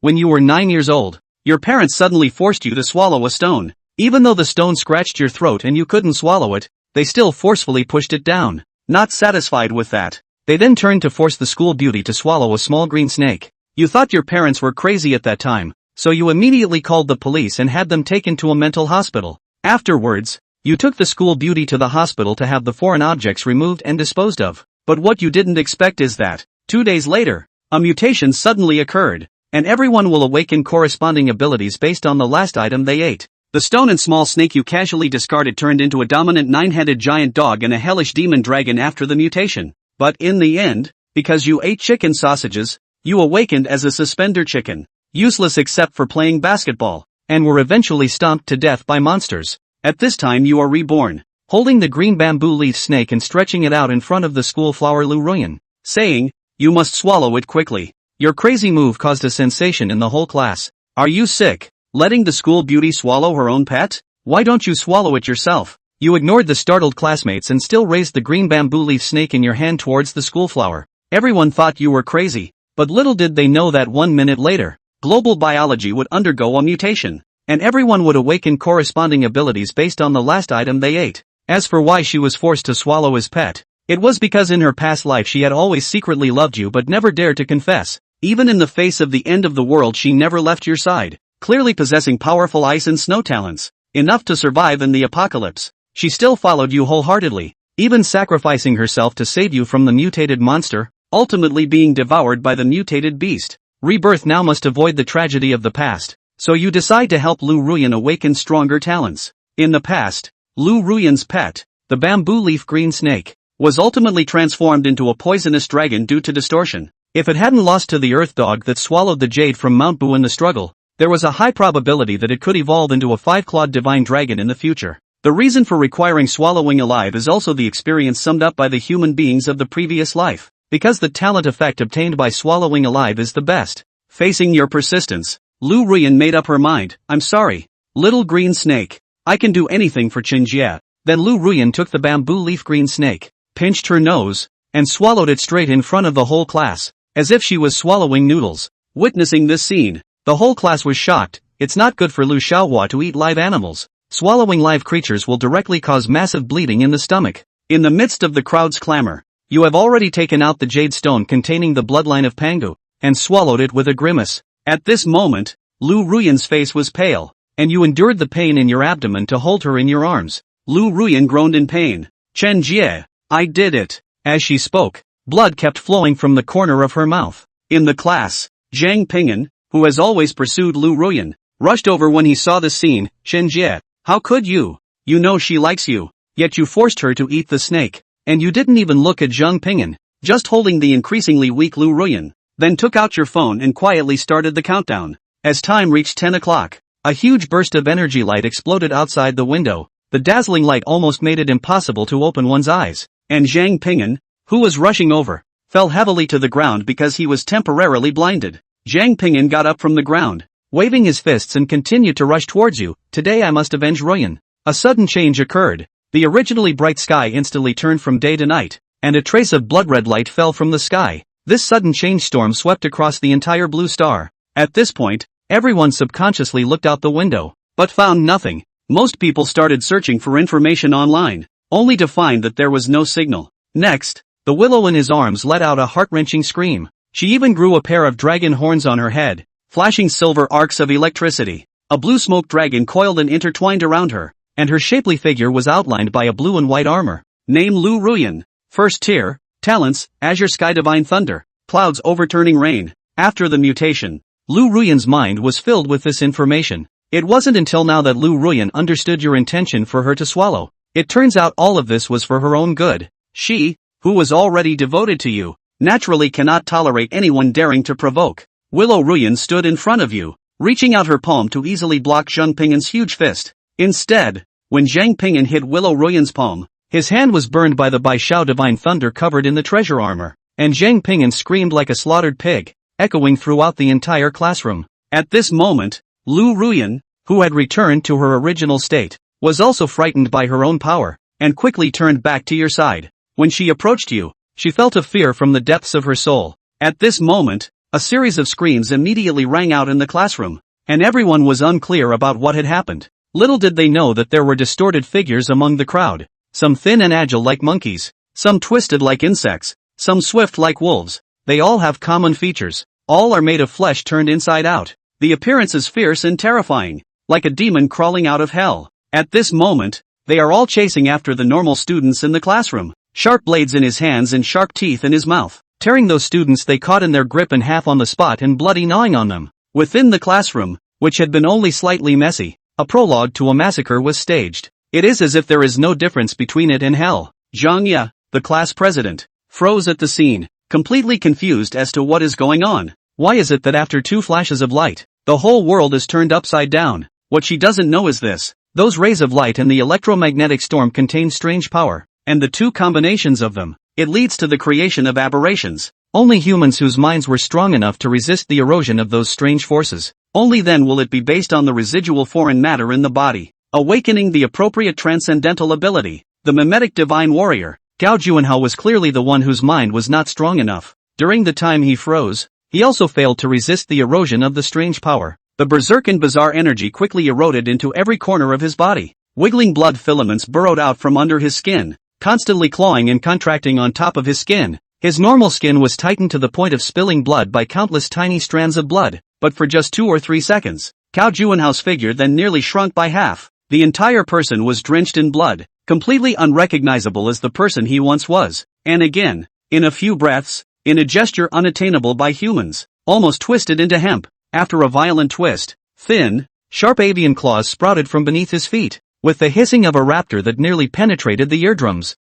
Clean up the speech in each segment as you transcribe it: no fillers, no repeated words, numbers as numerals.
When you were 9 years old, your parents suddenly forced you to swallow a stone. Even though the stone scratched your throat and you couldn't swallow it, they still forcefully pushed it down. Not satisfied with that, they then turned to force the school beauty to swallow a small green snake. You thought your parents were crazy at that time, so you immediately called the police and had them taken to a mental hospital. Afterwards, you took the school beauty to the hospital to have the foreign objects removed and disposed of. But what you didn't expect is that, 2 days later, a mutation suddenly occurred, and everyone will awaken corresponding abilities based on the last item they ate. The stone and small snake you casually discarded turned into a dominant 9-headed giant dog and a hellish demon dragon after the mutation. But in the end, because you ate chicken sausages, you awakened as a suspender chicken, useless except for playing basketball, and were eventually stomped to death by monsters. At this time you are reborn, holding the green bamboo leaf snake and stretching it out in front of the school flower Lu Ruyan, saying, "You must swallow it quickly." Your crazy move caused a sensation in the whole class. Are you sick? Letting the school beauty swallow her own pet? Why don't you swallow it yourself? You ignored the startled classmates and still raised the green bamboo leaf snake in your hand towards the school flower. Everyone thought you were crazy, but little did they know that 1 minute later, global biology would undergo a mutation, and everyone would awaken corresponding abilities based on the last item they ate. As for why she was forced to swallow his pet, it was because in her past life she had always secretly loved you but never dared to confess. Even in the face of the end of the world she never left your side. Clearly possessing powerful ice and snow talents, enough to survive in the apocalypse, she still followed you wholeheartedly, even sacrificing herself to save you from the mutated monster, ultimately being devoured by the mutated beast. Rebirth now must avoid the tragedy of the past, so you decide to help Lu Ruyan awaken stronger talents. In the past, Lu Ruyan's pet, the bamboo leaf green snake, was ultimately transformed into a poisonous dragon due to distortion. If it hadn't lost to the earth dog that swallowed the jade from Mount Bu in the struggle, there was a high probability that it could evolve into a 5-clawed divine dragon in the future. The reason for requiring swallowing alive is also the experience summed up by the human beings of the previous life, because the talent effect obtained by swallowing alive is the best. Facing your persistence, Lu Ruyan made up her mind. "I'm sorry, little green snake. I can do anything for Chen Jie." Then Lu Ruyan took the bamboo leaf green snake, pinched her nose, and swallowed it straight in front of the whole class, as if she was swallowing noodles. Witnessing this scene, the whole class was shocked. It's not good for Lu Xiaohua to eat live animals. Swallowing live creatures will directly cause massive bleeding in the stomach. In the midst of the crowd's clamor, you have already taken out the jade stone containing the bloodline of Pangu, and swallowed it with a grimace. At this moment, Lu Ruyan's face was pale, and you endured the pain in your abdomen to hold her in your arms. Lu Ruyan groaned in pain. "Chen Jie, I did it." As she spoke, blood kept flowing from the corner of her mouth. In the class, Zhang Ping'an, who has always pursued Lu Ruyan, rushed over when he saw the scene. "Chen Jie, how could you? You know she likes you, yet you forced her to eat the snake, and you didn't even look at Zhang Ping'an, just holding the increasingly weak Lu Ruyan. Then took out your phone and quietly started the countdown." As time reached 10 o'clock, a huge burst of energy light exploded outside the window. The dazzling light almost made it impossible to open one's eyes, and Zhang Ping'an, who was rushing over, fell heavily to the ground because he was temporarily blinded. Zhang Ping'an got up from the ground, waving his fists, and continued to rush towards you. "Today I must avenge Ruyan." A sudden change occurred. The originally bright sky instantly turned from day to night, and a trace of blood-red light fell from the sky. This sudden change storm swept across the entire blue star. At this point, everyone subconsciously looked out the window, but found nothing. Most people started searching for information online, only to find that there was no signal. Next, the willow in his arms let out a heart-wrenching scream. She even grew a pair of dragon horns on her head, flashing silver arcs of electricity. A blue smoke dragon coiled and intertwined around her, and her shapely figure was outlined by a blue and white armor. Name: Lu Ruyan. First tier, talents, Azure Sky Divine Thunder, Clouds Overturning Rain. After the mutation, Lu Ruyan's mind was filled with this information. It wasn't until now that Lu Ruyan understood your intention for her to swallow. It turns out all of this was for her own good. She, who was already devoted to you, naturally cannot tolerate anyone daring to provoke. Willow Ruyan stood in front of you, reaching out her palm to easily block Zhang Ping'an's huge fist. Instead, when Zhang Ping'an hit Willow Ruyan's palm, his hand was burned by the Baishao Divine Thunder covered in the treasure armor, and Zhang Ping'an screamed like a slaughtered pig, echoing throughout the entire classroom. At this moment, Lu Ruyan, who had returned to her original state, was also frightened by her own power, and quickly turned back to your side. When she approached you, she felt a fear from the depths of her soul. At this moment, A series of screams immediately rang out in the classroom, and everyone was unclear about what had happened. Little did they know that there were distorted figures among the crowd, some thin and agile like monkeys, some twisted like insects, some swift like wolves. They all have common features. All are made of flesh turned inside out. The appearance is fierce and terrifying, like a demon crawling out of hell. At this moment, they are all chasing after the normal students in the classroom, sharp blades in his hands and sharp teeth in his mouth, tearing those students they caught in their grip in half on the spot and bloody gnawing on them. Within the classroom, which had been only slightly messy, a prologue to a massacre was staged. It is as if there is no difference between it and hell. Chen Jie, the class president, froze at the scene, completely confused as to what is going on. Why is it that after 2 flashes of light, the whole world is turned upside down? What she doesn't know is this: those rays of light and the electromagnetic storm contain strange power, and the 2 combinations of them, it leads to the creation of aberrations. Only humans whose minds were strong enough to resist the erosion of those strange forces, only then will it be based on the residual foreign matter in the body, awakening the appropriate transcendental ability. The mimetic divine warrior, Gao Juanhao, was clearly the one whose mind was not strong enough. During the time he froze, he also failed to resist the erosion of the strange power. The berserk and bizarre energy quickly eroded into every corner of his body. Wiggling blood filaments burrowed out from under his skin, constantly clawing and contracting on top of his skin. His normal skin was tightened to the point of spilling blood by countless tiny strands of blood, but for just 2 or 3 seconds, Gao Juanhao's figure then nearly shrunk by half. The entire person was drenched in blood, completely unrecognizable as the person he once was. And again, in a few breaths, in a gesture unattainable by humans, almost twisted into hemp. After a violent twist, thin, sharp avian claws sprouted from beneath his feet, with the hissing of a raptor that nearly penetrated the eardrums.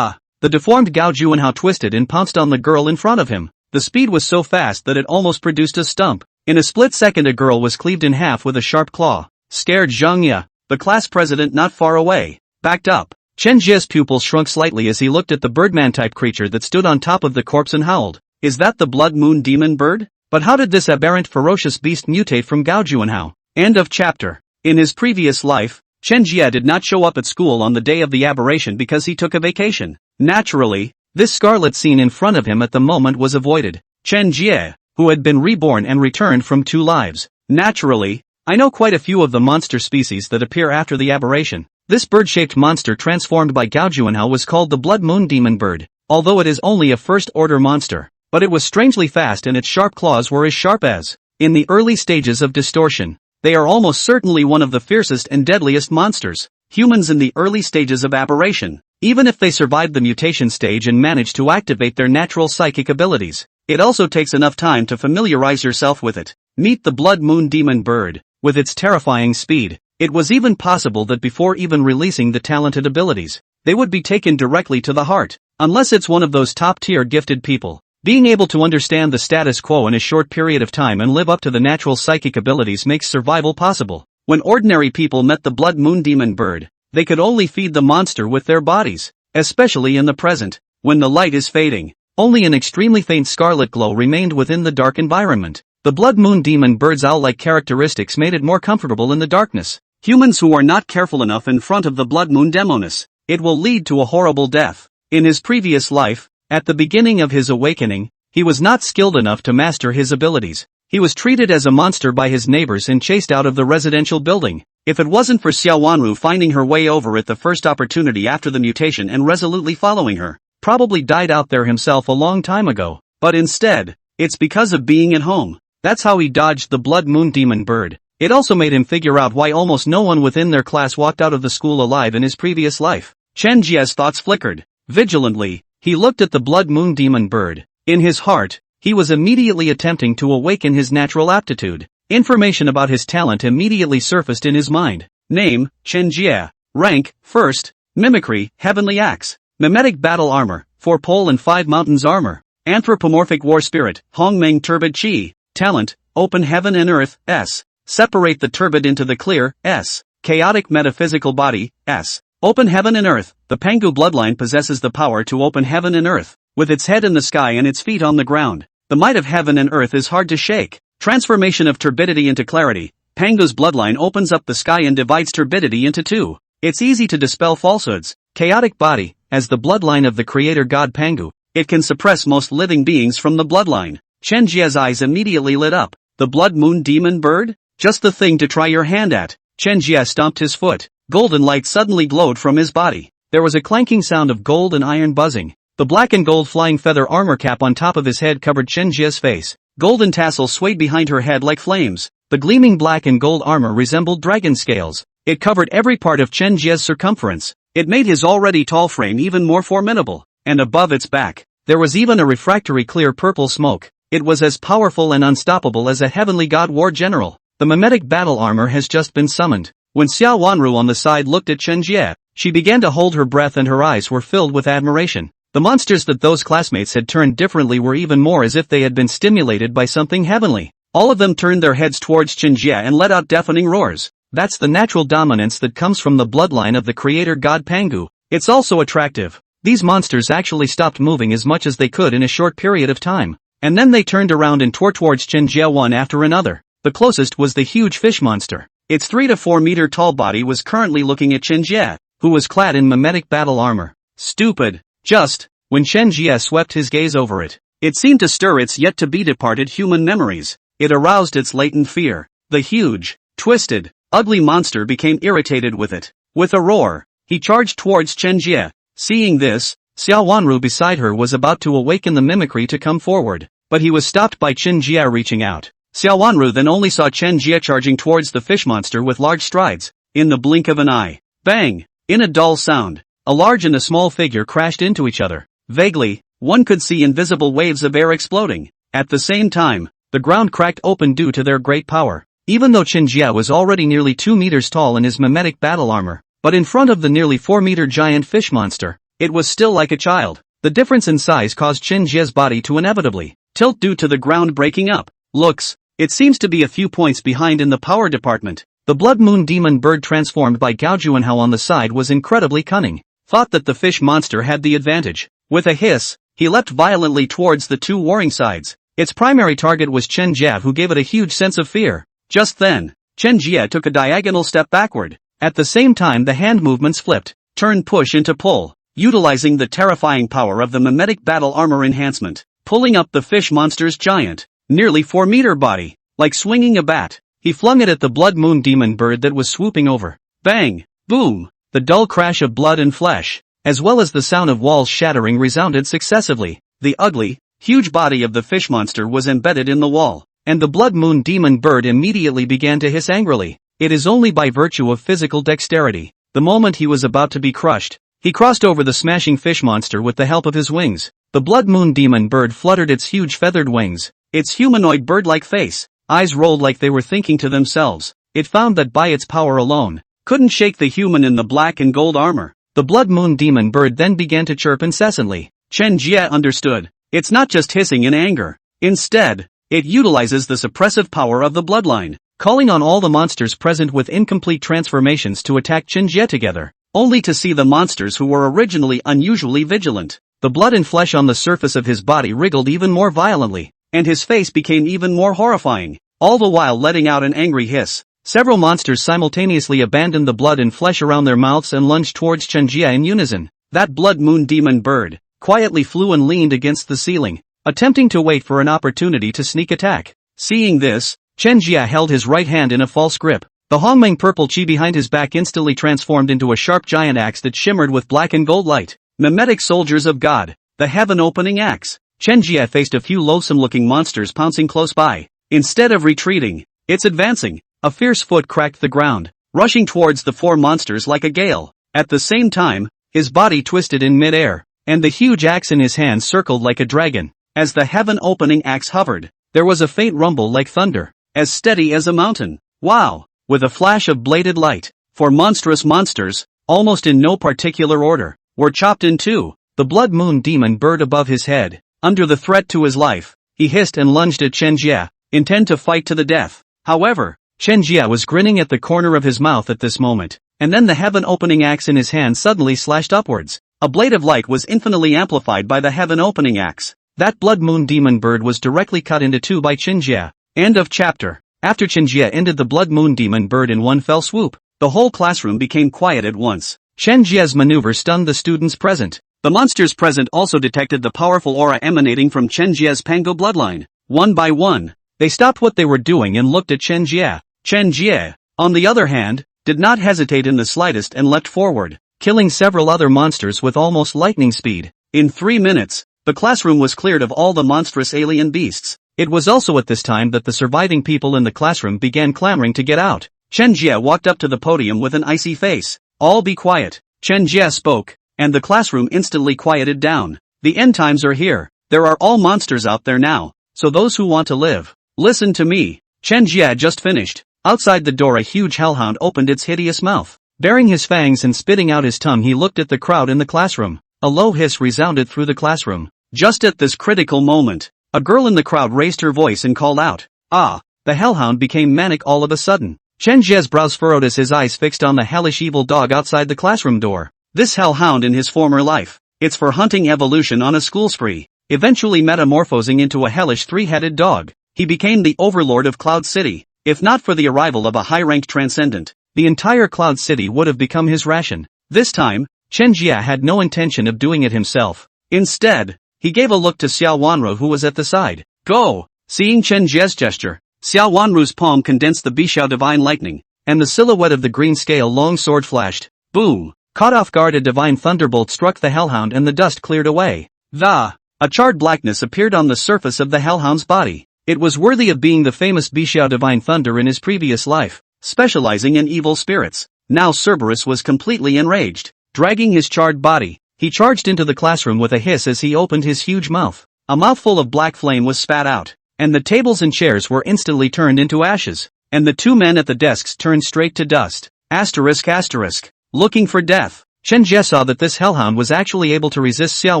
The deformed Gao Juanhao twisted and pounced on the girl in front of him. The speed was so fast that it almost produced a stump. In a split second a girl was cleaved in half with a sharp claw. Scared Chen Jie, the class president not far away, backed up. Chen Jie's pupils shrunk slightly as he looked at the birdman-type creature that stood on top of the corpse and howled. Is that the blood moon demon bird? But how did this aberrant ferocious beast mutate from Gao Juanhao? End of chapter. In his previous life, Chen Jie did not show up at school on the day of the aberration because he took a vacation. Naturally, this scarlet scene in front of him at the moment was avoided. Chen Jie, who had been reborn and returned from 2 lives. Naturally, I know quite a few of the monster species that appear after the aberration. This bird-shaped monster transformed by Gao Juanhao was called the blood moon demon bird, although it is only a first-order monster. But it was strangely fast and its sharp claws were as sharp as, in the early stages of distortion, they are almost certainly one of the fiercest and deadliest monsters. Humans in the early stages of aberration, even if they survived the mutation stage and managed to activate their natural psychic abilities, it also takes enough time to familiarize yourself with it. Meet the blood moon demon bird. With its terrifying speed, it was even possible that before even releasing the talented abilities, they would be taken directly to the heart, unless it's one of those top-tier gifted people. Being able to understand the status quo in a short period of time and live up to the natural psychic abilities makes survival possible. When ordinary people met the blood moon demon bird, they could only feed the monster with their bodies, especially in the present, when the light is fading. Only an extremely faint scarlet glow remained within the dark environment. The blood moon demon bird's owl-like characteristics made it more comfortable in the darkness. Humans who are not careful enough in front of the blood moon demoness, it will lead to a horrible death. In his previous life, at the beginning of his awakening, he was not skilled enough to master his abilities. He was treated as a monster by his neighbors and chased out of the residential building. If it wasn't for Xiao Wanru finding her way over at the first opportunity after the mutation and resolutely following her, probably died out there himself a long time ago. But instead, it's because of being at home. That's how he dodged the blood moon demon bird. It also made him figure out why almost no one within their class walked out of the school alive in his previous life. Chen Jie's thoughts flickered. Vigilantly, he looked at the blood moon demon bird. In his heart, he was immediately attempting to awaken his natural aptitude. Information about his talent immediately surfaced in his mind. Name, Chen Jie. Rank, first. Mimicry, heavenly axe. Mimetic battle armor, 4 pole and 5 mountains armor. Anthropomorphic war spirit, Hongmeng turbid chi. Talent, open heaven and earth, S. Separate the turbid into the clear, S. Chaotic metaphysical body, S. Open heaven and earth. The Pangu bloodline possesses the power to open heaven and earth, with its head in the sky and its feet on the ground. The might of heaven and earth is hard to shake. Transformation of turbidity into clarity. Pangu's bloodline opens up the sky and divides turbidity into 2. It's easy to dispel falsehoods. Chaotic body, as the bloodline of the creator god Pangu, it can suppress most living beings from the bloodline. Chen Jie's eyes immediately lit up. The blood moon demon bird? Just the thing to try your hand at. Chen Jie stomped his foot. Golden light suddenly glowed from his body. There was a clanking sound of gold and iron buzzing. The black and gold flying feather armor cap on top of his head covered Chen Jie's face. Golden tassels swayed behind her head like flames. The gleaming black and gold armor resembled dragon scales. It covered every part of Chen Jie's circumference. It made his already tall frame even more formidable. And above its back, there was even a refractory clear purple smoke. It was as powerful and unstoppable as a heavenly god war general. The mimetic battle armor has just been summoned. When Xiao Wanru on the side looked at Chen Jie, she began to hold her breath and her eyes were filled with admiration. The monsters that those classmates had turned differently were even more as if they had been stimulated by something heavenly. All of them turned their heads towards Chen Jie and let out deafening roars. That's the natural dominance that comes from the bloodline of the creator god Pangu. It's also attractive. These monsters actually stopped moving as much as they could in a short period of time. And then they turned around and tore towards Chen Jie one after another. The closest was the huge fish monster. Its 3 to 4 meter tall body was currently looking at Chen Jie, who was clad in mimetic battle armor. Stupid. Just, when Chen Jie swept his gaze over it, it seemed to stir its yet to be departed human memories. It aroused its latent fear. The huge, twisted, ugly monster became irritated with it. With a roar, he charged towards Chen Jie. Seeing this, Xiao Wanru beside her was about to awaken the mimicry to come forward, but he was stopped by Chen Jie reaching out. Xiao Wanru then only saw Chen Jie charging towards the fish monster with large strides. In the blink of an eye, bang! In a dull sound, a large and a small figure crashed into each other. Vaguely, one could see invisible waves of air exploding. At the same time, the ground cracked open due to their great power. Even though Chen Jie was already nearly 2 meters tall in his mimetic battle armor, but in front of the nearly 4-meter giant fish monster, it was still like a child. The difference in size caused Chen Jie's body to inevitably tilt due to the ground breaking up. Looks, it seems to be a few points behind in the power department. The blood moon demon bird transformed by Gao Juanhao on the side was incredibly cunning. Thought that the fish monster had the advantage. With a hiss, he leapt violently towards the two warring sides. Its primary target was Chen Jie, who gave it a huge sense of fear. Just then, Chen Jie took a diagonal step backward. At the same time the hand movements flipped, turn push into pull, utilizing the terrifying power of the mimetic battle armor enhancement, pulling up the fish monster's giant, nearly 4-meter body. Like swinging a bat, he flung it at the blood moon demon bird that was swooping over. Bang! Boom! The dull crash of blood and flesh, as well as the sound of walls shattering, resounded successively. The ugly, huge body of the fish monster was embedded in the wall, and the blood moon demon bird immediately began to hiss angrily. It is only by virtue of physical dexterity. The moment he was about to be crushed, he crossed over the smashing fish monster with the help of his wings. The blood moon demon bird fluttered its huge feathered wings. Its humanoid bird-like face, eyes rolled like they were thinking to themselves. It found that by its power alone, couldn't shake the human in the black and gold armor. The blood moon demon bird then began to chirp incessantly. Chen Jie understood. It's not just hissing in anger. Instead, it utilizes the suppressive power of the bloodline, calling on all the monsters present with incomplete transformations to attack Chen Jie together, only to see the monsters who were originally unusually vigilant. The blood and flesh on the surface of his body wriggled even more violently, and his face became even more horrifying, all the while letting out an angry hiss. Several monsters simultaneously abandoned the blood and flesh around their mouths and lunged towards Chen Jie in unison. That blood moon demon bird quietly flew and leaned against the ceiling, attempting to wait for an opportunity to sneak attack. Seeing this, Chen Jie held his right hand in a false grip. The Hongmeng purple chi behind his back instantly transformed into a sharp giant axe that shimmered with black and gold light. Mimetic soldiers of God, the heaven-opening axe. Chen Jie faced a few loathsome-looking monsters pouncing close by. Instead of retreating, it's advancing. A fierce foot cracked the ground, rushing towards the 4 monsters like a gale. At the same time, his body twisted in mid-air, and the huge axe in his hand circled like a dragon. As the heaven-opening axe hovered, there was a faint rumble like thunder, as steady as a mountain. Wow! With a flash of bladed light, 4 monstrous monsters, almost in no particular order, were chopped in two. The blood moon demon bird above his head, under the threat to his life, he hissed and lunged at Chen Jie, intent to fight to the death. However, Chen Jie was grinning at the corner of his mouth at this moment, and then the heaven-opening axe in his hand suddenly slashed upwards. A blade of light was infinitely amplified by the heaven-opening axe. That blood moon demon bird was directly cut into two by Chen Jie. End of chapter. After Chen Jie ended the blood moon demon bird in one fell swoop, the whole classroom became quiet at once. Chen Jie's maneuver stunned the students present. The monsters present also detected the powerful aura emanating from Chen Jie's Pango bloodline. One by one, they stopped what they were doing and looked at Chen Jie. Chen Jie, on the other hand, did not hesitate in the slightest and leapt forward, killing several other monsters with almost lightning speed. In 3 minutes, the classroom was cleared of all the monstrous alien beasts. It was also at this time that the surviving people in the classroom began clamoring to get out. Chen Jie walked up to the podium with an icy face. All be quiet. Chen Jie spoke, and the classroom instantly quieted down. The end times are here. There are all monsters out there now, so those who want to live, listen to me. Chen Jie just finished. Outside the door a huge hellhound opened its hideous mouth. Baring his fangs and spitting out his tongue he looked at the crowd in the classroom. A low hiss resounded through the classroom. Just at this critical moment, a girl in the crowd raised her voice and called out. Ah! The hellhound became manic all of a sudden. Chen Jie's brows furrowed as his eyes fixed on the hellish evil dog outside the classroom door. This hellhound in his former life, it's for hunting evolution on a school spree, eventually metamorphosing into a hellish three-headed dog. He became the overlord of Cloud City. If not for the arrival of a high-ranked transcendent, the entire Cloud City would have become his ration. This time, Chen Jie had no intention of doing it himself. Instead, he gave a look to Xiao Wanru who was at the side. Go! Seeing Chen Jie's gesture, Xiao Wanru's palm condensed the Bishao divine lightning, and the silhouette of the green scale long sword flashed. Boom! Caught off guard a divine thunderbolt struck the hellhound and the dust cleared away. A charred blackness appeared on the surface of the hellhound's body. It was worthy of being the famous Bishao divine thunder in his previous life, specializing in evil spirits. Now Cerberus was completely enraged. Dragging his charred body, he charged into the classroom with a hiss as he opened his huge mouth. A mouthful of black flame was spat out, and the tables and chairs were instantly turned into ashes, and the two men at the desks turned straight to dust. ***. Looking for death. Chen Jie saw that this hellhound was actually able to resist Xiao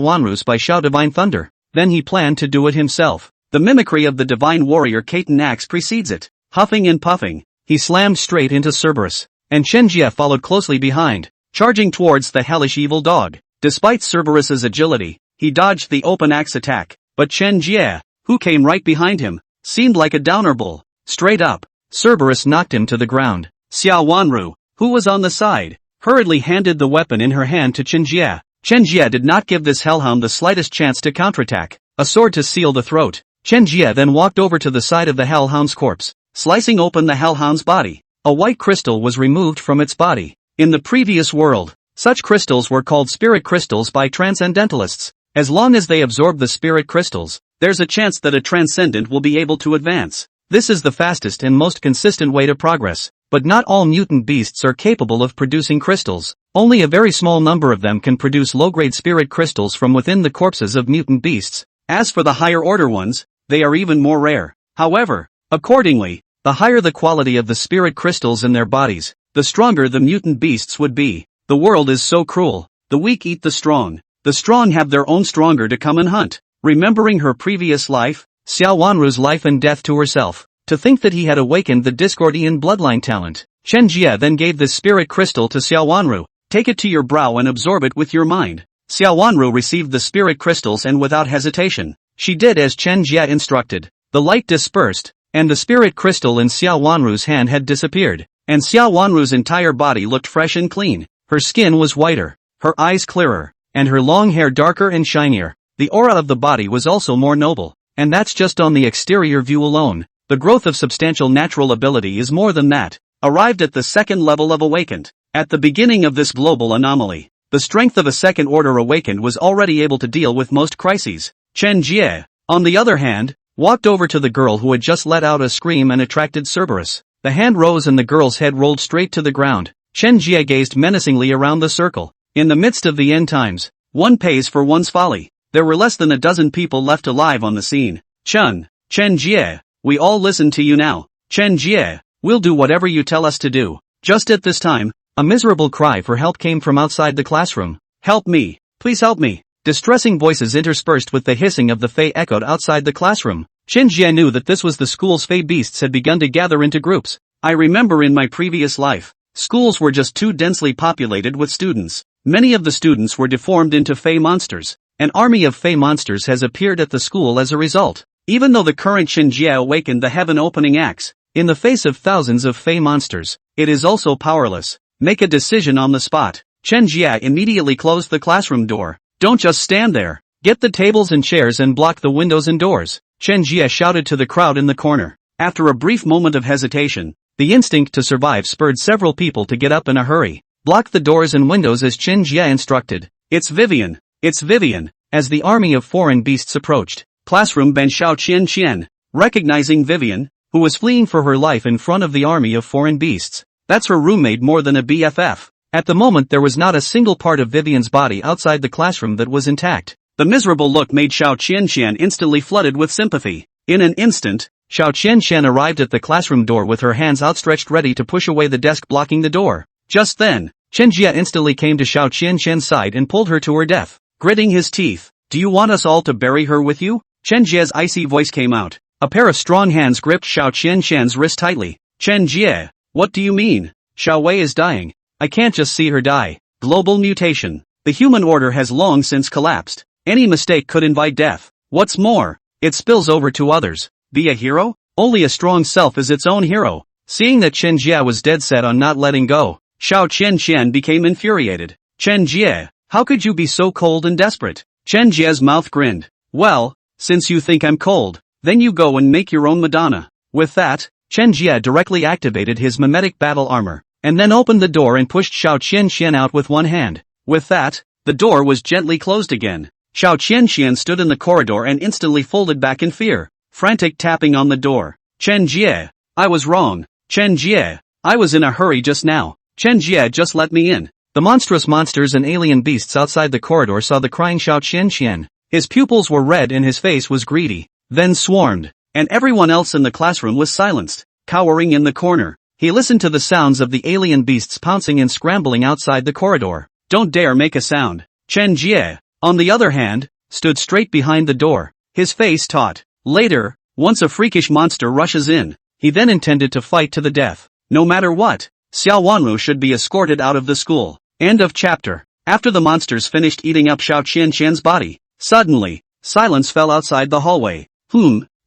Wanru's Bishao divine thunder. Then he planned to do it himself. The mimicry of the divine warrior Katan axe precedes it. Huffing and puffing, he slammed straight into Cerberus, and Chen Jie followed closely behind, charging towards the hellish evil dog. Despite Cerberus's agility, he dodged the open axe attack, but Chen Jie, who came right behind him, seemed like a downer bull. Straight up, Cerberus knocked him to the ground. Xiao Wanru, who was on the side, hurriedly handed the weapon in her hand to Chen Jie. Chen Jie did not give this hellhound the slightest chance to counterattack. A sword to seal the throat. Chen Jie then walked over to the side of the hellhound's corpse, slicing open the hellhound's body. A white crystal was removed from its body. In the previous world, such crystals were called spirit crystals by transcendentalists. As long as they absorb the spirit crystals, there's a chance that a transcendent will be able to advance. This is the fastest and most consistent way to progress. But not all mutant beasts are capable of producing crystals. Only a very small number of them can produce low-grade spirit crystals from within the corpses of mutant beasts. As for the higher order ones, they are even more rare. However, accordingly, the higher the quality of the spirit crystals in their bodies, the stronger the mutant beasts would be. The world is so cruel. The weak eat the strong. The strong have their own stronger to come and hunt. Remembering her previous life, Xiao Wanru's life and death to herself, to think that he had awakened the Discordian bloodline talent, Chen Jie then gave this spirit crystal to Xiao Wanru. Take it to your brow and absorb it with your mind. Xiao Wanru received the spirit crystals and without hesitation, she did as Chen Jie instructed. The light dispersed, and the spirit crystal in Xiao Wanru's hand had disappeared, and Xiao Wanru's entire body looked fresh and clean. Her skin was whiter, her eyes clearer, and her long hair darker and shinier. The aura of the body was also more noble, and that's just on the exterior view alone. The growth of substantial natural ability is more than that. Arrived at the second level of awakened. At the beginning of this global anomaly, the strength of a second order awakened was already able to deal with most crises. Chen Jie, on the other hand, walked over to the girl who had just let out a scream and attracted Cerberus. The hand rose and the girl's head rolled straight to the ground. Chen Jie gazed menacingly around the circle. In the midst of the end times, one pays for one's folly. There were less than a dozen people left alive on the scene. Chen Jie, we all listen to you now. Chen Jie, we'll do whatever you tell us to do. Just at this time, a miserable cry for help came from outside the classroom. Help me, please help me. Distressing voices interspersed with the hissing of the Fey echoed outside the classroom. Chen Jie knew that this was the school's Fey beasts had begun to gather into groups. I remember in my previous life, schools were just too densely populated with students. Many of the students were deformed into Fey monsters. An army of Fey monsters has appeared at the school as a result. Even though the current Chen Jie awakened the heaven-opening axe, in the face of thousands of Fey monsters, it is also powerless. Make a decision on the spot. Chen Jie immediately closed the classroom door. Don't just stand there. Get the tables and chairs and block the windows and doors. Chen Jie shouted to the crowd in the corner. After a brief moment of hesitation, the instinct to survive spurred several people to get up in a hurry. Block the doors and windows as Chen Jie instructed. It's Vivian! It's Vivian! As the army of foreign beasts approached, classroom Ben Xiao Qian, recognizing Vivian, who was fleeing for her life in front of the army of foreign beasts. That's her roommate more than a BFF. At the moment there was not a single part of Vivian's body outside the classroom that was intact. The miserable look made Xiao Qian instantly flooded with sympathy. In an instant, Xiao Qian arrived at the classroom door with her hands outstretched ready to push away the desk blocking the door. Just then, Chen Jie instantly came to Xiao Qian's side and pulled her to her death. Gritting his teeth, "Do you want us all to bury her with you?" Chen Jie's icy voice came out. A pair of strong hands gripped Xiao Qian's wrist tightly. "Chen Jie, what do you mean? Xiao Wei is dying. I can't just see her die." Global mutation. The human order has long since collapsed. Any mistake could invite death. What's more, it spills over to others. Be a hero? Only a strong self is its own hero. Seeing that Chen Jie was dead set on not letting go, Xiao Qian became infuriated. "Chen Jie, how could you be so cold and desperate?" Chen Jie's mouth grinned. "Well, since you think I'm cold, then you go and make your own Madonna." With that, Chen Jie directly activated his mimetic battle armor, and then opened the door and pushed Xiao Qian out with one hand. With that, the door was gently closed again. Xiao Qian stood in the corridor and instantly folded back in fear. Frantic tapping on the door. "Chen Jie, I was wrong. Chen Jie, I was in a hurry just now. Chen Jie, just let me in." The monstrous monsters and alien beasts outside the corridor saw the crying Xiao Qian. His pupils were red and his face was greedy. Then swarmed, and everyone else in the classroom was silenced. Cowering in the corner, he listened to the sounds of the alien beasts pouncing and scrambling outside the corridor. "Don't dare make a sound." Chen Jie, on the other hand, stood straight behind the door, his face taut. Later, once a freakish monster rushes in, he then intended to fight to the death. No matter what, Xiao Wanru should be escorted out of the school. End of chapter. After the monsters finished eating up Xiao Qian's body, suddenly, silence fell outside the hallway.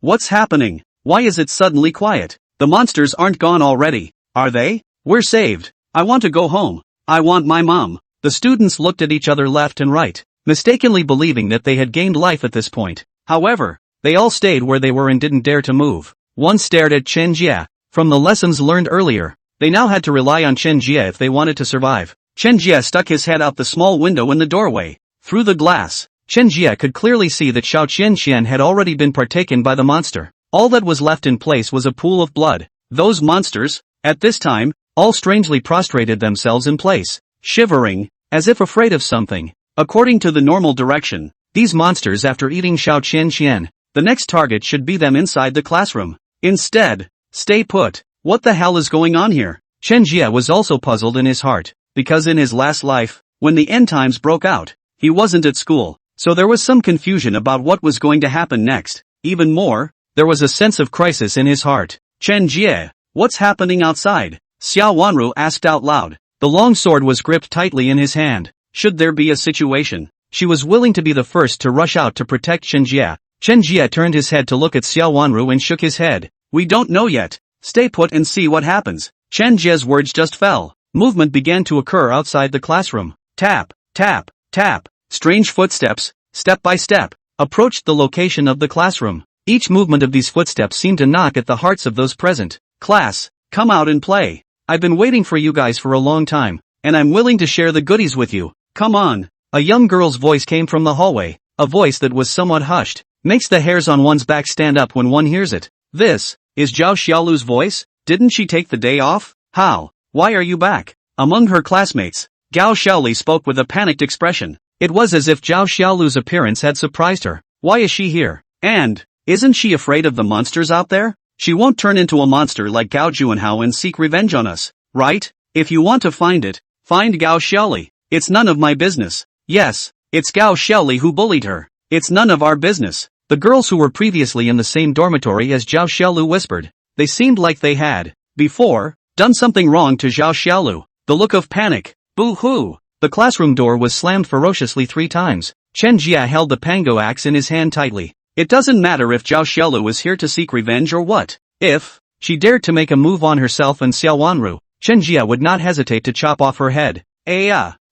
What's happening? Why is it suddenly quiet? The monsters aren't gone already, are they? We're saved. I want to go home. I want my mom. The students looked at each other left and right, mistakenly believing that they had gained life at this point. However, they all stayed where they were and didn't dare to move. One stared at Chen Jie. From the lessons learned earlier, they now had to rely on Chen Jie if they wanted to survive. Chen Jie stuck his head out the small window in the doorway. Through the glass, Chen Jie could clearly see that Xiao Qian had already been partaken by the monster. All that was left in place was a pool of blood. Those monsters, at this time, all strangely prostrated themselves in place, shivering, as if afraid of something. According to the normal direction, these monsters after eating Xiao Qian, the next target should be them inside the classroom. Instead, stay put. What the hell is going on here? Chen Jie was also puzzled in his heart, because in his last life, when the end times broke out, he wasn't at school, so there was some confusion about what was going to happen next. Even more, there was a sense of crisis in his heart. "Chen Jie, what's happening outside?" Xiao Wanru asked out loud. The long sword was gripped tightly in his hand. Should there be a situation, she was willing to be the first to rush out to protect Chen Jie. Chen Jie turned his head to look at Xiao Wanru and shook his head. "We don't know yet. Stay put and see what happens." Chen Jie's words just fell. Movement began to occur outside the classroom. Tap, tap, tap. Strange footsteps, step by step, approached the location of the classroom. Each movement of these footsteps seemed to knock at the hearts of those present. "Class, come out and play. I've been waiting for you guys for a long time, and I'm willing to share the goodies with you. Come on." A young girl's voice came from the hallway, a voice that was somewhat hushed. Makes the hairs on one's back stand up when one hears it. This is Zhao Xiaolu's voice? Didn't she take the day off? How? Why are you back? Among her classmates, Gao Xiaoli spoke with a panicked expression. It was as if Zhao Xiaolu's appearance had surprised her. Why is she here? And, isn't she afraid of the monsters out there? She won't turn into a monster like Gao Juanhao and seek revenge on us, right? If you want to find it, find Gao Xiaoli. It's none of my business. Yes, it's Gao Xiaoli who bullied her. It's none of our business. The girls who were previously in the same dormitory as Zhao Xiaolu whispered. They seemed like they had, before, done something wrong to Zhao Xiaolu. The look of panic. Boo-hoo! The classroom door was slammed ferociously 3 times. Chen Jie held the pango axe in his hand tightly. It doesn't matter if Zhao Xiaolu is here to seek revenge or what. If she dared to make a move on herself and Xiao Wanru, Chen Jie would not hesitate to chop off her head.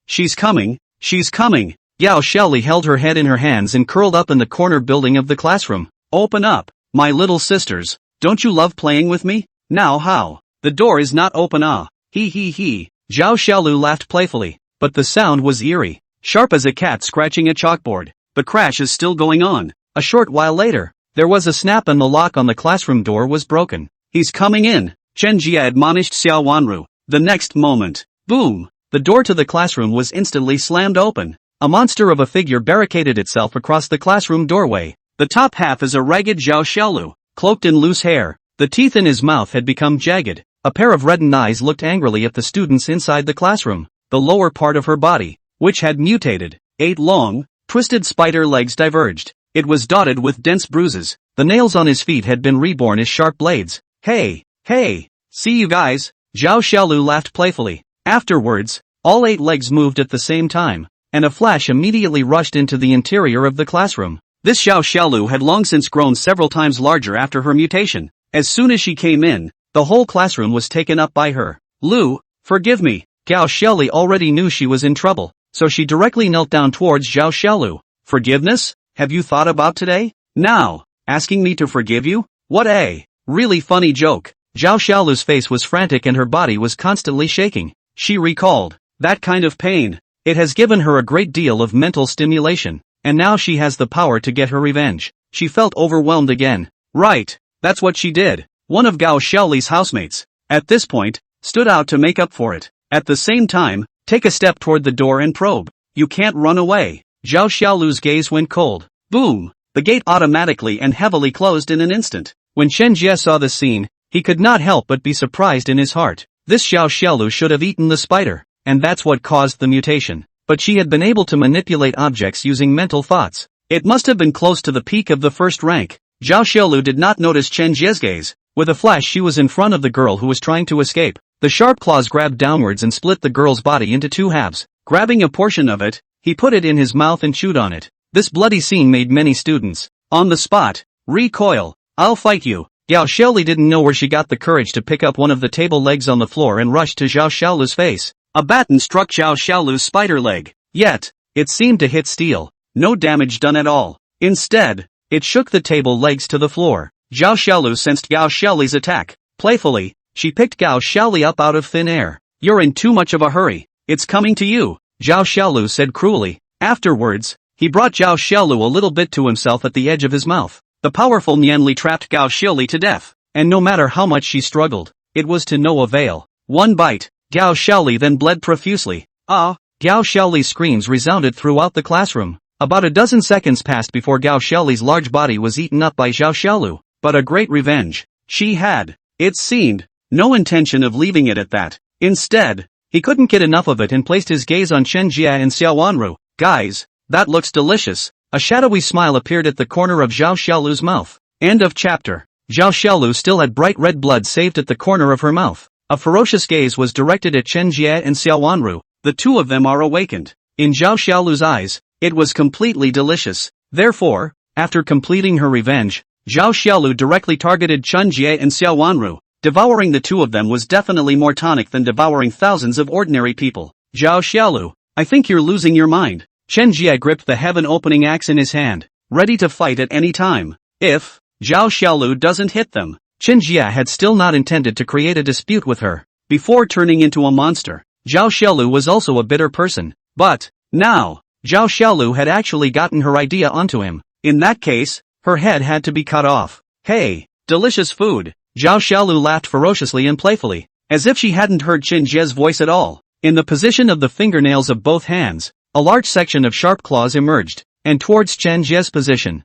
She's coming, she's coming. Yao Xiaoli held her head in her hands and curled up in the corner building of the classroom. Open up, my little sisters. Don't you love playing with me? Now how? The door is not open He. Zhao Xiaolu laughed playfully, but the sound was eerie, sharp as a cat scratching a chalkboard. The crash is still going on. A short while later, there was a snap and the lock on the classroom door was broken. He's coming in, Chen Jie admonished Xiao Wanru. The next moment, boom! The door to the classroom was instantly slammed open. A monster of a figure barricaded itself across the classroom doorway. The top half is a ragged Zhao Xiaolu, cloaked in loose hair. The teeth in his mouth had become jagged. A pair of reddened eyes looked angrily at the students inside the classroom. The lower part of her body, which had mutated, 8 long, twisted spider legs diverged. It was dotted with dense bruises. The nails on his feet had been reborn as sharp blades. Hey! See you guys? Zhao Xiaolu laughed playfully. Afterwards, all 8 legs moved at the same time, and a flash immediately rushed into the interior of the classroom. This Zhao Xiaolu had long since grown several times larger after her mutation. As soon as she came in, the whole classroom was taken up by her. Lu, forgive me. Gao Xiaoli already knew she was in trouble, so she directly knelt down towards Zhao Xiaolu. Forgiveness? Have you thought about today? Now, asking me to forgive you? What a really funny joke. Zhao Xiaolu's face was frantic and her body was constantly shaking. She recalled that kind of pain. It has given her a great deal of mental stimulation, and now she has the power to get her revenge. She felt overwhelmed again. Right, that's what she did. One of Gao Xiaoli's housemates, at this point, stood out to make up for it. At the same time, take a step toward the door and probe. You can't run away. Zhao Xiaolu's gaze went cold. Boom! The gate automatically and heavily closed in an instant. When Chen Jie saw the scene, he could not help but be surprised in his heart. This Zhao Xiaolu should have eaten the spider, and that's what caused the mutation. But she had been able to manipulate objects using mental thoughts. It must have been close to the peak of the first rank. Zhao Xiaolu did not notice Chen Jie's gaze. With a flash she was in front of the girl who was trying to escape. The sharp claws grabbed downwards and split the girl's body into 2 halves. Grabbing a portion of it, he put it in his mouth and chewed on it. This bloody scene made many students, on the spot, recoil. I'll fight you. Gao Xiaoli didn't know where she got the courage to pick up one of the table legs on the floor and rush to Zhao Xiaolu's face. A baton struck Zhao Xiaolu's spider leg. Yet, it seemed to hit steel. No damage done at all. Instead, it shook the table legs to the floor. Zhao Xiaolu sensed Gao Xiaoli's attack. Playfully, she picked Gao Xiaoli up out of thin air. You're in too much of a hurry. It's coming to you, Zhao Xiaolu said cruelly. Afterwards, he brought Zhao Xiaolu a little bit to himself at the edge of his mouth. The powerful Nianli trapped Gao Xiaoli to death, and no matter how much she struggled, it was to no avail. One bite, Gao Xiaoli then bled profusely. Gao Xiaoli's screams resounded throughout the classroom. About a dozen seconds passed before Gao Xiaoli's large body was eaten up by Zhao Xiaolu, but a great revenge. She had, it seemed, no intention of leaving it at that. Instead, he couldn't get enough of it and placed his gaze on Chen Jie and Xiao Wanru. Guys, that looks delicious. A shadowy smile appeared at the corner of Zhao Xiaolu's mouth. End of chapter. Zhao Xiaolu still had bright red blood saved at the corner of her mouth. A ferocious gaze was directed at Chen Jie and Xiao Wanru. The two of them are awakened. In Zhao Xiaolu's eyes, it was completely delicious. Therefore, after completing her revenge, Zhao Xiaolu directly targeted Chen Jie and Xiao Wanru. Devouring the two of them was definitely more tonic than devouring thousands of ordinary people. Zhao Xiaolu, I think you're losing your mind. Chen Jie gripped the heaven-opening axe in his hand, ready to fight at any time. If Zhao Xiaolu doesn't hit them, Chen Jie had still not intended to create a dispute with her. Before turning into a monster, Zhao Xiaolu was also a bitter person. But, now, Zhao Xiaolu had actually gotten her idea onto him. In that case, her head had to be cut off. Hey, delicious food. Zhao Xiaolu laughed ferociously and playfully, as if she hadn't heard Chen Jie's voice at all. In the position of the fingernails of both hands, a large section of sharp claws emerged, and towards Chen Jie's position.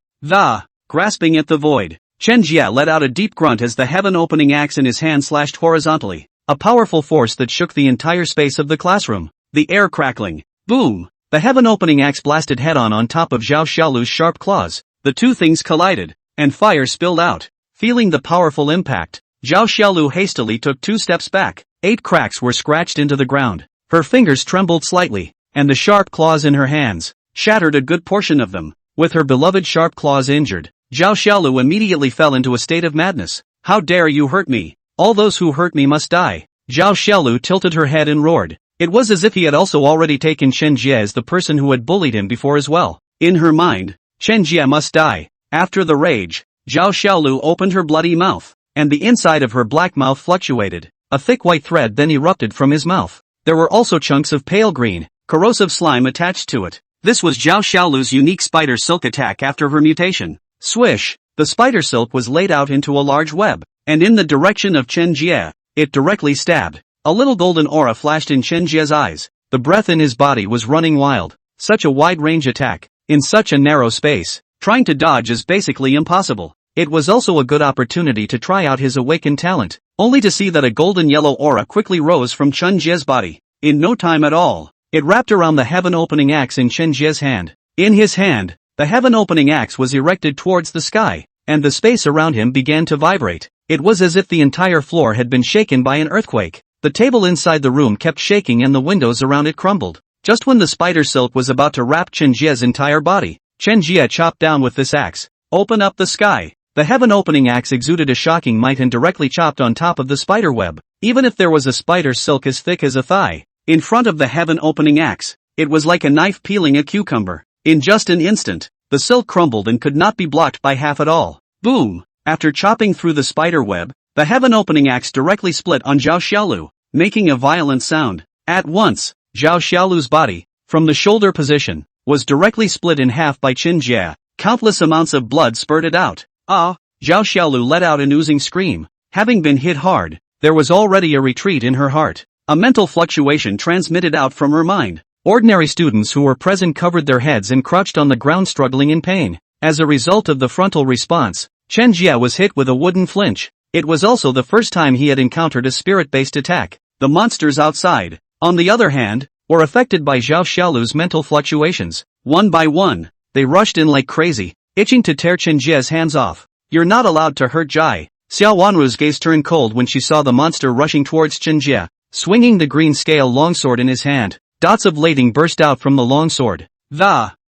Grasping at the void, Chen Jie let out a deep grunt as the heaven-opening axe in his hand slashed horizontally, a powerful force that shook the entire space of the classroom. The air crackling. Boom! The heaven-opening axe blasted head-on on top of Zhao Xiaolu's sharp claws. The two things collided, and fire spilled out. Feeling the powerful impact, Zhao Xiaolu hastily took 2 steps back. 8 cracks were scratched into the ground. Her fingers trembled slightly, and the sharp claws in her hands shattered a good portion of them. With her beloved sharp claws injured, Zhao Xiaolu immediately fell into a state of madness. How dare you hurt me? All those who hurt me must die. Zhao Xiaolu tilted her head and roared. It was as if he had also already taken Chen Jie as the person who had bullied him before as well. In her mind, Chen Jie must die. After the rage, Zhao Xiaolu opened her bloody mouth, and the inside of her black mouth fluctuated. A thick white thread then erupted from his mouth. There were also chunks of pale green, corrosive slime attached to it. This was Zhao Xiaolu's unique spider silk attack after her mutation. Swish! The spider silk was laid out into a large web, and in the direction of Chen Jie, it directly stabbed. A little golden aura flashed in Chen Jie's eyes. The breath in his body was running wild. Such a wide-range attack, in such a narrow space, trying to dodge is basically impossible. It was also a good opportunity to try out his awakened talent, only to see that a golden yellow aura quickly rose from Chen Jie's body. In no time at all, it wrapped around the heaven-opening axe in Chen Jie's hand. In his hand, the heaven-opening axe was erected towards the sky, and the space around him began to vibrate. It was as if the entire floor had been shaken by an earthquake. The table inside the room kept shaking and the windows around it crumbled. Just when the spider silk was about to wrap Chen Jie's entire body, Chen Jie chopped down with this axe. Open up the sky. The heaven-opening axe exuded a shocking might and directly chopped on top of the spider web. Even if there was a spider silk as thick as a thigh, in front of the heaven-opening axe, it was like a knife peeling a cucumber. In just an instant, the silk crumbled and could not be blocked by half at all. Boom! After chopping through the spider web, the heaven-opening axe directly split on Zhao Xiaolu, making a violent sound. At once, Zhao Xiaolu's body, from the shoulder position, was directly split in half by Chen Jie. Countless amounts of blood spurted out. Ah! Zhao Xiaolu let out an oozing scream. Having been hit hard, there was already a retreat in her heart. A mental fluctuation transmitted out from her mind. Ordinary students who were present covered their heads and crouched on the ground struggling in pain. As a result of the frontal response, Chen Jie was hit with a wooden flinch. It was also the first time he had encountered a spirit-based attack. The monsters outside, on the other hand, were affected by Zhao Xiaolu's mental fluctuations. One by one, they rushed in like crazy, itching to tear Chen Jie's hands off. You're not allowed to hurt Jai. Xiao Wanru's gaze turned cold when she saw the monster rushing towards Chen Jie, swinging the green scale longsword in his hand. Dots of lightning burst out from the longsword,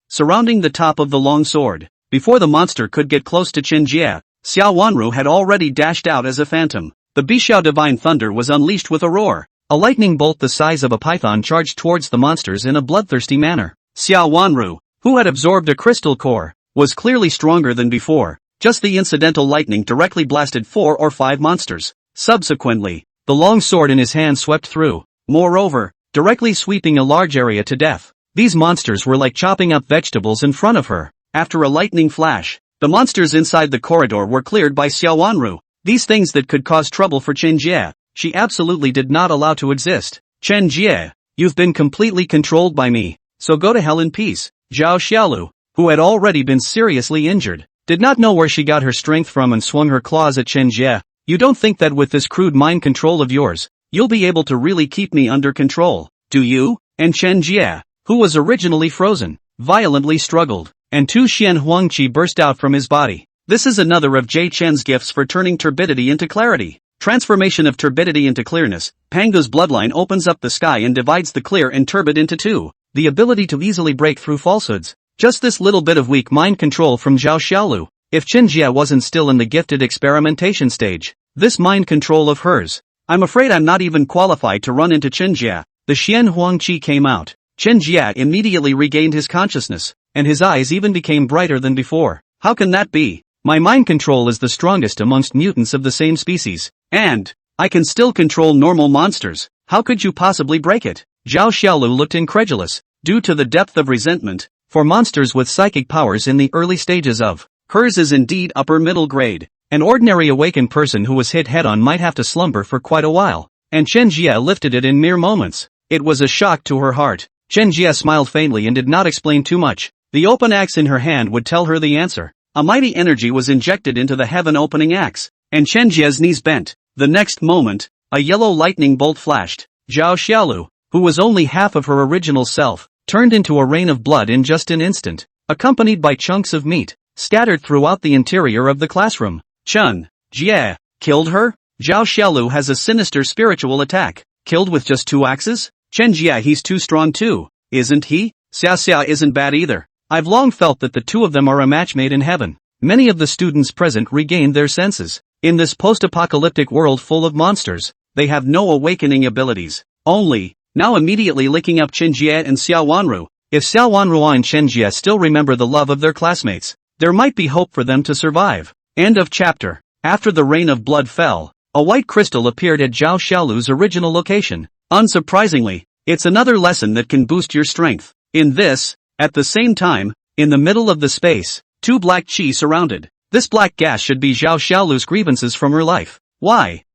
surrounding the top of the longsword. Before the monster could get close to Chen Jie, Xiao Wanru had already dashed out as a phantom. The Bishao Divine Thunder was unleashed with a roar. A lightning bolt the size of a python charged towards the monsters in a bloodthirsty manner. Xiao Wanru, who had absorbed a crystal core, was clearly stronger than before. Just the incidental lightning directly blasted 4 or 5 monsters. Subsequently, the long sword in his hand swept through. Moreover, directly sweeping a large area to death. These monsters were like chopping up vegetables in front of her. After a lightning flash, the monsters inside the corridor were cleared by Xiao Wanru. These things that could cause trouble for Chen Jie, she absolutely did not allow to exist. Chen Jie, you've been completely controlled by me, so go to hell in peace. Zhao Xiaolu, who had already been seriously injured, did not know where she got her strength from and swung her claws at Chen Jie. You don't think that with this crude mind control of yours, you'll be able to really keep me under control, do you? And Chen Jie, who was originally frozen, violently struggled, and 2 Xian Huangqi burst out from his body. This is another of Jie Chen's gifts for turning turbidity into clarity. Transformation of turbidity into clearness. Pango's bloodline opens up the sky and divides the clear and turbid into 2. The ability to easily break through falsehoods. Just this little bit of weak mind control from Zhao Xiaolu. If Chen Jie wasn't still in the gifted experimentation stage, this mind control of hers. I'm afraid I'm not even qualified to run into Chen Jie. The Xian Huangqi came out. Chen Jie immediately regained his consciousness, and his eyes even became brighter than before. How can that be? My mind control is the strongest amongst mutants of the same species, and I can still control normal monsters. How could you possibly break it? Zhao Xiaolu looked incredulous, due to the depth of resentment for monsters with psychic powers in the early stages of. Hers is indeed upper middle grade. An ordinary awakened person who was hit head-on might have to slumber for quite a while, and Chen Jie lifted it in mere moments. It was a shock to her heart. Chen Jie smiled faintly and did not explain too much. The open axe in her hand would tell her the answer. A mighty energy was injected into the heaven-opening axe, and Chen Jie's knees bent. The next moment, a yellow lightning bolt flashed. Zhao Xiaolu, who was only half of her original self, turned into a rain of blood in just an instant, accompanied by chunks of meat, scattered throughout the interior of the classroom. Chen Jie killed her? Zhao Xiaolu has a sinister spiritual attack. Killed with just 2 axes? Chen Jie, he's too strong too, isn't he? Xia Xia isn't bad either. I've long felt that the 2 of them are a match made in heaven. Many of the students present regained their senses. In this post-apocalyptic world full of monsters, they have no awakening abilities. Only, now immediately licking up Chen Jie and Xiao Wanru. If Xiao Wanru and Chen Jie still remember the love of their classmates, there might be hope for them to survive. End of chapter. After the rain of blood fell, a white crystal appeared at Zhao Xiaolu's original location. Unsurprisingly, it's another lesson that can boost your strength. In this, at the same time, in the middle of the space, two black chi surrounded. This black gas should be Zhao Xiaolu's grievances from her life. Why?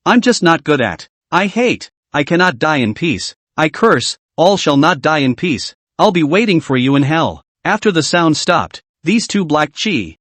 I'm just not good at. I hate. I cannot die in peace. I curse. All shall not die in peace. I'll be waiting for you in hell. After the sound stopped, these two black chi,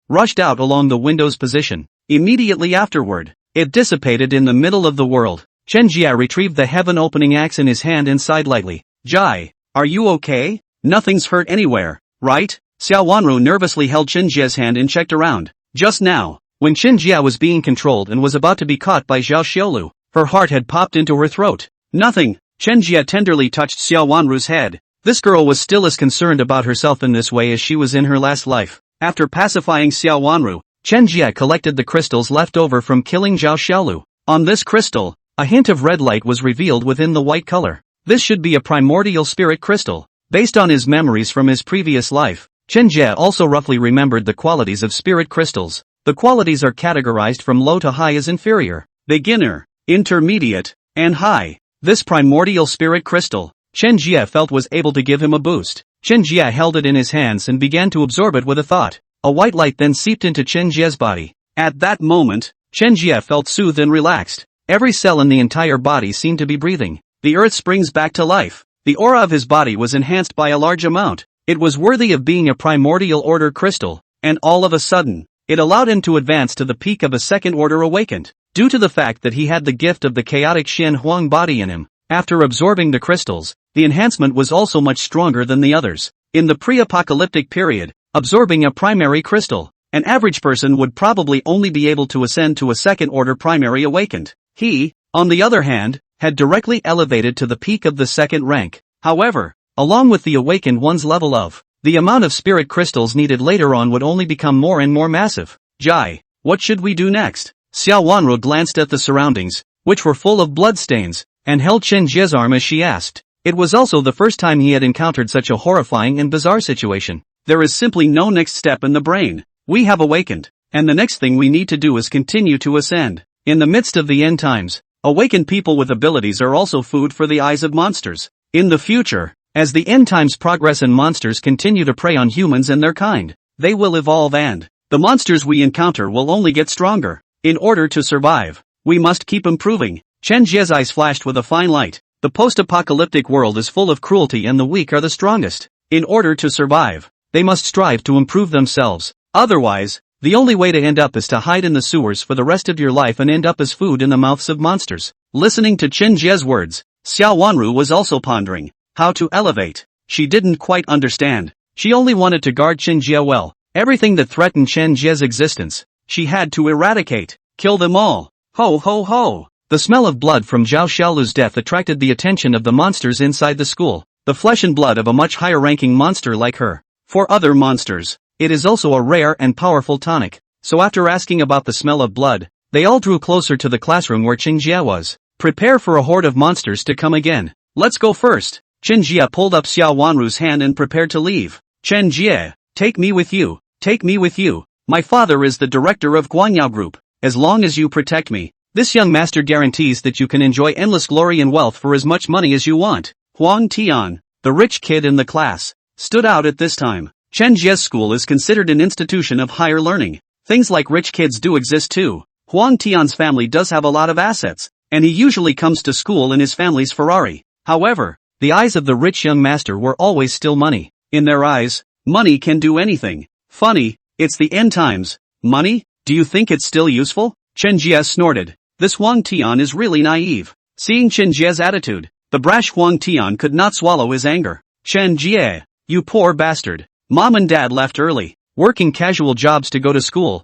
rushed out along the window's position. Immediately afterward, it dissipated in the middle of the world. Chen Jie retrieved the heaven-opening axe in his hand and sighed lightly. Jai, are you okay? Nothing's hurt anywhere, right? Xiao Wanru nervously held Chen Jie's hand and checked around. Just now, when Chen Jie was being controlled and was about to be caught by Zhao Xiaolu, her heart had popped into her throat. Nothing. Chen Jie tenderly touched Xiao Wanru's head. This girl was still as concerned about herself in this way as she was in her last life. After pacifying Xiao Wanru, Chen Jie collected the crystals left over from killing Zhao Xiaolu. On this crystal, a hint of red light was revealed within the white color. This should be a primordial spirit crystal. Based on his memories from his previous life, Chen Jie also roughly remembered the qualities of spirit crystals. The qualities are categorized from low to high as inferior, beginner, intermediate, and high. This primordial spirit crystal, Chen Jie felt was able to give him a boost. Chen Jie held it in his hands and began to absorb it with a thought. A white light then seeped into Chen Jie's body. At that moment, Chen Jie felt soothed and relaxed. Every cell in the entire body seemed to be breathing. The earth springs back to life. The aura of his body was enhanced by a large amount. It was worthy of being a primordial order crystal, and all of a sudden, it allowed him to advance to the peak of a second order awakened. Due to the fact that he had the gift of the chaotic Shen Huang body in him, after absorbing the crystals, the enhancement was also much stronger than the others. In the pre-apocalyptic period, absorbing a primary crystal, an average person would probably only be able to ascend to a second-order primary awakened. He, on the other hand, had directly elevated to the peak of the second rank. However, along with the awakened one's level of, the amount of spirit crystals needed later on would only become more and more massive. Jai, what should we do next? Xiao Wanru glanced at the surroundings, which were full of bloodstains, and held Chen Jie's arm as she asked. It was also the first time he had encountered such a horrifying and bizarre situation. There is simply no next step in the brain. We have awakened, and the next thing we need to do is continue to ascend. In the midst of the end times, awakened people with abilities are also food for the eyes of monsters. In the future, as the end times progress and monsters continue to prey on humans and their kind, they will evolve and the monsters we encounter will only get stronger. In order to survive, we must keep improving. Chen Jie's eyes flashed with a fine light. The post-apocalyptic world is full of cruelty and the weak are the strongest. In order to survive, they must strive to improve themselves. Otherwise, the only way to end up is to hide in the sewers for the rest of your life and end up as food in the mouths of monsters. Listening to Chen Jie's words, Xiao Wanru was also pondering how to elevate. She didn't quite understand. She only wanted to guard Chen Jie well. Everything that threatened Chen Jie's existence, she had to eradicate. Kill them all. Ho ho ho. The smell of blood from Zhao Xiaolu's death attracted the attention of the monsters inside the school. The flesh and blood of a much higher-ranking monster like her. For other monsters, it is also a rare and powerful tonic. So after asking about the smell of blood, they all drew closer to the classroom where Chen Jie was. Prepare for a horde of monsters to come again. Let's go first. Chen Jie pulled up Xiao Wanru's hand and prepared to leave. Chen Jie, take me with you. Take me with you. My father is the director of Guanyao Group. As long as you protect me, this young master guarantees that you can enjoy endless glory and wealth for as much money as you want. Huang Tian, the rich kid in the class, stood out at this time. Chen Jie's school is considered an institution of higher learning. Things like rich kids do exist too. Huang Tian's family does have a lot of assets, and he usually comes to school in his family's Ferrari. However, the eyes of the rich young master were always still money. In their eyes, money can do anything. Funny, it's the end times. Money? Do you think it's still useful? Chen Jie snorted. This Huang Tian is really naive. Seeing Chen Jie's attitude, the brash Huang Tian could not swallow his anger. Chen Jie, you poor bastard. Mom and dad left early, working casual jobs to go to school.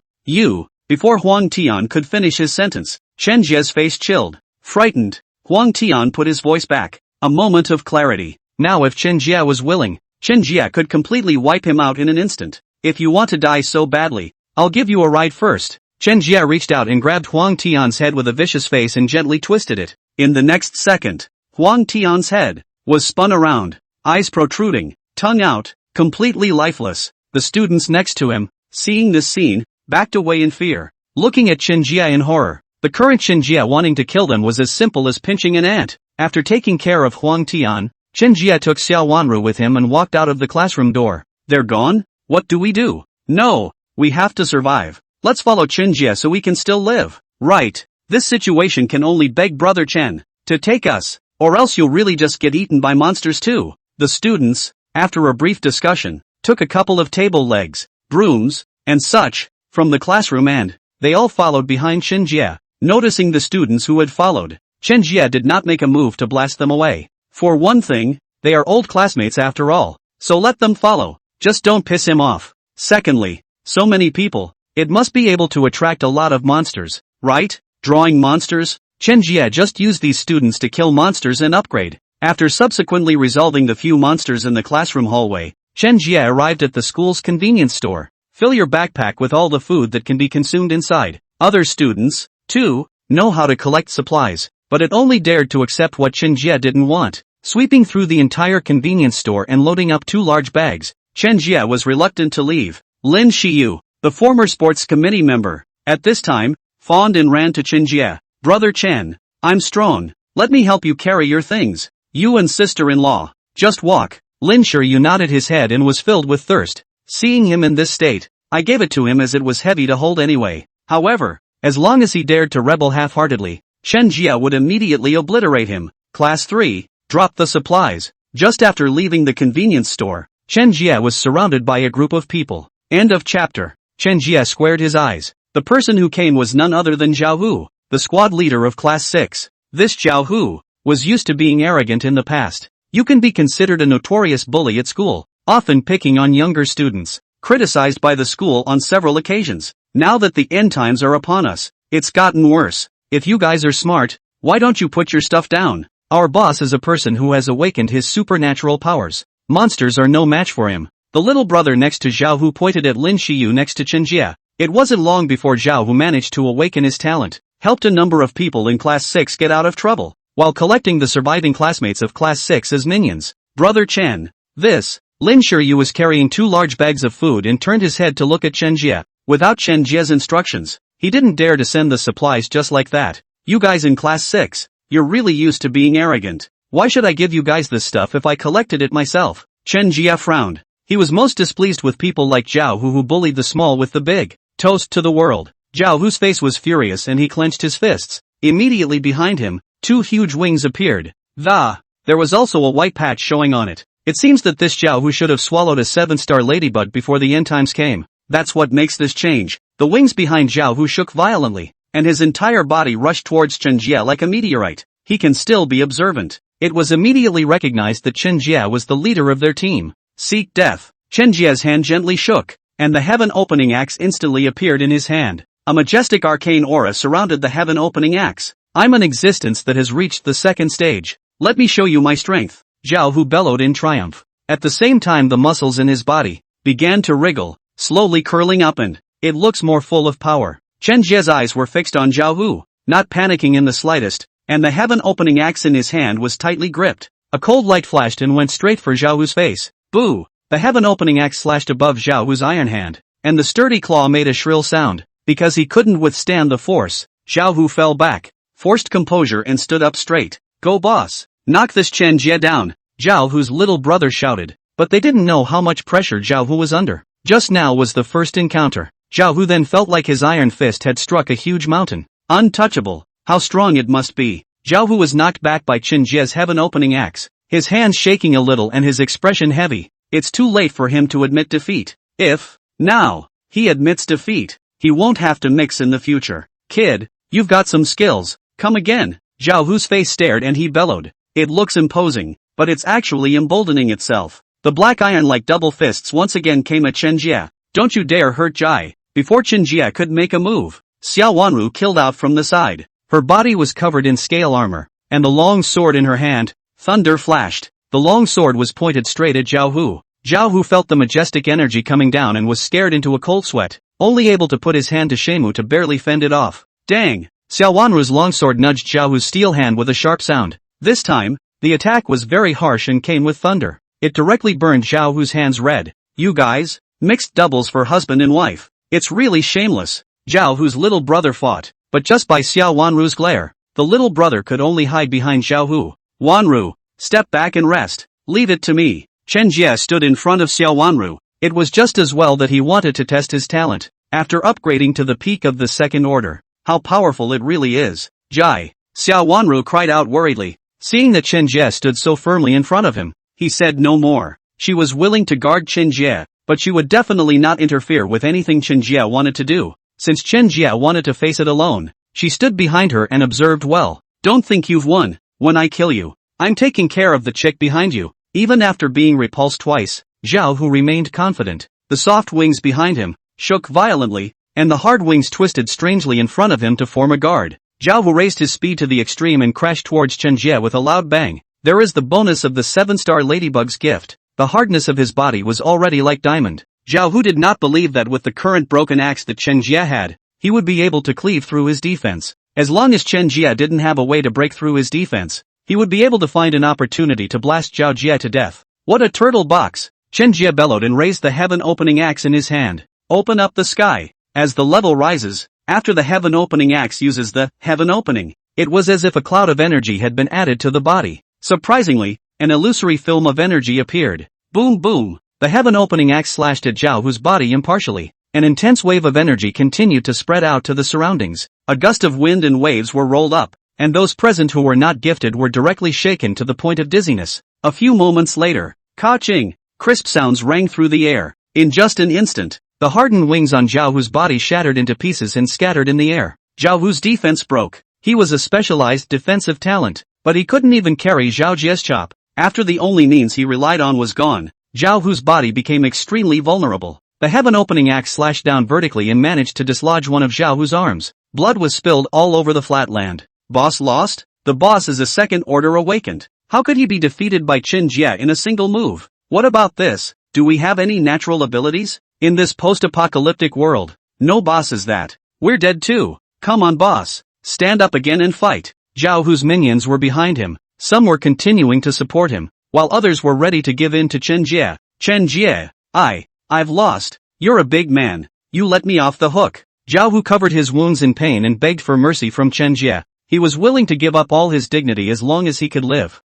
Before Huang Tian could finish his sentence, Chen Jie's face chilled. Frightened, Huang Tian put his voice back. A moment of clarity. Now if Chen Jie was willing, Chen Jie could completely wipe him out in an instant. If you want to die so badly, I'll give you a ride first. Chen Jie reached out and grabbed Huang Tian's head with a vicious face and gently twisted it. In the next second, Huang Tian's head was spun around, eyes protruding, tongue out, completely lifeless. The students next to him, seeing this scene, backed away in fear, looking at Chen Jie in horror. The current Chen Jie wanting to kill them was as simple as pinching an ant. After taking care of Huang Tian, Chen Jie took Xiao Wanru with him and walked out of the classroom door. They're gone? What do we do? No, we have to survive. Let's follow Chen Jie so we can still live. Right. This situation can only beg Brother Chen to take us, or else you'll really just get eaten by monsters too. The students, after a brief discussion, took a couple of table legs, brooms, and such, from the classroom and they all followed behind Chen Jie. Noticing the students who had followed, Chen Jie did not make a move to blast them away. For one thing, they are old classmates after all, so let them follow, just don't piss him off. Secondly, so many people, it must be able to attract a lot of monsters, right? Drawing monsters? Chen Jie just used these students to kill monsters and upgrade. After subsequently resolving the few monsters in the classroom hallway, Chen Jie arrived at the school's convenience store. Fill your backpack with all the food that can be consumed inside. Other students, too, know how to collect supplies, but it only dared to accept what Chen Jie didn't want. Sweeping through the entire convenience store and loading up 2 large bags, Chen Jie was reluctant to leave. Lin Xiyu, the former sports committee member, at this time, fawned and ran to Chen Jie. Brother Chen, I'm strong, let me help you carry your things. You and sister-in-law, just walk. Lin Xiyu nodded his head and was filled with thirst. Seeing him in this state, I gave it to him as it was heavy to hold anyway. However, as long as he dared to rebel half-heartedly, Chen Jie would immediately obliterate him. Class 3, drop the supplies. Just after leaving the convenience store, Chen Jie was surrounded by a group of people. End of chapter. Chen Jie squared his eyes. The person who came was none other than Zhao Hu, the squad leader of Class 6. This Zhao Hu was used to being arrogant in the past. You can be considered a notorious bully at school, often picking on younger students, criticized by the school on several occasions. Now that the end times are upon us, it's gotten worse. If you guys are smart, why don't you put your stuff down? Our boss is a person who has awakened his supernatural powers. Monsters are no match for him. The little brother next to Zhao Hu pointed at Lin Xiyu next to Chen Jie. It wasn't long before Zhao Hu managed to awaken his talent, helped a number of people in Class 6 get out of trouble, while collecting the surviving classmates of Class 6 as minions. Brother Chen. This. Lin Xiyu was carrying 2 large bags of food and turned his head to look at Chen Jie. Without Chen Jie's instructions, he didn't dare to send the supplies just like that. You guys in Class 6, you're really used to being arrogant. Why should I give you guys this stuff if I collected it myself? Chen Jie frowned. He was most displeased with people like Zhao Hu who bullied the small with the big. Toast to the world. Zhao Hu's face was furious and he clenched his fists. Immediately behind him, 2 huge wings appeared. There was also a white patch showing on it. It seems that this Zhao Hu should have swallowed a 7-star ladybug before the end times came. That's what makes this change. The wings behind Zhao Hu shook violently, and his entire body rushed towards Chen Jie like a meteorite. He can still be observant. It was immediately recognized that Chen Jie was the leader of their team. Seek death. Chen Jie's hand gently shook, and the heaven-opening axe instantly appeared in his hand. A majestic arcane aura surrounded the heaven-opening axe. I'm an existence that has reached the 2nd stage. Let me show you my strength. Zhao Hu bellowed in triumph. At the same time the muscles in his body began to wriggle, slowly curling up and it looks more full of power. Chen Jie's eyes were fixed on Zhao Hu, not panicking in the slightest, and the heaven-opening axe in his hand was tightly gripped. A cold light flashed and went straight for Zhao Hu's face. Boo! The heaven-opening axe slashed above Zhao Hu's iron hand, and the sturdy claw made a shrill sound. Because he couldn't withstand the force, Zhao Hu fell back, forced composure and stood up straight. Go boss! Knock this Chen Jie down! Zhao Hu's little brother shouted, but they didn't know how much pressure Zhao Hu was under. Just now was the first encounter. Zhao Hu then felt like his iron fist had struck a huge mountain. Untouchable. How strong it must be. Zhao Hu was knocked back by Chen Jie's heaven-opening axe, his hands shaking a little and his expression heavy. It's too late for him to admit defeat. If, now, he admits defeat, he won't have to mix in the future. Kid, you've got some skills, come again. Zhao Hu's face stared and he bellowed. It looks imposing, but it's actually emboldening itself. The black iron-like double fists once again came at Chen Jie. Don't you dare hurt Jai. Before Chen Jie could make a move, Xiao Wanru killed out from the side. Her body was covered in scale armor, and the long sword in her hand, thunder flashed. The long sword was pointed straight at Zhao Hu. Zhao Hu felt the majestic energy coming down and was scared into a cold sweat, only able to put his hand to Shemu to barely fend it off. Dang! Xiao Wanru's longsword nudged Zhao Hu's steel hand with a sharp sound. This time, the attack was very harsh and came with thunder. It directly burned Zhao Hu's hands red. You guys, mixed doubles for husband and wife. It's really shameless. Zhao Hu's little brother fought, but just by Xiao Wanru's glare. The little brother could only hide behind Zhao Hu. Wanru, step back and rest. Leave it to me. Chen Jie stood in front of Xiao Wanru. It was just as well that he wanted to test his talent. After upgrading to the peak of the second order, how powerful it really is. Jai. Xiao Wanru cried out worriedly. Seeing that Chen Jie stood so firmly in front of him, he said no more. She was willing to guard Chen Jie, but she would definitely not interfere with anything Chen Jie wanted to do. Since Chen Jie wanted to face it alone, she stood behind her and observed well. Don't think you've won. When I kill you, I'm taking care of the chick behind you. Even after being repulsed twice, Zhao Hu remained confident. The soft wings behind him shook violently, and the hard wings twisted strangely in front of him to form a guard. Zhao Hu raised his speed to the extreme and crashed towards Chen Jie with a loud bang. There is the bonus of the 7-star ladybug's gift. The hardness of his body was already like diamond. Zhao Hu did not believe that with the current broken axe that Chen Jie had, he would be able to cleave through his defense. As long as Chen Jie didn't have a way to break through his defense, he would be able to find an opportunity to blast Zhao Jie to death. What a turtle box! Chen Jie bellowed and raised the heaven-opening axe in his hand. Open up the sky. As the level rises, after the heaven-opening axe uses the heaven opening, it was as if a cloud of energy had been added to the body. Surprisingly, an illusory film of energy appeared. Boom boom! The heaven-opening axe slashed at Zhao Hu's body impartially. An intense wave of energy continued to spread out to the surroundings. A gust of wind and waves were rolled up, and those present who were not gifted were directly shaken to the point of dizziness. A few moments later, ka-ching! Crisp sounds rang through the air. In just an instant, the hardened wings on Zhao Hu's body shattered into pieces and scattered in the air. Zhao Hu's defense broke. He was a specialized defensive talent, but he couldn't even carry Zhao Jie's chop. After the only means he relied on was gone, Zhao Hu's body became extremely vulnerable. The heaven-opening axe slashed down vertically and managed to dislodge one of Zhao Hu's arms. Blood was spilled all over the flat land. Boss lost? The boss is a second order awakened. How could he be defeated by Chen Jie in a single move? What about this? Do we have any natural abilities? In this post-apocalyptic world, no boss is that. We're dead too. Come on boss. Stand up again and fight. Zhao Hu's minions were behind him. Some were continuing to support him, while others were ready to give in to Chen Jie. Chen Jie, I've lost. You're a big man. You let me off the hook. Zhao Hu covered his wounds in pain and begged for mercy from Chen Jie. He was willing to give up all his dignity as long as he could live.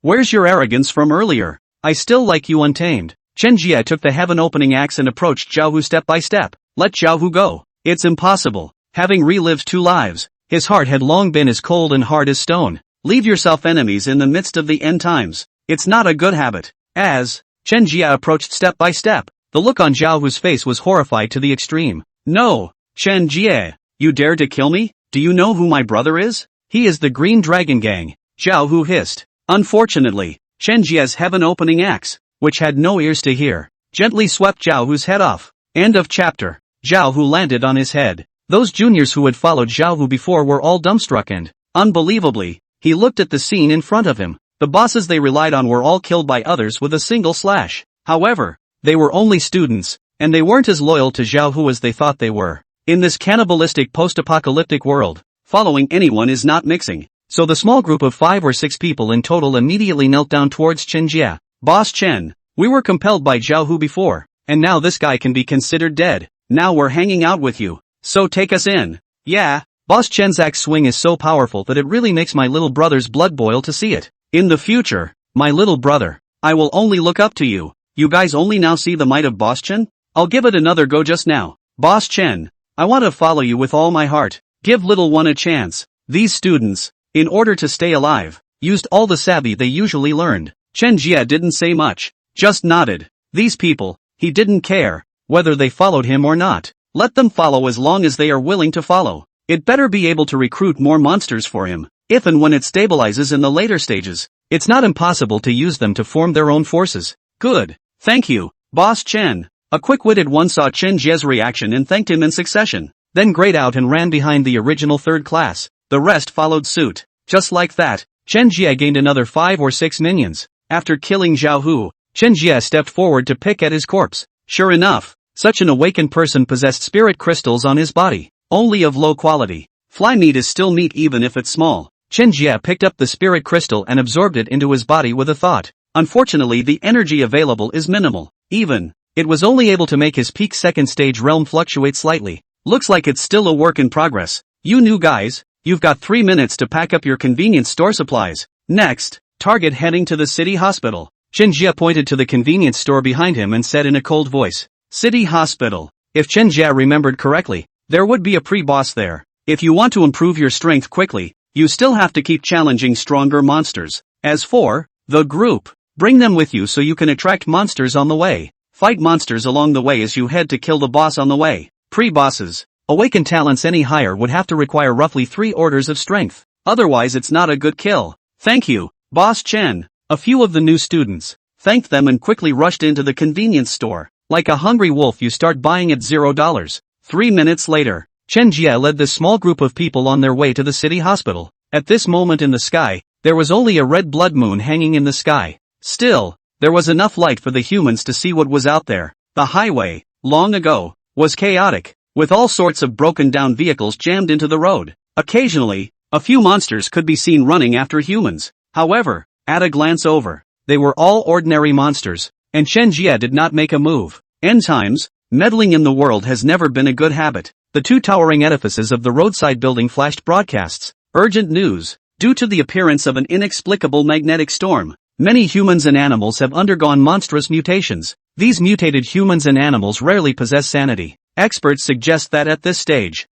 Where's your arrogance from earlier? I still like you untamed. Chen Jie took the heaven-opening axe and approached Zhao Hu step by step. Let Zhao Hu go. It's impossible. Having relived 2 lives, his heart had long been as cold and hard as stone. Leave yourself enemies in the midst of the end times. It's not a good habit. As Chen Jie approached step by step, the look on Zhao Hu's face was horrified to the extreme. No, Chen Jie, you dare to kill me? Do you know who my brother is? He is the Green Dragon Gang. Zhao Hu hissed. Unfortunately, Chen Jie's heaven-opening axe, which had no ears to hear, gently swept Zhao Hu's head off. End of chapter. Zhao Hu landed on his head. Those juniors who had followed Zhao Hu before were all dumbstruck and, unbelievably, he looked at the scene in front of him. The bosses they relied on were all killed by others with a single slash. However, they were only students, and they weren't as loyal to Zhao Hu as they thought they were. In this cannibalistic post-apocalyptic world, following anyone is not mixing. So the small group of 5 or 6 people in total immediately knelt down towards Chen Jie. Boss Chen, we were compelled by Zhao Hu before, and now this guy can be considered dead. Now we're hanging out with you, so take us in. Yeah, Boss Chen's axe swing is so powerful that it really makes my little brother's blood boil to see it. In the future, my little brother, I will only look up to you. You guys only now see the might of Boss Chen? I'll give it another go just now. Boss Chen, I want to follow you with all my heart. Give little one a chance. These students, in order to stay alive, used all the savvy they usually learned. Chen Jie didn't say much, just nodded. These people, he didn't care, whether they followed him or not. Let them follow as long as they are willing to follow. It better be able to recruit more monsters for him. If and when it stabilizes in the later stages, it's not impossible to use them to form their own forces. Good. Thank you, Boss Chen. A quick-witted one saw Chen Jie's reaction and thanked him in succession, then grayed out and ran behind the original 3rd class. The rest followed suit. Just like that, Chen Jie gained another 5 or 6 minions. After killing Zhao Hu, Chen Jie stepped forward to pick at his corpse. Sure enough, such an awakened person possessed spirit crystals on his body, only of low quality. Fly meat is still meat even if it's small. Chen Jie picked up the spirit crystal and absorbed it into his body with a thought. Unfortunately, the energy available is minimal. Even it was only able to make his peak second stage realm fluctuate slightly. Looks like it's still a work in progress. You new guys, you've got 3 minutes to pack up your convenience store supplies. Next, target heading to the city hospital. Chen Jie pointed to the convenience store behind him and said in a cold voice, City hospital. If Chen Jie remembered correctly, there would be a pre-boss there. If you want to improve your strength quickly, you still have to keep challenging stronger monsters. As for the group, bring them with you so you can attract monsters on the way. Fight monsters along the way as you head to kill the boss on the way. Pre-bosses. Awaken talents any higher would have to require roughly 3 orders of strength. Otherwise it's not a good kill. Thank you, Boss Chen. A few of the new students thanked them and quickly rushed into the convenience store. Like a hungry wolf you start buying at $0. 3 minutes later, Chen Jie led this small group of people on their way to the city hospital. At this moment in the sky, there was only a red blood moon hanging in the sky. Still, there was enough light for the humans to see what was out there. The highway, long ago, was chaotic, with all sorts of broken down vehicles jammed into the road. Occasionally, a few monsters could be seen running after humans. However, at a glance over, they were all ordinary monsters, and Chen Jie did not make a move. End times, meddling in the world has never been a good habit. The 2 towering edifices of the roadside building flashed broadcasts. Urgent news. Due to the appearance of an inexplicable magnetic storm, many humans and animals have undergone monstrous mutations. These mutated humans and animals rarely possess sanity. Experts suggest that at this stage,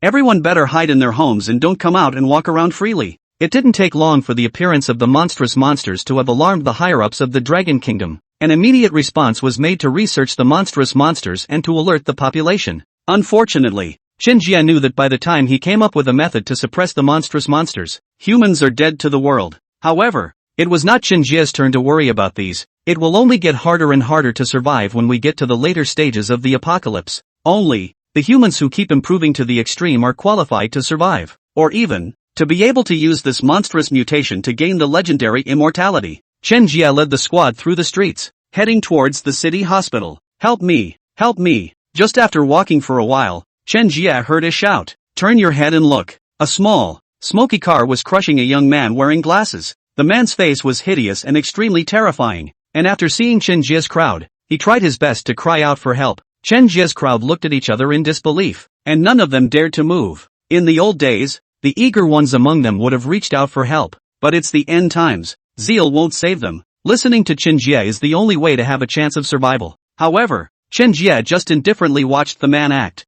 everyone better hide in their homes and don't come out and walk around freely. It didn't take long for the appearance of the monstrous monsters to have alarmed the higher-ups of the Dragon Kingdom. An immediate response was made to research the monstrous monsters and to alert the population. Unfortunately, Chen Jie knew that by the time he came up with a method to suppress the monstrous monsters, humans are dead to the world. However, it was not Chen Jie's turn to worry about these. It will only get harder and harder to survive when we get to the later stages of the apocalypse. Only the humans who keep improving to the extreme are qualified to survive, or even to be able to use this monstrous mutation to gain the legendary immortality. Chen Jie led the squad through the streets, heading towards the city hospital. Help me, help me. Just after walking for a while, Chen Jie heard a shout. Turn your head and look. A small, smoky car was crushing a young man wearing glasses. The man's face was hideous and extremely terrifying, and after seeing Chen Jie's crowd, he tried his best to cry out for help. Chen Jie's crowd looked at each other in disbelief, and none of them dared to move. In the old days, the eager ones among them would have reached out for help, but it's the end times. Zeal won't save them. Listening to Chen Jie is the only way to have a chance of survival. However, Chen Jie just indifferently watched the man act.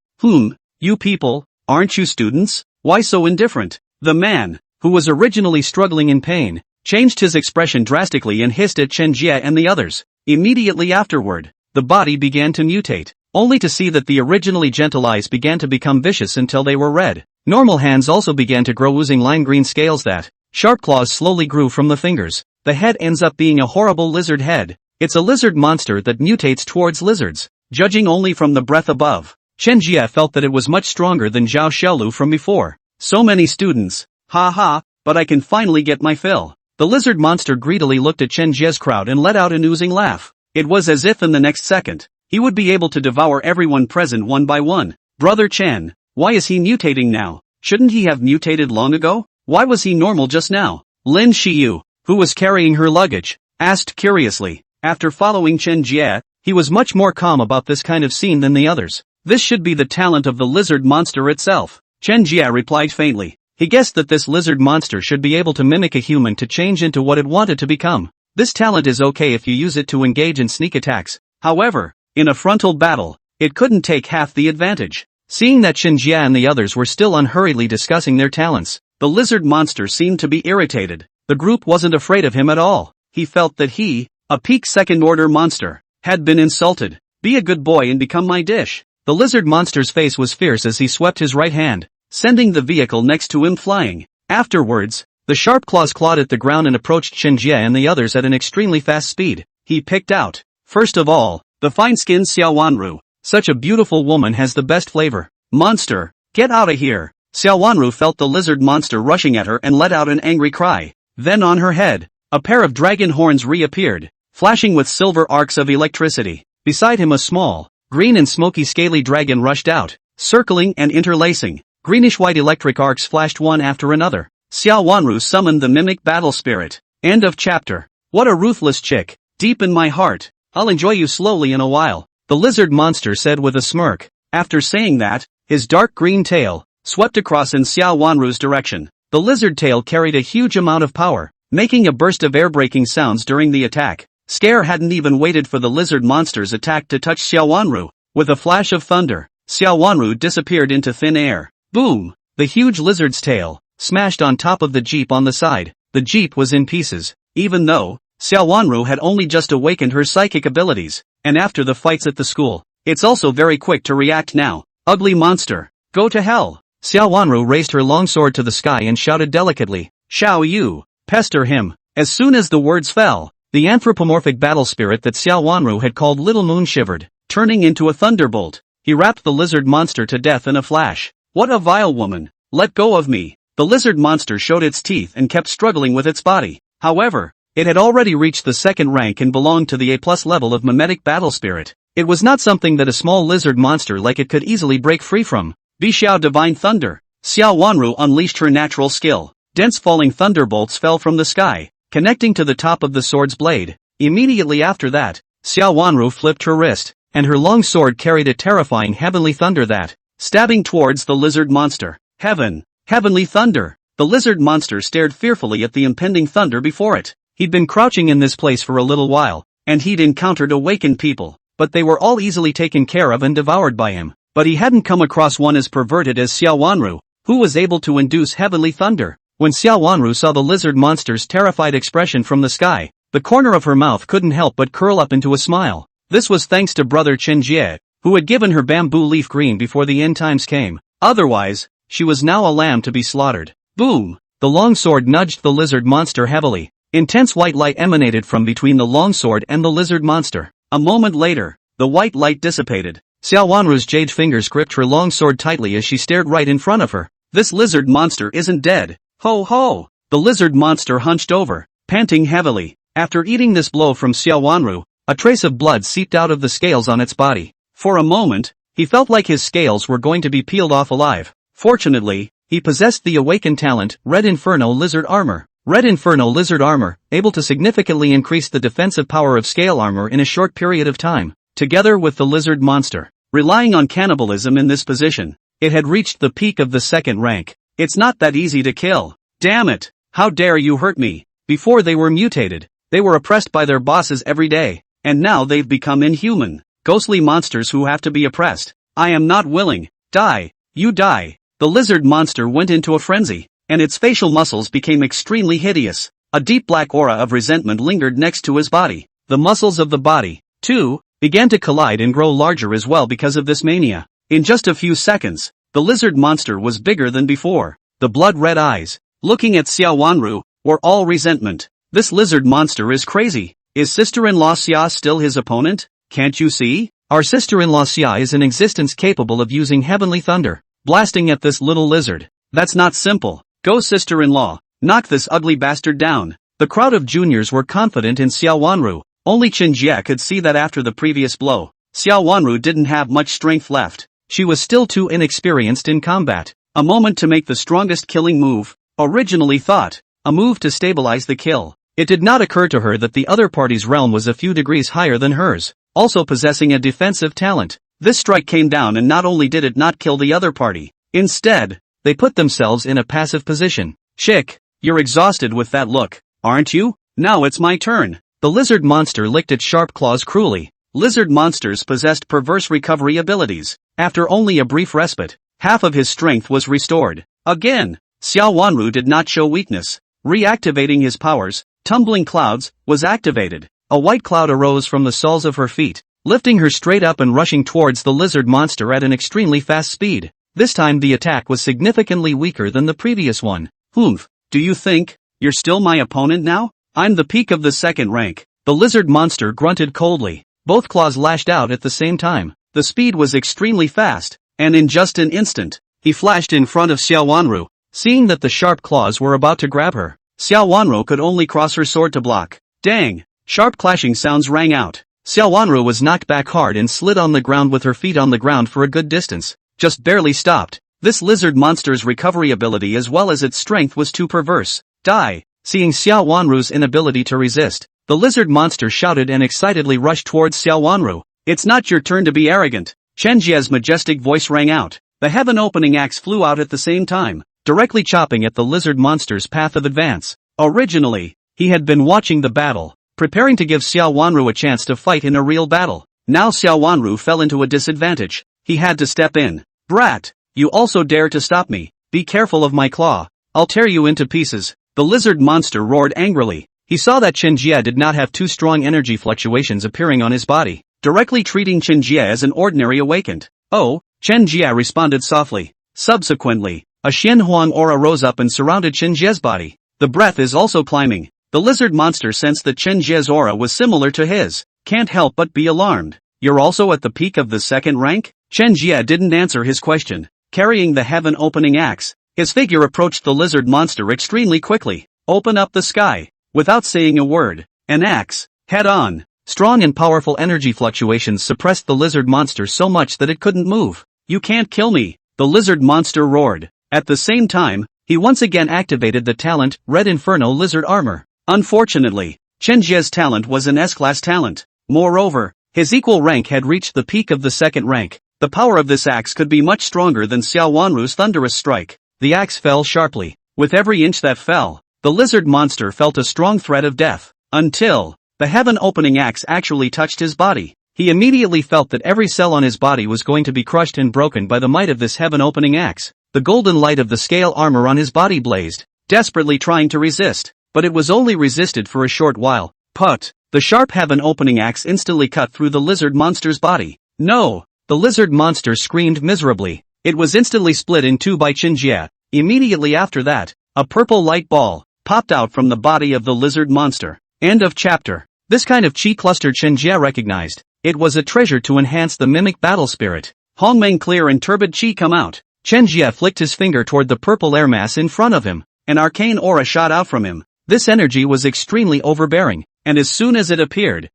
You people, aren't you students? Why so indifferent? The man, who was originally struggling in pain, changed his expression drastically and hissed at Chen Jie and the others. Immediately afterward, the body began to mutate, only to see that the originally gentle eyes began to become vicious until they were red. Normal hands also began to grow, oozing lime green scales that sharp claws slowly grew from the fingers. The head ends up being a horrible lizard head. It's a lizard monster that mutates towards lizards. Judging only from the breath above, Chen Jie felt that it was much stronger than Zhao Xiaolu from before. So many students. But I can finally get my fill. The lizard monster greedily looked at Chen Jie's crowd and let out an oozing laugh. It was as if in the next second, he would be able to devour everyone present one by one. Brother Chen, why is he mutating now? Shouldn't he have mutated long ago? Why was he normal just now? Lin Xiyu, who was carrying her luggage, asked curiously. After following Chen Jie, he was much more calm about this kind of scene than the others. This should be the talent of the lizard monster itself. Chen Jie replied faintly. He guessed that this lizard monster should be able to mimic a human to change into what it wanted to become. This talent is okay if you use it to engage in sneak attacks. However, in a frontal battle, it couldn't take half the advantage. Seeing that Chen Jie and the others were still unhurriedly discussing their talents, the lizard monster seemed to be irritated. The group wasn't afraid of him at all. He felt that he, a peak second-order monster, had been insulted. Be a good boy and become my dish. The lizard monster's face was fierce as he swept his right hand, sending the vehicle next to him flying. Afterwards, the sharp claws clawed at the ground and approached Chen Jie and the others at an extremely fast speed. He picked out, first of all, the fine-skinned Xiao Wanru. Such a beautiful woman has the best flavor. Monster, get out of here. Xiao Wanru felt the lizard monster rushing at her and let out an angry cry. Then on her head, a pair of dragon horns reappeared, flashing with silver arcs of electricity. Beside him a small, green and smoky scaly dragon rushed out, circling and interlacing. Greenish-white electric arcs flashed one after another. Xiao Wanru summoned the mimic battle spirit. End of chapter. What a ruthless chick. Deep in my heart, I'll enjoy you slowly in a while, the lizard monster said with a smirk. After saying that, his dark green tail swept across in Xiao Wanru's direction. The lizard tail carried a huge amount of power, making a burst of air-breaking sounds during the attack. Scare hadn't even waited for the lizard monster's attack to touch Xiao Wanru. With a flash of thunder, Xiao Wanru disappeared into thin air. Boom! The huge lizard's tail smashed on top of the jeep on the side. The jeep was in pieces, even though Xiao Wanru had only just awakened her psychic abilities, and after the fights at the school, it's also very quick to react now. Ugly monster, go to hell! Xiao Wanru raised her longsword to the sky and shouted delicately, Xiao Yu, pester him. As soon as the words fell, the anthropomorphic battle spirit that Xiao Wanru had called Little Moon shivered, turning into a thunderbolt. He rapped the lizard monster to death in a flash. What a vile woman! Let go of me! The lizard monster showed its teeth and kept struggling with its body. However, it had already reached the second rank and belonged to the A+ level of mimetic battle spirit. It was not something that a small lizard monster like it could easily break free from. Bixiao Divine Thunder. Xiao Wanru unleashed her natural skill. Dense falling thunderbolts fell from the sky, connecting to the top of the sword's blade. Immediately after that, Xiao Wanru flipped her wrist, and her long sword carried a terrifying heavenly thunder that, stabbing towards the lizard monster. Heavenly thunder! The lizard monster stared fearfully at the impending thunder before it. He'd been crouching in this place for a little while, and he'd encountered awakened people, but they were all easily taken care of and devoured by him. But he hadn't come across one as perverted as Xiao Wanru, who was able to induce heavenly thunder. When Xiao Wanru saw the lizard monster's terrified expression from the sky, the corner of her mouth couldn't help but curl up into a smile. This was thanks to brother Chen Jie, who had given her bamboo leaf green before the end times came. Otherwise, she was now a lamb to be slaughtered. Boom! The longsword nudged the lizard monster heavily. Intense white light emanated from between the longsword and the lizard monster. A moment later, the white light dissipated. Xiao Wanru's jade fingers gripped her longsword tightly as she stared right in front of her. This lizard monster isn't dead. Ho ho! The lizard monster hunched over, panting heavily. After eating this blow from Xiao Wanru, a trace of blood seeped out of the scales on its body. For a moment, he felt like his scales were going to be peeled off alive. Fortunately, he possessed the awakened talent, Red Inferno Lizard Armor. Red Inferno Lizard Armor, able to significantly increase the defensive power of scale armor in a short period of time. Together with the lizard monster, relying on cannibalism in this position, it had reached the peak of the second rank. It's not that easy to kill. Damn it! How dare you hurt me? Before they were mutated, they were oppressed by their bosses every day, and now they've become inhuman. Ghostly monsters who have to be oppressed. I am not willing. Die! You die! The lizard monster went into a frenzy, and its facial muscles became extremely hideous. A deep black aura of resentment lingered next to his body. The muscles of the body, too, began to collide and grow larger as well because of this mania. In just a few seconds, the lizard monster was bigger than before. The blood-red eyes, looking at Xiao Wanru, were all resentment. This lizard monster is crazy. Is sister-in-law Xia still his opponent? Can't you see? Our sister-in-law Xia is in existence capable of using heavenly thunder, blasting at this little lizard. That's not simple. Go sister-in-law, knock this ugly bastard down. The crowd of juniors were confident in Xiao Wanru. Only Chen Jie could see that after the previous blow, Xiao Wanru didn't have much strength left. She was still too inexperienced in combat. A moment to make the strongest killing move. Originally thought, a move to stabilize the kill. It did not occur to her that the other party's realm was a few degrees higher than hers, also possessing a defensive talent. This strike came down and not only did it not kill the other party, instead, they put themselves in a passive position. Chick, you're exhausted with that look, aren't you? Now it's my turn. The lizard monster licked its sharp claws cruelly. Lizard monsters possessed perverse recovery abilities. After only a brief respite, half of his strength was restored. Again, Xiao Wanru did not show weakness. Reactivating his powers, Tumbling Clouds was activated. A white cloud arose from the soles of her feet, lifting her straight up and rushing towards the lizard monster at an extremely fast speed. This time the attack was significantly weaker than the previous one. Humph, do you think you're still my opponent now? I'm the peak of the second rank. The lizard monster grunted coldly. Both claws lashed out at the same time. The speed was extremely fast, and in just an instant, he flashed in front of Xiao Wanru. Seeing that the sharp claws were about to grab her, Xiao Wanru could only cross her sword to block. Dang! Sharp clashing sounds rang out. Xiao Wanru was knocked back hard and slid on the ground with her feet on the ground for a good distance. Just barely stopped. This lizard monster's recovery ability as well as its strength was too perverse. Die! Seeing Xiao Wanru's inability to resist, The lizard monster shouted and excitedly rushed towards Xiao Wanru. It's not your turn to be arrogant. Chen Jie's majestic voice rang out. The heaven-opening axe flew out at the same time, directly chopping at the lizard monster's path of advance. Originally, he had been watching the battle, preparing to give Xiao Wanru a chance to fight in a real battle. Now Xiao Wanru fell into a disadvantage. He had to step in. Brat! You also dare to stop me. Be careful of my claw. I'll tear you into pieces. The lizard monster roared angrily. He saw that Chen Jie did not have too strong energy fluctuations appearing on his body, directly treating Chen Jie as an ordinary awakened. Oh, Chen Jie responded softly. Subsequently, a Xianhuang aura rose up and surrounded Chen Jie's body. The breath is also climbing. The lizard monster sensed that Chen Jie's aura was similar to his. Can't help but be alarmed. You're also at the peak of the second rank? Chen Jie didn't answer his question. Carrying the heaven-opening axe, his figure approached the lizard monster extremely quickly. Open up the sky. Without saying a word, an axe, head on. Strong and powerful energy fluctuations suppressed the lizard monster so much that it couldn't move. You can't kill me, the lizard monster roared. At the same time, he once again activated the talent, Red Inferno Lizard Armor. Unfortunately, Chen Jie's talent was an S-class talent. Moreover, his equal rank had reached the peak of the second rank. The power of this axe could be much stronger than Xiao Wanru's thunderous strike. The axe fell sharply. With every inch that fell, the lizard monster felt a strong threat of death. Until the heaven-opening axe actually touched his body. He immediately felt that every cell on his body was going to be crushed and broken by the might of this heaven-opening axe. The golden light of the scale armor on his body blazed, desperately trying to resist, but it was only resisted for a short while. Put! The sharp heaven-opening axe instantly cut through the lizard monster's body. No! The lizard monster screamed miserably. It was instantly split in two by Chen Jie. Immediately after that, a purple light ball popped out from the body of the lizard monster. End of chapter. This kind of chi cluster Chen Jie recognized. It was a treasure to enhance the mimic battle spirit. Hongmeng clear and turbid chi come out. Chen Jie flicked his finger toward the purple air mass in front of him. An arcane aura shot out from him. This energy was extremely overbearing, and as soon as it appeared,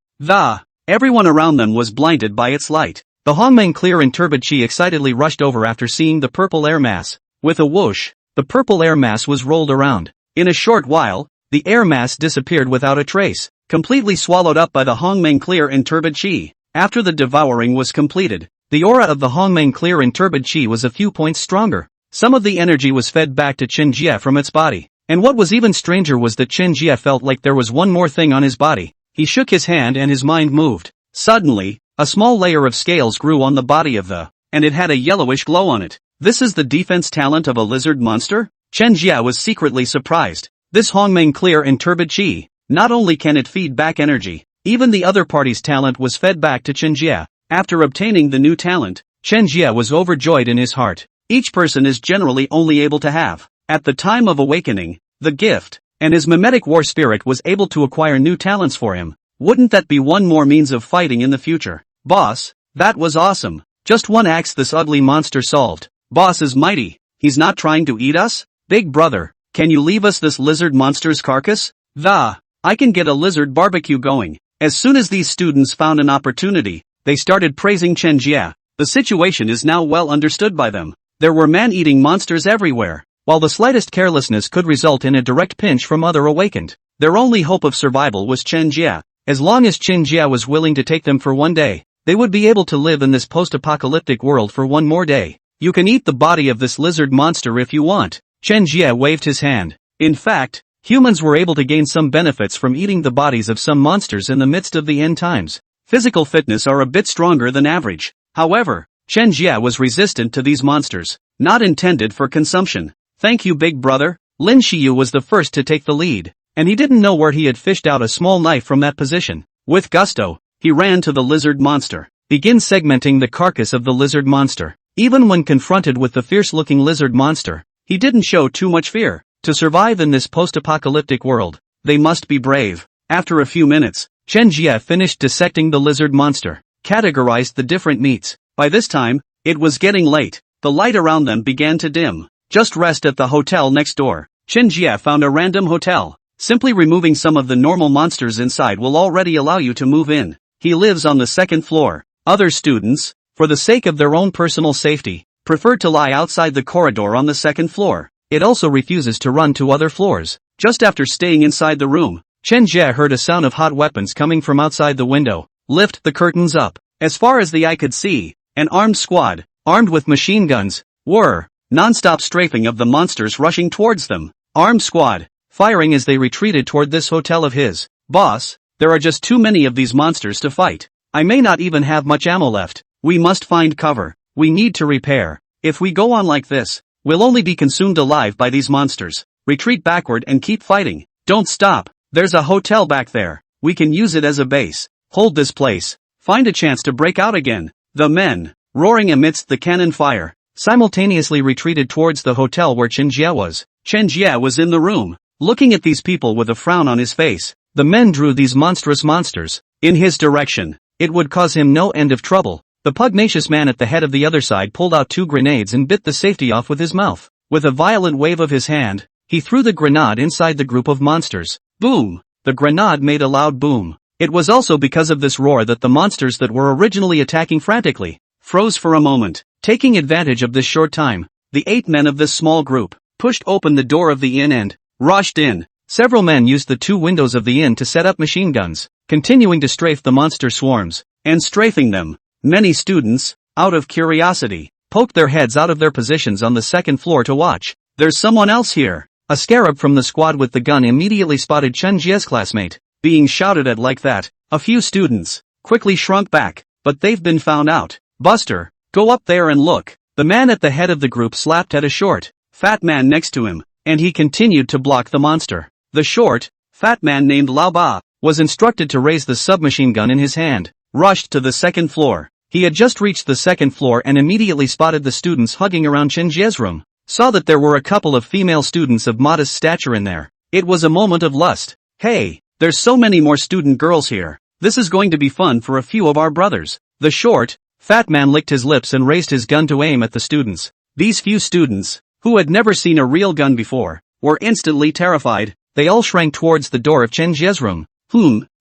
everyone around them was blinded by its light. The Hongmeng clear and turbid chi excitedly rushed over after seeing the purple air mass. With a whoosh, the purple air mass was rolled around. In a short while, the air mass disappeared without a trace, completely swallowed up by the Hongmeng clear and turbid chi. After the devouring was completed, the aura of the Hongmeng clear and turbid chi was a few points stronger. Some of the energy was fed back to Chen Jie from its body. And what was even stranger was that Chen Jie felt like there was one more thing on his body. He shook his hand and his mind moved. Suddenly, a small layer of scales grew on the body of and it had a yellowish glow on it. This is the defense talent of a lizard monster? Chen Jie was secretly surprised. This Hongmeng clear and turbid chi, not only can it feed back energy, even the other party's talent was fed back to Chen Jie. After obtaining the new talent, Chen Jie was overjoyed in his heart. Each person is generally only able to have, at the time of awakening, the gift, and his mimetic war spirit was able to acquire new talents for him. Wouldn't that be one more means of fighting in the future? Boss, that was awesome. Just one axe this ugly monster solved. Boss is mighty. He's not trying to eat us? Big brother, can you leave us this lizard monster's carcass? I can get a lizard barbecue going. As soon as these students found an opportunity, they started praising Chen Jie. The situation is now well understood by them. There were man-eating monsters everywhere, while the slightest carelessness could result in a direct pinch from other awakened. Their only hope of survival was Chen Jie. As long as Chen Jie was willing to take them for one day, they would be able to live in this post-apocalyptic world for one more day. You can eat the body of this lizard monster if you want. Chen Jie waved his hand. In fact, humans were able to gain some benefits from eating the bodies of some monsters in the midst of the end times. Physical fitness are a bit stronger than average. However, Chen Jie was resistant to these monsters, not intended for consumption. Thank you, big brother. Lin Xiyu was the first to take the lead, and he didn't know where he had fished out a small knife from that position. With gusto, he ran to the lizard monster. Begin segmenting the carcass of the lizard monster. Even when confronted with the fierce-looking lizard monster, he didn't show too much fear. To survive in this post-apocalyptic world, they must be brave. After a few minutes, Chen Jie finished dissecting the lizard monster, categorized the different meats. By this time, it was getting late. The light around them began to dim. Just rest at the hotel next door. Chen Jie found a random hotel. Simply removing some of the normal monsters inside will already allow you to move in. He lives on the second floor. Other students, for the sake of their own personal safety, preferred to lie outside the corridor on the second floor. It also refuses to run to other floors. Just after staying inside the room, Chen Jie heard a sound of hot weapons coming from outside the window. Lift the curtains up. As far as the eye could see, an armed squad, armed with machine guns, were non-stop strafing of the monsters rushing towards them. Armed squad, firing as they retreated toward this hotel of his. Boss, there are just too many of these monsters to fight. I may not even have much ammo left. We must find cover. We need to repair. If we go on like this, we'll only be consumed alive by these monsters. Retreat backward and keep fighting. Don't stop. There's a hotel back there. We can use it as a base. Hold this place. Find a chance to break out again. The men, roaring amidst the cannon fire, simultaneously retreated towards the hotel where Chen Jie was. Chen Jie was in the room, looking at these people with a frown on his face. The men drew these monstrous monsters in his direction. It would cause him no end of trouble. The pugnacious man at the head of the other side pulled out 2 grenades and bit the safety off with his mouth. With a violent wave of his hand, he threw the grenade inside the group of monsters. Boom! The grenade made a loud boom. It was also because of this roar that the monsters that were originally attacking frantically froze for a moment. Taking advantage of this short time, the 8 men of this small group pushed open the door of the inn and rushed in. Several men used the 2 windows of the inn to set up machine guns, continuing to strafe the monster swarms, and strafing them. Many students, out of curiosity, poked their heads out of their positions on the second floor to watch. There's someone else here. A scarab from the squad with the gun immediately spotted Chen Jie's classmate being shouted at like that. A few students quickly shrunk back, but they've been found out. Buster, go up there and look. The man at the head of the group slapped at a short, fat man next to him, and he continued to block the monster. The short, fat man named Lao Ba was instructed to raise the submachine gun in his hand, rushed to the second floor. He had just reached the second floor and immediately spotted the students hugging around Chen Jie's room. Saw that there were a couple of female students of modest stature in there. It was a moment of lust. Hey, there's so many more student girls here. This is going to be fun for a few of our brothers. The short, fat man licked his lips and raised his gun to aim at the students. These few students, who had never seen a real gun before, were instantly terrified. They all shrank towards the door of Chen Jie's room.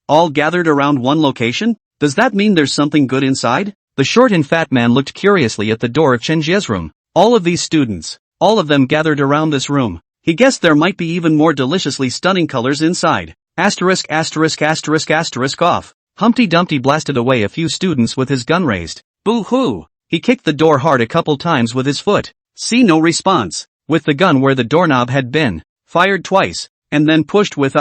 All gathered around one location? Does that mean there's something good inside? The short and fat man looked curiously at the door of Chen Jie's room. All of these students, all of them gathered around this room. He guessed there might be even more deliciously stunning colors inside. Asterisk asterisk asterisk asterisk off. Humpty Dumpty blasted away a few students with his gun raised. Boo-hoo! He kicked the door hard a couple times with his foot. See no response. With the gun where the doorknob had been, fired twice, and then pushed with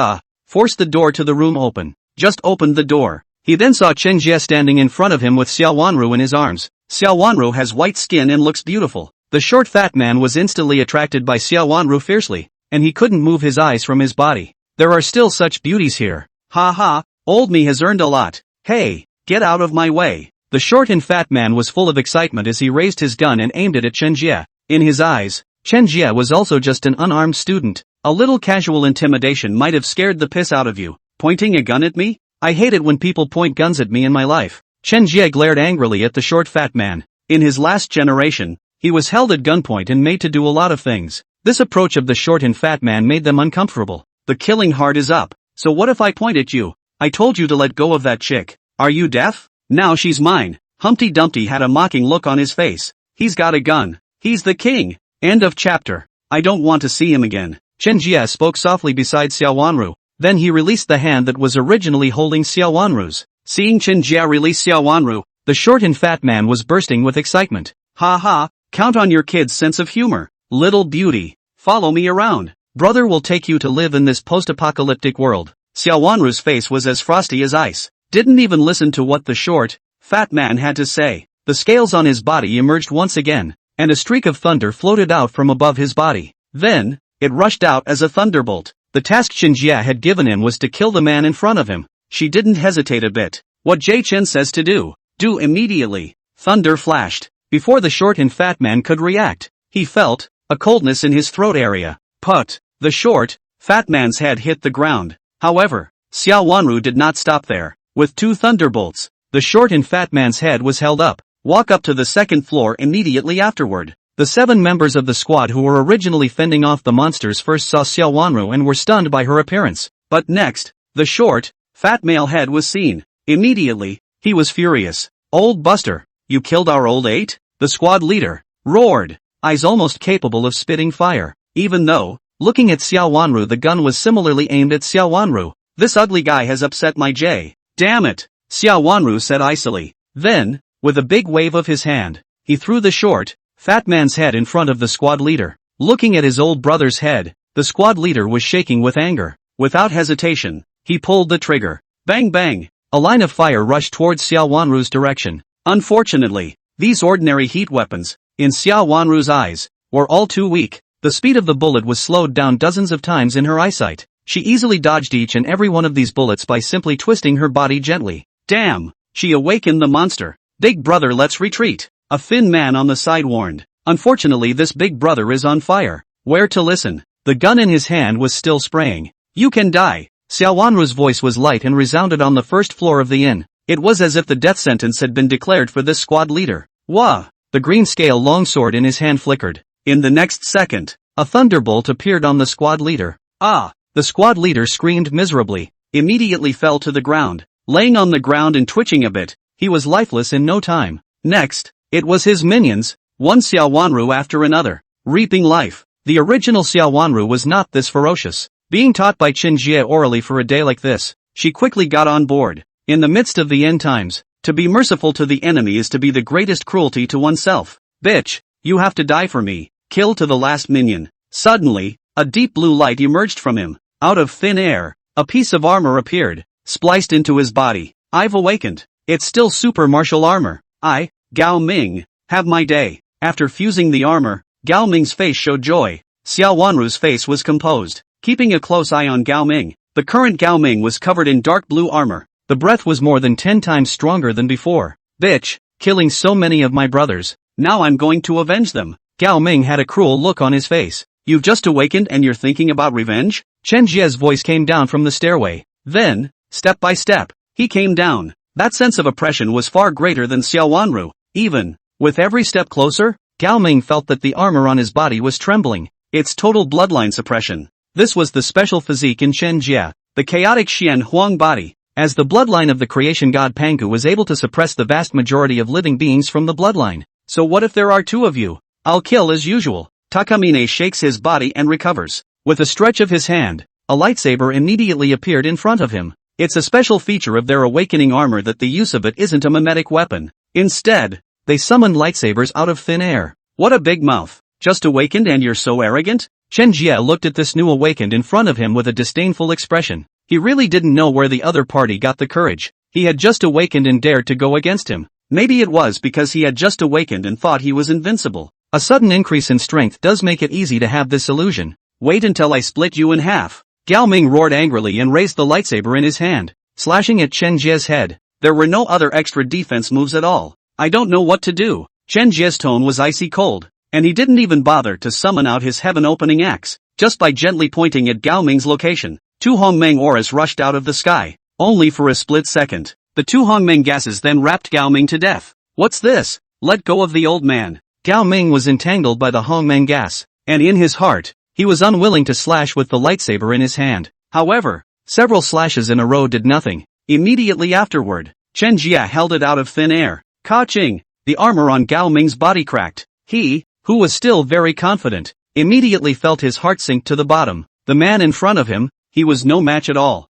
forced the door to the room open. Just opened the door. He then saw Chen Jie standing in front of him with Xiao Wanru in his arms. Xiao Wanru has white skin and looks beautiful. The short fat man was instantly attracted by Xiao Wanru fiercely, and he couldn't move his eyes from his body. There are still such beauties here. Ha ha, old me has earned a lot. Hey, get out of my way. The short and fat man was full of excitement as he raised his gun and aimed it at Chen Jie. In his eyes, Chen Jie was also just an unarmed student. A little casual intimidation might have scared the piss out of you. Pointing a gun at me? I hate it when people point guns at me in my life. Chen Jie glared angrily at the short fat man. In his last generation, he was held at gunpoint and made to do a lot of things. This approach of the short and fat man made them uncomfortable. The killing heart is up. So what if I point at you? I told you to let go of that chick. Are you deaf? Now she's mine. Humpty Dumpty had a mocking look on his face. He's got a gun. He's the king. End of chapter. I don't want to see him again. Chen Jie spoke softly beside Xiao Wanru. Then he released the hand that was originally holding Xiao Wanru's. Seeing Chen Jie release Xiao Wanru, the short and fat man was bursting with excitement. Ha ha, count on your kid's sense of humor. Little beauty, follow me around. Brother will take you to live in this post-apocalyptic world. Xiao Wanru's face was as frosty as ice. Didn't even listen to what the short, fat man had to say. The scales on his body emerged once again, and a streak of thunder floated out from above his body. Then, it rushed out as a thunderbolt. The task Chen Jie had given him was to kill the man in front of him. She didn't hesitate a bit. What Jie Chen says to do immediately. Thunder flashed. Before the short and fat man could react, he felt a coldness in his throat area. Put. The short, fat man's head hit the ground. However, Xiao Wanru did not stop there. With 2 thunderbolts, the short and fat man's head was held up. Walk up to the second floor immediately afterward. The 7 members of the squad who were originally fending off the monsters first saw Xiao Wanru and were stunned by her appearance. But next, the short, fat male head was seen. Immediately, he was furious. Old Buster, you killed our old 8? The squad leader roared, eyes almost capable of spitting fire. Even though, looking at Xiao Wanru, the gun was similarly aimed at Xiao Wanru, This ugly guy has upset my J. Damn it, Xiao Wanru said icily. Then, with a big wave of his hand, he threw the short, fat man's head in front of the squad leader. Looking at his old brother's head, the squad leader was shaking with anger. Without hesitation, he pulled the trigger. Bang bang! A line of fire rushed towards Xiao Wanru's direction. Unfortunately, these ordinary heat weapons, in Xiao Wanru's eyes, were all too weak. The speed of the bullet was slowed down dozens of times in her eyesight. She easily dodged each and every one of these bullets by simply twisting her body gently. Damn! She awakened the monster. Big brother, let's retreat. A thin man on the side warned. Unfortunately, this big brother is on fire. Where to listen? The gun in his hand was still spraying. You can die. Xiao Wanru's voice was light and resounded on the first floor of the inn. It was as if the death sentence had been declared for this squad leader. Wah! The green scale longsword in his hand flickered. In the next second, a thunderbolt appeared on the squad leader. Ah! The squad leader screamed miserably, immediately fell to the ground. Laying on the ground and twitching a bit, he was lifeless in no time. Next, it was his minions, one Xiao Wanru after another, reaping life. The original Xiao Wanru was not this ferocious. Being taught by Chen Jie orally for a day like this, she quickly got on board. In the midst of the end times, to be merciful to the enemy is to be the greatest cruelty to oneself. Bitch, you have to die for me. Kill to the last minion. Suddenly, a deep blue light emerged from him. Out of thin air, a piece of armor appeared, spliced into his body. I've awakened. It's still super martial armor. I, Gao Ming, have my day. After fusing the armor, Gao Ming's face showed joy. Xiao Wanru's face was composed. Keeping a close eye on Gao Ming, the current Gao Ming was covered in dark blue armor. The breath was more than 10 times stronger than before. Bitch, killing so many of my brothers. Now I'm going to avenge them. Gao Ming had a cruel look on his face. You've just awakened and you're thinking about revenge? Chen Jie's voice came down from the stairway. Then, step by step, he came down. That sense of oppression was far greater than Xiao Wanru. Even, with every step closer, Gao Ming felt that the armor on his body was trembling. It's total bloodline suppression. This was the special physique in Chen Jie, the chaotic Xian Huang body, as the bloodline of the creation god Pangu was able to suppress the vast majority of living beings from the bloodline. So what if there are two of you? I'll kill as usual. Takamine shakes his body and recovers. With a stretch of his hand, a lightsaber immediately appeared in front of him. It's a special feature of their awakening armor that the use of it isn't a mimetic weapon. Instead, they summoned lightsabers out of thin air. What a big mouth. Just awakened and you're so arrogant? Chen Jie looked at this new awakened in front of him with a disdainful expression. He really didn't know where the other party got the courage. He had just awakened and dared to go against him. Maybe it was because he had just awakened and thought he was invincible. A sudden increase in strength does make it easy to have this illusion. Wait until I split you in half. Gao Ming roared angrily and raised the lightsaber in his hand, slashing at Chen Jie's head. There were no other extra defense moves at all. I don't know what to do. Chen Jie's tone was icy cold, and he didn't even bother to summon out his heaven-opening axe. Just by gently pointing at Gao Ming's location, two Hongmeng auras rushed out of the sky. Only for a split second, the two Hongmeng gases then wrapped Gao Ming to death. What's this? Let go of the old man. Gao Ming was entangled by the Hongmeng gas, and in his heart, he was unwilling to slash with the lightsaber in his hand. However, several slashes in a row did nothing. Immediately afterward, Chen Jie held it out of thin air. Ka-ching! The armor on Gao Ming's body cracked. He, who was still very confident, immediately felt his heart sink to the bottom. The man in front of him, he was no match at all.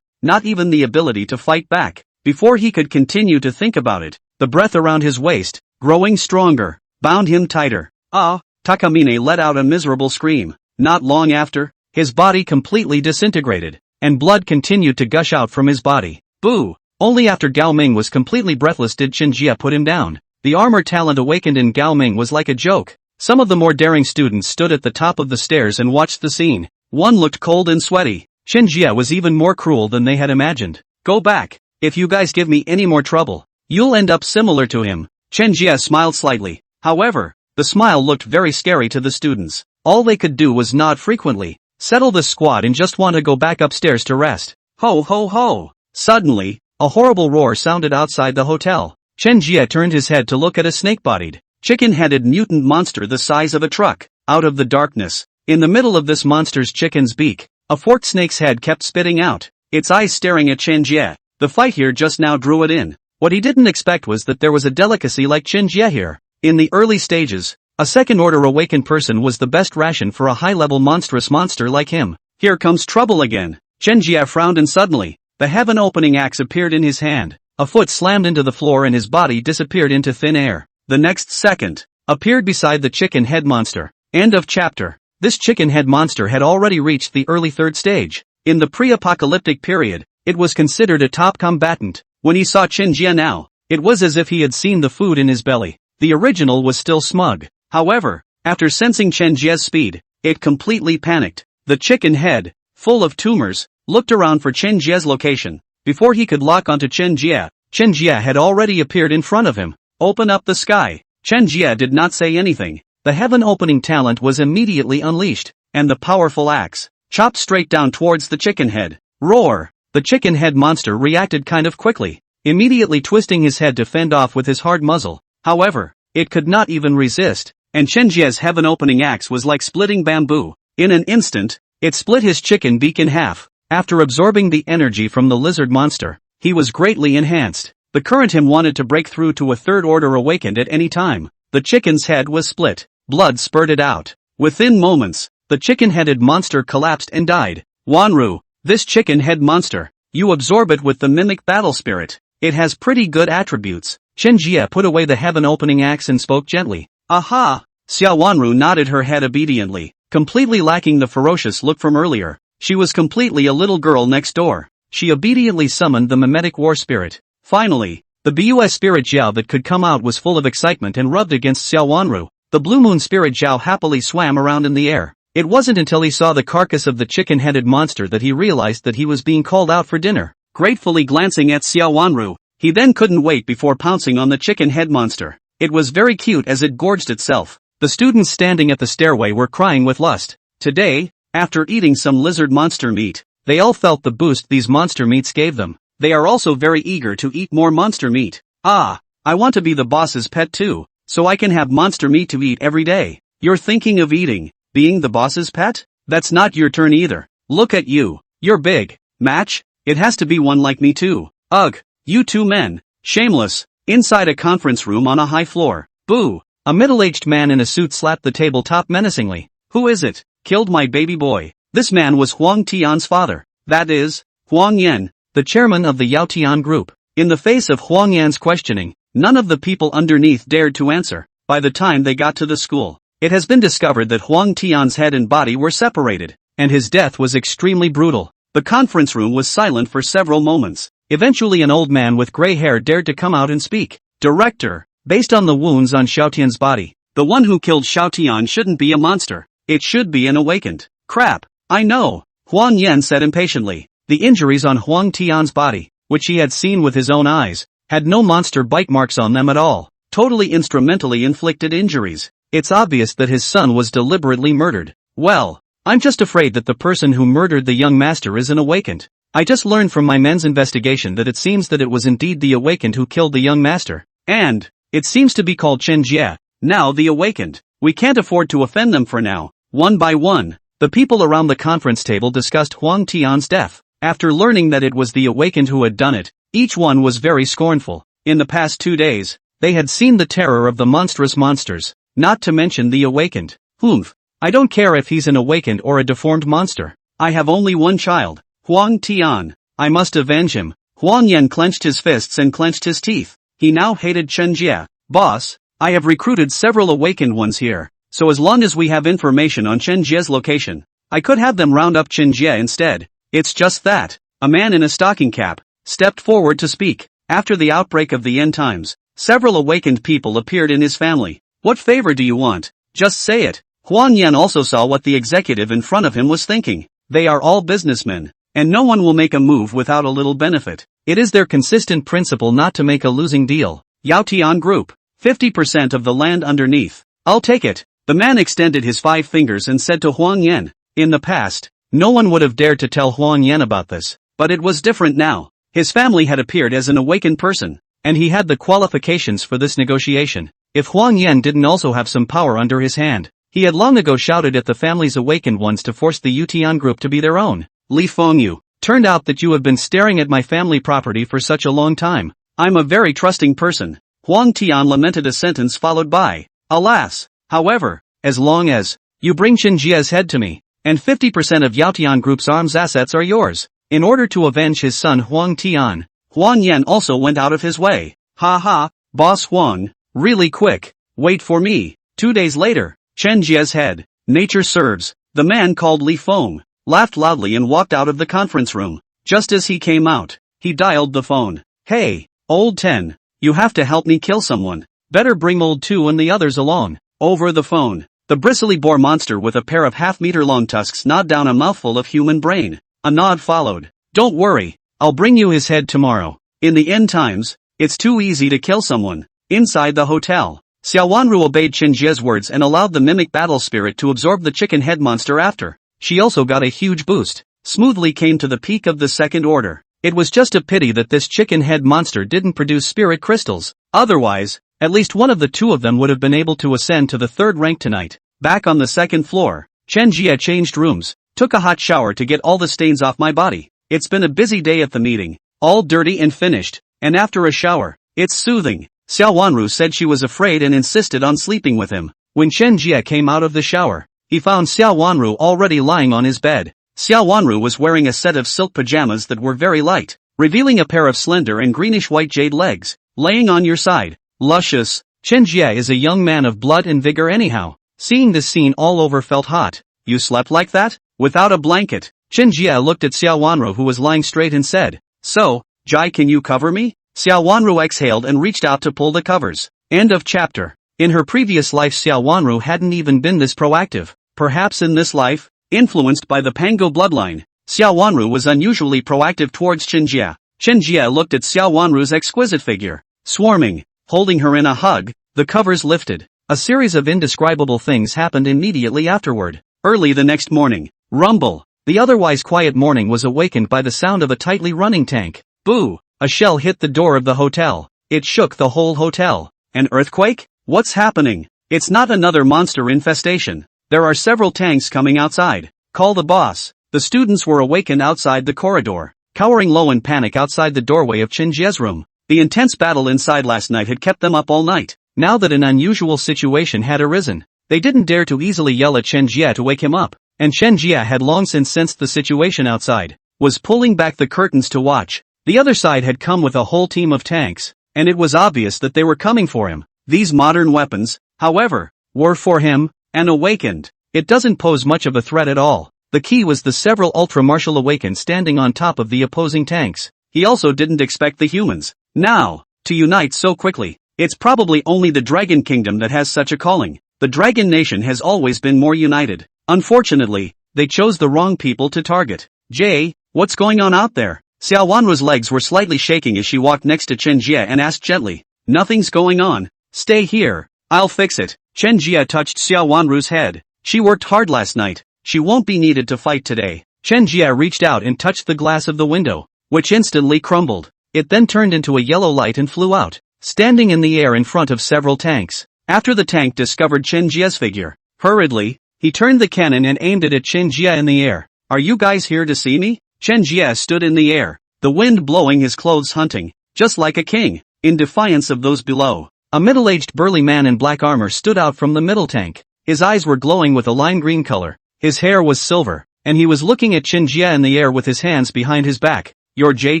Not even the ability to fight back. Before he could continue to think about it, the breath around his waist, growing stronger, bound him tighter. Ah! Takamine let out a miserable scream. Not long after, his body completely disintegrated, and blood continued to gush out from his body. Boo! Only after Gao Ming was completely breathless did Chen Jie put him down. The armor talent awakened in Gao Ming was like a joke. Some of the more daring students stood at the top of the stairs and watched the scene. One looked cold and sweaty. Chen Jie was even more cruel than they had imagined. Go back. If you guys give me any more trouble, you'll end up similar to him. Chen Jie smiled slightly. However, the smile looked very scary to the students. All they could do was nod frequently, settle the squad and just want to go back upstairs to rest. Ho ho ho! Suddenly, a horrible roar sounded outside the hotel. Chen Jie turned his head to look at a snake-bodied, chicken-headed mutant monster the size of a truck. Out of the darkness, in the middle of this monster's chicken's beak, a forked snake's head kept spitting out, its eyes staring at Chen Jie. The fight here just now drew it in. What he didn't expect was that there was a delicacy like Chen Jie here. In the early stages, a second-order awakened person was the best ration for a high-level monstrous monster like him. Here comes trouble again. Chen Jie frowned and suddenly, the heaven-opening axe appeared in his hand. A foot slammed into the floor and his body disappeared into thin air. The next second, appeared beside the chicken head monster. End of chapter. This chicken head monster had already reached the early third stage. In the pre-apocalyptic period, it was considered a top combatant. When he saw Chen Jie now, it was as if he had seen the food in his belly. The original was still smug. However, after sensing Chen Jie's speed, it completely panicked. The chicken head, full of tumors, looked around for Chen Jie's location. Before he could lock onto Chen Jie had already appeared in front of him. Open up the sky. Chen Jie did not say anything. The heaven-opening talent was immediately unleashed, and the powerful axe chopped straight down towards the chicken head. Roar! The chicken head monster reacted kind of quickly, immediately twisting his head to fend off with his hard muzzle. However, it could not even resist, and Chen Jie's heaven-opening axe was like splitting bamboo. In an instant, it split his chicken beak in half. After absorbing the energy from the lizard monster, he was greatly enhanced. The current him wanted to break through to a third order awakened at any time. The chicken's head was split. Blood spurted out. Within moments, the chicken-headed monster collapsed and died. Wanru, this chicken-head monster, you absorb it with the mimic battle spirit. It has pretty good attributes. Chen Jie put away the heaven-opening axe and spoke gently. Aha! Xiao Wanru nodded her head obediently, completely lacking the ferocious look from earlier. She was completely a little girl next door. She obediently summoned the mimetic war spirit. Finally, the BUS spirit Zhao that could come out was full of excitement and rubbed against Xiao Wanru. The blue moon spirit Zhao happily swam around in the air. It wasn't until he saw the carcass of the chicken-headed monster that he realized that he was being called out for dinner. Gratefully glancing at Xiao Wanru, he then couldn't wait before pouncing on the chicken head monster. It was very cute as it gorged itself. The students standing at the stairway were crying with lust. Today, after eating some lizard monster meat, they all felt the boost these monster meats gave them. They are also very eager to eat more monster meat. Ah, I want to be the boss's pet too, so I can have monster meat to eat every day. You're thinking of being the boss's pet? That's not your turn either. Look at you. You're big. Match? It has to be one like me too. Ugh, you two men. Shameless. Inside a conference room on a high floor. Boo. A middle-aged man in a suit slapped the tabletop menacingly. Who is it? Killed my baby boy. This man was Huang Tian's father. That is, Huang Yan, the chairman of the Yao Tian group. In the face of Huang Yan's questioning, none of the people underneath dared to answer. By the time they got to the school, it has been discovered that Huang Tian's head and body were separated, and his death was extremely brutal. The conference room was silent for several moments. Eventually an old man with gray hair dared to come out and speak. Director, based on the wounds on Xiaotian's body, the one who killed Xiaotian shouldn't be a monster. It should be an awakened. Crap, I know, Huang Yan said impatiently. The injuries on Huang Tian's body, which he had seen with his own eyes, had no monster bite marks on them at all. Totally instrumentally inflicted injuries. It's obvious that his son was deliberately murdered. Well, I'm just afraid that the person who murdered the young master is an awakened. I just learned from my men's investigation that it seems that it was indeed the awakened who killed the young master. And it seems to be called Chen Jie. Now the awakened. We can't afford to offend them for now. One by one, the people around the conference table discussed Huang Tian's death. After learning that it was the awakened who had done it, each one was very scornful. In the past 2 days, they had seen the terror of the monstrous monsters, not to mention the awakened. Humph. I don't care if he's an awakened or a deformed monster. I have only one child, Huang Tian. I must avenge him. Huang Yan clenched his fists and clenched his teeth. He now hated Chen Jie. Boss, I have recruited several awakened ones here, so as long as we have information on Chen Jie's location, I could have them round up Chen Jie instead. It's just that. A man in a stocking cap stepped forward to speak. After the outbreak of the end times, several awakened people appeared in his family. What favor do you want? Just say it. Huang Yan also saw what the executive in front of him was thinking. They are all businessmen, and no one will make a move without a little benefit. It is their consistent principle not to make a losing deal. Yao Tian Group, 50% of the land underneath. I'll take it. The man extended his 5 fingers and said to Huang Yan. In the past, no one would have dared to tell Huang Yan about this, but it was different now. His family had appeared as an awakened person, and he had the qualifications for this negotiation. If Huang Yan didn't also have some power under his hand, he had long ago shouted at the family's awakened ones to force the Yutian group to be their own. Li Fengyu, turned out that you have been staring at my family property for such a long time. I'm a very trusting person. Huang Tian lamented a sentence followed by, alas. However, as long as you bring Chen Jie's head to me, and 50% of Yaotian Group's arms assets are yours. In order to avenge his son Huang Tian, Huang Yan also went out of his way. Ha ha, Boss Huang, really quick, wait for me. 2 days later, Chen Jie's head, nature serves, the man called Li Feng, laughed loudly and walked out of the conference room. Just as he came out, he dialed the phone. Hey, old 10, you have to help me kill someone. Better bring old 2 and the others along. Over the phone, the bristly boar monster with a pair of half-meter-long tusks gnawed down a mouthful of human brain. A nod followed. Don't worry, I'll bring you his head tomorrow. In the end times, it's too easy to kill someone. Inside the hotel, Xiao Wanru obeyed Chen Jie's words and allowed the mimic battle spirit to absorb the chicken head monster after. She also got a huge boost. Smoothly came to the peak of the second order. It was just a pity that this chicken head monster didn't produce spirit crystals. Otherwise, at least one of the two of them would have been able to ascend to the third rank tonight. Back on the second floor, Chen Jie changed rooms, took a hot shower to get all the stains off my body. It's been a busy day at the meeting, all dirty and finished, and after a shower, it's soothing. Xiao Wanru said she was afraid and insisted on sleeping with him. When Chen Jie came out of the shower, he found Xiao Wanru already lying on his bed. Xiao Wanru was wearing a set of silk pajamas that were very light, revealing a pair of slender and greenish-white jade legs, laying on your side. Luscious. Chen Jie is a young man of blood and vigor anyhow. Seeing this scene all over felt hot. You slept like that? Without a blanket? Chen Jie looked at Xiao Wanru who was lying straight and said, So, Jai, can you cover me? Xiao Wanru exhaled and reached out to pull the covers. End of chapter. In her previous life Xiao Wanru hadn't even been this proactive. Perhaps in this life, influenced by the Pango bloodline, Xiao Wanru was unusually proactive towards Chen Jie. Chen Jie looked at Xiao Wanru's exquisite figure. Swarming, holding her in a hug, the covers lifted. A series of indescribable things happened immediately afterward. Early the next morning, rumble. The otherwise quiet morning was awakened by the sound of a tightly running tank. Boo! A shell hit the door of the hotel. It shook the whole hotel. An earthquake? What's happening? It's not another monster infestation. There are several tanks coming outside. Call the boss. The students were awakened outside the corridor, cowering low in panic outside the doorway of Chen Jie's room. The intense battle inside last night had kept them up all night. Now that an unusual situation had arisen, they didn't dare to easily yell at Chen Jie to wake him up, and Chen Jie had long since sensed the situation outside, was pulling back the curtains to watch. The other side had come with a whole team of tanks, and it was obvious that they were coming for him. These modern weapons, however, were for him, an awakened. It doesn't pose much of a threat at all. The key was the several ultra-martial awakens standing on top of the opposing tanks. He also didn't expect the humans, now, to unite so quickly. It's probably only the Dragon Kingdom that has such a calling. The Dragon Nation has always been more united. Unfortunately, they chose the wrong people to target. Jay, what's going on out there? Xiao Wanru's legs were slightly shaking as she walked next to Chen Jie and asked gently. Nothing's going on. Stay here. I'll fix it. Chen Jie touched Xiao Wanru's head. She worked hard last night. She won't be needed to fight today. Chen Jie reached out and touched the glass of the window, which instantly crumbled. It then turned into a yellow light and flew out, standing in the air in front of several tanks. After the tank discovered Chen Jie's figure, hurriedly, he turned the cannon and aimed it at Chen Jie in the air. Are you guys here to see me? Chen Jie stood in the air, the wind blowing his clothes hunting, just like a king, in defiance of those below. A middle-aged burly man in black armor stood out from the middle tank. His eyes were glowing with a lime green color, his hair was silver, and he was looking at Chen Jie in the air with his hands behind his back. You're Jie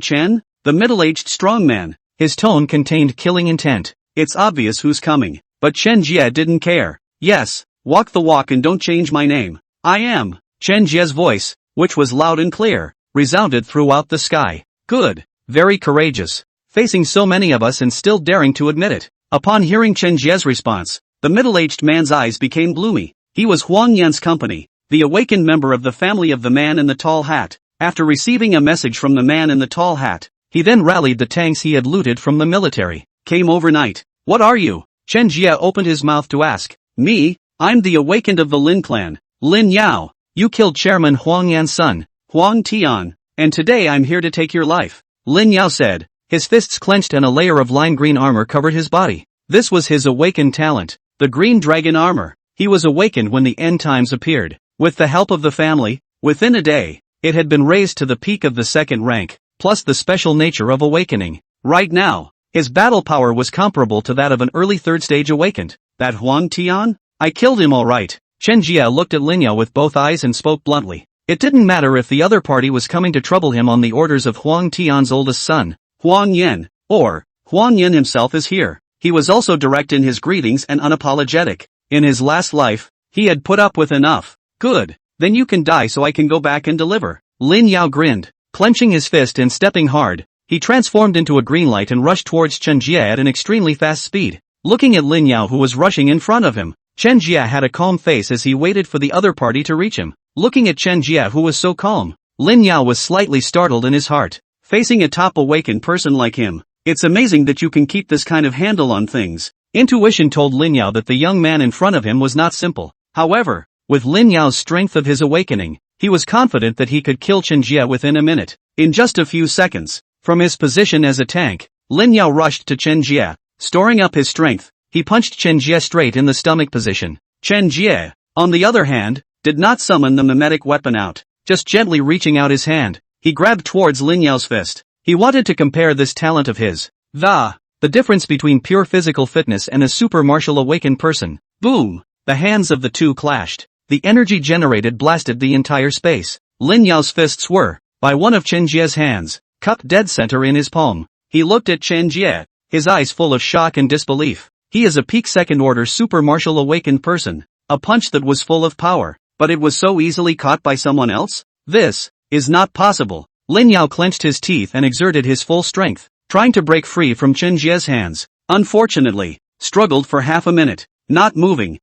Chen? The middle-aged strong man. His tone contained killing intent. It's obvious who's coming. But Chen Jie didn't care. Yes, walk the walk and don't change my name. I am. Chen Jie's voice, which was loud and clear, resounded throughout the sky. Good. Very courageous. Facing so many of us and still daring to admit it. Upon hearing Chen Jie's response, the middle-aged man's eyes became gloomy. He was Huang Yan's company, the awakened member of the family of the man in the tall hat. After receiving a message from the man in the tall hat, he then rallied the tanks he had looted from the military. Came overnight. What are you? Chen Jie opened his mouth to ask. Me? I'm the awakened of the Lin Clan. Lin Yao. You killed Chairman Huang Yan's son, Huang Tian, and today I'm here to take your life. Lin Yao said. His fists clenched and a layer of lime green armor covered his body. This was his awakened talent, the green dragon armor. He was awakened when the end times appeared. With the help of the family, within a day, it had been raised to the peak of the second rank, plus the special nature of awakening. Right now, his battle power was comparable to that of an early third stage awakened. That Huang Tian? I killed him all right. Chen Jie looked at Lin Yao with both eyes and spoke bluntly. It didn't matter if the other party was coming to trouble him on the orders of Huang Tian's oldest son, Huang Yan, or Huang Yan himself is here. He was also direct in his greetings and unapologetic. In his last life, he had put up with enough. Good. Then you can die so I can go back and deliver. Lin Yao grinned, clenching his fist and stepping hard. He transformed into a green light and rushed towards Chen Jie at an extremely fast speed. Looking at Lin Yao who was rushing in front of him, Chen Jie had a calm face as he waited for the other party to reach him. Looking at Chen Jie who was so calm, Lin Yao was slightly startled in his heart. Facing a top awakened person like him, it's amazing that you can keep this kind of handle on things. Intuition told Lin Yao that the young man in front of him was not simple. However, with Lin Yao's strength of his awakening, he was confident that he could kill Chen Jie within a minute. In just a few seconds, from his position as a tank, Lin Yao rushed to Chen Jie. Storing up his strength, he punched Chen Jie straight in the stomach position. Chen Jie, on the other hand, did not summon the mimetic weapon out. Just gently reaching out his hand, he grabbed towards Lin Yao's fist. He wanted to compare this talent of his. The difference between pure physical fitness and a super martial awakened person. Boom! The hands of the two clashed. The energy generated blasted the entire space. Lin Yao's fists were, by one of Chen Jie's hands, cupped dead center in his palm. He looked at Chen Jie, his eyes full of shock and disbelief. He is a peak second-order super martial awakened person. A punch that was full of power, but it was so easily caught by someone else? This is not possible. Lin Yao clenched his teeth and exerted his full strength, trying to break free from Chen Jie's hands. Unfortunately, struggled for half a minute, not moving.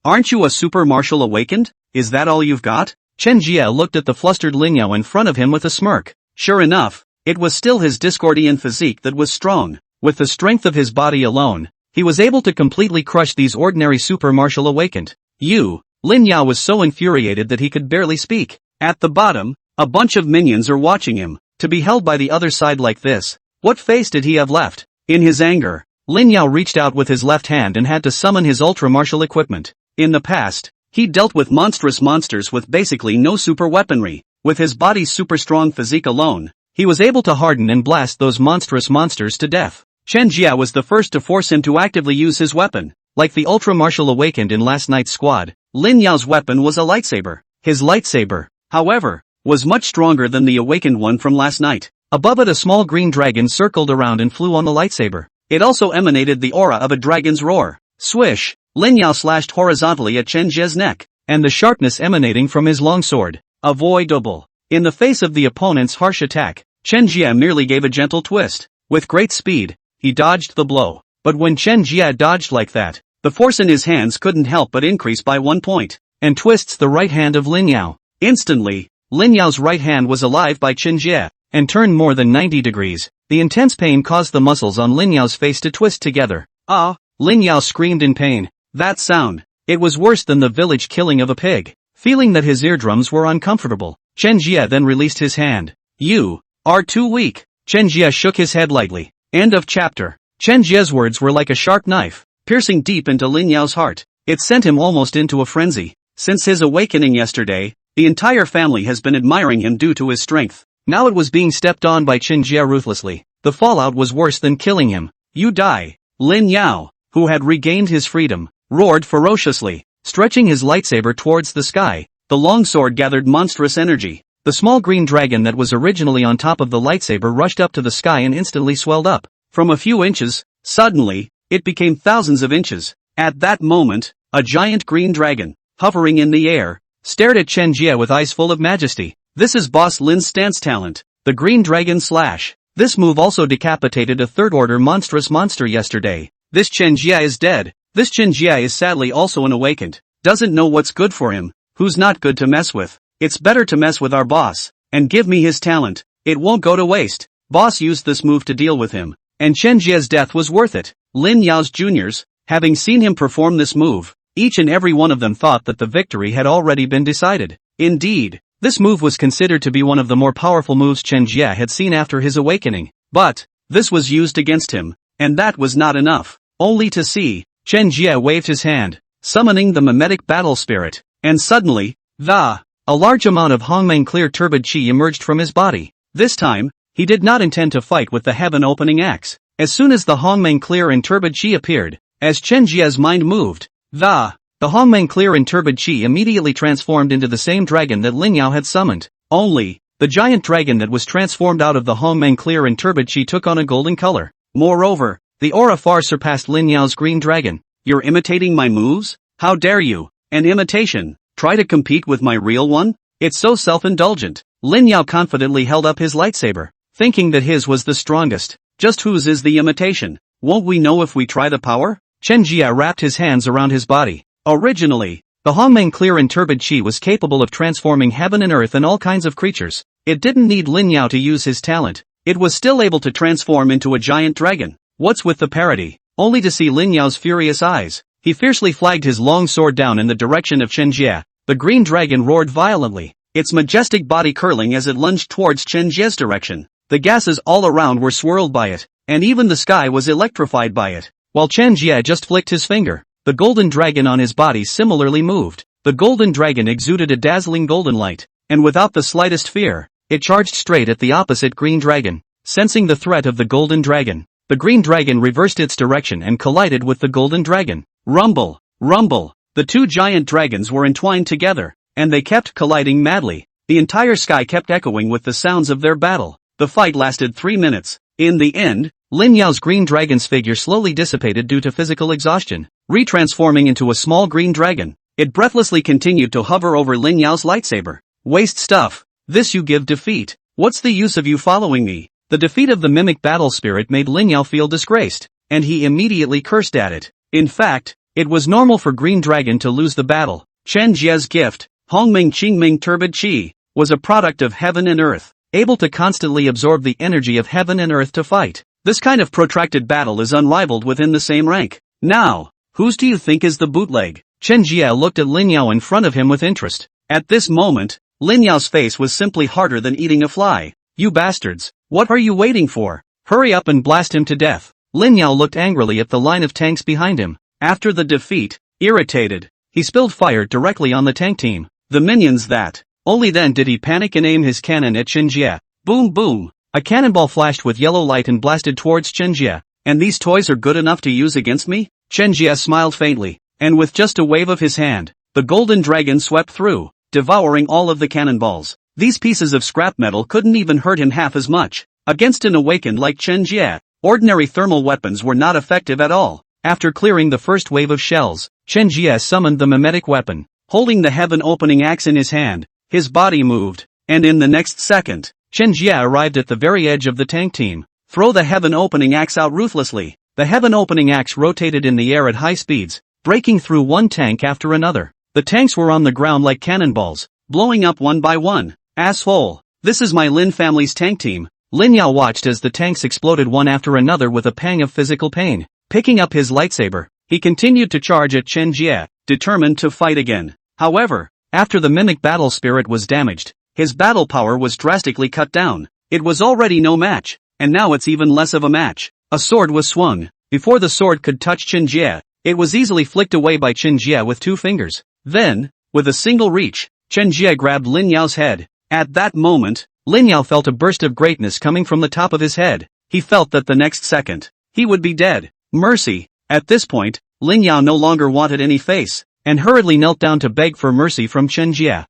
Aren't you a super martial awakened? Is that all you've got? Chen Jie looked at the flustered Lin Yao in front of him with a smirk. Sure enough, it was still his Discordian physique that was strong. With the strength of his body alone, he was able to completely crush these ordinary super martial awakened. Lin Yao was so infuriated that he could barely speak. At the bottom, a bunch of minions are watching him. To be held by the other side like this, what face did he have left? In his anger, Lin Yao reached out with his left hand and had to summon his ultra-martial equipment. In the past, he dealt with monstrous monsters with basically no super weaponry. With his body's super strong physique alone, he was able to harden and blast those monstrous monsters to death. Chen Jie was the first to force him to actively use his weapon. Like the ultra-martial awakened in last night's squad, Lin Yao's weapon was a lightsaber. His lightsaber, however, was much stronger than the awakened one from last night. Above it a small green dragon circled around and flew on the lightsaber. It also emanated the aura of a dragon's roar. Swish! Lin Yao slashed horizontally at Chen Jie's neck, and the sharpness emanating from his longsword. Avoidable. In the face of the opponent's harsh attack, Chen Jie merely gave a gentle twist. With great speed, he dodged the blow. But when Chen Jie dodged like that, the force in his hands couldn't help but increase by 1 point, and twists the right hand of Lin Yao. Instantly, Lin Yao's right hand was alive by Chen Jie, and turned more than 90 degrees. The intense pain caused the muscles on Lin Yao's face to twist together. Ah! Lin Yao screamed in pain. That sound. It was worse than the village killing of a pig. Feeling that his eardrums were uncomfortable, Chen Jie then released his hand. You are too weak. Chen Jie shook his head lightly. End of chapter. Chen Jie's words were like a sharp knife, piercing deep into Lin Yao's heart. It sent him almost into a frenzy. Since his awakening yesterday, the entire family has been admiring him due to his strength. Now it was being stepped on by Chen Jie ruthlessly. The fallout was worse than killing him. You die. Lin Yao, who had regained his freedom, roared ferociously, stretching his lightsaber towards the sky. The longsword gathered monstrous energy. The small green dragon that was originally on top of the lightsaber rushed up to the sky and instantly swelled up. From a few inches, suddenly, it became thousands of inches. At that moment, a giant green dragon, hovering in the air, stared at Chen Jie with eyes full of majesty. This is Boss Lin's stance talent, the Green Dragon Slash. This move also decapitated a third-order monstrous monster yesterday. This Chen Jie is dead. This Chen Jie is sadly also an awakened. Doesn't know what's good for him. Who's not good to mess with. It's better to mess with our boss, and give me his talent. It won't go to waste. Boss used this move to deal with him, and Chen Jie's death was worth it. Lin Yao's juniors, having seen him perform this move, each and every one of them thought that the victory had already been decided. Indeed, this move was considered to be one of the more powerful moves Chen Jie had seen after his awakening. But, this was used against him, and that was not enough. Only to see, Chen Jie waved his hand, summoning the mimetic battle spirit, and suddenly, a large amount of Hongmeng clear turbid chi emerged from his body. This time, he did not intend to fight with the heaven-opening axe. As soon as the Hongmeng clear and turbid chi appeared, as Chen Jie's mind moved, the The Hongmeng clear and turbid chi immediately transformed into the same dragon that Lin Yao had summoned. Only, the giant dragon that was transformed out of the Hongmeng clear and turbid chi took on a golden color. Moreover, the aura far surpassed Lin Yao's green dragon. You're imitating my moves? How dare you? An imitation. Try to compete with my real one? It's so self-indulgent. Lin Yao confidently held up his lightsaber, thinking that his was the strongest. Just whose is the imitation? Won't we know if we try the power? Chen Jie wrapped his hands around his body. Originally, the Hongmeng clear and turbid chi was capable of transforming heaven and earth and all kinds of creatures. It didn't need Lin Yao to use his talent. It was still able to transform into a giant dragon. What's with the parody? Only to see Lin Yao's furious eyes. He fiercely flagged his long sword down in the direction of Chen Jie. The green dragon roared violently, its majestic body curling as it lunged towards Chen Jie's direction. The gases all around were swirled by it, and even the sky was electrified by it. While Chen Jie just flicked his finger, the golden dragon on his body similarly moved. The golden dragon exuded a dazzling golden light, and without the slightest fear, it charged straight at the opposite green dragon. Sensing the threat of the golden dragon, the green dragon reversed its direction and collided with the golden dragon. Rumble, rumble. The two giant dragons were entwined together, and they kept colliding madly. The entire sky kept echoing with the sounds of their battle. The fight lasted 3 minutes. In the end, Lin Yao's green dragon's figure slowly dissipated due to physical exhaustion, retransforming into a small green dragon. It breathlessly continued to hover over Lin Yao's lightsaber. Waste stuff. This you give defeat. What's the use of you following me? The defeat of the mimic battle spirit made Lin Yao feel disgraced, and he immediately cursed at it. In fact, it was normal for Green Dragon to lose the battle. Chen Jie's gift, Hongmeng Qingming Turbid Qi, was a product of heaven and earth, able to constantly absorb the energy of heaven and earth to fight. This kind of protracted battle is unrivaled within the same rank. Now, whose do you think is the bootleg? Chen Jie looked at Lin Yao in front of him with interest. At this moment, Lin Yao's face was simply harder than eating a fly. You bastards, what are you waiting for? Hurry up and blast him to death. Lin Yao looked angrily at the line of tanks behind him. After the defeat, irritated, he spilled fire directly on the tank team. The minions that. Only then did he panic and aim his cannon at Chen Jie. Boom boom. A cannonball flashed with yellow light and blasted towards Chen Jie. And these toys are good enough to use against me? Chen Jie smiled faintly, and with just a wave of his hand, the golden dragon swept through, devouring all of the cannonballs. These pieces of scrap metal couldn't even hurt him half as much. Against an awakened like Chen Jie, ordinary thermal weapons were not effective at all. After clearing the first wave of shells, Chen Jie summoned the mimetic weapon. Holding the heaven-opening axe in his hand, his body moved, and in the next second, Chen Jie arrived at the very edge of the tank team. Throw the heaven-opening axe out ruthlessly. The heaven-opening axe rotated in the air at high speeds, breaking through one tank after another. The tanks were on the ground like cannonballs, blowing up one by one. Asshole. This is my Lin family's tank team. Lin Yao watched as the tanks exploded one after another with a pang of physical pain. Picking up his lightsaber, he continued to charge at Chen Jie, determined to fight again. However, after the mimic battle spirit was damaged, his battle power was drastically cut down. It was already no match, and now it's even less of a match. A sword was swung. Before the sword could touch Chen Jie, it was easily flicked away by Chen Jie with 2 fingers. Then, with a single reach, Chen Jie grabbed Lin Yao's head. At that moment, Lin Yao felt a burst of greatness coming from the top of his head. He felt that the next second, he would be dead. Mercy. At this point, Lin Yao no longer wanted any face, and hurriedly knelt down to beg for mercy from Chen Jie.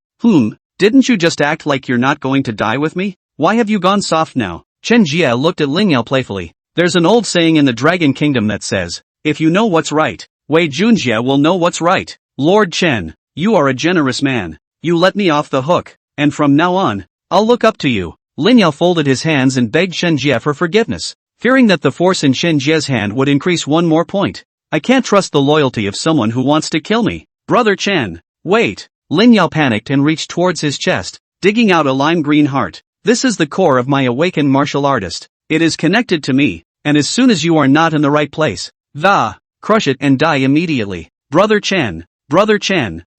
Didn't you just act like you're not going to die with me? Why have you gone soft now? Chen Jie looked at Lin Yao playfully. There's an old saying in the Dragon Kingdom that says, if you know what's right, Wei Junjie will know what's right. Lord Chen, you are a generous man. You let me off the hook, and from now on, I'll look up to you. Lin Yao folded his hands and begged Chen Jie for forgiveness, fearing that the force in Chen Jie's hand would increase 1 more point. I can't trust the loyalty of someone who wants to kill me. Brother Chen, wait. Lin Yao panicked and reached towards his chest, digging out a lime green heart. This is the core of my awakened martial artist. It is connected to me, and as soon as you are not in the right place, crush it and die immediately. Brother Chen,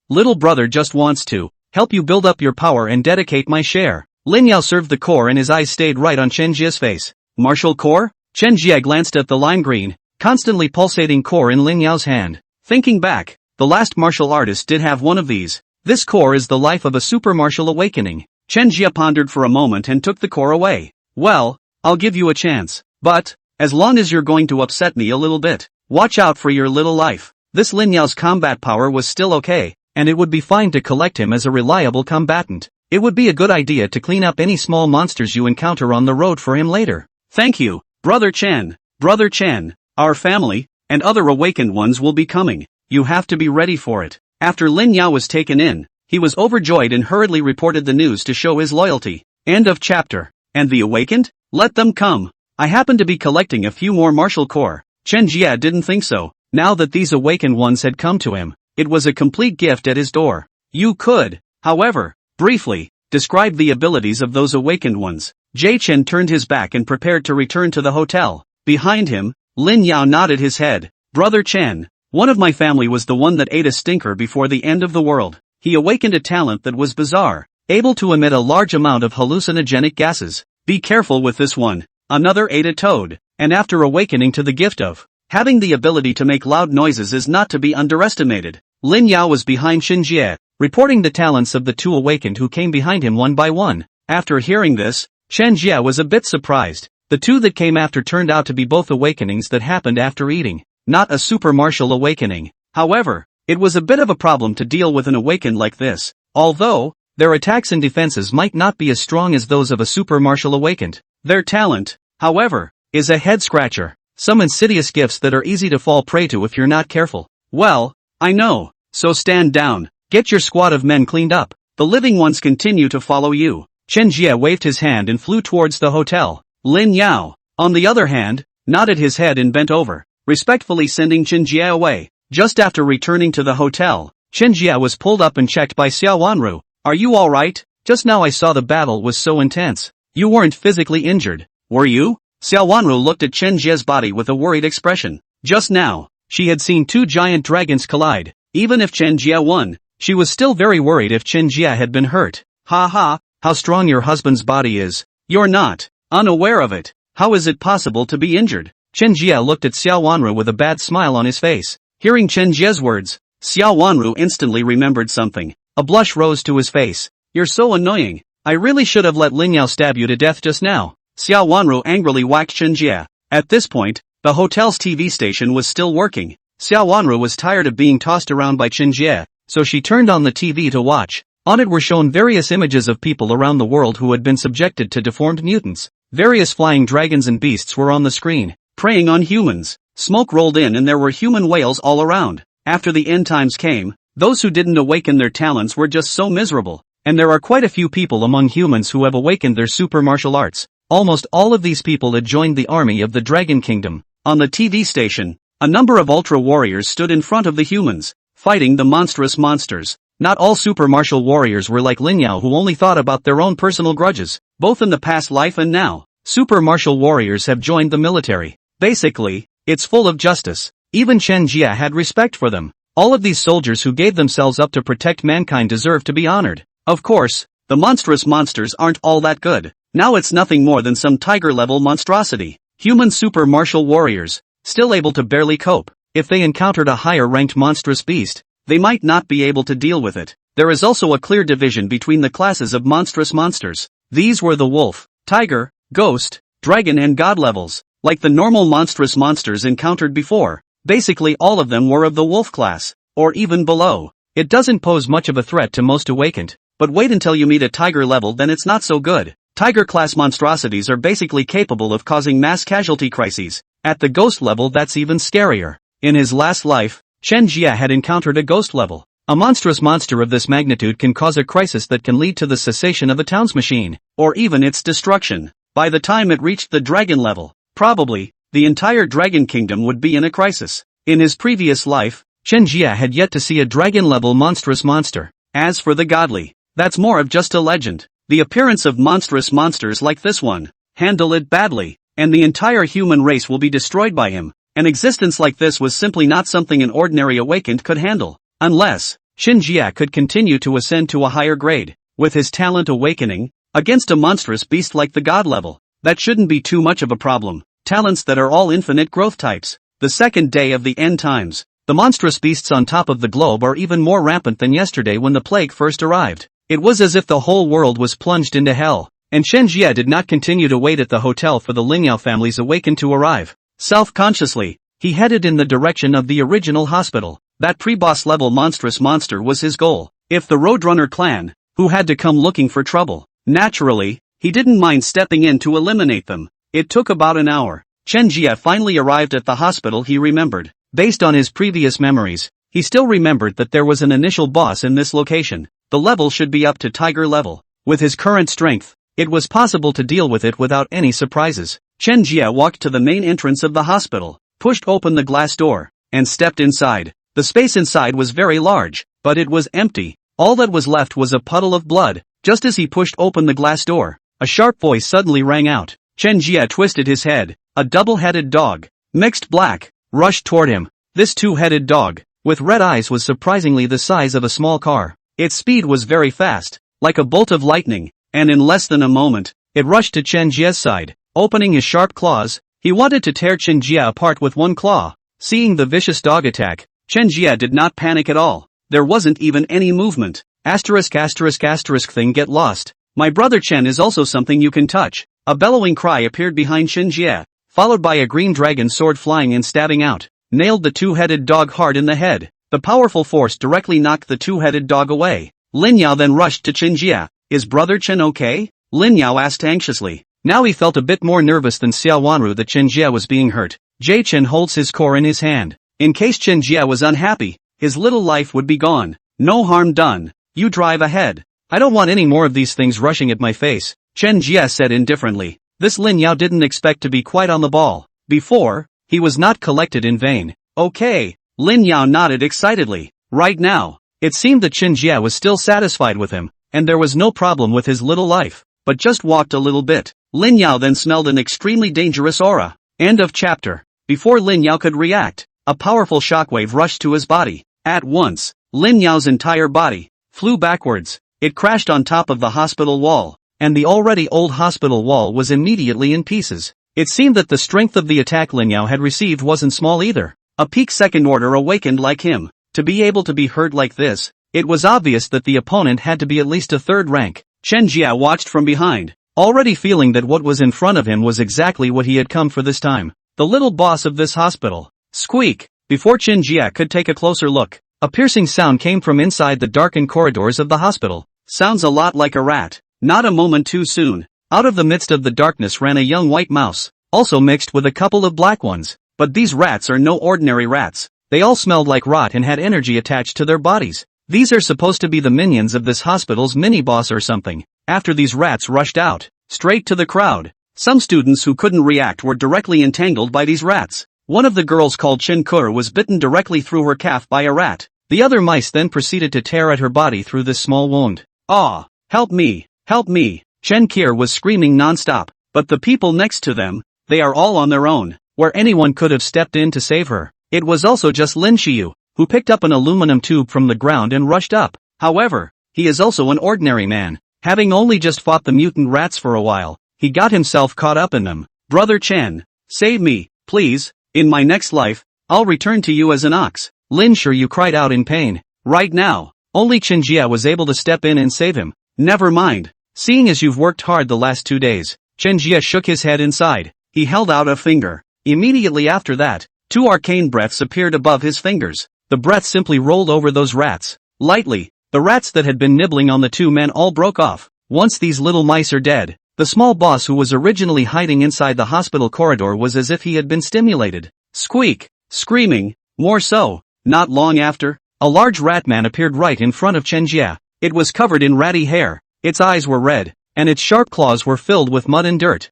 little brother just wants to help you build up your power and dedicate my share. Lin Yao served the core and his eyes stayed right on Chen Jie's face. Martial core? Chen Jie glanced at the lime green, constantly pulsating core in Lin Yao's hand. Thinking back, the last martial artist did have one of these. This core is the life of a super martial awakening. Chen Jie pondered for a moment and took the core away. Well, I'll give you a chance. But, as long as you're going to upset me a little bit, watch out for your little life. this Lin Yao's combat power was still okay, and it would be fine to collect him as a reliable combatant. It would be a good idea to clean up any small monsters you encounter on the road for him later. Thank you, Brother Chen. Brother Chen, our family, and other awakened ones will be coming. You have to be ready for it. After Lin Yao was taken in, he was overjoyed and hurriedly reported the news to show his loyalty. End of chapter. And the awakened? Let them come. I happen to be collecting a few more martial core. Chen Jie didn't think so. Now that these awakened ones had come to him, it was a complete gift at his door. You could, however, briefly, describe the abilities of those awakened ones. Jie Chen turned his back and prepared to return to the hotel. Behind him, Lin Yao nodded his head. Brother Chen, one of my family was the one that ate a stinker before the end of the world. He awakened a talent that was bizarre, able to emit a large amount of hallucinogenic gases. Be careful with this one. Another ate a toad, and after awakening to the gift of having the ability to make loud noises is not to be underestimated. Lin Yao was behind Chen Jie, reporting the talents of the two awakened who came behind him one by one. After hearing this, Chen Jie was a bit surprised. The two that came after turned out to be both awakenings that happened after eating, not a super martial awakening. However, it was a bit of a problem to deal with an awakened like this, although their attacks and defenses might not be as strong as those of a super martial awakened. Their talent, however, is a head-scratcher. Some insidious gifts that are easy to fall prey to if you're not careful. Well, I know, so stand down, get your squad of men cleaned up. The living ones continue to follow you. Chen Jie waved his hand and flew towards the hotel. Lin Yao, on the other hand, nodded his head and bent over, respectfully sending Chen Jie away. Just after returning to the hotel, Chen Jie was pulled up and checked by Xiao Wanru. Are you alright? Just now I saw the battle was so intense. You weren't physically injured, were you? Xiao Wanru looked at Chen Jie's body with a worried expression. Just now, she had seen two giant dragons collide. Even if Chen Jie won, she was still very worried if Chen Jie had been hurt. Ha ha, how strong your husband's body is. You're not unaware of it. How is it possible to be injured? Chen Jie looked at Xiao Wanru with a bad smile on his face. Hearing Chen Jie's words, Xiao Wanru instantly remembered something. A blush rose to his face. You're so annoying. I really should have let Lin Yao stab you to death just now. Xiao Wanru angrily whacked Chen Jie. At this point, the hotel's TV station was still working. Xiao Wanru was tired of being tossed around by Chen Jie, so she turned on the TV to watch. On it were shown various images of people around the world who had been subjected to deformed mutants. Various flying dragons and beasts were on the screen, preying on humans. Smoke rolled in and there were human whales all around. After the end times came, those who didn't awaken their talents were just so miserable. And there are quite a few people among humans who have awakened their super martial arts. Almost all of these people had joined the army of the Dragon Kingdom. On the TV station, a number of ultra warriors stood in front of the humans, fighting the monstrous monsters. Not all super martial warriors were like Lin Yao who only thought about their own personal grudges, both in the past life and now. Super martial warriors have joined the military. Basically, it's full of justice. Even Chen Jie had respect for them. All of these soldiers who gave themselves up to protect mankind deserve to be honored. Of course, the monstrous monsters aren't all that good. Now it's nothing more than some tiger-level monstrosity. Human super martial warriors, still able to barely cope. If they encountered a higher-ranked monstrous beast, they might not be able to deal with it. There is also a clear division between the classes of monstrous monsters. These were the wolf, tiger, ghost, dragon and god levels. Like the normal monstrous monsters encountered before, basically all of them were of the wolf class, or even below. It doesn't pose much of a threat to most awakened, but wait until you meet a tiger level, then it's not so good. Tiger class monstrosities are basically capable of causing mass casualty crises. At the ghost level that's even scarier. In his last life, Chen Jie had encountered a ghost level. A monstrous monster of this magnitude can cause a crisis that can lead to the cessation of a town's machine, or even its destruction. By the time it reached the dragon level, probably, the entire Dragon Kingdom would be in a crisis. In his previous life, Chen Jie had yet to see a dragon-level monstrous monster. As for the godly, that's more of just a legend. The appearance of monstrous monsters like this one, handle it badly, and the entire human race will be destroyed by him. An existence like this was simply not something an ordinary awakened could handle. Unless, Chen Jie could continue to ascend to a higher grade, with his talent awakening, against a monstrous beast like the god level. That shouldn't be too much of a problem. Talents that are all infinite growth types. The second day of the end times. The monstrous beasts on top of the globe are even more rampant than yesterday when the plague first arrived. It was as if the whole world was plunged into hell, and Chen Jie did not continue to wait at the hotel for the Lin Yao family's awakened to arrive. Self-consciously, He headed in the direction of the original hospital. That pre-boss level monstrous monster was his goal. If the Roadrunner clan, who had to come looking for trouble, naturally, he didn't mind stepping in to eliminate them. It took about an hour. Chen Jie finally arrived at the hospital he remembered. Based on his previous memories, he still remembered that there was an initial boss in this location. The level should be up to tiger level. With his current strength, it was possible to deal with it without any surprises. Chen Jie walked to the main entrance of the hospital, pushed open the glass door, and stepped inside. The space inside was very large, but it was empty. All that was left was a puddle of blood. Just as he pushed open the glass door, a sharp voice suddenly rang out. Chen Jie twisted his head. A double-headed dog, mixed black, rushed toward him. This two-headed dog, with red eyes, was surprisingly the size of a small car. Its speed was very fast, like a bolt of lightning, and in less than a moment, it rushed to Chen Jie's side. Opening his sharp claws, he wanted to tear Chen Jie apart with one claw. Seeing the vicious dog attack, Chen Jie did not panic at all. There wasn't even any movement. Thing get lost. My brother Chen is also something you can touch. A bellowing cry appeared behind Chen Jie, followed by a green dragon sword flying and stabbing out, nailed the two-headed dog hard in the head. The powerful force directly knocked the two-headed dog away. Lin Yao then rushed to Chen Jie. Is brother Chen okay? Lin Yao asked anxiously. Now he felt a bit more nervous than Xiaowanru that Chen Jie was being hurt. Jie Chen holds his core in his hand. In case Chen Jie was unhappy, his little life would be gone. No harm done. You drive ahead. I don't want any more of these things rushing at my face, Chen Jie said indifferently. This Lin Yao didn't expect to be quite on the ball. Before, he was not collected in vain. Okay, Lin Yao nodded excitedly. Right now, it seemed that Chen Jie was still satisfied with him, and there was no problem with his little life, but just walked a little bit. Lin Yao then smelled an extremely dangerous aura. End of chapter. Before Lin Yao could react, a powerful shockwave rushed to his body. At once, Lin Yao's entire body flew backwards. It crashed on top of the hospital wall, and the already old hospital wall was immediately in pieces. It seemed that the strength of the attack Lin Yao had received wasn't small either. A peak second order awakened like him. To be able to be hurt like this, it was obvious that the opponent had to be at least a third rank. Chen Jie watched from behind, already feeling that what was in front of him was exactly what he had come for this time. The little boss of this hospital. Squeak! Before Chen Jie could take a closer look, a piercing sound came from inside the darkened corridors of the hospital. Sounds a lot like a rat. Not a moment too soon. Out of the midst of the darkness ran a young white mouse, also mixed with a couple of black ones. But these rats are no ordinary rats. They all smelled like rot and had energy attached to their bodies. These are supposed to be the minions of this hospital's mini-boss or something. After these rats rushed out, straight to the crowd, some students who couldn't react were directly entangled by these rats. One of the girls called Chen Kur was bitten directly through her calf by a rat. The other mice then proceeded to tear at her body through this small wound. Ah! Help me! Help me! Chen Kier was screaming non-stop, but the people next to them, they are all on their own, where anyone could have stepped in to save her. It was also just Lin Xiu, who picked up an aluminum tube from the ground and rushed up. However, he is also an ordinary man. Having only just fought the mutant rats for a while, he got himself caught up in them. Brother Chen, save me, please. In my next life, I'll return to you as an ox. Lin Xiu cried out in pain. Right now, only Chen Jie was able to step in and save him. Never mind. Seeing as you've worked hard the last 2 days, Chen Jie shook his head inside. He held out a finger. Immediately after that, 2 arcane breaths appeared above his fingers. The breath simply rolled over those rats. Lightly, the rats that had been nibbling on the 2 men all broke off. Once these little mice are dead, the small boss who was originally hiding inside the hospital corridor was as if he had been stimulated. Squeak! Screaming, more so. Not long after, a large ratman appeared right in front of Chen Jie. It was covered in ratty hair, its eyes were red, and its sharp claws were filled with mud and dirt.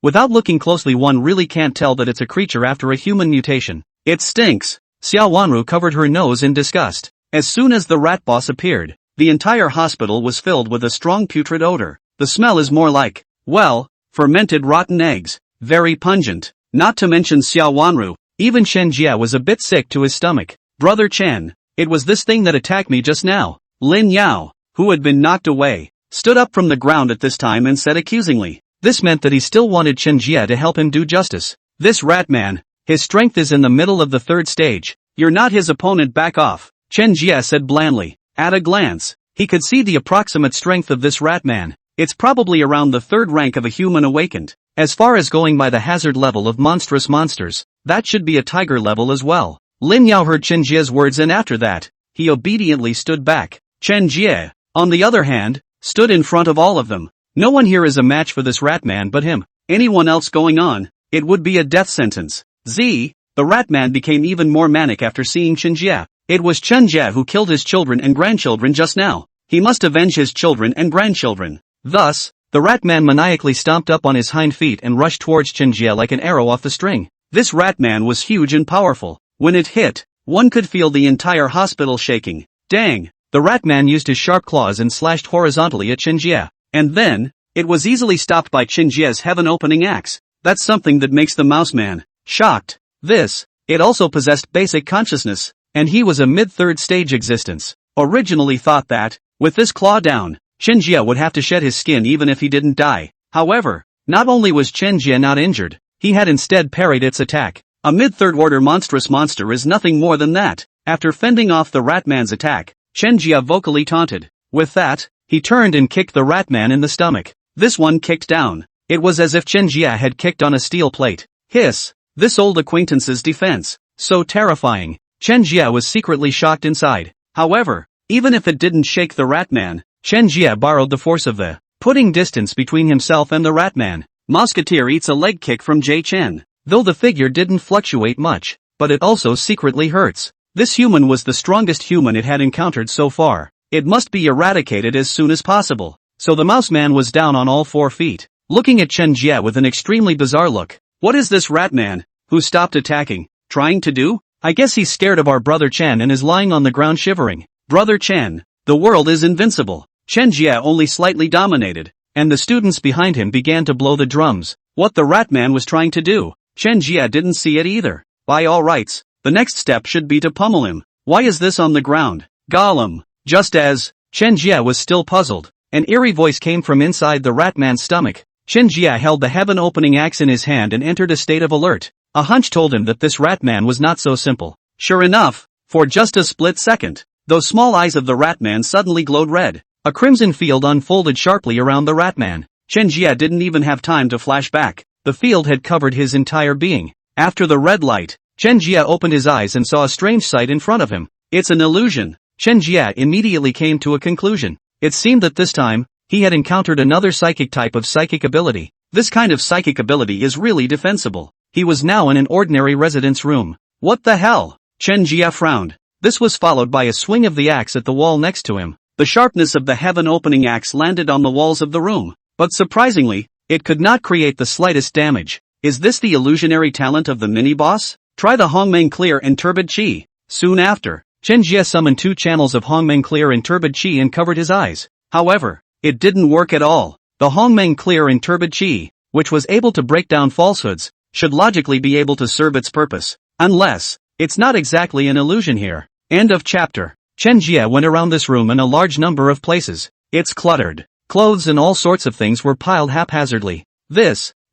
Without looking closely, one really can't tell that it's a creature after a human mutation. It stinks. Xiao Wanru covered her nose in disgust. As soon as the rat boss appeared, the entire hospital was filled with a strong putrid odor. The smell is more like, well, fermented rotten eggs. Very pungent. Not to mention Xiao Wanru, even Chen Jie was a bit sick to his stomach. Brother Chen, it was this thing that attacked me just now. Lin Yao, who had been knocked away, stood up from the ground at this time and said accusingly. This meant that he still wanted Chen Jie to help him do justice. This ratman, his strength is in the middle of the 3rd stage. You're not his opponent, back off, Chen Jie said blandly. At a glance, he could see the approximate strength of this ratman. It's probably around the third rank of a human awakened. As far as going by the hazard level of monstrous monsters, that should be a tiger level as well. Lin Yao heard Chen Jie's words and after that, he obediently stood back. Chen Jie, on the other hand, stood in front of all of them. No one here is a match for this ratman but him. Anyone else going on, it would be a death sentence. The ratman became even more manic after seeing Chen Jie. It was Chen Jie who killed his children and grandchildren just now. He must avenge his children and grandchildren. Thus, the ratman maniacally stomped up on his hind feet and rushed towards Chen Jie like an arrow off the string. This ratman was huge and powerful. When it hit, one could feel the entire hospital shaking. Dang! The ratman used his sharp claws and slashed horizontally at Chen Jie. And then, it was easily stopped by Chen Jie's heaven-opening axe. That's something that makes the mouse man shocked. It also possessed basic consciousness, and he was a mid-third stage existence. Originally thought that, with this claw down, Chen Jie would have to shed his skin even if he didn't die. However, not only was Chen Jie not injured, he had instead parried its attack. A mid-third order monstrous monster is nothing more than that. After fending off the ratman's attack, Chen Jie vocally taunted. With that, he turned and kicked the ratman in the stomach. This one kicked down. It was as if Chen Jie had kicked on a steel plate. Hiss! This old acquaintance's defense. So terrifying. Chen Jie was secretly shocked inside. However, even if it didn't shake the ratman, Chen Jie borrowed the force of the putting distance between himself and the ratman. Musketeer eats a leg kick from Jie Chen. Though the figure didn't fluctuate much, but it also secretly hurts. This human was the strongest human it had encountered so far. It must be eradicated as soon as possible. So the mouse man was down on all 4 feet, looking at Chen Jie with an extremely bizarre look. What is this ratman, who stopped attacking, trying to do? I guess he's scared of our brother Chen and is lying on the ground shivering. Brother Chen, the world is invincible. Chen Jie only slightly dominated, and the students behind him began to blow the drums. What the ratman was trying to do, Chen Jie didn't see it either. By all rights, the next step should be to pummel him. Why is this on the ground? Golem. Just as Chen Jie was still puzzled, an eerie voice came from inside the ratman's stomach. Chen Jie held the heaven-opening axe in his hand and entered a state of alert. A hunch told him that this ratman was not so simple. Sure enough, for just a split second, those small eyes of the ratman suddenly glowed red. A crimson field unfolded sharply around the ratman. Chen Jie didn't even have time to flash back. The field had covered his entire being. After the red light, Chen Jie opened his eyes and saw a strange sight in front of him. It's an illusion. Chen Jie immediately came to a conclusion. It seemed that this time, he had encountered another psychic type of psychic ability. This kind of psychic ability is really defensible. He was now in an ordinary residence room. What the hell? Chen Jie frowned. This was followed by a swing of the axe at the wall next to him. The sharpness of the heaven-opening axe landed on the walls of the room. But surprisingly, it could not create the slightest damage. Is this the illusionary talent of the mini-boss? Try the Hongmeng Clear and Turbid Qi. Soon after, Chen Jie summoned 2 channels of Hongmeng Clear and Turbid Qi and covered his eyes. However, it didn't work at all. The Hongmeng Clear and Turbid Qi, which was able to break down falsehoods, should logically be able to serve its purpose. Unless, it's not exactly an illusion here. End of chapter. Chen Jie went around this room in a large number of places. It's cluttered. Clothes and all sorts of things were piled haphazardly.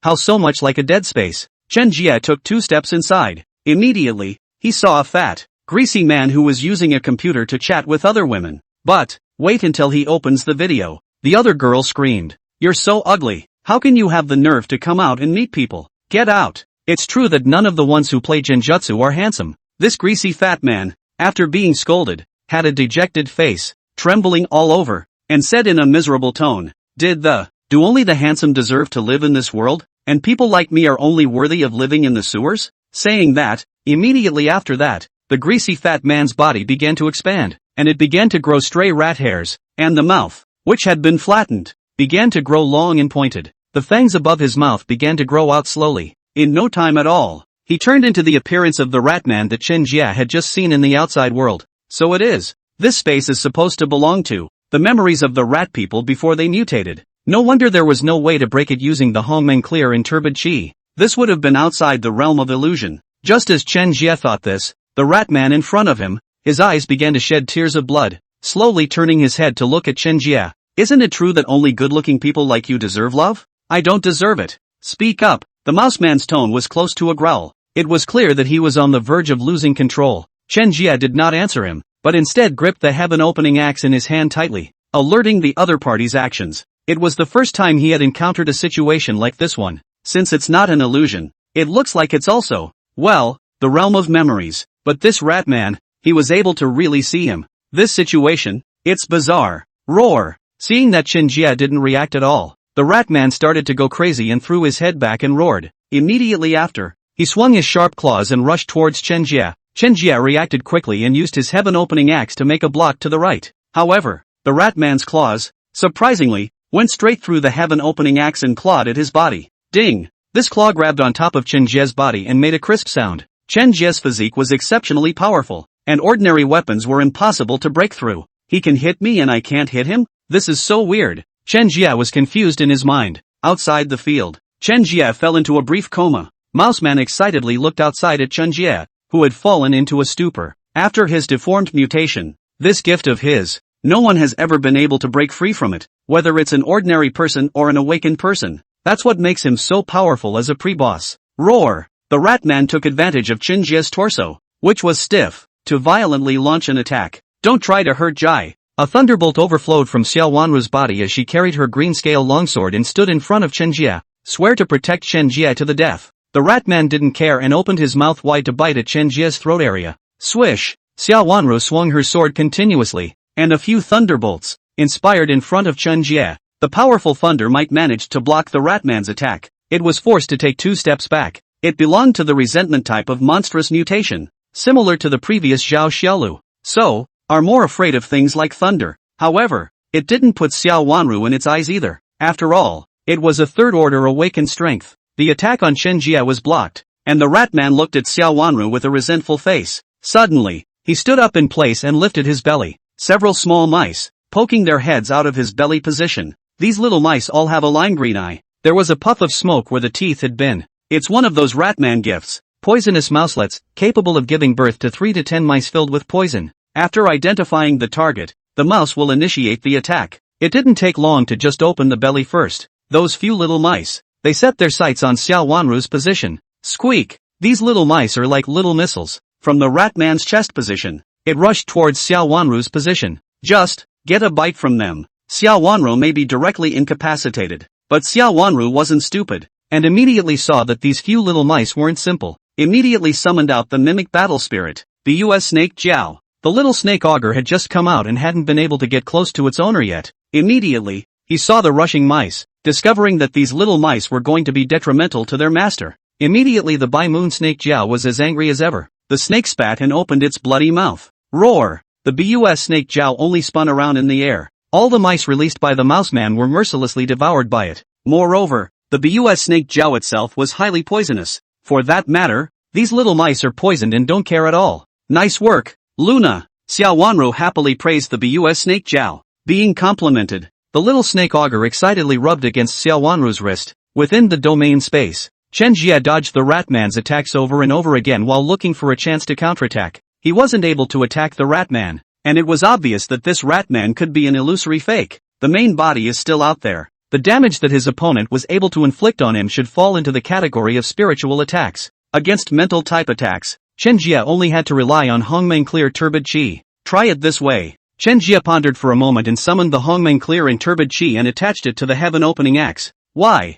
How so much like a dead space. Chen Jie took 2 steps inside. Immediately, he saw a fat, greasy man who was using a computer to chat with other women. But, wait until he opens the video. The other girl screamed. You're so ugly. How can you have the nerve to come out and meet people? Get out. It's true that none of the ones who play genjutsu are handsome. This greasy fat man, after being scolded, had a dejected face, trembling all over, and said in a miserable tone, do only the handsome deserve to live in this world, and people like me are only worthy of living in the sewers? Saying that, immediately after that, the greasy fat man's body began to expand, and it began to grow stray rat hairs, and the mouth, which had been flattened, began to grow long and pointed. The fangs above his mouth began to grow out slowly. In no time at all, he turned into the appearance of the ratman that Chen Jie had just seen in the outside world. So it is. This space is supposed to belong to the memories of the rat people before they mutated. No wonder there was no way to break it using the Hongmeng Clear and Turbid Qi. This would have been outside the realm of illusion. Just as Chen Jie thought this, the ratman in front of him, his eyes began to shed tears of blood, slowly turning his head to look at Chen Jie. Isn't it true that only good-looking people like you deserve love? I don't deserve it. Speak up. The mouseman's tone was close to a growl. It was clear that he was on the verge of losing control. Chen Jie did not answer him, but instead gripped the heaven-opening axe in his hand tightly, alerting the other party's actions. It was the first time he had encountered a situation like this one. Since it's not an illusion, it looks like it's also, well, the realm of memories. But this ratman, he was able to really see him. This situation, it's bizarre. Roar! Seeing that Chen Jie didn't react at all, the ratman started to go crazy and threw his head back and roared. Immediately after, he swung his sharp claws and rushed towards Chen Jie. Chen Jie reacted quickly and used his heaven-opening axe to make a block to the right. However, the ratman's claws, surprisingly, went straight through the heaven-opening axe and clawed at his body. Ding! This claw grabbed on top of Chen Jie's body and made a crisp sound. Chen Jie's physique was exceptionally powerful, and ordinary weapons were impossible to break through. He can hit me and I can't hit him? This is so weird. Chen Jie was confused in his mind. Outside the field, Chen Jie fell into a brief coma. Mouseman excitedly looked outside at Chen Jie, who had fallen into a stupor. After his deformed mutation, this gift of his, no one has ever been able to break free from it, whether it's an ordinary person or an awakened person. That's what makes him so powerful as a pre-boss. Roar! The ratman took advantage of Chen Jie's torso, which was stiff, to violently launch an attack. Don't try to hurt Jai. A thunderbolt overflowed from Xiao Wanru's body as she carried her green-scale longsword and stood in front of Chen Jie. Swear to protect Chen Jie to the death. The ratman didn't care and opened his mouth wide to bite at Chen Jie's throat area. Swish! Xiao Wanru swung her sword continuously, and a few thunderbolts, inspired in front of Chen Jie. The powerful thunder might manage to block the ratman's attack. It was forced to take 2 steps back. It belonged to the resentment type of monstrous mutation, similar to the previous Zhao Xiaolu. So, are more afraid of things like thunder. However, it didn't put Xiao Wanru in its eyes either. After all, it was a third-order awakened strength. The attack on Chen Jie was blocked, and the ratman looked at Xiao Wanru with a resentful face. Suddenly, he stood up in place and lifted his belly. Several small mice, poking their heads out of his belly position. These little mice all have a lime green eye. There was a puff of smoke where the teeth had been. It's one of those ratman gifts, poisonous mouselets, capable of giving birth to 3 to 10 mice filled with poison. After identifying the target, the mouse will initiate the attack. It didn't take long to just open the belly first. Those few little mice, they set their sights on Xiao Wanru's position. Squeak! These little mice are like little missiles. From the ratman's chest position, it rushed towards Xiao Wanru's position. Just get a bite from them. Xiao Wanru may be directly incapacitated, but Xiao Wanru wasn't stupid, and immediately saw that these few little mice weren't simple. Immediately summoned out the mimic battle spirit, the US snake Jiao. The little snake auger had just come out and hadn't been able to get close to its owner yet. Immediately, he saw the rushing mice, discovering that these little mice were going to be detrimental to their master. Immediately the bi-moon snake Jiao was as angry as ever. The snake spat and opened its bloody mouth. Roar! The BUS snake Jiao only spun around in the air. All the mice released by the mouseman were mercilessly devoured by it. Moreover, the BUS snake Jiao itself was highly poisonous. For that matter, these little mice are poisoned and don't care at all. Nice work, Luna! Xiao Wanru happily praised the BUS snake Jiao. Being complimented, the little snake auger excitedly rubbed against Xiao Wanru's wrist. Within the domain space, Chen Jie dodged the ratman's attacks over and over again while looking for a chance to counterattack. He wasn't able to attack the ratman, and it was obvious that this ratman could be an illusory fake. The main body is still out there. The damage that his opponent was able to inflict on him should fall into the category of spiritual attacks. Against mental type attacks, Chen Jie only had to rely on Hongmeng Clear Turbid Qi. Try it this way. Chen Jie pondered for a moment and summoned the Hongmeng Clear and Turbid Qi and attached it to the heaven-opening axe. Why?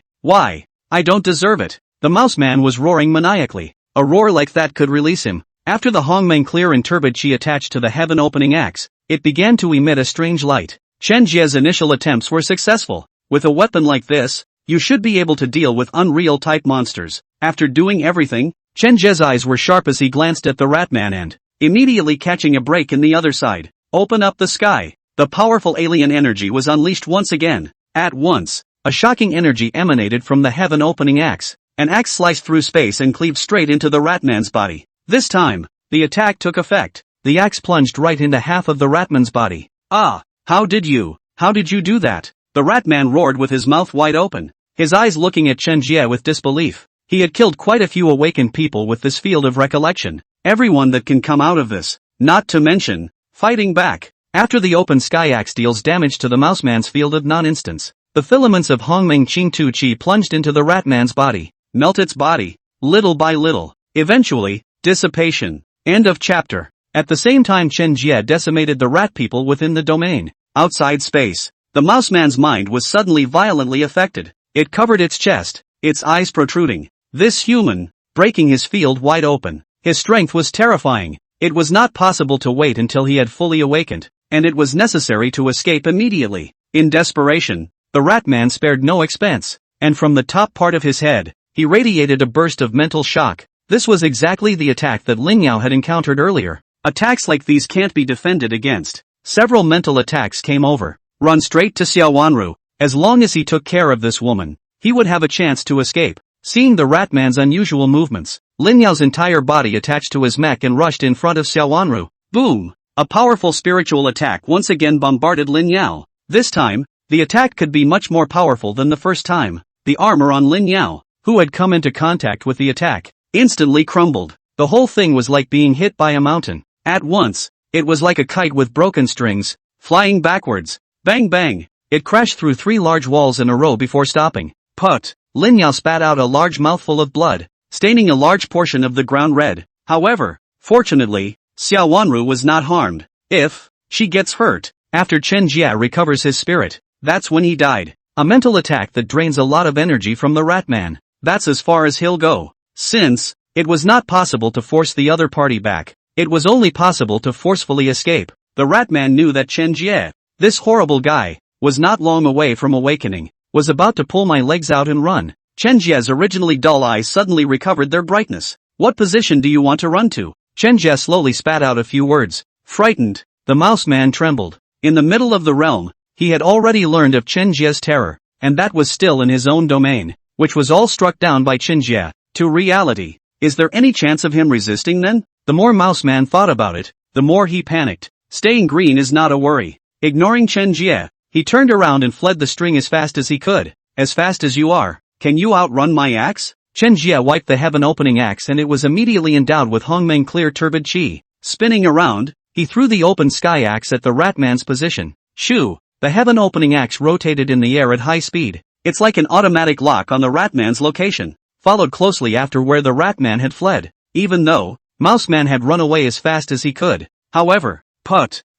I don't deserve it. The mouseman was roaring maniacally. A roar like that could release him. After the Hongmeng Clear and Turbid Qi attached to the heaven-opening axe, it began to emit a strange light. Chen Jie's initial attempts were successful. With a weapon like this, you should be able to deal with unreal-type monsters. After doing everything, Chen Jie's eyes were sharp as he glanced at the ratman and, immediately catching a break in the other side, open up the sky. The powerful alien energy was unleashed once again. At once, a shocking energy emanated from the heaven-opening axe. An axe sliced through space and cleaved straight into the ratman's body. This time, the attack took effect. The axe plunged right into half of the ratman's body. Ah, how did you do that? The ratman roared with his mouth wide open, his eyes looking at Chen Jie with disbelief. He had killed quite a few awakened people with this field of recollection. Everyone that can come out of this, not to mention, fighting back. After the open sky axe deals damage to the mouseman's field of non-instance, the filaments of Hongmeng Qing Tu Qi plunged into the ratman's body, melt its body, little by little. Eventually, dissipation. End of chapter. At the same time Chen Jie decimated the rat people within the domain. Outside space, The mouseman's mind was suddenly violently affected. It covered its chest, its eyes protruding. This human, breaking his field wide open. His strength was terrifying. It was not possible to wait until he had fully awakened, and it was necessary to escape immediately. In desperation, the ratman spared no expense, and from the top part of his head, he radiated a burst of mental shock. This was exactly the attack that Lin Yao had encountered earlier. Attacks like these can't be defended against. Several mental attacks came over. Run straight to Xiao Wanru. As long as he took care of this woman, he would have a chance to escape. Seeing the ratman's unusual movements, Lin Yao's entire body attached to his mech and rushed in front of Xiao Wanru. Boom! A powerful spiritual attack once again bombarded Lin Yao. This time, the attack could be much more powerful than the first time. The armor on Lin Yao, who had come into contact with the attack, instantly crumbled. The whole thing was like being hit by a mountain. At once, it was like a kite with broken strings, flying backwards. Bang bang! It crashed through 3 large walls in a row before stopping. Put! Lin Yao spat out a large mouthful of blood, staining a large portion of the ground red. However, fortunately, Xiao Wanru was not harmed. If she gets hurt, after Chen Jie recovers his spirit, that's when he died. A mental attack that drains a lot of energy from the ratman. That's as far as he'll go. Since it was not possible to force the other party back, it was only possible to forcefully escape. The ratman knew that Chen Jie, this horrible guy, was not long away from awakening, was about to pull my legs out and run. Chen Jie's originally dull eyes suddenly recovered their brightness. What position do you want to run to? Chen Jie slowly spat out a few words. Frightened, the mouse man trembled. In the middle of the realm, he had already learned of Chen Jie's terror, and that was still in his own domain, which was all struck down by Chen Jie. To reality, is there any chance of him resisting then? The more mouse man thought about it, the more he panicked. Staying green is not a worry. Ignoring Chen Jie, he turned around and fled the string as fast as he could. As fast as you are, can you outrun my axe? Chen Jie wiped the heaven-opening axe and it was immediately endowed with Hongmeng clear turbid qi. Spinning around, he threw the open sky axe at the ratman's position. Shoo! The heaven-opening axe rotated in the air at high speed. It's like an automatic lock on the ratman's location, followed closely after where the ratman had fled, even though Mouseman had run away as fast as he could. However,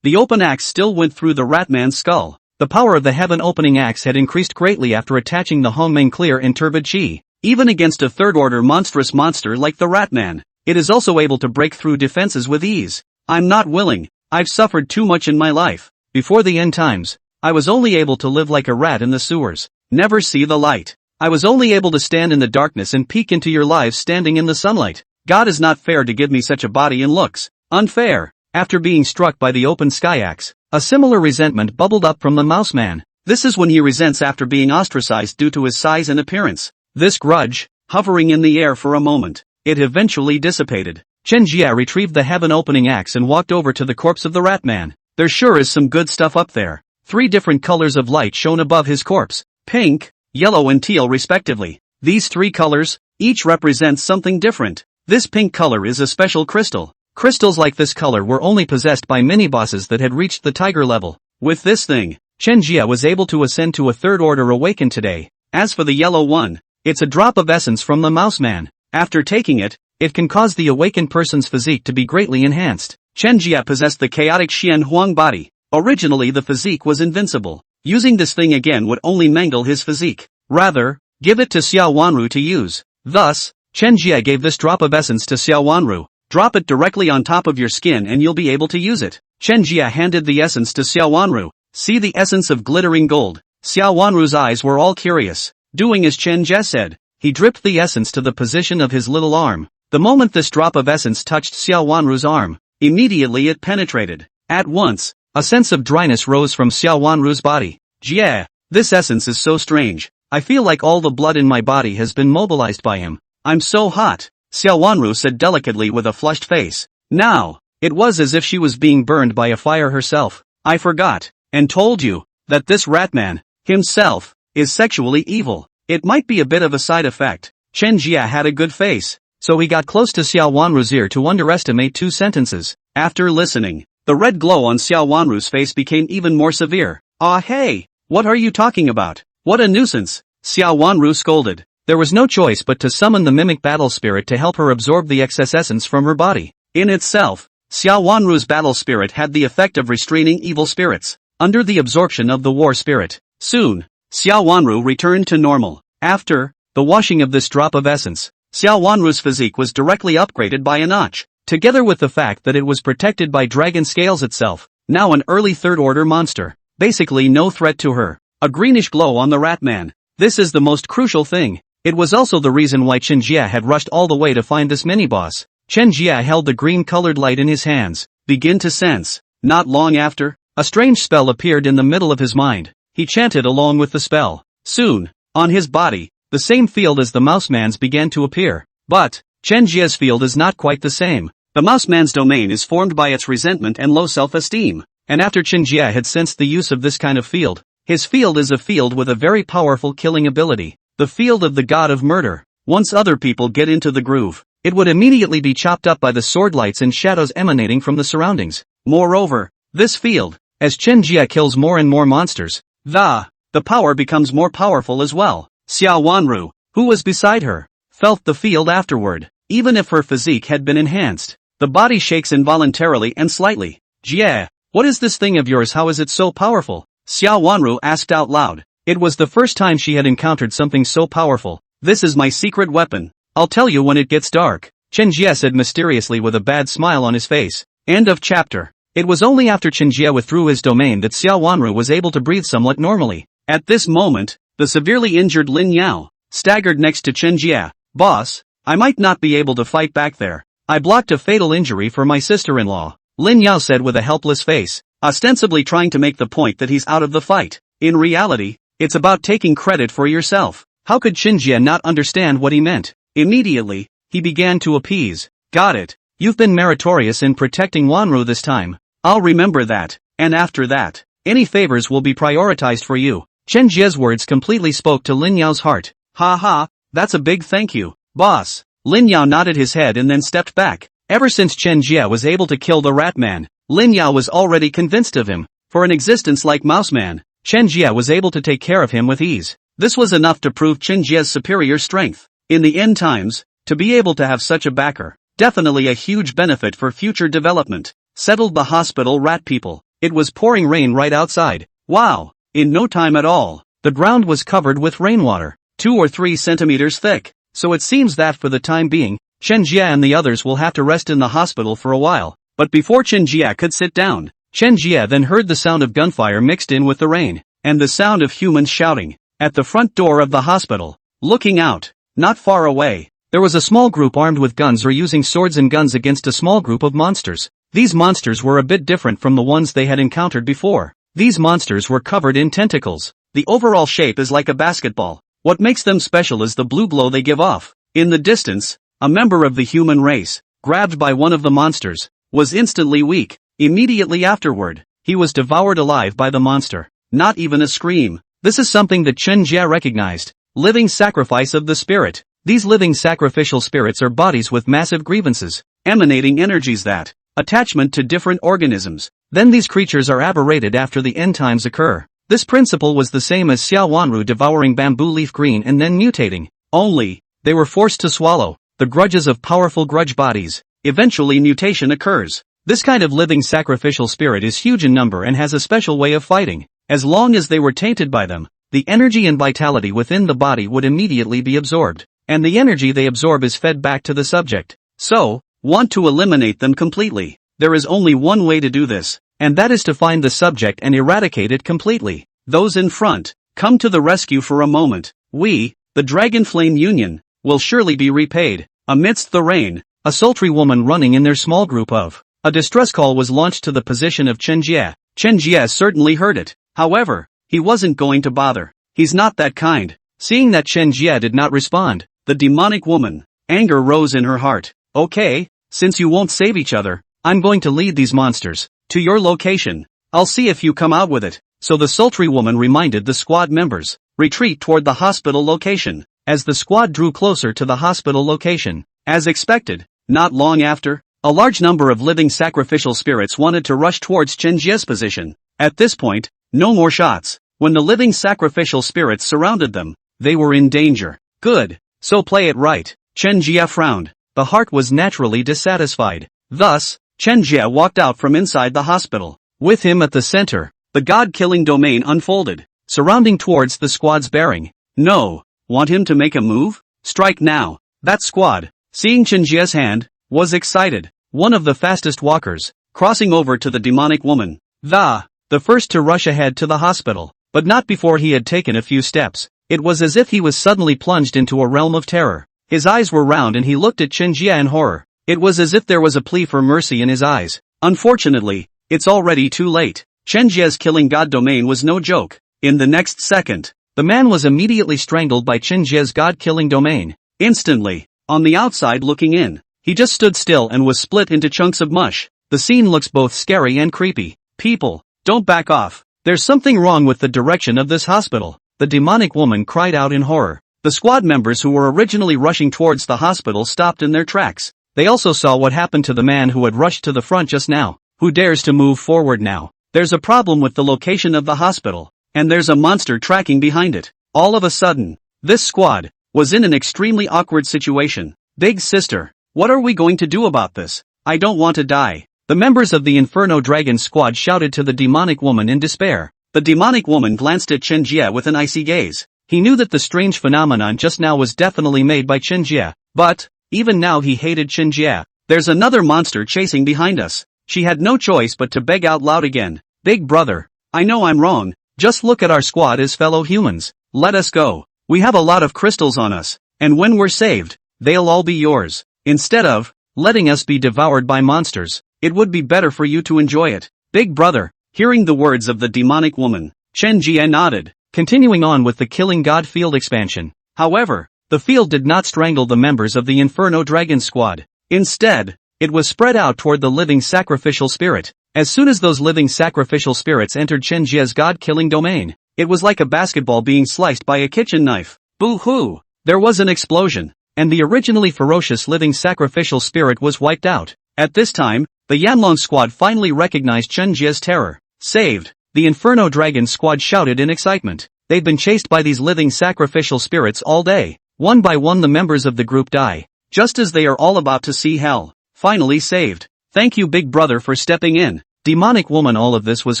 the open axe still went through the ratman's skull. The power of the heaven-opening axe had increased greatly after attaching the Hongmeng clear and turbid qi. Even against a third-order monstrous monster like the ratman, it is also able to break through defenses with ease. I'm not willing. I've suffered too much in my life. Before the end times, I was only able to live like a rat in the sewers, never see the light. I was only able to stand in the darkness and peek into your lives standing in the sunlight. God is not fair to give me such a body and looks. Unfair. After being struck by the open sky axe, a similar resentment bubbled up from the mouse man. This is when he resents after being ostracized due to his size and appearance. This grudge, hovering in the air for a moment, it eventually dissipated. Chen Jie retrieved the heaven-opening axe and walked over to the corpse of the ratman. There sure is some good stuff up there. 3 different colors of light shone above his corpse, pink, yellow and teal respectively. These 3 colors, each represents something different. This pink color is a special crystal. Crystals like this color were only possessed by mini-bosses that had reached the tiger level. With this thing, Chen Jie was able to ascend to a third-order awaken today. As for the yellow one, it's a drop of essence from the mouse man. After taking it, it can cause the awakened person's physique to be greatly enhanced. Chen Jie possessed the chaotic Xian Huang body. Originally the physique was invincible. Using this thing again would only mangle his physique. Rather, give it to Xiao Wanru to use. Thus, Chen Jie gave this drop of essence to Xiao Wanru. Drop it directly on top of your skin and you'll be able to use it. Chen Jie handed the essence to Xiao Wanru. See the essence of glittering gold. Xiao Wanru's eyes were all curious. Doing as Chen Jie said, he dripped the essence to the position of his little arm. The moment this drop of essence touched Xiao Wanru's arm, immediately it penetrated. At once, a sense of dryness rose from Xiao Wanru's body. Jie, this essence is so strange. I feel like all the blood in my body has been mobilized by him. I'm so hot, Xiao Wanru said delicately with a flushed face. Now, it was as if she was being burned by a fire herself. I forgot, and told you, that this ratman, himself, is sexually evil. It might be a bit of a side effect. Chen Jie had a good face, so he got close to Xiao Wanru's ear to underestimate 2 sentences. After listening, the red glow on Xiao Wanru's face became even more severe. Ah hey, what are you talking about? What a nuisance, Xiao Wanru scolded. There was no choice but to summon the mimic battle spirit to help her absorb the excess essence from her body. In itself, Xiao Wanru's battle spirit had the effect of restraining evil spirits. under the absorption of the war spirit. Soon, Xiao Wanru returned to normal. After the washing of this drop of essence, Xiao Wanru's physique was directly upgraded by a notch, together with the fact that it was protected by dragon scales itself, now an early third-order monster, basically no threat to her. A greenish glow on the ratman. This is the most crucial thing. It was also the reason why Chen Jie had rushed all the way to find this mini-boss. Chen Jie held the green-colored light in his hands. Begin to sense. Not long after, a strange spell appeared in the middle of his mind. He chanted along with the spell. Soon, on his body, the same field as the mouseman's began to appear. But, Chen Jie's field is not quite the same. The mouseman's domain is formed by its resentment and low self-esteem. And after Chen Jie had sensed the use of this kind of field, his field is a field with a very powerful killing ability. The field of the god of murder. Once other people get into the groove, it would immediately be chopped up by the sword lights and shadows emanating from the surroundings. Moreover, this field, as Chen Jie kills more and more monsters, the power becomes more powerful as well. Xiao Wanru, who was beside her, felt the field afterward. Even if her physique had been enhanced, the body shakes involuntarily and slightly. Jie, what is this thing of yours? How is it so powerful? Xiao Wanru asked out loud. It was the first time she had encountered something so powerful. This is my secret weapon. I'll tell you when it gets dark, Chen Jie said mysteriously with a bad smile on his face. End of chapter. It was only after Chen Jie withdrew his domain that Xiao Wanru was able to breathe somewhat normally. At this moment, the severely injured Lin Yao staggered next to Chen Jie. Boss, I might not be able to fight back there. I blocked a fatal injury for my sister-in-law, Lin Yao said with a helpless face, ostensibly trying to make the point that he's out of the fight. In reality, it's about taking credit for yourself. How could Chen Jie not understand what he meant? Immediately, he began to appease. Got it. You've been meritorious in protecting Wanru this time. I'll remember that. And after that, any favors will be prioritized for you. Chen Jie's words completely spoke to Lin Yao's heart. Ha ha, that's a big thank you, boss. Lin Yao nodded his head and then stepped back. Ever since Chen Jie was able to kill the ratman, Lin Yao was already convinced of him. For an existence like Mouseman, Chen Jie was able to take care of him with ease. This was enough to prove Chen Jie's superior strength. In the end times, to be able to have such a backer, definitely a huge benefit for future development. Settled the hospital rat people. It was pouring rain right outside. Wow, in no time at all, the ground was covered with rainwater, 2 or 3 centimeters thick. So it seems that for the time being, Chen Jie and the others will have to rest in the hospital for a while. But before Chen Jie could sit down, Chen Jie then heard the sound of gunfire mixed in with the rain, and the sound of humans shouting. At the front door of the hospital, looking out, not far away, there was a small group armed with guns or using swords and guns against a small group of monsters. These monsters were a bit different from the ones they had encountered before. These monsters were covered in tentacles. The overall shape is like a basketball. What makes them special is the blue glow they give off. In the distance, a member of the human race, grabbed by one of the monsters, was instantly weak. Immediately afterward, he was devoured alive by the monster. Not even a scream. This is something that Chen Jie recognized. Living sacrifice of the spirit. These living sacrificial spirits are bodies with massive grievances, emanating energies that attachment to different organisms. Then these creatures are aberrated after the end times occur. This principle was the same as Xiao Wanru devouring bamboo leaf green and then mutating. Only, they were forced to swallow the grudges of powerful grudge bodies. Eventually mutation occurs. This kind of living sacrificial spirit is huge in number and has a special way of fighting. As long as they were tainted by them, the energy and vitality within the body would immediately be absorbed, and the energy they absorb is fed back to the subject. So, want to eliminate them completely. There is only one way to do this, and that is to find the subject and eradicate it completely. Those in front, come to the rescue for a moment. We, the Dragon Flame Union, will surely be repaid. Amidst the rain, a sultry woman running in their small group of a distress call was launched to the position of Chen Jie. Chen Jie certainly heard it. However, he wasn't going to bother. He's not that kind. Seeing that Chen Jie did not respond, the demonic woman, anger rose in her heart. Okay, since you won't save each other, I'm going to lead these monsters to your location. I'll see if you come out with it. So the sultry woman reminded the squad members, retreat toward the hospital location. As the squad drew closer to the hospital location, as expected, not long after, a large number of living sacrificial spirits wanted to rush towards Chen Jie's position. At this point, no more shots. When the living sacrificial spirits surrounded them, they were in danger. Good, so play it right. Chen Jie frowned. The heart was naturally dissatisfied. Thus, Chen Jie walked out from inside the hospital. With him at the center, the god-killing domain unfolded, surrounding towards the squad's bearing. No. Want him to make a move? Strike now. That squad, seeing Chen Jie's hand, was excited. One of the fastest walkers, crossing over to the demonic woman. The first to rush ahead to the hospital, but not before he had taken a few steps. It was as if he was suddenly plunged into a realm of terror. His eyes were round and he looked at Chen Jie in horror. It was as if there was a plea for mercy in his eyes. Unfortunately, it's already too late. Chen Jie's killing god domain was no joke. In the next second, the man was immediately strangled by Chen Jie's god-killing domain. Instantly, on the outside looking in, he just stood still and was split into chunks of mush. The scene looks both scary and creepy. People, don't back off. There's something wrong with the direction of this hospital. The demonic woman cried out in horror. The squad members who were originally rushing towards the hospital stopped in their tracks. They also saw what happened to the man who had rushed to the front just now. Who dares to move forward now? There's a problem with the location of the hospital, and there's a monster tracking behind it. All of a sudden, this squad was in an extremely awkward situation. Big sister, what are we going to do about this? I don't want to die. The members of the Inferno Dragon squad shouted to the demonic woman in despair. The demonic woman glanced at Chen Jie with an icy gaze. He knew that the strange phenomenon just now was definitely made by Chen Jie, but even now he hated Chen Jie. There's another monster chasing behind us. She had no choice but to beg out loud again. Big brother, I know I'm wrong. Just look at our squad as fellow humans. Let us go. We have a lot of crystals on us, and when we're saved, they'll all be yours. Instead of letting us be devoured by monsters, it would be better for you to enjoy it. Big brother, hearing the words of the demonic woman, Chen Jie nodded, continuing on with the killing god field expansion. However, the field did not strangle the members of the Inferno Dragon squad. Instead, it was spread out toward the living sacrificial spirit. As soon as those living sacrificial spirits entered Chen Jie's god-killing domain, it was like a basketball being sliced by a kitchen knife. Boo-hoo! There was an explosion, and the originally ferocious living sacrificial spirit was wiped out. At this time, the Yanlong squad finally recognized Chen Jie's terror. Saved! The Inferno Dragon squad shouted in excitement. They've been chased by these living sacrificial spirits all day. One by one the members of the group die, just as they are all about to see hell. Finally saved. Thank you big brother for stepping in. Demonic woman. All of this was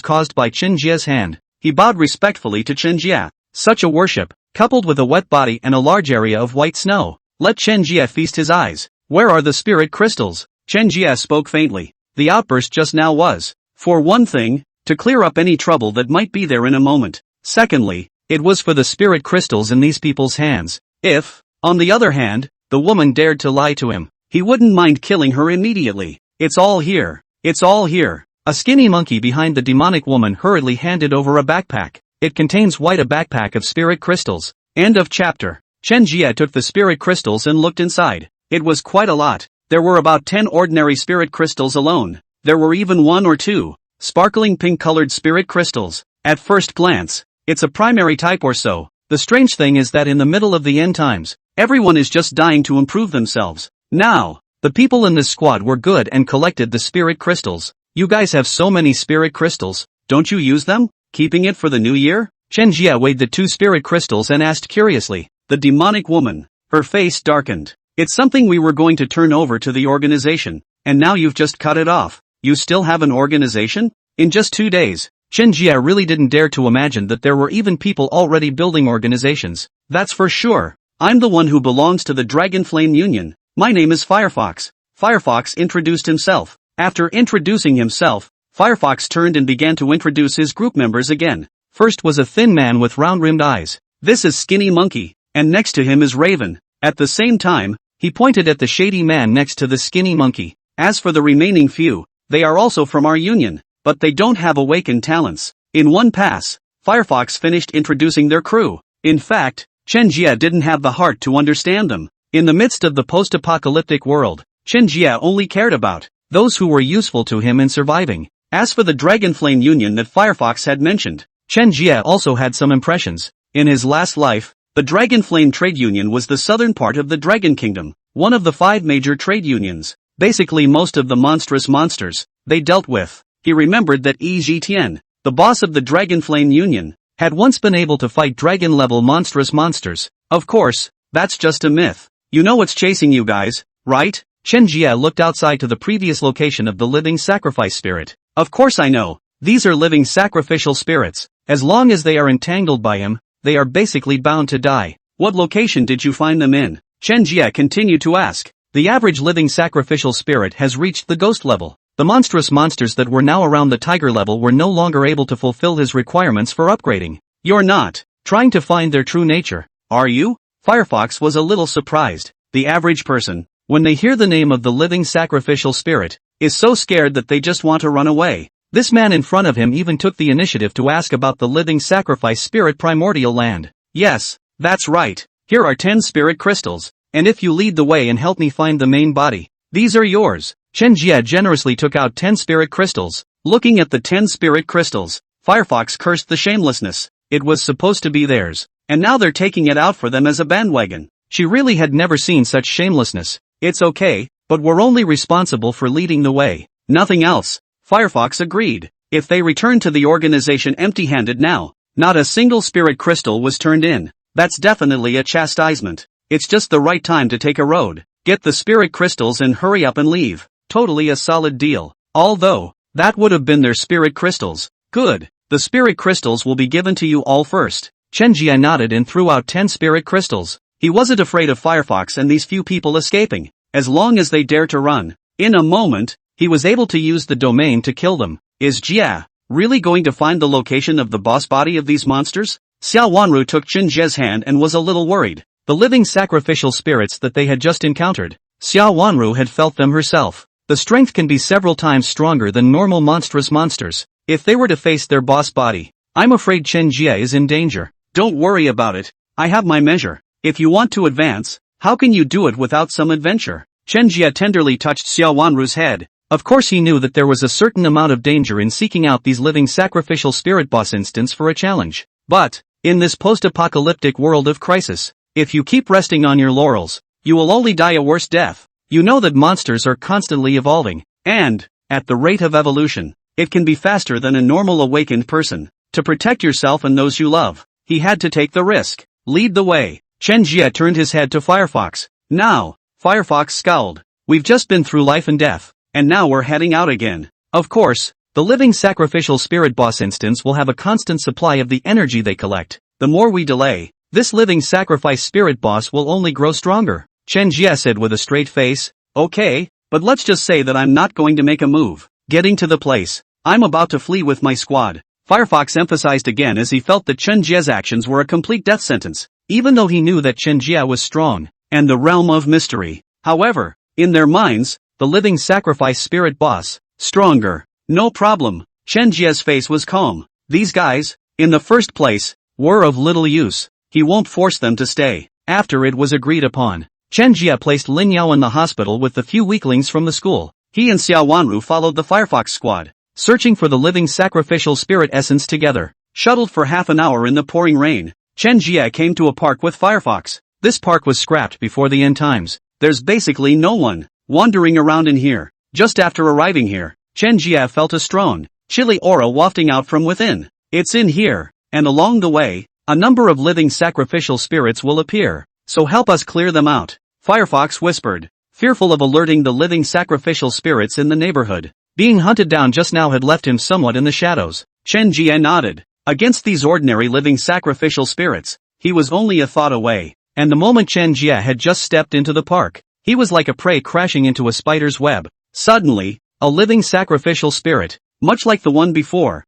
caused by Chen Jie's hand. He bowed respectfully to Chen Jie. Such a worship, coupled with a wet body and a large area of white snow. Let Chen Jie feast his eyes. Where are the spirit crystals? Chen Jie spoke faintly. The outburst just now was, for one thing, to clear up any trouble that might be there in a moment. Secondly, it was for the spirit crystals in these people's hands. If, on the other hand, the woman dared to lie to him, he wouldn't mind killing her immediately. It's all here. It's all here. A skinny monkey behind the demonic woman hurriedly handed over a backpack. It contains a backpack of spirit crystals. End of chapter. Chen Jie took the spirit crystals and looked inside. It was quite a lot. There were about 10 ordinary spirit crystals alone. There were even 1 or 2 sparkling pink-colored spirit crystals. At first glance, it's a primary type or so. The strange thing is that in the middle of the end times, everyone is just dying to improve themselves. Now, the people in this squad were good and collected the spirit crystals. You guys have so many spirit crystals, don't you use them? Keeping it for the new year? Chen Jie weighed the 2 spirit crystals and asked curiously. The demonic woman, her face darkened. It's something we were going to turn over to the organization, and now you've just cut it off. You still have an organization? In just 2 days, Chen Jie really didn't dare to imagine that there were even people already building organizations. That's for sure. I'm the one who belongs to the Dragon Flame Union. My name is Firefox. Firefox introduced himself. After introducing himself, Firefox turned and began to introduce his group members again. First was a thin man with round-rimmed eyes. This is Skinny Monkey, and next to him is Raven. At the same time, he pointed at the shady man next to the Skinny Monkey. As for the remaining few, they are also from our union, but they don't have awakened talents. In one pass, Firefox finished introducing their crew. In fact, Chen Jie didn't have the heart to understand them. In the midst of the post-apocalyptic world, Chen Jie only cared about those who were useful to him in surviving. As for the Dragonflame Union that Firefox had mentioned, Chen Jie also had some impressions. In his last life, the Dragonflame Trade Union was the southern part of the Dragon Kingdom, one of the 5 major trade unions. Basically most of the monstrous monsters they dealt with. He remembered that Yi Zhitian, the boss of the Dragonflame Union, had once been able to fight dragon-level monstrous monsters. Of course, that's just a myth. You know what's chasing you guys, right? Chen Jie looked outside to the previous location of the living sacrifice spirit. Of course I know. These are living sacrificial spirits. As long as they are entangled by him, they are basically bound to die. What location did you find them in? Chen Jie continued to ask. The average living sacrificial spirit has reached the ghost level. The monstrous monsters that were now around the tiger level were no longer able to fulfill his requirements for upgrading. You're not trying to find their true nature, are you? Firefox was a little surprised. The average person, when they hear the name of the living sacrificial spirit, is so scared that they just want to run away. This man in front of him even took the initiative to ask about the living sacrifice spirit primordial land. Yes, that's right. Here are 10 spirit crystals, and if you lead the way and help me find the main body, these are yours. Chen Jie generously took out 10 spirit crystals. Looking at the 10 spirit crystals, Firefox cursed the shamelessness. It was supposed to be theirs, and now they're taking it out for them as a bandwagon. She really had never seen such shamelessness. It's okay, but we're only responsible for leading the way. Nothing else. Firefox agreed. If they return to the organization empty-handed now, not a single spirit crystal was turned in. That's definitely a chastisement. It's just the right time to take a road. Get the spirit crystals and hurry up and leave. Totally a solid deal. Although, that would have been their spirit crystals. Good. The spirit crystals will be given to you all first. Chen Jie nodded and threw out 10 spirit crystals. He wasn't afraid of Firefox and these few people escaping, as long as they dare to run. In a moment, he was able to use the domain to kill them. Is Jia really going to find the location of the boss body of these monsters? Xiao Wanru took Chen Jie's hand and was a little worried. The living sacrificial spirits that they had just encountered, Xiao Wanru had felt them herself. The strength can be several times stronger than normal monstrous monsters. If they were to face their boss body, I'm afraid Chen Jie is in danger. Don't worry about it. I have my measure. If you want to advance, how can you do it without some adventure? Chen Jie tenderly touched Xiao Wanru's head. Of course he knew that there was a certain amount of danger in seeking out these living sacrificial spirit boss instants for a challenge. But, in this post-apocalyptic world of crisis, if you keep resting on your laurels, you will only die a worse death. You know that monsters are constantly evolving, and, at the rate of evolution, it can be faster than a normal awakened person. To protect yourself and those you love, he had to take the risk. Lead the way. Chen Jie turned his head to Firefox. Now, Firefox scowled. We've just been through life and death, and now we're heading out again. Of course, the living sacrificial spirit boss instants will have a constant supply of the energy they collect. The more we delay, this living sacrifice spirit boss will only grow stronger. Chen Jie said with a straight face. Okay, but let's just say that I'm not going to make a move. Getting to the place, I'm about to flee with my squad. Firefox emphasized again as he felt that Chen Jie's actions were a complete death sentence, even though he knew that Chen Jie was strong, and the realm of mystery. However, in their minds, the living sacrifice spirit boss, stronger. No problem. Chen Jie's face was calm. These guys, in the first place, were of little use. He won't force them to stay. After it was agreed upon, Chen Jie placed Lin Yao in the hospital with the few weaklings from the school. He and Xiao Wanru followed the Firefox squad, searching for the living sacrificial spirit essence together. Shuttled for half an hour in the pouring rain, Chen Jie came to a park with Firefox. This park was scrapped before the end times. There's basically no one wandering around in here. Just after arriving here, Chen Jie felt a strong, chilly aura wafting out from within. It's in here, and along the way, a number of living sacrificial spirits will appear, so help us clear them out. Firefox whispered, fearful of alerting the living sacrificial spirits in the neighborhood. Being hunted down just now had left him somewhat in the shadows. Chen Jie nodded. Against these ordinary living sacrificial spirits, he was only a thought away, and the moment Chen Jie had just stepped into the park, he was like a prey crashing into a spider's web. Suddenly, a living sacrificial spirit, much like the one before,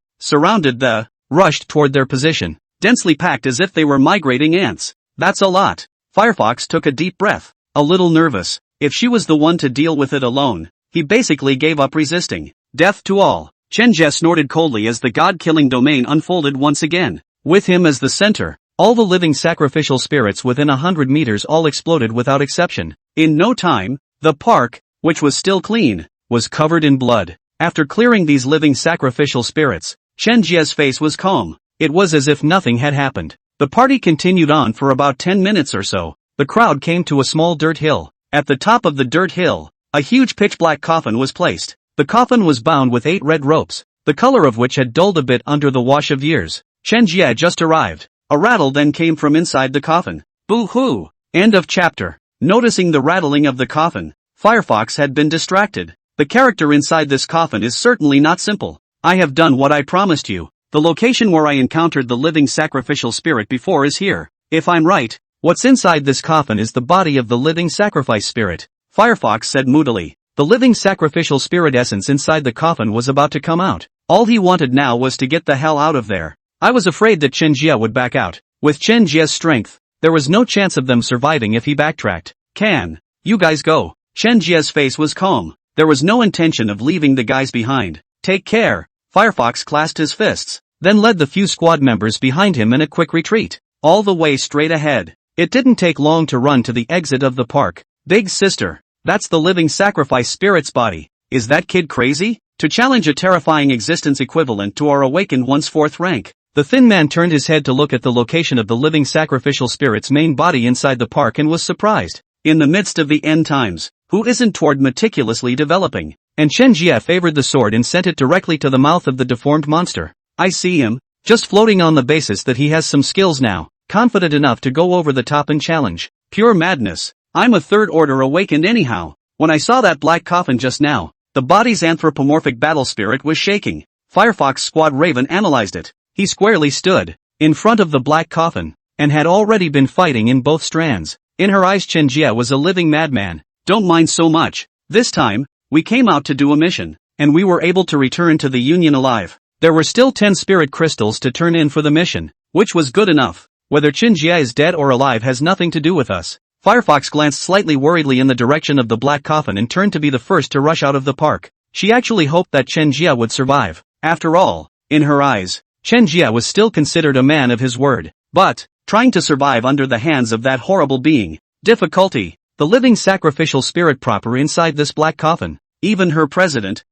rushed toward their position, densely packed as if they were migrating ants. That's a lot. Firefox took a deep breath, a little nervous. If she was the one to deal with it alone, he basically gave up resisting. Death to all. Chen Jie snorted coldly as the god-killing domain unfolded once again. With him as the center, all the living sacrificial spirits within 100 meters all exploded without exception. In no time, the park, which was still clean, was covered in blood. After clearing these living sacrificial spirits, Chen Jie's face was calm. It was as if nothing had happened. The party continued on for about 10 minutes or so. The crowd came to a small dirt hill. At the top of the dirt hill, a huge pitch-black coffin was placed. The coffin was bound with 8 red ropes, the color of which had dulled a bit under the wash of years. Chen Jie just arrived. A rattle then came from inside the coffin. Boo-hoo! End of chapter. Noticing the rattling of the coffin, Firefox had been distracted. The character inside this coffin is certainly not simple. I have done what I promised you. The location where I encountered the living sacrificial spirit before is here. If I'm right, what's inside this coffin is the body of the living sacrifice spirit. Firefox said moodily. The living sacrificial spirit essence inside the coffin was about to come out. All he wanted now was to get the hell out of there. I was afraid that Chen Jie would back out. With Chen Jie's strength, there was no chance of them surviving if he backtracked. Can you guys go? Chen Jie's face was calm. There was no intention of leaving the guys behind. Take care. Firefox clasped his fists, then led the few squad members behind him in a quick retreat, all the way straight ahead. It didn't take long to run to the exit of the park. Big sister, that's the living sacrifice spirit's body. Is that kid crazy? To challenge a terrifying existence equivalent to our awakened one's 4th rank. The thin man turned his head to look at the location of the living sacrificial spirit's main body inside the park and was surprised. In the midst of the end times, who isn't toward meticulously developing? And Chen Jie favored the sword and sent it directly to the mouth of the deformed monster. I see him, just floating on the basis that he has some skills now, confident enough to go over the top and challenge. Pure madness. I'm a 3rd order awakened anyhow. When I saw that black coffin just now, the body's anthropomorphic battle spirit was shaking. Firefox Squad Raven analyzed it. He squarely stood in front of the black coffin, and had already been fighting in both strands. In her eyes Chen Jie was a living madman. Don't mind so much. This time, we came out to do a mission, and we were able to return to the Union alive. There were still 10 spirit crystals to turn in for the mission, which was good enough. Whether Chen Jie is dead or alive has nothing to do with us. Firefox glanced slightly worriedly in the direction of the black coffin and turned to be the first to rush out of the park. She actually hoped that Chen Jie would survive. After all, in her eyes, Chen Jie was still considered a man of his word. But, trying to survive under the hands of that horrible being, difficulty, the living sacrificial spirit proper inside this black coffin, even her president,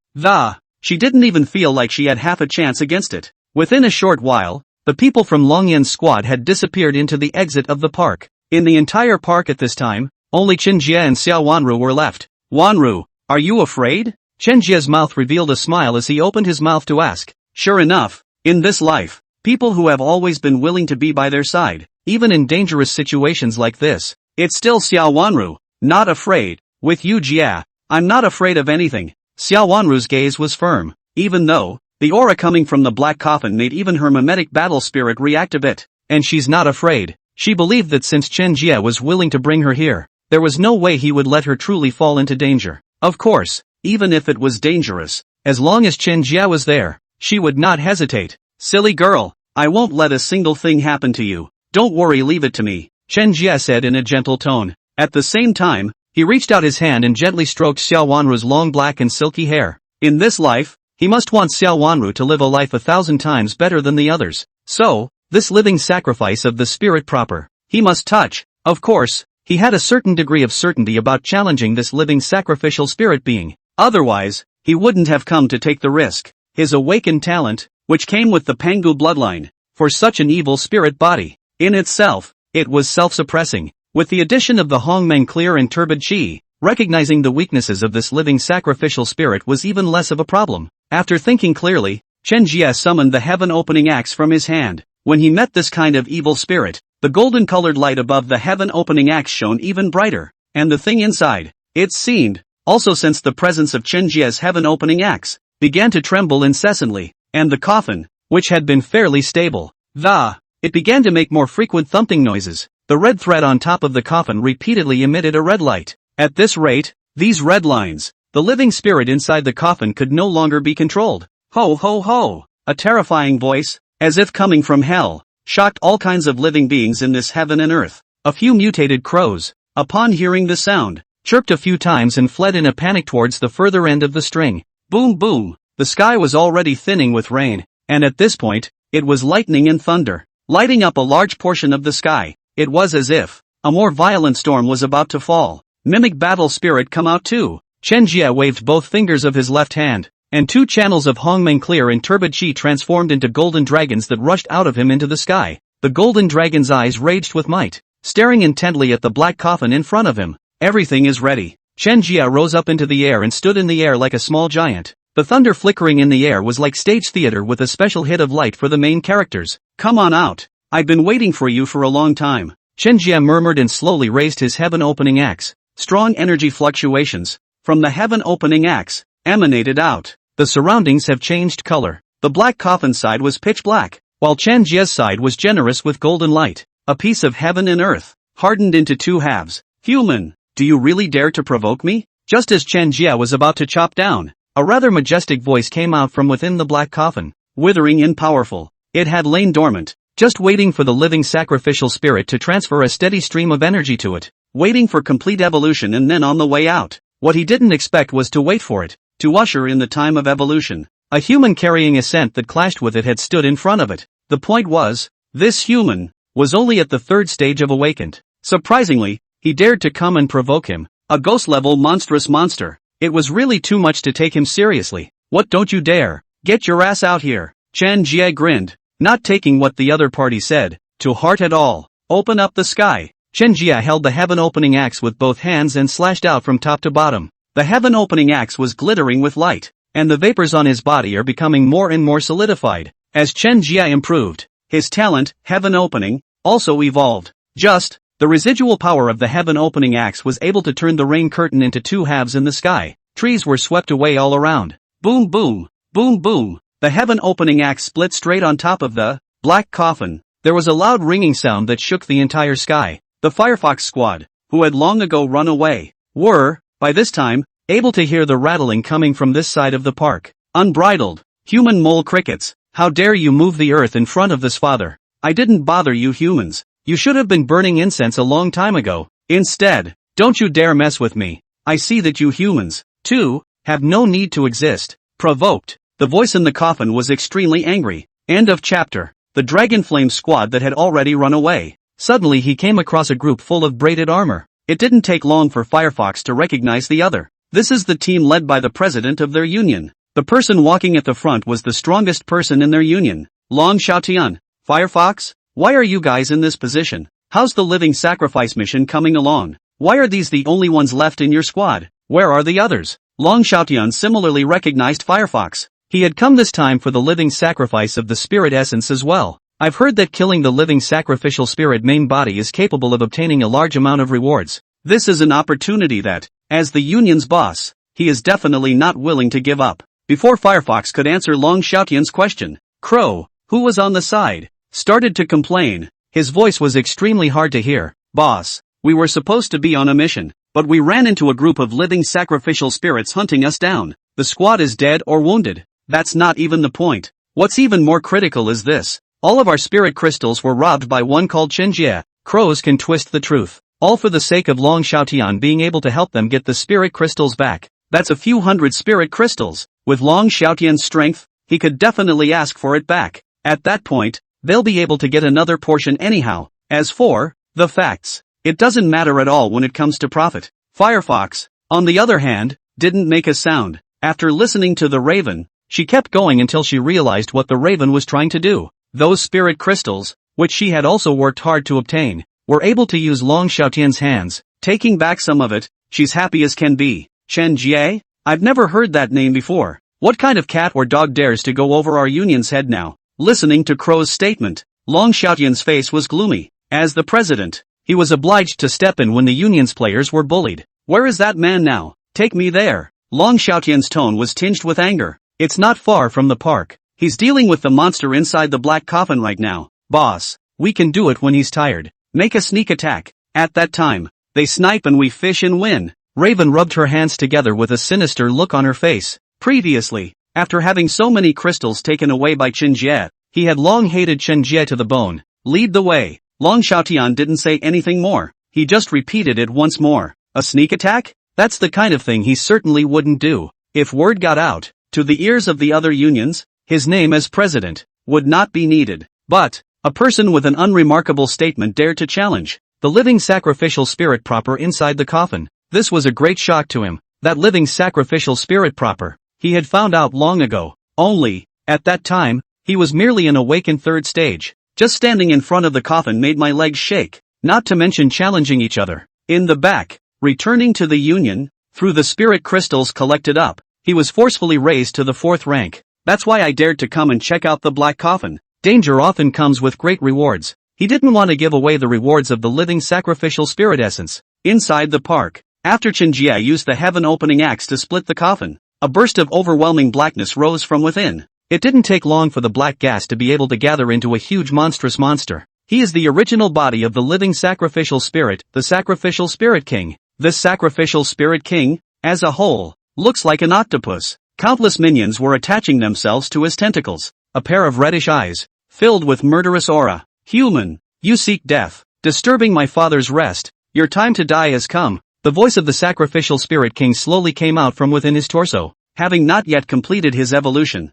she didn't even feel like she had half a chance against it. Within a short while, the people from Longyan's squad had disappeared into the exit of the park. In the entire park at this time, only Chen Jie and Xiao Wanru were left. Wanru, are you afraid? Chen Jie's mouth revealed a smile as he opened his mouth to ask. Sure enough, in this life, people who have always been willing to be by their side, even in dangerous situations like this. It's still Xiao Wanru, not afraid. With you Jie, I'm not afraid of anything. Xiao Wanru's gaze was firm, even though, the aura coming from the black coffin made even her mimetic battle spirit react a bit. And she's not afraid. She believed that since Chen Jie was willing to bring her here, there was no way he would let her truly fall into danger. Of course, even if it was dangerous, as long as Chen Jie was there, she would not hesitate. Silly girl, I won't let a single thing happen to you. Don't worry, leave it to me, Chen Jie said in a gentle tone. At the same time, he reached out his hand and gently stroked Xiao Wanru's long black and silky hair. In this life, he must want Xiao Wanru to live a life 1,000 times better than the others. So, this living sacrifice of the spirit proper, he must touch. Of course, he had a certain degree of certainty about challenging this living sacrificial spirit being. Otherwise, he wouldn't have come to take the risk. His awakened talent, which came with the Pangu bloodline, for such an evil spirit body, in itself, it was self-suppressing. With the addition of the Hongmeng clear and turbid qi, recognizing the weaknesses of this living sacrificial spirit was even less of a problem. After thinking clearly, Chen Jie summoned the heaven-opening axe from his hand. When he met this kind of evil spirit, the golden-colored light above the heaven-opening axe shone even brighter, and the thing inside, it seemed, also sensed the presence of Chen Jie's heaven-opening axe, began to tremble incessantly, and the coffin, which had been fairly stable, it began to make more frequent thumping noises. The red thread on top of the coffin repeatedly emitted a red light. At this rate, these red lines, the living spirit inside the coffin could no longer be controlled. Ho ho ho! A terrifying voice, as if coming from hell, shocked all kinds of living beings in this heaven and earth. A few mutated crows, upon hearing the sound, chirped a few times and fled in a panic towards the further end of the string. Boom boom! The sky was already thinning with rain, and at this point, it was lightning and thunder, lighting up a large portion of the sky. It was as if a more violent storm was about to fall. Mimic battle spirit come out too. Chen Jie waved both fingers of his left hand, and 2 channels of Hongmeng clear and turbid qi transformed into golden dragons that rushed out of him into the sky. The golden dragon's eyes raged with might, staring intently at the black coffin in front of him. Everything is ready. Chen Jie rose up into the air and stood in the air like a small giant. The thunder flickering in the air was like stage theater with a special hit of light for the main characters. Come on out. I've been waiting for you for a long time. Chen Jie murmured and slowly raised his heaven-opening axe. Strong energy fluctuations, from the heaven-opening axe, emanated out. the surroundings have changed color. The black coffin side was pitch black, while Chen Jie's side was generous with golden light. A piece of heaven and earth, hardened into two halves. Human, do you really dare to provoke me? Just as Chen Jie was about to chop down, a rather majestic voice came out from within the black coffin, withering and powerful. It had lain dormant, just waiting for the living sacrificial spirit to transfer a steady stream of energy to it, waiting for complete evolution and then on the way out. What he didn't expect was to wait for it, to usher in the time of evolution. A human carrying a scent that clashed with it had stood in front of it. The point was, this human was only at the third stage of awakened. Surprisingly, he dared to come and provoke him, a ghost-level monstrous monster. It was really too much to take him seriously. What, don't you dare? Get your ass out here. Chen Jie grinned, not taking what the other party said to heart at all. Open up the sky. Chen Jie held the heaven-opening axe with both hands and slashed out from top to bottom. The heaven-opening axe was glittering with light, and the vapors on his body are becoming more and more solidified. As Chen Jie improved, his talent, heaven opening, also evolved. The residual power of the heaven opening axe was able to turn the rain curtain into two halves in the sky. Trees were swept away all around. Boom boom, boom boom. The heaven opening axe split straight on top of the black coffin. There was a loud ringing sound that shook the entire sky. The Firefox squad, who had long ago run away, were, by this time, able to hear the rattling coming from this side of the park. Unbridled, human mole crickets. How dare you move the earth in front of this father? I didn't bother you humans. You should have been burning incense a long time ago. Instead, don't you dare mess with me. I see that you humans, too, have no need to exist. Provoked, the voice in the coffin was extremely angry. End of chapter. The Dragonflame squad that had already run away. Suddenly he came across a group full of braided armor. It didn't take long for Firefox to recognize the other. This is the team led by the president of their union. The person walking at the front was the strongest person in their union, Long Xiaotian. Firefox, why are you guys in this position? How's the living sacrifice mission coming along? Why are these the only ones left in your squad? Where are the others? Long Xiaotian similarly recognized Firefox. He had come this time for the living sacrifice of the spirit essence as well. I've heard that killing the living sacrificial spirit main body is capable of obtaining a large amount of rewards. This is an opportunity that, as the union's boss, he is definitely not willing to give up. Before Firefox could answer Long Xiaotian's question, Crow, who was on the side, started to complain. His voice was extremely hard to hear. Boss, we were supposed to be on a mission, but we ran into a group of living sacrificial spirits hunting us down. The squad is dead or wounded. That's not even the point. What's even more critical is this. All of our spirit crystals were robbed by one called Chen Jie. Crows can twist the truth. All for the sake of Long Xiaotian being able to help them get the spirit crystals back. That's a few hundred spirit crystals. With Long Xiaotian's strength, he could definitely ask for it back. At that point, they'll be able to get another portion anyhow. As for the facts, it doesn't matter at all when it comes to profit. Firefox, on the other hand, didn't make a sound. After listening to the raven, she kept going until she realized what the raven was trying to do. Those spirit crystals, which she had also worked hard to obtain, were able to use Long Xiaotian's hands. Taking back some of it, she's happy as can be. Chen Jie? I've never heard that name before. What kind of cat or dog dares to go over our union's head now? Listening to Crow's statement, Long Xiaotian's face was gloomy. As the president, he was obliged to step in when the union's players were bullied. Where is that man now? Take me there. Long Xiaotian's tone was tinged with anger. It's not far from the park. He's dealing with the monster inside the black coffin right now. Boss, we can do it when he's tired. Make a sneak attack. At that time, they snipe and we fish and win. Raven rubbed her hands together with a sinister look on her face. Previously, after having so many crystals taken away by Chen Jie, he had long hated Chen Jie to the bone. Lead the way. Long Xiaotian didn't say anything more. He just repeated it once more. A sneak attack? That's the kind of thing he certainly wouldn't do. If word got out to the ears of the other unions, his name as president would not be needed. But a person with an unremarkable statement dared to challenge the living sacrificial spirit proper inside the coffin. This was a great shock to him. That living sacrificial spirit proper, he had found out long ago. Only, at that time, he was merely an awakened third stage. Just standing in front of the coffin made my legs shake, not to mention challenging each other. In the back, returning to the union, through the spirit crystals collected up, he was forcefully raised to the 4th rank. That's why I dared to come and check out the black coffin. Danger often comes with great rewards. He didn't want to give away the rewards of the living sacrificial spirit essence. Inside the park, after Chen Jie used the heaven opening axe to split the coffin, a burst of overwhelming blackness rose from within. It didn't take long for the black gas to be able to gather into a huge monstrous monster. He is the original body of the living sacrificial spirit, the sacrificial spirit king. This sacrificial spirit king, as a whole, looks like an octopus. Countless minions were attaching themselves to his tentacles. A pair of reddish eyes, filled with murderous aura. Human, you seek death, disturbing my father's rest. Your time to die has come. The voice of the sacrificial spirit king slowly came out from within his torso, having not yet completed his evolution.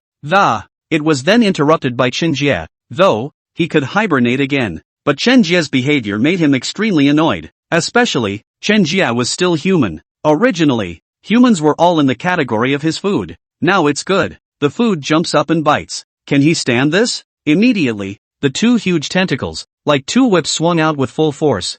It was then interrupted by Chen Jie, though, he could hibernate again. But Chen Jie's behavior made him extremely annoyed. Especially, Chen Jie was still human. Originally, humans were all in the category of his food. Now it's good. The food jumps up and bites. Can he stand this? Immediately, the two huge tentacles, like two whips, swung out with full force.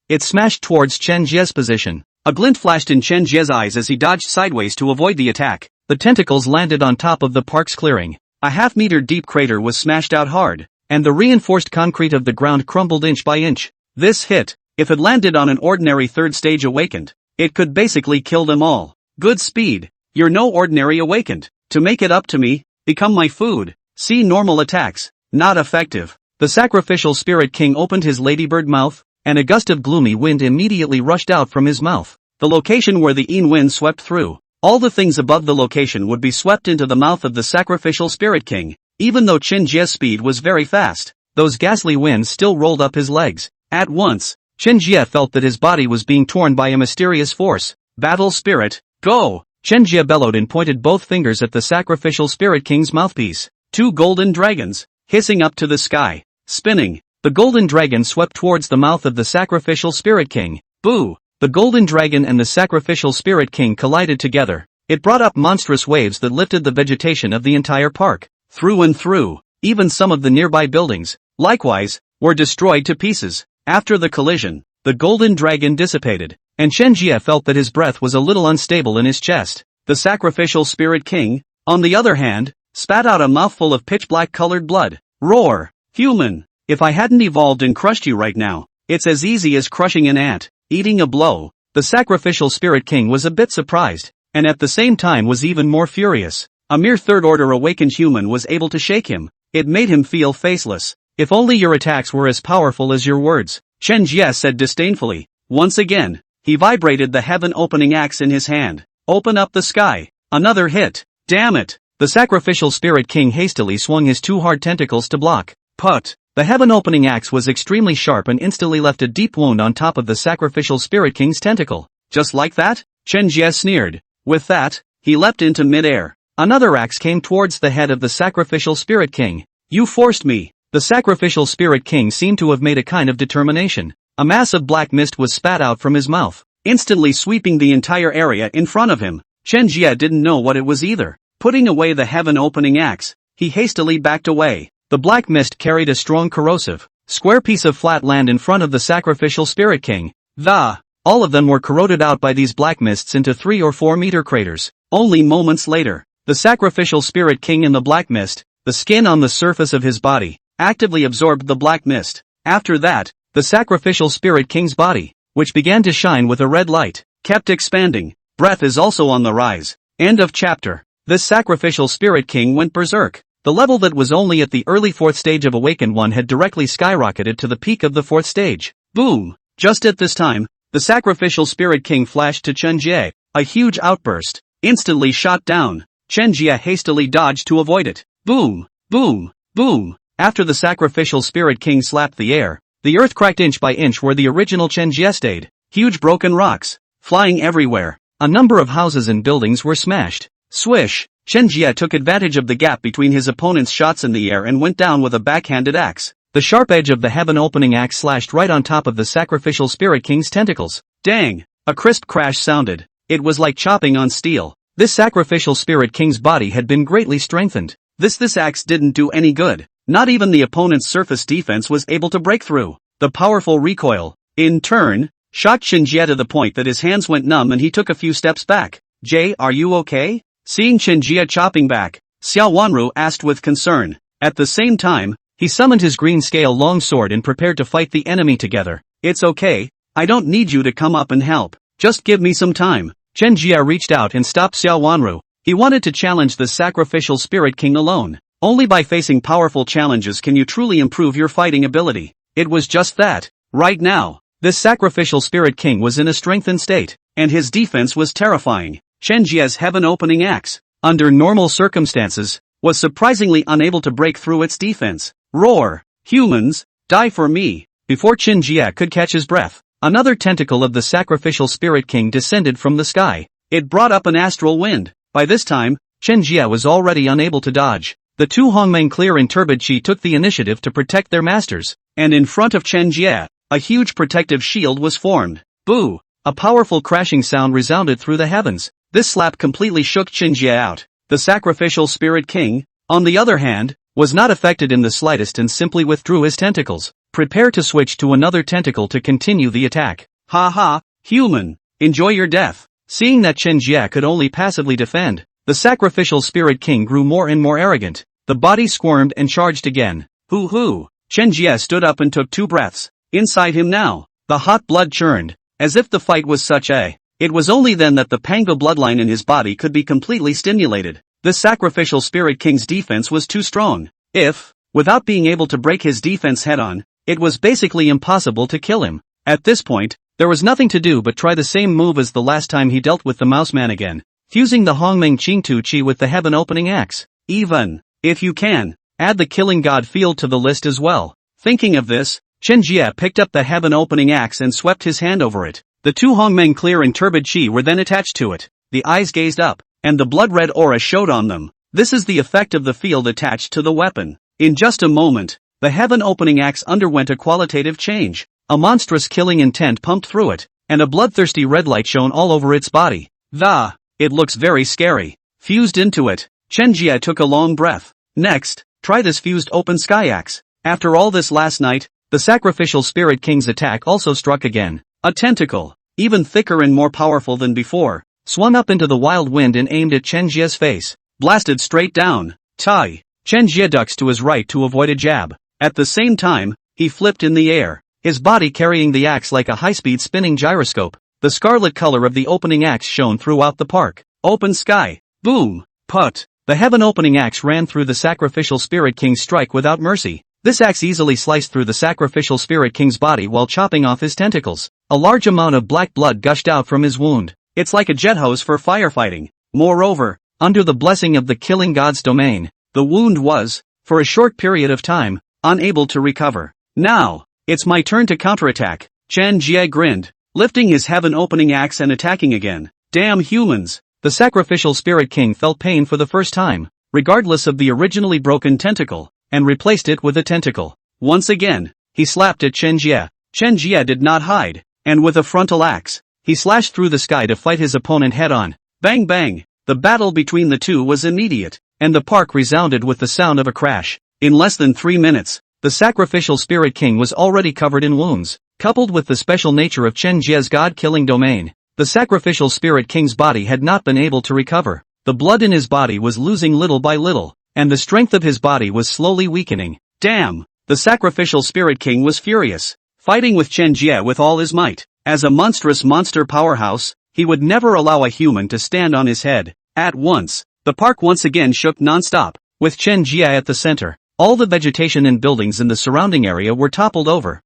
It smashed towards Chen Jie's position. A glint flashed in Chen Jie's eyes as he dodged sideways to avoid the attack. The tentacles landed on top of the park's clearing. A half-meter deep crater was smashed out hard, and the reinforced concrete of the ground crumbled inch by inch. This hit, if it landed on an ordinary third stage awakened, it could basically kill them all. Good speed. You're no ordinary awakened. To make it up to me, become my food. See normal attacks. Not effective. The sacrificial spirit king opened his ladybird mouth, and a gust of gloomy wind immediately rushed out from his mouth. The location where the Yin wind swept through. All the things above the location would be swept into the mouth of the sacrificial spirit king. Even though Chen Jie's speed was very fast, those ghastly winds still rolled up his legs. At once, Chen Jie felt that his body was being torn by a mysterious force. Battle spirit, go! Chen Jie bellowed and pointed both fingers at the sacrificial spirit king's mouthpiece. Two golden dragons, hissing up to the sky, spinning. The golden dragon swept towards the mouth of the sacrificial spirit king. Boo! The golden dragon and the sacrificial spirit king collided together. It brought up monstrous waves that lifted the vegetation of the entire park, through and through. Even some of the nearby buildings, likewise, were destroyed to pieces. After the collision, the golden dragon dissipated, and Chen Jie felt that his breath was a little unstable in his chest. The sacrificial spirit king, on the other hand, spat out a mouthful of pitch-black colored blood. Roar! Human! If I hadn't evolved and crushed you right now, it's as easy as crushing an ant. Eating a blow. The sacrificial spirit king was a bit surprised, and at the same time was even more furious. A mere third-order awakened human was able to shake him. It made him feel faceless. If only your attacks were as powerful as your words, Chen Jie said disdainfully. Once again, he vibrated the heaven-opening axe in his hand. Open up the sky. Another hit. Damn it. The sacrificial spirit king hastily swung his two hard tentacles to block. Put. The heaven-opening axe was extremely sharp and instantly left a deep wound on top of the sacrificial spirit king's tentacle. Just like that? Chen Jie sneered. With that, he leapt into mid-air. Another axe came towards the head of the sacrificial spirit king. You forced me. The sacrificial spirit king seemed to have made a kind of determination. A mass of black mist was spat out from his mouth, instantly sweeping the entire area in front of him. Chen Jie didn't know what it was either. Putting away the heaven-opening axe, he hastily backed away. The black mist carried a strong corrosive, square piece of flat land in front of the sacrificial spirit king. All of them were corroded out by these black mists into 3 or 4 meter craters. Only moments later, the sacrificial spirit king in the black mist, the skin on the surface of his body, actively absorbed the black mist. After that, the sacrificial spirit king's body, which began to shine with a red light, kept expanding. Breath is also on the rise. End of chapter. This sacrificial spirit king went berserk. The level that was only at the early 4th stage of Awakened One had directly skyrocketed to the peak of the 4th stage. Boom! Just at this time, the sacrificial spirit king flashed to Chen Jie. A huge outburst, instantly shot down. Chen Jie hastily dodged to avoid it. Boom! Boom! Boom! After the sacrificial spirit king slapped the air, the earth cracked inch by inch where the original Chen Jie stayed. Huge broken rocks, flying everywhere. A number of houses and buildings were smashed. Swish! Chen Jie took advantage of the gap between his opponent's shots in the air and went down with a backhanded axe. The sharp edge of the heaven-opening axe slashed right on top of the sacrificial spirit king's tentacles. Dang! A crisp crash sounded. It was like chopping on steel. This sacrificial spirit king's body had been greatly strengthened. This axe didn't do any good. Not even the opponent's surface defense was able to break through. The powerful recoil, in turn, shocked Chen Jie to the point that his hands went numb and he took a few steps back. Jie, are you okay? Seeing Chen Jie chopping back, Xiao Wanru asked with concern. At the same time, he summoned his green scale long sword and prepared to fight the enemy together. It's okay, I don't need you to come up and help. Just give me some time. Chen Jie reached out and stopped Xiao Wanru. He wanted to challenge the sacrificial spirit king alone. Only by facing powerful challenges can you truly improve your fighting ability. It was just that. Right now, this sacrificial spirit king was in a strengthened state, and his defense was terrifying. Chen Jie's heaven-opening axe, under normal circumstances, was surprisingly unable to break through its defense. Roar! Humans, die for me! Before Chen Jie could catch his breath, another tentacle of the sacrificial spirit king descended from the sky. It brought up an astral wind. By this time, Chen Jie was already unable to dodge. The two Hongmeng Clear and Turbid Qi took the initiative to protect their masters, and in front of Chen Jie, a huge protective shield was formed. Boo! A powerful crashing sound resounded through the heavens. This slap completely shook Chen Jie out. The sacrificial spirit king, on the other hand, was not affected in the slightest and simply withdrew his tentacles. Prepare to switch to another tentacle to continue the attack. Ha ha, human, enjoy your death. Seeing that Chen Jie could only passively defend, the sacrificial spirit king grew more and more arrogant. The body squirmed and charged again. Hoo hoo! Chen Jie stood up and took 2 breaths. Inside him now, the hot blood churned, as if the fight was such a. It was only then that the Panga bloodline in his body could be completely stimulated. This sacrificial spirit king's defense was too strong. If, without being able to break his defense head-on, it was basically impossible to kill him. At this point, there was nothing to do but try the same move as the last time he dealt with the mouse man again, fusing the Hongmeng Qingtu Qi with the heaven-opening axe. Even, if you can, add the killing god field to the list as well. Thinking of this, Chen Jie picked up the heaven-opening axe and swept his hand over it. The two Hongmeng Clear and Turbid Qi were then attached to it. The eyes gazed up, and the blood-red aura showed on them. This is the effect of the field attached to the weapon. In just a moment, the heaven-opening axe underwent a qualitative change. A monstrous killing intent pumped through it, and a bloodthirsty red light shone all over its body. It looks very scary. Fused into it, Chen Jie took a long breath. Next, try this fused open sky axe. After all this last night, the sacrificial spirit king's attack also struck again. A tentacle, even thicker and more powerful than before, swung up into the wild wind and aimed at Chen Jie's face. Blasted straight down. Tai! Chen Jie ducks to his right to avoid a jab. At the same time, he flipped in the air, his body carrying the axe like a high-speed spinning gyroscope. The scarlet color of the opening axe shone throughout the park. Open sky. Boom! Put! The heaven-opening axe ran through the sacrificial spirit king's strike without mercy. This axe easily sliced through the sacrificial spirit king's body while chopping off his tentacles. A large amount of black blood gushed out from his wound. It's like a jet hose for firefighting. Moreover, under the blessing of the killing god's domain, the wound was, for a short period of time, unable to recover. Now, it's my turn to counterattack. Chen Jie grinned, lifting his heaven-opening axe and attacking again. Damn humans! The sacrificial spirit king felt pain for the first time, regardless of the originally broken tentacle, and replaced it with a tentacle. Once again, he slapped at Chen Jie. Chen Jie did not hide, and with a frontal axe, he slashed through the sky to fight his opponent head-on. Bang bang! The battle between the two was immediate, and the park resounded with the sound of a crash. In less than 3 minutes, the sacrificial spirit king was already covered in wounds. Coupled with the special nature of Chen Jie's god-killing domain, the sacrificial spirit king's body had not been able to recover. The blood in his body was losing little by little, and the strength of his body was slowly weakening. Damn! The sacrificial spirit king was furious, fighting with Chen Jie with all his might. As a monstrous monster powerhouse, he would never allow a human to stand on his head. At once, the park once again shook non-stop, with Chen Jie at the center. All the vegetation and buildings in the surrounding area were toppled over.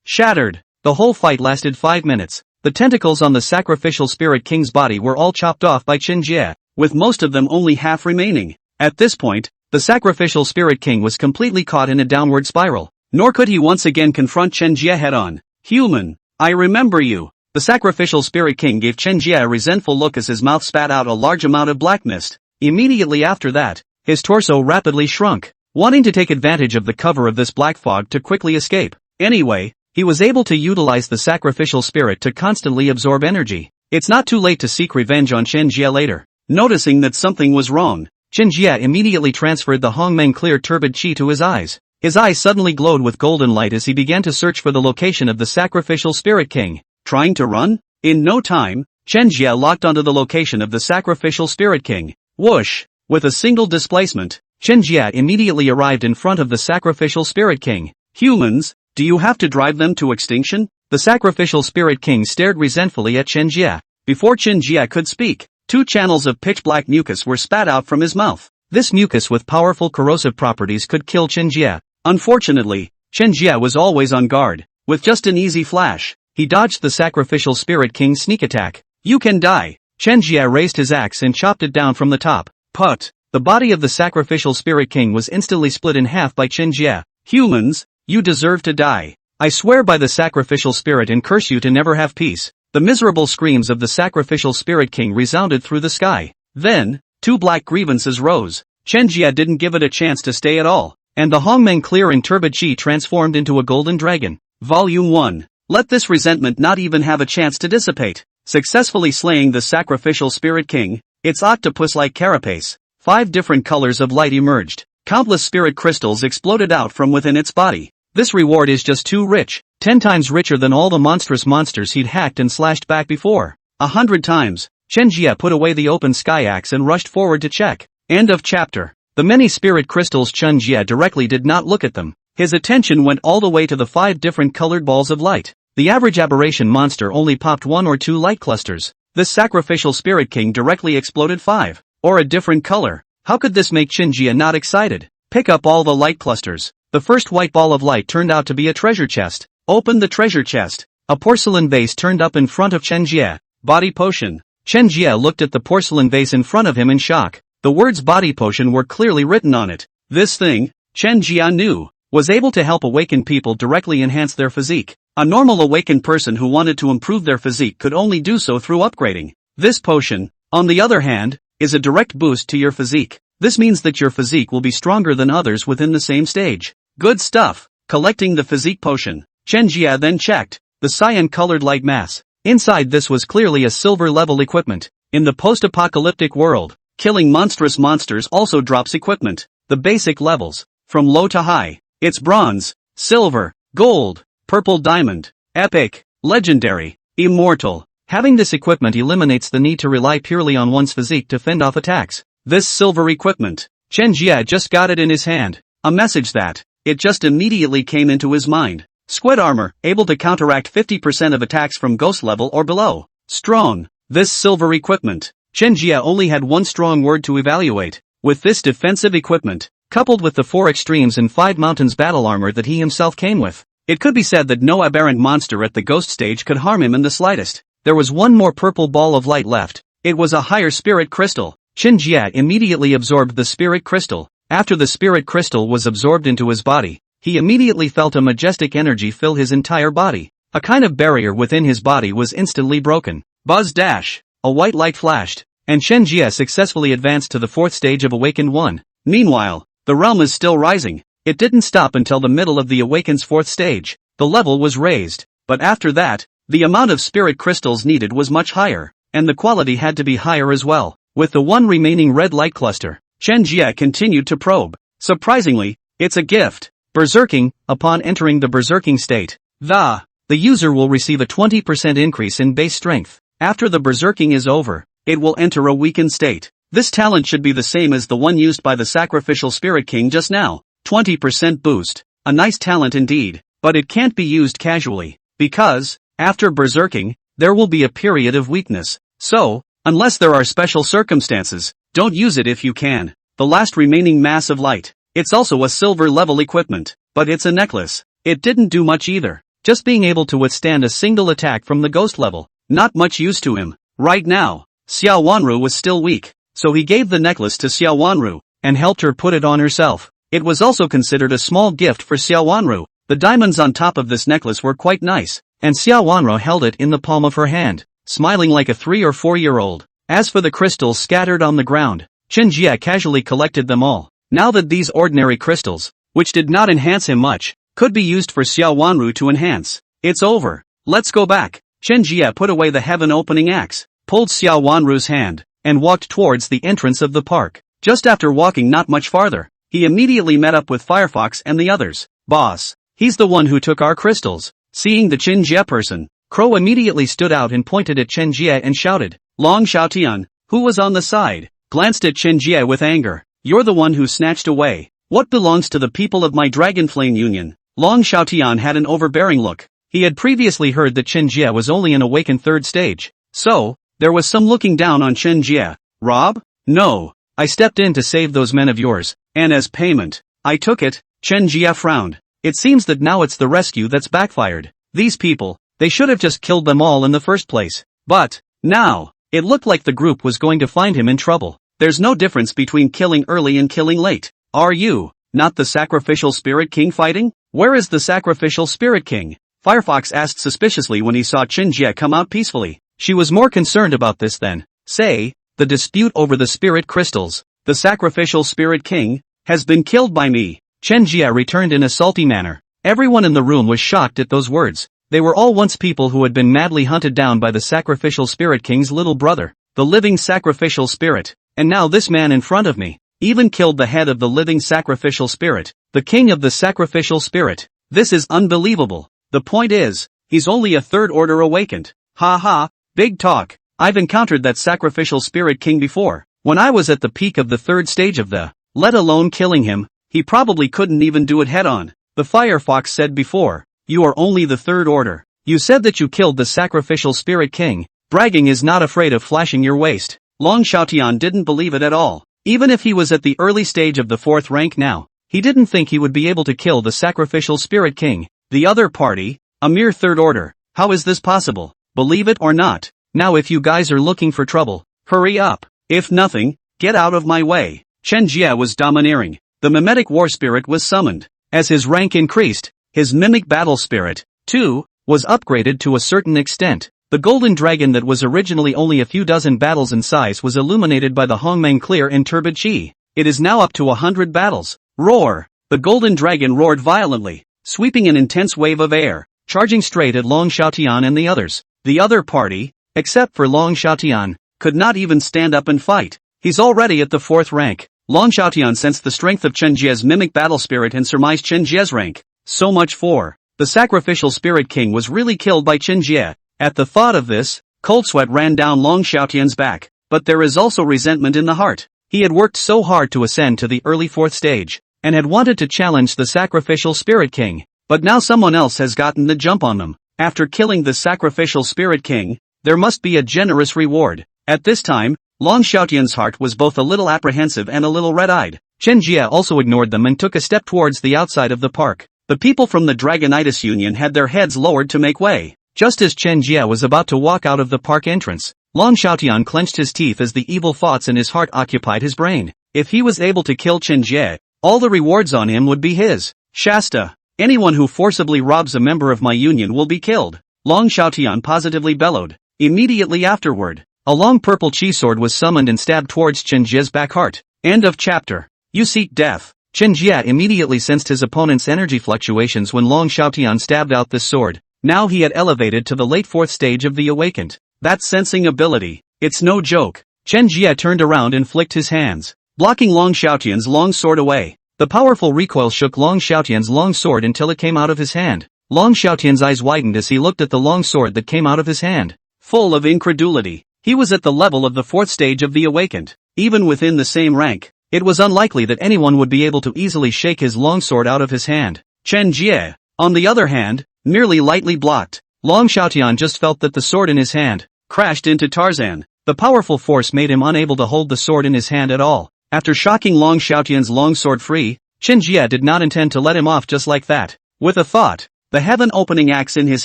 Shattered. The whole fight lasted 5 minutes. The tentacles on the sacrificial spirit king's body were all chopped off by Chen Jie, with most of them only half remaining. At this point, the sacrificial spirit king was completely caught in a downward spiral, nor could he once again confront Chen Jie head-on. Human, I remember you. The sacrificial spirit king gave Chen Jie a resentful look as his mouth spat out a large amount of black mist. Immediately after that, his torso rapidly shrunk, wanting to take advantage of the cover of this black fog to quickly escape. Anyway, he was able to utilize the sacrificial spirit to constantly absorb energy. It's not too late to seek revenge on Chen Jie later. Noticing that something was wrong, Chen Jie immediately transferred the Hongmeng Clear Turbid Qi to his eyes. His eyes suddenly glowed with golden light as he began to search for the location of the sacrificial spirit king. Trying to run? In no time, Chen Jie locked onto the location of the sacrificial spirit king. Whoosh! With a single displacement, Chen Jie immediately arrived in front of the sacrificial spirit king. Humans, do you have to drive them to extinction? The sacrificial spirit king stared resentfully at Chen Jie. Before Chen Jie could speak, 2 channels of pitch-black mucus were spat out from his mouth. This mucus with powerful corrosive properties could kill Chen Jie. Unfortunately, Chen Jie was always on guard. With just an easy flash, he dodged the sacrificial spirit king's sneak attack. You can die. Chen Jie raised his axe and chopped it down from the top. Put. The body of the sacrificial spirit king was instantly split in half by Chen Jie. Humans, you deserve to die. I swear by the sacrificial spirit and curse you to never have peace. The miserable screams of the sacrificial spirit king resounded through the sky. Then, 2 black grievances rose. Chen Jie didn't give it a chance to stay at all, and the Hongmeng clear and turbid chi transformed into a golden dragon. Volume 1. Let this resentment not even have a chance to dissipate. Successfully slaying the sacrificial spirit king, its octopus-like carapace, 5 different colors of light emerged. Countless spirit crystals exploded out from within its body. This reward is just too rich, 10 times richer than all the monstrous monsters he'd hacked and slashed back before. 100 times. Chen Jie put away the open sky axe and rushed forward to check. End of chapter. The many spirit crystals. Chen Jie directly did not look at them. His attention went all the way to the 5 different colored balls of light. The average aberration monster only popped 1 or 2 light clusters. This sacrificial spirit king directly exploded 5. Or a different color. How could this make Chen Jie not excited? Pick up all the light clusters. The first white ball of light turned out to be a treasure chest. Open the treasure chest. A porcelain vase turned up in front of Chen Jie. Body potion. Chen Jie looked at the porcelain vase in front of him in shock. The words body potion were clearly written on it. This thing, Chen Jie knew, was able to help awakened people directly enhance their physique. A normal awakened person who wanted to improve their physique could only do so through upgrading. This potion, on the other hand, is a direct boost to your physique. This means that your physique will be stronger than others within the same stage. Good stuff. Collecting the physique potion, Chen Jie then checked the cyan-colored light mass. Inside this was clearly a silver-level equipment. In the post-apocalyptic world, killing monstrous monsters also drops equipment. The basic levels, from low to high. It's bronze, silver, gold, purple diamond, epic, legendary, immortal. Having this equipment eliminates the need to rely purely on one's physique to fend off attacks. This silver equipment, Chen Jie just got it in his hand. A message that, it just immediately came into his mind. Squid armor, able to counteract 50% of attacks from ghost level or below. Strong. This silver equipment. Chen Jie only had one strong word to evaluate. With this defensive equipment, coupled with the 4 extremes and 5 mountains battle armor that he himself came with, it could be said that no aberrant monster at the ghost stage could harm him in the slightest. There was one more purple ball of light left. It was a higher spirit crystal. Chen Jie immediately absorbed the spirit crystal. After the spirit crystal was absorbed into his body, he immediately felt a majestic energy fill his entire body. A kind of barrier within his body was instantly broken. Buzz dash! A white light flashed, and Chen Jie successfully advanced to the 4th stage of Awakened 1. Meanwhile, the realm is still rising. It didn't stop until the middle of the Awaken's 4th stage. The level was raised, but after that, the amount of spirit crystals needed was much higher, and the quality had to be higher as well. With the one remaining red light cluster, Chen Jie continued to probe. Surprisingly, it's a gift. Berserking. Upon entering the berserking state, the user will receive a 20% increase in base strength. After the berserking is over, it will enter a weakened state. This talent should be the same as the one used by the sacrificial spirit king just now. 20% boost. A nice talent indeed, but it can't be used casually, because, after berserking, there will be a period of weakness. So, unless there are special circumstances, don't use it if you can. The last remaining mass of light. It's also a silver level equipment, but it's a necklace. It didn't do much either. Just being able to withstand a single attack from the ghost level. Not much use to him. Right now, Xiao Wanru was still weak, so he gave the necklace to Xiao Wanru, and helped her put it on herself. It was also considered a small gift for Xiao Wanru. The diamonds on top of this necklace were quite nice, and Xiao Wanru held it in the palm of her hand, smiling like a 3 or 4-year-old. As for the crystals scattered on the ground, Chen Jie casually collected them all. Now that these ordinary crystals, which did not enhance him much, could be used for Xiao Wanru to enhance. It's over. Let's go back. Chen Jie put away the heaven-opening axe, pulled Xiao Wanru's hand, and walked towards the entrance of the park. Just after walking not much farther, he immediately met up with Firefox and the others. Boss, he's the one who took our crystals. Seeing the Chen Jie person, Crow immediately stood out and pointed at Chen Jie and shouted. Long Xiaotian, who was on the side, glanced at Chen Jie with anger. You're the one who snatched away what belongs to the people of my Dragonflame Union. Long Xiaotian had an overbearing look. He had previously heard that Chen Jie was only an awakened 3rd stage. So, there was some looking down on Chen Jie. Rob? No. I stepped in to save those men of yours, and as payment, I took it. Chen Jie frowned. It seems that now it's the rescue that's backfired. These people, they should have just killed them all in the first place. But, now, it looked like the group was going to find him in trouble. There's no difference between killing early and killing late. Are you not the sacrificial spirit king fighting? Where is the sacrificial spirit king? Firefox asked suspiciously when he saw Chen Jie come out peacefully. She was more concerned about this than, say, the dispute over the spirit crystals. The sacrificial spirit king has been killed by me. Chen Jie returned in a salty manner. Everyone in the room was shocked at those words. They were all once people who had been madly hunted down by the sacrificial spirit king's little brother, the living sacrificial spirit. And now this man in front of me even killed the head of the living sacrificial spirit, the king of the sacrificial spirit. This is unbelievable. The point is, he's only a third order awakened. Ha ha, big talk. I've encountered that sacrificial spirit king before. When I was at the peak of the third stage of the, let alone killing him, he probably couldn't even do it head on. The Firefox said before, you are only the third order. You said that you killed the sacrificial spirit king. Bragging is not afraid of flashing your waist. Long Xiaotian didn't believe it at all. Even if he was at the early stage of the fourth rank now, he didn't think he would be able to kill the sacrificial spirit king. The other party, a mere third order. How is this possible? Believe it or not. Now if you guys are looking for trouble, hurry up. If nothing, get out of my way. Chen Jie was domineering. The mimetic war spirit was summoned. As his rank increased, his mimic battle spirit, too, was upgraded to a certain extent. The golden dragon that was originally only a few dozen battles in size was illuminated by the Hongmeng clear and turbid chi. It is now up to 100 battles. Roar! The golden dragon roared violently, sweeping an intense wave of air, charging straight at Long Xiaotian and the others. The other party, except for Long Xiaotian, could not even stand up and fight. He's already at the fourth rank. Long Xiaotian sensed the strength of Chen Jie's mimic battle spirit and surmised Chen Jie's rank. So much for the sacrificial spirit king was really killed by Chen Jie. At the thought of this, cold sweat ran down Long Xiaotian's back. But there is also resentment in the heart. He had worked so hard to ascend to the early fourth stage, and had wanted to challenge the sacrificial spirit king. But now someone else has gotten the jump on them. After killing the sacrificial spirit king, there must be a generous reward. At this time, Long Xiaotian's heart was both a little apprehensive and a little red-eyed. Chen Jie also ignored them and took a step towards the outside of the park. The people from the Dragonitis Union had their heads lowered to make way. Just as Chen Jie was about to walk out of the park entrance, Long Xiaotian clenched his teeth as the evil thoughts in his heart occupied his brain. If he was able to kill Chen Jie, all the rewards on him would be his. Shasta! Anyone who forcibly robs a member of my union will be killed. Long Xiaotian positively bellowed. Immediately afterward, a long purple chi sword was summoned and stabbed towards Chen Jie's back heart. End of chapter. You seek death. Chen Jie immediately sensed his opponent's energy fluctuations when Long Xiaotian stabbed out this sword. Now he had elevated to the late fourth stage of the awakened. That sensing ability, it's no joke. Chen Jie turned around and flicked his hands, blocking Long Xiaotian's long sword away. The powerful recoil shook Long Xiaotian's long sword until it came out of his hand. Long Xiaotian's eyes widened as he looked at the long sword that came out of his hand. Full of incredulity, he was at the level of the fourth stage of the awakened. Even within the same rank, it was unlikely that anyone would be able to easily shake his long sword out of his hand. Chen Jie, on the other hand, merely lightly blocked. Long Xiaotian just felt that the sword in his hand crashed into Tarzan. The powerful force made him unable to hold the sword in his hand at all. After shocking Long Xiaotian's long sword free, Chen Jie did not intend to let him off just like that. With a thought, the heaven-opening axe in his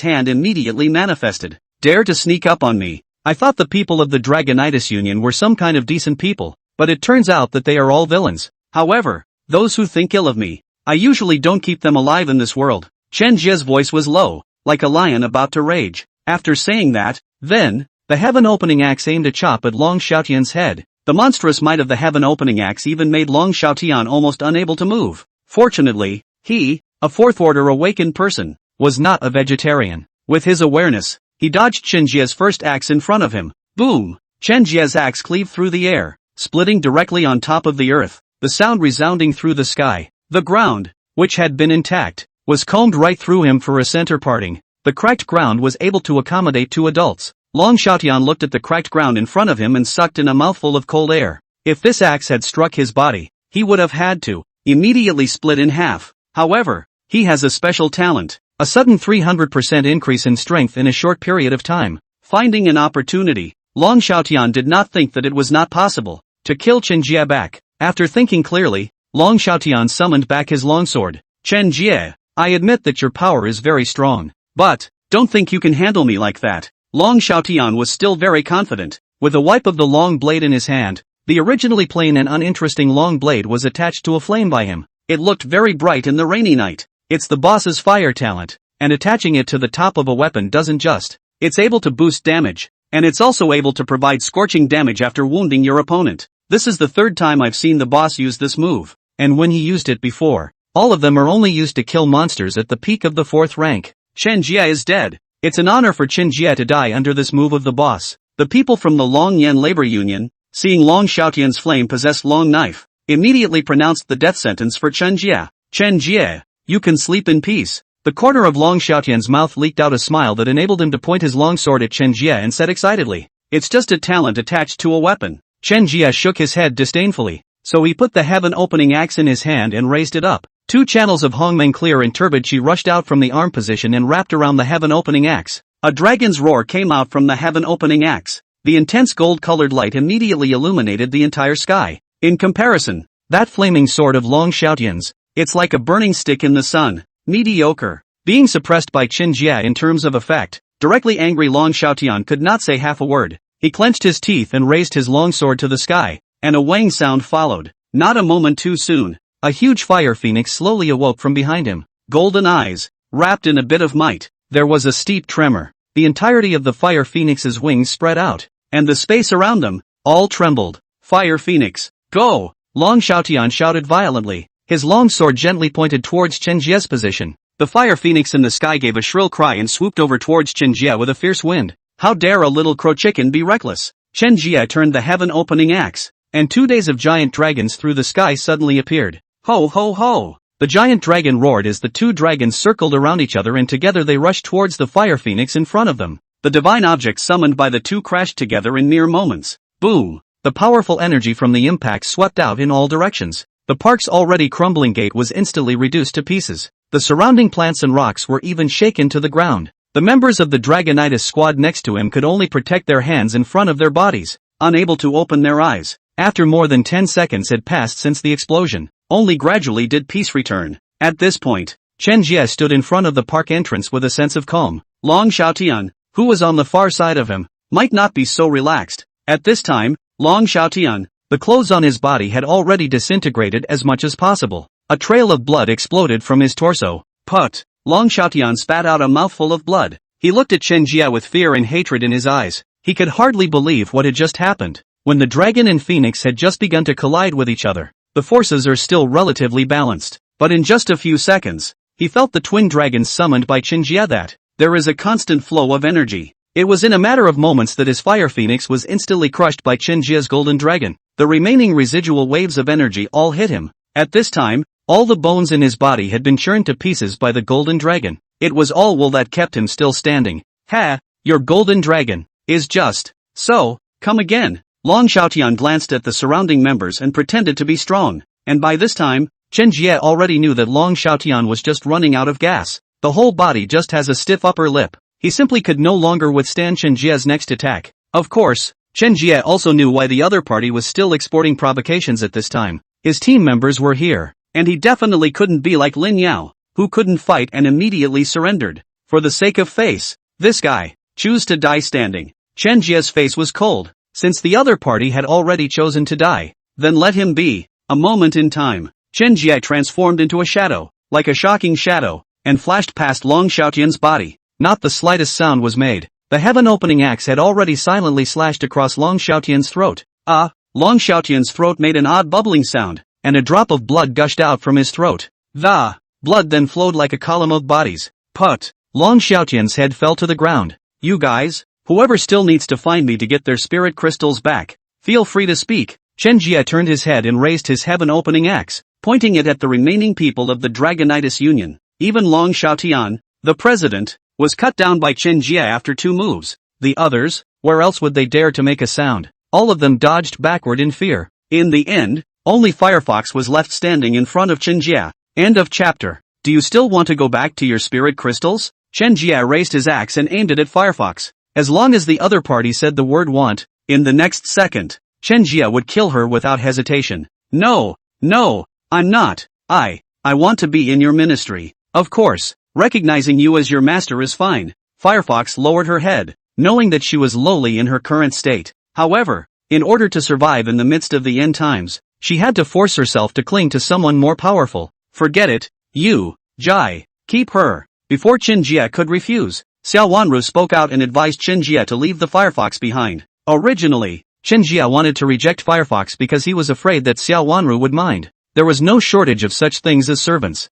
hand immediately manifested. Dare to sneak up on me. I thought the people of the Dragonitis Union were some kind of decent people, but it turns out that they are all villains. However, those who think ill of me, I usually don't keep them alive in this world. Chen Jie's voice was low, like a lion about to rage. After saying that, then, the heaven-opening axe aimed a chop at Long Xiaotian's head. The monstrous might of the heaven-opening axe even made Long Xiaotian almost unable to move. Fortunately, he, a fourth-order awakened person, was not a vegetarian. With his awareness, he dodged Chen Jie's first axe in front of him. Boom! Chen Jie's axe cleaved through the air, splitting directly on top of the earth, the sound resounding through the sky. The ground, which had been intact, was combed right through him for a center parting. The cracked ground was able to accommodate two adults. Long Xiaotian looked at the cracked ground in front of him and sucked in a mouthful of cold air. If this axe had struck his body, he would have had to immediately split in half. However, he has a special talent, a sudden 300% increase in strength in a short period of time. Finding an opportunity, Long Xiaotian did not think that it was not possible to kill Chen Jie back. After thinking clearly, Long Xiaotian summoned back his longsword. Chen Jie, I admit that your power is very strong. But, don't think you can handle me like that. Long Xiaotian was still very confident. With a wipe of the long blade in his hand, the originally plain and uninteresting long blade was attached to a flame by him. It looked very bright in the rainy night. It's the boss's fire talent, and attaching it to the top of a weapon doesn't just. It's able to boost damage, and it's also able to provide scorching damage after wounding your opponent. This is the third time I've seen the boss use this move, and when he used it before, all of them are only used to kill monsters at the peak of the 4th rank. Chen Jie is dead. It's an honor for Chen Jie to die under this move of the boss. The people from the Long Yan Labor Union, seeing Long Xiaotian's flame possessed long knife, immediately pronounced the death sentence for Chen Jie. Chen Jie, you can sleep in peace. The corner of Long Xiaotian's mouth leaked out a smile that enabled him to point his long sword at Chen Jie and said excitedly, it's just a talent attached to a weapon. Chen Jie shook his head disdainfully, so he put the heaven-opening axe in his hand and raised it up. 2 channels of Hongmeng clear and turbid chi rushed out from the arm position and wrapped around the heaven-opening axe. A dragon's roar came out from the heaven-opening axe. The intense gold-colored light immediately illuminated the entire sky. In comparison, that flaming sword of Long Xiaotian's, it's like a burning stick in the sun. Mediocre. Being suppressed by Chen Jie in terms of effect, directly angry Long Xiaotian could not say half a word. He clenched his teeth and raised his long sword to the sky, and a wang sound followed. Not a moment too soon, a huge fire phoenix slowly awoke from behind him. Golden eyes, wrapped in a bit of might. There was a steep tremor. The entirety of the fire phoenix's wings spread out, and the space around them, all trembled. Fire phoenix, go! Long Xiaotian shouted violently, his long sword gently pointed towards Chen Jie's position. The fire phoenix in the sky gave a shrill cry and swooped over towards Chen Jie with a fierce wind. How dare a little crow chicken be reckless? Chen Jie turned the heaven-opening axe, and 2 days of giant dragons through the sky suddenly appeared. Ho ho ho! The giant dragon roared as the 2 dragons circled around each other and together they rushed towards the fire phoenix in front of them. The divine object summoned by the 2 crashed together in mere moments. Boom! The powerful energy from the impact swept out in all directions. The park's already crumbling gate was instantly reduced to pieces. The surrounding plants and rocks were even shaken to the ground. The members of the Dragonitis squad next to him could only protect their hands in front of their bodies, unable to open their eyes. After more than 10 seconds had passed since the explosion, only gradually did peace return. At this point, Chen Jie stood in front of the park entrance with a sense of calm. Long Xiaotian, who was on the far side of him, might not be so relaxed. At this time, Long Xiaotian, the clothes on his body had already disintegrated as much as possible. A trail of blood exploded from his torso. Put! Long Xiaotian spat out a mouthful of blood. He looked at Chen Jie with fear and hatred in his eyes. He could hardly believe what had just happened. When the dragon and phoenix had just begun to collide with each other, the forces are still relatively balanced. But in just a few seconds, he felt the twin dragons summoned by Chen Jie that there is a constant flow of energy. It was in a matter of moments that his fire phoenix was instantly crushed by Chen Jie's golden dragon. The remaining residual waves of energy all hit him. At this time, all the bones in his body had been churned to pieces by the golden dragon. It was all wool that kept him still standing. Ha! Your golden dragon is just so. Come again. Long Xiaotian glanced at the surrounding members and pretended to be strong. And by this time, Chen Jie already knew that Long Xiaotian was just running out of gas. The whole body just has a stiff upper lip. He simply could no longer withstand Chen Jie's next attack. Of course, Chen Jie also knew why the other party was still exporting provocations at this time. His team members were here, and he definitely couldn't be like Lin Yao, who couldn't fight and immediately surrendered. For the sake of face, this guy, choose to die standing. Chen Jie's face was cold, since the other party had already chosen to die. Then let him be. A moment in time, Chen Jie transformed into a shadow, like a shocking shadow, and flashed past Long Xiaotian's body. Not the slightest sound was made. The heaven-opening axe had already silently slashed across Long Xiaotian's throat. Long Xiaotian's throat made an odd bubbling sound, and a drop of blood gushed out from his throat. The blood then flowed like a column of bodies. Put! Long Xiaotian's head fell to the ground. You guys, whoever still needs to find me to get their spirit crystals back, feel free to speak. Chen Jie turned his head and raised his heaven-opening axe, pointing it at the remaining people of the Dragonitis Union. Even Long Xiaotian, the president, was cut down by Chen Jie after 2 moves. The others, where else would they dare to make a sound? All of them dodged backward in fear. In the end, only Firefox was left standing in front of Chen Jie. End of chapter. Do you still want to go back to your spirit crystals? Chen Jie raised his axe and aimed it at Firefox. As long as the other party said the word want, in the next second, Chen Jie would kill her without hesitation. No, no, I'm not. I want to be in your ministry. Of course, recognizing you as your master is fine. Firefox lowered her head, knowing that she was lowly in her current state. However, in order to survive in the midst of the end times, she had to force herself to cling to someone more powerful. Forget it, you, Jai, keep her. Before Chen Jie could refuse, Xiao Wanru spoke out and advised Chen Jie to leave the Firefox behind. Originally, Chen Jie wanted to reject Firefox because he was afraid that Xiao Wanru would mind. There was no shortage of such things as servants.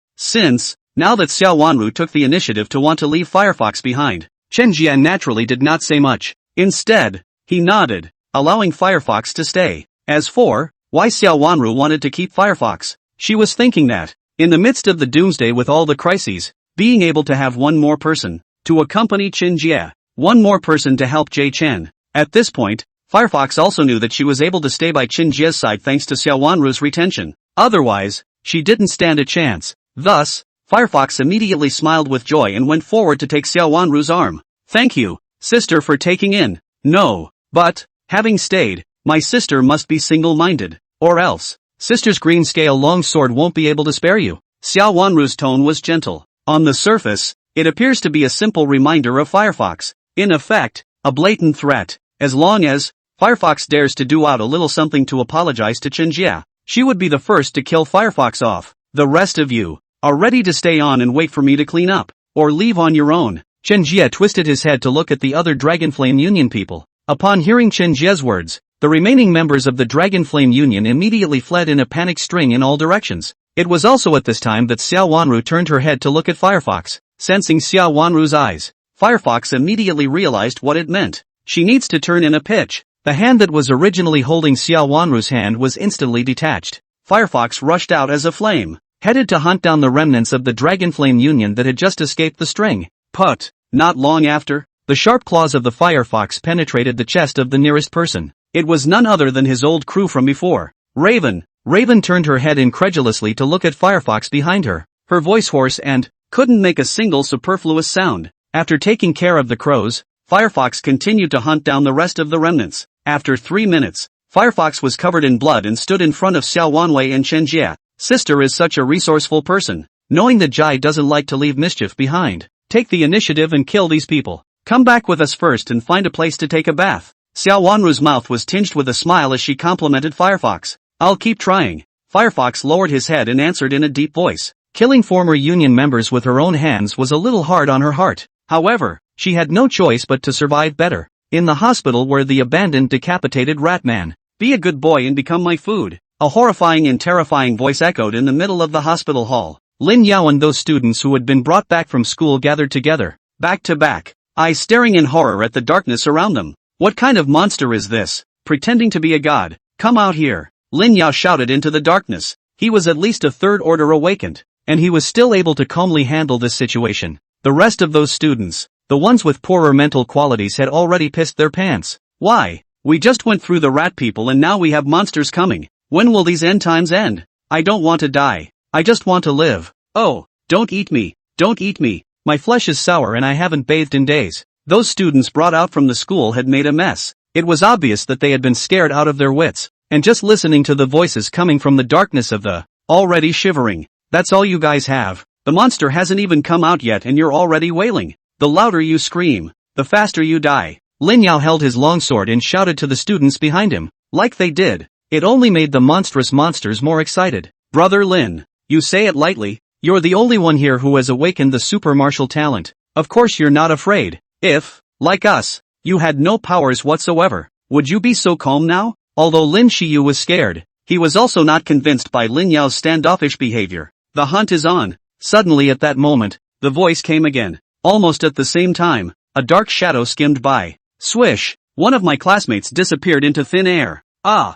Now that Xiao Wanru took the initiative to want to leave Firefox behind, Chen Jie naturally did not say much. Instead, he nodded, allowing Firefox to stay. As for why Xiao Wanru wanted to keep Firefox, she was thinking that, in the midst of the doomsday with all the crises, being able to have one more person to accompany Chen Jie, one more person to help Jie Chen. At this point, Firefox also knew that she was able to stay by Chen Jie's side thanks to Xiao Wanru's retention. Otherwise, she didn't stand a chance. Thus, Firefox immediately smiled with joy and went forward to take Xiao Wanru's arm. Thank you, sister, for taking in. No, but, having stayed, my sister must be single-minded, or else, sister's green scale long sword won't be able to spare you. Xiao Wanru's tone was gentle. On the surface, it appears to be a simple reminder of Firefox. In effect, a blatant threat. As long as Firefox dares to do out a little something to apologize to Chen Jie, she would be the first to kill Firefox off. The rest of you are ready to stay on and wait for me to clean up, or leave on your own. Chen Jie twisted his head to look at the other Dragonflame Union people. Upon hearing Chen Jie's words, the remaining members of the Dragonflame Union immediately fled in a panic string in all directions. It was also at this time that Xiao Wanru turned her head to look at Firefox. Sensing Xiao Wanru's eyes, Firefox immediately realized what it meant. She needs to turn in a pitch. The hand that was originally holding Xiao Wanru's hand was instantly detached. Firefox rushed out as a flame, headed to hunt down the remnants of the Dragonflame Union that had just escaped the string. But, not long after, the sharp claws of the Firefox penetrated the chest of the nearest person. It was none other than his old crew from before. Raven. Raven turned her head incredulously to look at Firefox behind her, her voice hoarse and couldn't make a single superfluous sound. After taking care of the crows, Firefox continued to hunt down the rest of the remnants. After 3 minutes, Firefox was covered in blood and stood in front of Xiao Wanwei and Chen Jie. Sister is such a resourceful person. Knowing that Jai doesn't like to leave mischief behind, take the initiative and kill these people. Come back with us first and find a place to take a bath. Xiao Wanru's mouth was tinged with a smile as she complimented Firefox. I'll keep trying. Firefox lowered his head and answered in a deep voice. Killing former Union members with her own hands was a little hard on her heart. However, she had no choice but to survive better. In the hospital were the abandoned decapitated ratman. Be a good boy and become my food. A horrifying and terrifying voice echoed in the middle of the hospital hall. Lin Yao and those students who had been brought back from school gathered together, back to back, eyes staring in horror at the darkness around them. What kind of monster is this? Pretending to be a god. Come out here. Lin Yao shouted into the darkness. He was at least a third order awakened, and he was still able to calmly handle this situation. The rest of those students, the ones with poorer mental qualities, had already pissed their pants. Why? We just went through the rat people and now we have monsters coming. When will these end times end? I don't want to die. I just want to live. Oh, don't eat me. Don't eat me. My flesh is sour and I haven't bathed in days. Those students brought out from the school had made a mess. It was obvious that they had been scared out of their wits, and just listening to the voices coming from the darkness of the already shivering. That's all you guys have. The monster hasn't even come out yet and you're already wailing. The louder you scream, the faster you die. Lin Yao held his longsword and shouted to the students behind him. Like they did, it only made the monstrous monsters more excited. Brother Lin, you say it lightly. You're the only one here who has awakened the super martial talent. Of course you're not afraid. If, like us, you had no powers whatsoever, would you be so calm now? Although Lin Shiyu was scared, he was also not convinced by Lin Yao's standoffish behavior. The hunt is on. Suddenly at that moment, the voice came again. Almost at the same time, a dark shadow skimmed by. Swish! One of my classmates disappeared into thin air. A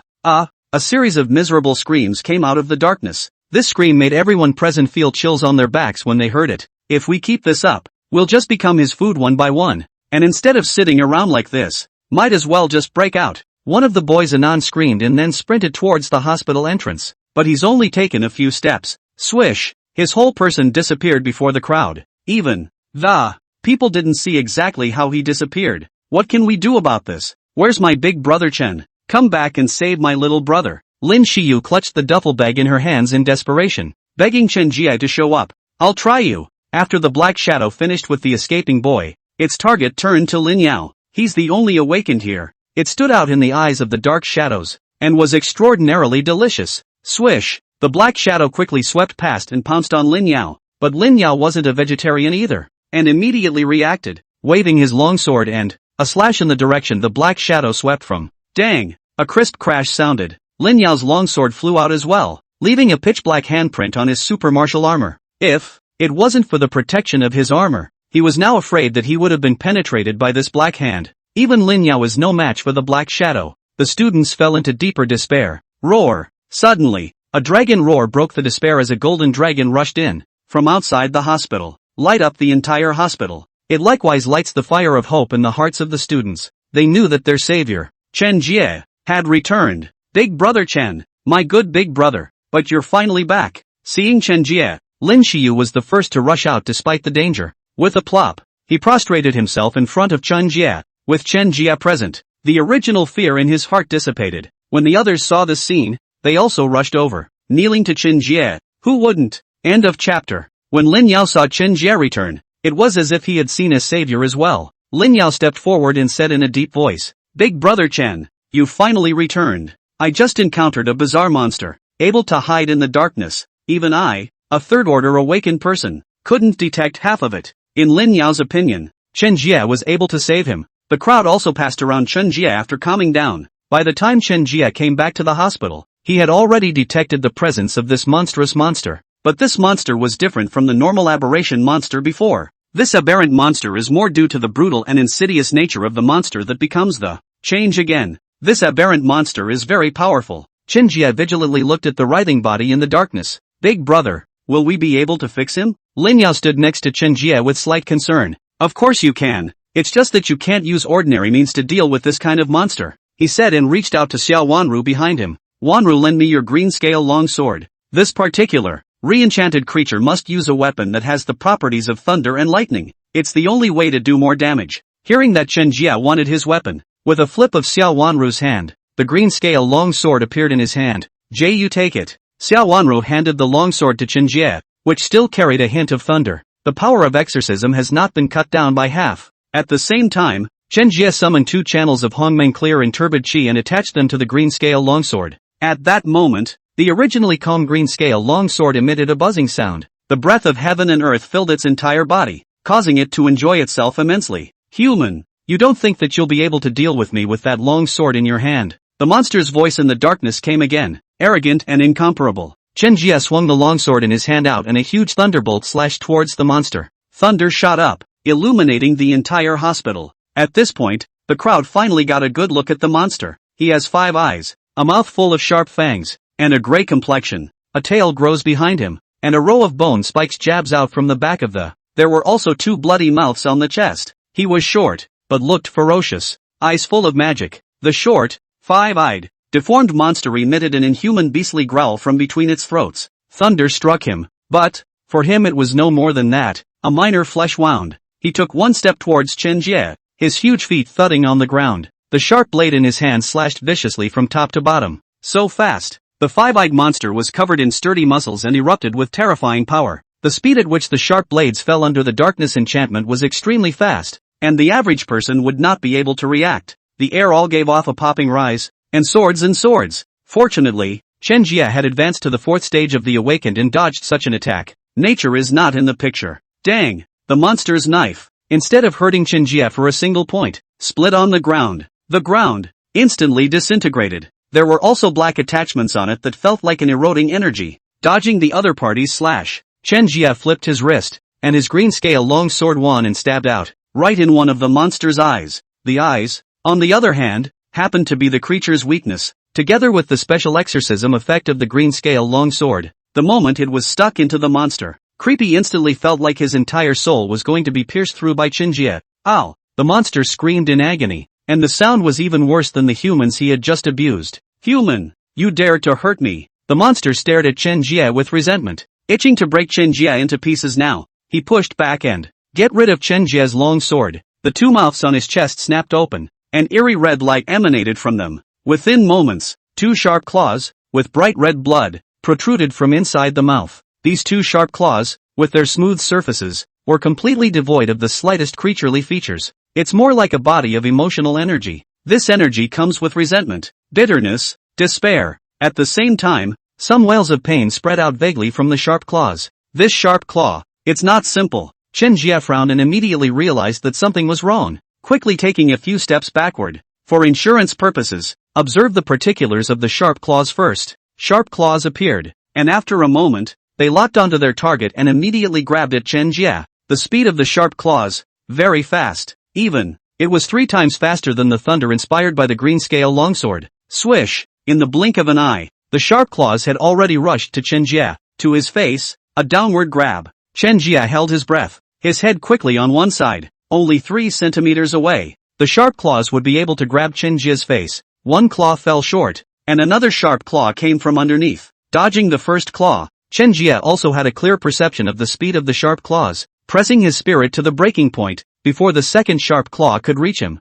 series of miserable screams came out of the darkness. This scream made everyone present feel chills on their backs when they heard it. If we keep this up, we'll just become his food one by one. And instead of sitting around like this, might as well just break out. One of the boys anon screamed and then sprinted towards the hospital entrance. But he's only taken a few steps. Swish! His whole person disappeared before the crowd. Even the people didn't see exactly how he disappeared. What can we do about this? Where's my big brother Chen? Come back and save my little brother. Lin Xiyu clutched the duffel bag in her hands in desperation, begging Chen Jie to show up. I'll try you. After the black shadow finished with the escaping boy, its target turned to Lin Yao. He's the only awakened here. It stood out in the eyes of the dark shadows, and was extraordinarily delicious. Swish! The black shadow quickly swept past and pounced on Lin Yao, but Lin Yao wasn't a vegetarian either, and immediately reacted, waving his longsword and, a slash in the direction the black shadow swept from. Dang! A crisp crash sounded. Lin Yao's longsword flew out as well, leaving a pitch-black handprint on his super martial armor. If it wasn't for the protection of his armor, he was now afraid that he would have been penetrated by this black hand. Even Lin Yao is no match for the black shadow. The students fell into deeper despair. Roar! Suddenly, a dragon roar broke the despair as a golden dragon rushed in, from outside the hospital. Light up the entire hospital. It likewise lights the fire of hope in the hearts of the students. They knew that their savior, Chen Jie, had returned. Big brother Chen, my good big brother, but you're finally back. Seeing Chen Jie, Lin Xiyu was the first to rush out despite the danger. With a plop, he prostrated himself in front of Chen Jie. With Chen Jie present, the original fear in his heart dissipated. When the others saw this scene, they also rushed over, kneeling to Chen Jie. Who wouldn't? End of chapter. When Lin Yao saw Chen Jie return, it was as if he had seen his savior as well. Lin Yao stepped forward and said in a deep voice, Big brother Chen, you finally returned. I just encountered a bizarre monster, able to hide in the darkness. Even I, a third-order awakened person, couldn't detect half of it. In Lin Yao's opinion, Chen Jie was able to save him. The crowd also passed around Chen Jie after calming down. By the time Chen Jie came back to the hospital, he had already detected the presence of this monstrous monster. But this monster was different from the normal aberration monster before. This aberrant monster is more due to the brutal and insidious nature of the monster that becomes the change again. This aberrant monster is very powerful. Chen Jie vigilantly looked at the writhing body in the darkness. Big brother, will we be able to fix him? Lin Yao stood next to Chen Jie with slight concern. Of course you can. It's just that you can't use ordinary means to deal with this kind of monster, he said and reached out to Xiao Wanru behind him. Wanru, lend me your green scale long sword. This particular, re-enchanted creature must use a weapon that has the properties of thunder and lightning. It's the only way to do more damage. Hearing that Chen Jie wanted his weapon, with a flip of Xiao Wanru's hand, the green scale long sword appeared in his hand. Jie, you take it. Xiao Wanru handed the long sword to Chen Jie, which still carried a hint of thunder. The power of exorcism has not been cut down by half. At the same time, Chen Jie summoned 2 channels of Hongmeng clear and turbid qi and attached them to the green scale longsword. At that moment, the originally calm green scale longsword emitted a buzzing sound. The breath of heaven and earth filled its entire body, causing it to enjoy itself immensely. Human, you don't think that you'll be able to deal with me with that long sword in your hand? The monster's voice in the darkness came again, arrogant and incomparable. Chen Jie swung the longsword in his hand out and a huge thunderbolt slashed towards the monster. Thunder shot up, illuminating the entire hospital. At this point, the crowd finally got a good look at the monster. He has 5 eyes, a mouth full of sharp fangs, and a gray complexion. A tail grows behind him, and a row of bone spikes jabs out from the back of the. There were also 2 bloody mouths on the chest. He was short, but looked ferocious, eyes full of magic. The short, 5-eyed, deformed monster emitted an inhuman beastly growl from between its throats. Thunder struck him, but, for him it was no more than that, a minor flesh wound. He took 1 step towards Chen Jie, his huge feet thudding on the ground. The sharp blade in his hand slashed viciously from top to bottom. So fast, the 5-eyed monster was covered in sturdy muscles and erupted with terrifying power. The speed at which the sharp blades fell under the darkness enchantment was extremely fast, and the average person would not be able to react. The air all gave off a popping rise, and swords. Fortunately, Chen Jie had advanced to the 4th stage of the awakened and dodged such an attack. Nature is not in the picture. Dang! The monster's knife, instead of hurting Chen Jie for a single point, split on the ground. The ground instantly disintegrated. There were also black attachments on it that felt like an eroding energy. Dodging the other party's slash, Chen Jie flipped his wrist, and his green scale long sword won and stabbed out, right in one of the monster's eyes. The eyes, on the other hand, happened to be the creature's weakness. Together with the special exorcism effect of the green scale long sword, the moment it was stuck into the monster, Creepy instantly felt like his entire soul was going to be pierced through by Chen Jie. Ow! The monster screamed in agony, and the sound was even worse than the humans he had just abused. Human! You dared to hurt me! The monster stared at Chen Jie with resentment, itching to break Chen Jie into pieces now. He pushed back and get rid of Chen Jie's long sword. the two mouths on his chest snapped open. An eerie red light emanated from them. Within moments, two sharp claws, with bright red blood, protruded from inside the mouth. These two sharp claws, with their smooth surfaces, were completely devoid of the slightest creaturely features. It's more like a body of emotional energy. This energy comes with resentment, bitterness, despair. At the same time, some wails of pain spread out vaguely from the sharp claws. This sharp claw, it's not simple. Chen Jie frowned and immediately realized that something was wrong. Quickly taking a few steps backward, for insurance purposes, observe the particulars of the sharp claws first. Sharp claws appeared, and after a moment, they locked onto their target and immediately grabbed at Chen Jie. The speed of the sharp claws, very fast. Even, it was 3 times faster than the thunder inspired by the green scale longsword. Swish, in the blink of an eye, the sharp claws had already rushed to Chen Jie. To his face, a downward grab. Chen Jie held his breath, his head quickly on one side. Only 3 centimeters away, the sharp claws would be able to grab Chen Jie's face. One claw fell short, and another sharp claw came from underneath. Dodging the first claw, Chen Jie also had a clear perception of the speed of the sharp claws, pressing his spirit to the breaking point, before the second sharp claw could reach him.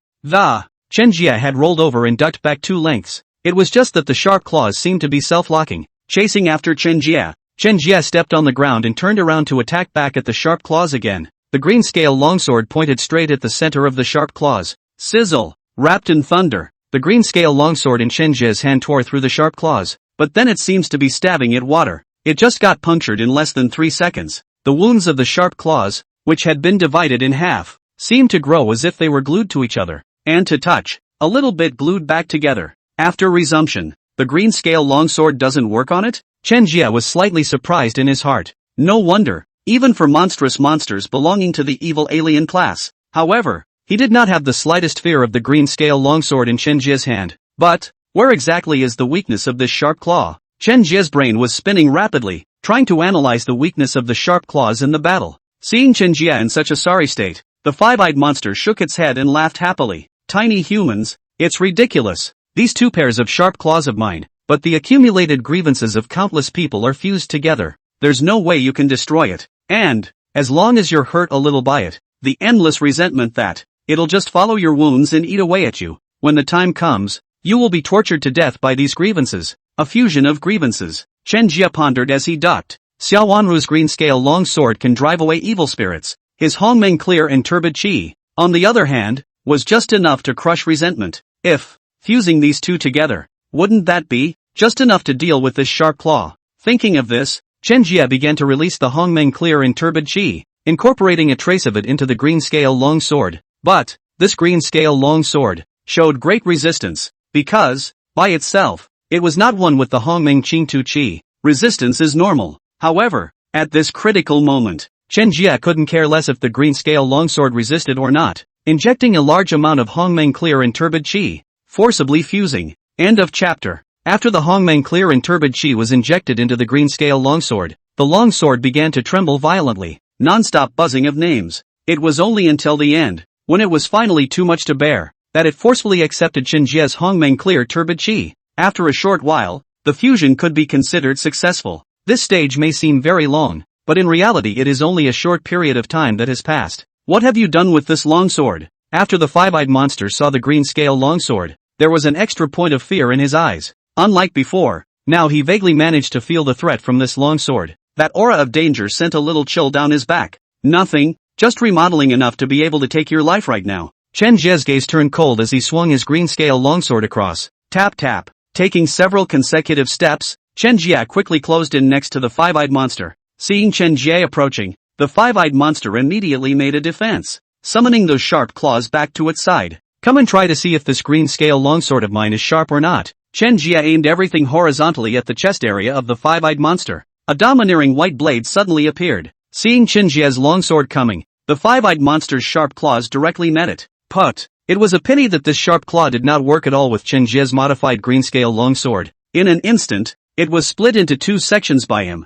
Chen Jie had rolled over and ducked back 2 lengths. It was just that the sharp claws seemed to be self-locking, chasing after Chen Jie. Chen Jie stepped on the ground and turned around to attack back at the sharp claws again. The green scale longsword pointed straight at the center of the sharp claws. Sizzle! Wrapped in thunder, the green scale longsword in Chen Jie's hand tore through the sharp claws, but then it seems to be stabbing at water. It just got punctured in less than 3 seconds. The wounds of the sharp claws, which had been divided in half, seemed to grow as if they were glued to each other, and to touch, a little bit glued back together. After resumption, the green scale longsword doesn't work on it? Chen Jie was slightly surprised in his heart. No wonder. Even for monstrous monsters belonging to the evil alien class. However, he did not have the slightest fear of the green scale longsword in Chen Jie's hand. But, where exactly is the weakness of this sharp claw? Chen Jie's brain was spinning rapidly, trying to analyze the weakness of the sharp claws in the battle. Seeing Chen Jie in such a sorry state, the five-eyed monster shook its head and laughed happily. Tiny humans, it's ridiculous. These 2 pairs of sharp claws of mine, but the accumulated grievances of countless people are fused together. There's no way you can destroy it. And, as long as you're hurt a little by it, the endless resentment that, it'll just follow your wounds and eat away at you. When the time comes, you will be tortured to death by these grievances. A fusion of grievances. Chen Jie pondered as he ducked. Xiao Wanru's green scale long sword can drive away evil spirits. His Hongmeng clear and turbid qi, on the other hand, was just enough to crush resentment. If, fusing these two together, wouldn't that be, just enough to deal with this sharp claw? Thinking of this, Chen Jie began to release the Hongmeng clear and turbid qi, incorporating a trace of it into the green scale long sword. But, this green scale long sword, showed great resistance, because, by itself, it was not one with the Hongmeng Qingtu qi. Resistance is normal. However, at this critical moment, Chen Jie couldn't care less if the green scale longsword resisted or not. Injecting a large amount of Hongmeng clear and turbid qi, forcibly fusing. End of chapter. After the Hongmeng clear and turbid qi was injected into the green scale longsword, the longsword began to tremble violently. Non-stop buzzing of names. It was only until the end, when it was finally too much to bear, that it forcefully accepted Chen Jie's Hongmeng clear turbid qi. After a short while, the fusion could be considered successful. This stage may seem very long, but in reality it is only a short period of time that has passed. What have you done with this longsword? After the five-eyed monster saw the green scale longsword, there was an extra point of fear in his eyes. Unlike before, now he vaguely managed to feel the threat from this longsword. That aura of danger sent a little chill down his back. Nothing, just remodeling enough to be able to take your life right now. Chen Jie's gaze turned cold as he swung his green scale longsword across. Tap tap. Taking several consecutive steps, Chen Jie quickly closed in next to the five-eyed monster. Seeing Chen Jie approaching, the five-eyed monster immediately made a defense, summoning those sharp claws back to its side. Come and try to see if this green scale longsword of mine is sharp or not. Chen Jie aimed everything horizontally at the chest area of the five-eyed monster. A domineering white blade suddenly appeared. Seeing Chen Jie's longsword coming, the five-eyed monster's sharp claws directly met it. Put. It was a pity that this sharp claw did not work at all with Chen Jie's modified green scale longsword. In an instant, it was split into 2 sections by him.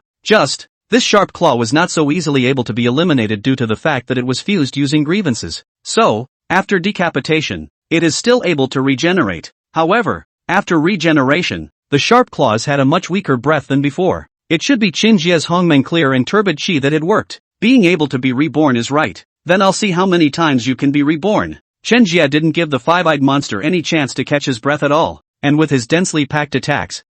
This sharp claw was not so easily able to be eliminated due to the fact that it was fused using grievances. So, after decapitation, it is still able to regenerate. However, after regeneration, the sharp claws had a much weaker breath than before. It should be Chen Jie's Hongmeng clear and turbid qi that had worked. Being able to be reborn is right. Then I'll see how many times you can be reborn. Chen Jie didn't give the five-eyed monster any chance to catch his breath at all, and with his densely packed attacks,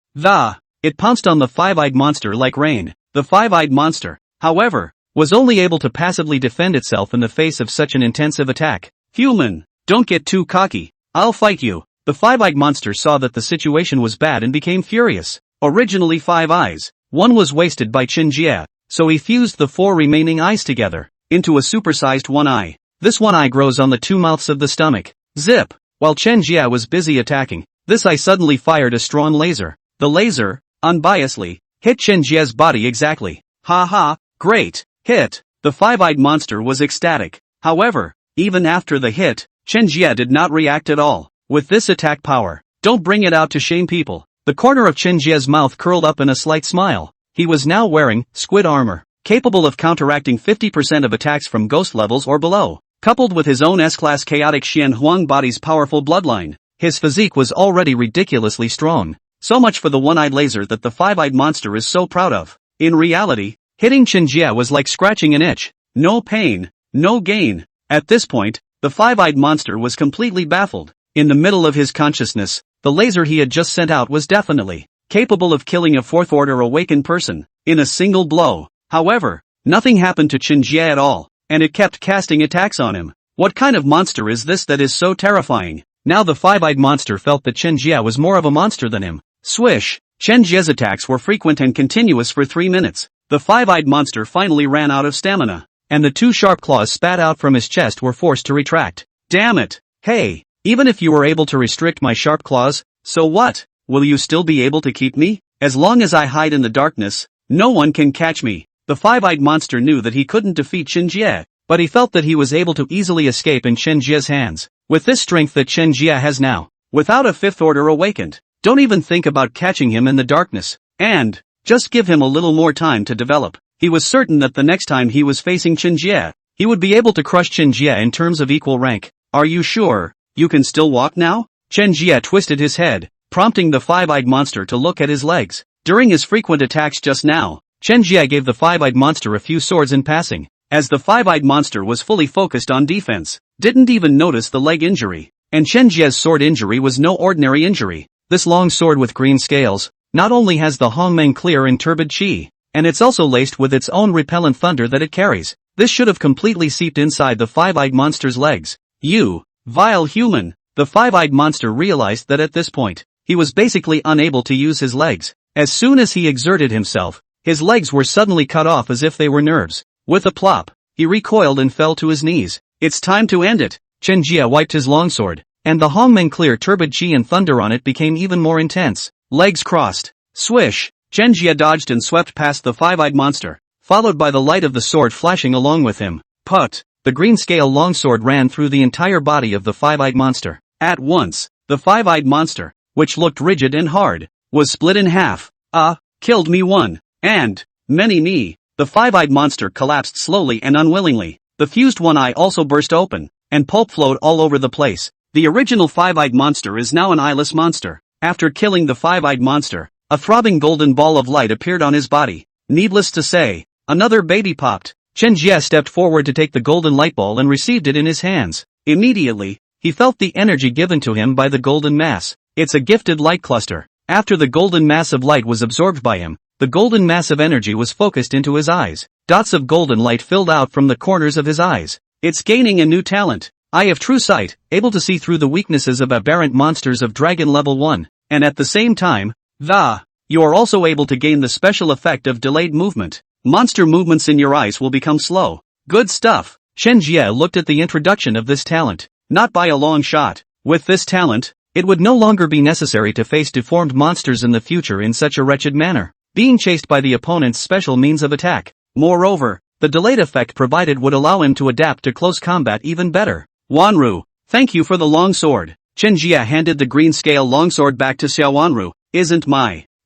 it pounced on the five-eyed monster like rain. The five-eyed monster, however, was only able to passively defend itself in the face of such an intensive attack. Human, don't get too cocky. I'll fight you. The five-eyed monster saw that the situation was bad and became furious. Originally 5 eyes, one was wasted by Chen Jie, so he fused the 4 remaining eyes together into a supersized one eye. This one eye grows on the 2 mouths of the stomach. Zip! While Chen Jie was busy attacking, this eye suddenly fired a strong laser. The laser, unbiasedly, hit Chen Jie's body exactly. Ha ha, great hit! The five-eyed monster was ecstatic. However, even after the hit, Chen Jie did not react at all. With this attack power, don't bring it out to shame people. The corner of Chen Jie's mouth curled up in a slight smile. He was now wearing squid armor, capable of counteracting 50% of attacks from ghost levels or below. Coupled with his own S-class chaotic Xian Huang body's powerful bloodline, his physique was already ridiculously strong. So much for the one-eyed laser that the five-eyed monster is so proud of. In reality, hitting Chen Jie was like scratching an itch. No pain, no gain. At this point, the five-eyed monster was completely baffled. In the middle of his consciousness, the laser he had just sent out was definitely capable of killing a fourth-order awakened person in a single blow. However, nothing happened to Chen Jie at all, and it kept casting attacks on him. What kind of monster is this that is so terrifying? Now the five-eyed monster felt that Chen Jie was more of a monster than him. Swish! Chen Jie's attacks were frequent and continuous for 3 minutes. The five-eyed monster finally ran out of stamina, and the 2 sharp claws spat out from his chest were forced to retract. Damn it! Hey! Even if you were able to restrict my sharp claws, so what? Will you still be able to keep me? As long as I hide in the darkness, no one can catch me. The five-eyed monster knew that he couldn't defeat Chen Jie, but he felt that he was able to easily escape in Chen Jie's hands. With this strength that Chen Jie has now, without a fifth order awakened, don't even think about catching him in the darkness, and just give him a little more time to develop. He was certain that the next time he was facing Chen Jie, he would be able to crush Chen Jie in terms of equal rank. Are you sure? You can still walk now? Chen Jie twisted his head, prompting the five-eyed monster to look at his legs. During his frequent attacks just now, Chen Jie gave the five-eyed monster a few swords in passing, as the five-eyed monster was fully focused on defense, didn't even notice the leg injury. And Chen Jie's sword injury was no ordinary injury. This long sword with green scales not only has the Hongmeng clear and turbid chi, and it's also laced with its own repellent thunder that it carries. This should have completely seeped inside the five-eyed monster's legs. You vile human! The five-eyed monster realized that at this point, he was basically unable to use his legs. As soon as he exerted himself, his legs were suddenly cut off as if they were nerves. With a plop, he recoiled and fell to his knees. It's time to end it. Chen Jie wiped his longsword, and the Hongmeng clear turbid chi and thunder on it became even more intense. Legs crossed. Swish! Chen Jie dodged and swept past the five-eyed monster, followed by the light of the sword flashing along with him. Put! The green scale longsword ran through the entire body of the five-eyed monster. At once, the five-eyed monster, which looked rigid and hard, was split in half. Killed me one, and many me. The five-eyed monster collapsed slowly and unwillingly. The fused one eye also burst open, and pulp flowed all over the place. The original five-eyed monster is now an eyeless monster. After killing the five-eyed monster, a throbbing golden ball of light appeared on his body. Needless to say, another baby popped. Chen Jie stepped forward to take the golden light ball and received it in his hands. Immediately, he felt the energy given to him by the golden mass. It's a gifted light cluster. After the golden mass of light was absorbed by him, the golden mass of energy was focused into his eyes. Dots of golden light filled out from the corners of his eyes. It's gaining a new talent. Eye of True Sight, able to see through the weaknesses of aberrant monsters of Dragon Level 1, and at the same time, you are also able to gain the special effect of delayed movement. Monster movements in your eyes will become slow. Good stuff. Chen Jie looked at the introduction of this talent. Not by a long shot. With this talent, it would no longer be necessary to face deformed monsters in the future in such a wretched manner, being chased by the opponent's special means of attack. Moreover, the delayed effect provided would allow him to adapt to close combat even better. Wanru, thank you for the long sword. Chen Jie handed the green scale longsword back to Xiao Wanru. Isn't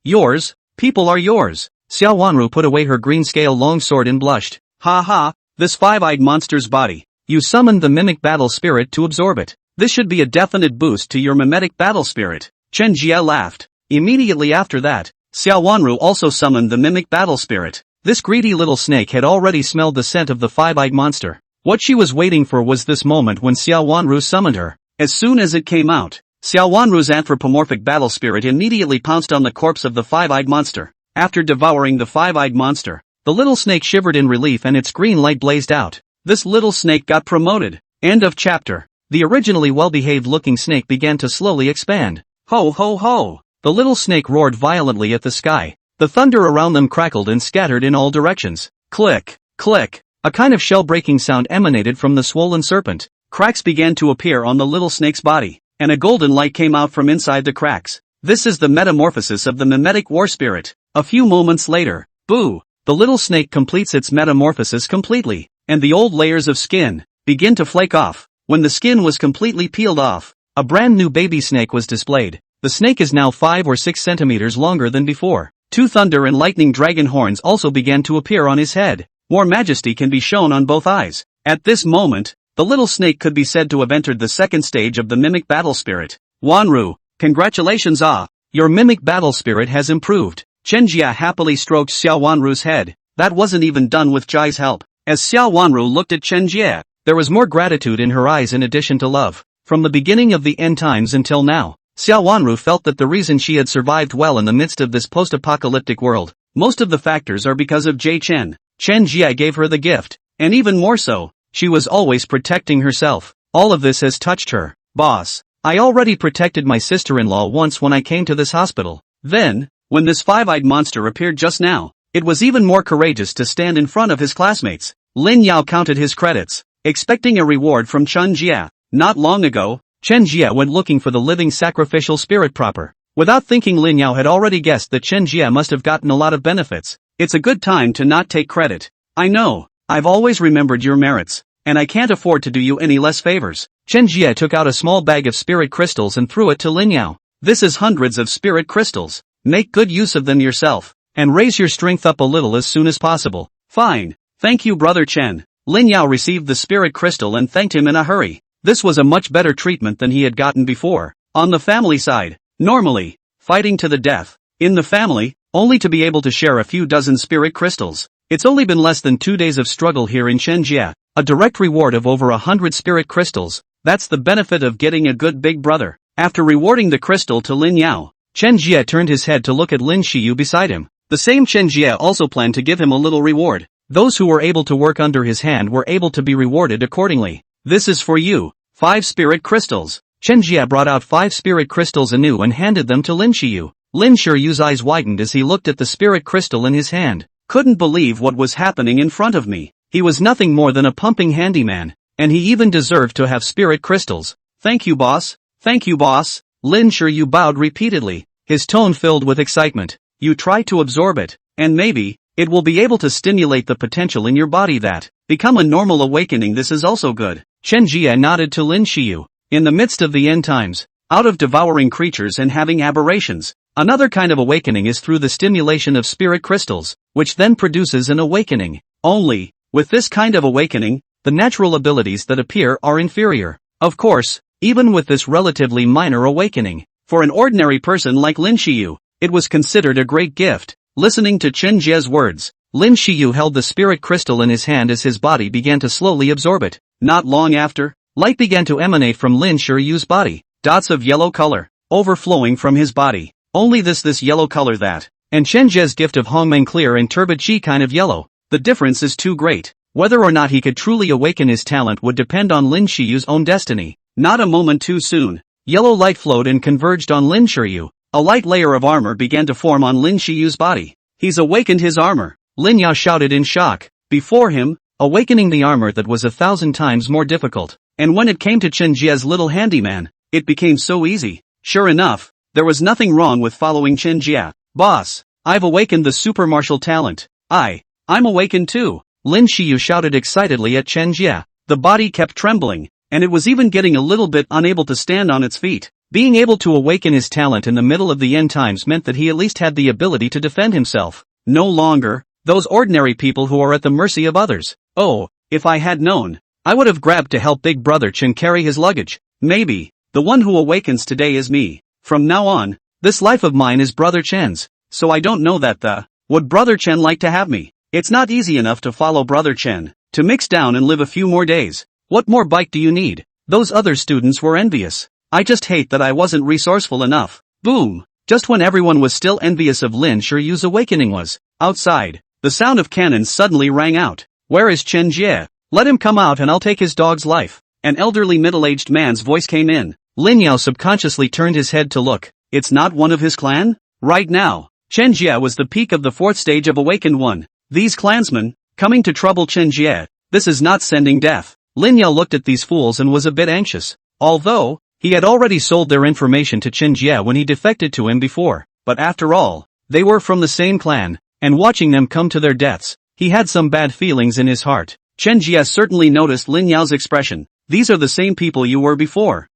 yours? People are yours. Xiao Wanru put away her green scale longsword and blushed. Ha ha, this five-eyed monster's body. You summoned the mimic battle spirit to absorb it. This should be a definite boost to your mimetic battle spirit. Chen Jie laughed. Immediately after that, Xiao Wanru also summoned the mimic battle spirit. This greedy little snake had already smelled the scent of the five-eyed monster. What she was waiting for was this moment when Xiao Wanru summoned her. As soon as it came out, Xiao Wanru's anthropomorphic battle spirit immediately pounced on the corpse of the five-eyed monster. After devouring the five-eyed monster, the little snake shivered in relief and its green light blazed out. This little snake got promoted. End of chapter. The originally well-behaved looking snake began to slowly expand. Ho ho ho! The little snake roared violently at the sky. The thunder around them crackled and scattered in all directions. Click, click. A kind of shell-breaking sound emanated from the swollen serpent. Cracks began to appear on the little snake's body, and a golden light came out from inside the cracks. This is the metamorphosis of the mimetic war spirit. A few moments later, boo! The little snake completes its metamorphosis completely, and the old layers of skin begin to flake off. When the skin was completely peeled off, a brand new baby snake was displayed. The snake is now 5 or 6 centimeters longer than before. 2 thunder and lightning dragon horns also began to appear on his head. More majesty can be shown on both eyes. At this moment, the little snake could be said to have entered the second stage of the mimic battle spirit. Wanru, congratulations your mimic battle spirit has improved. Chen Jie happily stroked Xiao Wanru's head. That wasn't even done with Jai's help. As Xiao Wanru looked at Chen Jie, there was more gratitude in her eyes in addition to love. From the beginning of the end times until now, Xiao Wanru felt that the reason she had survived well in the midst of this post-apocalyptic world, most of the factors are because of Jie Chen. Chen Jie gave her the gift, and even more so, she was always protecting herself. All of this has touched her. Boss, I already protected my sister-in-law once when I came to this hospital. Then, when this five-eyed monster appeared just now, it was even more courageous to stand in front of his classmates. Lin Yao counted his credits, expecting a reward from Chen Jie. Not long ago, Chen Jie went looking for the living sacrificial spirit proper. Without thinking, Lin Yao had already guessed that Chen Jie must have gotten a lot of benefits. It's a good time to not take credit. I know, I've always remembered your merits, and I can't afford to do you any less favors. Chen Jie took out a small bag of spirit crystals and threw it to Lin Yao. This is hundreds of spirit crystals. Make good use of them yourself, and raise your strength up a little as soon as possible. Fine. Thank you, Brother Chen. Lin Yao received the spirit crystal and thanked him in a hurry. This was a much better treatment than he had gotten before. On the family side, normally, fighting to the death. In the family, only to be able to share a few dozen spirit crystals. It's only been less than 2 days of struggle here in Chen Jie. A direct reward of over 100 spirit crystals. That's the benefit of getting a good big brother. After rewarding the crystal to Lin Yao, Chen Jie turned his head to look at Lin Xiyu beside him. The same Chen Jie also planned to give him a little reward. Those who were able to work under his hand were able to be rewarded accordingly. This is for you. 5 spirit crystals. Chen Jie brought out 5 spirit crystals anew and handed them to Lin Xiyu. Lin Shiyu's eyes widened as he looked at the spirit crystal in his hand. Couldn't believe what was happening in front of me. He was nothing more than a pumping handyman, and he even deserved to have spirit crystals. Thank you, boss. Thank you, boss. Lin Shiyu bowed repeatedly, his tone filled with excitement. You try to absorb it, and maybe, it will be able to stimulate the potential in your body that become a normal awakening. This is also good. Chen Jie nodded to Lin Xiyu. In the midst of the end times, out of devouring creatures and having aberrations, another kind of awakening is through the stimulation of spirit crystals, which then produces an awakening. Only, with this kind of awakening, the natural abilities that appear are inferior. Of course, even with this relatively minor awakening, for an ordinary person like Lin Xiyu, it was considered a great gift. Listening to Chen Jie's words, Lin Xiyu held the spirit crystal in his hand as his body began to slowly absorb it. Not long after, light began to emanate from Lin Shiyu's body, dots of yellow color, overflowing from his body. Only this yellow color that, and Chen Jie's gift of Hongmeng clear and turbid chi kind of yellow. The difference is too great. Whether or not he could truly awaken his talent would depend on Lin Shiyu's own destiny. Not a moment too soon. Yellow light flowed and converged on Lin Shiyu. A light layer of armor began to form on Lin Shiyu's body. He's awakened his armor. Lin Yao shouted in shock. Before him, awakening the armor that was 1,000 times more difficult. And when it came to Chen Jie's little handyman, it became so easy. Sure enough, there was nothing wrong with following Chen Jie. Boss, I've awakened the super martial talent. I'm awakened too. Lin Xiyu shouted excitedly at Chen Jie. The body kept trembling, and it was even getting a little bit unable to stand on its feet. Being able to awaken his talent in the middle of the end times meant that he at least had the ability to defend himself. No longer, those ordinary people who are at the mercy of others. Oh, if I had known, I would have grabbed to help Big Brother Chen carry his luggage. Maybe, the one who awakens today is me. From now on, this life of mine is Brother Chen's, so I don't know that would Brother Chen like to have me? It's not easy enough to follow Brother Chen, to mix down and live a few more days. What more bite do you need? Those other students were envious. I just hate that I wasn't resourceful enough. Boom! Just when everyone was still envious of Lin Shiyu's awakening was, outside, the sound of cannons suddenly rang out. Where is Chen Jie? Let him come out and I'll take his dog's life. An elderly middle-aged man's voice came in. Lin Yao subconsciously turned his head to look. It's not one of his clan? Right now, Chen Jie was the peak of the 4th stage of Awakened One. These clansmen, coming to trouble Chen Jie, this is not sending death. Lin Yao looked at these fools and was a bit anxious. Although, he had already sold their information to Chen Jie when he defected to him before, but after all, they were from the same clan, and watching them come to their deaths, he had some bad feelings in his heart. Chen Jie certainly noticed Lin Yao's expression. These are the same people you were before.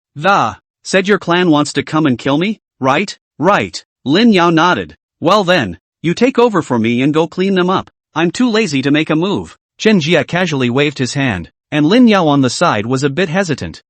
Said your clan wants to come and kill me, right? Right. Lin Yao nodded. Well then, you take over for me and go clean them up. I'm too lazy to make a move. Chen Jie casually waved his hand, and Lin Yao on the side was a bit hesitant.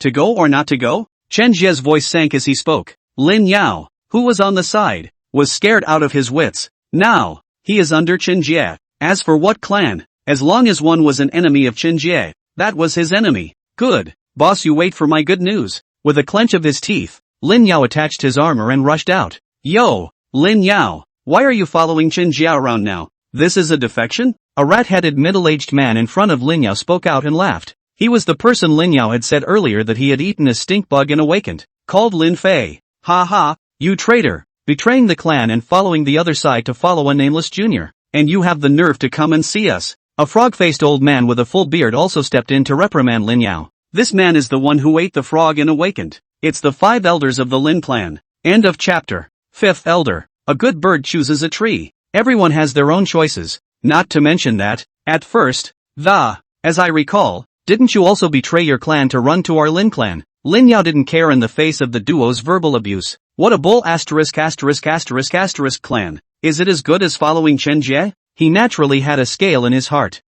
To go or not to go? Chen Jie's voice sank as he spoke. Lin Yao, who was on the side, was scared out of his wits. Now, he is under Chen Jie. As for what clan, as long as one was an enemy of Chen Jie, that was his enemy. Good, boss, you wait for my good news. With a clench of his teeth, Lin Yao attached his armor and rushed out. Yo, Lin Yao, why are you following Chen Jie around now? This is a defection? A rat-headed middle-aged man in front of Lin Yao spoke out and laughed. He was the person Lin Yao had said earlier that he had eaten a stink bug and awakened, called Lin Fei. Ha ha, you traitor, betraying the clan and following the other side to follow a nameless junior. And you have the nerve to come and see us. A frog-faced old man with a full beard also stepped in to reprimand Lin Yao. This man is the one who ate the frog and awakened. It's the 5 elders of the Lin clan. End of chapter. 5th elder. A good bird chooses a tree. Everyone has their own choices. Not to mention that, at first, as I recall, didn't you also betray your clan to run to our Lin clan? Lin Yao didn't care in the face of the duo's verbal abuse. What a bull ****** clan. Is it as good as following Chen Jie? He naturally had a scale in his heart.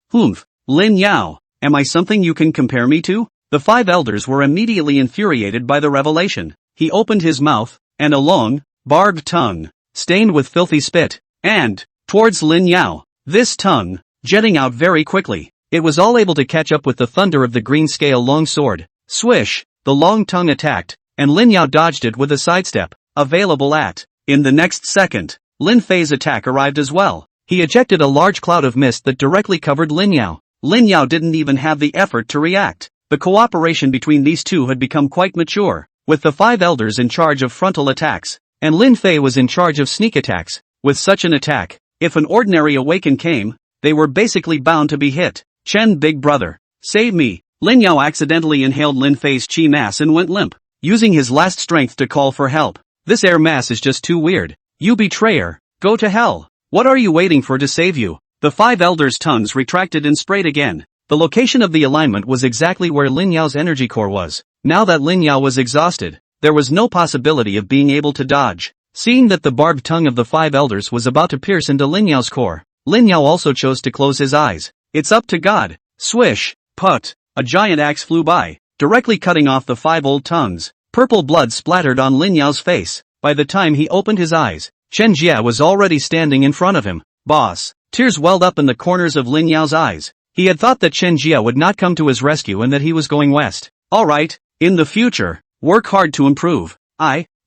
Lin Yao, am I something you can compare me to? The 5 elders were immediately infuriated by the revelation. He opened his mouth, and a long, barbed tongue, stained with filthy spit, and, towards Lin Yao. This tongue, jetting out very quickly. It was all able to catch up with the thunder of the green scale long sword. Swish, the long tongue attacked, and Lin Yao dodged it with a sidestep, available at. In the next second, Lin Fei's attack arrived as well. He ejected a large cloud of mist that directly covered Lin Yao. Lin Yao didn't even have the effort to react. The cooperation between these two had become quite mature, with the 5 elders in charge of frontal attacks, and Lin Fei was in charge of sneak attacks. With such an attack, if an ordinary awaken came, they were basically bound to be hit. Chen, big brother, save me. Lin Yao accidentally inhaled Lin Fei's chi mass and went limp, using his last strength to call for help. This air mass is just too weird. You betrayer, go to hell. What are you waiting for to save you? The 5 elders' tongues retracted and sprayed again. The location of the alignment was exactly where Lin Yao's energy core was. Now that Lin Yao was exhausted, there was no possibility of being able to dodge. Seeing that the barbed tongue of the 5 elders was about to pierce into Lin Yao's core, Lin Yao also chose to close his eyes. It's up to God. Swish, put, a giant axe flew by, directly cutting off the 5 old tongues. Purple blood splattered on Lin Yao's face. By the time he opened his eyes, Chen Jie was already standing in front of him. Boss. Tears welled up in the corners of Lin Yao's eyes. He had thought that Chen Jie would not come to his rescue and that he was going west. Alright, in the future, work hard to improve.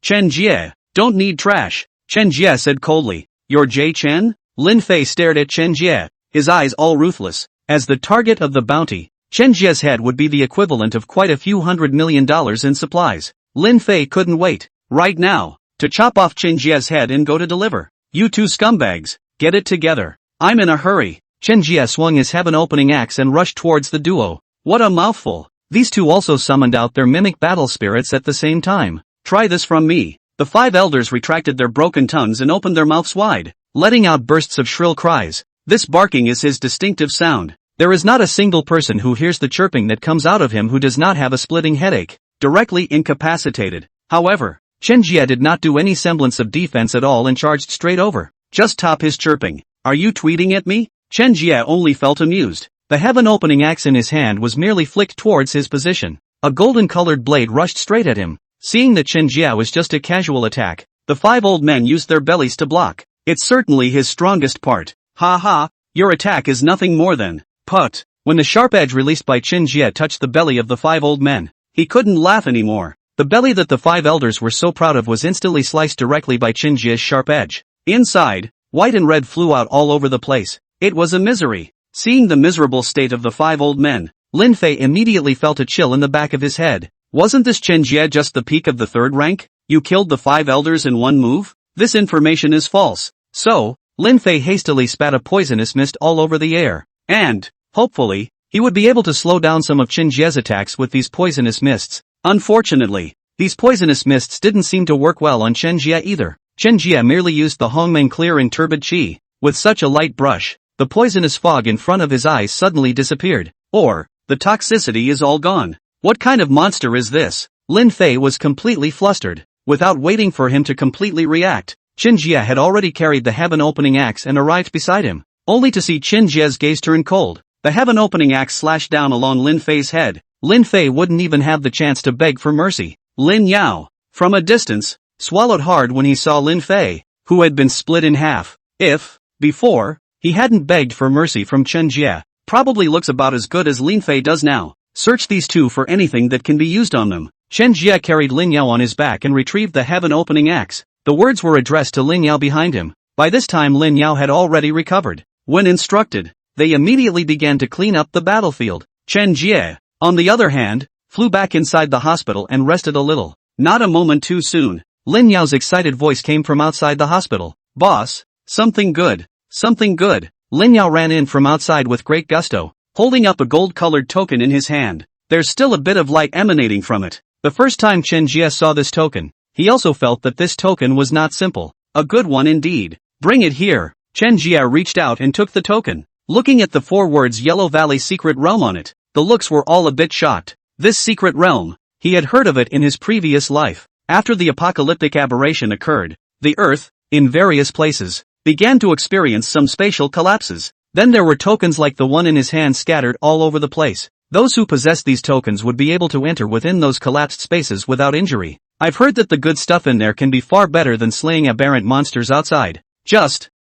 Chen Jie, don't need trash. Chen Jie said coldly. You're Jie Chen? Lin Fei stared at Chen Jie, his eyes all ruthless. As the target of the bounty, Chen Jie's head would be the equivalent of quite a few $100 million in supplies. Lin Fei couldn't wait, right now, to chop off Chen Jie's head and go to deliver. You two scumbags, get it together. I'm in a hurry. Chen Jie swung his heaven-opening axe and rushed towards the duo. What a mouthful. These two also summoned out their mimic battle spirits at the same time. Try this from me. The 5 elders retracted their broken tongues and opened their mouths wide, letting out bursts of shrill cries. This barking is his distinctive sound. There is not a single person who hears the chirping that comes out of him who does not have a splitting headache, directly incapacitated. However, Chen Jie did not do any semblance of defense at all and charged straight over. Just top his chirping. Are you tweeting at me? Chen Jie only felt amused. The heaven-opening axe in his hand was merely flicked towards his position. A golden-colored blade rushed straight at him. Seeing that Chen Jie was just a casual attack, the 5 old men used their bellies to block. It's certainly his strongest part. Ha ha, your attack is nothing more than put. When the sharp edge released by Chen Jie touched the belly of the 5 old men, he couldn't laugh anymore. The belly that the 5 elders were so proud of was instantly sliced directly by Chen Jie's sharp edge. Inside, white and red flew out all over the place. It was a misery. Seeing the miserable state of the 5 old men, Lin Fei immediately felt a chill in the back of his head. Wasn't this Chen Jie just the peak of the 3rd rank? You killed the 5 elders in one move? This information is false. So, Lin Fei hastily spat a poisonous mist all over the air. And, hopefully, he would be able to slow down some of Chen Jie's attacks with these poisonous mists. Unfortunately, these poisonous mists didn't seem to work well on Chen Jie either. Chen Jie merely used the Hongmeng clear and turbid qi. With such a light brush, the poisonous fog in front of his eyes suddenly disappeared. Or, the toxicity is all gone. What kind of monster is this? Lin Fei was completely flustered. Without waiting for him to completely react, Chen Jie had already carried the heaven-opening axe and arrived beside him, only to see Chen Jie's gaze turn cold. The heaven-opening axe slashed down along Lin Fei's head. Lin Fei wouldn't even have the chance to beg for mercy. Lin Yao, from a distance, swallowed hard when he saw Lin Fei, who had been split in half. If, before, he hadn't begged for mercy from Chen Jie, probably looks about as good as Lin Fei does now. Search these two for anything that can be used on them. Chen Jie carried Lin Yao on his back and retrieved the heaven-opening axe. The words were addressed to Lin Yao behind him. By this time Lin Yao had already recovered. When instructed, they immediately began to clean up the battlefield. Chen Jie, on the other hand, flew back inside the hospital and rested a little. Not a moment too soon, Lin Yao's excited voice came from outside the hospital. Boss, something good. Something good. Lin Yao ran in from outside with great gusto, holding up a gold-colored token in his hand. There's still a bit of light emanating from it. The first time Chen Jie saw this token, he also felt that this token was not simple. A good one indeed. Bring it here. Chen Jie reached out and took the token. Looking at the 4 words Yellow Valley Secret Realm on it, the looks were all a bit shocked. This secret realm, he had heard of it in his previous life. After the apocalyptic aberration occurred, the Earth, in various places, began to experience some spatial collapses. Then there were tokens like the one in his hand scattered all over the place. Those who possessed these tokens would be able to enter within those collapsed spaces without injury. I've heard that the good stuff in there can be far better than slaying aberrant monsters outside.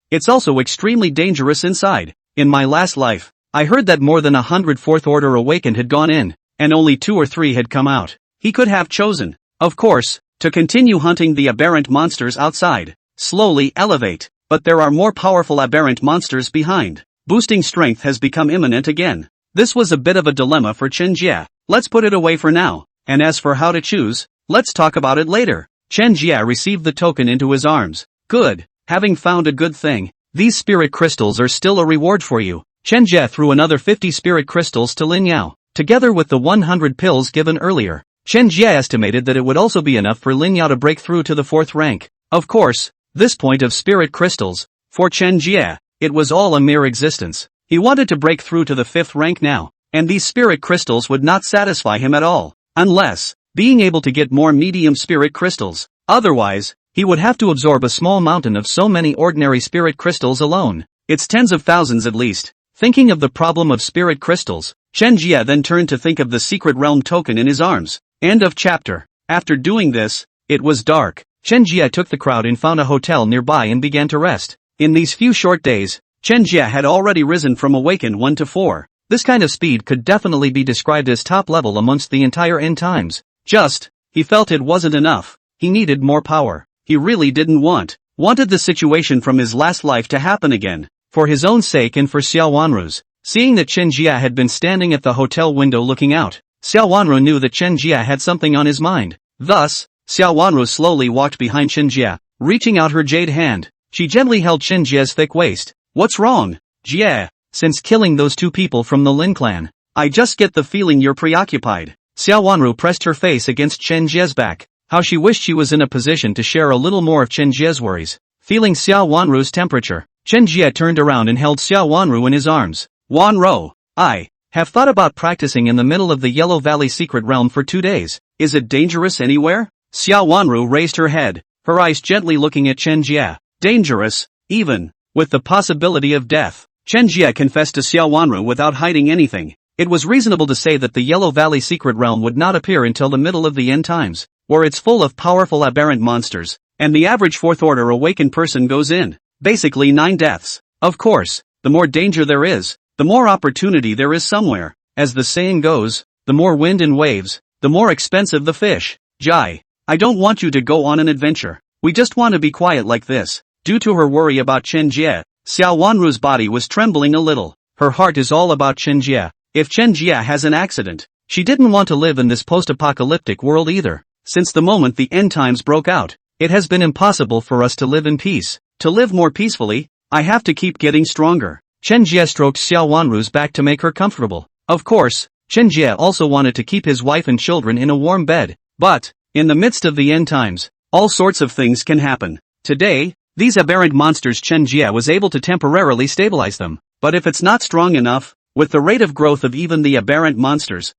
It's also extremely dangerous inside. In my last life, I heard that more than 100 Fourth Order awakened had gone in, and only 2 or 3 had come out. He could have chosen, of course, to continue hunting the aberrant monsters outside, slowly elevate, but there are more powerful aberrant monsters behind. Boosting strength has become imminent again. This was a bit of a dilemma for Chen Jie. Let's put it away for now, and as for how to choose, let's talk about it later. Chen Jie received the token into his arms. Good, having found a good thing. These spirit crystals are still a reward for you. Chen Jie threw another 50 spirit crystals to Lin Yao, together with the 100 pills given earlier. Chen Jie estimated that it would also be enough for Lin Yao to break through to the 4th rank. Of course, this point of spirit crystals, for Chen Jie, it was all a mere existence. He wanted to break through to the 5th rank now, and these spirit crystals would not satisfy him at all, unless, being able to get more medium spirit crystals. Otherwise, he would have to absorb a small mountain of so many ordinary spirit crystals alone. It's tens of thousands at least. Thinking of the problem of spirit crystals, Chen Jie then turned to think of the secret realm token in his arms. End of chapter. After doing this, it was dark. Chen Jie took the crowd and found a hotel nearby and began to rest. In these few short days, Chen Jie had already risen from awakened 1 to 4. This kind of speed could definitely be described as top level amongst the entire end times. He felt it wasn't enough. He needed more power. He really didn't wanted the situation from his last life to happen again. For his own sake and for Xiao Wanru's. Seeing that Chen Jie had been standing at the hotel window looking out, Xiao Wanru knew that Chen Jie had something on his mind. Thus, Xiao Wanru slowly walked behind Chen Jie, reaching out her jade hand. She gently held Chen Jie's thick waist. What's wrong, Jie? Since killing those 2 people from the Lin Clan, I just get the feeling you're preoccupied. Xiao Wanru pressed her face against Chen Jie's back. How she wished she was in a position to share a little more of Chen Jie's worries. Feeling Xiao Wanru's temperature, Chen Jie turned around and held Xiao Wanru in his arms. Wanru, I have thought about practicing in the middle of the Yellow Valley Secret Realm for 2 days. Is it dangerous anywhere? Xiao Wanru raised her head, her eyes gently looking at Chen Jie. Dangerous, even, with the possibility of death. Chen Jie confessed to Xiao Wanru without hiding anything. It was reasonable to say that the Yellow Valley Secret Realm would not appear until the middle of the end times, where it's full of powerful aberrant monsters, and the average 4th Order awakened person goes in. Basically 9 deaths. Of course, the more danger there is, the more opportunity there is somewhere. As the saying goes, the more wind and waves, the more expensive the fish. Jie, I don't want you to go on an adventure. We just want to be quiet like this. Due to her worry about Chen Jie, Xiao Wanru's body was trembling a little. Her heart is all about Chen Jie. If Chen Jie has an accident, she didn't want to live in this post-apocalyptic world either. Since the moment the end times broke out, it has been impossible for us to live in peace. To live more peacefully, I have to keep getting stronger. Chen Jie stroked Xiao Wanru's back to make her comfortable. Of course, Chen Jie also wanted to keep his wife and children in a warm bed. But, in the midst of the end times, all sorts of things can happen. Today, these aberrant monsters, Chen Jie was able to temporarily stabilize them. But if it's not strong enough, with the rate of growth of even the aberrant monsters,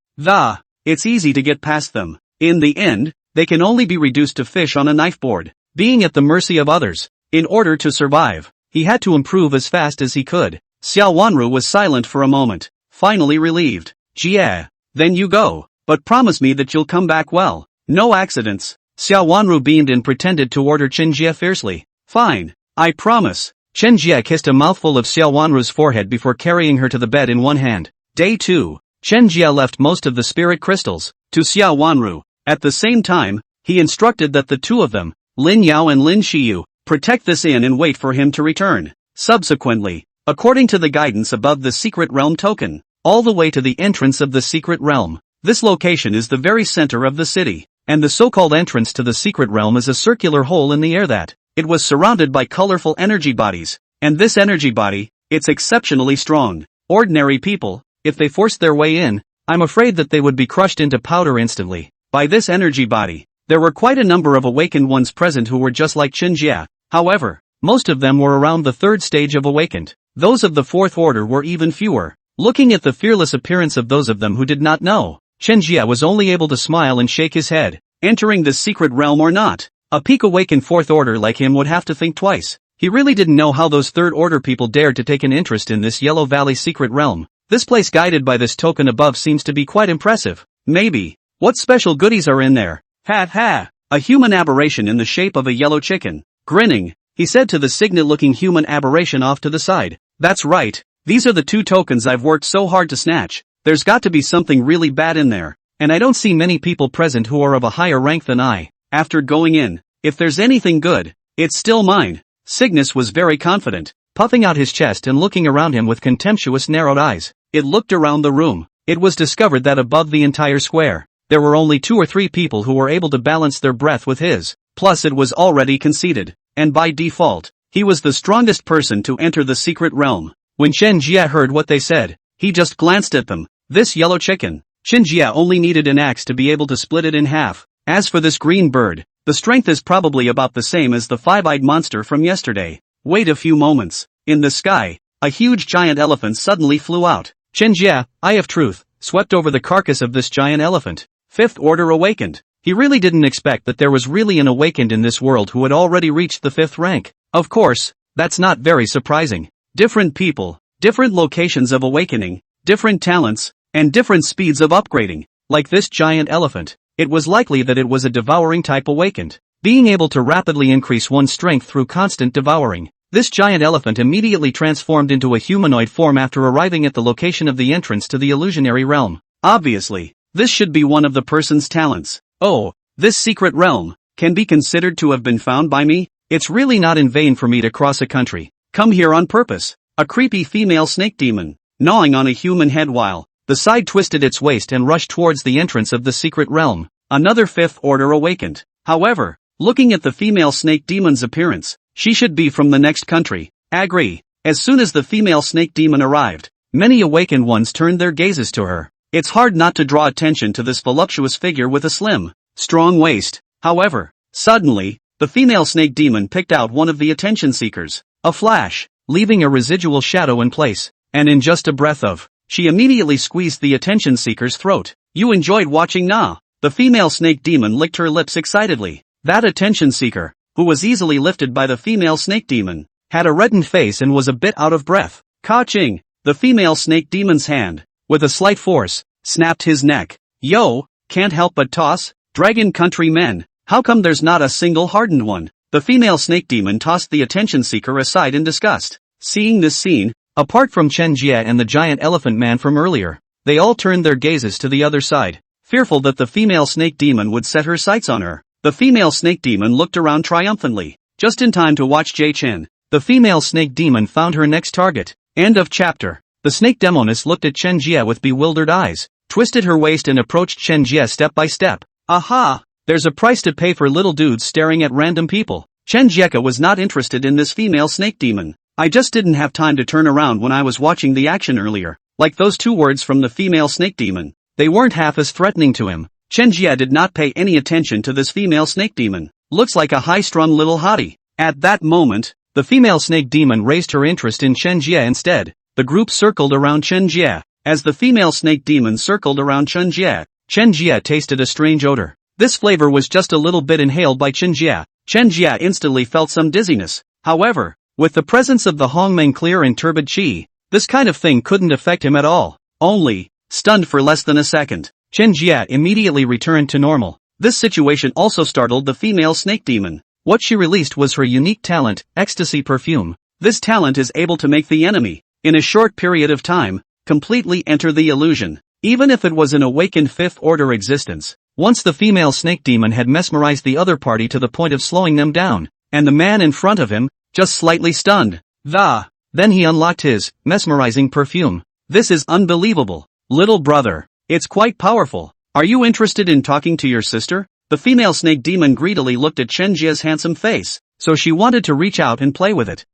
it's easy to get past them. In the end, they can only be reduced to fish on a knife board, being at the mercy of others. In order to survive, he had to improve as fast as he could. Xiao Wanru was silent for a moment, finally relieved. Jie, then you go, but promise me that you'll come back well. No accidents. Xiao Wanru beamed and pretended to order Chen Jie fiercely. Fine, I promise. Chen Jie kissed a mouthful of Xiao Wanru's forehead before carrying her to the bed in one hand. Day 2. Chen Jie left most of the spirit crystals to Xiao Wanru. At the same time, he instructed that the two of them, Lin Yao and Lin Xiyu, protect this inn and wait for him to return. Subsequently, according to the guidance above the secret realm token, all the way to the entrance of the secret realm. This location is the very center of the city, and the so-called entrance to the secret realm is a circular hole in the air that, it was surrounded by colorful energy bodies, and this energy body, it's exceptionally strong. Ordinary people, if they forced their way in, I'm afraid that they would be crushed into powder instantly. By this energy body, there were quite a number of awakened ones present who were just like Chen Jie. However, most of them were around the third stage of awakened. Those of the fourth order were even fewer. Looking at the fearless appearance of those of them who did not know, Chen Jie was only able to smile and shake his head. Entering the secret realm or not, a peak awakened fourth order like him would have to think twice. He really didn't know how those third order people dared to take an interest in this Yellow Valley secret realm. This place guided by this token above seems to be quite impressive. Maybe. What special goodies are in there? Ha ha! A human aberration in the shape of a yellow chicken. Grinning, he said to the signet-looking human aberration off to the side. That's right, these are the two tokens I've worked so hard to snatch. There's got to be something really bad in there, and I don't see many people present who are of a higher rank than I. After going in, if there's anything good, it's still mine. Cygnus was very confident, puffing out his chest and looking around him with contemptuous narrowed eyes. It looked around the room. It was discovered that above the entire square, there were only 2 or 3 people who were able to balance their breath with his. Plus it was already conceded, and by default, he was the strongest person to enter the secret realm. When Chen Jie heard what they said, he just glanced at them. This yellow chicken, Chen Jie only needed an axe to be able to split it in half. As for this green bird, the strength is probably about the same as the 5-eyed monster from yesterday. Wait a few moments. In the sky, a huge giant elephant suddenly flew out. Chen Jie, Eye of Truth, swept over the carcass of this giant elephant. 5th order awakened. He really didn't expect that there was really an awakened in this world who had already reached the 5th rank. Of course, that's not very surprising. Different people, different locations of awakening, different talents, and different speeds of upgrading. Like this giant elephant, it was likely that it was a devouring type awakened, being able to rapidly increase one's strength through constant devouring. This giant elephant immediately transformed into a humanoid form after arriving at the location of the entrance to the illusionary realm. Obviously, this should be one of the person's talents. Oh, this secret realm can be considered to have been found by me? It's really not in vain for me to cross a country. Come here on purpose. A creepy female snake demon, gnawing on a human head while the side twisted its waist and rushed towards the entrance of the secret realm. Another 5th order awakened. However, looking at the female snake demon's appearance, she should be from the next country. Agree. As soon as the female snake demon arrived, many awakened ones turned their gazes to her. It's hard not to draw attention to this voluptuous figure with a slim, strong waist. However, suddenly, the female snake demon picked out one of the attention seekers. A flash, leaving a residual shadow in place, and in just a breath of, she immediately squeezed the attention seeker's throat. You enjoyed watching, nah? The female snake demon licked her lips excitedly. That attention seeker, who was easily lifted by the female snake demon, had a reddened face and was a bit out of breath. Ka-ching! The female snake demon's hand, with a slight force, snapped his neck. Yo, can't help but toss? Dragon country men, how come there's not a single hardened one? The female snake demon tossed the attention seeker aside in disgust. Seeing this scene, Apart from Chen Jie and the giant elephant man from earlier, they all turned their gazes to the other side, fearful that the female snake demon would set her sights on her. The female snake demon looked around triumphantly, just in time to watch Jie Chen. The female snake demon found her next target. End of chapter. The snake demoness looked at Chen Jie with bewildered eyes, twisted her waist and approached Chen Jie step by step. Aha! There's a price to pay for little dudes staring at random people. Chen Jie was not interested in this female snake demon. I just didn't have time to turn around when I was watching the action earlier. Like those two words from the female snake demon, they weren't half as threatening to him. Chen Jie did not pay any attention to this female snake demon. Looks like a high-strung little hottie. At that moment, the female snake demon raised her interest in Chen Jie instead. The group circled around Chen Jie. As the female snake demon circled around Chen Jie tasted a strange odor. This flavor was just a little bit inhaled by Chen Jie. Chen Jie instantly felt some dizziness. However, with the presence of the Hongmeng clear and turbid qi, this kind of thing couldn't affect him at all. Only, stunned for less than a second, Chen Jie immediately returned to normal. This situation also startled the female snake demon. What she released was her unique talent, ecstasy perfume. This talent is able to make the enemy, in a short period of time, completely enter the illusion, even if it was an awakened fifth-order existence. Once the female snake demon had mesmerized the other party to the point of slowing them down, and the man in front of him, just slightly stunned. Then he unlocked his mesmerizing perfume. This is unbelievable. Little brother, it's quite powerful. Are you interested in talking to your sister? The female snake demon greedily looked at Chen Jie's handsome face, so she wanted to reach out and play with it.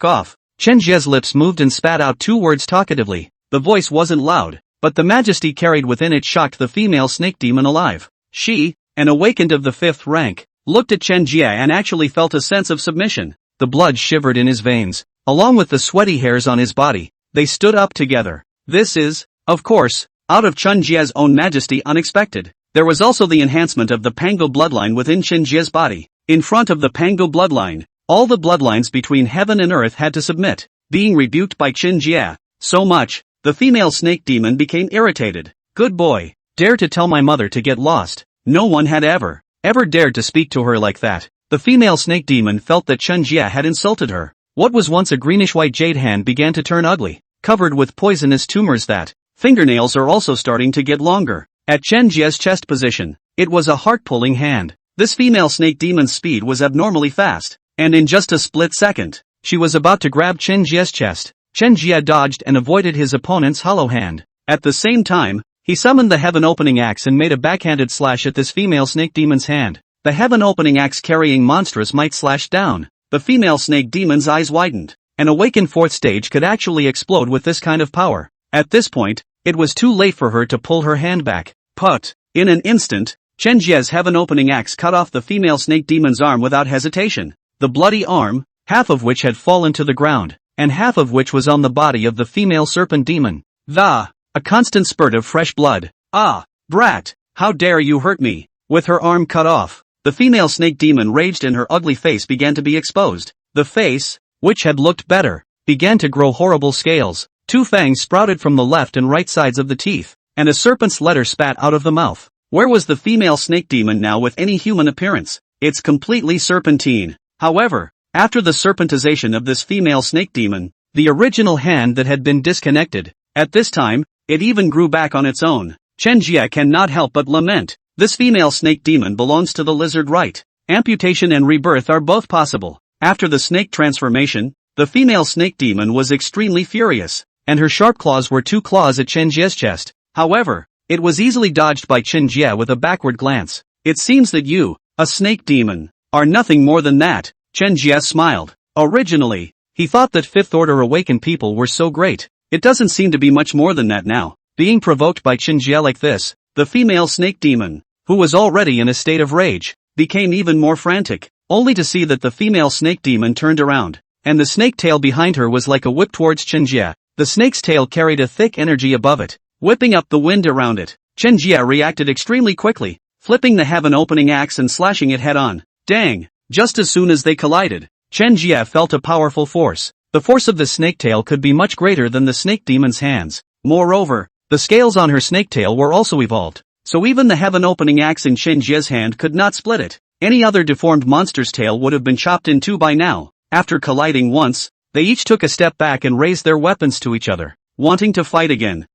Off. Chen Jie's lips moved and spat out two words talkatively. The voice wasn't loud, but the majesty carried within it shocked the female snake demon alive. She, an awakened of the fifth rank, looked at Chen Jie and actually felt a sense of submission. The blood shivered in his veins, along with the sweaty hairs on his body. They stood up together. This is, of course, out of Chen Jie's own majesty unexpected. There was also the enhancement of the Pango bloodline within Chen Jie's body. In front of the Pango bloodline, all the bloodlines between heaven and earth had to submit, being rebuked by Chen Jie. So much, the female snake demon became irritated. Good boy, dare to tell my mother to get lost. No one had ever dared to speak to her like that. The female snake demon felt that Chen Jie had insulted her. What was once a greenish-white jade hand began to turn ugly, covered with poisonous tumors that fingernails are also starting to get longer. At Chen Jie's chest position, it was a heart-pulling hand. This female snake demon's speed was abnormally fast, and in just a split second, she was about to grab Chen Jie's chest. Chen Jie dodged and avoided his opponent's hollow hand. At the same time, he summoned the heaven-opening axe and made a backhanded slash at this female snake demon's hand. The heaven-opening axe carrying monstrous might slashed down. The female snake demon's eyes widened. An awakened fourth stage could actually explode with this kind of power. At this point, it was too late for her to pull her hand back. But, in an instant, Chen Jie's heaven-opening axe cut off the female snake demon's arm without hesitation. The bloody arm, half of which had fallen to the ground, and half of which was on the body of the female serpent demon. A constant spurt of fresh blood. Ah, brat, how dare you hurt me? With her arm cut off, the female snake demon raged and her ugly face began to be exposed. The face, which had looked better, began to grow horrible scales. Two fangs sprouted from the left and right sides of the teeth, and a serpent's letter spat out of the mouth. Where was the female snake demon now with any human appearance? It's completely serpentine. However, after the serpentization of this female snake demon, the original hand that had been disconnected, at this time, it even grew back on its own. Chen Jie cannot help but lament. This female snake demon belongs to the lizard right. Amputation and rebirth are both possible. After the snake transformation, the female snake demon was extremely furious, and her sharp claws were two claws at Chen Jie's chest. However, it was easily dodged by Chen Jie with a backward glance. It seems that you, a snake demon, are nothing more than that. Chen Jie smiled. Originally, he thought that fifth-order awakened people were so great. It doesn't seem to be much more than that now. Being provoked by Chen Jie like this, the female snake demon, who was already in a state of rage, became even more frantic, only to see that the female snake demon turned around, and the snake tail behind her was like a whip towards Chen Jie. The snake's tail carried a thick energy above it, whipping up the wind around it. Chen Jie reacted extremely quickly, flipping the heaven-opening axe and slashing it head-on. Dang! Just as soon as they collided, Chen Jie felt a powerful force. The force of the snake tail could be much greater than the snake demon's hands. Moreover, the scales on her snake tail were also evolved, so even the heaven-opening axe in Chen Jie's hand could not split it. Any other deformed monster's tail would have been chopped in two by now. After colliding once, They each took a step back and raised their weapons to each other, wanting to fight again.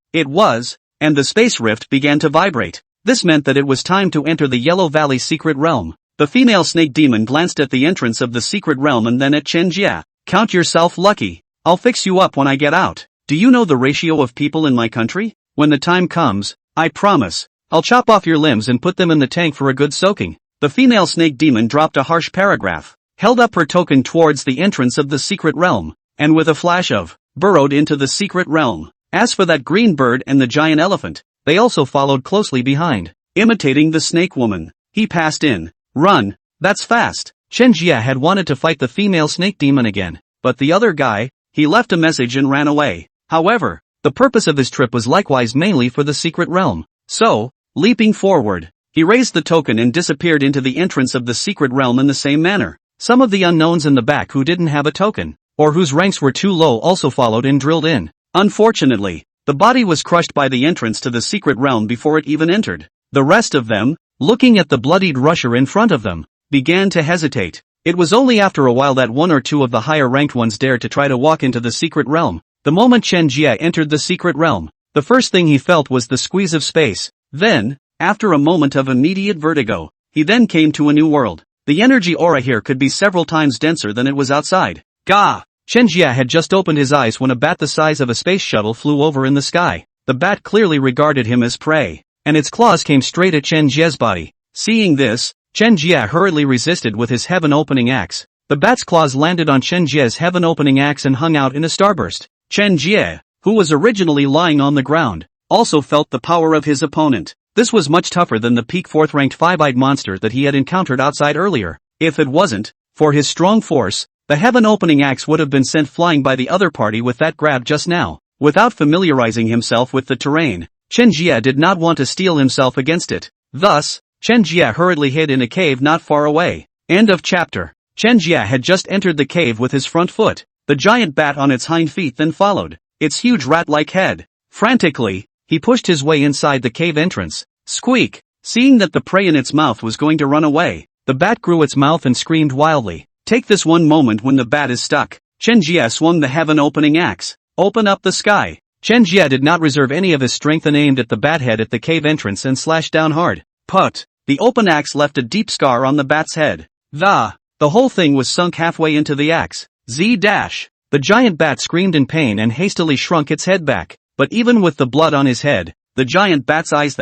And the space rift began to vibrate. This meant that it was time to enter the Yellow Valley secret realm. The female snake demon glanced at the entrance of the secret realm and then at Chen Jie. Count yourself lucky. I'll fix you up when I get out. Do you know the ratio of people in my country? When the time comes, I promise, I'll chop off your limbs and put them in the tank for a good soaking. The female snake demon dropped a harsh paragraph, held up her token towards the entrance of the secret realm, and with a flash of, burrowed into the secret realm. As for that green bird and the giant elephant, they also followed closely behind, imitating the snake woman. He passed in. Run, that's fast. Chen Jie had wanted to fight the female snake demon again, but the other guy, he left a message and ran away. However, the purpose of his trip was likewise mainly for the secret realm. So, leaping forward, he raised the token and disappeared into the entrance of the secret realm in the same manner. Some of the unknowns in the back who didn't have a token, or whose ranks were too low also followed and drilled in. Unfortunately, the body was crushed by the entrance to the secret realm before it even entered. The rest of them, looking at the bloodied rusher in front of them, began to hesitate. It was only after a while that one or two of the higher-ranked ones dared to try to walk into the secret realm. The moment Chen Jie entered the secret realm, the first thing he felt was the squeeze of space. Then, after a moment of immediate vertigo, he then came to a new world. The energy aura here could be several times denser than it was outside. Gah! Chen Jie had just opened his eyes when a bat the size of a space shuttle flew over in the sky. The bat clearly regarded him as prey, and its claws came straight at Chen Jie's body. Seeing this, Chen Jie hurriedly resisted with his heaven-opening axe. The bat's claws landed on Chen Jie's heaven-opening axe and hung out in a starburst. Chen Jie, who was originally lying on the ground, also felt the power of his opponent. This was much tougher than the peak 4th-ranked five-eyed monster that he had encountered outside earlier. If it wasn't for his strong force, the heaven-opening axe would have been sent flying by the other party with that grab just now. Without familiarizing himself with the terrain, Chen Jie did not want to steel himself against it. Thus, Chen Jie hurriedly hid in a cave not far away. End of chapter. Chen Jie had just entered the cave with his front foot. The giant bat on its hind feet then followed, its huge rat-like head. Frantically, he pushed his way inside the cave entrance. Squeak! Seeing that the prey in its mouth was going to run away, the bat grew its mouth and screamed wildly. Take this one moment when the bat is stuck. Chen Jie swung the heaven-opening axe. Open up the sky. Chen Jie did not reserve any of his strength and aimed at the bat head at the cave entrance and slashed down hard. Put! The open axe left a deep scar on the bat's head. The whole thing was sunk halfway into the axe. Z-dash! The giant bat screamed in pain and hastily shrunk its head back. But even with the blood on his head, the giant bat's eyes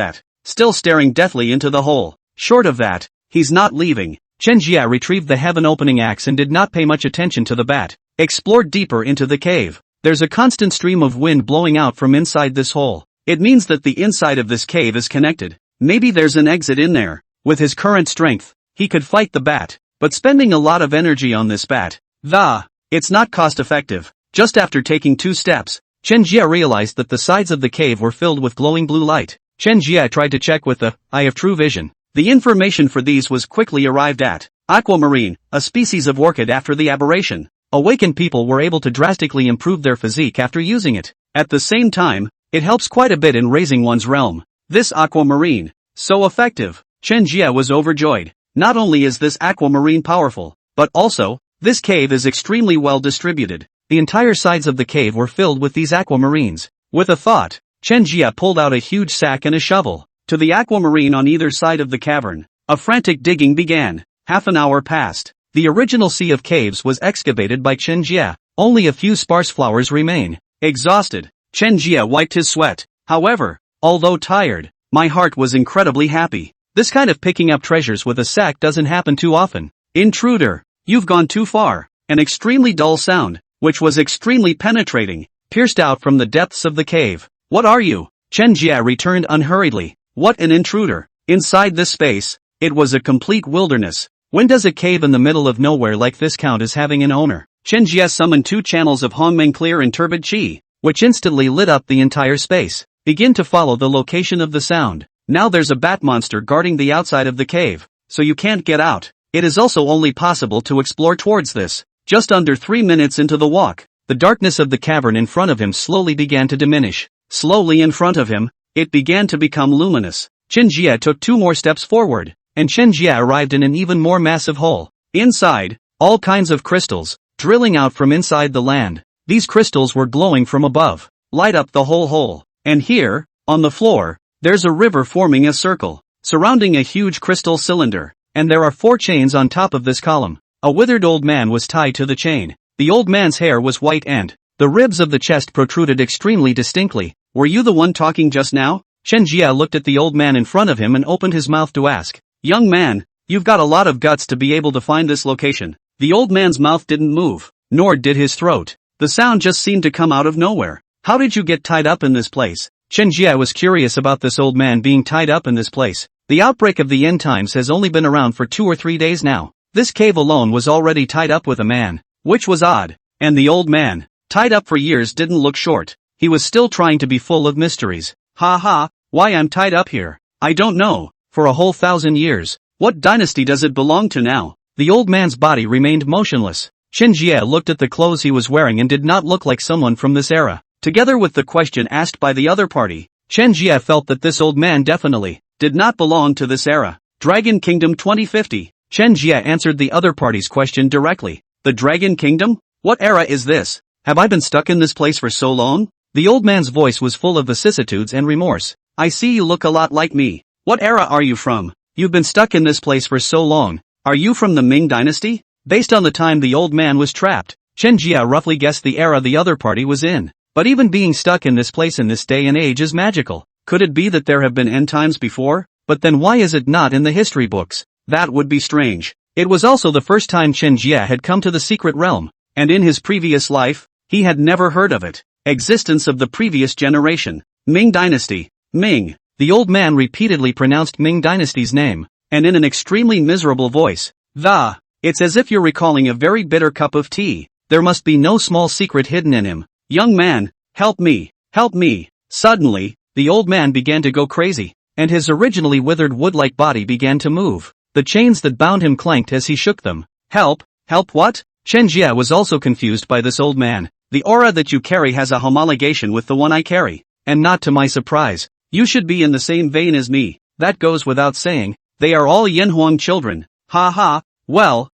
still staring deathly into the hole. Short of that, he's not leaving. Chen Jie retrieved the heaven-opening axe and did not pay much attention to the bat. Explored deeper into the cave. There's a constant stream of wind blowing out from inside this hole. It means that the inside of this cave is connected. Maybe there's an exit in there. With his current strength, he could fight the bat. But spending a lot of energy on this bat, it's not cost-effective. Just after taking 2 steps, Chen Jie realized that the sides of the cave were filled with glowing blue light. Chen Jie tried to check with the eye of true vision. The information for these was quickly arrived at. Aquamarine, a species of orchid after the aberration. Awakened people were able to drastically improve their physique after using it. At the same time, it helps quite a bit in raising one's realm. This aquamarine, so effective. Chen Jie was overjoyed. Not only is this aquamarine powerful, but also, this cave is extremely well distributed. The entire sides of the cave were filled with these aquamarines. With a thought, Chen Jie pulled out a huge sack and a shovel. To the aquamarine on either side of the cavern, a frantic digging began. Half an hour passed. The original sea of caves was excavated by Chen Jie. Only a few sparse flowers remain. Exhausted, Chen Jie wiped his sweat. However, although tired, my heart was incredibly happy. This kind of picking up treasures with a sack doesn't happen too often. Intruder, you've gone too far. An extremely dull sound, which was extremely penetrating, pierced out from the depths of the cave. What are you? Chen Jie returned unhurriedly. What an intruder. Inside this space, it was a complete wilderness. When does a cave in the middle of nowhere like this count as having an owner? Chen Jie summoned 2 channels of Hongmeng clear and turbid qi, which instantly lit up the entire space. Begin to follow the location of the sound. Now there's a bat monster guarding the outside of the cave, so you can't get out. It is also only possible to explore towards this. Just under 3 minutes into the walk, the darkness of the cavern in front of him slowly began to diminish. Slowly in front of him, it began to become luminous. Chen Jie took 2 more steps forward, and Chen Jie arrived in an even more massive hole. Inside, all kinds of crystals, drilling out from inside the land. These crystals were glowing from above, light up the whole hole. And here, on the floor, there's a river forming a circle, surrounding a huge crystal cylinder. And there are 4 chains on top of this column. A withered old man was tied to the chain. The old man's hair was white and the ribs of the chest protruded extremely distinctly. Were you the one talking just now? Chen Jie looked at the old man in front of him and opened his mouth to ask. Young man, you've got a lot of guts to be able to find this location. The old man's mouth didn't move, nor did his throat. The sound just seemed to come out of nowhere. How did you get tied up in this place? Chen Jie was curious about this old man being tied up in this place. The outbreak of the end times has only been around for 2 or 3 days now. This cave alone was already tied up with a man, which was odd. And the old man, tied up for years, didn't look short. He was still trying to be full of mysteries. Ha ha, why I'm tied up here? I don't know. For a whole 1,000 years. What dynasty does it belong to now? The old man's body remained motionless. Chen Jie looked at the clothes he was wearing and did not look like someone from this era. Together with the question asked by the other party, Chen Jie felt that this old man definitely did not belong to this era. Dragon Kingdom 2050. Chen Jie answered the other party's question directly. The Dragon Kingdom? What era is this? Have I been stuck in this place for so long? The old man's voice was full of vicissitudes and remorse. I see you look a lot like me. What era are you from? You've been stuck in this place for so long. Are you from the Ming dynasty? Based on the time the old man was trapped, Chen Jie roughly guessed the era the other party was in. But even being stuck in this place in this day and age is magical. Could it be that there have been end times before? But then why is it not in the history books? That would be strange. It was also the first time Chen Jie had come to the secret realm, and in his previous life, he had never heard of it. Existence of the previous generation. Ming dynasty. Ming. The old man repeatedly pronounced Ming dynasty's name, and in an extremely miserable voice. It's as if you're recalling a very bitter cup of tea. There must be no small secret hidden in him. Young man, help me, help me. Suddenly, the old man began to go crazy, and his originally withered wood-like body began to move. The chains that bound him clanked as he shook them. Help? Help what? Chen Jie was also confused by this old man. The aura that you carry has a homologation with the one I carry. And not to my surprise, you should be in the same vein as me. That goes without saying. They are all Yanhuang children. Ha ha. Well,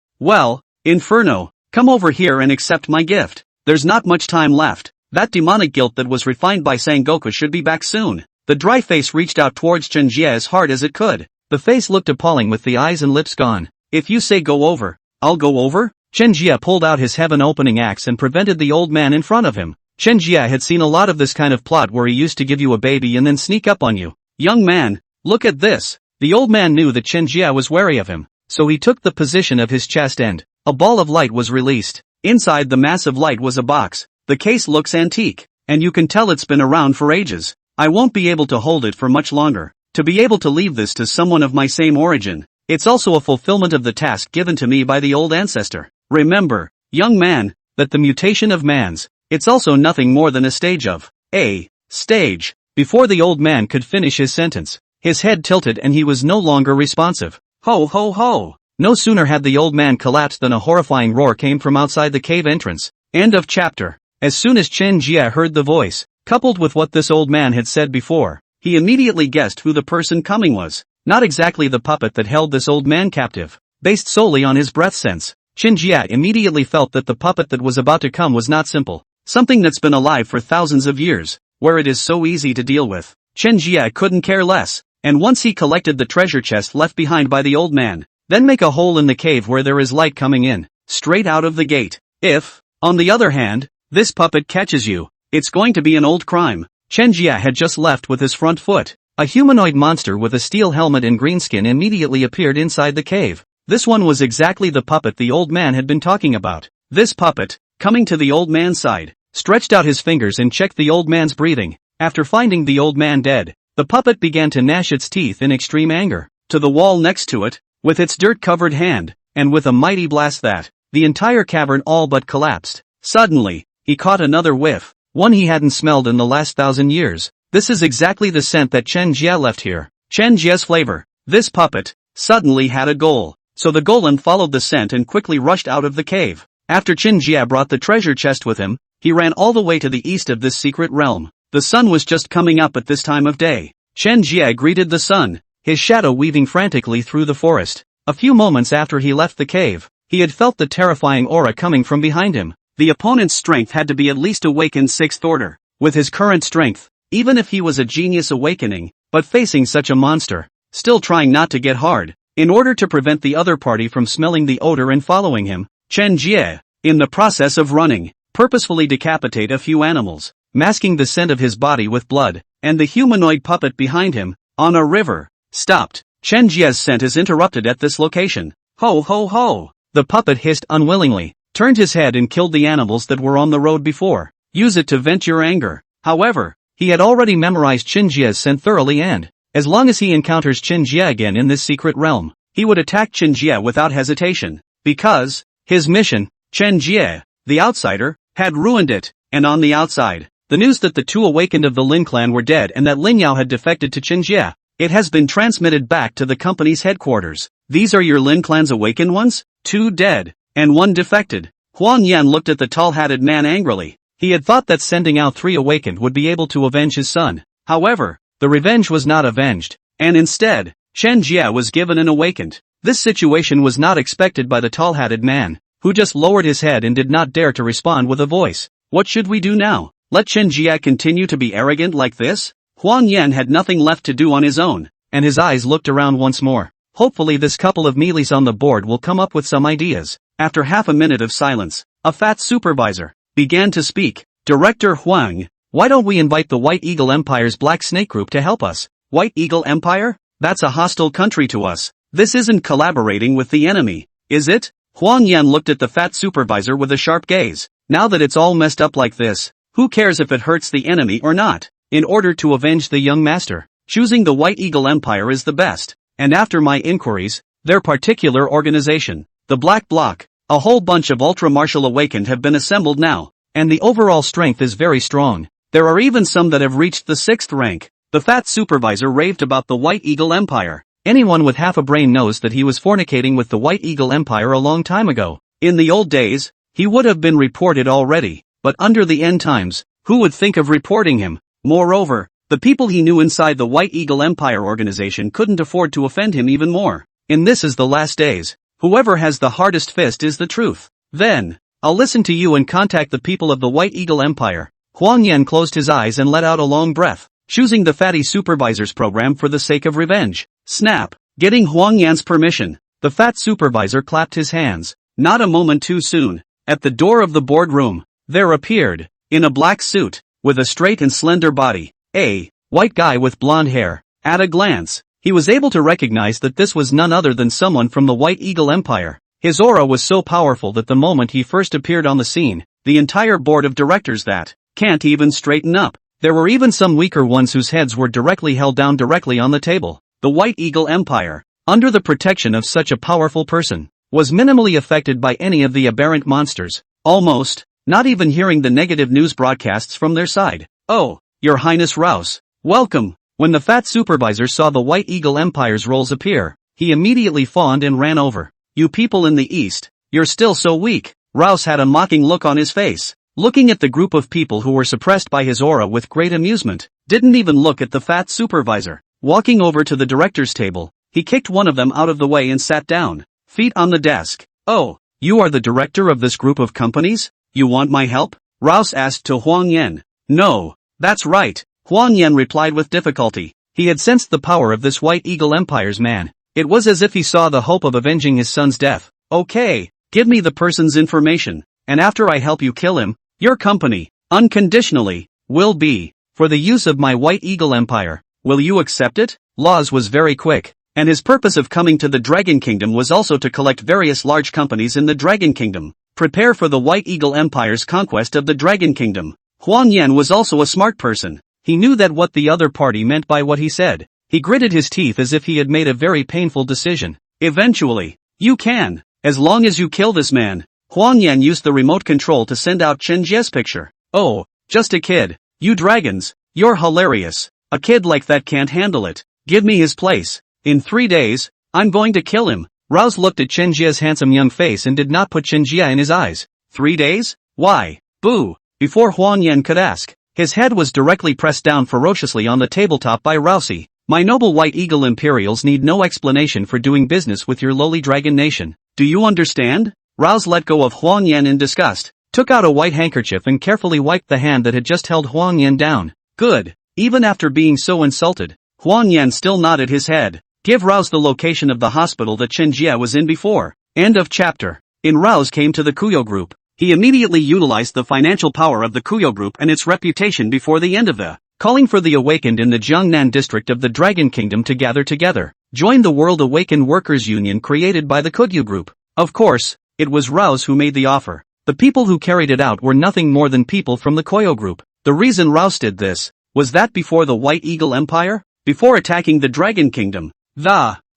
Inferno, come over here and accept my gift. There's not much time left. That demonic guilt that was refined by Sangoku should be back soon. The dry face reached out towards Chen Jie as hard as it could. The face looked appalling with the eyes and lips gone. If you say go over, I'll go over? Chen Jie pulled out his heaven-opening axe and prevented the old man in front of him. Chen Jie had seen a lot of this kind of plot where he used to give you a baby and then sneak up on you. Young man, look at this. The old man knew that Chen Jie was wary of him, so he took the position of his chest and a ball of light was released. Inside the massive light was a box. The case looks antique, and you can tell it's been around for ages. I won't be able to hold it for much longer. To be able to leave this to someone of my same origin, it's also a fulfillment of the task given to me by the old ancestor. Remember, young man, that the mutation of man's, it's also nothing more than a stage of a stage. Before the old man could finish his sentence, his head tilted and he was no longer responsive. Ho ho ho! No sooner had the old man collapsed than a horrifying roar came from outside the cave entrance. End of chapter. As soon as Chen Jie heard the voice, coupled with what this old man had said before, he immediately guessed who the person coming was. Not exactly the puppet that held this old man captive. Based solely on his breath sense, Chen Jie immediately felt that the puppet that was about to come was not simple. Something that's been alive for thousands of years, where it is so easy to deal with. Chen Jie couldn't care less, and once he collected the treasure chest left behind by the old man, then make a hole in the cave where there is light coming in, straight out of the gate. If, on the other hand, this puppet catches you, it's going to be an old crime. Chen Jie had just left with his front foot. A humanoid monster with a steel helmet and green skin immediately appeared inside the cave. This one was exactly the puppet the old man had been talking about. This puppet, coming to the old man's side, stretched out his fingers and checked the old man's breathing. After finding the old man dead, the puppet began to gnash its teeth in extreme anger. To the wall next to it, with its dirt-covered hand, and with a mighty blast that, the entire cavern all but collapsed. Suddenly, he caught another whiff, one he hadn't smelled in the last 1,000 years. This is exactly the scent that Chen Jie left here. Chen Jie's flavor. This puppet, suddenly had a goal. So the golem followed the scent and quickly rushed out of the cave. After Chen Jie brought the treasure chest with him, he ran all the way to the east of this secret realm. The sun was just coming up at this time of day. Chen Jie greeted the sun, his shadow weaving frantically through the forest. A few moments after he left the cave, He had felt the terrifying aura coming from behind him. The opponent's strength had to be at least awakened 6th order. With his current strength, even if he was a genius awakening, but facing such a monster, still trying not to get hard, in order to prevent the other party from smelling the odor and following him, Chen Jie, in the process of running, purposefully decapitate a few animals, masking the scent of his body with blood, and the humanoid puppet behind him, on a river, stopped. Chen Jie's scent is interrupted at this location. Ho ho ho! The puppet hissed unwillingly, turned his head and killed the animals that were on the road before. Use it to vent your anger. However, he had already memorized Chen Jie's scent thoroughly and, as long as he encounters Chen Jie again in this secret realm, he would attack Chen Jie without hesitation. Because, his mission, Chen Jie, the outsider, had ruined it, and on the outside, the news that the 2 awakened of the Lin Clan were dead and that Lin Yao had defected to Chen Jie, it has been transmitted back to the company's headquarters. These are your Lin Clan's awakened ones? 2 dead, and 1 defected. Huang Yan looked at the tall-hatted man angrily. He had thought that sending out 3 awakened would be able to avenge his son. However, the revenge was not avenged, and instead, Chen Jie was given an awakened. This situation was not expected by the tall-hatted man, who just lowered his head and did not dare to respond with a voice. What should we do now? Let Chen Jie continue to be arrogant like this? Huang Yan had nothing left to do on his own, and his eyes looked around once more. Hopefully this couple of mealies on the board will come up with some ideas. After half a minute of silence, a fat supervisor began to speak. Director Huang, why don't we invite the White Eagle Empire's Black Snake Group to help us? White Eagle Empire? That's a hostile country to us. This isn't collaborating with the enemy, is it? Huang Yan looked at the fat supervisor with a sharp gaze. Now that it's all messed up like this, who cares if it hurts the enemy or not? In order to avenge the young master, choosing the White Eagle Empire is the best. And after my inquiries, their particular organization, the Black Bloc, a whole bunch of ultra-martial awakened have been assembled now, and the overall strength is very strong. There are even some that have reached the 6th rank. The fat supervisor raved about the White Eagle Empire. Anyone with half a brain knows that he was fornicating with the White Eagle Empire a long time ago. In the old days, he would have been reported already, but under the end times, who would think of reporting him? Moreover, the people he knew inside the White Eagle Empire organization couldn't afford to offend him even more. And this is the last days. Whoever has the hardest fist is the truth. Then, I'll listen to you and contact the people of the White Eagle Empire. Huang Yan closed his eyes and let out a long breath, choosing the fatty supervisor's program for the sake of revenge. Snap! Getting Huang Yan's permission, the fat supervisor clapped his hands. Not a moment too soon. At the door of the boardroom, there appeared, in a black suit, with a straight and slender body, a white guy with blonde hair. At a glance, he was able to recognize that this was none other than someone from the White Eagle Empire. His aura was so powerful that the moment he first appeared on the scene, the entire board of directors that can't even straighten up. There were even some weaker ones whose heads were directly held down directly on the table. The White Eagle Empire, under the protection of such a powerful person, was minimally affected by any of the aberrant monsters, almost, not even hearing the negative news broadcasts from their side. Oh, Your Highness Rouse, welcome. When the fat supervisor saw the White Eagle Empire's rolls appear, he immediately fawned and ran over. You people in the east, you're still so weak. Rouse had a mocking look on his face, looking at the group of people who were suppressed by his aura with great amusement, didn't even look at the fat supervisor. Walking over to the director's table, he kicked one of them out of the way and sat down, feet on the desk. Oh, you are the director of this group of companies? You want my help? Rouse asked to Huang Yan. No, that's right, Huang Yan replied with difficulty. He had sensed the power of this White Eagle Empire's man. It was as if he saw the hope of avenging his son's death. Okay, give me the person's information, and after I help you kill him, your company, unconditionally, will be, for the use of my White Eagle Empire. Will you accept it? Laws was very quick, and his purpose of coming to the Dragon Kingdom was also to collect various large companies in the Dragon Kingdom. Prepare for the White Eagle Empire's conquest of the Dragon Kingdom. Huang Yan was also a smart person. He knew that what the other party meant by what he said. He gritted his teeth as if he had made a very painful decision. Eventually, you can, as long as you kill this man. Huang Yan used the remote control to send out Chen Jie's picture. Oh, just a kid. You dragons, you're hilarious. A kid like that can't handle it. Give me his place. In 3 days, I'm going to kill him. Rouse looked at Chen Jie's handsome young face and did not put Chen Jie in his eyes. 3 days? Why? Boo! Before Huang Yan could ask, his head was directly pressed down ferociously on the tabletop by Rousey. My noble White Eagle Imperials need no explanation for doing business with your lowly dragon nation. Do you understand? Rouse let go of Huang Yan in disgust, took out a white handkerchief and carefully wiped the hand that had just held Huang Yan down. Good. Even after being so insulted, Huang Yan still nodded his head. Give Rouse the location of the hospital that Chen Jie was in before. End of chapter. In Rouse came to the Kuyo group. He immediately utilized the financial power of the Kuyo group and its reputation before the end of the calling for the awakened in the Jiangnan district of the Dragon Kingdom to gather together. Join the World Awakened Workers Union created by the Kuyo group. Of course, it was Rouse who made the offer. The people who carried it out were nothing more than people from the Kuyo group. The reason Rouse did this was that before the White Eagle Empire, before attacking the Dragon Kingdom,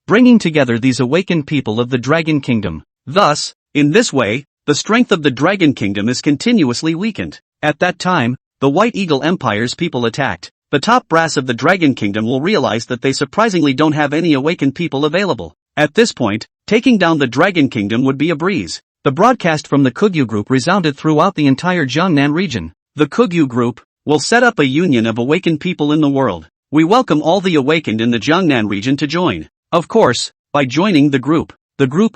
bringing together these awakened people of the Dragon Kingdom. Thus, in this way, the strength of the Dragon Kingdom is continuously weakened. At that time, the White Eagle Empire's people attacked. The top brass of the Dragon Kingdom will realize that they surprisingly don't have any awakened people available. At this point, taking down the Dragon Kingdom would be a breeze. The broadcast from the Kuyo group resounded throughout the entire Jiangnan region. The Kuyo group will set up a union of awakened people in the world. We welcome all the awakened in the Jiangnan region to join. Of course, by joining the group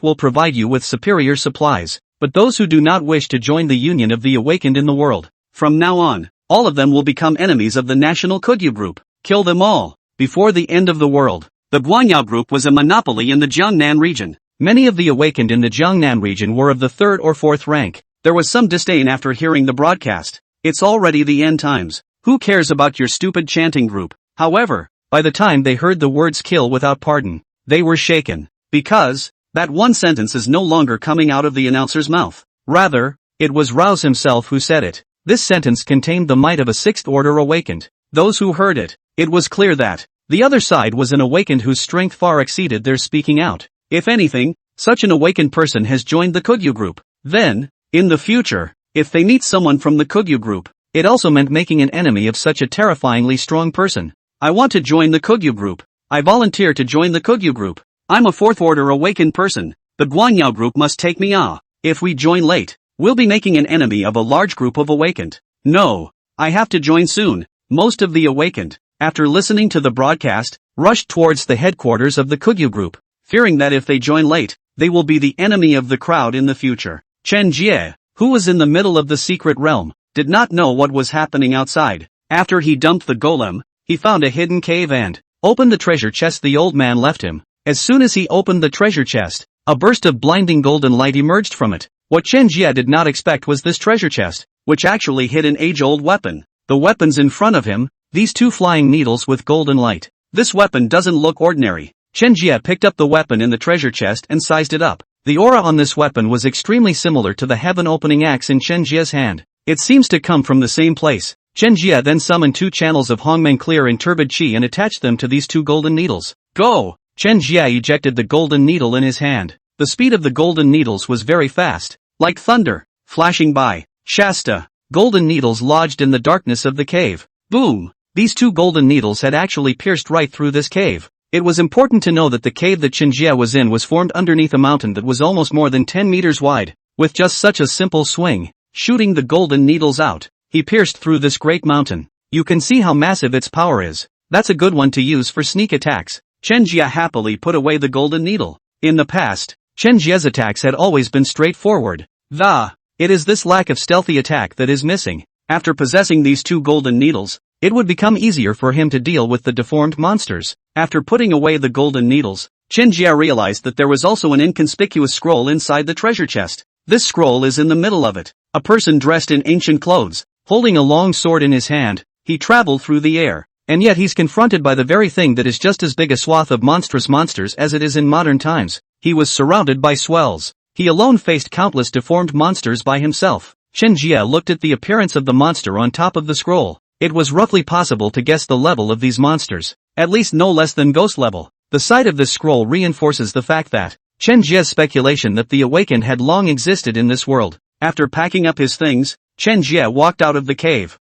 will provide you with superior supplies. But those who do not wish to join the union of the awakened in the world, from now on, all of them will become enemies of the national Kuyo group. Kill them all. Before the end of the world, the Guanyao group was a monopoly in the Jiangnan region. Many of the awakened in the Jiangnan region were of the 3rd or 4th rank. There was some disdain after hearing the broadcast. It's already the end times. Who cares about your stupid chanting group? However, by the time they heard the words kill without pardon, they were shaken. Because that one sentence is no longer coming out of the announcer's mouth. Rather, it was Rouse himself who said it. This sentence contained the might of a 6th order awakened. Those who heard it, it was clear that the other side was an awakened whose strength far exceeded their speaking out. If anything, such an awakened person has joined the Kuyo group. Then, in the future, if they meet someone from the Kuyo group, it also meant making an enemy of such a terrifyingly strong person. I want to join the Kuyo group. I volunteer to join the Kuyo group. I'm a 4th order awakened person. The Guanyao group must take me. If we join late, we'll be making an enemy of a large group of awakened. No, I have to join soon. Most of the awakened, after listening to the broadcast, rushed towards the headquarters of the Kuyo group, fearing that if they join late, they will be the enemy of the crowd in the future. Chen Jie, who was in the middle of the secret realm, did not know what was happening outside. After he dumped the golem, he found a hidden cave and opened the treasure chest the old man left him. As soon as he opened the treasure chest, a burst of blinding golden light emerged from it. What Chen Jie did not expect was this treasure chest, which actually hid an age-old weapon. The weapons in front of him, these 2 flying needles with golden light. This weapon doesn't look ordinary. Chen Jie picked up the weapon in the treasure chest and sized it up. The aura on this weapon was extremely similar to the heaven-opening axe in Chen Jie's hand. It seems to come from the same place. Chen Jie then summoned 2 channels of Hongmeng clear and turbid qi and attached them to these 2 golden needles. Go! Chen Jie ejected the golden needle in his hand. The speed of the golden needles was very fast, like thunder, flashing by. Shasta. Golden needles lodged in the darkness of the cave. Boom! These 2 golden needles had actually pierced right through this cave. It was important to know that the cave that Chen Jie was in was formed underneath a mountain that was almost more than 10 meters wide. With just such a simple swing, shooting the golden needles out, he pierced through this great mountain. You can see how massive its power is. That's a good one to use for sneak attacks. Chen Jie happily put away the golden needle. In the past, Chen Jie's attacks had always been straightforward. It is this lack of stealthy attack that is missing. After possessing these 2 golden needles, it would become easier for him to deal with the deformed monsters. After putting away the golden needles, Chen Jie realized that there was also an inconspicuous scroll inside the treasure chest. This scroll is in the middle of it. A person dressed in ancient clothes, holding a long sword in his hand, he traveled through the air. And yet he's confronted by the very thing that is just as big a swath of monstrous monsters as it is in modern times. He was surrounded by swells. He alone faced countless deformed monsters by himself. Chen Jie looked at the appearance of the monster on top of the scroll. It was roughly possible to guess the level of these monsters, at least no less than ghost level. The sight of this scroll reinforces the fact that Chen Jie's speculation that the awakened had long existed in this world. After packing up his things, Chen Jie walked out of the cave.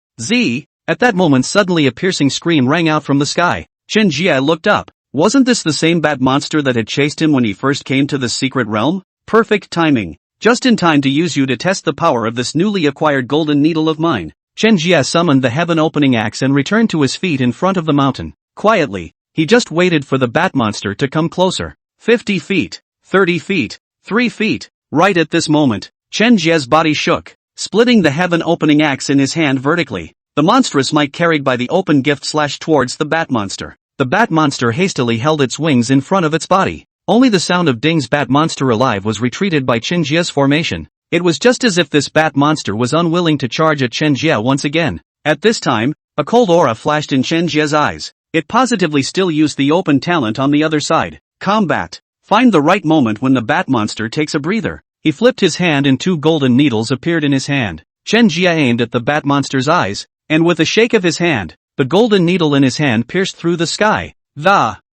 At that moment suddenly a piercing scream rang out from the sky. Chen Jie looked up. Wasn't this the same bat monster that had chased him when he first came to the secret realm? Perfect timing. Just in time to use you to test the power of this newly acquired golden needle of mine. Chen Jie summoned the heaven-opening axe and returned to his feet in front of the mountain. Quietly, he just waited for the bat monster to come closer. 50 feet, 30 feet, 3 feet. Right at this moment, Chen Jie's body shook, splitting the heaven-opening axe in his hand vertically. The monstrous might carried by the open gift slashed towards the bat monster. The bat monster hastily held its wings in front of its body. Only the sound of Ding's bat monster alive was retreated by Chen Jie's formation. It was just as if this bat monster was unwilling to charge at Chen Jie once again. At this time, a cold aura flashed in Chen Jie's eyes. It positively still used the open talent on the other side. Combat. Find the right moment when the bat monster takes a breather. He flipped his hand and 2 golden needles appeared in his hand. Chen Jie aimed at the bat monster's eyes, and with a shake of his hand, the golden needle in his hand pierced through the sky.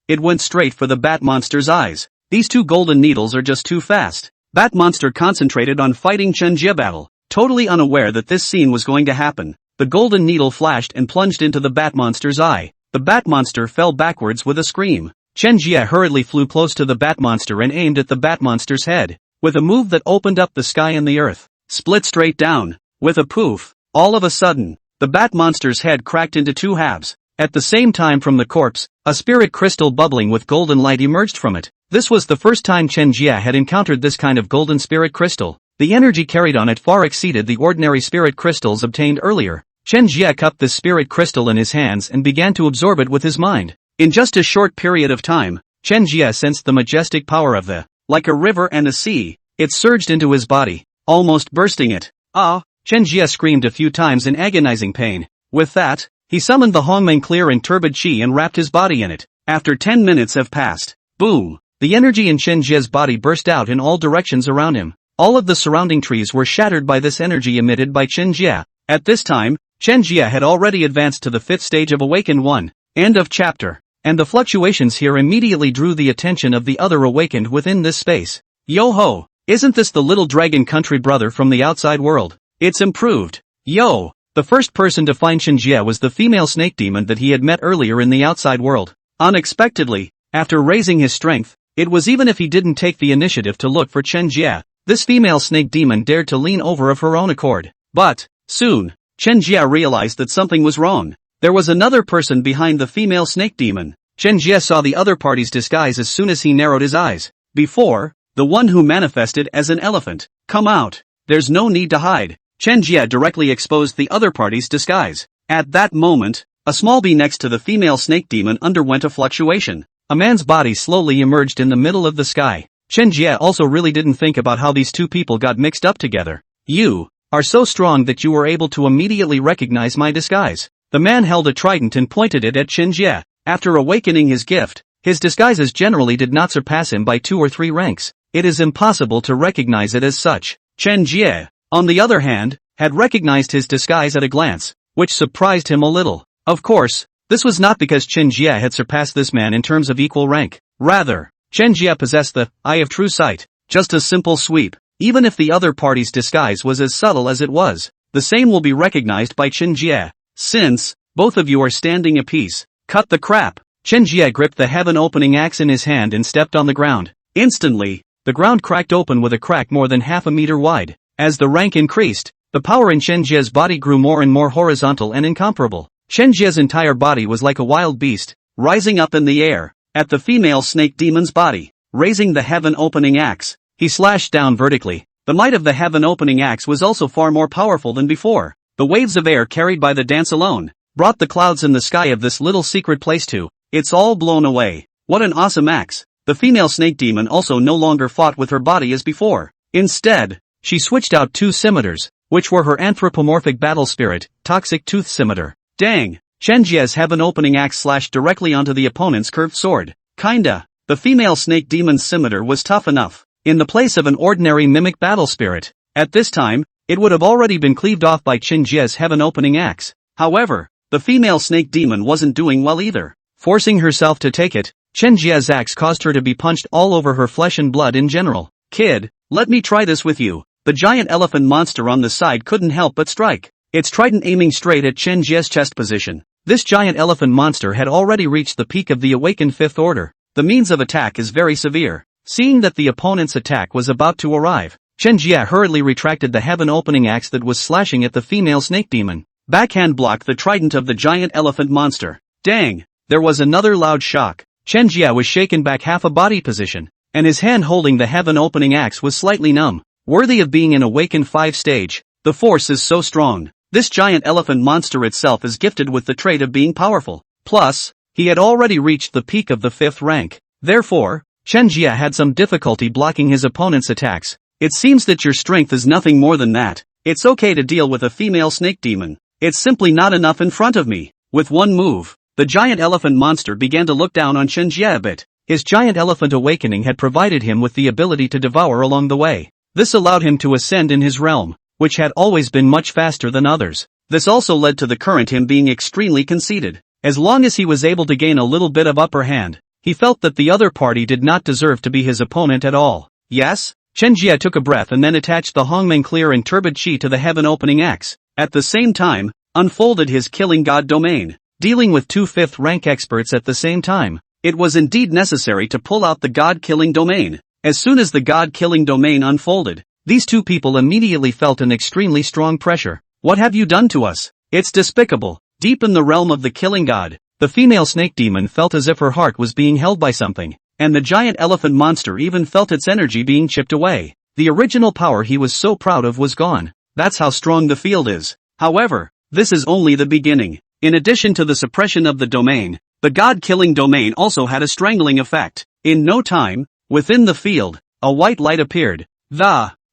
It went straight for the bat monster's eyes. These 2 golden needles are just too fast. Bat monster concentrated on fighting Chen Jie battle, totally unaware that this scene was going to happen. The golden needle flashed and plunged into the bat monster's eye. The bat monster fell backwards with a scream. Chen Jie hurriedly flew close to the bat monster and aimed at the bat monster's head. With a move that opened up the sky and the earth, split straight down. With a poof, all of a sudden, the bat monster's head cracked into 2 halves. At the same time from the corpse, a spirit crystal bubbling with golden light emerged from it. This was the first time Chen Jie had encountered this kind of golden spirit crystal. The energy carried on it far exceeded the ordinary spirit crystals obtained earlier. Chen Jie cupped this spirit crystal in his hands and began to absorb it with his mind. In just a short period of time, Chen Jie sensed the majestic power of the, like a river and a sea. It surged into his body, almost bursting it. Chen Jie screamed a few times in agonizing pain. With that, he summoned the Hongmeng clear and turbid qi and wrapped his body in it. After 10 minutes have passed, boom, the energy in Chen Jie's body burst out in all directions around him. All of the surrounding trees were shattered by this energy emitted by Chen Jie. At this time, Chen Jie had already advanced to the 5th stage of Awakened 1. End of chapter. And the fluctuations here immediately drew the attention of the other awakened within this space. Yo ho! Isn't this the little dragon country brother from the outside world? It's improved. Yo! The first person to find Chen Jie was the female snake demon that he had met earlier in the outside world. Unexpectedly, after raising his strength, it was even if he didn't take the initiative to look for Chen Jie, this female snake demon dared to lean over of her own accord. But, soon, Chen Jie realized that something was wrong. There was another person behind the female snake demon. Chen Jie saw the other party's disguise as soon as he narrowed his eyes. Before, the one who manifested as an elephant. Come out. There's no need to hide. Chen Jie directly exposed the other party's disguise. At that moment, a small bee next to the female snake demon underwent a fluctuation. A man's body slowly emerged in the middle of the sky. Chen Jie also really didn't think about how these 2 people got mixed up together. You are so strong that you were able to immediately recognize my disguise. The man held a trident and pointed it at Chen Jie. After awakening his gift, his disguises generally did not surpass him by 2 or 3 ranks. It is impossible to recognize it as such. Chen Jie, on the other hand, had recognized his disguise at a glance, which surprised him a little. Of course, this was not because Chen Jie had surpassed this man in terms of equal rank. Rather, Chen Jie possessed the eye of true sight. Just a simple sweep. Even if the other party's disguise was as subtle as it was, the same will be recognized by Chen Jie. Since both of you are standing apiece, cut the crap. Chen Jie gripped the heaven-opening axe in his hand and stepped on the ground. Instantly, the ground cracked open with a crack more than half a meter wide. As the rank increased, the power in Chen Jie's body grew more and more horizontal and incomparable. Chen Jie's entire body was like a wild beast, rising up in the air, at the female snake demon's body. Raising the heaven-opening axe, he slashed down vertically. The might of the heaven-opening axe was also far more powerful than before. The waves of air carried by the dance alone brought the clouds in the sky of this little secret place to. It's all blown away. What an awesome axe. The female snake demon also no longer fought with her body as before. Instead, she switched out 2 scimitars, which were her anthropomorphic battle spirit, toxic tooth scimitar. Dang! Chen Jie's heaven-opening axe slashed directly onto the opponent's curved sword. Kinda. The female snake demon's scimitar was tough enough, in the place of an ordinary mimic battle spirit. At this time, it would have already been cleaved off by Chen Jie's heaven-opening axe. However, the female snake demon wasn't doing well either. Forcing herself to take it, Chen Jie's axe caused her to be punched all over her flesh and blood in general. Kid, let me try this with you. The giant elephant monster on the side couldn't help but strike, its trident aiming straight at Chen Jie's chest position. This giant elephant monster had already reached the peak of the awakened 5th order. The means of attack is very severe. Seeing that the opponent's attack was about to arrive, Chen Jie hurriedly retracted the heaven-opening axe that was slashing at the female snake demon. Backhand blocked the trident of the giant elephant monster. Dang! There was another loud shock. Chen Jie was shaken back half a body position. and his hand holding the heaven-opening axe was slightly numb. Worthy of being an awakened 5 stage, the force is so strong. This giant elephant monster itself is gifted with the trait of being powerful. Plus, he had already reached the peak of the 5th rank. Therefore, Chen Jie had some difficulty blocking his opponent's attacks. It seems that your strength is nothing more than that. It's okay to deal with a female snake demon. It's simply not enough in front of me. With one move, the giant elephant monster began to look down on Chen Jie a bit. His giant elephant awakening had provided him with the ability to devour along the way. This allowed him to ascend in his realm, which had always been much faster than others. This also led to the current him being extremely conceited. As long as he was able to gain a little bit of upper hand, he felt that the other party did not deserve to be his opponent at all. Yes? Chen Jie took a breath and then attached the Hongmeng clear and turbid chi to the heaven-opening axe. At the same time, unfolded his killing god domain. Dealing with 2 5th rank experts at the same time, it was indeed necessary to pull out the god-killing domain. As soon as the god-killing domain unfolded, these 2 people immediately felt an extremely strong pressure. What have you done to us? It's despicable. Deep in the realm of the killing god, the female snake demon felt as if her heart was being held by something, and the giant elephant monster even felt its energy being chipped away. The original power he was so proud of was gone. That's how strong the field is. However, this is only the beginning. In addition to the suppression of the domain, the god-killing domain also had a strangling effect. In no time, within the field, a white light appeared,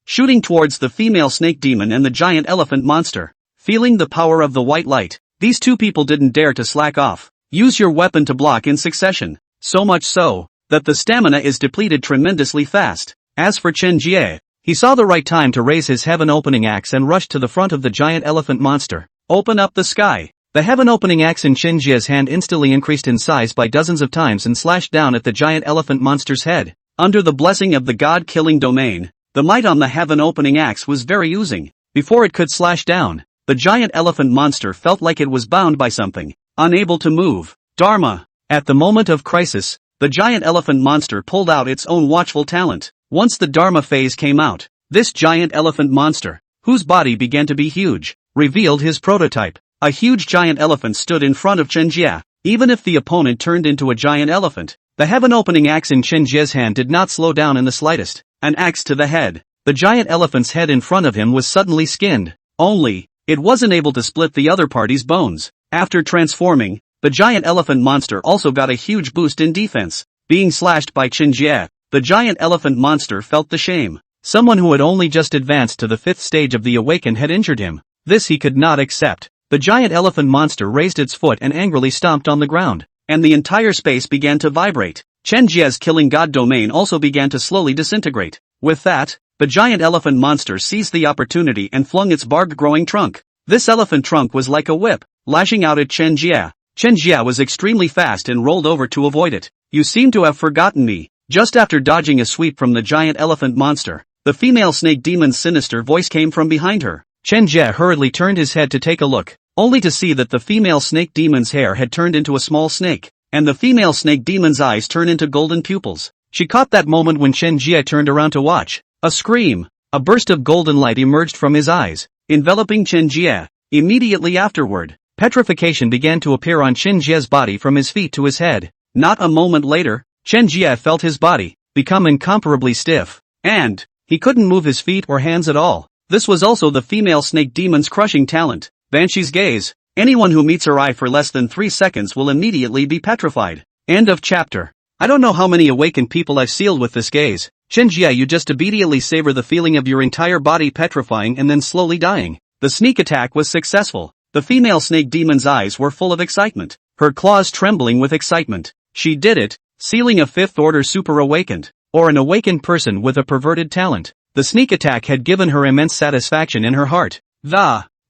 shooting towards the female snake demon and the giant elephant monster. Feeling the power of the white light, these 2 people didn't dare to slack off. Use your weapon to block in succession. So much so, that the stamina is depleted tremendously fast. As for Chen Jie, he saw the right time to raise his heaven-opening axe and rushed to the front of the giant elephant monster. Open up the sky. The heaven-opening axe in Chen Jie's hand instantly increased in size by dozens of times and slashed down at the giant elephant monster's head. Under the blessing of the god-killing domain, the might on the heaven-opening axe was very oozing. Before it could slash down, the giant elephant monster felt like it was bound by something, unable to move. Dharma. At the moment of crisis, the giant elephant monster pulled out its own watchful talent. Once the Dharma phase came out, this giant elephant monster, whose body began to be huge, revealed his prototype. A huge giant elephant stood in front of Chen Jie. Even if the opponent turned into a giant elephant, the heaven-opening axe in Chen Jie's hand did not slow down in the slightest. An axe to the head. The giant elephant's head in front of him was suddenly skinned. Only, it wasn't able to split the other party's bones. After transforming, the giant elephant monster also got a huge boost in defense. Being slashed by Chen Jie, the giant elephant monster felt the shame. Someone who had only just advanced to the 5th stage of the awakened had injured him. This he could not accept. The giant elephant monster raised its foot and angrily stomped on the ground, and the entire space began to vibrate. Chen Jie's killing god domain also began to slowly disintegrate. With that, the giant elephant monster seized the opportunity and flung its bark-growing trunk. This elephant trunk was like a whip, lashing out at Chen Jie. Chen Jie was extremely fast and rolled over to avoid it. You seem to have forgotten me. Just after dodging a sweep from the giant elephant monster, the female snake demon's sinister voice came from behind her. Chen Jie hurriedly turned his head to take a look, only to see that the female snake demon's hair had turned into a small snake, and the female snake demon's eyes turned into golden pupils. She caught that moment when Chen Jie turned around to watch. A scream, a burst of golden light emerged from his eyes, enveloping Chen Jie. Immediately afterward, petrification began to appear on Chen Jie's body from his feet to his head. Not a moment later, Chen Jie felt his body become incomparably stiff, and he couldn't move his feet or hands at all. This was also the female snake demon's crushing talent, Banshee's gaze. Anyone who meets her eye for less than 3 seconds will immediately be petrified. End of chapter. I don't know how many awakened people I've sealed with this gaze. Chen Jie, you just immediately savor the feeling of your entire body petrifying and then slowly dying. The sneak attack was successful. The female snake demon's eyes were full of excitement, her claws trembling with excitement. She did it, sealing a 5th order super awakened, or an awakened person with a perverted talent. The sneak attack had given her immense satisfaction in her heart.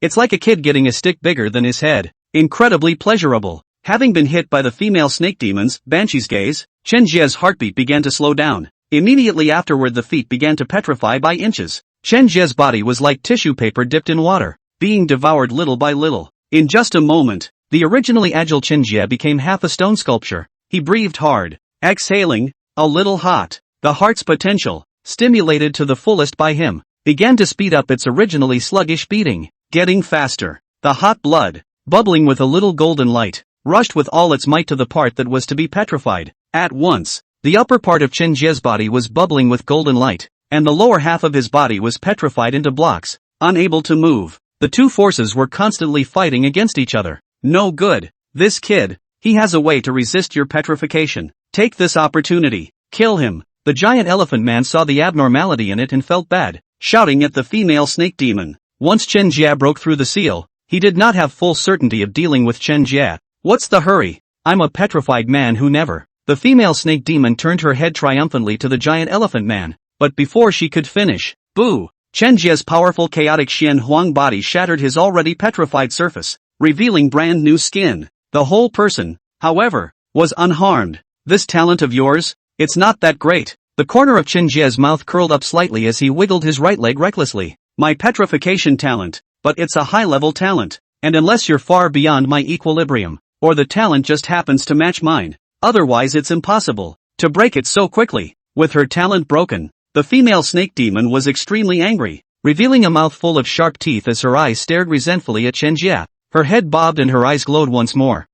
It's like a kid getting a stick bigger than his head. Incredibly pleasurable. Having been hit by the female snake demon's Banshee's gaze, Chen Jie's heartbeat began to slow down. Immediately afterward the feet began to petrify by inches. Chen Jie's body was like tissue paper dipped in water, being devoured little by little. In just a moment, the originally agile Chen Jie became half a stone sculpture. He breathed hard, exhaling, a little hot. The heart's potential, stimulated to the fullest by him, began to speed up its originally sluggish beating, getting faster. The hot blood, bubbling with a little golden light, rushed with all its might to the part that was to be petrified. At once, The upper part of Chen Jie's body was bubbling with golden light, and the lower half of his body was petrified into blocks, unable to move. The two forces were constantly fighting against each other. No good. This kid, he has a way to resist your petrification. Take this opportunity. Kill him. The giant elephant man saw the abnormality in it and felt bad, shouting at the female snake demon. Once Chen Jie broke through the seal, he did not have full certainty of dealing with Chen Jie. What's the hurry? I'm a petrified man who never. The female snake demon turned her head triumphantly to the giant elephant man, but before she could finish, boo! Chen Jie's powerful chaotic Xian Huang body shattered his already petrified surface, revealing brand new skin. The whole person, however, was unharmed. This talent of yours? It's not that great. The corner of Chen Jie's mouth curled up slightly as he wiggled his right leg recklessly. My petrification talent, but it's a high-level talent, and unless you're far beyond my equilibrium, or the talent just happens to match mine, otherwise it's impossible to break it so quickly. With her talent broken, the female snake demon was extremely angry, revealing a mouth full of sharp teeth as her eyes stared resentfully at Chen Jie. Her head bobbed and her eyes glowed once more.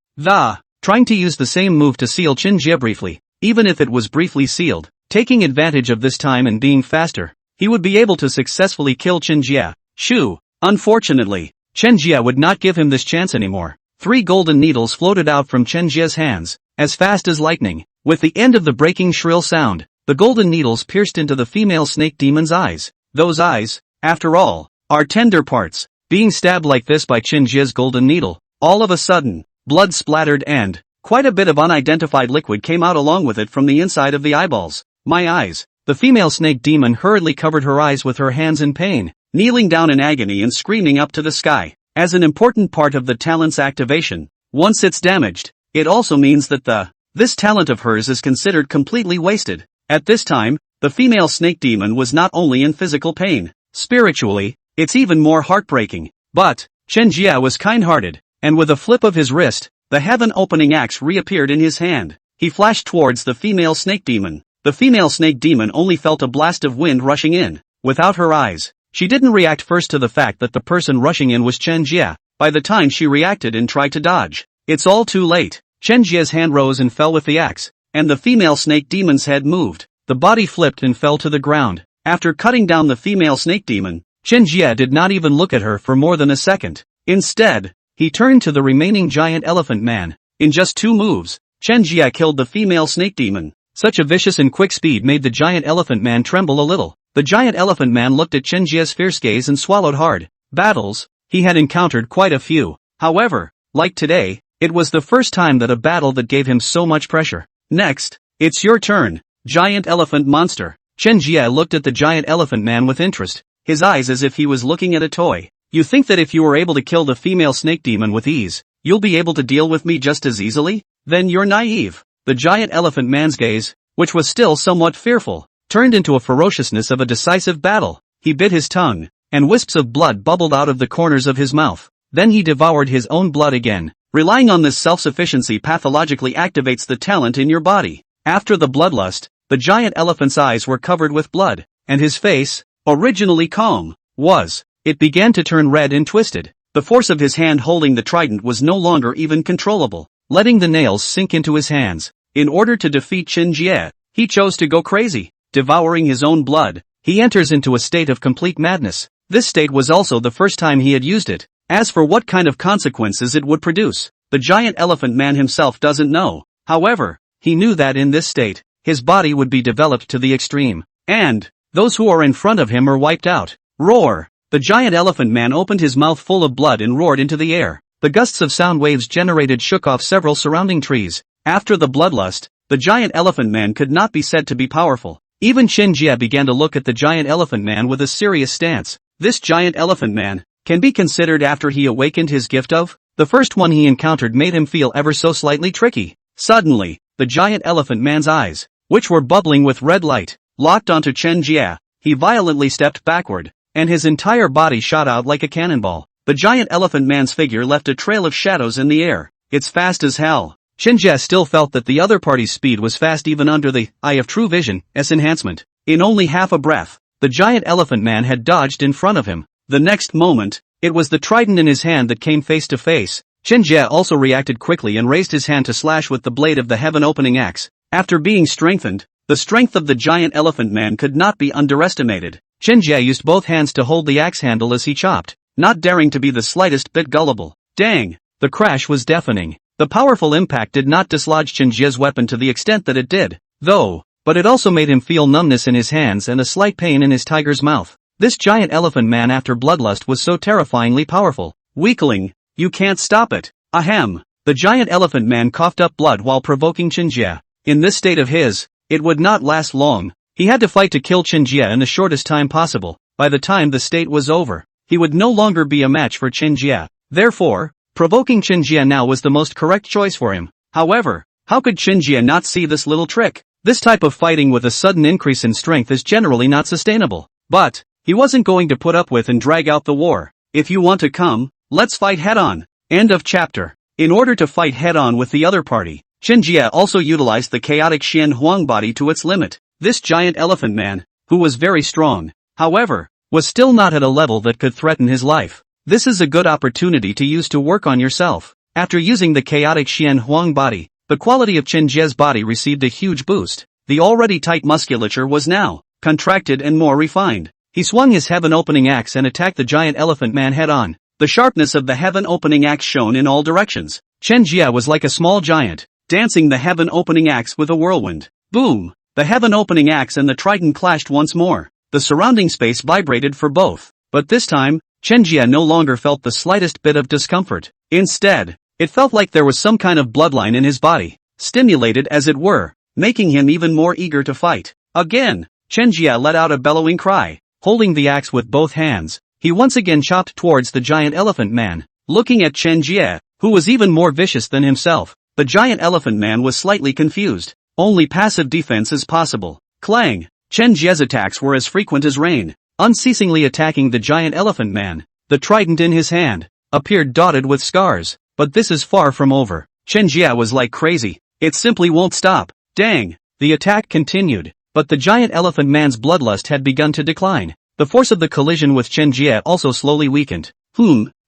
Trying to use the same move to seal Chen Jie briefly, even if it was briefly sealed, taking advantage of this time and being faster, he would be able to successfully kill Chen Jie. Shoo! Unfortunately, Chen Jie would not give him this chance anymore. 3 golden needles floated out from Chen Jie's hands, as fast as lightning. With the end of the breaking shrill sound, the golden needles pierced into the female snake demon's eyes. Those eyes, after all, are tender parts. Being stabbed like this by Chen Jie's golden needle, all of a sudden, blood splattered and quite a bit of unidentified liquid came out along with it from the inside of the eyeballs. My eyes. The female snake demon hurriedly covered her eyes with her hands in pain, kneeling down in agony and screaming up to the sky. As an important part of the talent's activation, once it's damaged, it also means that this talent of hers is considered completely wasted. At this time, the female snake demon was not only in physical pain, spiritually, it's even more heartbreaking. But Chen Jie was kind-hearted, and with a flip of his wrist, the heaven-opening axe reappeared in his hand. He flashed towards the female snake demon. The female snake demon only felt a blast of wind rushing in. Without her eyes, she didn't react first to the fact that the person rushing in was Chen Jie. By the time she reacted and tried to dodge, it's all too late. Chen Jie's hand rose and fell with the axe, and the female snake demon's head moved. The body flipped and fell to the ground. After cutting down the female snake demon, Chen Jie did not even look at her for more than a second. Instead, he turned to the remaining giant elephant man. In just 2 moves, Chen Jie killed the female snake demon. Such a vicious and quick speed made the giant elephant man tremble a little. The giant elephant man looked at Chen Jie's fierce gaze and swallowed hard. Battles, he had encountered quite a few. However, like today, it was the first time that a battle that gave him so much pressure. Next, it's your turn, giant elephant monster. Chen Jie looked at the giant elephant man with interest, his eyes as if he was looking at a toy. You think that if you were able to kill the female snake demon with ease, you'll be able to deal with me just as easily? Then you're naive. The giant elephant man's gaze, which was still somewhat fearful, turned into a ferociousness of a decisive battle. He bit his tongue, and wisps of blood bubbled out of the corners of his mouth. Then he devoured his own blood again. Relying on this self-sufficiency pathologically activates the talent in your body. After the bloodlust, the giant elephant's eyes were covered with blood, and his face, originally calm, it began to turn red and twisted. The force of his hand holding the trident was no longer even controllable, letting the nails sink into his hands. In order to defeat Chen Jie, he chose to go crazy, devouring his own blood. He enters into a state of complete madness. This state was also the first time he had used it. As for what kind of consequences it would produce, the giant elephant man himself doesn't know. However, he knew that in this state, his body would be developed to the extreme, and those who are in front of him are wiped out. Roar! The giant elephant man opened his mouth full of blood and roared into the air. The gusts of sound waves generated shook off several surrounding trees. After the bloodlust, the giant elephant man could not be said to be powerful. Even Chen Jie began to look at the giant elephant man with a serious stance. This giant elephant man can be considered after he awakened his gift of? The first one he encountered made him feel ever so slightly tricky. Suddenly, the giant elephant man's eyes, which were bubbling with red light, locked onto Chen Jie. He violently stepped backward, and his entire body shot out like a cannonball. The giant elephant man's figure left a trail of shadows in the air. It's fast as hell. Chen Jie still felt that the other party's speed was fast even under the Eye of True Vision S enhancement. In only half a breath, the giant elephant man had dodged in front of him. The next moment, it was the trident in his hand that came face to face. Chen Jie also reacted quickly and raised his hand to slash with the blade of the heaven-opening axe. After being strengthened, the strength of the giant elephant man could not be underestimated. Chen Jie used both hands to hold the axe handle as he chopped, not daring to be the slightest bit gullible. Dang! The crash was deafening. The powerful impact did not dislodge Chen Jie's weapon to the extent that it did, though, but it also made him feel numbness in his hands and a slight pain in his tiger's mouth. This giant elephant man after bloodlust was so terrifyingly powerful. Weakling, you can't stop it. Ahem. The giant elephant man coughed up blood while provoking Chen Jie. In this state of his, it would not last long. He had to fight to kill Chen Jie in the shortest time possible. By the time the state was over, he would no longer be a match for Chen Jie. Therefore, provoking Chen Jie now was the most correct choice for him. However, how could Chen Jie not see this little trick? This type of fighting with a sudden increase in strength is generally not sustainable. But, he wasn't going to put up with and drag out the war. If you want to come, let's fight head-on. End of chapter. In order to fight head-on with the other party, Chen Jie also utilized the chaotic Xian Huang body to its limit. This giant elephant man, who was very strong, however, was still not at a level that could threaten his life. This is a good opportunity to use to work on yourself. After using the chaotic Xian Huang body, the quality of Chen Jie's body received a huge boost. The already tight musculature was now contracted and more refined. He swung his heaven-opening axe and attacked the giant elephant man head-on. The sharpness of the heaven-opening axe shone in all directions. Chen Jie was like a small giant, dancing the heaven-opening axe with a whirlwind. Boom! The heaven-opening axe and the trident clashed once more. The surrounding space vibrated for both. But this time, Chen Jie no longer felt the slightest bit of discomfort. Instead, it felt like there was some kind of bloodline in his body, stimulated as it were, making him even more eager to fight. Again, Chen Jie let out a bellowing cry. Holding the axe with both hands, he once again chopped towards the giant elephant man. Looking at Chen Jie, who was even more vicious than himself, the giant elephant man was slightly confused. Only passive defense is possible. Clang! Chen Jie's attacks were as frequent as rain, unceasingly attacking the giant elephant man. The trident in his hand appeared dotted with scars, but this is far from over. Chen Jie was like crazy. It simply won't stop. Dang! The attack continued, but the giant elephant man's bloodlust had begun to decline. The force of the collision with Chen Jie also slowly weakened.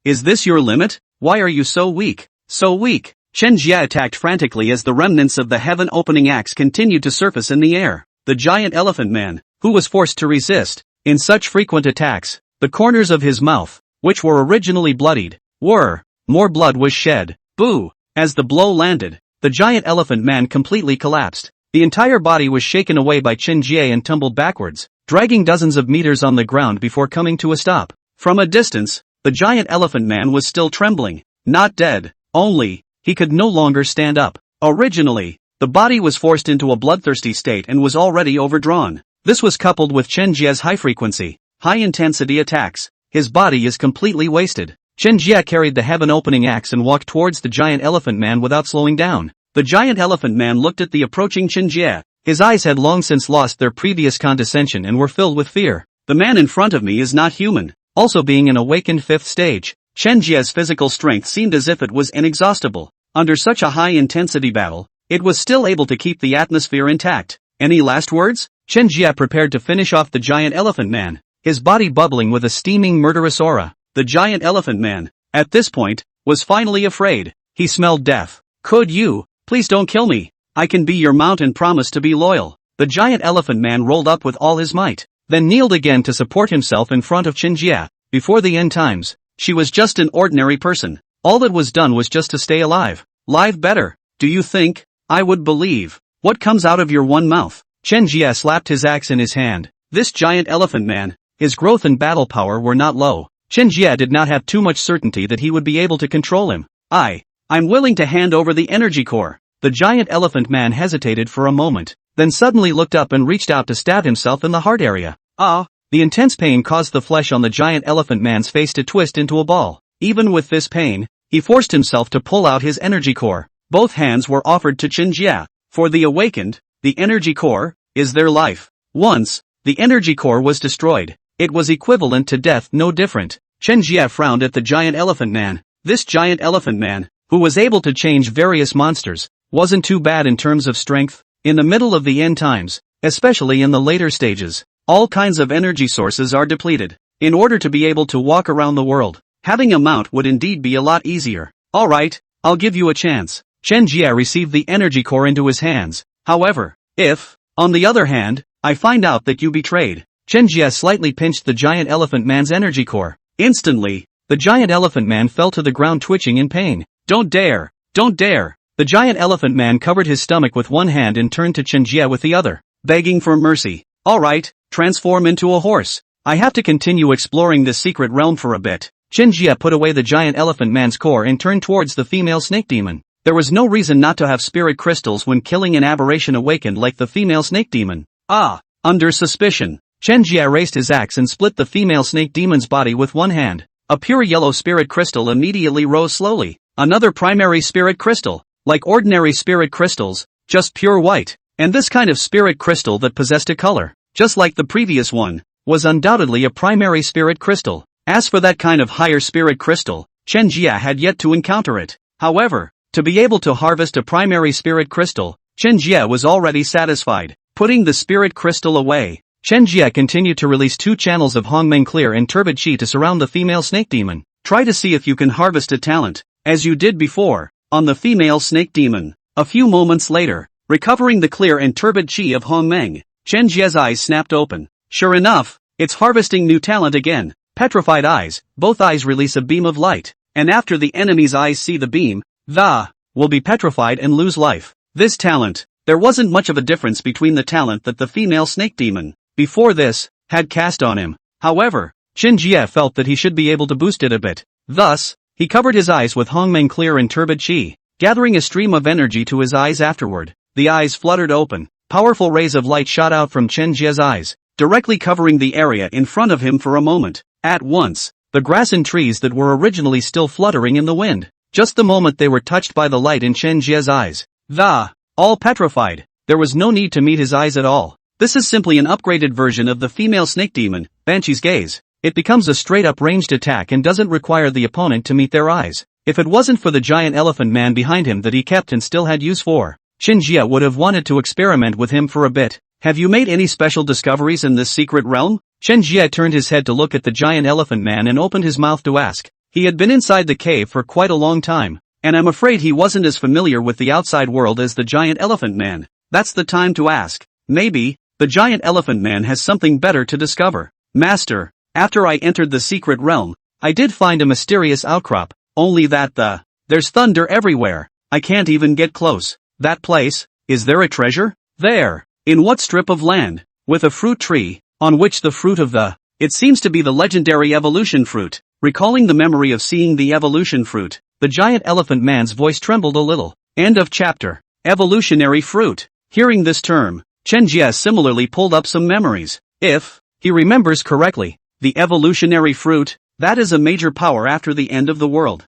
Is this your limit? Why are you so weak? So weak? Chen Jie attacked frantically as the remnants of the heaven-opening axe continued to surface in the air. The giant elephant man, who was forced to resist, in such frequent attacks, the corners of his mouth, which were originally bloodied, more blood was shed. Boo! As the blow landed, the giant elephant man completely collapsed. The entire body was shaken away by Chen Jie and tumbled backwards, dragging dozens of meters on the ground before coming to a stop. From a distance, the giant elephant man was still trembling, not dead, only, he could no longer stand up. Originally, the body was forced into a bloodthirsty state and was already overdrawn. This was coupled with Chen Jie's high-frequency, high-intensity attacks. His body is completely wasted. Chen Jie carried the heaven-opening axe and walked towards the giant elephant man without slowing down. The giant elephant man looked at the approaching Chen Jie. His eyes had long since lost their previous condescension and were filled with fear. The man in front of me is not human. Also being an awakened fifth stage, Chen Jie's physical strength seemed as if it was inexhaustible. Under such a high-intensity battle, it was still able to keep the atmosphere intact. Any last words? Chen Jie prepared to finish off the giant elephant man, his body bubbling with a steaming murderous aura. The giant elephant man, at this point, was finally afraid. He smelled death. Could you, please don't kill me. I can be your mount and promise to be loyal. The giant elephant man rolled up with all his might, then kneeled again to support himself in front of Chen Jie. Before the end times, she was just an ordinary person. All that was done was just to stay alive. Live better. Do you think I would believe what comes out of your one mouth? Chen Jie slapped his axe in his hand. This giant elephant man, his growth and battle power were not low. Chen Jie did not have too much certainty that he would be able to control him. I'm willing to hand over the energy core. The giant elephant man hesitated for a moment, then suddenly looked up and reached out to stab himself in the heart area. The intense pain caused the flesh on the giant elephant man's face to twist into a ball. Even with this pain, he forced himself to pull out his energy core. Both hands were offered to Chen Jie. For the awakened, the energy core is their life. Once the energy core was destroyed, it was equivalent to death, no different. Chen Jie frowned at the giant elephant man. This giant elephant man, who was able to change various monsters, wasn't too bad in terms of strength. In the middle of the end times, especially in the later stages, all kinds of energy sources are depleted. In order to be able to walk around the world, having a mount would indeed be a lot easier. Alright, I'll give you a chance. Chen Jie received the energy core into his hands, However, if, on the other hand, I find out that you betrayed, Chen Jie slightly pinched the giant elephant man's energy core. Instantly, the giant elephant man fell to the ground twitching in pain. Don't dare! Don't dare! The giant elephant man covered his stomach with one hand and turned to Chen Jie with the other, begging for mercy. Alright, transform into a horse. I have to continue exploring this secret realm for a bit. Chen Jie put away the giant elephant man's core and turned towards the female snake demon. There was no reason not to have spirit crystals when killing an aberration awakened like the female snake demon. Under suspicion, Chen Jie raised his axe and split the female snake demon's body with one hand. A pure yellow spirit crystal immediately rose slowly. Another primary spirit crystal, like ordinary spirit crystals, just pure white. And this kind of spirit crystal that possessed a color, just like the previous one, was undoubtedly a primary spirit crystal. As for that kind of higher spirit crystal, Chen Jie had yet to encounter it. However, to be able to harvest a primary spirit crystal, Chen Jie was already satisfied. Putting the spirit crystal away, Chen Jie continued to release 2 channels of Hongmeng clear and turbid chi to surround the female snake demon. Try to see if you can harvest a talent, as you did before, on the female snake demon. A few moments later, recovering the clear and turbid chi of Hongmeng, Chen Jie's eyes snapped open. Sure enough, it's harvesting new talent again. Petrified eyes, both eyes release a beam of light, and after the enemy's eyes see the beam, will be petrified and lose life. This talent, there wasn't much of a difference between the talent that the female snake demon, before this, had cast on him. However, Chen Jie felt that he should be able to boost it a bit. Thus, he covered his eyes with Hongmeng clear and turbid chi, gathering a stream of energy to his eyes afterward. The eyes fluttered open. Powerful rays of light shot out from Chen Jie's eyes, directly covering the area in front of him for a moment. At once, the grass and trees that were originally still fluttering in the wind, just the moment they were touched by the light in Chen Jie's eyes, all petrified. There was no need to meet his eyes at all. This is simply an upgraded version of the female snake demon, Banshee's Gaze. It becomes a straight-up ranged attack and doesn't require the opponent to meet their eyes. If it wasn't for the giant elephant man behind him that he kept and still had use for, Chen Jie would have wanted to experiment with him for a bit. Have you made any special discoveries in this secret realm? Chen Jie turned his head to look at the giant elephant man and opened his mouth to ask. He had been inside the cave for quite a long time, and I'm afraid he wasn't as familiar with the outside world as the giant elephant man. That's the time to ask. Maybe, the giant elephant man has something better to discover. Master, after I entered the secret realm, I did find a mysterious outcrop, only that there's thunder everywhere. I can't even get close. That place, is there a treasure? There. In what strip of land? With a fruit tree, on which the fruit of it seems to be the legendary evolution fruit. Recalling the memory of seeing the evolution fruit, the giant elephant man's voice trembled a little. End of chapter. Evolutionary fruit. Hearing this term, Chen Jie similarly pulled up some memories. If he remembers correctly, the evolutionary fruit, that is a major power after the end of the world.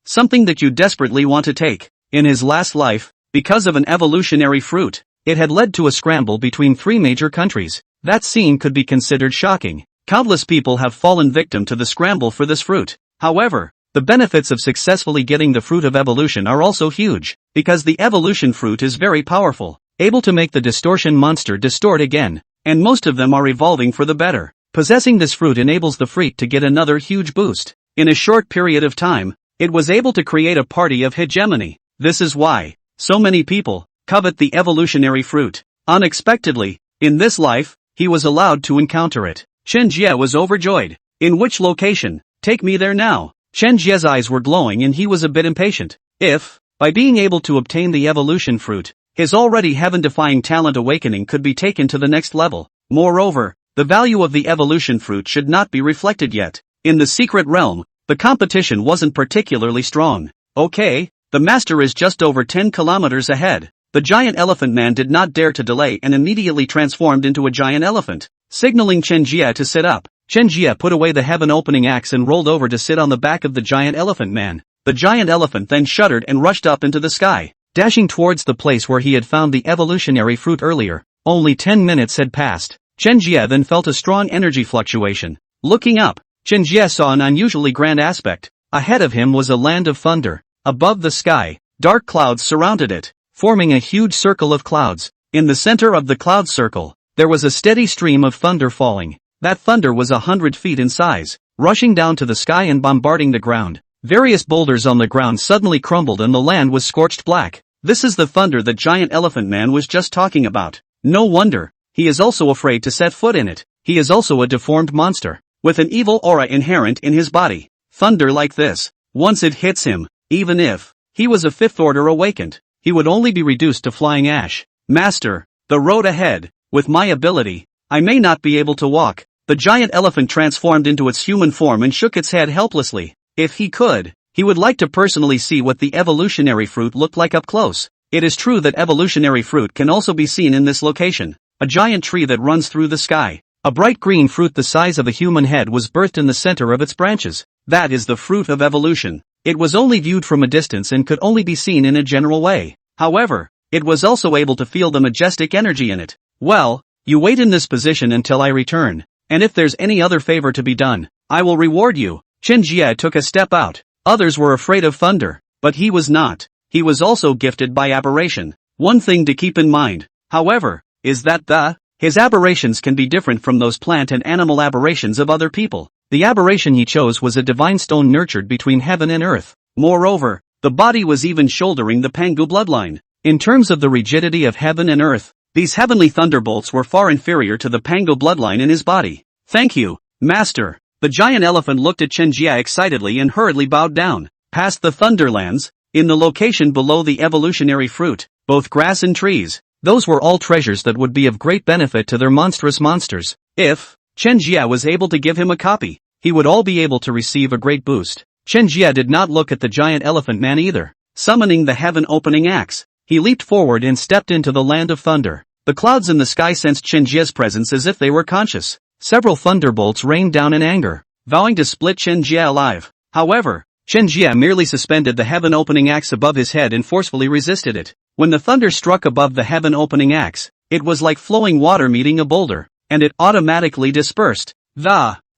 Something that you desperately want to take. In his last life, because of an evolutionary fruit, it had led to a scramble between 3 major countries. That scene could be considered shocking. Countless people have fallen victim to the scramble for this fruit. However, the benefits of successfully getting the fruit of evolution are also huge, because the evolution fruit is very powerful, able to make the distortion monster distort again, and most of them are evolving for the better. Possessing this fruit enables the freak to get another huge boost. In a short period of time, it was able to create a party of hegemony. This is why so many people covet the evolutionary fruit. Unexpectedly, in this life, he was allowed to encounter it. Chen Jie was overjoyed. In which location? Take me there now. Chen Jie's eyes were glowing and he was a bit impatient. If, by being able to obtain the evolution fruit, his already heaven-defying talent awakening could be taken to the next level. Moreover, the value of the evolution fruit should not be reflected yet. In the secret realm, the competition wasn't particularly strong. Okay, the master is just over 10 kilometers ahead. The giant elephant man did not dare to delay and immediately transformed into a giant elephant, signaling Chen Jie to sit up. Chen Jie put away the heaven-opening axe and rolled over to sit on the back of the giant elephant man. The giant elephant then shuddered and rushed up into the sky, dashing towards the place where he had found the evolutionary fruit earlier. Only 10 minutes had passed. Chen Jie then felt a strong energy fluctuation. Looking up, Chen Jie saw an unusually grand aspect. Ahead of him was a land of thunder. Above the sky, dark clouds surrounded it, forming a huge circle of clouds. In the center of the cloud circle, there was a steady stream of thunder falling. That thunder was 100 feet in size, rushing down to the sky and bombarding the ground. Various boulders on the ground suddenly crumbled and the land was scorched black. This is the thunder that giant elephant man was just talking about. No wonder. He is also afraid to set foot in it. He is also a deformed monster, with an evil aura inherent in his body. Thunder like this, once it hits him, even if he was a fifth order awakened, he would only be reduced to flying ash. Master, the road ahead. With my ability, I may not be able to walk. The giant elephant transformed into its human form and shook its head helplessly. If he could, he would like to personally see what the evolutionary fruit looked like up close. It is true that evolutionary fruit can also be seen in this location. A giant tree that runs through the sky. A bright green fruit the size of a human head was birthed in the center of its branches. That is the fruit of evolution. It was only viewed from a distance and could only be seen in a general way. However, it was also able to feel the majestic energy in it. Well, you wait in this position until I return, and if there's any other favor to be done, I will reward you. Chen Jie took a step out. Others were afraid of thunder, but he was not. He was also gifted by aberration. One thing to keep in mind, however, is that his aberrations can be different from those plant and animal aberrations of other people. The aberration he chose was a divine stone nurtured between heaven and earth. Moreover, the body was even shouldering the Pangu bloodline. In terms of the rigidity of heaven and earth, these heavenly thunderbolts were far inferior to the Pangu bloodline in his body. Thank you, Master. The giant elephant looked at Chen Jie excitedly and hurriedly bowed down. Past the Thunderlands, in the location below the evolutionary fruit, both grass and trees, those were all treasures that would be of great benefit to their monstrous monsters. If Chen Jie was able to give him a copy, he would all be able to receive a great boost. Chen Jie did not look at the giant elephant man either. Summoning the heaven-opening axe, he leaped forward and stepped into the land of thunder. The clouds in the sky sensed Chen Jie's presence as if they were conscious. Several thunderbolts rained down in anger, vowing to split Chen Jie alive. However, Chen Jie merely suspended the heaven-opening axe above his head and forcefully resisted it. When the thunder struck above the heaven-opening axe, it was like flowing water meeting a boulder, and it automatically dispersed.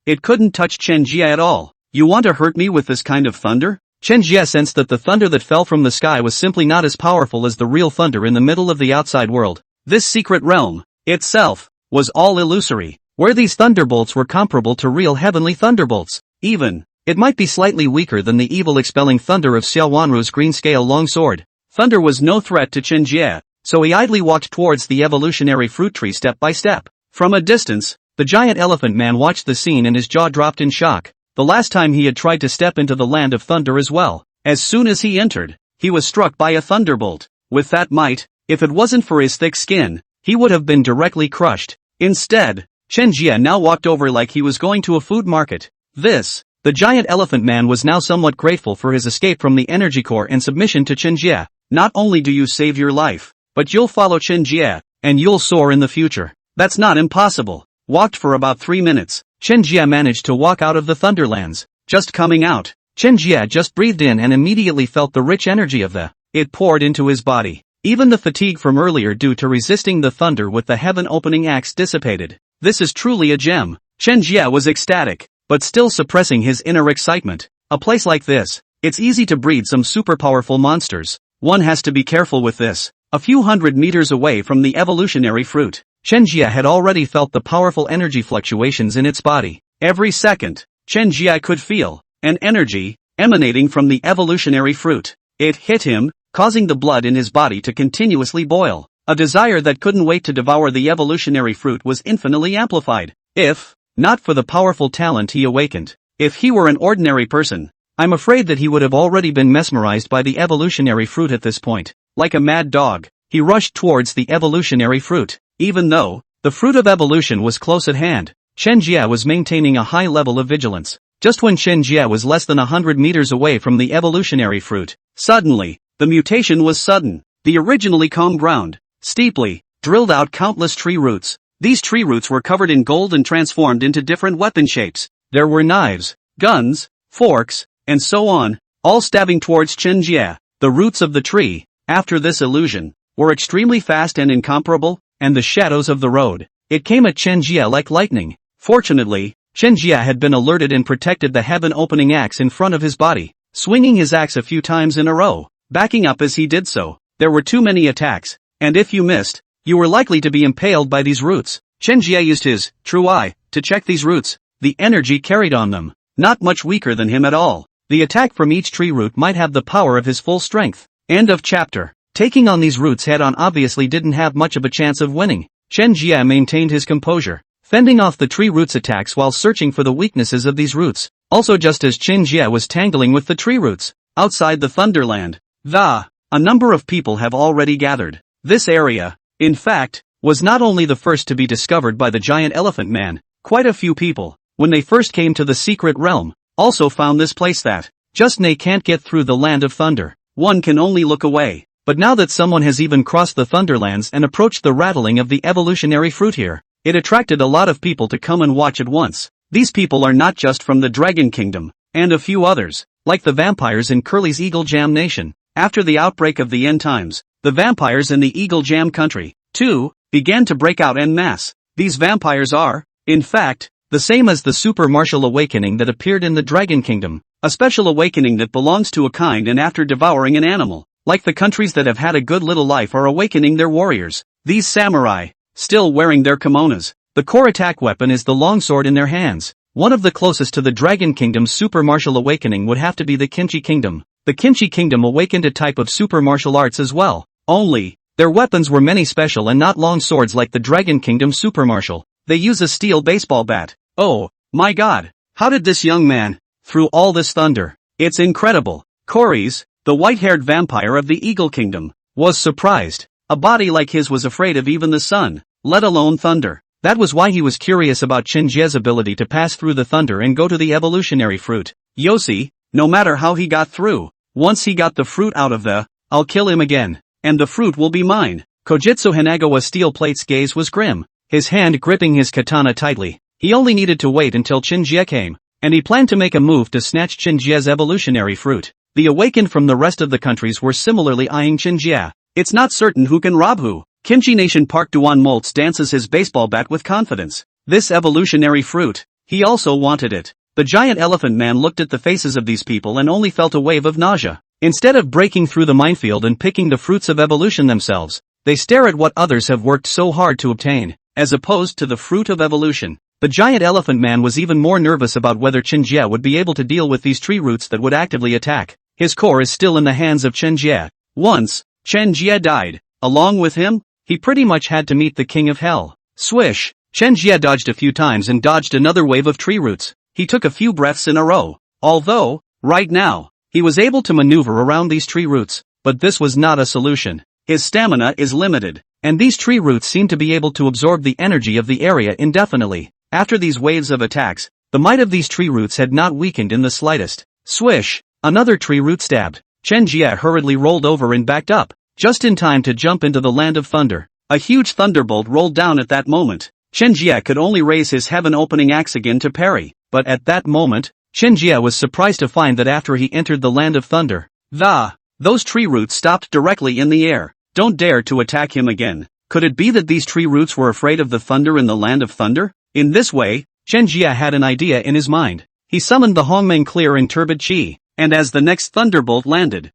It couldn't touch Chen Jie at all. You want to hurt me with this kind of thunder? Chen Jie sensed that the thunder that fell from the sky was simply not as powerful as the real thunder in the middle of the outside world. This secret realm, itself, was all illusory, where these thunderbolts were comparable to real heavenly thunderbolts. Even, it might be slightly weaker than the evil expelling thunder of Xiao Wanru's green scale longsword. Thunder was no threat to Chen Jie, so he idly walked towards the evolutionary fruit tree step by step. From a distance, the giant elephant man watched the scene and his jaw dropped in shock. The last time he had tried to step into the land of thunder as well. As soon as he entered, he was struck by a thunderbolt. With that might, if it wasn't for his thick skin, he would have been directly crushed. Instead, Chen Jie now walked over like he was going to a food market. The giant elephant man was now somewhat grateful for his escape from the energy core and submission to Chen Jie. Not only do you save your life, but you'll follow Chen Jie, and you'll soar in the future. That's not impossible. Walked for about 3 minutes, Chen Jie managed to walk out of the Thunderlands. Just coming out, Chen Jie just breathed in and immediately felt the rich energy of it poured into his body. Even the fatigue from earlier due to resisting the thunder with the heaven-opening axe dissipated. This is truly a gem. Chen Jie was ecstatic, but still suppressing his inner excitement. A place like this, it's easy to breed some super powerful monsters. One has to be careful with this. A few hundred meters away from the evolutionary fruit, Chen Jie had already felt the powerful energy fluctuations in its body. Every second, Chen Jie could feel an energy emanating from the evolutionary fruit. It hit him, causing the blood in his body to continuously boil. A desire that couldn't wait to devour the evolutionary fruit was infinitely amplified. If not for the powerful talent he awakened, if he were an ordinary person, I'm afraid that he would have already been mesmerized by the evolutionary fruit at this point. Like a mad dog, he rushed towards the evolutionary fruit. Even though the fruit of evolution was close at hand, Chen Jie was maintaining a high level of vigilance. Just when Chen Jie was less than 100 meters away from the evolutionary fruit, suddenly, the mutation was sudden. The originally calm ground, steeply, drilled out countless tree roots. These tree roots were covered in gold and transformed into different weapon shapes. There were knives, guns, forks, and so on, all stabbing towards Chen Jie. The roots of the tree, after this illusion, were extremely fast and incomparable, and the shadows of the road, it came at Chen Jie like lightning. Fortunately, Chen Jie had been alerted and protected the heaven-opening axe in front of his body, swinging his axe a few times in a row, backing up as he did so. There were too many attacks, and if you missed, you were likely to be impaled by these roots. Chen Jie used his true eye to check these roots. The energy carried on them, not much weaker than him at all. The attack from each tree root might have the power of his full strength. End of chapter. Taking on these roots head-on obviously didn't have much of a chance of winning. Chen Jie maintained his composure, fending off the tree roots' attacks while searching for the weaknesses of these roots. Also, just as Chen Jie was tangling with the tree roots, outside the Thunderland, a number of people have already gathered. This area, in fact, was not only the first to be discovered by the giant elephant man. Quite a few people, when they first came to the secret realm, also found this place that just they can't get through the land of thunder. One can only look away. But now that someone has even crossed the Thunderlands and approached the rattling of the evolutionary fruit here, it attracted a lot of people to come and watch at once. These people are not just from the Dragon Kingdom, and a few others, like the vampires in Curly's Eagle Jam Nation. After the outbreak of the end times, the vampires in the Eagle Jam country, too, began to break out en masse. These vampires are, in fact, the same as the super martial awakening that appeared in the Dragon Kingdom, a special awakening that belongs to a kind and after devouring an animal. Like the countries that have had a good little life are awakening their warriors. These samurai, still wearing their kimonos, the core attack weapon is the longsword in their hands. One of the closest to the Dragon Kingdom's super martial awakening would have to be the Kinchi Kingdom. The Kinchi Kingdom awakened a type of super martial arts as well. Only, their weapons were many special and not long swords like the Dragon Kingdom super martial. They use a steel baseball bat. Oh, my god. How did this young man, through all this thunder? It's incredible. Corys, the white-haired vampire of the Eagle Kingdom, was surprised. A body like his was afraid of even the sun, let alone thunder. That was why he was curious about Chen Jie's ability to pass through the thunder and go to the evolutionary fruit. Yossi, no matter how he got through, once he got the fruit out of I'll kill him again, and the fruit will be mine. Kojitsu Hanagawa's steel plate's gaze was grim, his hand gripping his katana tightly. He only needed to wait until Chen Jie came, and he planned to make a move to snatch Chen Jie's evolutionary fruit. The awakened from the rest of the countries were similarly eyeing Chen Jie. It's not certain who can rob who. Kimchi Nation Park Duan Moltz dances his baseball bat with confidence. This evolutionary fruit, he also wanted it. The giant elephant man looked at the faces of these people and only felt a wave of nausea. Instead of breaking through the minefield and picking the fruits of evolution themselves, they stare at what others have worked so hard to obtain, as opposed to the fruit of evolution. The giant elephant man was even more nervous about whether Chen Jie would be able to deal with these tree roots that would actively attack. His core is still in the hands of Chen Jie. Once Chen Jie died, along with him, he pretty much had to meet the king of hell. Swish! Chen Jie dodged a few times and dodged another wave of tree roots. He took a few breaths in a row. Although, right now, he was able to maneuver around these tree roots, but this was not a solution. His stamina is limited, and these tree roots seem to be able to absorb the energy of the area indefinitely. After these waves of attacks, the might of these tree roots had not weakened in the slightest. Swish! Another tree root stabbed. Chen Jie hurriedly rolled over and backed up, just in time to jump into the land of thunder. A huge thunderbolt rolled down at that moment. Chen Jie could only raise his heaven-opening axe again to parry, but at that moment, Chen Jie was surprised to find that after he entered the land of thunder, those tree roots stopped directly in the air. Don't dare to attack him again. Could it be that these tree roots were afraid of the thunder in the land of thunder? In this way, Chen Jie had an idea in his mind. He summoned the Hongmeng Clear and Turbid Qi. And as the next thunderbolt landed,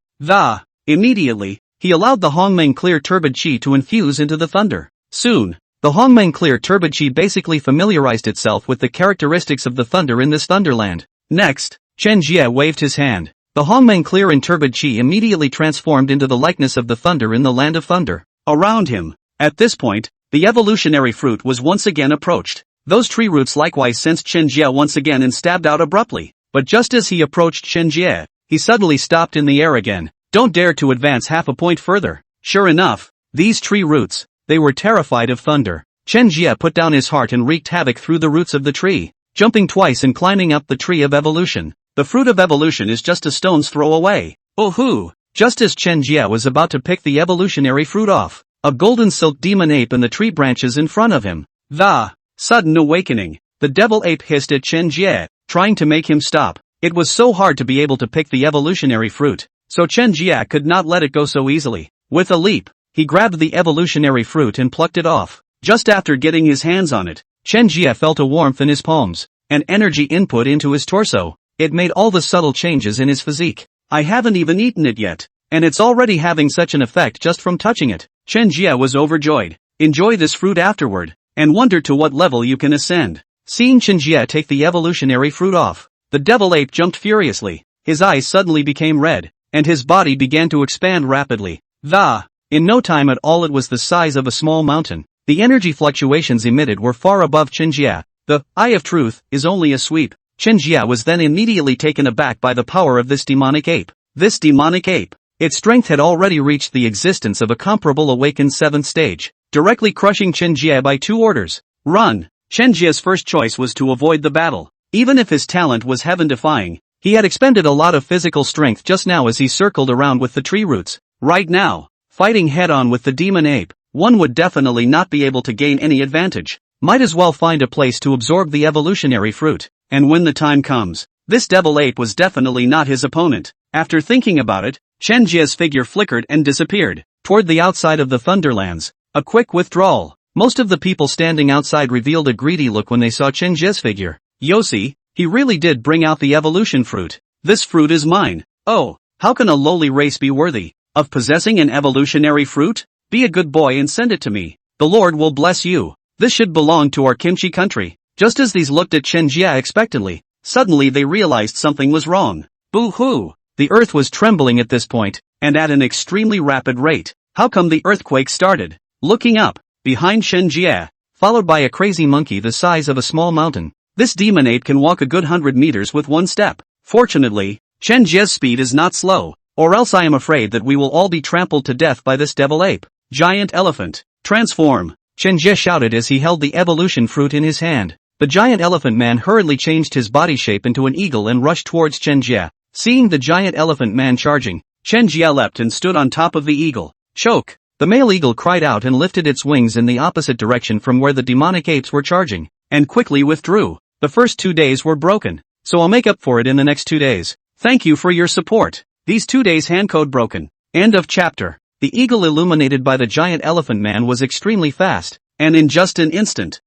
immediately, he allowed the Hongmeng Clear Turbid Qi to infuse into the thunder. Soon, the Hongmeng Clear Turbid Qi basically familiarized itself with the characteristics of the thunder in this thunderland. Next, Chen Jie waved his hand. The Hongmeng Clear and Turbid Qi immediately transformed into the likeness of the thunder in the land of thunder. Around him, at this point, the evolutionary fruit was once again approached. Those tree roots likewise sensed Chen Jie once again and stabbed out abruptly. But just as he approached Chen Jie, he suddenly stopped in the air again. Don't dare to advance half a point further. Sure enough, these tree roots, they were terrified of thunder. Chen Jie put down his heart and wreaked havoc through the roots of the tree, jumping twice and climbing up the tree of evolution. The fruit of evolution is just a stone's throw away. Oh-hoo! Just as Chen Jie was about to pick the evolutionary fruit off, a golden silk demon ape in the tree branches in front of him. The sudden awakening. The devil ape hissed at Chen Jie, trying to make him stop. It was so hard to be able to pick the evolutionary fruit, so Chen Jie could not let it go so easily. With a leap, he grabbed the evolutionary fruit and plucked it off. Just after getting his hands on it, Chen Jie felt a warmth in his palms, an energy input into his torso. It made all the subtle changes in his physique. I haven't even eaten it yet, and it's already having such an effect just from touching it. Chen Jie was overjoyed. Enjoy this fruit afterward, and wonder to what level you can ascend. Seeing Chen Jie take the evolutionary fruit off, the devil ape jumped furiously. His eyes suddenly became red, and his body began to expand rapidly. In no time at all it was the size of a small mountain. The energy fluctuations emitted were far above Chen Jie. The eye of truth is only a sweep. Chen Jie was then immediately taken aback by the power of this demonic ape. This demonic ape. Its strength had already reached the existence of a comparable awakened 7th stage, directly crushing Chen Jie by 2 orders. Run! Chen Jie's first choice was to avoid the battle. Even if his talent was heaven-defying, he had expended a lot of physical strength just now as he circled around with the tree roots. Right now, fighting head-on with the demon ape, one would definitely not be able to gain any advantage. Might as well find a place to absorb the evolutionary fruit. And when the time comes, this devil ape was definitely not his opponent. After thinking about it, Chen Jie's figure flickered and disappeared toward the outside of the Thunderlands. A quick withdrawal. Most of the people standing outside revealed a greedy look when they saw Chen Jie's figure. Yossi, he really did bring out the evolution fruit. This fruit is mine. Oh, how can a lowly race be worthy of possessing an evolutionary fruit? Be a good boy and send it to me. The Lord will bless you. This should belong to our kimchi country. Just as these looked at Chen Jie expectantly, suddenly they realized something was wrong. Boo-hoo! The earth was trembling at this point, and at an extremely rapid rate. How come the earthquake started? Looking up, behind Chen Jie, followed by a crazy monkey the size of a small mountain. This demon ape can walk a good 100 meters with one step. Fortunately, Chen Jie's speed is not slow, or else I am afraid that we will all be trampled to death by this devil ape. Giant elephant, transform! Chen Jie shouted as he held the evolution fruit in his hand. The giant elephant man hurriedly changed his body shape into an eagle and rushed towards Chen Jie. Seeing the giant elephant man charging, Chen Jie leapt and stood on top of the eagle. Choke! The male eagle cried out and lifted its wings in the opposite direction from where the demonic apes were charging, and quickly withdrew. The first 2 days were broken, so I'll make up for it in the next 2 days. Thank you for your support. These 2 days handcode broken. End of chapter. The eagle illuminated by the giant elephant man was extremely fast, and in just an instant,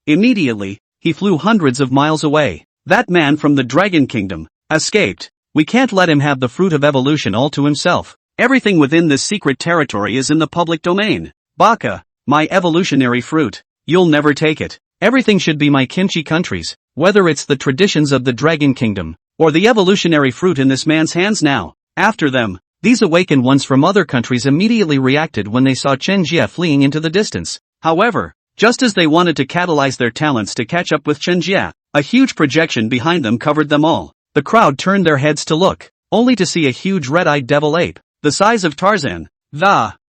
immediately, he flew hundreds of miles away. That man from the Dragon Kingdom escaped. We can't let him have the fruit of evolution all to himself. Everything within this secret territory is in the public domain. Baka, my evolutionary fruit. You'll never take it. Everything should be my kimchi country's, whether it's the traditions of the Dragon Kingdom, or the evolutionary fruit in this man's hands now. After them, these awakened ones from other countries immediately reacted when they saw Chen Jie fleeing into the distance. However, just as they wanted to catalyze their talents to catch up with Chen Jie, a huge projection behind them covered them all. The crowd turned their heads to look, only to see a huge red-eyed devil ape, the size of Tarzan.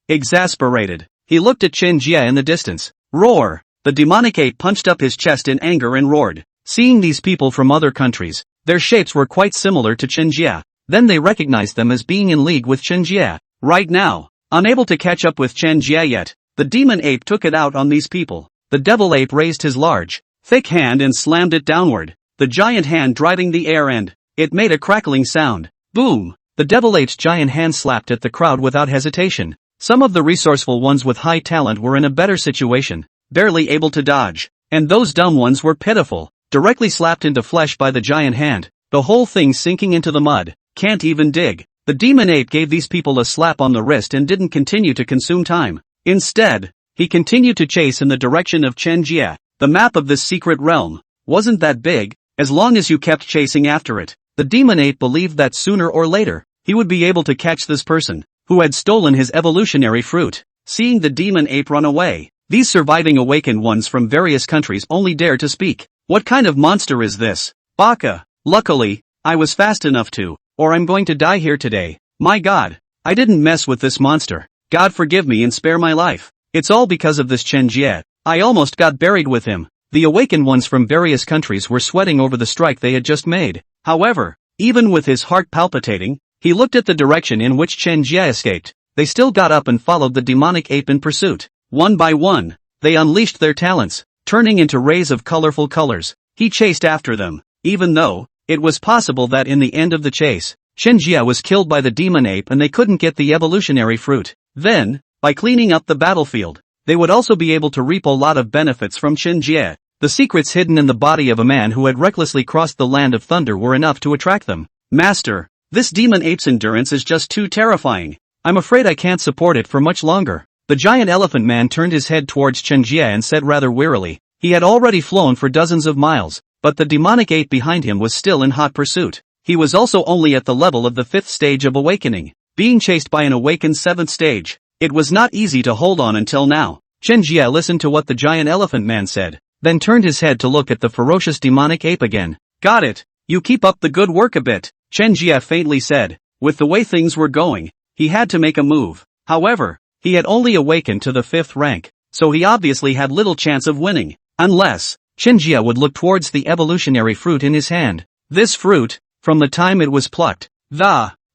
Exasperated, he looked at Chen Jie in the distance. Roar! The demonic ape punched up his chest in anger and roared. Seeing these people from other countries, their shapes were quite similar to Chen Jie. Then they recognized them as being in league with Chen Jie. Right now, unable to catch up with Chen Jie yet, the demon ape took it out on these people. The devil ape raised his large, thick hand and slammed it downward, the giant hand driving the air and it made a crackling sound. Boom! The devil ape's giant hand slapped at the crowd without hesitation. Some of the resourceful ones with high talent were in a better situation, barely able to dodge, and those dumb ones were pitiful, directly slapped into flesh by the giant hand, the whole thing sinking into the mud. Can't even dig. The demon ape gave these people a slap on the wrist and didn't continue to consume time. Instead, he continued to chase in the direction of Chen Jie. The map of this secret realm wasn't that big, as long as you kept chasing after it. The demon ape believed that sooner or later, he would be able to catch this person, who had stolen his evolutionary fruit. Seeing the demon ape run away, these surviving awakened ones from various countries only dared to speak. What kind of monster is this? Baka! Luckily, I was fast enough to, or I'm going to die here today. My God, I didn't mess with this monster. God forgive me and spare my life. It's all because of this Chen Jie. I almost got buried with him. The awakened ones from various countries were sweating over the strike they had just made. However, even with his heart palpitating, he looked at the direction in which Chen Jie escaped. They still got up and followed the demonic ape in pursuit. One by one, they unleashed their talents, turning into rays of colorful colors. He chased after them, even though it was possible that in the end of the chase, Chen Jie was killed by the demon ape and they couldn't get the evolutionary fruit. Then, by cleaning up the battlefield, they would also be able to reap a lot of benefits from Chen Jie. The secrets hidden in the body of a man who had recklessly crossed the land of thunder were enough to attract them. Master, this demon ape's endurance is just too terrifying. I'm afraid I can't support it for much longer. The giant elephant man turned his head towards Chen Jie and said rather wearily. He had already flown for dozens of miles, but the demonic ape behind him was still in hot pursuit. He was also only at the level of the 5th stage of awakening. being chased by an awakened 7th stage. It was not easy to hold on until now. Chen Jie listened to what the giant elephant man said, then turned his head to look at the ferocious demonic ape again. Got it. You keep up the good work a bit, Chen Jie faintly said. With the way things were going, he had to make a move. However, he had only awakened to the 5th rank, so he obviously had little chance of winning, unless Chen Jie would look towards the evolutionary fruit in his hand. This fruit, from the time it was plucked,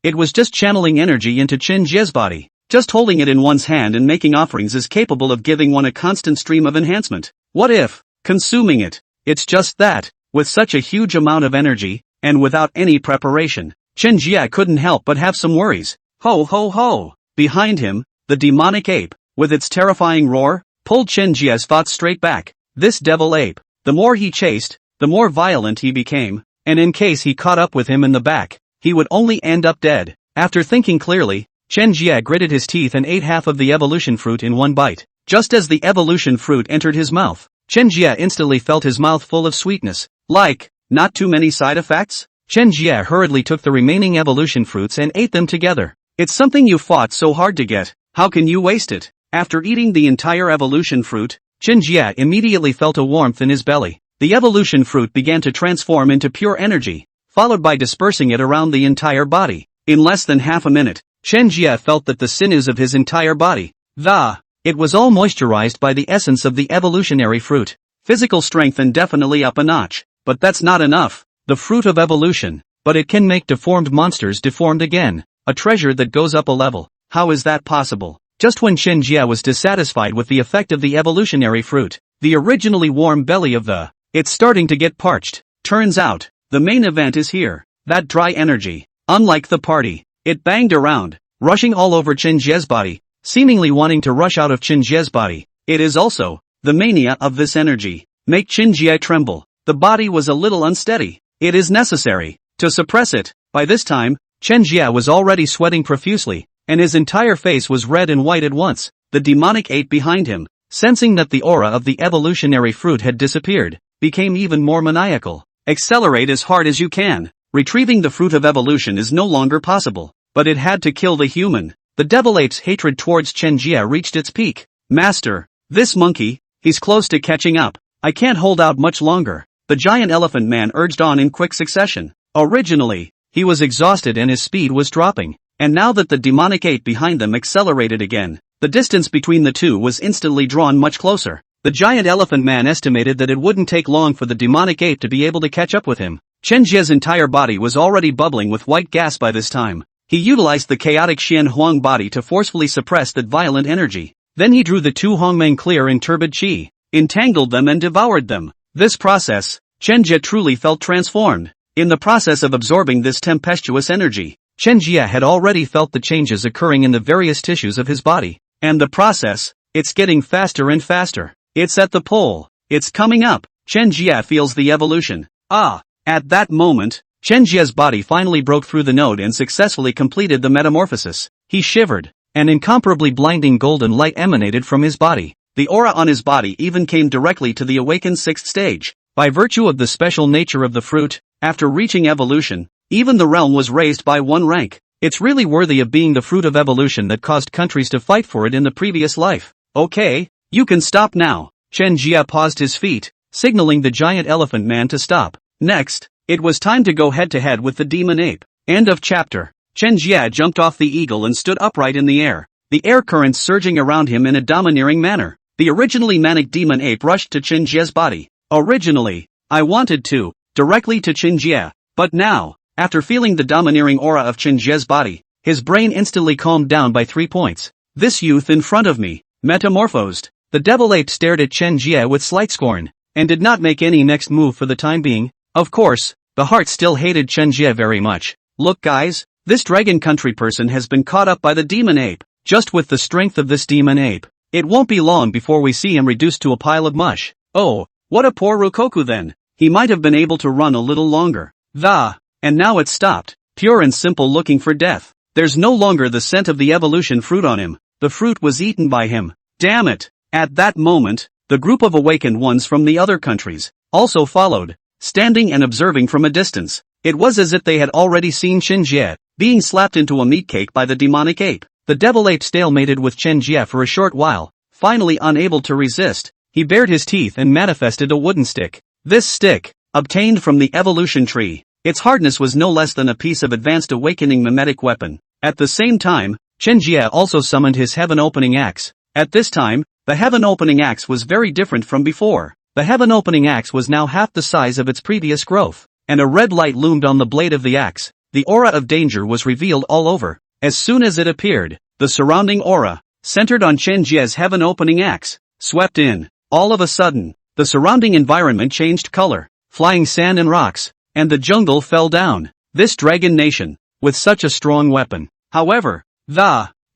it was just channeling energy into Chen Jie's body. Just holding it in one's hand and making offerings is capable of giving one a constant stream of enhancement. What if consuming it? It's just that, with such a huge amount of energy, and without any preparation, Chen Jie couldn't help but have some worries. Ho ho ho! Behind him, the demonic ape, with its terrifying roar, pulled Chen Jie's thoughts straight back. This devil ape, the more he chased, the more violent he became, and in case he caught up with him in the back, he would only end up dead. After thinking clearly, Chen Jie gritted his teeth and ate half of the evolution fruit in one bite. Just as the evolution fruit entered his mouth, Chen Jie instantly felt his mouth full of sweetness. Like, not too many side effects? Chen Jie hurriedly took the remaining evolution fruits and ate them together. It's something you fought so hard to get, how can you waste it? After eating the entire evolution fruit, Chen Jie immediately felt a warmth in his belly. The evolution fruit began to transform into pure energy, followed by dispersing it around the entire body. In less than half a minute, Chen Jie felt that the sinews of his entire body, it was all moisturized by the essence of the evolutionary fruit. Physical strength and definitely up a notch, but that's not enough. The fruit of evolution, but it can make deformed monsters deformed again. A treasure that goes up a level. How is that possible? Just when Chen Jie was dissatisfied with the effect of the evolutionary fruit, the originally warm belly of it's starting to get parched. Turns out, the main event is here. That dry energy, unlike the party, it banged around, rushing all over Chen Jie's body, seemingly wanting to rush out of Chen Jie's body. It is also the mania of this energy. Make Chen Jie tremble. The body was a little unsteady. It is necessary to suppress it. By this time, Chen Jie was already sweating profusely, and his entire face was red and white at once. The demonic ape behind him, sensing that the aura of the evolutionary fruit had disappeared, became even more maniacal. Accelerate as hard as you can. Retrieving the fruit of evolution is no longer possible, but it had to kill the human. The devil ape's hatred towards Chen Jie reached its peak. Master, this monkey, he's close to catching up. I can't hold out much longer. The giant elephant man urged on in quick succession. Originally, he was exhausted and his speed was dropping, and now that the demonic ape behind them accelerated again, the distance between the two was instantly drawn much closer. The giant elephant man estimated that it wouldn't take long for the demonic ape to be able to catch up with him. Chen Jie's entire body was already bubbling with white gas by this time. He utilized the chaotic Xian Huang body to forcefully suppress that violent energy. Then he drew the two Hongmeng clear in turbid qi, entangled them and devoured them. This process, Chen Jie truly felt transformed. In the process of absorbing this tempestuous energy, Chen Jie had already felt the changes occurring in the various tissues of his body. And the process, it's getting faster and faster. It's at the pole. It's coming up. Chen Jie feels the evolution. At that moment, Chen Jie's body finally broke through the node and successfully completed the metamorphosis. He shivered. An incomparably blinding golden light emanated from his body. The aura on his body even came directly to the awakened 6th stage. By virtue of the special nature of the fruit, after reaching evolution, even the realm was raised by 1 rank. It's really worthy of being the fruit of evolution that caused countries to fight for it in the previous life. Okay, you can stop now. Chen Jie paused his feet, signaling the giant elephant man to stop. Next, it was time to go head-to-head with the demon ape. End of chapter. Chen Jie jumped off the eagle and stood upright in the air, the air currents surging around him in a domineering manner. The originally manic demon ape rushed to Chen Jie's body. Originally, I wanted to, directly to Chen Jie, but now, after feeling the domineering aura of Chen Jie's body, his brain instantly calmed down by 3 points. This youth in front of me, metamorphosed. The devil ape stared at Chen Jie with slight scorn, and did not make any next move for the time being. Of course, the heart still hated Chen Jie very much. Look guys, this dragon country person has been caught up by the demon ape. Just with the strength of this demon ape, it won't be long before we see him reduced to a pile of mush. Oh, what a poor Rokoku then. He might have been able to run a little longer. And now it stopped, pure and simple looking for death. There's no longer the scent of the evolution fruit on him. The fruit was eaten by him. Damn it. At that moment, the group of awakened ones from the other countries also followed, standing and observing from a distance. It was as if they had already seen Chen Jie. being slapped into a meat cake by the demonic ape. The devil ape stalemated with Chen Jie for a short while, finally unable to resist. He bared his teeth and manifested a wooden stick. This stick, obtained from the evolution tree, its hardness was no less than a piece of advanced awakening mimetic weapon. At the same time, Chen Jie also summoned his heaven-opening axe. At this time, the heaven-opening axe was very different from before. The heaven-opening axe was now half the size of its previous growth, and a red light loomed on the blade of the axe. The aura of danger was revealed all over. As soon as it appeared, the surrounding aura, centered on Chen Jie's heaven-opening axe, swept in. All of a sudden, the surrounding environment changed color, flying sand and rocks, and the jungle fell down. This dragon nation, with such a strong weapon. However,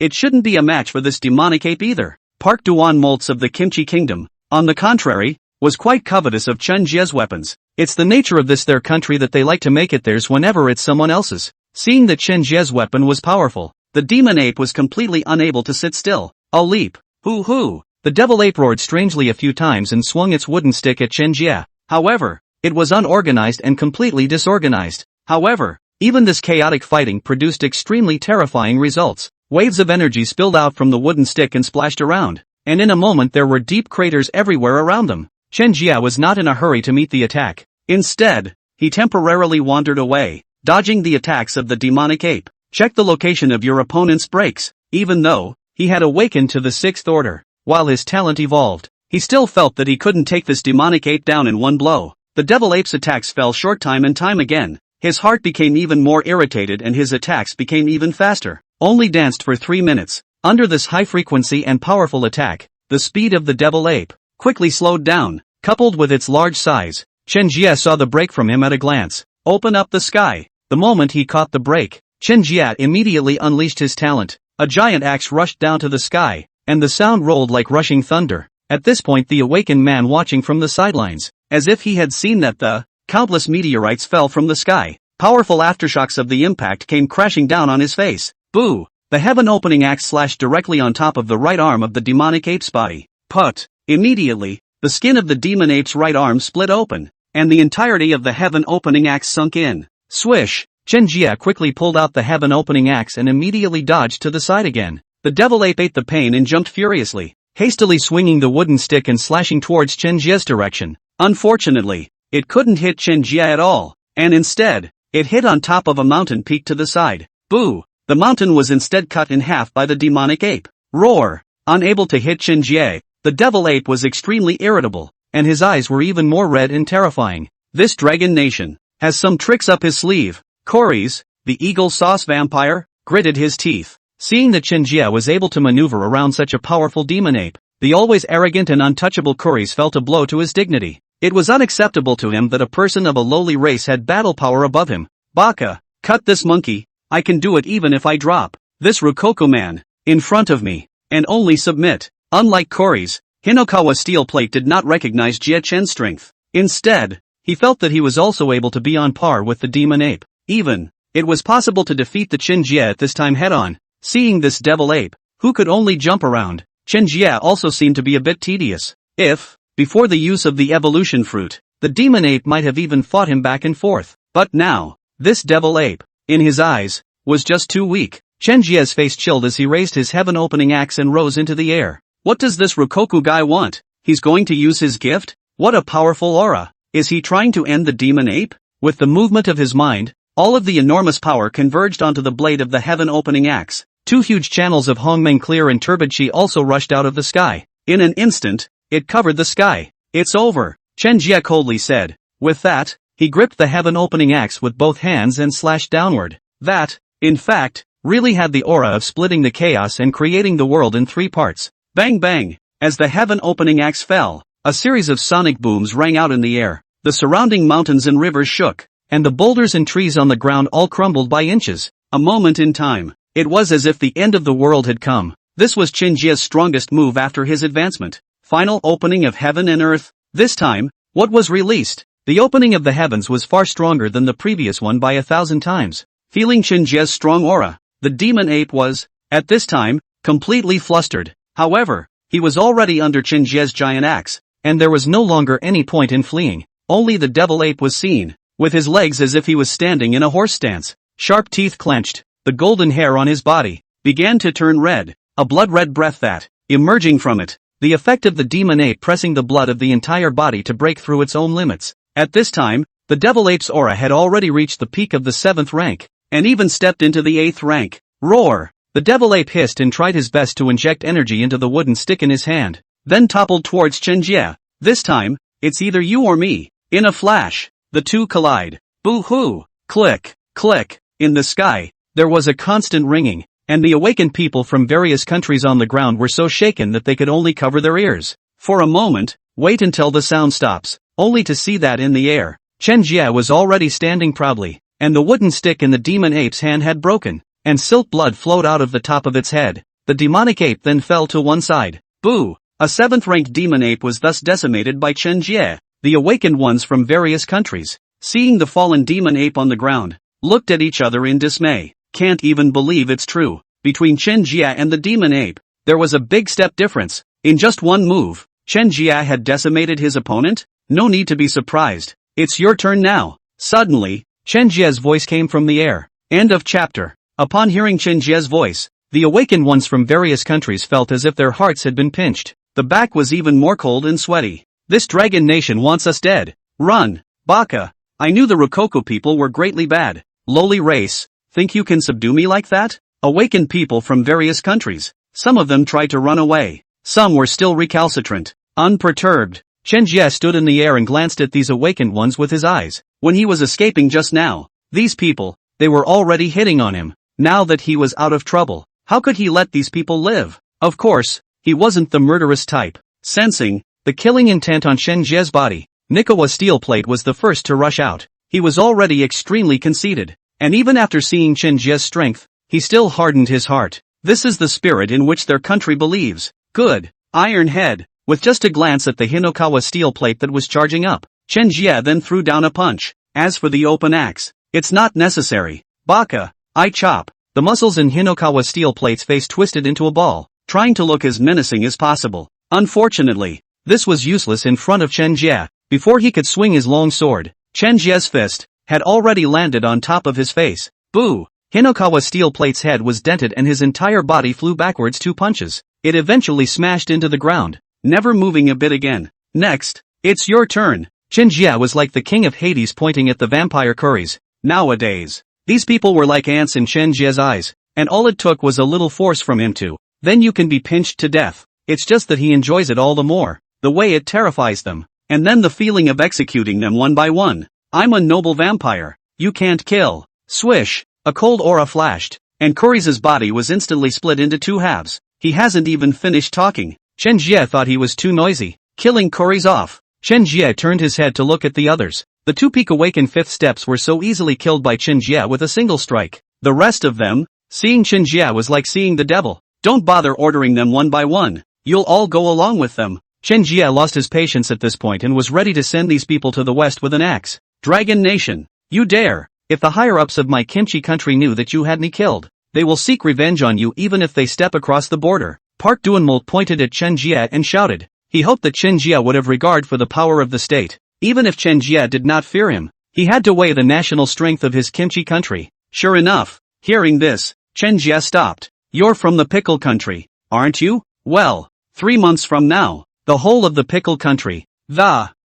it shouldn't be a match for this demonic ape either. Park Duan Moltz of the Kimchi Kingdom, on the contrary, was quite covetous of Chen Jie's weapons. It's the nature of their country that they like to make it theirs whenever it's someone else's. Seeing that Chen Jie's weapon was powerful, the demon ape was completely unable to sit still. A leap. Hoo-hoo. The devil ape roared strangely a few times and swung its wooden stick at Chen Jie. However, it was unorganized and completely disorganized. However, even this chaotic fighting produced extremely terrifying results. Waves of energy spilled out from the wooden stick and splashed around, and in a moment there were deep craters everywhere around them. Chen Jie was not in a hurry to meet the attack. Instead, he temporarily wandered away, dodging the attacks of the demonic ape. Check the location of your opponent's breaks. Even though he had awakened to the sixth order, while his talent evolved, he still felt that he couldn't take this demonic ape down in one blow. The devil ape's attacks fell short time and time again. His heart became even more irritated and his attacks became even faster. Only danced for 3 minutes. Under this high frequency and powerful attack, the speed of the devil ape quickly slowed down. Coupled with its large size, Chen Jie saw the break from him at a glance. Open up the sky. The moment he caught the break, Chen Jie immediately unleashed his talent. A giant axe rushed down to the sky, and the sound rolled like rushing thunder. At this point the awakened man watching from the sidelines, as if he had seen that the countless meteorites fell from the sky. Powerful aftershocks of the impact came crashing down on his face. Boo! The heaven-opening axe slashed directly on top of the right arm of the demonic ape's body. Put! Immediately, the skin of the demon ape's right arm split open, and the entirety of the heaven-opening axe sunk in. Swish! Chen Jie quickly pulled out the heaven-opening axe and immediately dodged to the side again. The devil ape ate the pain and jumped furiously, hastily swinging the wooden stick and slashing towards Chen Jie's direction. Unfortunately, it couldn't hit Chen Jie at all, and instead, it hit on top of a mountain peak to the side. Boo! The mountain was instead cut in half by the demonic ape. Roar! Unable to hit Chen Jie, the devil ape was extremely irritable, and his eyes were even more red and terrifying. This dragon nation has some tricks up his sleeve. Cories, the eagle sauce vampire, gritted his teeth. Seeing that Chen Jie was able to maneuver around such a powerful demon ape, the always arrogant and untouchable Cories felt a blow to his dignity. It was unacceptable to him that a person of a lowly race had battle power above him. Baka, cut this monkey. I can do it even if I drop this Rococo man in front of me, and only submit. Unlike Cories, Hinokawa Steel Plate did not recognize Jie Chen's strength. Instead, he felt that he was also able to be on par with the demon ape. Even, it was possible to defeat the Chen Jie at this time head-on. Seeing this devil ape, who could only jump around, Chen Jie also seemed to be a bit tedious. If, before the use of the evolution fruit, the demon ape might have even fought him back and forth. But now, this devil ape, in his eyes, was just too weak. Chen Jie's face chilled as he raised his heaven-opening axe and rose into the air. What does this Rococo guy want? He's going to use his gift? What a powerful aura. Is he trying to end the demon ape? With the movement of his mind, all of the enormous power converged onto the blade of the heaven-opening axe. 2 huge channels of Hongmeng clear and turbid chi also rushed out of the sky. In an instant, it covered the sky. It's over, Chen Jie coldly said. With that, he gripped the heaven-opening axe with both hands and slashed downward. That, in fact, really had the aura of splitting the chaos and creating the world in 3 parts. Bang bang! As the heaven-opening axe fell, a series of sonic booms rang out in the air. The surrounding mountains and rivers shook, and the boulders and trees on the ground all crumbled by inches. A moment in time, it was as if the end of the world had come. This was Chen Jie's strongest move after his advancement. Final opening of heaven and earth. This time, what was released? The opening of the heavens was far stronger than the previous one by 1,000 times. Feeling Chen Jie's strong aura, the demon ape was, at this time, completely flustered. However, he was already under Chen Jie's giant axe, and there was no longer any point in fleeing. Only the devil ape was seen, with his legs as if he was standing in a horse stance. Sharp teeth clenched, the golden hair on his body began to turn red, a blood-red breath that, emerging from it, the effect of the demon ape pressing the blood of the entire body to break through its own limits. At this time, the devil ape's aura had already reached the peak of the 7th rank, and even stepped into the 8th rank. Roar! The devil ape hissed and tried his best to inject energy into the wooden stick in his hand, then toppled towards Chen Jie. This time, it's either you or me. In a flash, the two collide. Boo-hoo! Click, click. In the sky, there was a constant ringing, and the awakened people from various countries on the ground were so shaken that they could only cover their ears. For a moment, wait until the sound stops, only to see that in the air, Chen Jie was already standing proudly, and the wooden stick in the demon ape's hand had broken, and silk blood flowed out of the top of its head. The demonic ape then fell to one side. Boo! A 7th-ranked demon ape was thus decimated by Chen Jie. The awakened ones from various countries, seeing the fallen demon ape on the ground, looked at each other in dismay. Can't even believe it's true. Between Chen Jie and the demon ape, there was a big step difference. In just one move, Chen Jie had decimated his opponent? No need to be surprised. It's your turn now. Suddenly, Chen Jie's voice came from the air. End of chapter. Upon hearing Chen Jie's voice, the awakened ones from various countries felt as if their hearts had been pinched. The back was even more cold and sweaty. This dragon nation wants us dead. Run, Baka. I knew the Rococo people were greatly bad. Lowly race, think you can subdue me like that? Awakened people from various countries. Some of them tried to run away. Some were still recalcitrant. Unperturbed, Chen Jie stood in the air and glanced at these awakened ones with his eyes. When he was escaping just now, these people, they were already hitting on him. Now that he was out of trouble, how could he let these people live? Of course, he wasn't the murderous type. Sensing the killing intent on Chen Jie's body, Nikawa steel plate was the first to rush out. He was already extremely conceited, and even after seeing Chen Jie's strength, he still hardened his heart. This is the spirit in which their country believes. Good. Iron Head. With just a glance at the Hinokawa steel plate that was charging up, Chen Jie then threw down a punch. As for the open axe, it's not necessary. Baka. I chop. The muscles in Hinokawa steel plate's face twisted into a ball, trying to look as menacing as possible. Unfortunately, this was useless in front of Chen Jie. Before he could swing his long sword, Chen Jie's fist had already landed on top of his face. Boo! Hinokawa steel plate's head was dented and his entire body flew backwards 2 punches. It eventually smashed into the ground, never moving a bit again. Next, it's your turn. Chen Jie was like the king of Hades pointing at the vampire curries. Nowadays, these people were like ants in Chen Jie's eyes, and all it took was a little force from him to, then you can be pinched to death. It's just that he enjoys it all the more, the way it terrifies them, and then the feeling of executing them one by one. I'm a noble vampire, you can't kill. Swish, a cold aura flashed, and Kuri's body was instantly split into 2 halves. He hasn't even finished talking. Chen Jie thought he was too noisy, killing Kuri's off. Chen Jie turned his head to look at the others. The 2 peak awakened 5th steps were so easily killed by Chen Jie with a single strike. The rest of them, seeing Chen Jie was like seeing the devil. Don't bother ordering them one by one. You'll all go along with them. Chen Jie lost his patience at this point and was ready to send these people to the west with an axe. Dragon Nation, you dare! If the higher-ups of my kimchi country knew that you had me killed, they will seek revenge on you even if they step across the border. Park Duanmold pointed at Chen Jie and shouted. He hoped that Chen Jie would have regard for the power of the state. Even if Chen Jie did not fear him, he had to weigh the national strength of his kimchi country. Sure enough, hearing this, Chen Jie stopped. You're from the pickle country, aren't you? Well, 3 months from now, the whole of the pickle country,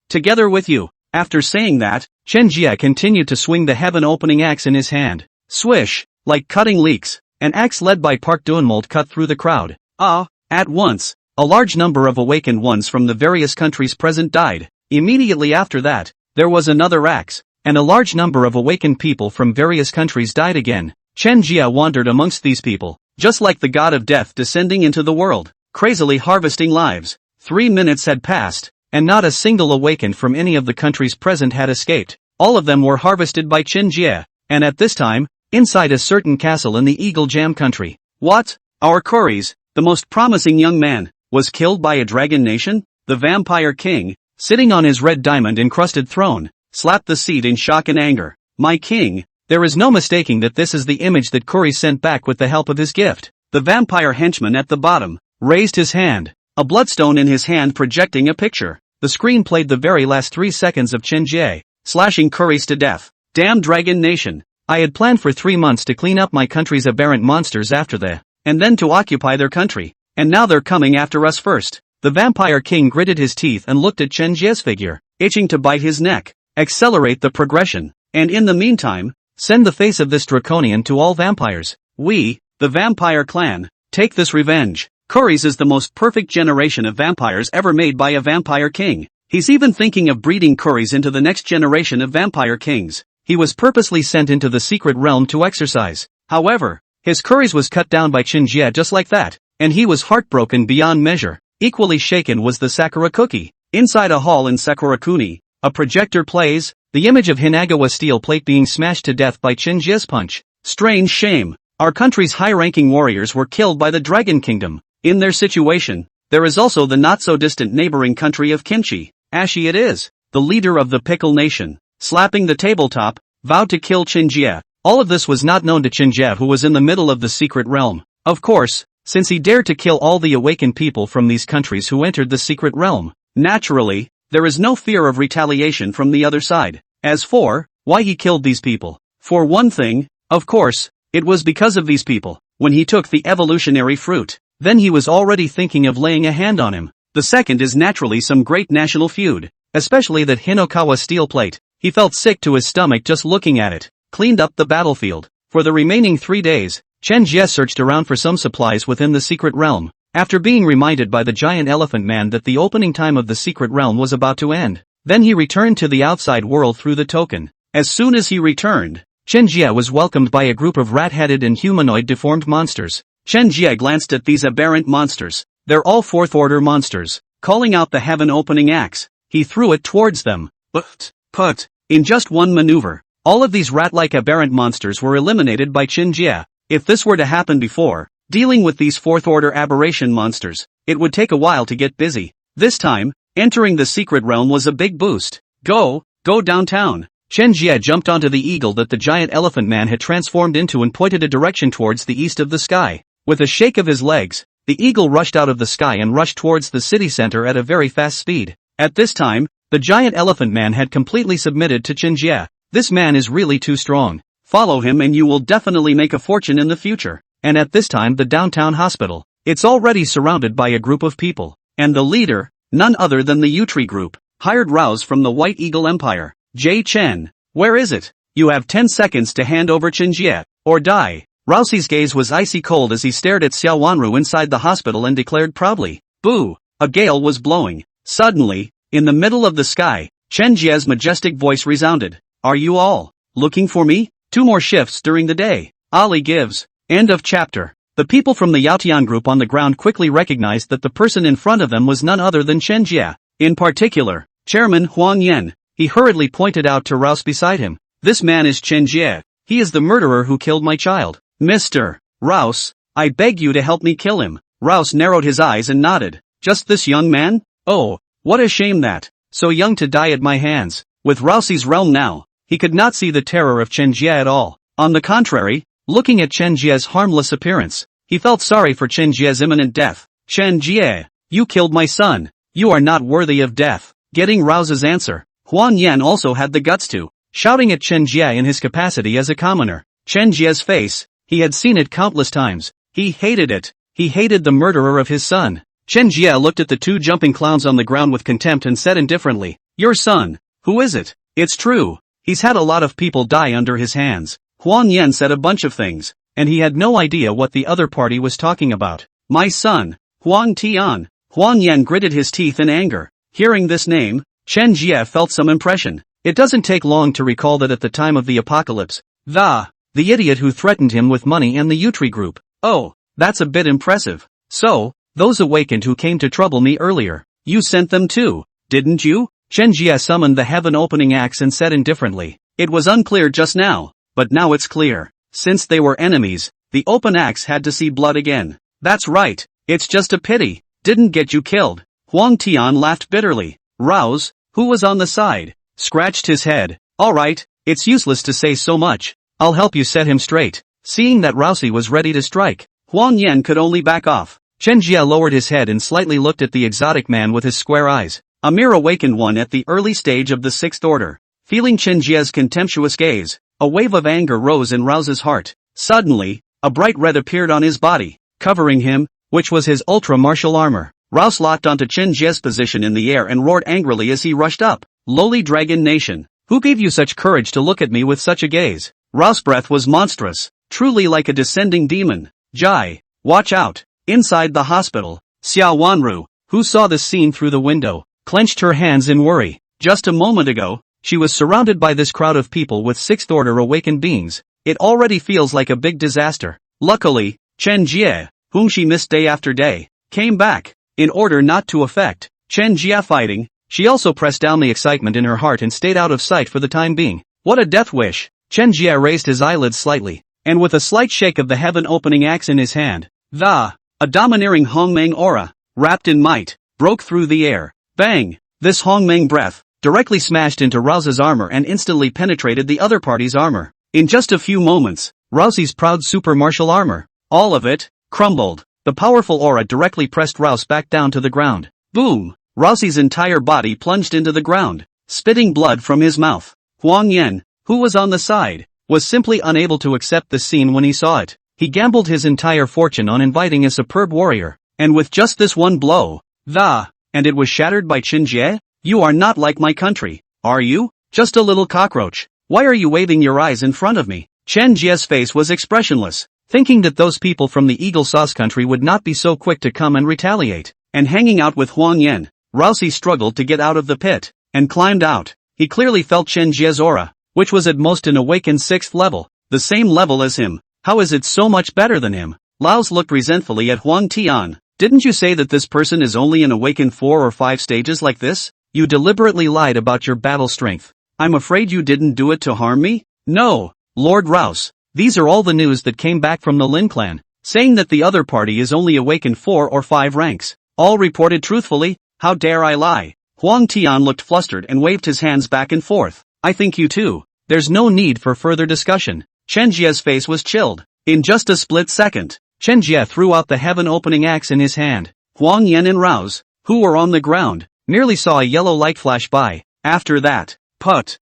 together with you. After saying that, Chen Jie continued to swing the heaven-opening axe in his hand. Swish, like cutting leeks, an axe led by Park Duanmold cut through the crowd. At once, a large number of awakened ones from the various countries present died. Immediately after that, there was another axe, and a large number of awakened people from various countries died again. Chen Jie wandered amongst these people, just like the god of death descending into the world, crazily harvesting lives. 3 minutes had passed, and not a single awakened from any of the countries present had escaped. All of them were harvested by Chen Jie, and at this time, inside a certain castle in the Eagle Jam country. What? Our Kuris, the most promising young man, was killed by a dragon nation? The vampire king, sitting on his red diamond-encrusted throne, slapped the seat in shock and anger. My king, there is no mistaking that this is the image that Kuri sent back with the help of his gift. The vampire henchman at the bottom raised his hand, a bloodstone in his hand projecting a picture. The screen played the very last 3 seconds of Chen Jie slashing Kuris to death. Damn dragon nation, I had planned for 3 months to clean up my country's aberrant monsters after the, and then to occupy their country. And now they're coming after us first. The vampire king gritted his teeth and looked at Chen Jie's figure, itching to bite his neck. Accelerate the progression, and in the meantime, send the face of this draconian to all vampires. We, the vampire clan, take this revenge. Curry's is the most perfect generation of vampires ever made by a vampire king. He's even thinking of breeding Curry's into the next generation of vampire kings. He was purposely sent into the secret realm to exercise. However, his Curry's was cut down by Chen Jie just like that, and he was heartbroken beyond measure. Equally shaken was the Sakura Cookie. Inside a hall in Sakura Kuni, a projector plays, the image of Hinagawa steel plate being smashed to death by Chen Jie's punch. Strange shame. Our country's high-ranking warriors were killed by the Dragon Kingdom. In their situation, there is also the not-so-distant neighboring country of Kimchi. Ashy it is, the leader of the Pickle Nation, slapping the tabletop, vowed to kill Chen Jie. All of this was not known to Chen Jie, who was in the middle of the secret realm. Of course, since he dared to kill all the awakened people from these countries who entered the secret realm. Naturally, there is no fear of retaliation from the other side. As for why he killed these people, for one thing, of course, it was because of these people. When he took the evolutionary fruit, then he was already thinking of laying a hand on him. The second is naturally some great national feud, especially that Hinagawa steel plate. He felt sick to his stomach just looking at it. Cleaned up the battlefield. For the remaining 3 days, Chen Jie searched around for some supplies within the secret realm. After being reminded by the giant elephant man that the opening time of the secret realm was about to end, then he returned to the outside world through the token. As soon as he returned, Chen Jie was welcomed by a group of rat-headed and humanoid deformed monsters. Chen Jie glanced at these aberrant monsters. They're all fourth-order monsters. Calling out the heaven-opening axe, he threw it towards them. But, in just one maneuver, all of these rat-like aberrant monsters were eliminated by Chen Jie. If this were to happen before, dealing with these fourth-order aberration monsters, it would take a while to get busy. This time, entering the secret realm was a big boost. Go downtown. Chen Jie jumped onto the eagle that the giant elephant man had transformed into and pointed a direction towards the east of the sky. With a shake of his legs, the eagle rushed out of the sky and rushed towards the city center at a very fast speed. At this time, the giant elephant man had completely submitted to Chen Jie. This man is really too strong. Follow him and you will definitely make a fortune in the future. And at this time the downtown hospital. It's already surrounded by a group of people. And the leader, none other than the Yutri group, hired Rouse from the White Eagle Empire. Jie Chen, where is it? You have 10 seconds to hand over Chen Jie, or die. Rouse's gaze was icy cold as he stared at Xiao Wanru inside the hospital and declared proudly, "Boo!" A gale was blowing. Suddenly, in the middle of the sky, Chen Jie's majestic voice resounded. Are you all looking for me? 2 more shifts during the day. Ali gives. End of chapter. The people from the Yaotian group on the ground quickly recognized that the person in front of them was none other than Chen Jie. In particular, Chairman Huang Yan. He hurriedly pointed out to Rouse beside him. This man is Chen Jie. He is the murderer who killed my child. Mr. Rouse, I beg you to help me kill him. Rouse narrowed his eyes and nodded. Just this young man? Oh, what a shame that, so young to die at my hands. With Rouse's realm now, he could not see the terror of Chen Jie at all. On the contrary, looking at Chen Jie's harmless appearance, he felt sorry for Chen Jie's imminent death. Chen Jie, you killed my son. You are not worthy of death. Getting Rouse's answer, Huang Yan also had the guts to, shouting at Chen Jie in his capacity as a commoner. Chen Jie's face, he had seen it countless times. He hated it. He hated the murderer of his son. Chen Jie looked at the 2 jumping clowns on the ground with contempt and said indifferently, "Your son, who is it? It's true. He's had a lot of people die under his hands." Huang Yan said a bunch of things, and he had no idea what the other party was talking about. My son, Huang Tian. Huang Yan gritted his teeth in anger. Hearing this name, Chen Jie felt some impression. It doesn't take long to recall that at the time of the apocalypse, the idiot who threatened him with money and the Yutri group. Oh, that's a bit impressive. So, those awakened who came to trouble me earlier, you sent them too, didn't you? Chen Jie summoned the heaven-opening axe and said indifferently. It was unclear just now, but now it's clear. Since they were enemies, the open axe had to see blood again. That's right, it's just a pity, didn't get you killed. Huang Tian laughed bitterly. Rouse, who was on the side, scratched his head. Alright, it's useless to say so much. I'll help you set him straight. Seeing that Rousey was ready to strike, Huang Yan could only back off. Chen Jie lowered his head and slightly looked at the exotic man with his square eyes. A mere awakened one at the early stage of the 6th order. Feeling Chen Jie's contemptuous gaze, A wave of anger rose in Rouse's heart. Suddenly, a bright red appeared on his body, covering him, which was his ultra-martial armor. Rouse locked onto Chen Jie's position in the air and roared angrily as he rushed up. Lowly Dragon Nation, who gave you such courage to look at me with such a gaze? Rouse's breath was monstrous, truly like a descending demon. Jie, watch out. Inside the hospital, Xiao Wanru, who saw the scene through the window, clenched her hands in worry. Just a moment ago, she was surrounded by this crowd of people with sixth-order awakened beings. It already feels like a big disaster. Luckily, Chen Jie, whom she missed day after day, came back. In order not to affect Chen Jie fighting, she also pressed down the excitement in her heart and stayed out of sight for the time being. What a death wish! Chen Jie raised his eyelids slightly, and with a slight shake of the heaven-opening axe in his hand, a domineering Hongmeng aura, wrapped in might, broke through the air. Bang! This Hongmeng breath directly smashed into Rouse's armor and instantly penetrated the other party's armor. In just a few moments, Rouse's proud super martial armor, all of it, crumbled. The powerful aura directly pressed Rouse back down to the ground. Boom! Rouse's entire body plunged into the ground, spitting blood from his mouth. Huang Yan, who was on the side, was simply unable to accept the scene when he saw it. He gambled his entire fortune on inviting a superb warrior, and with just this one blow, and it was shattered by Chen Jie? You are not like my country, are you? Just a little cockroach. Why are you waving your eyes in front of me? Chen Jie's face was expressionless, thinking that those people from the Eagle Sauce country would not be so quick to come and retaliate. And hanging out with Huang Yan, Rousey struggled to get out of the pit, and climbed out. He clearly felt Chen Jie's aura, which was at most an awakened 6th level, the same level as him. How is it so much better than him? Laos looked resentfully at Huang Tian. Didn't you say that this person is only an awakened 4 or 5 stages like this? You deliberately lied about your battle strength. I'm afraid you didn't do it to harm me? No, Lord Rouse. These are all the news that came back from the Lin Clan, saying that the other party is only awakened 4 or 5 ranks. All reported truthfully. How dare I lie? Huang Tian looked flustered and waved his hands back and forth. I think you too. There's no need for further discussion. Chen Jie's face was chilled. In just a split second, Chen Jie threw out the heaven-opening axe in his hand. Huang Yan and Rouse, who were on the ground, merely saw a yellow light flash by. After that, put,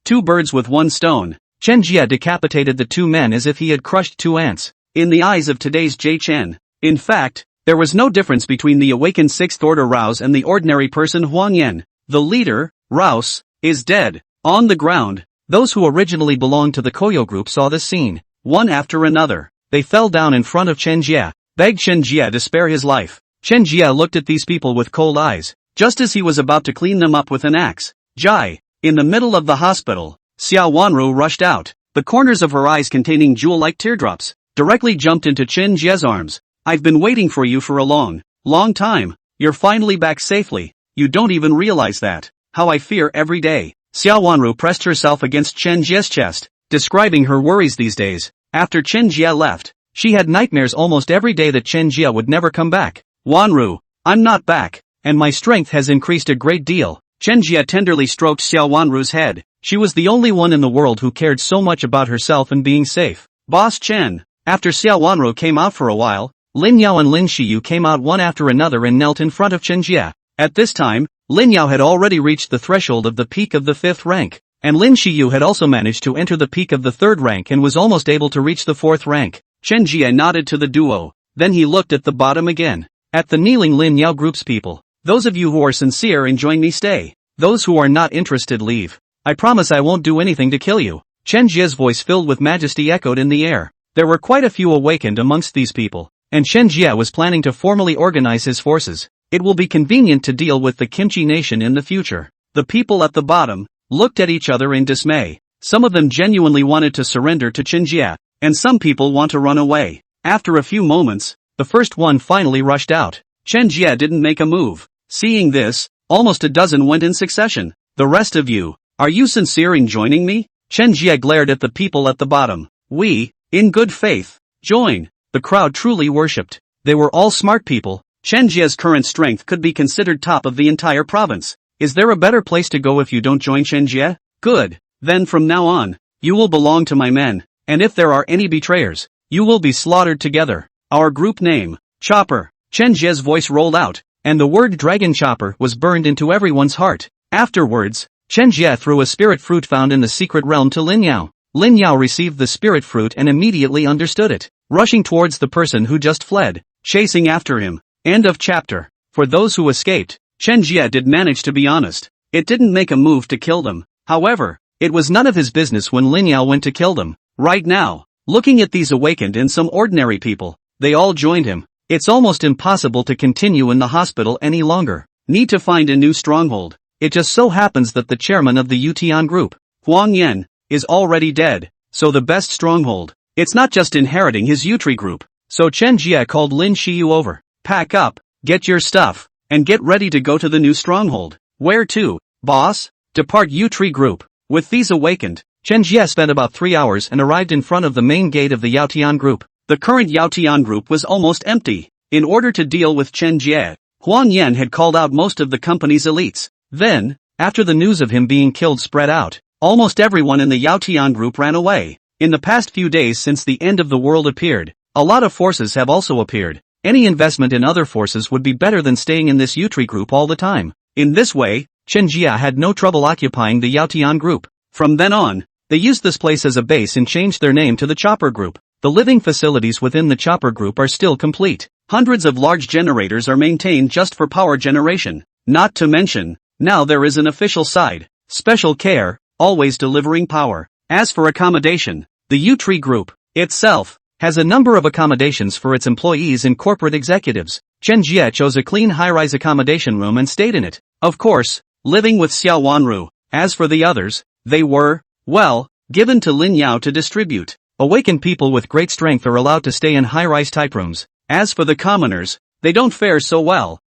2 birds with 1 stone. Chen Jie decapitated the 2 men as if he had crushed 2 ants. In the eyes of today's Jie Chen, in fact, there was no difference between the awakened 6th order Rouse and the ordinary person Huang Yan. The leader, Rouse, is dead. On the ground, those who originally belonged to the Koyo group saw this scene. One after another, they fell down in front of Chen Jie, begged Chen Jie to spare his life. Chen Jie looked at these people with cold eyes, just as he was about to clean them up with an axe. Jie, in the middle of the hospital, Xiao Wanru rushed out, the corners of her eyes containing jewel-like teardrops, directly jumped into Chen Jie's arms. I've been waiting for you for a long time. You're finally back safely. You don't even realize that. How I fear every day. Xiao Wanru pressed herself against Chen Jie's chest, describing her worries these days. After Chen Jie left, she had nightmares almost every day that Chen Jie would never come back. Wanru, I'm not back, and my strength has increased a great deal. Chen Jie tenderly stroked Xiao Wanru's head. She was the only one in the world who cared so much about herself and being safe. Boss Chen. After Xiao Wanru came out for a while, Lin Yao and Lin Shiyu came out one after another and knelt in front of Chen Jie. At this time, Lin Yao had already reached the threshold of the peak of the 5th rank, and Lin Shiyu had also managed to enter the peak of the 3rd rank and was almost able to reach the 4th rank. Chen Jie nodded to the duo, then he looked at the bottom again. At the kneeling Lin Yao group's people. Those of you who are sincere in joining me stay. Those who are not interested leave. I promise I won't do anything to kill you. Chen Jie's voice filled with majesty echoed in the air. There were quite a few awakened amongst these people, and Chen Jie was planning to formally organize his forces. It will be convenient to deal with the Kimchi nation in the future. The people at the bottom looked at each other in dismay. Some of them genuinely wanted to surrender to Chen Jie, and some people want to run away. After a few moments, the first one finally rushed out. Chen Jie didn't make a move. Seeing this, almost a dozen went in succession. The rest of you, are you sincere in joining me? Chen Jie glared at the people at the bottom. We, in good faith, join. The crowd truly worshipped. They were all smart people. Chen Jie's current strength could be considered top of the entire province. Is there a better place to go if you don't join Chen Jie? Good. Then from now on, you will belong to my men, and if there are any betrayers, you will be slaughtered together. Our group name, Chopper. Chen Jie's voice rolled out, and the word Dragon Chopper was burned into everyone's heart. Afterwards, Chen Jie threw a spirit fruit found in the secret realm to Lin Yao. Lin Yao received the spirit fruit and immediately understood it, rushing towards the person who just fled, chasing after him. End of chapter. For those who escaped, Chen Jie did manage to be honest. It didn't make a move to kill them. However, it was none of his business when Lin Yao went to kill them. Right now, looking at these awakened and some ordinary people, they all joined him. It's almost impossible to continue in the hospital any longer. Need to find a new stronghold. It just so happens that the chairman of the Yutian group, Huang Yan, is already dead, so the best stronghold. It's not just inheriting his Yutri group. So Chen Jie called Lin Xiyu over. Pack up, get your stuff, and get ready to go to the new stronghold. Where to, boss? Depart Yutri group. With these awakened, Chen Jie spent about 3 hours and arrived in front of the main gate of the Yaotian group. The current Yaotian group was almost empty. In order to deal with Chen Jie, Huang Yan had called out most of the company's elites. Then, after the news of him being killed spread out, almost everyone in the Yaotian group ran away. In the past few days since the end of the world appeared, a lot of forces have also appeared. Any investment in other forces would be better than staying in this Yutri group all the time. In this way, Chen Jie had no trouble occupying the Yaotian group. From then on, they used this place as a base and changed their name to the Chopper Group. The living facilities within the Chopper Group are still complete. Hundreds of large generators are maintained just for power generation. Not to mention, now there is an official side, special care, always delivering power. As for accommodation, the Yutri Group itself has a number of accommodations for its employees and corporate executives. Chen Jie chose a clean high-rise accommodation room and stayed in it. Of course, living with Xiao Wanru. As for the others, they were, well, given to Lin Yao to distribute. Awakened people with great strength are allowed to stay in high-rise type rooms. As for the commoners, they don't fare so well.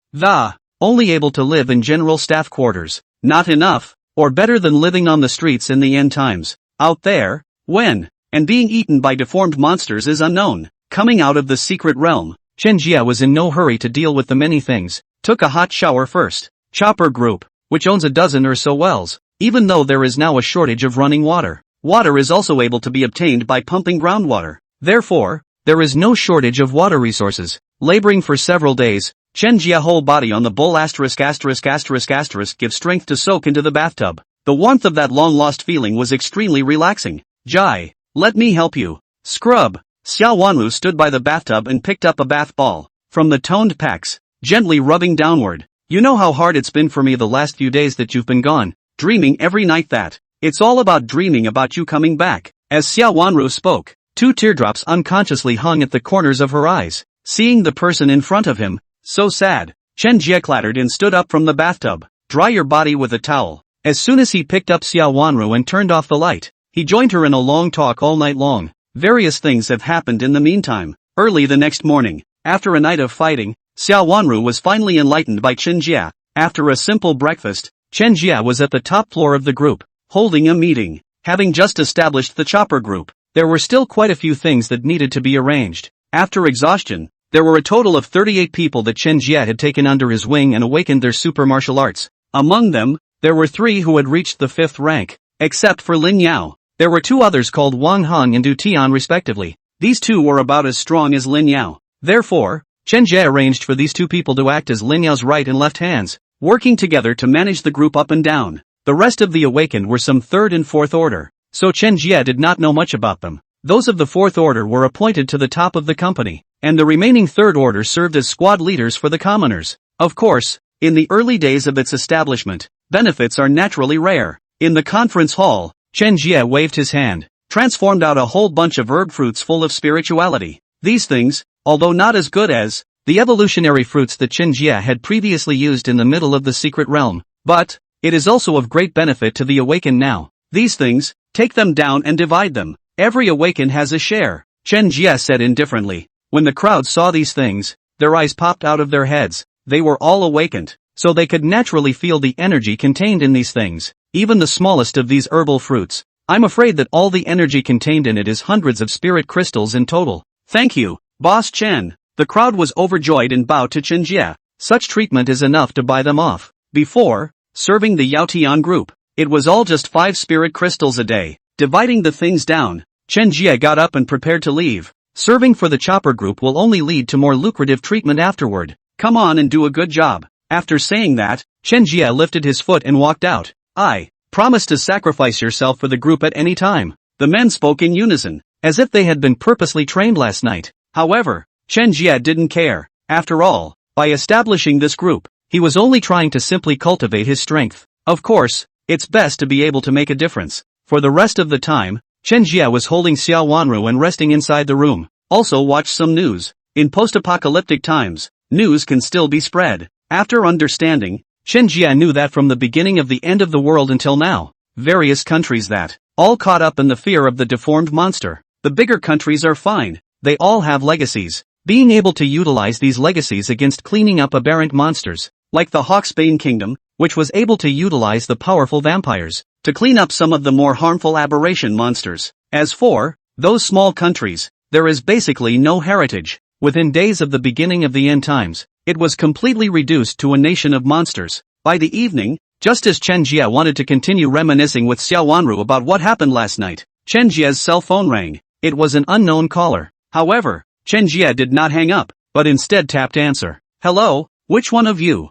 Only able to live in general staff quarters. Not enough, or better than living on the streets in the end times. Out there, when, and being eaten by deformed monsters is unknown. Coming out of the secret realm, Chen Jie was in no hurry to deal with the many things. Took a hot shower first. Chopper Group, which owns a dozen or so wells. Even though there is now a shortage of running water, water is also able to be obtained by pumping groundwater. Therefore, there is no shortage of water resources. Laboring for several days, Chen Jie's whole body on the bowl **** gives strength to soak into the bathtub. The warmth of that long-lost feeling was extremely relaxing. Jai, let me help you. Scrub. Xiao Wanru stood by the bathtub and picked up a bath ball from the toned packs, gently rubbing downward. You know how hard it's been for me the last few days that you've been gone, dreaming every night that. It's all about dreaming about you coming back. As Xiao Wanru spoke, 2 teardrops unconsciously hung at the corners of her eyes. Seeing the person in front of him, so sad, Chen Jie clattered and stood up from the bathtub. Dry your body with a towel. As soon as he picked up Xiao Wanru and turned off the light, he joined her in a long talk all night long. Various things have happened in the meantime. Early the next morning, after a night of fighting, Xiao Wanru was finally enlightened by Chen Jie. After a simple breakfast, Chen Jie was at the top floor of the group, holding a meeting. Having just established the Chopper Group, there were still quite a few things that needed to be arranged. After exhaustion, there were a total of 38 people that Chen Jie had taken under his wing and awakened their super martial arts. Among them, there were 3 who had reached the 5th rank. Except for Lin Yao, there were 2 others called Wang Hong and Du Tian respectively. These 2 were about as strong as Lin Yao. Therefore, Chen Jie arranged for these 2 people to act as Lin Yao's right and left hands, working together to manage the group up and down. The rest of the awakened were some 3rd and 4th order, so Chen Jie did not know much about them. Those of the 4th order were appointed to the top of the company, and the remaining 3rd order served as squad leaders for the commoners. Of course, in the early days of its establishment, benefits are naturally rare. In the conference hall, Chen Jie waved his hand, transformed out a whole bunch of herb fruits full of spirituality. These things, although not as good as the evolutionary fruits that Chen Jie had previously used in the middle of the secret realm, but it is also of great benefit to the awakened now. These things, take them down and divide them. Every awakened has a share, Chen Jie said indifferently. When the crowd saw these things, their eyes popped out of their heads. They were all awakened, so they could naturally feel the energy contained in these things. Even the smallest of these herbal fruits. I'm afraid that all the energy contained in it is hundreds of spirit crystals in total. Thank you, Boss Chen. The crowd was overjoyed and bowed to Chen Jie. Such treatment is enough to buy them off. Before serving the Yaotian group, it was all just 5 spirit crystals a day. Dividing the things down, Chen Jie got up and prepared to leave. Serving for the Chopper Group will only lead to more lucrative treatment afterward. Come on and do a good job. After saying that, Chen Jie lifted his foot and walked out. I promise to sacrifice yourself for the group at any time. The men spoke in unison, as if they had been purposely trained last night. However, Chen Jie didn't care. After all, by establishing this group, he was only trying to simply cultivate his strength. Of course, it's best to be able to make a difference. For the rest of the time, Chen Jie was holding Xiao Wanru and resting inside the room. Also watched some news. In post-apocalyptic times, news can still be spread. After understanding, Chen Jie knew that from the beginning of the end of the world until now, various countries that, all caught up in the fear of the deformed monster. The bigger countries are fine, they all have legacies. Being able to utilize these legacies against cleaning up aberrant monsters, like the Hawksbane Kingdom, which was able to utilize the powerful vampires, to clean up some of the more harmful aberration monsters. As for those small countries, there is basically no heritage. Within days of the beginning of the end times, it was completely reduced to a nation of monsters. By the evening, just as Chen Jie wanted to continue reminiscing with Xiao Wanru about what happened last night, Chen Jie's cell phone rang. It was an unknown caller. However, Chen Jie did not hang up, but instead tapped answer. Hello, which one of you?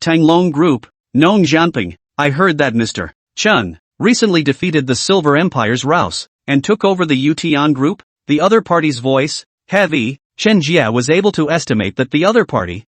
Tanglong Group, Nong Jianping. I heard that Mr. Chen recently defeated the Silver Empire's Rouse, and took over the Utian Group. The other party's voice, heavy. Chen Jie was able to estimate that the other party,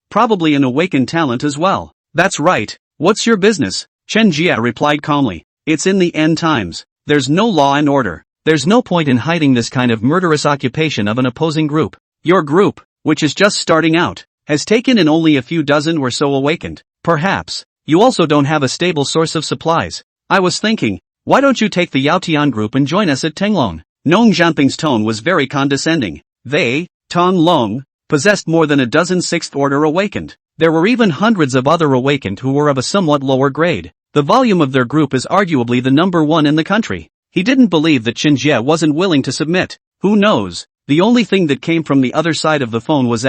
probably an awakened talent as well. That's right, what's your business? Chen Jie replied calmly. It's in the end times. There's no law and order. There's no point in hiding this kind of murderous occupation of an opposing group. Your group, which is just starting out, has taken in only a few dozen or so awakened. Perhaps, you also don't have a stable source of supplies. I was thinking, why don't you take the Yaotian group and join us at Tenglong? Nong Jianping's tone was very condescending. They, Long, possessed more than a dozen sixth order awakened. There were even hundreds of other awakened who were of a somewhat lower grade. The volume of their group is arguably the number one in the country. He didn't believe that Chen Jie wasn't willing to submit. Who knows? The only thing that came from the other side of the phone was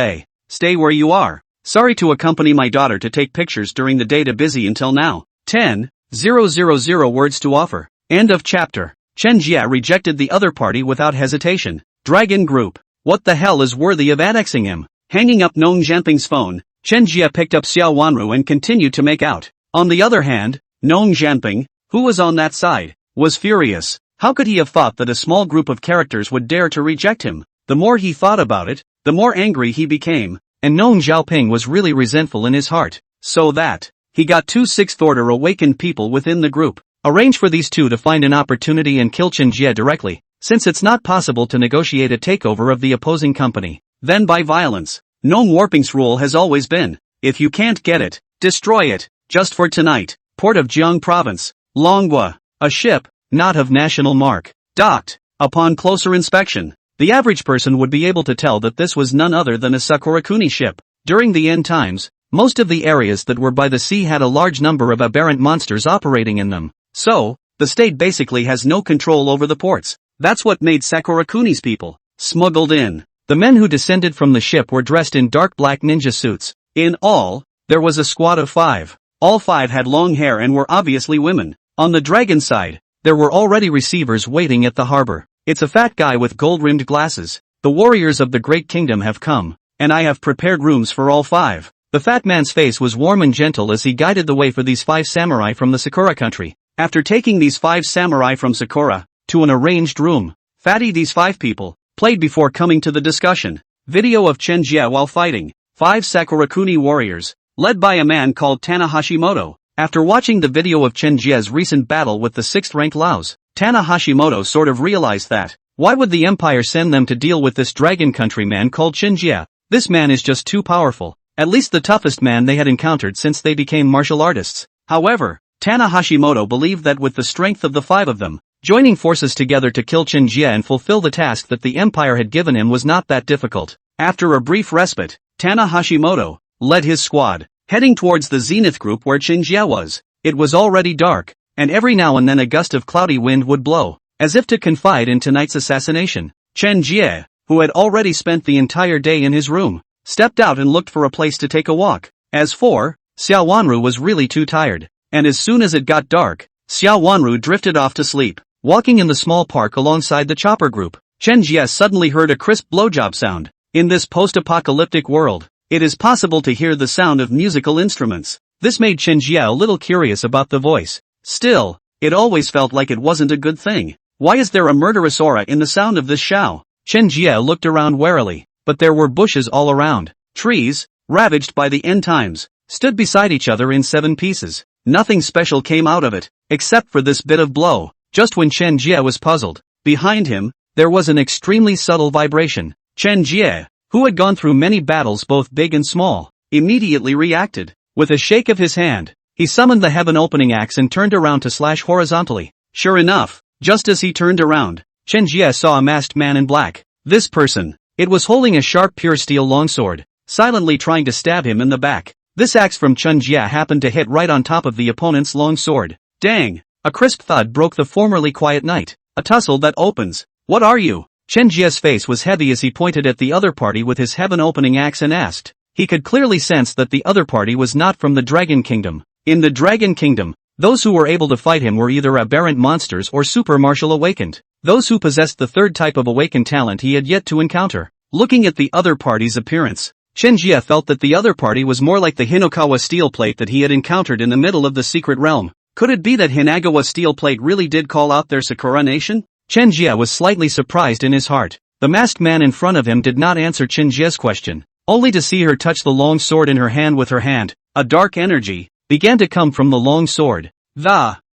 stay where you are. Sorry to accompany my daughter to take pictures during the day, busy until now. 10,000 words to offer. End of chapter. Chen Jie rejected the other party without hesitation. Dragon Group. What the hell is worthy of annexing him? Hanging up Nong Jianping's phone, Chen Jie picked up Xiao Wanru and continued to make out. On the other hand, Nong Jianping, who was on that side, was furious. How could he have thought that a small group of characters would dare to reject him? The more he thought about it, the more angry he became, and Nong Jiaoping was really resentful in his heart. So that, he got 2 sixth order awakened people within the group. Arrange for these two to find an opportunity and kill Chen Jie directly, since it's not possible to negotiate a takeover of the opposing company. Then by violence. Nong Warping's rule has always been, if you can't get it, destroy it. Just for tonight, port of Jiang Province, Longhua, a ship, not of national mark, docked. Upon closer inspection, the average person would be able to tell that this was none other than a Sakura Kuni ship. During the end times, most of the areas that were by the sea had a large number of aberrant monsters operating in them. So, the state basically has no control over the ports. That's what made Sakura Kuni's people smuggled in. The men who descended from the ship were dressed in dark black ninja suits. In all, there was a squad of 5. All 5 had long hair and were obviously women. On the dragon side, there were already receivers waiting at the harbor. It's a fat guy with gold-rimmed glasses. The warriors of the Great Kingdom have come, and I have prepared rooms for all 5. The fat man's face was warm and gentle as he guided the way for these 5 samurai from the Sakura country. After taking these 5 samurai from Sakura to an arranged room, these 5 people played before coming to the discussion. Video of Chen Jie while fighting 5 Sakura Kuni warriors, led by a man called Tana Hashimoto. After watching the video of Chen Jie's recent battle with the 6th rank Laos, Tana Hashimoto sort of realized that, why would the Empire send them to deal with this dragon country man called Chen Jie? This man is just too powerful, at least the toughest man they had encountered since they became martial artists. However, Tana Hashimoto believed that with the strength of the 5 of them, joining forces together to kill Chen Jie and fulfill the task that the Empire had given him was not that difficult. After a brief respite, Tana Hashimoto led his squad, heading towards the Zenith group where Chen Jie was. It was already dark, and every now and then a gust of cloudy wind would blow, as if to confide in tonight's assassination. Chen Jie, who had already spent the entire day in his room, stepped out and looked for a place to take a walk. As for Xiao Wanru was really too tired, and as soon as it got dark, Xiao Wanru drifted off to sleep. Walking in the small park alongside the chopper group, Chen Jie suddenly heard a crisp blowjob sound. In this post-apocalyptic world, it is possible to hear the sound of musical instruments. This made Chen Jie a little curious about the voice. Still, it always felt like it wasn't a good thing. Why is there a murderous aura in the sound of this shout? Chen Jie looked around warily, but there were bushes all around. Trees, ravaged by the end times, stood beside each other in 7 pieces. Nothing special came out of it, except for this bit of blow. Just when Chen Jie was puzzled, behind him, there was an extremely subtle vibration. Chen Jie, who had gone through many battles both big and small, immediately reacted. With a shake of his hand, he summoned the heaven-opening axe and turned around to slash horizontally. Sure enough, just as he turned around, Chen Jie saw a masked man in black. This person, it was holding a sharp pure steel longsword, silently trying to stab him in the back. This axe from Chen Jie happened to hit right on top of the opponent's longsword. Dang! A crisp thud broke the formerly quiet night. A tussle that opens. What are you? Chen Jie's face was heavy as he pointed at the other party with his heaven-opening axe and asked. He could clearly sense that the other party was not from the Dragon Kingdom. In the Dragon Kingdom, those who were able to fight him were either aberrant monsters or super martial awakened. Those who possessed the third type of awakened talent he had yet to encounter. Looking at the other party's appearance, Chen Jie felt that the other party was more like the Hinokawa steel plate that he had encountered in the middle of the secret realm. Could it be that Hinagawa steel plate really did call out their Sakura nation? Chen Jie was slightly surprised in his heart. The masked man in front of him did not answer Chen Jie's question, only to see her touch the long sword in her hand with her hand. A dark energy began to come from the long sword,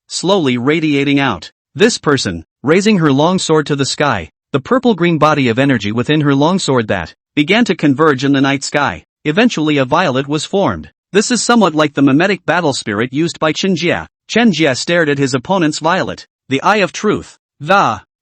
slowly radiating out. This person, raising her long sword to the sky, the purple-green body of energy within her longsword that began to converge in the night sky. Eventually a violet was formed. This is somewhat like the mimetic battle spirit used by Chen Jie. Chen Jie stared at his opponent's violet, the eye of truth.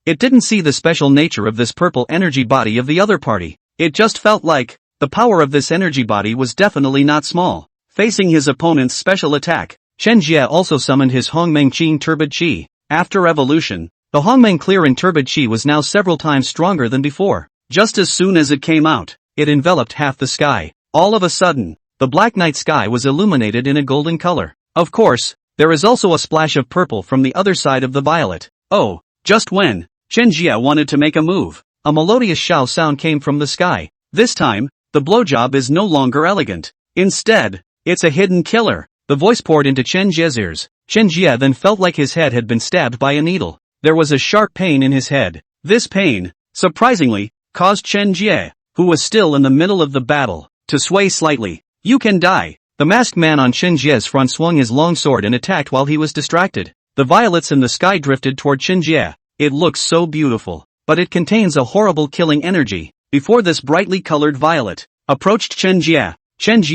It didn't see the special nature of this purple energy body of the other party. It just felt like the power of this energy body was definitely not small. Facing his opponent's special attack, Chen Jie also summoned his Hongmeng Qi Turbid Qi. After evolution, the Hongmeng Clear and Turbid Qi was now several times stronger than before. Just as soon as it came out, it enveloped half the sky. All of a sudden, the black night sky was illuminated in a golden color. Of course, there is also a splash of purple from the other side of the violet. Oh, just when Chen Jie wanted to make a move, a melodious shao sound came from the sky. This time, the blowjob is no longer elegant. Instead, it's a hidden killer. The voice poured into Chen Jie's ears. Chen Jie then felt like his head had been stabbed by a needle. There was a sharp pain in his head. This pain, surprisingly, caused Chen Jie, who was still in the middle of the battle, to sway slightly. You can die. The masked man on Chen Jie's front swung his long sword and attacked while he was distracted. The violets in the sky drifted toward Chen Jie. It looks so beautiful, but it contains a horrible killing energy. Before this brightly colored violet approached Chen Jie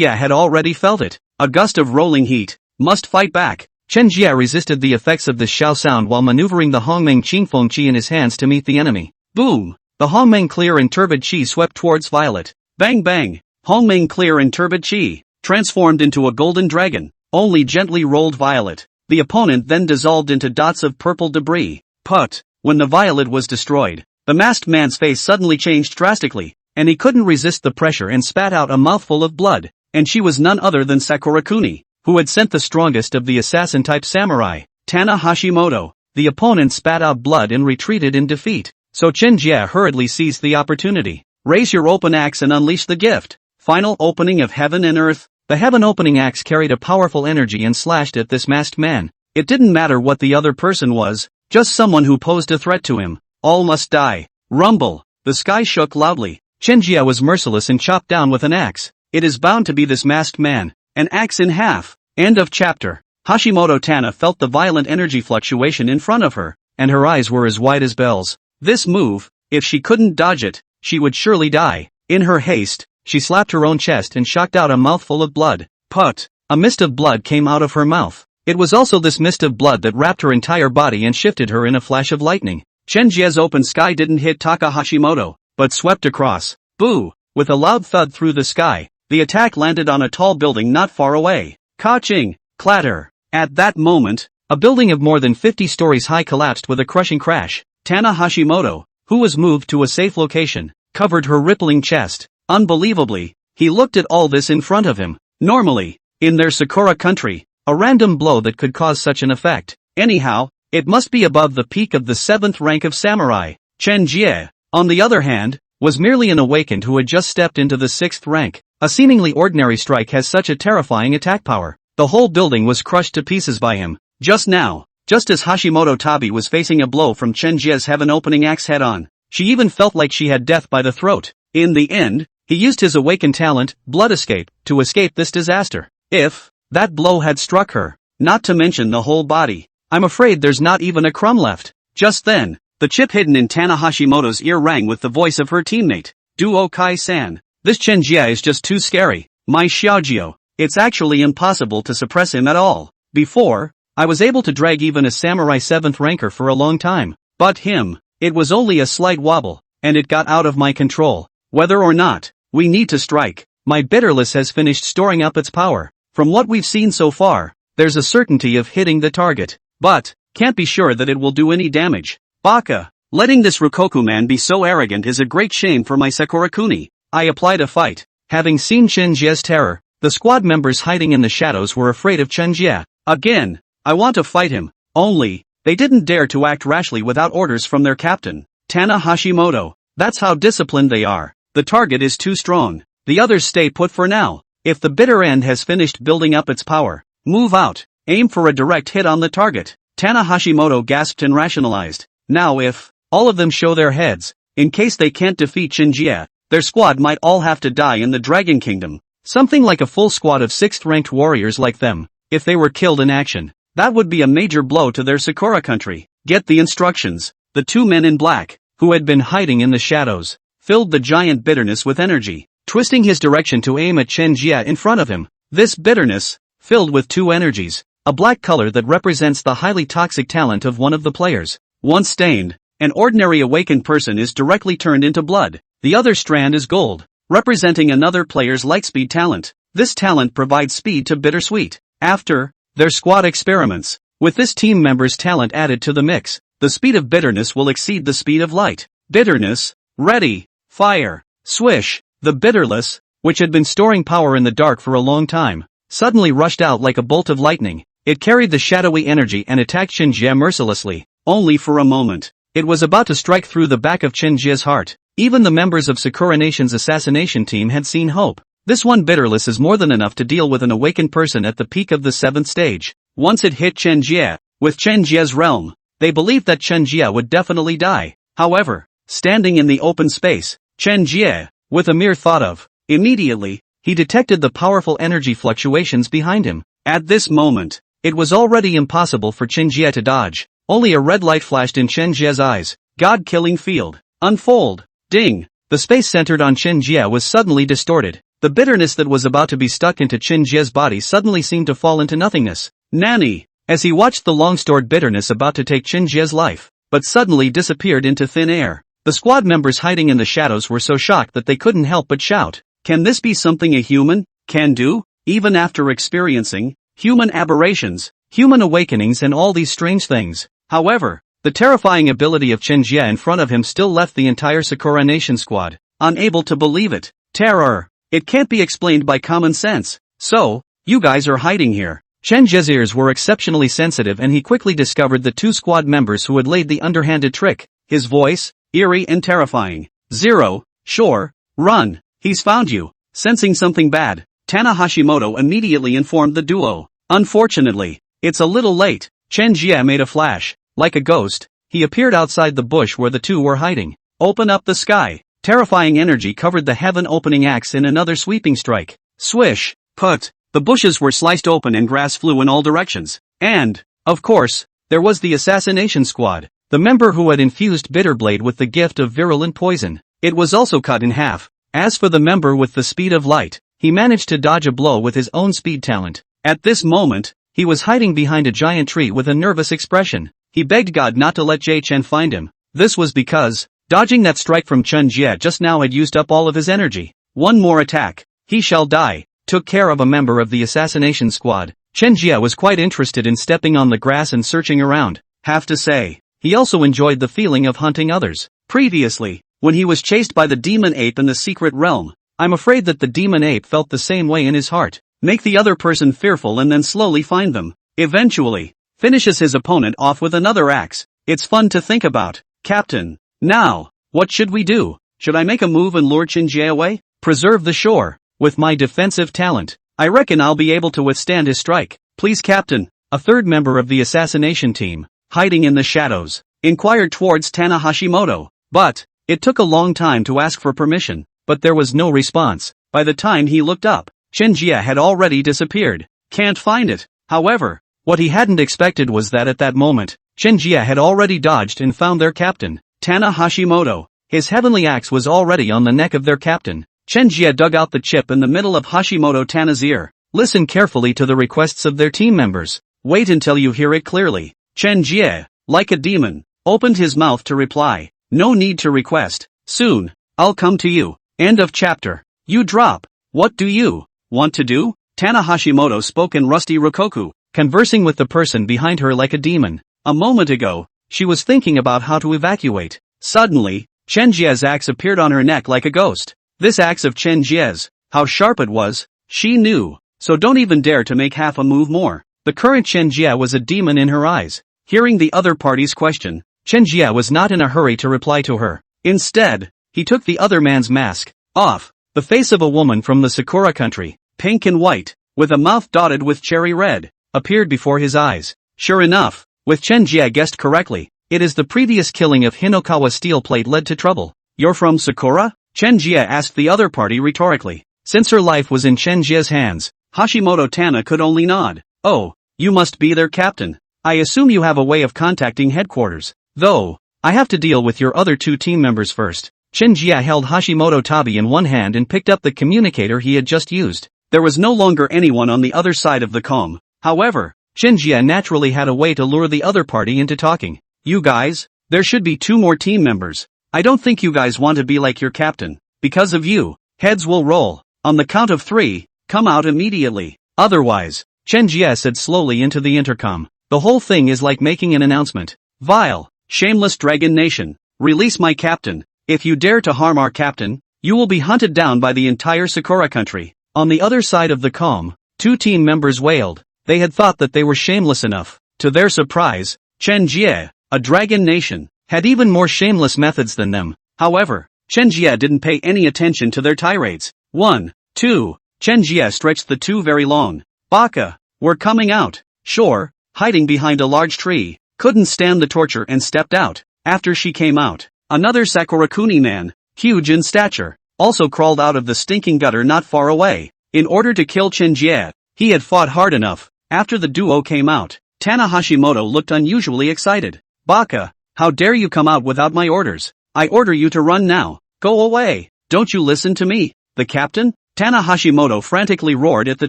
had already felt it. A gust of rolling heat. Must fight back. Chen Jie resisted the effects of this shao sound while maneuvering the Hongmeng Qingfeng Qi in his hands to meet the enemy. Boom! The Hongmeng Clear and Turbid Qi swept towards Violet. Bang bang! Hongmeng Clear and Turbid Qi transformed into a golden dragon. Only gently rolled Violet. The opponent then dissolved into dots of purple debris. Put! When the violet was destroyed, the masked man's face suddenly changed drastically, and he couldn't resist the pressure and spat out a mouthful of blood. And she was none other than Sakura Kuni, who had sent the strongest of the assassin-type samurai, Tana Hashimoto. The opponent spat out blood and retreated in defeat, so Chen Jie hurriedly seized the opportunity. Raise your open axe and unleash the gift. Final opening of heaven and earth. The heaven-opening axe carried a powerful energy and slashed at this masked man. It didn't matter what the other person was, just someone who posed a threat to him. All must die. Rumble. The sky shook loudly. Chen Jie was merciless and chopped down with an axe. It is bound to be this masked man. An axe in half. End of chapter. Hashimoto Tana felt the violent energy fluctuation in front of her, and her eyes were as wide as bells. This move, if she couldn't dodge it, she would surely die. In her haste, she slapped her own chest and shocked out a mouthful of blood. Put! A mist of blood came out of her mouth. It was also this mist of blood that wrapped her entire body and shifted her in a flash of lightning. Chen Jie's open sky didn't hit Taka Hashimoto, but swept across. Boo! With a loud thud through the sky, the attack landed on a tall building not far away. Ka-ching! Clatter! At that moment, a building of more than 50 stories high collapsed with a crushing crash. Tana Hashimoto, who was moved to a safe location, covered her rippling chest. Unbelievably, he looked at all this in front of him. Normally, in their Sakura country, a random blow that could cause such an effect. Anyhow, it must be above the peak of the 7th rank of samurai. Chen Jie, on the other hand, was merely an awakened who had just stepped into the 6th rank. A seemingly ordinary strike has such a terrifying attack power. The whole building was crushed to pieces by him. Just now, just as Hashimoto Tabi was facing a blow from Chen Jie's heaven-opening axe head-on. She even felt like she had death by the throat. In the end, he used his awakened talent, Blood Escape, to escape this disaster. If that blow had struck her, not to mention the whole body, I'm afraid there's not even a crumb left. Just then, the chip hidden in Tana Hashimoto's ear rang with the voice of her teammate, Duo Kai-san. This Chen Jie is just too scary, my Xiaojio. It's actually impossible to suppress him at all. Before, I was able to drag even a samurai 7th ranker for a long time. But him, it was only a slight wobble, and it got out of my control. Whether or not, we need to strike. My bitterless has finished storing up its power. From what we've seen so far, there's a certainty of hitting the target. But, can't be sure that it will do any damage. Baka, letting this Rikoku man be so arrogant is a great shame for my Sakura Kuni. I applied a fight. Having seen Chen Jie's terror, the squad members hiding in the shadows were afraid of Chen Jie. Again, I want to fight him. Only, they didn't dare to act rashly without orders from their captain, Tana Hashimoto. That's how disciplined they are. The target is too strong. The others stay put for now. If the bitter end has finished building up its power, move out. Aim for a direct hit on the target. Tana Hashimoto gasped and rationalized. Now if all of them show their heads, in case they can't defeat Chen Jie, their squad might all have to die in the Dragon Kingdom. Something like a full squad of 6th-ranked warriors like them. If they were killed in action, that would be a major blow to their Sakura country. Get the instructions. The two men in black, who had been hiding in the shadows, filled the giant bitterness with energy, twisting his direction to aim at Chen Jie in front of him. This bitterness, filled with two energies, a black color that represents the highly toxic talent of one of the players. Once stained, an ordinary awakened person is directly turned into blood. The other strand is gold, representing another player's lightspeed talent. This talent provides speed to bittersweet. After their squad experiments, with this team member's talent added to the mix, the speed of bitterness will exceed the speed of light. Bitterness, ready, fire, swish. The bitterless, which had been storing power in the dark for a long time, suddenly rushed out like a bolt of lightning. It carried the shadowy energy and attacked Chen Jie mercilessly. Only for a moment. It was about to strike through the back of Chen Jie's heart. Even the members of Sakura Nation's assassination team had seen hope. This one bitterless is more than enough to deal with an awakened person at the peak of the 7th stage. Once it hit Chen Jie, with Chen Jie's realm, they believed that Chen Jie would definitely die. However, standing in the open space, Chen Jie, with a mere thought of, immediately, he detected the powerful energy fluctuations behind him. At this moment, it was already impossible for Chen Jie to dodge. Only a red light flashed in Chen Jie's eyes. God-killing field. Unfold. Ding. The space centered on Chen Jie was suddenly distorted. The bitterness that was about to be stuck into Chen Jie's body suddenly seemed to fall into nothingness. Nanny. As he watched the long-stored bitterness about to take Chen Jie's life, but suddenly disappeared into thin air. The squad members hiding in the shadows were so shocked that they couldn't help but shout. Can this be something a human can do? Even after experiencing human aberrations, human awakenings and all these strange things. However, the terrifying ability of Chen Jie in front of him still left the entire Sakura Nation squad unable to believe it. Terror. It can't be explained by common sense. So, you guys are hiding here. Chen Jie's ears were exceptionally sensitive and he quickly discovered the two squad members who had laid the underhanded trick. His voice, eerie and terrifying. Zero, sure, run, he's found you. Sensing something bad, Tana Hashimoto immediately informed the duo. Unfortunately, it's a little late. Chen Jie made a flash. Like a ghost, he appeared outside the bush where the two were hiding. Open up the sky. Terrifying energy covered the heaven-opening axe in another sweeping strike. Swish, put. The bushes were sliced open and grass flew in all directions. And, of course, there was the assassination squad. The member who had infused Bitterblade with the gift of virulent poison. It was also cut in half. As for the member with the speed of light, he managed to dodge a blow with his own speed talent. At this moment, he was hiding behind a giant tree with a nervous expression. He begged God not to let Jie Chen find him. This was because, dodging that strike from Chen Jie just now had used up all of his energy. One more attack. He shall die. Took care of a member of the assassination squad. Chen Jie was quite interested in stepping on the grass and searching around. Have to say, he also enjoyed the feeling of hunting others. Previously, when he was chased by the demon ape in the secret realm, I'm afraid that the demon ape felt the same way in his heart. Make the other person fearful and then slowly find them. Eventually, finishes his opponent off with another axe. It's fun to think about. Captain. Now, what should we do? Should I make a move and lure Chen Jie away? Preserve the shore. With my defensive talent, I reckon I'll be able to withstand his strike. Please Captain, a third member of the assassination team, hiding in the shadows, inquired towards Tana Hashimoto. But it took a long time to ask for permission, but there was no response. By the time he looked up, Chen Jie had already disappeared. Can't find it. However, what he hadn't expected was that at that moment, Chen Jie had already dodged and found their captain, Tana Hashimoto. His heavenly axe was already on the neck of their captain. Chen Jie dug out the chip in the middle of Hashimoto Tana's ear. Listen carefully to the requests of their team members. Wait until you hear it clearly. Chen Jie, like a demon, opened his mouth to reply. No need to request. Soon, I'll come to you. End of chapter. You drop. What do you want to do? Tana Hashimoto spoke in rusty Rokoku, conversing with the person behind her like a demon. A moment ago, she was thinking about how to evacuate. Suddenly, Chen Jie's axe appeared on her neck like a ghost. This axe of Chen Jie's, how sharp it was, she knew. So don't even dare to make half a move more. The current Chen Jie was a demon in her eyes. Hearing the other party's question, Chen Jie was not in a hurry to reply to her. Instead, he took the other man's mask off. The face of a woman from the Sakura country, pink and white, with a mouth dotted with cherry red, appeared before his eyes. Sure enough, with Chen Jie guessed correctly, it is the previous killing of Hinokawa steel plate led to trouble. You're from Sakura? Chen Jie asked the other party rhetorically. Since her life was in Chen Jie's hands, Hashimoto Tana could only nod. Oh, you must be their captain. I assume you have a way of contacting headquarters. Though, I have to deal with your other two team members first. Chen Jie held Hashimoto Tabi in one hand and picked up the communicator he had just used. There was no longer anyone on the other side of the comb. However, Chen Jie naturally had a way to lure the other party into talking. You guys, there should be two more team members. I don't think you guys want to be like your captain. Because of you, heads will roll. On the count of 3, come out immediately. Otherwise, Chen Jie said slowly into the intercom. The whole thing is like making an announcement. Vile, shameless Dragon Nation, release my captain. If you dare to harm our captain, you will be hunted down by the entire Sakura country. On the other side of the calm, two team members wailed. They had thought that they were shameless enough. To their surprise, Chen Jie, a Dragon Nation, had even more shameless methods than them. However, Chen Jie didn't pay any attention to their tirades. 1, 2, Chen Jie stretched the two very long. Baka, we're coming out. Sure, hiding behind a large tree, couldn't stand the torture and stepped out. After she came out, another Sakura Kuni man, huge in stature, also crawled out of the stinking gutter not far away. In order to kill Chen Jie, he had fought hard enough. After the duo came out, Tana Hashimoto looked unusually excited. Baka, how dare you come out without my orders? I order you to run now. Go away. Don't you listen to me, the captain? Tana Hashimoto frantically roared at the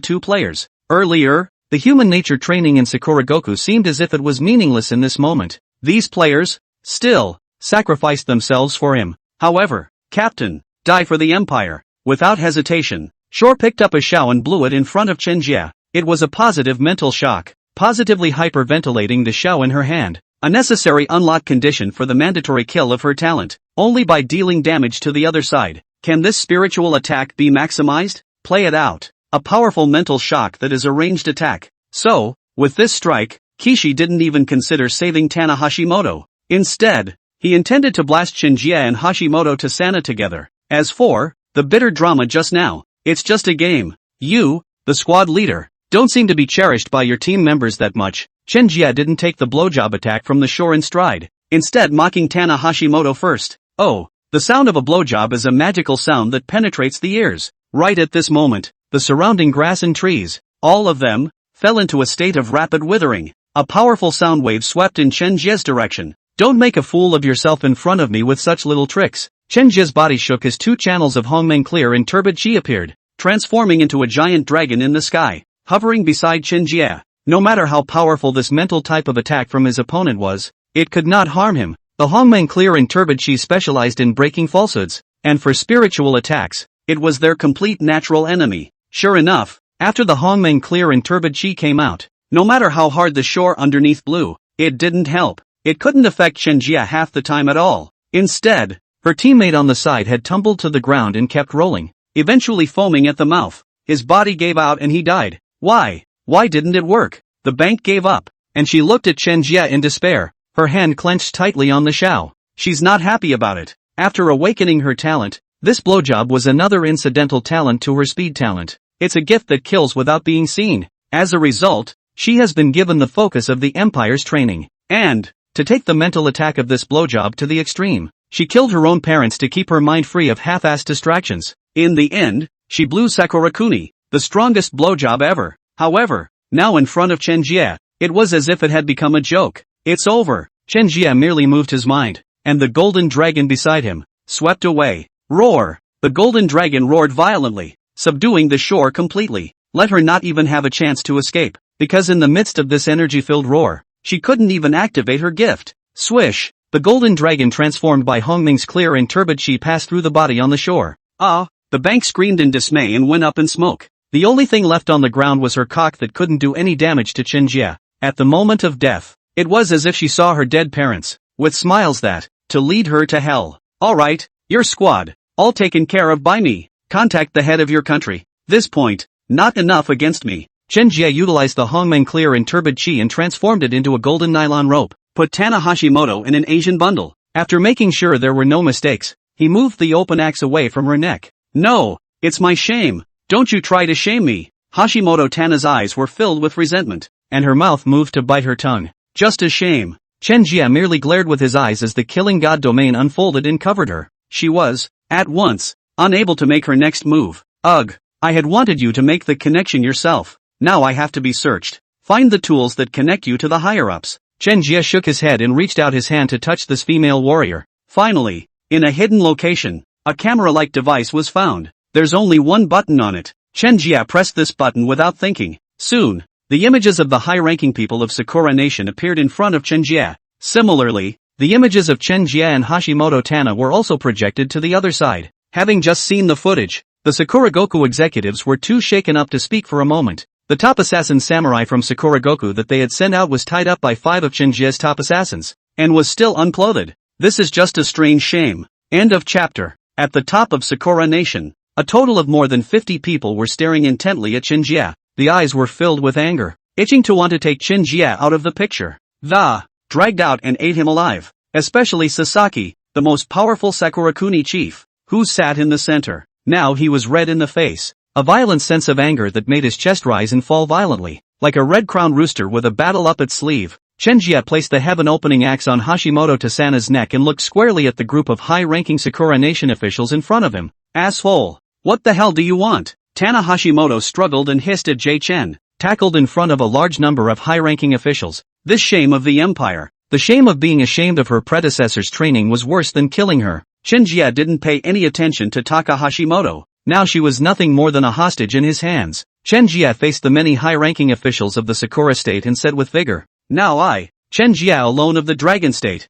two players. Earlier, the human nature training in Sakura Goku seemed as if it was meaningless in this moment. These players, still, sacrificed themselves for him. However, Captain, die for the Empire. Without hesitation, Shore picked up a shao and blew it in front of Chen Jie. It was a positive mental shock, positively hyperventilating the shao in her hand. A necessary unlock condition for the mandatory kill of her talent, only by dealing damage to the other side. Can this spiritual attack be maximized? Play it out. A powerful mental shock that is a ranged attack. So, with this strike, Kishi didn't even consider saving Tana Hashimoto. Instead, he intended to blast Chen Jie and Hashimoto to Sana together. As for the bitter drama just now, it's just a game. You, the squad leader, don't seem to be cherished by your team members that much. Chen Jie didn't take the blowjob attack from the shore in stride, instead mocking Tana Hashimoto first. Oh, the sound of a blowjob is a magical sound that penetrates the ears. Right at this moment, the surrounding grass and trees, all of them, fell into a state of rapid withering. A powerful sound wave swept in Chen Jie's direction. Don't make a fool of yourself in front of me with such little tricks. Chen Jie's body shook as two channels of Hongmeng clear and turbid chi appeared, transforming into a giant dragon in the sky, hovering beside Chen Jie. No matter how powerful this mental type of attack from his opponent was, it could not harm him. The Hongmeng clear and turbid chi specialized in breaking falsehoods, and for spiritual attacks, it was their complete natural enemy. Sure enough, after the Hongmeng clear and turbid chi came out, no matter how hard the shore underneath blew, it didn't help. It couldn't affect Chen Jie half the time at all. Instead, her teammate on the side had tumbled to the ground and kept rolling, eventually foaming at the mouth. His body gave out and he died. Why? Why didn't it work? The bank gave up, and she looked at Chen Jie in despair, her hand clenched tightly on the shao. She's not happy about it. After awakening her talent, this blowjob was another incidental talent to her speed talent. It's a gift that kills without being seen. As a result, She has been given the focus of the Empire's training. And, to take the mental attack of this blowjob to the extreme, she killed her own parents to keep her mind free of half-assed distractions. In the end, she blew Sakura Kuni, the strongest blowjob ever. However, now in front of Chen Jie, it was as if it had become a joke. It's over. Chen Jie merely moved his mind, and the golden dragon beside him swept away. Roar! The golden dragon roared violently, subduing the shore completely. Let her not even have a chance to escape, because in the midst of this energy-filled roar, she couldn't even activate her gift. Swish! The golden dragon transformed by Hongming's clear and turbid chi passed through the body on the shore. The bank screamed in dismay and went up in smoke. The only thing left on the ground was her cock that couldn't do any damage to Chen Jie. At the moment of death, it was as if she saw her dead parents, with smiles that, to lead her to hell. Alright, your squad, all taken care of by me. Contact the head of your country. This point, not enough against me. Chen Jie utilized the Hongmeng clear and turbid chi and transformed it into a golden nylon rope. Put Tana Hashimoto in an Asian bundle. After making sure there were no mistakes, he moved the open axe away from her neck. No, it's my shame. Don't you try to shame me. Hashimoto Tana's eyes were filled with resentment, and her mouth moved to bite her tongue. Just a shame. Chen Jie merely glared with his eyes as the killing god domain unfolded and covered her. She was, at once, unable to make her next move. Ugh, I had wanted you to make the connection yourself. Now I have to be searched. Find the tools that connect you to the higher-ups. Chen Jie shook his head and reached out his hand to touch this female warrior. Finally, in a hidden location, a camera-like device was found. There's only one button on it. Chen Jie pressed this button without thinking. Soon, the images of the high-ranking people of Sakura Nation appeared in front of Chen Jie. Similarly, the images of Chen Jie and Hashimoto Tana were also projected to the other side. Having just seen the footage, the Sakura Goku executives were too shaken up to speak for a moment. The top assassin samurai from Sakura Goku that they had sent out was tied up by 5 of Chen Jie's top assassins, and was still unclothed. This is just a strange shame. End of chapter. At the top of Sakura Nation, a total of more than 50 people were staring intently at Chen Jie. The eyes were filled with anger, itching to want to take Chen Jie out of the picture. Dragged out and ate him alive. Especially Sasaki, the most powerful Sakura Kuni chief, who sat in the center. Now he was red in the face. A violent sense of anger that made his chest rise and fall violently. Like a red-crowned rooster with a battle up its sleeve, Chen Jie placed the heaven-opening axe on Hashimoto Tasana's neck and looked squarely at the group of high-ranking Sakura Nation officials in front of him. Asshole! What the hell do you want? Tana Hashimoto struggled and hissed at Jie Chen, tackled in front of a large number of high-ranking officials. This shame of the empire. The shame of being ashamed of her predecessor's training was worse than killing her. Chen Jie didn't pay any attention to Taka Hashimoto. Now she was nothing more than a hostage in his hands. Chen Jie faced the many high-ranking officials of the Sakura state and said with vigor, "Now I, Chen Jie alone of the Dragon State,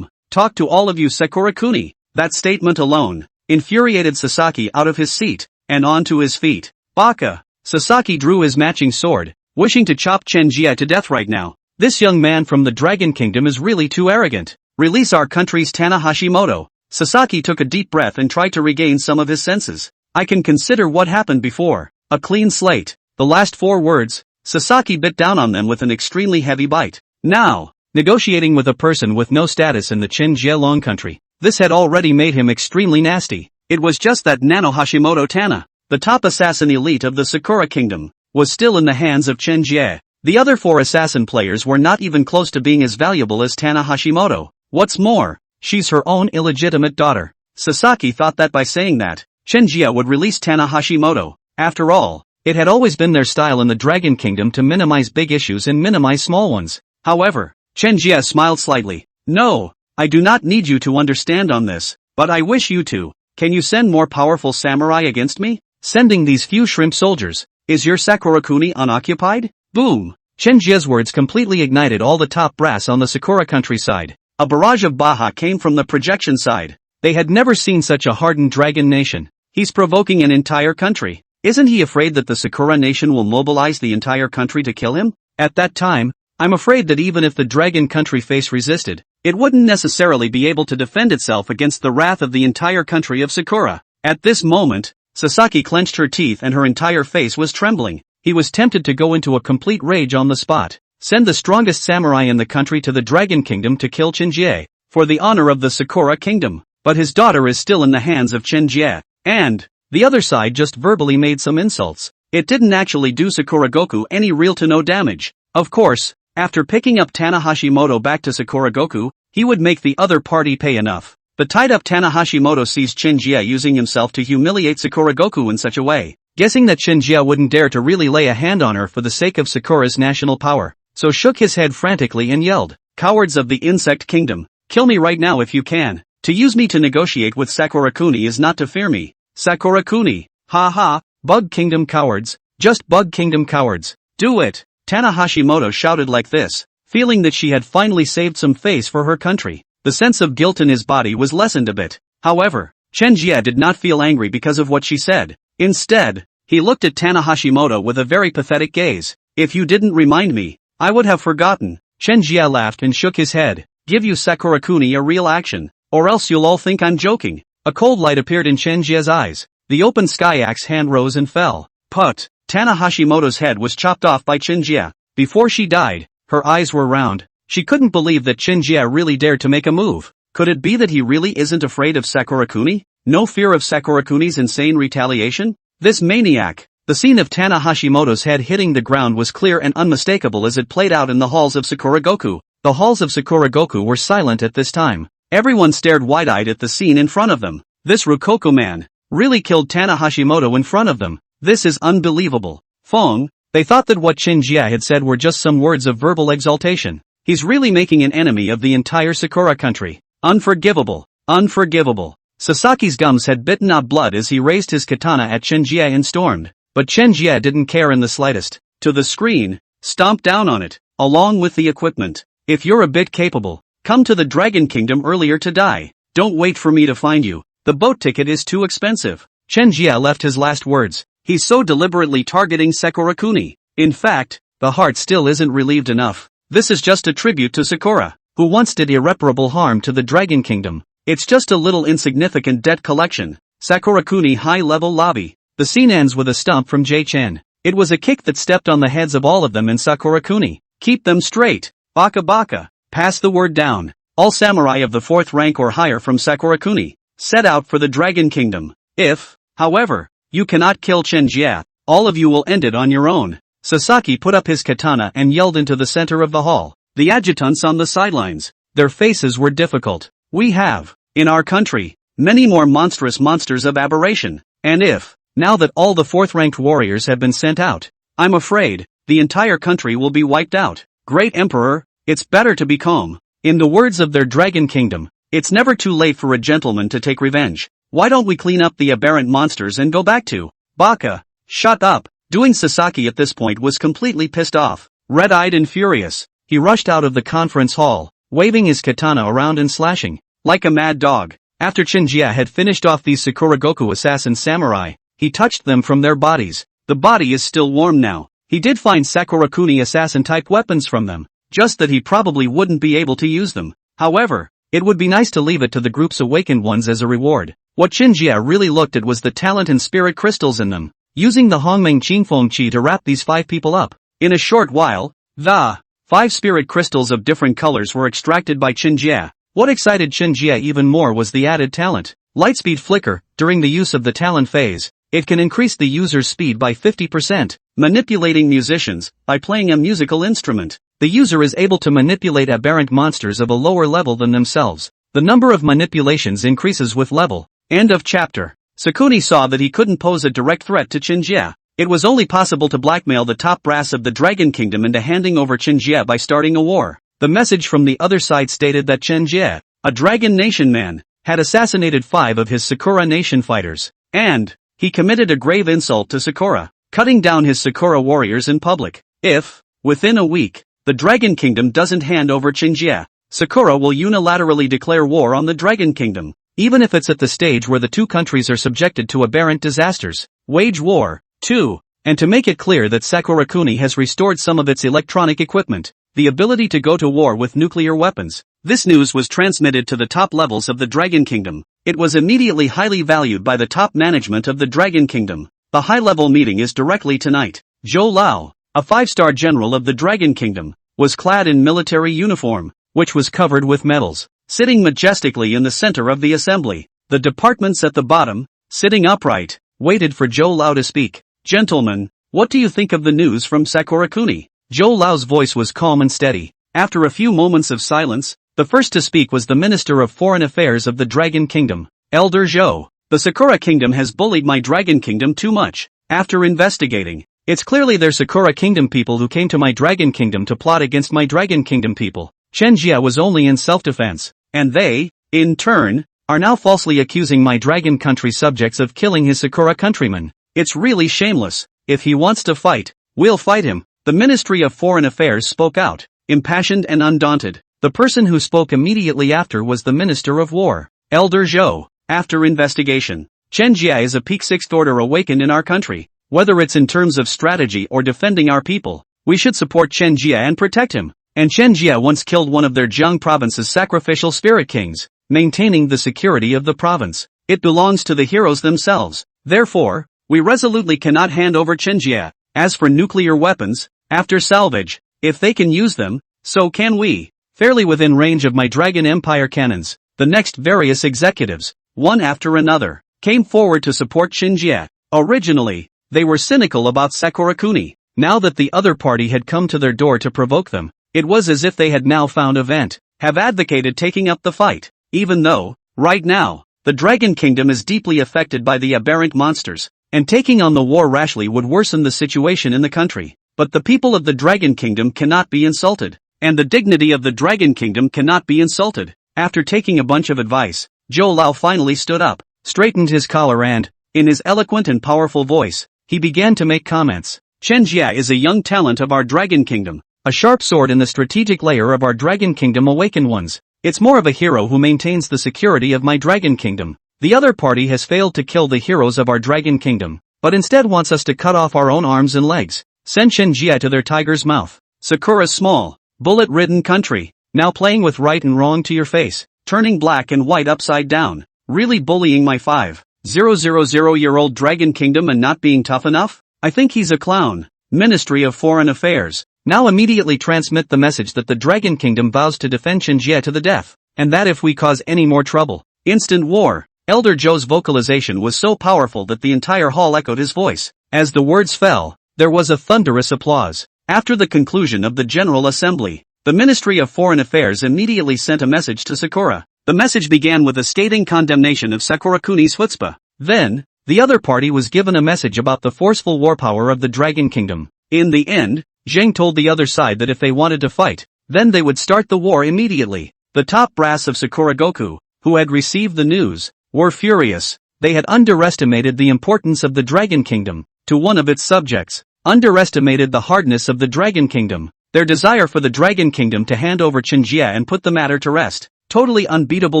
talk to all of you Sakura Kuni." That statement alone infuriated Sasaki out of his seat, and onto his feet. Baka! Sasaki drew his matching sword, wishing to chop Chen Jie to death right now. This young man from the Dragon Kingdom is really too arrogant. Release our country's Tana Hashimoto. Sasaki took a deep breath and tried to regain some of his senses. I can consider what happened before. A clean slate. The last 4 words, Sasaki bit down on them with an extremely heavy bite. Now, negotiating with a person with no status in the Chen Jie Long country. This had already made him extremely nasty. It was just that Nano Hashimoto Tana, the top assassin elite of the Sakura Kingdom, was still in the hands of Chen Jie. The other 4 assassin players were not even close to being as valuable as Tana Hashimoto. What's more, she's her own illegitimate daughter. Sasaki thought that by saying that, Chen Jie would release Tana Hashimoto. After all, it had always been their style in the Dragon Kingdom to minimize big issues and minimize small ones. However, Chen Jie smiled slightly. No, I do not need you to understand on this, but I wish you to. Can you send more powerful samurai against me? Sending these few shrimp soldiers. Is your Sakura Kuni unoccupied? Boom! Chen Jie's words completely ignited all the top brass on the Sakura countryside. A barrage of Baha came from the projection side. They had never seen such a hardened dragon nation. He's provoking an entire country. Isn't he afraid that the Sakura nation will mobilize the entire country to kill him? At that time, I'm afraid that even if the dragon country face resisted, it wouldn't necessarily be able to defend itself against the wrath of the entire country of Sakura. At this moment, Sasaki clenched her teeth and her entire face was trembling. He was tempted to go into a complete rage on the spot. Send the strongest samurai in the country to the Dragon Kingdom to kill Chen Jie, for the honor of the Sakura Kingdom. But his daughter is still in the hands of Chen Jie, and the other side just verbally made some insults. It didn't actually do Sakura Goku any real to no damage. Of course, after picking up Tanahashimoto back to Sakura Goku, he would make the other party pay enough. The tied-up Tanahashimoto sees Chen Jie using himself to humiliate Sakura Goku in such a way, guessing that Chen Jie wouldn't dare to really lay a hand on her for the sake of Sakura's national power, so shook his head frantically and yelled, "Cowards of the insect kingdom, kill me right now if you can. To use me to negotiate with Sakura Kuni is not to fear me. Sakura Kuni, ha ha, Bug Kingdom cowards, just Bug Kingdom cowards, do it." Tanahashimoto shouted like this, feeling that she had finally saved some face for her country. The sense of guilt in his body was lessened a bit. However, Chen Jie did not feel angry because of what she said. Instead, he looked at Tanahashimoto with a very pathetic gaze. "If you didn't remind me, I would have forgotten." Chen Jie laughed and shook his head. "Give you Sakura Kuni a real action, or else you'll all think I'm joking." A cold light appeared in Chen Jie's eyes. The open sky axe hand rose and fell. Put! Tanahashimoto's head was chopped off by Chen Jie. Before she died, her eyes were round. She couldn't believe that Chen Jie really dared to make a move. Could it be that he really isn't afraid of Sakura Kuni? No fear of Sakura Kuni's insane retaliation? This maniac! The scene of Tanahashimoto's head hitting the ground was clear and unmistakable as it played out in the halls of Sakura Goku. The halls of Sakura Goku were silent at this time. Everyone stared wide-eyed at the scene in front of them. This Rokoku man really killed Tanahashimoto in front of them. This is unbelievable. Fong, they thought that what Chen Jie had said were just some words of verbal exaltation. He's really making an enemy of the entire Sakura country. Unforgivable. Unforgivable. Sasaki's gums had bitten out blood as he raised his katana at Chen Jie and stormed. But Chen Jie didn't care in the slightest. To the screen, stomped down on it, along with the equipment. "If you're a bit capable, come to the Dragon Kingdom earlier to die. Don't wait for me to find you. The boat ticket is too expensive." Chen Jie left his last words. He's so deliberately targeting Sakura Kuni. In fact, the heart still isn't relieved enough. This is just a tribute to Sakura, who once did irreparable harm to the Dragon Kingdom. It's just a little insignificant debt collection. Sakura Kuni high-level lobby. The scene ends with a stomp from Jay Chen. It was a kick that stepped on the heads of all of them in Sakura Kuni. "Keep them straight. Baka baka. Pass the word down. All samurai of the 4th rank or higher from Sakura Kuni set out for the Dragon Kingdom. If, however, you cannot kill Chen Jie, all of you will end it on your own." Sasaki put up his katana and yelled into the center of the hall. The adjutants on the sidelines, their faces were difficult. "We have, in our country, many more monstrous monsters of aberration, and if, now that all the 4th-ranked warriors have been sent out, I'm afraid, the entire country will be wiped out. Great Emperor, it's better to be calm." In the words of their Dragon Kingdom, it's never too late for a gentleman to take revenge. Why don't we clean up the aberrant monsters and go back to Baka? Shut up. Doing Sasaki at this point was completely pissed off. Red-eyed and furious, he rushed out of the conference hall, waving his katana around and slashing like a mad dog. After Chen Jie had finished off these Sakura Goku assassin samurai, he touched them from their bodies. The body is still warm now. He did find Sakura Kuni assassin-type weapons from them, just that he probably wouldn't be able to use them. However, it would be nice to leave it to the group's awakened ones as a reward. What Chen Jie really looked at was the talent and spirit crystals in them, using the Hongmeng Qingfeng Qi to wrap these 5 people up. In a short while, the 5 spirit crystals of different colors were extracted by Chen Jie. What excited Chen Jie even more was the added talent. Lightspeed flicker. During the use of the talent phase, it can increase the user's speed by 50%. Manipulating musicians. By playing a musical instrument, the user is able to manipulate aberrant monsters of a lower level than themselves. The number of manipulations increases with level. End of chapter. Sakuni saw that he couldn't pose a direct threat to Chen Jie. It was only possible to blackmail the top brass of the Dragon Kingdom into handing over Chen Jie by starting a war. The message from the other side stated that Chen Jie, a Dragon Nation man, had assassinated 5 of his Sakura Nation fighters, and he committed a grave insult to Sakura, cutting down his Sakura warriors in public. If, within a week, the Dragon Kingdom doesn't hand over Chen Jie, Sakura will unilaterally declare war on the Dragon Kingdom, even if it's at the stage where the 2 countries are subjected to aberrant disasters. Wage war. 2. And to make it clear that Sakura Kuni has restored some of its electronic equipment, the ability to go to war with nuclear weapons. This news was transmitted to the top levels of the Dragon Kingdom. It was immediately highly valued by the top management of the Dragon Kingdom. The high-level meeting is directly tonight. Zhou Lao, a 5-star general of the Dragon Kingdom, was clad in military uniform, which was covered with medals, sitting majestically in the center of the assembly. The departments at the bottom, sitting upright, waited for Zhou Lao to speak. "Gentlemen, what do you think of the news from Sakura Kuni?" Zhou Lao's voice was calm and steady. After a few moments of silence, the first to speak was the Minister of Foreign Affairs of the Dragon Kingdom, Elder Zhou. The Sakura Kingdom has bullied my Dragon Kingdom too much. After investigating, it's clearly their Sakura Kingdom people who came to my Dragon Kingdom to plot against my Dragon Kingdom people. Chen Jie was only in self-defense, and they, in turn, are now falsely accusing my Dragon Country subjects of killing his Sakura countrymen. It's really shameless. If he wants to fight, we'll fight him. The Ministry of Foreign Affairs spoke out, impassioned and undaunted. The person who spoke immediately after was the Minister of War, Elder Zhou. After investigation, Chen Jie is a peak 6th order awakened in our country. Whether it's in terms of strategy or defending our people, we should support Chen Jie and protect him. And Chen Jie once killed one of their Jiang province's sacrificial spirit kings, maintaining the security of the province. It belongs to the heroes themselves. Therefore, we resolutely cannot hand over Chen Jie. As for nuclear weapons, after salvage, if they can use them, so can we. Fairly within range of my Dragon Empire cannons, the next various executives, one after another, came forward to support Chen Jie. Originally, they were cynical about Sakura Kuni. Now that the other party had come to their door to provoke them, it was as if they had now found a vent, have advocated taking up the fight. Even though, right now, the Dragon Kingdom is deeply affected by the aberrant monsters, and taking on the war rashly would worsen the situation in the country. But the people of the Dragon Kingdom cannot be insulted, and the dignity of the Dragon Kingdom cannot be insulted. After taking a bunch of advice, Zhou Lao finally stood up, straightened his collar and, in his eloquent and powerful voice, he began to make comments. Chen Jie is a young talent of our Dragon Kingdom, a sharp sword in the strategic layer of our Dragon Kingdom awakened ones. It's more of a hero who maintains the security of my Dragon Kingdom. The other party has failed to kill the heroes of our Dragon Kingdom, but instead wants us to cut off our own arms and legs. Send Chen Jie to their tiger's mouth. Sakura's small, bullet-ridden country, now playing with right and wrong to your face, turning black and white upside down, really bullying my 5,000-year-old Dragon Kingdom and not being tough enough? I think he's a clown. Ministry of Foreign Affairs, now immediately transmit the message that the Dragon Kingdom vows to defend Chen Jie to the death, and that if we cause any more trouble, instant war. Elder Zhou's vocalization was so powerful that the entire hall echoed his voice. As the words fell, there was a thunderous applause. After the conclusion of the General Assembly, the Ministry of Foreign Affairs immediately sent a message to Sakura. The message began with a scathing condemnation of Sakura Kuni's chutzpah. Then, the other party was given a message about the forceful war power of the Dragon Kingdom. In the end, Zheng told the other side that if they wanted to fight, then they would start the war immediately. The top brass of Sakura Goku, who had received the news, were furious. They had underestimated the importance of the Dragon Kingdom to one of its subjects, underestimated the hardness of the Dragon Kingdom, their desire for the Dragon Kingdom to hand over Chen Jie and put the matter to rest. Totally unbeatable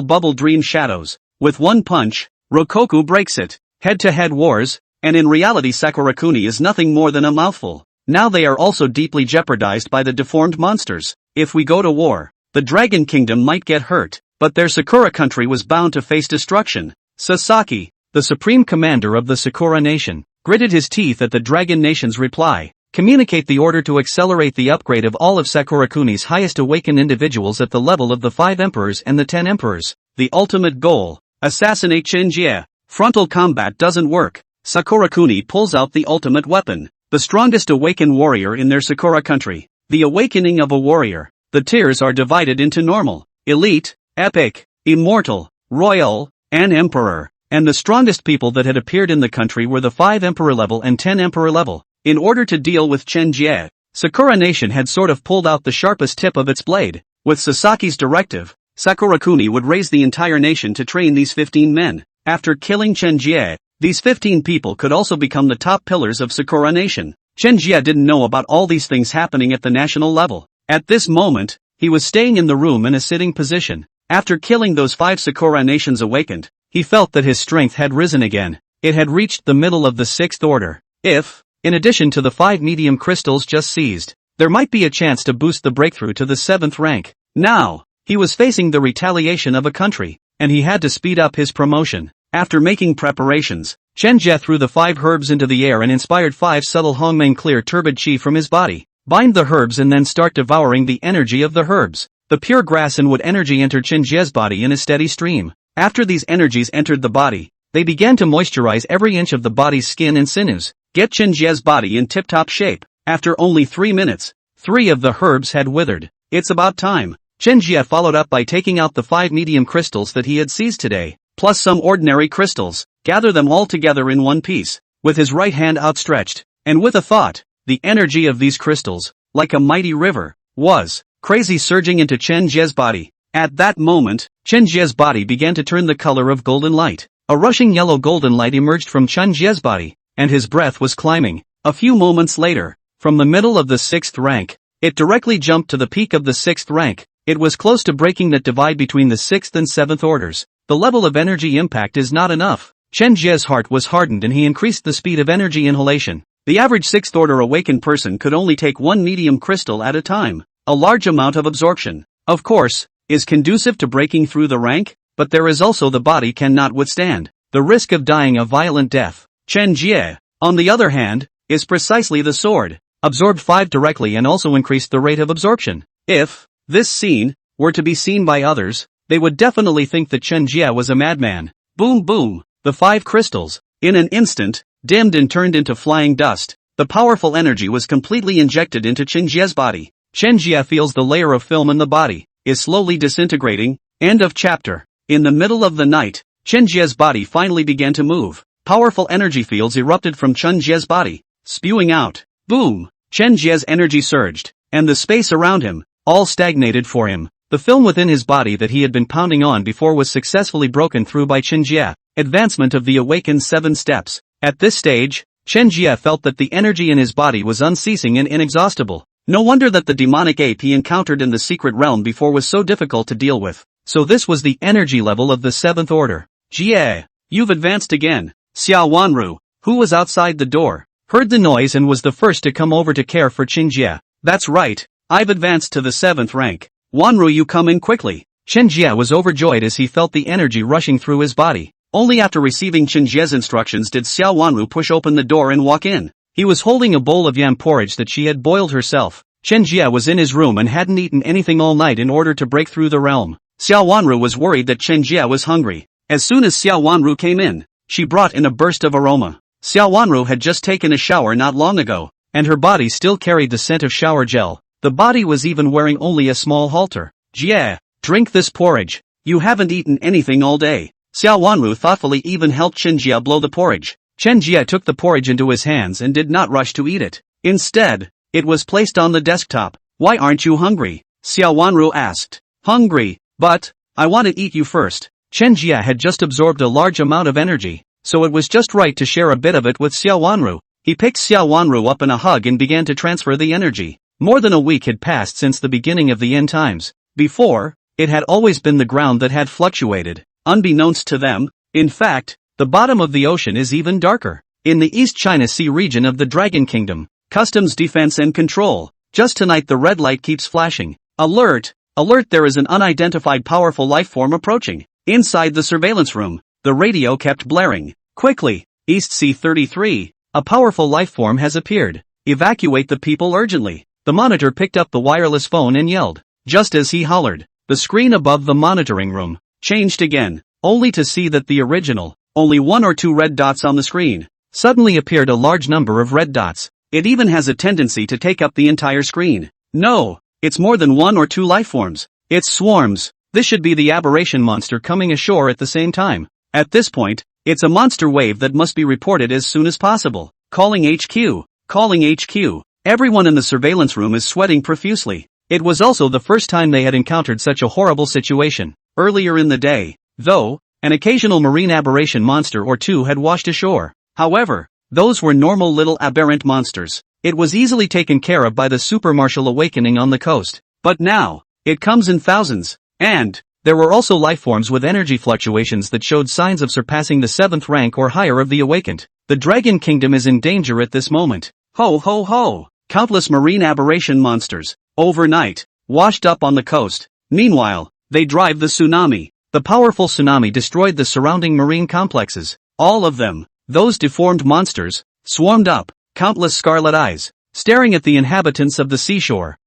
bubble dream shadows. With one punch, Rokoku breaks it. Head-to-head wars, and in reality Sakura Kuni is nothing more than a mouthful. Now they are also deeply jeopardized by the deformed monsters. If we go to war, the Dragon Kingdom might get hurt, but their Sakura country was bound to face destruction. Sasaki, the supreme commander of the Sakura nation, gritted his teeth at the Dragon Nation's reply. Communicate the order to accelerate the upgrade of all of Sakura Kuni's highest awakened individuals at the level of the 5 emperors and the 10 emperors. The ultimate goal, assassinate Chen Jie. Frontal combat doesn't work. Sakura Kuni pulls out the ultimate weapon, the strongest awakened warrior in their Sakura country. The awakening of a warrior. The tiers are divided into normal, elite, epic, immortal, royal, and emperor. And the strongest people that had appeared in the country were the 5 emperor level and 10 emperor level. In order to deal with Chen Jie, Sakura Nation had sort of pulled out the sharpest tip of its blade. With Sasaki's directive, Sakura Kuni would raise the entire nation to train these 15 men. After killing Chen Jie, these 15 people could also become the top pillars of Sakura Nation. Chen Jie didn't know about all these things happening at the national level. At this moment, he was staying in the room in a sitting position. After killing those 5 Sakura Nations awakened, he felt that his strength had risen again. It had reached the middle of the 6th order. If, in addition to the 5 medium crystals just seized, there might be a chance to boost the breakthrough to the 7th rank. Now, he was facing the retaliation of a country, and he had to speed up his promotion. After making preparations, Chen Jie threw the 5 herbs into the air and inspired 5 subtle Hongmeng clear turbid qi from his body. Bind the herbs and then start devouring the energy of the herbs. The pure grass and wood energy entered Chen Jie's body in a steady stream. After these energies entered the body, they began to moisturize every inch of the body's skin and sinews. Get Chen Jie's body in tip-top shape. After only 3 minutes, 3 of the herbs had withered. It's about time. Chen Jie followed up by taking out the 5 medium crystals that he had seized today, plus some ordinary crystals, gather them all together in one piece, with his right hand outstretched, and with a thought, the energy of these crystals, like a mighty river, was crazy surging into Chen Jie's body. At that moment, Chen Jie's body began to turn the color of golden light. A rushing yellow golden light emerged from Chen Jie's body, and his breath was climbing. A few moments later, from the middle of the 6th rank, it directly jumped to the peak of the 6th rank. It was close to breaking that divide between the 6th and 7th orders. The level of energy impact is not enough. Chen Jie's heart was hardened and he increased the speed of energy inhalation. The average 6th order awakened person could only take 1 medium crystal at a time. A large amount of absorption, of course, is conducive to breaking through the rank, but there is also the body cannot withstand the risk of dying a violent death. Chen Jie, on the other hand, is precisely the sword. Absorbed 5 directly and also increased the rate of absorption. If this scene were to be seen by others, they would definitely think that Chen Jie was a madman. Boom boom, the 5 crystals, in an instant, dimmed and turned into flying dust. The powerful energy was completely injected into Chen Jie's body. Chen Jie feels the layer of film in the body is slowly disintegrating. End of chapter. In the middle of the night, Chen Jie's body finally began to move. Powerful energy fields erupted from Chen Jie's body, spewing out. Boom! Chen Jie's energy surged, and the space around him, all stagnated for him. The film within his body that he had been pounding on before was successfully broken through by Chen Jie. Advancement of the awakened 7 steps. At this stage, Chen Jie felt that the energy in his body was unceasing and inexhaustible. No wonder that the demonic ape he encountered in the secret realm before was so difficult to deal with. So this was the energy level of the 7th order. Jie, you've advanced again. Xiao Wanru, who was outside the door, heard the noise and was the first to come over to care for Chen Jie. That's right, I've advanced to the 7th rank. Wanru, you come in quickly. Chen Jie was overjoyed as he felt the energy rushing through his body. Only after receiving Chen Jie's instructions did Xiao Wanru push open the door and walk in. He was holding a bowl of yam porridge that she had boiled herself. Chen Jie was in his room and hadn't eaten anything all night in order to break through the realm. Xiao Wanru was worried that Chen Jie was hungry. As soon as Xiao Wanru came in, she brought in a burst of aroma. Xiao Wanru had just taken a shower not long ago, and her body still carried the scent of shower gel. The body was even wearing only a small halter. Jie, drink this porridge. You haven't eaten anything all day. Xiao Wanru thoughtfully even helped Chen Jie blow the porridge. Chen Jie took the porridge into his hands and did not rush to eat it. Instead, it was placed on the desktop. Why aren't you hungry? Xiao Wanru asked. Hungry, but I want to eat you first. Chen Jie had just absorbed a large amount of energy, so it was just right to share a bit of it with Xiao Wanru. He picked Xiao Wanru up in a hug and began to transfer the energy. More than a week had passed since the beginning of the end times. Before, it had always been the ground that had fluctuated. Unbeknownst to them, in fact, the bottom of the ocean is even darker. In the East China Sea region of the Dragon Kingdom, customs defense and control. Just tonight the red light keeps flashing. Alert! Alert, there is an unidentified powerful life form approaching. Inside the surveillance room, the radio kept blaring. Quickly, East Sea 33, a powerful life form has appeared. Evacuate the people urgently. The monitor picked up the wireless phone and yelled. Just as he hollered, the screen above the monitoring room changed again, only to see that the original, only 1 or 2 red dots on the screen, suddenly appeared a large number of red dots. It even has a tendency to take up the entire screen. No, it's more than 1 or 2 life forms. It's swarms. This should be the aberration monster coming ashore at the same time. At this point, it's a monster wave that must be reported as soon as possible. Calling HQ. Calling HQ. Everyone in the surveillance room is sweating profusely. It was also the first time they had encountered such a horrible situation. Earlier in the day, though, an occasional marine aberration monster or 2 had washed ashore. However, those were normal little aberrant monsters. It was easily taken care of by the supermartial awakening on the coast. But now, it comes in thousands. And there were also life forms with energy fluctuations that showed signs of surpassing the 7th rank or higher of the awakened. The Dragon Kingdom is in danger at this moment. Ho ho ho! Countless marine aberration monsters, overnight, washed up on the coast. Meanwhile, they drive the tsunami. The powerful tsunami destroyed the surrounding marine complexes. All of them, those deformed monsters, swarmed up, countless scarlet eyes, staring at the inhabitants of the seashore.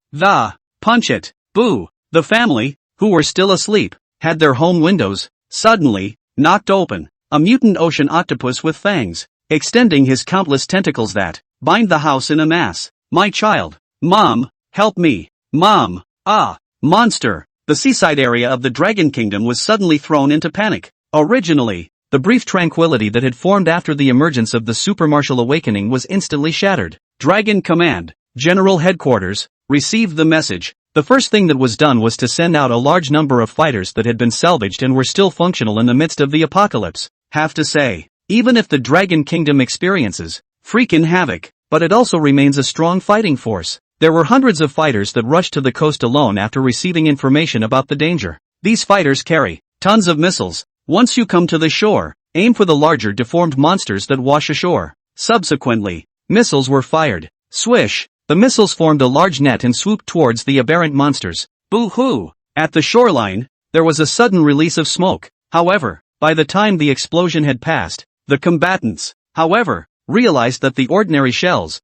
Punch it, boo! The family, who were still asleep, had their home windows, suddenly, knocked open. A mutant ocean octopus with fangs, extending his countless tentacles that bind the house in a mass. My child, Mom, Help me. Mom. Ah. Monster. The seaside area of the Dragon Kingdom was suddenly thrown into panic. Originally, the brief tranquility that had formed after the emergence of the supermartial awakening was instantly shattered. Dragon Command. General Headquarters. Received the message. The first thing that was done was to send out a large number of fighters that had been salvaged and were still functional in the midst of the apocalypse. Have to say, even if the Dragon Kingdom experiences freakin' havoc, but it also remains a strong fighting force. There were hundreds of fighters that rushed to the coast alone after receiving information about the danger. These fighters carry tons of missiles. Once you come to the shore, aim for the larger deformed monsters that wash ashore. Subsequently, missiles were fired. Swish! The missiles formed a large net and swooped towards the aberrant monsters. Boo-hoo! At the shoreline, there was a sudden release of smoke. However, by the time the explosion had passed, the combatants, however, realized that the ordinary shells,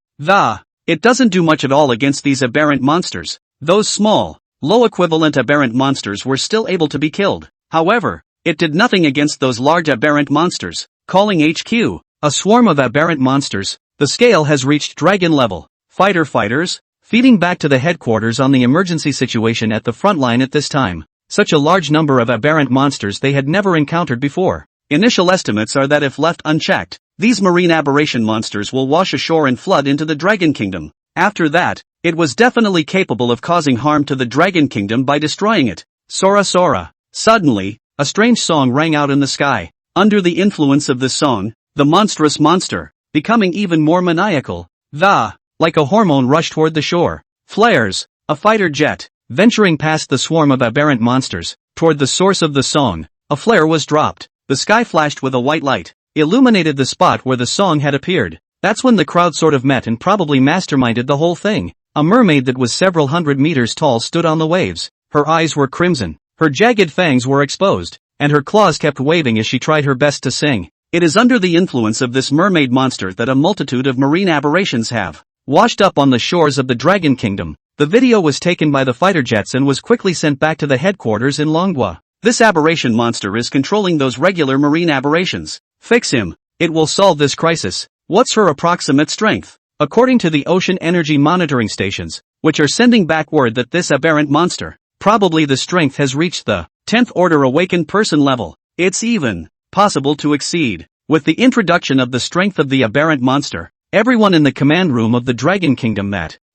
it doesn't do much at all against these aberrant monsters. Those small, low-equivalent aberrant monsters were still able to be killed. However, it did nothing against those large aberrant monsters. Calling HQ, a swarm of aberrant monsters. The scale has reached dragon level. Fighters, feeding back to the headquarters on the emergency situation at the front line at this time. Such a large number of aberrant monsters they had never encountered before. Initial estimates are that if left unchecked, these marine aberration monsters will wash ashore and flood into the Dragon Kingdom. After that, it was definitely capable of causing harm to the Dragon Kingdom by destroying it. Sora. Suddenly, a strange song rang out in the sky. Under the influence of this song, the monstrous monster, becoming even more maniacal, like a hormone rushed toward the shore. Flares, a fighter jet, venturing past the swarm of aberrant monsters, toward the source of the song. A flare was dropped. The sky flashed with a white light, illuminated the spot where the song had appeared. That's when the crowd sort of met and probably masterminded the whole thing. A mermaid that was several hundred meters tall stood on the waves. Her eyes were crimson, her jagged fangs were exposed, and her claws kept waving as she tried her best to sing. It is under the influence of this mermaid monster that a multitude of marine aberrations have washed up on the shores of the Dragon Kingdom. The video was taken by the fighter jets and was quickly sent back to the headquarters in Longwa. This aberration monster is controlling those regular marine aberrations. Fix him. It will solve this crisis. What's her approximate strength? According to the ocean energy monitoring stations, which are sending back word that this aberrant monster, probably the strength has reached the 10th order awakened person level. It's even possible to exceed. With the introduction of the strength of the aberrant monster, everyone in the command room of the Dragon Kingdom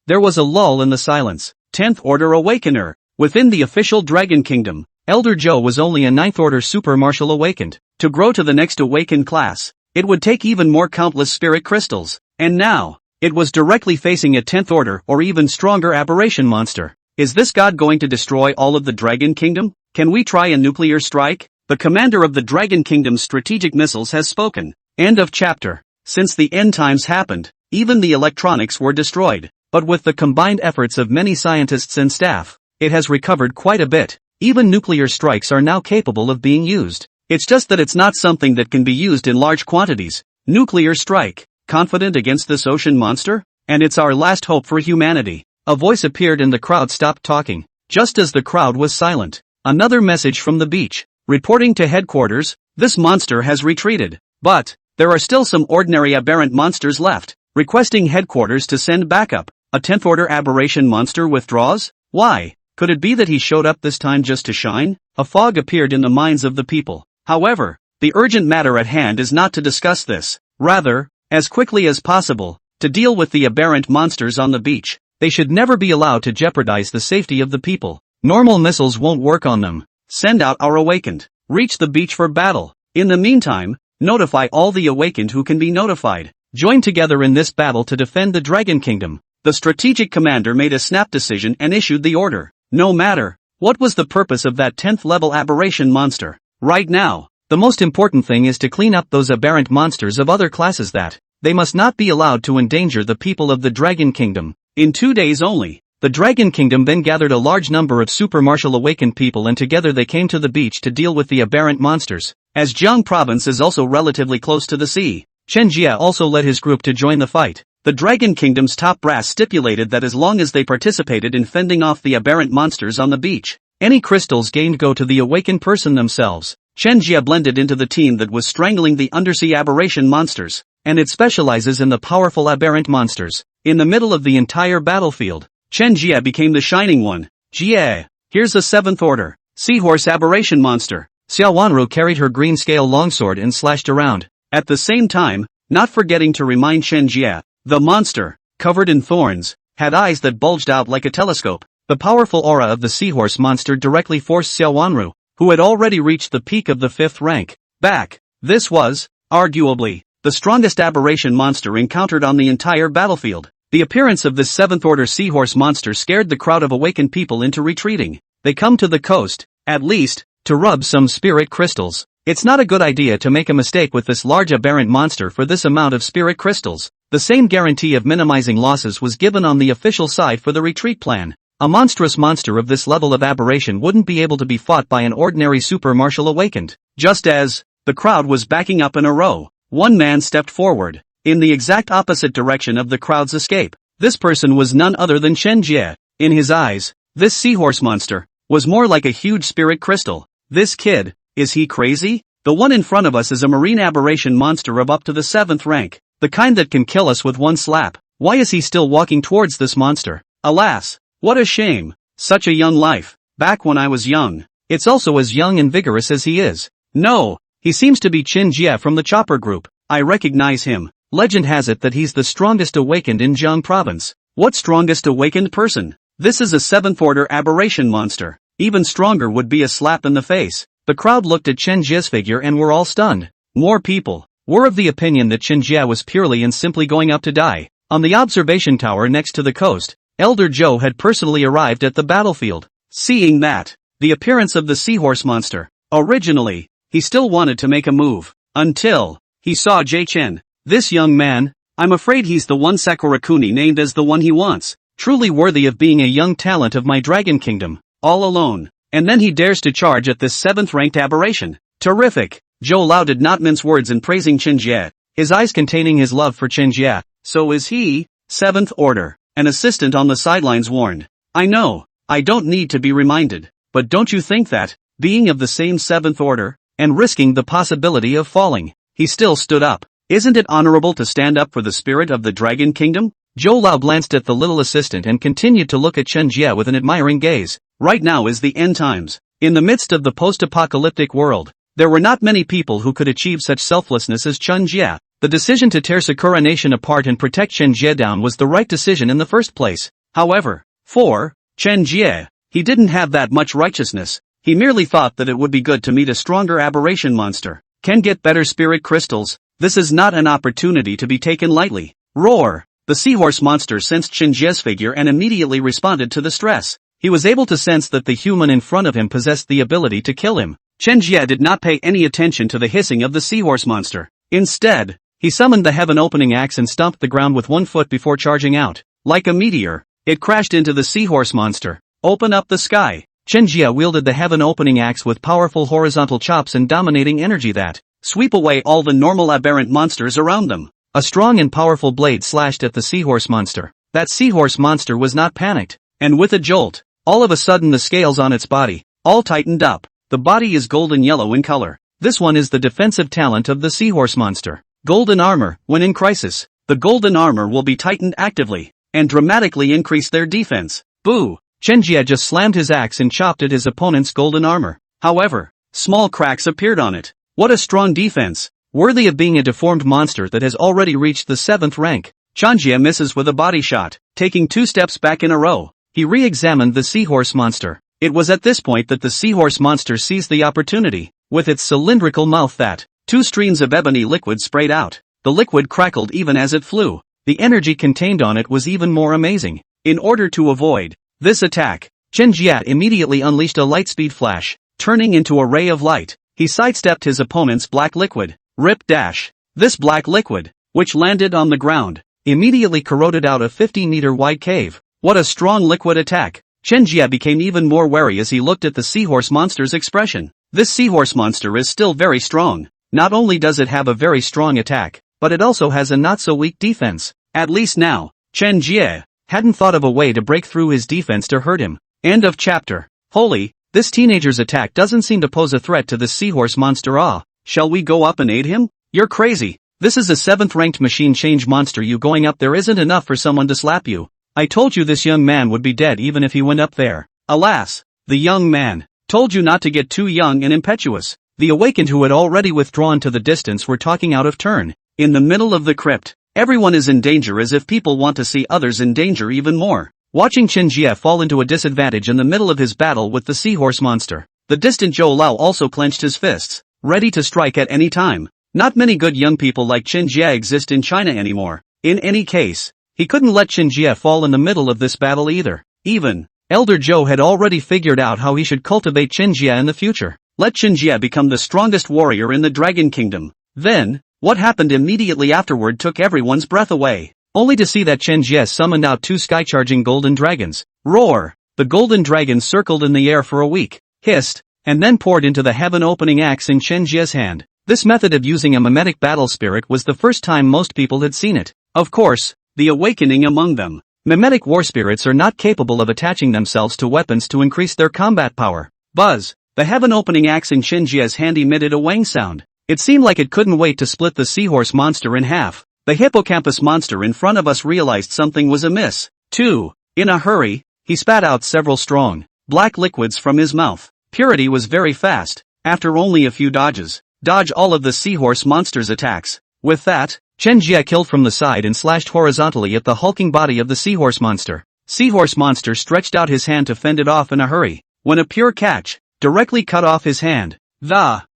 there was a lull in the silence. 10th Order Awakener. Within the official Dragon Kingdom, Elder Joe was only a 9th Order Super Martial Awakened. To grow to the next Awakened class, it would take even more countless spirit crystals. And now, it was directly facing a 10th Order or even stronger aberration monster. Is this god going to destroy all of the Dragon Kingdom? Can we try a nuclear strike? The commander of the Dragon Kingdom's strategic missiles has spoken. End of chapter. Since the end times happened, even the electronics were destroyed. But with the combined efforts of many scientists and staff, it has recovered quite a bit. Even nuclear strikes are now capable of being used. It's just that it's not something that can be used in large quantities. Nuclear strike. Confident against this ocean monster? And it's our last hope for humanity. A voice appeared and the crowd stopped talking. Just as the crowd was silent, another message from the beach. Reporting to headquarters, this monster has retreated. But there are still some ordinary aberrant monsters left. Requesting headquarters to send backup. A 10th Order aberration monster withdraws? Why? Could it be that he showed up this time just to shine? A fog appeared in the minds of the people. However, the urgent matter at hand is not to discuss this. Rather, as quickly as possible, to deal with the aberrant monsters on the beach. They should never be allowed to jeopardize the safety of the people. Normal missiles won't work on them. Send out our awakened. Reach the beach for battle. In the meantime, notify all the awakened who can be notified. Join together in this battle to defend the Dragon Kingdom. The strategic commander made a snap decision and issued the order. No matter what was the purpose of that 10th level aberration monster. Right now, the most important thing is to clean up those aberrant monsters of other classes that they must not be allowed to endanger the people of the Dragon Kingdom. In 2 days only, the Dragon Kingdom then gathered a large number of super martial awakened people and together they came to the beach to deal with the aberrant monsters. As Jiang province is also relatively close to the sea, Chen Jie also led his group to join the fight. The Dragon Kingdom's top brass stipulated that as long as they participated in fending off the aberrant monsters on the beach, any crystals gained go to the awakened person themselves. Chen Jie blended into the team that was strangling the undersea aberration monsters, and it specializes in the powerful aberrant monsters. In the middle of the entire battlefield, Chen Jie became the shining one. Jie. Here's the 7th order. Seahorse aberration monster. Xiao Wanru carried her green scale longsword and slashed around. At the same time, not forgetting to remind Chen Jie, the monster, covered in thorns, had eyes that bulged out like a telescope. The powerful aura of the seahorse monster directly forced Xiao Wanru, who had already reached the peak of the 5th rank, back. This was, arguably, the strongest aberration monster encountered on the entire battlefield. The appearance of this 7th order seahorse monster scared the crowd of awakened people into retreating. They come to the coast, at least, to rub some spirit crystals. It's not a good idea to make a mistake with this large aberrant monster for this amount of spirit crystals. The same guarantee of minimizing losses was given on the official side for the retreat plan. A monstrous monster of this level of aberration wouldn't be able to be fought by an ordinary super martial awakened. Just as the crowd was backing up in a row, one man stepped forward, in the exact opposite direction of the crowd's escape. This person was none other than Chen Jie. In his eyes, this seahorse monster was more like a huge spirit crystal. This kid, is he crazy? The one in front of us is a marine aberration monster of up to the 7th rank, the kind that can kill us with one slap. Why is he still walking towards this monster? Alas, what a shame, such a young life. Back when I was young, it's also as young and vigorous as he is. No, he seems to be Chen Jie from the Chopper group. I recognize him. Legend has it that he's the strongest awakened in Jiang province. What strongest awakened person? This is a 7th order aberration monster. Even stronger would be a slap in the face. The crowd looked at Chen Jie's figure and were all stunned. More people were of the opinion that Chen Jie was purely and simply going up to die. On the observation tower next to the coast, Elder Zhou had personally arrived at the battlefield. Seeing that, the appearance of the seahorse monster, originally, he still wanted to make a move, until he saw Jie Chen. This young man, I'm afraid he's the one Sakura Kuni named as the one he wants, truly worthy of being a young talent of my dragon kingdom, all alone. And then he dares to charge at this 7th ranked aberration. Terrific! Zhou Lao did not mince words in praising Chen Jie, his eyes containing his love for Chen Jie. So is he, 7th order, an assistant on the sidelines warned. I know, I don't need to be reminded, but don't you think that, being of the same 7th order, and risking the possibility of falling, he still stood up? Isn't it honorable to stand up for the spirit of the Dragon Kingdom? Zhou Lao glanced at the little assistant and continued to look at Chen Jie with an admiring gaze. Right now is the end times. In the midst of the post-apocalyptic world, there were not many people who could achieve such selflessness as Chen Jie. The decision to tear Sakura Nation apart and protect Chen Jie down was the right decision in the first place. However, for Chen Jie, he didn't have that much righteousness. He merely thought that it would be good to meet a stronger aberration monster. Can get better spirit crystals. This is not an opportunity to be taken lightly. Roar! The seahorse monster sensed Chen Jie's figure and immediately responded to the stress. He was able to sense that the human in front of him possessed the ability to kill him. Chen Jie did not pay any attention to the hissing of the seahorse monster. Instead, he summoned the heaven-opening axe and stomped the ground with one foot before charging out. Like a meteor, it crashed into the seahorse monster. Open up the sky! Chen Jie wielded the heaven-opening axe with powerful horizontal chops and dominating energy that sweep away all the normal aberrant monsters around them. A strong and powerful blade slashed at the seahorse monster. That seahorse monster was not panicked, and with a jolt, all of a sudden the scales on its body all tightened up. The body is golden yellow in color. This one is the defensive talent of the seahorse monster. Golden armor. When in crisis, the golden armor will be tightened actively and dramatically increase their defense. Boo! Chen Jie just slammed his axe and chopped at his opponent's golden armor. However, small cracks appeared on it. What a strong defense! Worthy of being a deformed monster that has already reached the 7th rank. Chen Jie misses with a body shot, taking 2 steps back in a row. He re-examined the seahorse monster. It was at this point that the seahorse monster seized the opportunity. With its cylindrical mouth that 2 streams of ebony liquid sprayed out. The liquid crackled even as it flew. The energy contained on it was even more amazing. In order to avoid this attack, Chen Jie immediately unleashed a lightspeed flash, turning into a ray of light. He sidestepped his opponent's black liquid. Rip dash. This black liquid, which landed on the ground, immediately corroded out a 50-meter wide cave. What a strong liquid attack. Chen Jie became even more wary as he looked at the seahorse monster's expression. This seahorse monster is still very strong. Not only does it have a very strong attack, but it also has a not-so-weak defense. At least now, Chen Jie hadn't thought of a way to break through his defense to hurt him. End of chapter. Holy, this teenager's attack doesn't seem to pose a threat to the seahorse monster. Shall we go up and aid him? You're crazy. This is a 7th ranked machine change monster. You going up there isn't enough for someone to slap you. I told you this young man would be dead even if he went up there. Alas, the young man. Told you not to get too young and impetuous. The awakened who had already withdrawn to the distance were talking out of turn. In the middle of the crypt, everyone is in danger as if people want to see others in danger even more. Watching Chen Jie fall into a disadvantage in the middle of his battle with the seahorse monster, the distant Zhou Lao also clenched his fists, ready to strike at any time. Not many good young people like Chen Jie exist in China anymore. In any case, he couldn't let Chen Jie fall in the middle of this battle either. Even Elder Zhou had already figured out how he should cultivate Chen Jie in the future. Let Chen Jie become the strongest warrior in the Dragon Kingdom. Then, what happened immediately afterward took everyone's breath away. Only to see that Chen Jie summoned out 2 sky-charging golden dragons. Roar! The golden dragons circled in the air for a week, hissed, and then poured into the heaven-opening axe in Chen Jie's hand. This method of using a mimetic battle spirit was the first time most people had seen it. Of course, the awakening among them. Mimetic war spirits are not capable of attaching themselves to weapons to increase their combat power. Buzz! The heaven-opening axe in Chen Jie's hand emitted a wang sound. It seemed like it couldn't wait to split the seahorse monster in half. The hippocampus monster in front of us realized something was amiss. Too. In a hurry, he spat out several strong, black liquids from his mouth. Purity was very fast. After only a few dodges, dodge all of the seahorse monster's attacks. With that, Chen Jie killed from the side and slashed horizontally at the hulking body of the seahorse monster. Seahorse monster stretched out his hand to fend it off in a hurry, when a pure catch directly cut off his hand.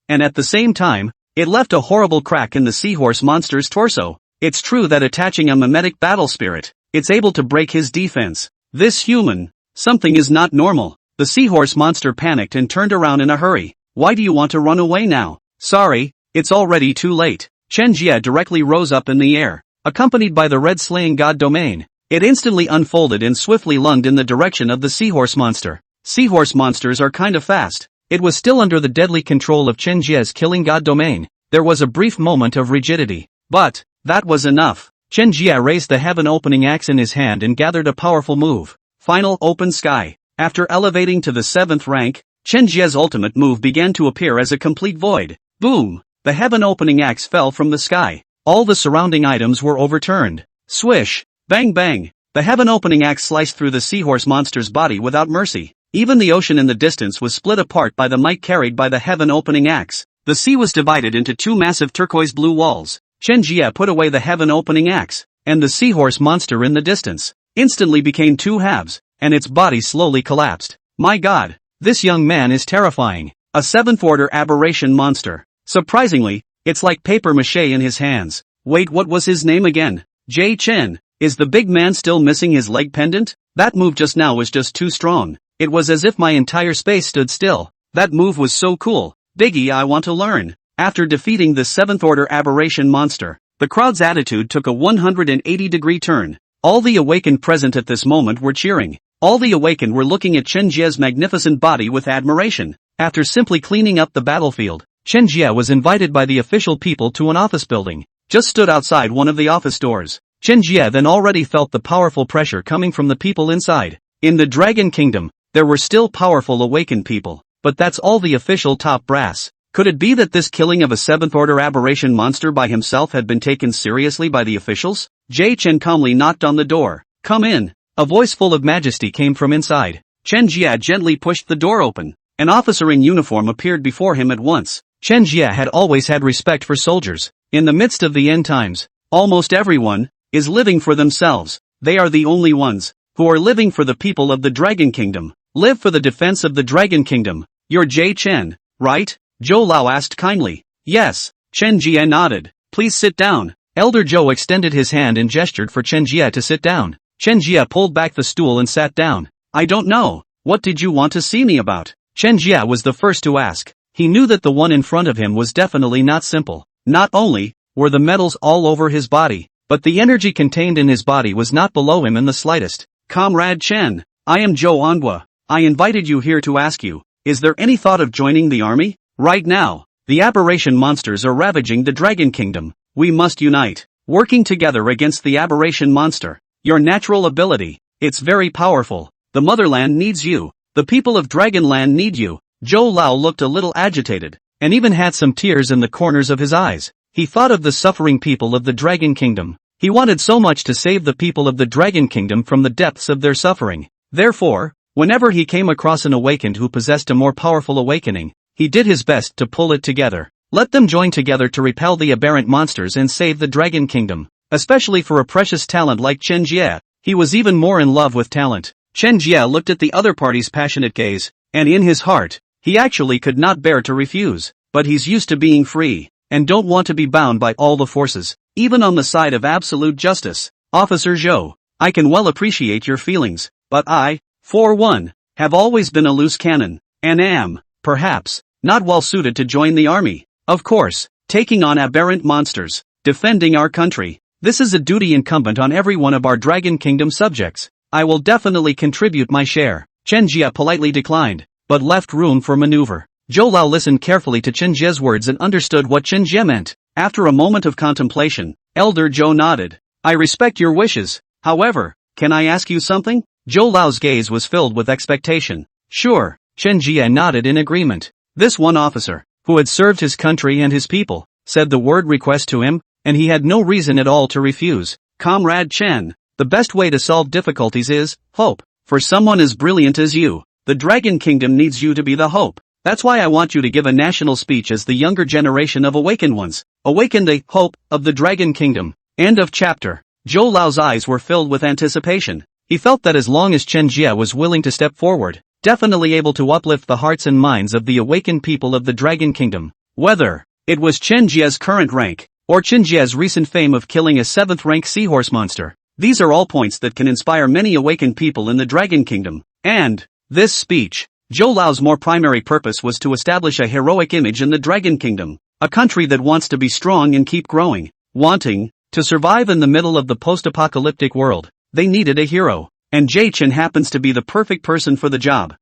And at the same time, it left a horrible crack in the seahorse monster's torso. It's true that attaching a mimetic battle spirit, it's able to break his defense. This human, something is not normal. The seahorse monster panicked and turned around in a hurry. Why do you want to run away now? Sorry, it's already too late. Chen Jie directly rose up in the air, accompanied by the red slaying god domain. It instantly unfolded and swiftly lunged in the direction of the seahorse monster. Seahorse monsters are kind of fast. It was still under the deadly control of Chen Jie's killing god domain. There was a brief moment of rigidity, but that was enough. Chen Jie raised the heaven-opening axe in his hand and gathered a powerful move. Final open sky. After elevating to the 7th rank, Chen Jie's ultimate move began to appear as a complete void. Boom! The heaven-opening axe fell from the sky. All the surrounding items were overturned. Swish! Bang bang! The heaven-opening axe sliced through the seahorse monster's body without mercy. Even the ocean in the distance was split apart by the might carried by the heaven-opening axe. The sea was divided into 2 massive turquoise blue walls. Chen Jie put away the heaven-opening axe, and the seahorse monster in the distance instantly became 2 halves, and its body slowly collapsed. My god, this young man is terrifying. A 7th-order aberration monster. Surprisingly, it's like papier-mâché in his hands. Wait, what was his name again? Jie Chen. Is the big man still missing his leg pendant? That move just now was just too strong. It was as if my entire space stood still. That move was so cool. Biggie, I want to learn. After defeating the 7th-order aberration monster, the crowd's attitude took a 180-degree turn. All the awakened present at this moment were cheering. All the awakened were looking at Chen Jie's magnificent body with admiration. After simply cleaning up the battlefield, Chen Jie was invited by the official people to an office building. Just stood outside one of the office doors. Chen Jie then already felt the powerful pressure coming from the people inside. In the Dragon Kingdom, there were still powerful awakened people, but that's all the official top brass. Could it be that this killing of a 7th-order aberration monster by himself had been taken seriously by the officials? Jie Chen calmly knocked on the door. Come in. A voice full of majesty came from inside. Chen Jie gently pushed the door open. An officer in uniform appeared before him at once. Chen Jie had always had respect for soldiers. In the midst of the end times, almost everyone is living for themselves. They are the only ones who are living for the people of the Dragon Kingdom. Live for the defense of the Dragon Kingdom. You're Jie Chen, right? Zhou Lao asked kindly. Yes. Chen Jie nodded. Please sit down. Elder Zhou extended his hand and gestured for Chen Jie to sit down. Chen Jie pulled back the stool and sat down. I don't know. What did you want to see me about? Chen Jie was the first to ask. He knew that the one in front of him was definitely not simple. Not only were the metals all over his body, but the energy contained in his body was not below him in the slightest. Comrade Chen, I am Zhou Anhua. I invited you here to ask you, is there any thought of joining the army? Right now, the aberration monsters are ravaging the Dragon Kingdom. We must unite, working together against the aberration monster. Your natural ability, it's very powerful. The motherland needs you. The people of Dragonland need you. Zhou Lao looked a little agitated, and even had some tears in the corners of his eyes. He thought of the suffering people of the Dragon Kingdom. He wanted so much to save the people of the Dragon Kingdom from the depths of their suffering. Therefore, whenever he came across an awakened who possessed a more powerful awakening, he did his best to pull it together. Let them join together to repel the aberrant monsters and save the Dragon Kingdom. Especially for a precious talent like Chen Jie, he was even more in love with talent. Chen Jie looked at the other party's passionate gaze, and in his heart, he actually could not bear to refuse. But he's used to being free, and don't want to be bound by all the forces, even on the side of absolute justice. Officer Zhou, I can well appreciate your feelings, but I, for one, have always been a loose cannon, and am, perhaps, not well suited to join the army. Of course, taking on aberrant monsters, defending our country, this is a duty incumbent on every one of our Dragon Kingdom subjects. I will definitely contribute my share. Chen Jie politely declined, but left room for maneuver. Zhou Lao listened carefully to Chen Jie's words and understood what Chen Jie meant. After a moment of contemplation, Elder Zhou nodded. I respect your wishes. However, can I ask you something? Zhou Lao's gaze was filled with expectation. Sure, Chen Jie nodded in agreement. This one officer, who had served his country and his people, said the word request to him, and he had no reason at all to refuse. Comrade Chen, the best way to solve difficulties is hope. For someone as brilliant as you, the Dragon Kingdom needs you to be the hope. That's why I want you to give a national speech as the younger generation of awakened ones. Awaken the hope of the Dragon Kingdom. End of chapter. Zhou Lao's eyes were filled with anticipation. He felt that as long as Chen Jie was willing to step forward, definitely able to uplift the hearts and minds of the awakened people of the Dragon Kingdom. Whether it was Chen Jie's current rank, or Chen Jie's recent fame of killing a 7th-rank seahorse monster, these are all points that can inspire many awakened people in the Dragon Kingdom. And this speech, Zhou Lao's more primary purpose was to establish a heroic image in the Dragon Kingdom, a country that wants to be strong and keep growing, wanting to survive in the middle of the post-apocalyptic world. They needed a hero, and Jie Chen happens to be the perfect person for the job.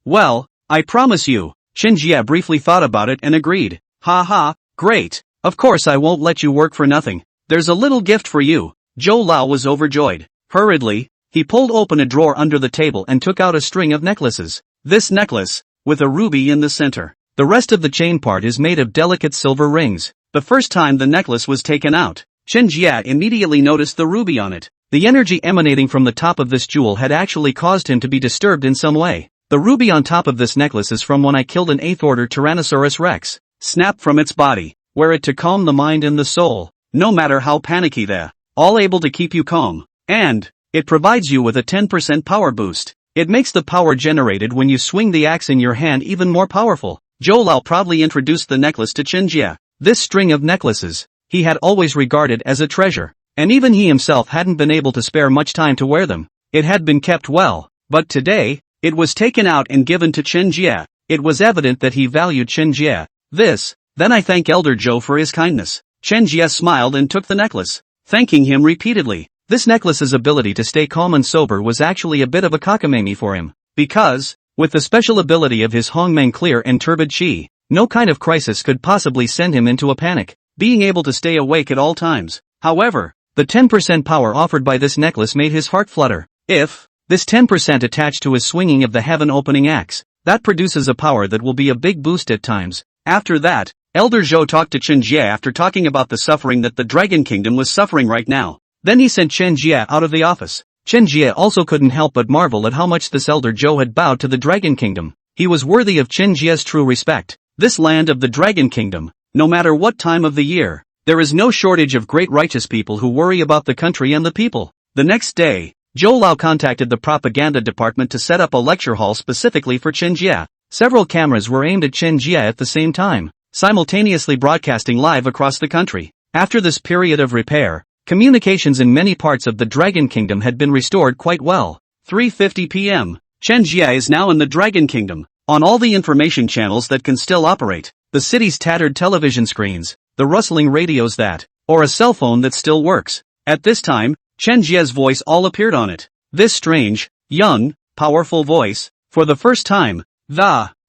Well, I promise you. Chen Jie briefly thought about it and agreed. Ha, great. Of course I won't let you work for nothing. There's a little gift for you. Zhou Lao was overjoyed. Hurriedly, he pulled open a drawer under the table and took out a string of necklaces. This necklace, with a ruby in the center. The rest of the chain part is made of delicate silver rings. The first time the necklace was taken out, Chen Jie immediately noticed the ruby on it. The energy emanating from the top of this jewel had actually caused him to be disturbed in some way. The ruby on top of this necklace is from when I killed an 8th order Tyrannosaurus Rex. Snapped from its body. Wear it to calm the mind and the soul. No matter how panicky they're all able to keep you calm. And it provides you with a 10% power boost. It makes the power generated when you swing the axe in your hand even more powerful. Zhou Lao proudly introduced the necklace to Chen Jie. This string of necklaces, he had always regarded as a treasure, and even he himself hadn't been able to spare much time to wear them. It had been kept well, but today, it was taken out and given to Chen Jie. It was evident that he valued Chen Jie. Then I thank Elder Zhou for his kindness. Chen Jie smiled and took the necklace, thanking him repeatedly. This necklace's ability to stay calm and sober was actually a bit of a cockamamie for him, because, with the special ability of his Hongmeng clear and turbid qi, no kind of crisis could possibly send him into a panic, being able to stay awake at all times. However, the 10% power offered by this necklace made his heart flutter. If this 10% attached to his swinging of the heaven-opening axe, that produces a power that will be a big boost at times. After that, Elder Zhou talked to Chen Jie after talking about the suffering that the Dragon Kingdom was suffering right now. Then he sent Chen Jie out of the office. Chen Jie also couldn't help but marvel at how much this Elder Zhou had bowed to the Dragon Kingdom. He was worthy of Chen Jie's true respect. This land of the Dragon Kingdom, no matter what time of the year, there is no shortage of great righteous people who worry about the country and the people. The next day, Zhou Lao contacted the propaganda department to set up a lecture hall specifically for Chen Jie. Several cameras were aimed at Chen Jie at the same time, simultaneously broadcasting live across the country. After this period of repair, communications in many parts of the Dragon Kingdom had been restored quite well. 3:50 p.m. Chen Jie is now in the Dragon Kingdom. On all the information channels that can still operate, the city's tattered television screens, the rustling radios that, or a cell phone that still works. At this time, Chen Jie's voice all appeared on it. This strange, young, powerful voice, for the first time,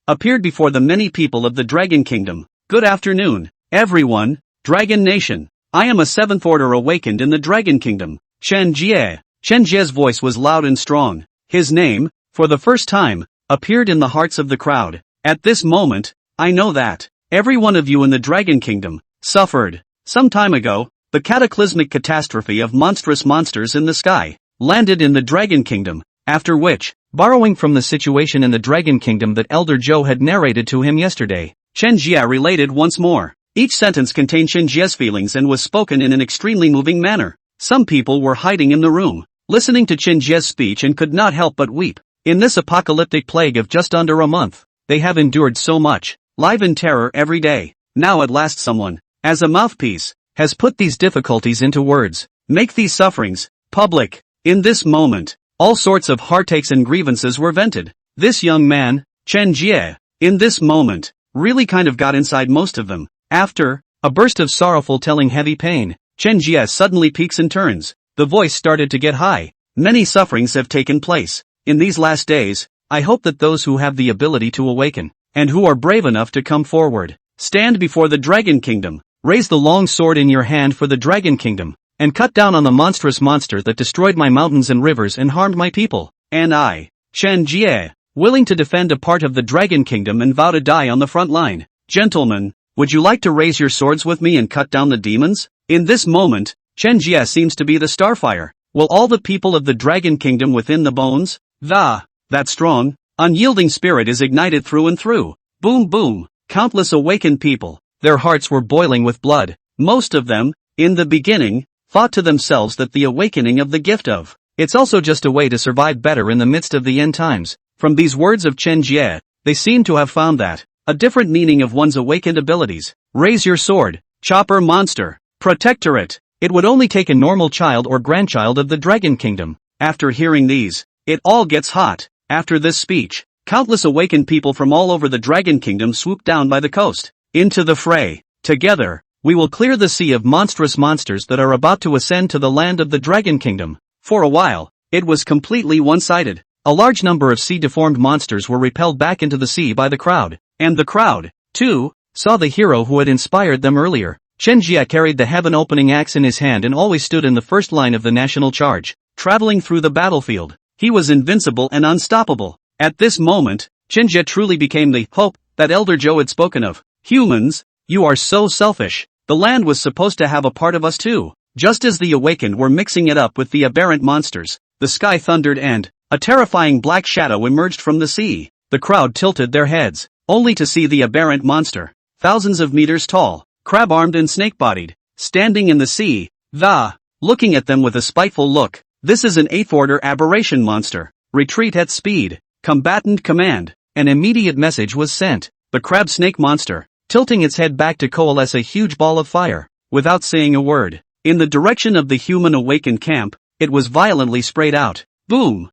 appeared before the many people of the Dragon Kingdom. Good afternoon, everyone, Dragon Nation. I am a 7th order awakened in the Dragon Kingdom, Chen Jie. Chen Jie's voice was loud and strong. His name, for the first time, appeared in the hearts of the crowd. At this moment, I know that every one of you in the Dragon Kingdom suffered some time ago, the cataclysmic catastrophe of monstrous monsters in the sky, landed in the Dragon Kingdom, after which, borrowing from the situation in the Dragon Kingdom that Elder Joe had narrated to him yesterday, Chen Jie related once more. Each sentence contained Chen Jie's feelings and was spoken in an extremely moving manner. Some people were hiding in the room, listening to Chen Jie's speech and could not help but weep. In this apocalyptic plague of just under a month, they have endured so much, live in terror every day. Now at last someone, as a mouthpiece, has put these difficulties into words. Make these sufferings public. In this moment, all sorts of heartaches and grievances were vented. This young man, Chen Jie, in this moment, really kind of got inside most of them. After a burst of sorrowful telling heavy pain, Chen Jie suddenly peaks and turns. The voice started to get high. Many sufferings have taken place. In these last days, I hope that those who have the ability to awaken, and who are brave enough to come forward, stand before the Dragon Kingdom, raise the long sword in your hand for the Dragon Kingdom, and cut down on the monstrous monster that destroyed my mountains and rivers and harmed my people. And I, Chen Jie, willing to defend a part of the Dragon Kingdom and vow to die on the front line. Gentlemen, would you like to raise your swords with me and cut down the demons? In this moment, Chen Jie seems to be the starfire. Will all the people of the Dragon Kingdom within the bones? That strong, unyielding spirit is ignited through and through. Boom boom, countless awakened people, their hearts were boiling with blood. Most of them, in the beginning, thought to themselves that the awakening of the gift of, it's also just a way to survive better in the midst of the end times. From these words of Chen Jie, they seem to have found that, a different meaning of one's awakened abilities. Raise your sword, chopper monster, protectorate. It would only take a normal child or grandchild of the Dragon Kingdom. After hearing these, it all gets hot. After this speech, countless awakened people from all over the Dragon Kingdom swooped down by the coast, into the fray. Together, we will clear the sea of monstrous monsters that are about to ascend to the land of the Dragon Kingdom. For a while, it was completely one-sided. A large number of sea-deformed monsters were repelled back into the sea by the crowd. And the crowd, too, saw the hero who had inspired them earlier. Chen Jie carried the heaven-opening axe in his hand and always stood in the first line of the national charge, traveling through the battlefield. He was invincible and unstoppable. At this moment, Chen Jie truly became the hope that Elder Joe had spoken of. Humans, you are so selfish. The land was supposed to have a part of us too. Just as the awakened were mixing it up with the aberrant monsters, the sky thundered and a terrifying black shadow emerged from the sea. The crowd tilted their heads, only to see the aberrant monster, thousands of meters tall, crab-armed and snake-bodied, standing in the sea, looking at them with a spiteful look. This is an 8th order aberration monster. Retreat at speed. Combatant command. An immediate message was sent. The crab-snake monster, tilting its head back to coalesce a huge ball of fire, without saying a word, in the direction of the human awakened camp, it was violently sprayed out. Boom!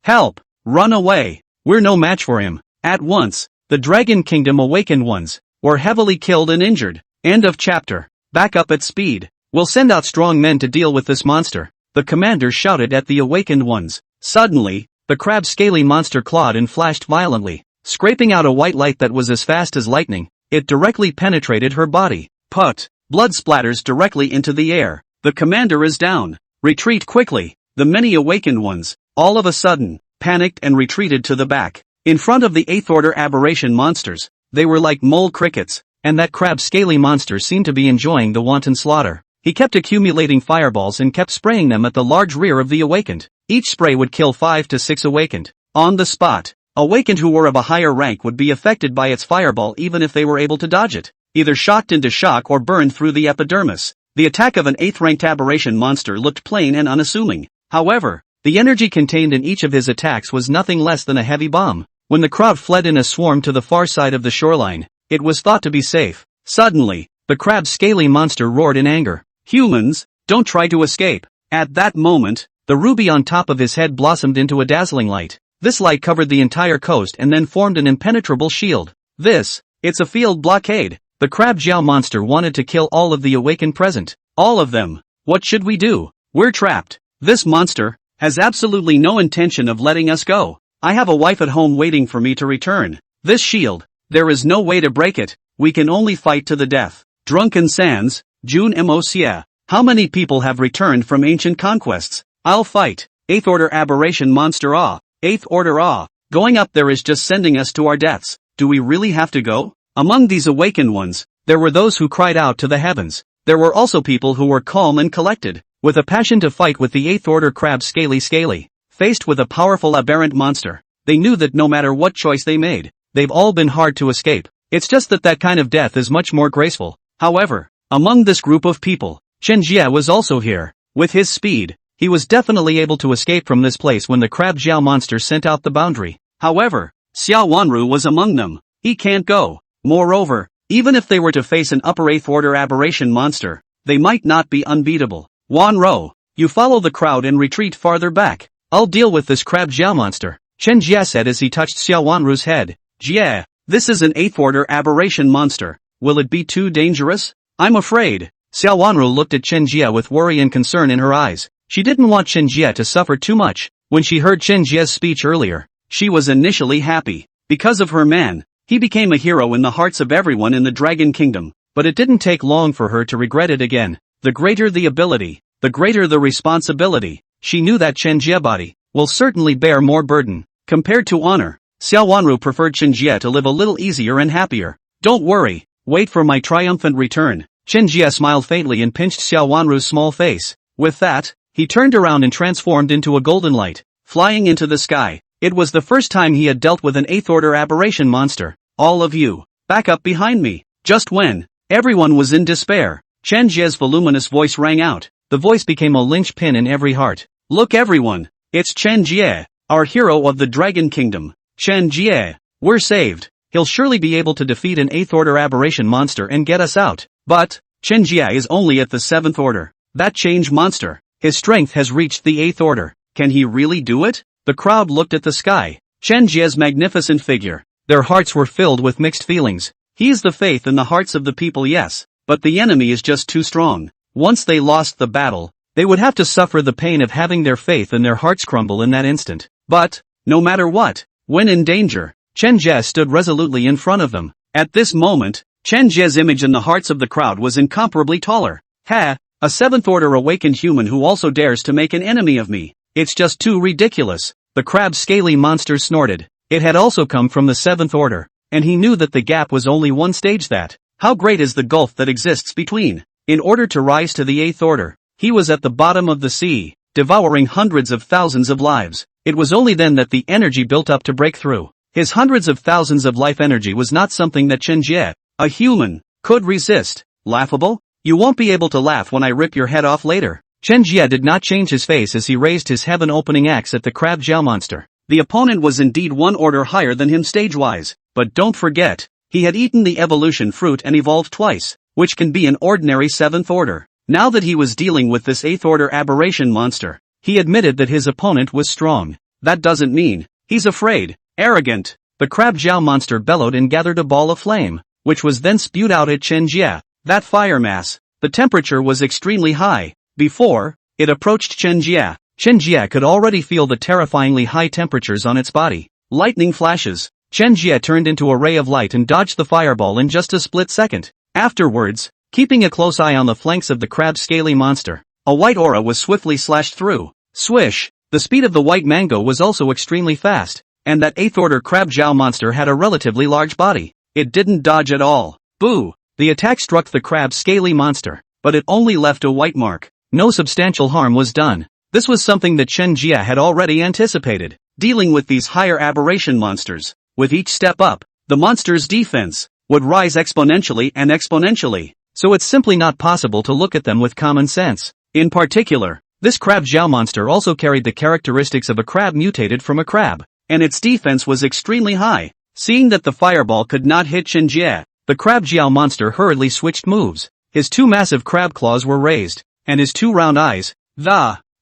Help! Run away! We're no match for him. At once, the Dragon Kingdom awakened ones were heavily killed and injured. End of chapter. Back up at speed. We'll send out strong men to deal with this monster, the commander shouted at the awakened ones. Suddenly, the crab's scaly monster clawed and flashed violently, scraping out a white light that was as fast as lightning. It directly penetrated her body. Put! Blood splatters directly into the air. The commander is down. Retreat quickly. The many awakened ones, all of a sudden, panicked and retreated to the back. In front of the 8th order aberration monsters, they were like mole crickets, and that crab's scaly monster seemed to be enjoying the wanton slaughter. He kept accumulating fireballs and kept spraying them at the large rear of the awakened. Each spray would kill 5 to 6 awakened. On the spot, awakened who were of a higher rank would be affected by its fireball even if they were able to dodge it, either shocked into shock or burned through the epidermis. The attack of an 8th ranked aberration monster looked plain and unassuming. However, the energy contained in each of his attacks was nothing less than a heavy bomb. When the crowd fled in a swarm to the far side of the shoreline, it was thought to be safe. Suddenly, the crab's scaly monster roared in anger. Humans, don't try to escape. At that moment, the ruby on top of his head blossomed into a dazzling light. This light covered the entire coast and then formed an impenetrable shield. It's a field blockade. The crab Jiao monster wanted to kill all of the awakened present. All of them. What should we do? We're trapped. This monster has absolutely no intention of letting us go. I have a wife at home waiting for me to return. This shield, there is no way to break it. We can only fight to the death. Drunken Sands, June Mosia. How many people have returned from ancient conquests? I'll fight. 8th order aberration monster 8th order Going up there is just sending us to our deaths. Do we really have to go? Among these awakened ones, there were those who cried out to the heavens. there were also people who were calm and collected, with a passion to fight with the 8th order crab Scaly. Faced with a powerful aberrant monster, they knew that no matter what choice they made, they've all been hard to escape. It's just that that kind of death is much more graceful. However, among this group of people, Chen Jie was also here. With his speed, he was definitely able to escape from this place when the crab Jiao monster sent out the boundary. However, Xiao Wanru was among them. He can't go. Moreover, even if they were to face an upper 8th order aberration monster, they might not be unbeatable. Wanro, you follow the crowd and retreat farther back. I'll deal with this crab Jiao monster, Chen Jie said as he touched Xiao Wanru's head. Jie, this is an 8th order aberration monster. Will it be too dangerous? I'm afraid. Xiao Wanru looked at Chen Jie with worry and concern in her eyes. She didn't want Chen Jie to suffer too much. When she heard Chen Jie's speech earlier, she was initially happy. Because of her man, he became a hero in the hearts of everyone in the Dragon Kingdom. But it didn't take long for her to regret it again. The greater the ability, the greater the responsibility. She knew that Chen Jie body will certainly bear more burden. Compared to honor, Xiao Wanru preferred Chen Jie to live a little easier and happier. Don't worry, wait for my triumphant return. Chen Jie smiled faintly and pinched Xiao Wanru's small face. With that, he turned around and transformed into a golden light, flying into the sky. It was the first time he had dealt with an 8th order aberration monster. All of you, back up behind me. Just when everyone was in despair, Chen Jie's voluminous voice rang out. The voice became a linchpin in every heart. Look everyone, it's Chen Jie, our hero of the Dragon Kingdom. Chen Jie, we're saved. He'll surely be able to defeat an 8th order aberration monster and get us out. But, Chen Jie is only at the 7th order. That change monster, his strength has reached the 8th order. Can he really do it? The crowd looked at the sky. Chen Jie's magnificent figure. Their hearts were filled with mixed feelings. He is the faith in the hearts of the people, yes, but the enemy is just too strong. Once they lost the battle, they would have to suffer the pain of having their faith and their hearts crumble in that instant. But, no matter what, when in danger, Chen Jie stood resolutely in front of them. At this moment, Chen Jie's image in the hearts of the crowd was incomparably taller. Ha! A 7th order awakened human who also dares to make an enemy of me. It's just too ridiculous. The crab scaly monster snorted. It had also come from the 7th order, and he knew that the gap was only one stage that. How great is the gulf that exists between? In order to rise to the 8th order, he was at the bottom of the sea, devouring hundreds of thousands of lives. It was only then that the energy built up to break through. His hundreds of thousands of life energy was not something that Chen Jie, a human, could resist. Laughable? You won't be able to laugh when I rip your head off later. Chen Jie did not change his face as he raised his heaven-opening axe at the crab Jiao monster. The opponent was indeed one order higher than him stage-wise, but don't forget, he had eaten the evolution fruit and evolved twice, which can be an ordinary 7th order. Now that he was dealing with this 8th order aberration monster, he admitted that his opponent was strong. That doesn't mean he's afraid. Arrogant. The crab Jiao monster bellowed and gathered a ball of flame, which was then spewed out at Chen Jie. That fire mass. The temperature was extremely high. Before it approached Chen Jie could already feel the terrifyingly high temperatures on its body. Lightning flashes. Chen Jie turned into a ray of light and dodged the fireball in just a split second. Afterwards, keeping a close eye on the flanks of the crab scaly monster, a white aura was swiftly slashed through. Swish! The speed of the white mango was also extremely fast, and that 8th order crab Jiao monster had a relatively large body. It didn't dodge at all. Boo! The attack struck the crab scaly monster, but it only left a white mark. No substantial harm was done. This was something that Chen Jie had already anticipated. Dealing with these higher aberration monsters, with each step up, the monster's defense would rise exponentially and exponentially. So it's simply not possible to look at them with common sense. In particular, this crab Jiao monster also carried the characteristics of a crab mutated from a crab, and its defense was extremely high. Seeing that the fireball could not hit Chen Jie, the crab Jiao monster hurriedly switched moves. His 2 massive crab claws were raised, and his 2 round eyes.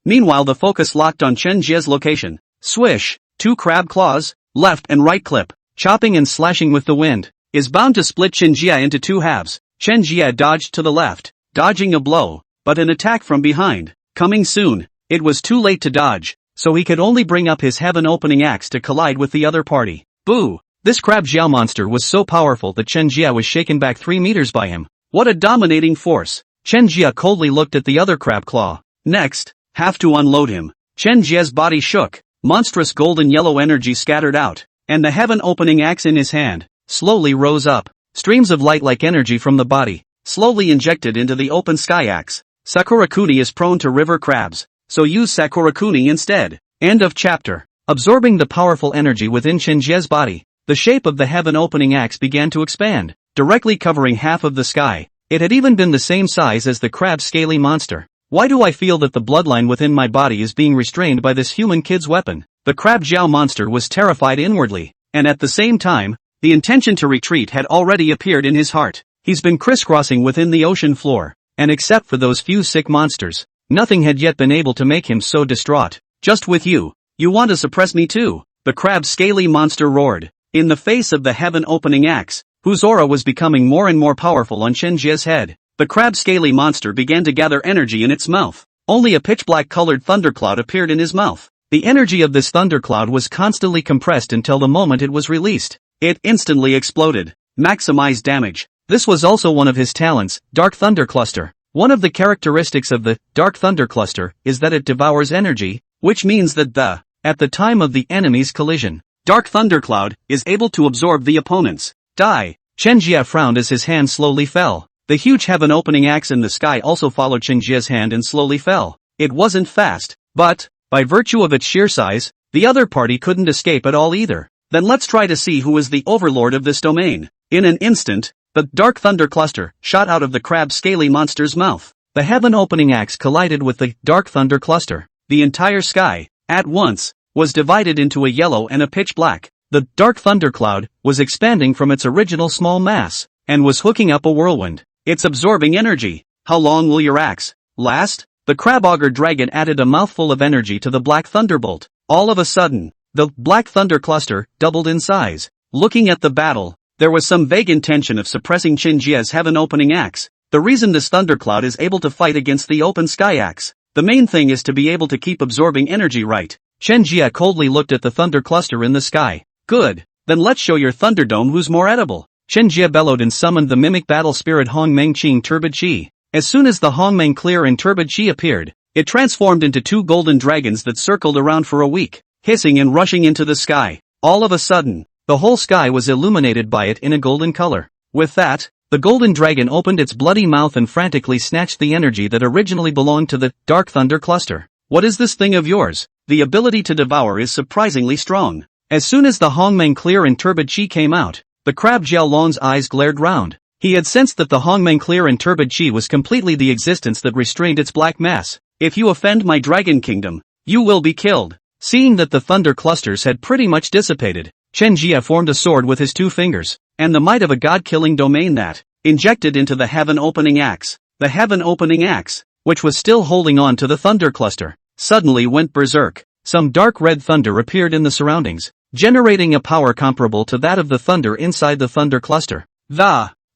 Meanwhile the focus locked on Chen Jie's location. Swish! 2 crab claws, left and right clip, chopping and slashing with the wind, is bound to split Chen Jie into 2 halves. Chen Jie dodged to the left, dodging a blow, but an attack from behind, coming soon. It was too late to dodge, so he could only bring up his heaven-opening axe to collide with the other party. Boo! This crab Jiao monster was so powerful that Chen Jie was shaken back 3 meters by him. What a dominating force! Chen Jie coldly looked at the other crab claw. Next, have to unload him. Chen Jie's body shook, monstrous golden yellow energy scattered out, and the heaven-opening axe in his hand slowly rose up. Streams of light-like energy from the body slowly injected into the open sky axe. Sakura Kuni is prone to river crabs, so use Sakura Kuni instead. End of chapter. Absorbing the powerful energy within Chen Jie's body, the shape of the heaven-opening axe began to expand, directly covering half of the sky. It had even been the same size as the crab scaly monster. Why do I feel that the bloodline within my body is being restrained by this human kid's weapon? The crab Jiao monster was terrified inwardly, and at the same time, the intention to retreat had already appeared in his heart. He's been crisscrossing within the ocean floor, and except for those few sick monsters, nothing had yet been able to make him so distraught. Just with you. You want to suppress me too? The crab scaly monster roared. In the face of the heaven-opening axe, whose aura was becoming more and more powerful on Chen Jie's head, the crab scaly monster began to gather energy in its mouth. Only a pitch-black colored thundercloud appeared in his mouth. The energy of this thundercloud was constantly compressed until the moment it was released. It instantly exploded. Maximize damage. This was also one of his talents, Dark Thunder Cluster. One of the characteristics of the Dark Thunder Cluster is that it devours energy, which means that at the time of the enemy's collision, Dark Thundercloud is able to absorb the opponent's die. Chen Jie frowned as his hand slowly fell. The huge heaven-opening axe in the sky also followed Chen Jie's hand and slowly fell. It wasn't fast, but, by virtue of its sheer size, the other party couldn't escape at all either. Then let's try to see who is the overlord of this domain. In an instant, the Dark Thunder Cluster shot out of the crab scaly monster's mouth. The heaven-opening axe collided with the Dark Thunder Cluster. The entire sky, at once, was divided into a yellow and a pitch black. The Dark Thunder Cloud was expanding from its original small mass, and was hooking up a whirlwind. It's absorbing energy. How long will your axe last? The Crab Auger Dragon added a mouthful of energy to the Black Thunderbolt. All of a sudden, the Black Thunder Cluster doubled in size. Looking at the battle, there was some vague intention of suppressing Chen Jie's heaven-opening axe. The reason this thundercloud is able to fight against the open sky axe. The main thing is to be able to keep absorbing energy right. Chen Jie coldly looked at the thunder cluster in the sky. Good. Then let's show your Thunderdome who's more edible. Chen Jie bellowed and summoned the mimic battle spirit Hongmeng Qing Turbid Qi. As soon as the Hongmeng Clear and Turbid Qi appeared, it transformed into two golden dragons that circled around for a week, hissing and rushing into the sky. All of a sudden, the whole sky was illuminated by it in a golden color. With that, the golden dragon opened its bloody mouth and frantically snatched the energy that originally belonged to the Dark Thunder Cluster. What is this thing of yours? The ability to devour is surprisingly strong. As soon as the Hongmeng Clear and Turbid Qi came out, the crab Jiaolong's eyes glared round. He had sensed that the Hongmeng Clear and Turbid Qi was completely the existence that restrained its black mass. If you offend my dragon kingdom, you will be killed. Seeing that the thunder clusters had pretty much dissipated, Chen Jie formed a sword with his 2 fingers, and the might of a god-killing domain that injected into the heaven-opening axe. The heaven-opening axe, which was still holding on to the thunder cluster, suddenly went berserk. Some dark red thunder appeared in the surroundings, generating a power comparable to that of the thunder inside the thunder cluster.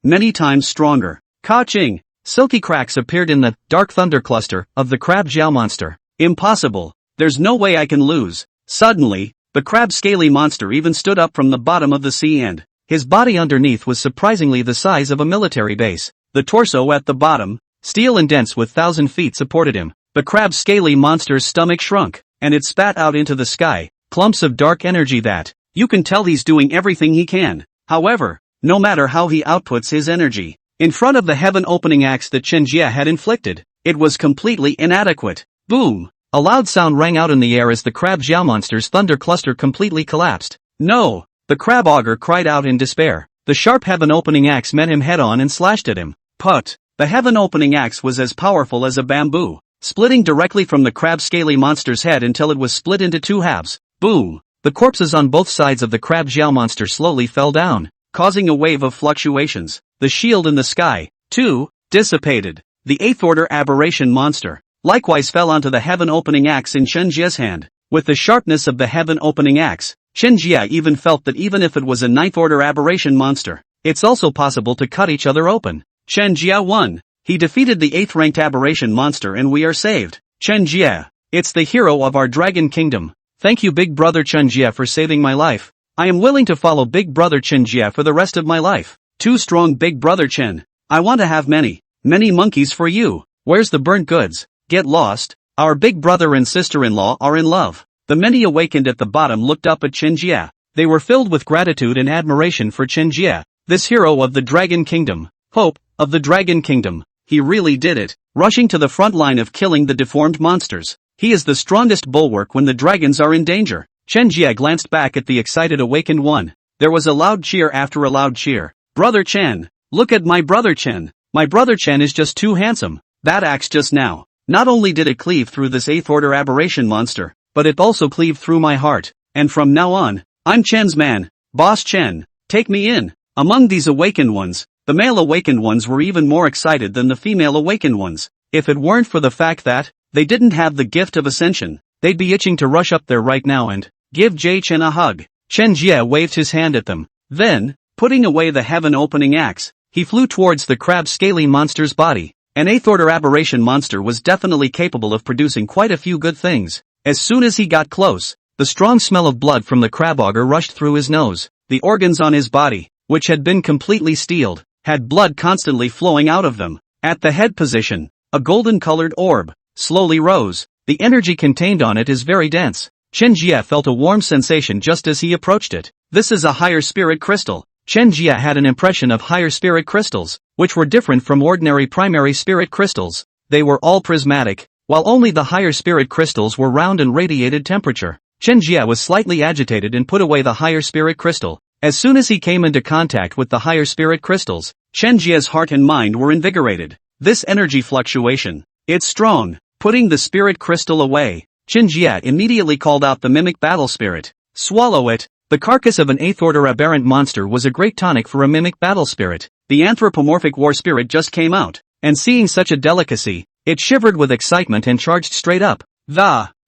Many times stronger. Ka-ching! Silky cracks appeared in the dark thunder cluster of the crab Jiao monster. Impossible. There's no way I can lose. Suddenly, the crab scaly monster even stood up from the bottom of the sea and his body underneath was surprisingly the size of a military base. The torso at the bottom, steel and dense with 1,000 feet supported him. The crab scaly monster's stomach shrunk, and it spat out into the sky, clumps of dark energy that, you can tell he's doing everything he can. However, no matter how he outputs his energy, in front of the heaven-opening axe that Chen Jie had inflicted, it was completely inadequate. Boom! A loud sound rang out in the air as the crab Jiao monster's thunder cluster completely collapsed. No! The crab augur cried out in despair. The sharp heaven-opening axe met him head-on and slashed at him. Put! The heaven-opening axe was as powerful as a bamboo, splitting directly from the crab scaly monster's head until it was split into 2 halves. Boom! The corpses on both sides of the crab Jiao monster slowly fell down, causing a wave of fluctuations. The shield in the sky, too, dissipated. The 8th order aberration monster likewise fell onto the heaven-opening axe in Chen Jie's hand. With the sharpness of the heaven-opening axe, Chen Jie even felt that even if it was a 9th order aberration monster, it's also possible to cut each other open. Chen Jie won. He defeated the 8th ranked aberration monster and we are saved. Chen Jie, it's the hero of our dragon kingdom. Thank you big brother Chen Jie for saving my life. I am willing to follow big brother Chen Jie for the rest of my life. Too strong big brother Chen. I want to have many monkeys for you. Where's the burnt goods? Get lost. Our big brother and sister-in-law are in love. The many awakened at the bottom looked up at Chen Jie. They were filled with gratitude and admiration for Chen Jie, this hero of the dragon kingdom. Hope, of the Dragon Kingdom. He really did it, rushing to the front line of killing the deformed monsters. He is the strongest bulwark when the dragons are in danger. Chen Jie glanced back at the excited awakened one. There was a loud cheer after a loud cheer. Brother Chen! Look at my brother Chen! My brother Chen is just too handsome. That axe just now. Not only did it cleave through this 8th order aberration monster, but it also cleaved through my heart. And from now on, I'm Chen's man. Boss Chen, take me in. Among these awakened ones, the male awakened ones were even more excited than the female awakened ones. If it weren't for the fact that they didn't have the gift of ascension, they'd be itching to rush up there right now and give Jie Chen a hug. Chen Jie waved his hand at them. Then, putting away the heaven-opening axe, he flew towards the crab-scaly monster's body. An 8th order aberration monster was definitely capable of producing quite a few good things. As soon as he got close, the strong smell of blood from the crab auger rushed through his nose. The organs on his body, which had been completely steeled, had blood constantly flowing out of them. At the head position, a golden-colored orb slowly rose. The energy contained on it is very dense. Chen Jie felt a warm sensation just as he approached it. This is a higher spirit crystal. Chen Jie had an impression of higher spirit crystals, which were different from ordinary primary spirit crystals. They were all prismatic, while only the higher spirit crystals were round and radiated temperature. Chen Jie was slightly agitated and put away the higher spirit crystal. As soon as he came into contact with the higher spirit crystals, Chen Jie's heart and mind were invigorated. This energy fluctuation, it's strong. Putting the spirit crystal away, Chen Jie immediately called out the mimic battle spirit. Swallow it. The carcass of an 8th order aberrant monster was a great tonic for a mimic battle spirit. The anthropomorphic war spirit just came out, and seeing such a delicacy, it shivered with excitement and charged straight up,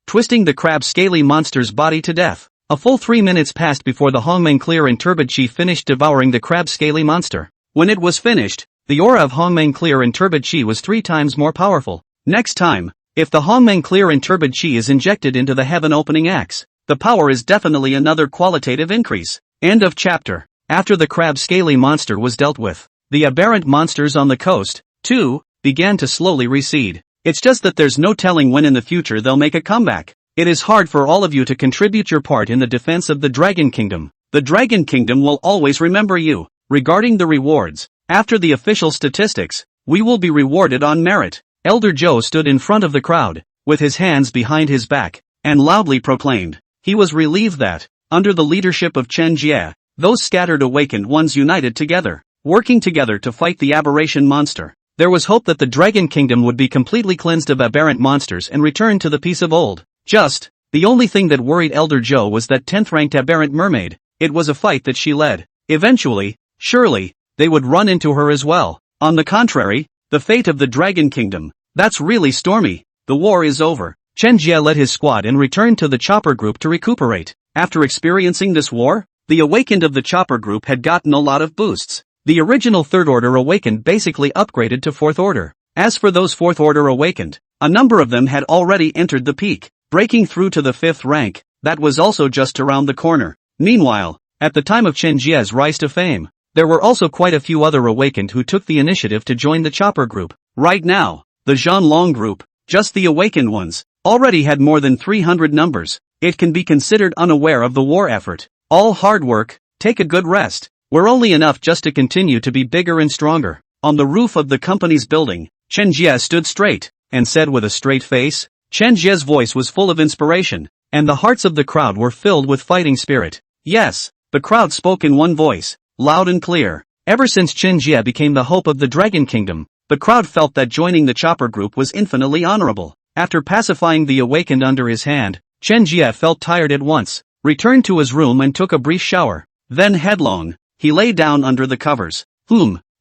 twisting the crab-scaly monster's body to death. A full 3 minutes passed before the Hongmeng Clear and Turbid Chi finished devouring the crab-scaly monster. When it was finished, the aura of Hongmeng Clear and Turbid Chi was 3 times more powerful. Next time, if the Hongmeng Clear and Turbid Chi is injected into the heaven-opening axe, the power is definitely another qualitative increase. End of chapter. After the crab-scaly monster was dealt with, the aberrant monsters on the coast, too, began to slowly recede. It's just that there's no telling when in the future they'll make a comeback. It is hard for all of you to contribute your part in the defense of the Dragon Kingdom. The Dragon Kingdom will always remember you. Regarding the rewards, after the official statistics, we will be rewarded on merit. Elder Zhou stood in front of the crowd, with his hands behind his back, and loudly proclaimed. He was relieved that, under the leadership of Chen Jie, those scattered awakened ones united together, working together to fight the aberration monster. There was hope that the Dragon Kingdom would be completely cleansed of aberrant monsters and return to the peace of old. The only thing that worried Elder Zhou was that 10th ranked aberrant mermaid. It was a fight that she led. Eventually, surely, they would run into her as well. On the contrary, the fate of the Dragon Kingdom, that's really stormy. The war is over. Chen Jie led his squad and returned to the Chopper Group to recuperate. After experiencing this war, the awakened of the Chopper Group had gotten a lot of boosts. The original 3rd order awakened basically upgraded to 4th order. As for those 4th order awakened, a number of them had already entered the peak, breaking through to the 5th rank. That was also just around the corner. Meanwhile, at the time of Chen Jie's rise to fame, there were also quite a few other awakened who took the initiative to join the Chopper Group. Right now, the Zhanlong Group, just the awakened ones, already had more than 300 numbers. It can be considered unaware of the war effort. All hard work, take a good rest. We're only enough just to continue to be bigger and stronger. On the roof of the company's building, Chen Jie stood straight, and said with a straight face. Chen Jie's voice was full of inspiration, and the hearts of the crowd were filled with fighting spirit. Yes, the crowd spoke in one voice, loud and clear. Ever since Chen Jie became the hope of the Dragon Kingdom, the crowd felt that joining the Chopper Group was infinitely honorable. After pacifying the awakened under his hand, Chen Jie felt tired at once, returned to his room and took a brief shower. Then headlong, he lay down under the covers.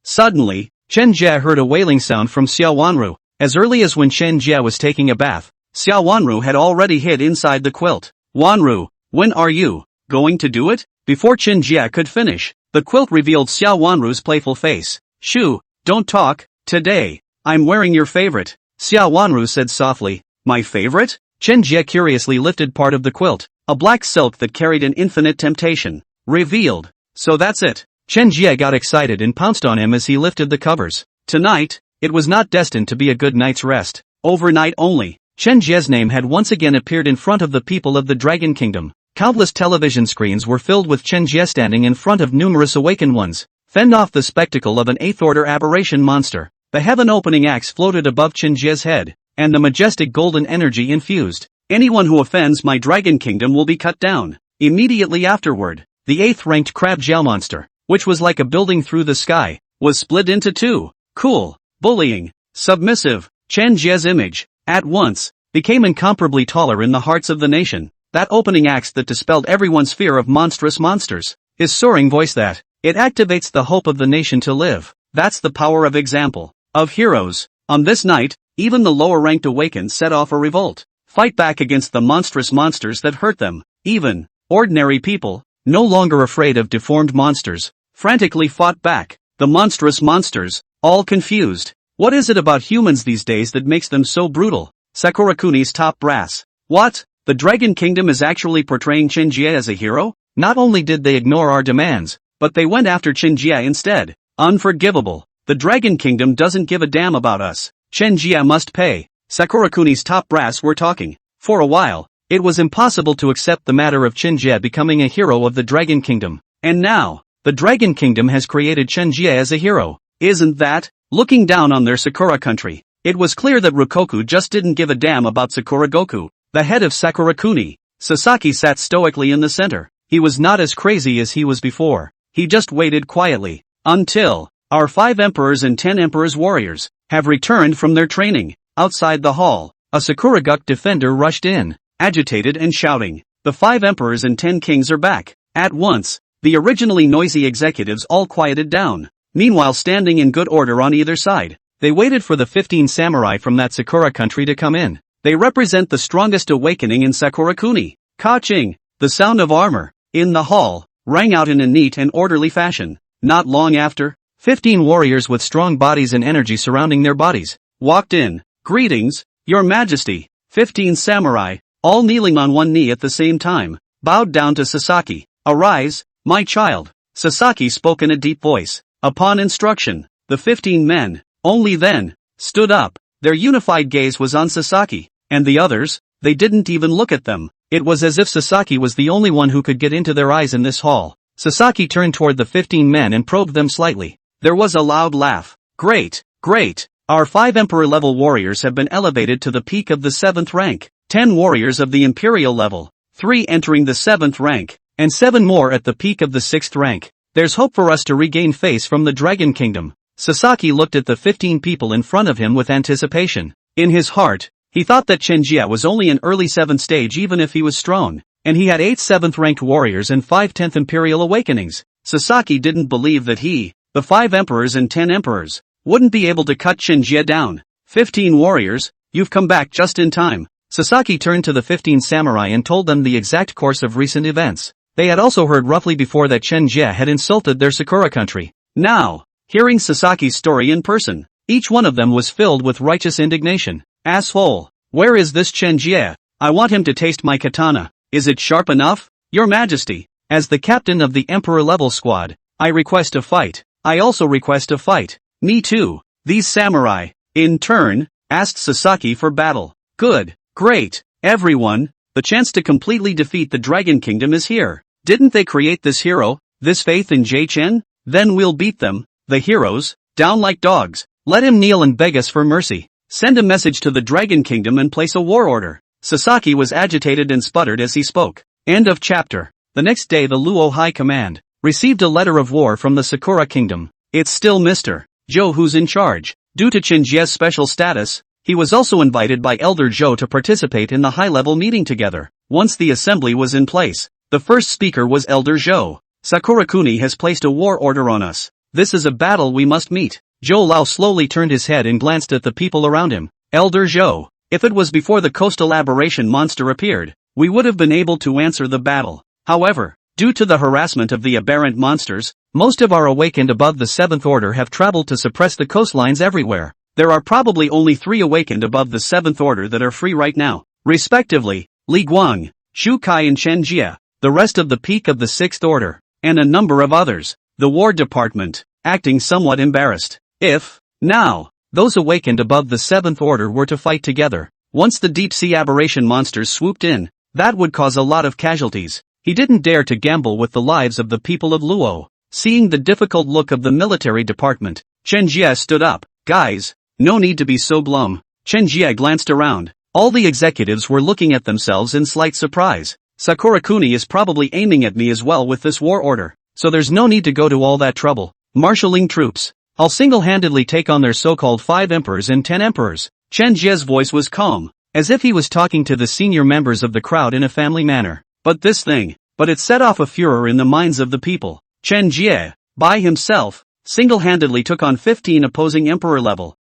Suddenly, Chen Jie heard a wailing sound from Xiao Wanru. As early as when Chen Jie was taking a bath, Xiao Wanru had already hid inside the quilt. Wanru, when are you going to do it? Before Chen Jie could finish, the quilt revealed Xiao Wanru's playful face. Shoo, don't talk, today, I'm wearing your favorite. Xiao Wanru said softly. My favorite? Chen Jie curiously lifted part of the quilt, a black silk that carried an infinite temptation, revealed. So that's it. Chen Jie got excited and pounced on him as he lifted the covers. Tonight, it was not destined to be a good night's rest. Overnight only. Chen Jie's name had once again appeared in front of the people of the Dragon Kingdom. Countless television screens were filled with Chen Jie standing in front of numerous awakened ones. fend off the spectacle of an 8th order aberration monster. The heaven-opening axe floated above Chen Jie's head, and the majestic golden energy infused. Anyone who offends my dragon kingdom will be cut down. Immediately afterward, the 8th-ranked crab gel monster, which was like a building through the sky, was split into two. Cool, bullying, submissive. Chen Jie's image, at once, became incomparably taller in the hearts of the nation. That opening axe that dispelled everyone's fear of monstrous monsters. His soaring voice that, it activates the hope of the nation to live. That's the power of example, of heroes. On this night, even the lower-ranked awakens set off a revolt. Fight back against the monstrous monsters that hurt them. Even, ordinary people, no longer afraid of deformed monsters, frantically fought back. The monstrous monsters, all confused. What is it about humans these days that makes them so brutal? Sakura Kuni's top brass. What? The Dragon Kingdom is actually portraying Chen Jie as a hero? Not only did they ignore our demands, but they went after Chen Jie instead. Unforgivable. The Dragon Kingdom doesn't give a damn about us. Chen Jie must pay. Sakura Kuni's top brass were talking. For a while, it was impossible to accept the matter of Chen Jie becoming a hero of the Dragon Kingdom. And now, the Dragon Kingdom has created Chen Jie as a hero. Isn't that? Looking down on their Sakura country, it was clear that Rikoku just didn't give a damn about Sakura Goku. The head of Sakura Kuni, Sasaki, sat stoically in the center. He was not as crazy as he was before. He just waited quietly. Until, our 5 emperors and 10 emperors warriors, have returned from their training. Outside the hall, a Sakura Guk defender rushed in, agitated and shouting, the 5 emperors and 10 kings are back. At once, the originally noisy executives all quieted down. Meanwhile, standing in good order on either side, they waited for the 15 samurai from that Sakura country to come in. They represent the strongest awakening in Sakura Kuni. Ka-ching! The sound of armor, in the hall, rang out in a neat and orderly fashion. Not long after, 15 warriors with strong bodies and energy surrounding their bodies, walked in. Greetings, your majesty. 15 samurai, all kneeling on one knee at the same time, bowed down to Sasaki. Arise, my child. Sasaki spoke in a deep voice. Upon instruction, the 15 men, only then, stood up. Their unified gaze was on Sasaki, and the others, they didn't even look at them. It was as if Sasaki was the only one who could get into their eyes in this hall. Sasaki turned toward the 15 men and probed them slightly. There was a loud laugh. Great, great. Our 5 emperor-level warriors have been elevated to the peak of the 7th rank. 10 warriors of the imperial level, 3 entering the 7th rank, and 7 more at the peak of the 6th rank. There's hope for us to regain face from the Dragon Kingdom. Sasaki looked at the 15 people in front of him with anticipation. In his heart, he thought that Chen Jie was only an early 7th stage even if he was strong, and he had 8 7th-ranked warriors and 5 10th Imperial Awakenings. Sasaki didn't believe that he, the 5 emperors and 10 emperors, wouldn't be able to cut Chen Jie down. 15 warriors, you've come back just in time. Sasaki turned to the 15 samurai and told them the exact course of recent events. They had also heard roughly before that Chen Jie had insulted their Sakura country. Now, hearing Sasaki's story in person, each one of them was filled with righteous indignation. Asshole! Where is this Chen Jie? I want him to taste my katana. Is it sharp enough? Your Majesty, as the captain of the Emperor-level squad, I request a fight. I also request a fight. Me too. These samurai, in turn, asked Sasaki for battle. Good, great, everyone, the chance to completely defeat the Dragon Kingdom is here. Didn't they create this hero, this faith in Jie Chen? Then we'll beat them, the heroes, down like dogs. Let him kneel and beg us for mercy. Send a message to the Dragon Kingdom and place a war order. Sasaki was agitated and sputtered as he spoke. End of chapter. The next day the Luo High Command received a letter of war from the Sakura Kingdom. It's still Mr. Zhou who's in charge. Due to Chen Jie's special status, he was also invited by Elder Zhou to participate in the high-level meeting together. Once the assembly was in place, the first speaker was Elder Zhou. Sakura Kuni has placed a war order on us. This is a battle we must meet. Zhou Lao slowly turned his head and glanced at the people around him. Elder Zhou, if it was before the coastal aberration monster appeared, we would have been able to answer the battle. However, due to the harassment of the aberrant monsters, most of our awakened above the 7th order have traveled to suppress the coastlines everywhere. There are probably only 3 awakened above the 7th order that are free right now, respectively, Li Guang, Shu Kai and Chen Jie, the rest of the peak of the 6th order, and a number of others. The War Department, acting somewhat embarrassed. If, now, those awakened above the 7th order were to fight together, once the deep-sea aberration monsters swooped in, that would cause a lot of casualties. He didn't dare to gamble with the lives of the people of Luo. Seeing the difficult look of the military department, Chen Jie stood up. Guys, no need to be so glum. Chen Jie glanced around. All the executives were looking at themselves in slight surprise. Sakura Kuni is probably aiming at me as well with this war order, so there's no need to go to all that trouble. Marshalling troops. I'll single-handedly take on their so-called 5 emperors and 10 emperors. Chen Jie's voice was calm, as if he was talking to the senior members of the crowd in a family manner. But it set off a furor in the minds of the people. Chen Jie, by himself, single-handedly took on 15 opposing emperor-level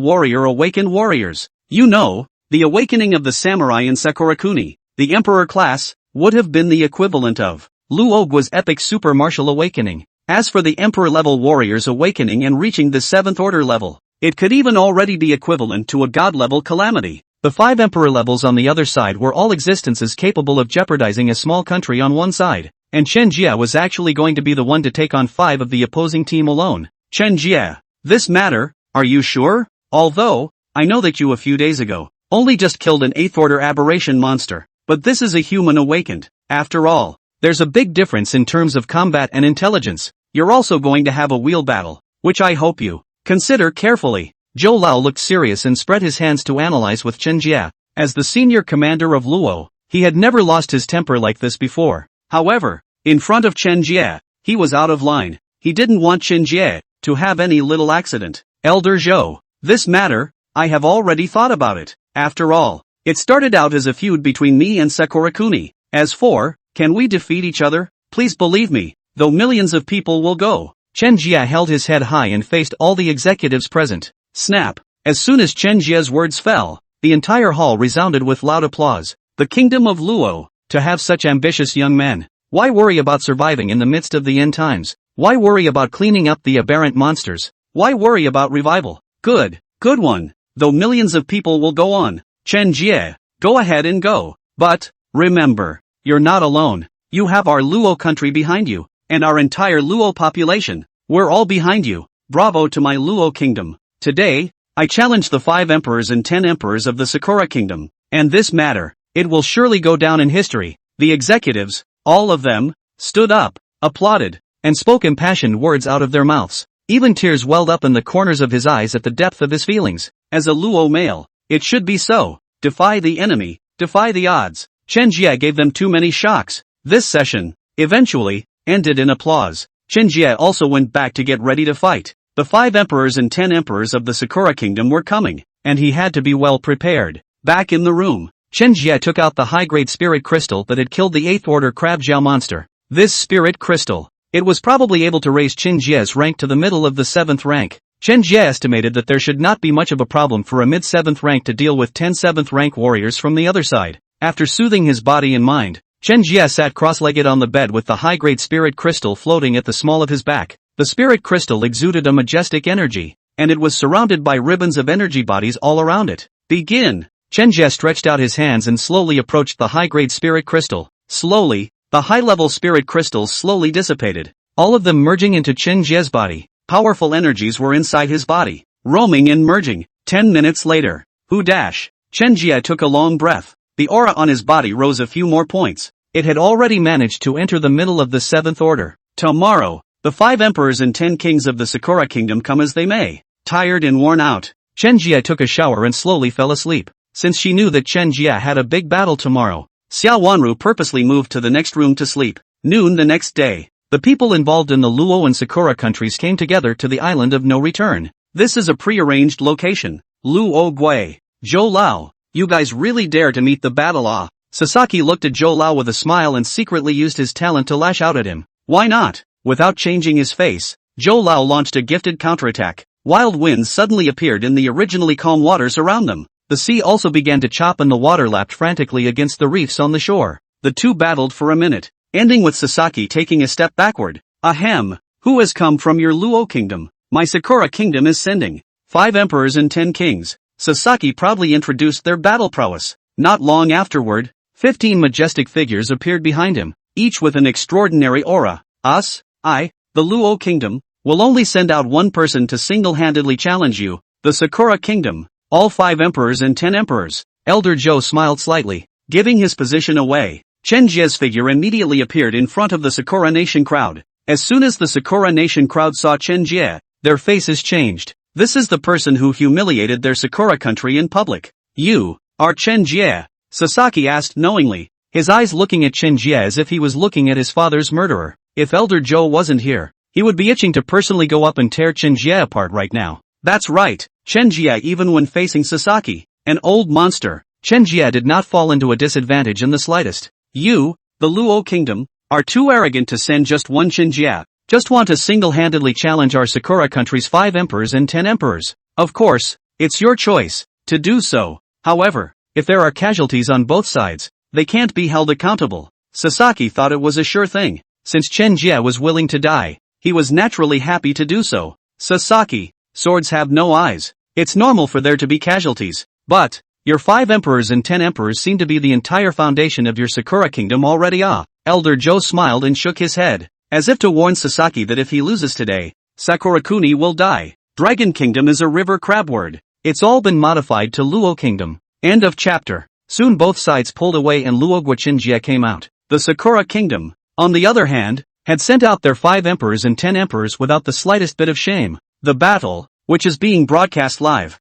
warrior awakened warriors. You know, the awakening of the samurai in Sakura Kuni, the emperor class, would have been the equivalent of Luogua's epic super martial awakening. As for the emperor-level warriors awakening and reaching the 7th order level, it could even already be equivalent to a god-level calamity. The 5 emperor levels on the other side were all existences capable of jeopardizing a small country on one side, and Chen Jie was actually going to be the one to take on 5 of the opposing team alone. Chen Jie, this matter, are you sure? Although, I know that you a few days ago only just killed an 8th order aberration monster, but this is a human awakened. After all, there's a big difference in terms of combat and intelligence. You're also going to have a wheel battle, which I hope you consider carefully. Zhou Lao looked serious and spread his hands to analyze with Chen Jie. As the senior commander of Luo, he had never lost his temper like this before. However, in front of Chen Jie, he was out of line. He didn't want Chen Jie to have any little accident. Elder Zhou, this matter, I have already thought about it. After all, it started out as a feud between me and Sakura Kuni. As for, can we defeat each other? Please believe me, though millions of people will go. Chen Jie held his head high and faced all the executives present. Snap! As soon as Chen Jie's words fell, the entire hall resounded with loud applause. The kingdom of Luo, to have such ambitious young men. Why worry about surviving in the midst of the end times? Why worry about cleaning up the aberrant monsters? Why worry about revival? Good one, though millions of people will go on. Chen Jie, go ahead and go. But, remember, you're not alone. You have our Luo country behind you, and our entire Luo population. We're all behind you. Bravo to my Luo kingdom. Today, I challenge the 5 emperors and 10 emperors of the Sakura kingdom, and this matter, it will surely go down in history. The executives, all of them, stood up, applauded, and spoke impassioned words out of their mouths. Even tears welled up in the corners of his eyes at the depth of his feelings. As a Luo male, it should be so. Defy the enemy, defy the odds. Chen Jie gave them too many shocks. This session, eventually, ended in applause. Chen Jie also went back to get ready to fight. The 5 emperors and 10 emperors of the Sakura kingdom were coming, and he had to be well prepared. Back in the room, Chen Jie took out the high-grade spirit crystal that had killed the 8th order crab-jiao monster. This spirit crystal, it was probably able to raise Chen Jie's rank to the middle of the 7th rank. Chen Jie estimated that there should not be much of a problem for a mid-7th rank to deal with 10 7th rank warriors from the other side. After soothing his body and mind, Chen Jie sat cross-legged on the bed with the high-grade spirit crystal floating at the small of his back. The spirit crystal exuded a majestic energy, and it was surrounded by ribbons of energy bodies all around it. Begin! Chen Jie stretched out his hands and slowly approached the high-grade spirit crystal. Slowly, the high-level spirit crystals slowly dissipated, all of them merging into Chen Jie's body. Powerful energies were inside his body, roaming and merging. 10 minutes later, Chen Jie took a long breath. The aura on his body rose a few more points. It had already managed to enter the middle of the 7th order. Tomorrow, the 5 emperors and 10 kings of the Sakura kingdom come as they may. Tired and worn out, Chen Jie took a shower and slowly fell asleep. Since she knew that Chen Jie had a big battle tomorrow, Xiao Wanru purposely moved to the next room to sleep. Noon the next day, the people involved in the Luo and Sakura countries came together to the island of no return. This is a pre-arranged location. Luo Gui, Zhou Lao, you guys really dare to meet the battle ah? Sasaki looked at Zhou Lao with a smile and secretly used his talent to lash out at him. Why not? Without changing his face, Zhou Lao launched a gifted counterattack. Wild winds suddenly appeared in the originally calm waters around them. The sea also began to chop and the water lapped frantically against the reefs on the shore. The two battled for a minute, ending with Sasaki taking a step backward. Ahem, who has come from your Luo kingdom? My Sakura kingdom is sending 5 emperors and 10 kings. Sasaki proudly introduced their battle prowess. Not long afterward, 15 majestic figures appeared behind him, each with an extraordinary aura. The Luo kingdom, will only send out one person to single-handedly challenge you, the Sakura kingdom, all 5 emperors and 10 emperors. Elder Zhou smiled slightly, giving his position away. Chen Jie's figure immediately appeared in front of the Sakura nation crowd. As soon as the Sakura Nation crowd saw Chen Jie, their faces changed. This is the person who humiliated their Sakura country in public. You are Chen Jie? Sasaki asked knowingly, his eyes looking at Chen Jie as if he was looking at his father's murderer. If Elder Joe wasn't here, he would be itching to personally go up and tear Chen Jie apart right now. That's right, Chen Jie even when facing Sasaki, an old monster, Chen Jie did not fall into a disadvantage in the slightest. You, the Luo Kingdom, are too arrogant to send just one Chen Jie. Just want to single-handedly challenge our Sakura country's 5 emperors and 10 emperors. Of course, it's your choice to do so. However, if there are casualties on both sides, they can't be held accountable. Sasaki thought it was a sure thing. Since Chen Jie was willing to die, he was naturally happy to do so. Sasaki, swords have no eyes. It's normal for there to be casualties. But, your 5 emperors and 10 emperors seem to be the entire foundation of your Sakura kingdom already. Elder Joe smiled and shook his head, as if to warn Sasaki that if he loses today, Sakura Kuni will die. Dragon Kingdom is a river crab word. It's all been modified to Luo Kingdom. End of chapter. Soon both sides pulled away and Luo Chen Jie came out. The Sakura Kingdom, on the other hand, had sent out their 5 emperors and 10 emperors without the slightest bit of shame. The battle, which is being broadcast live,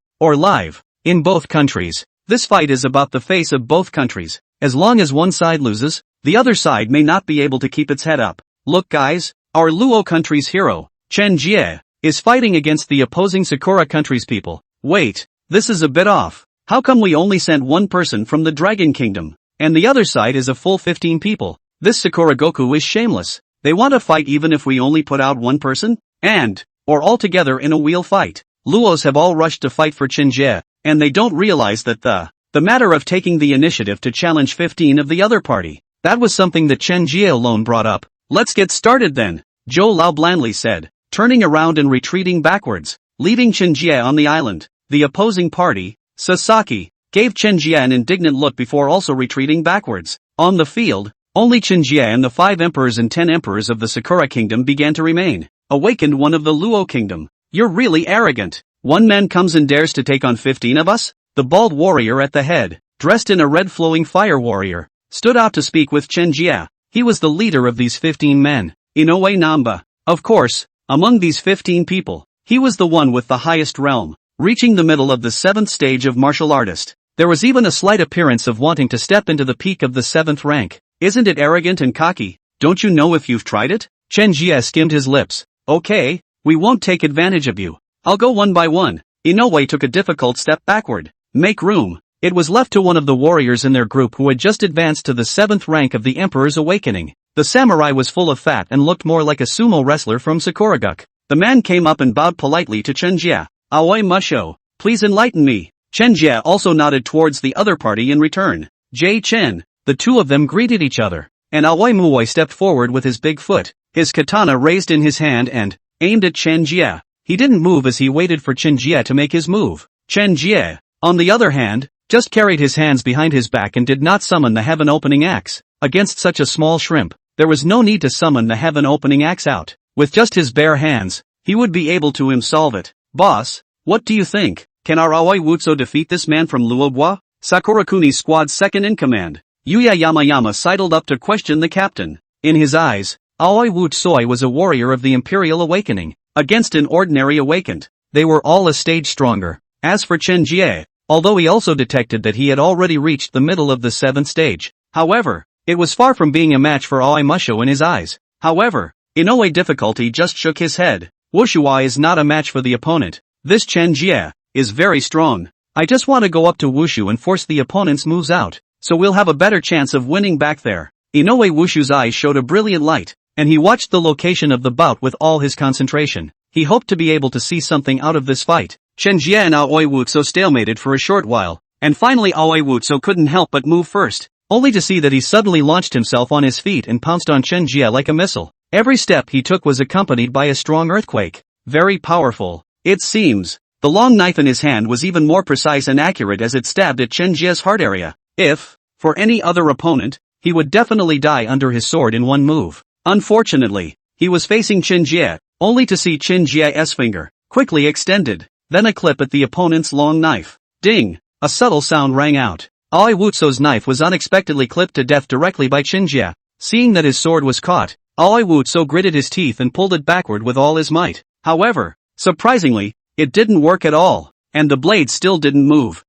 in both countries. This fight is about the face of both countries. As long as one side loses, the other side may not be able to keep its head up. Look guys, our Luo country's hero, Chen Jie, is fighting against the opposing Sakura country's people. Wait, this is a bit off. How come we only sent one person from the Dragon Kingdom, and the other side is a full 15 people? This Sakura Goku is shameless. They want to fight even if we only put out one person? Or all together in a wheel fight. Luos have all rushed to fight for Chen Jie, and they don't realize that the matter of taking the initiative to challenge 15 of the other party, that was something that Chen Jie alone brought up. Let's get started then, Zhou Lao blandly said, turning around and retreating backwards, leaving Chen Jie on the island. The opposing party, Sasaki, gave Chen Jie an indignant look before also retreating backwards. On the field, only Chen Jie and the 5 emperors and 10 emperors of the Sakura Kingdom began to remain. Awakened one of the Luo Kingdom. You're really arrogant. One man comes and dares to take on 15 of us? The bald warrior at the head, dressed in a red flowing fire warrior, stood out to speak with Chen Jie. He was the leader of these 15 men, Inoue Namba. Of course, among these 15 people, he was the one with the highest realm, reaching the middle of the 7th stage of martial artist. There was even a slight appearance of wanting to step into the peak of the 7th rank. Isn't it arrogant and cocky? Don't you know if you've tried it? Chen Jie skimmed his lips. Okay, we won't take advantage of you. I'll go one by one. Inoue took a difficult step backward. Make room. It was left to one of the warriors in their group who had just advanced to the 7th rank of the Emperor's Awakening. The samurai was full of fat and looked more like a sumo wrestler from Sakuraguk. The man came up and bowed politely to Chen Jie. Aoi Musho, please enlighten me. Chen Jie also nodded towards the other party in return. Jie Chen. The two of them greeted each other, and Aoi Muoi stepped forward with his big foot, his katana raised in his hand and aimed at Chen Jie. He didn't move as he waited for Chen Jie to make his move. Chen Jie, on the other hand, just carried his hands behind his back and did not summon the heaven-opening axe. Against such a small shrimp, there was no need to summon the heaven-opening axe out. With just his bare hands, he would be able to solve it. Boss, what do you think? Can our Aoi Wutso defeat this man from Luobois? Sakura Kuni's squad's second in command, Yuya Yamayama sidled up to question the captain. In his eyes, Aoi Wutsoi was a warrior of the Imperial Awakening. Against an ordinary awakened, they were all a stage stronger. As for Chen Jie, although he also detected that he had already reached the middle of the 7th stage, however, it was far from being a match for Aoi Musho in his eyes. However, Inoue difficulty just shook his head. Wushuai is not a match for the opponent. This Chen Jie is very strong. I just want to go up to Wushu and force the opponent's moves out, so we'll have a better chance of winning back there. Inoue Wushu's eyes showed a brilliant light, and he watched the location of the bout with all his concentration. He hoped to be able to see something out of this fight. Chen Jie and Aoi Wutso stalemated for a short while, and finally Aoi Wutso couldn't help but move first, only to see that he suddenly launched himself on his feet and pounced on Chen Jie like a missile. Every step he took was accompanied by a strong earthquake. Very powerful, it seems. The long knife in his hand was even more precise and accurate as it stabbed at Chen Jie's heart area. If, for any other opponent, he would definitely die under his sword in one move. Unfortunately, he was facing Chen Jie, only to see Chen Jie's finger quickly extended, then a clip at the opponent's long knife. Ding! A subtle sound rang out. Aoi Wutso's knife was unexpectedly clipped to death directly by Chen Jie. Seeing that his sword was caught, Awakens gritted his teeth and pulled it backward with all his might. However, surprisingly, it didn't work at all, and the blade still didn't move.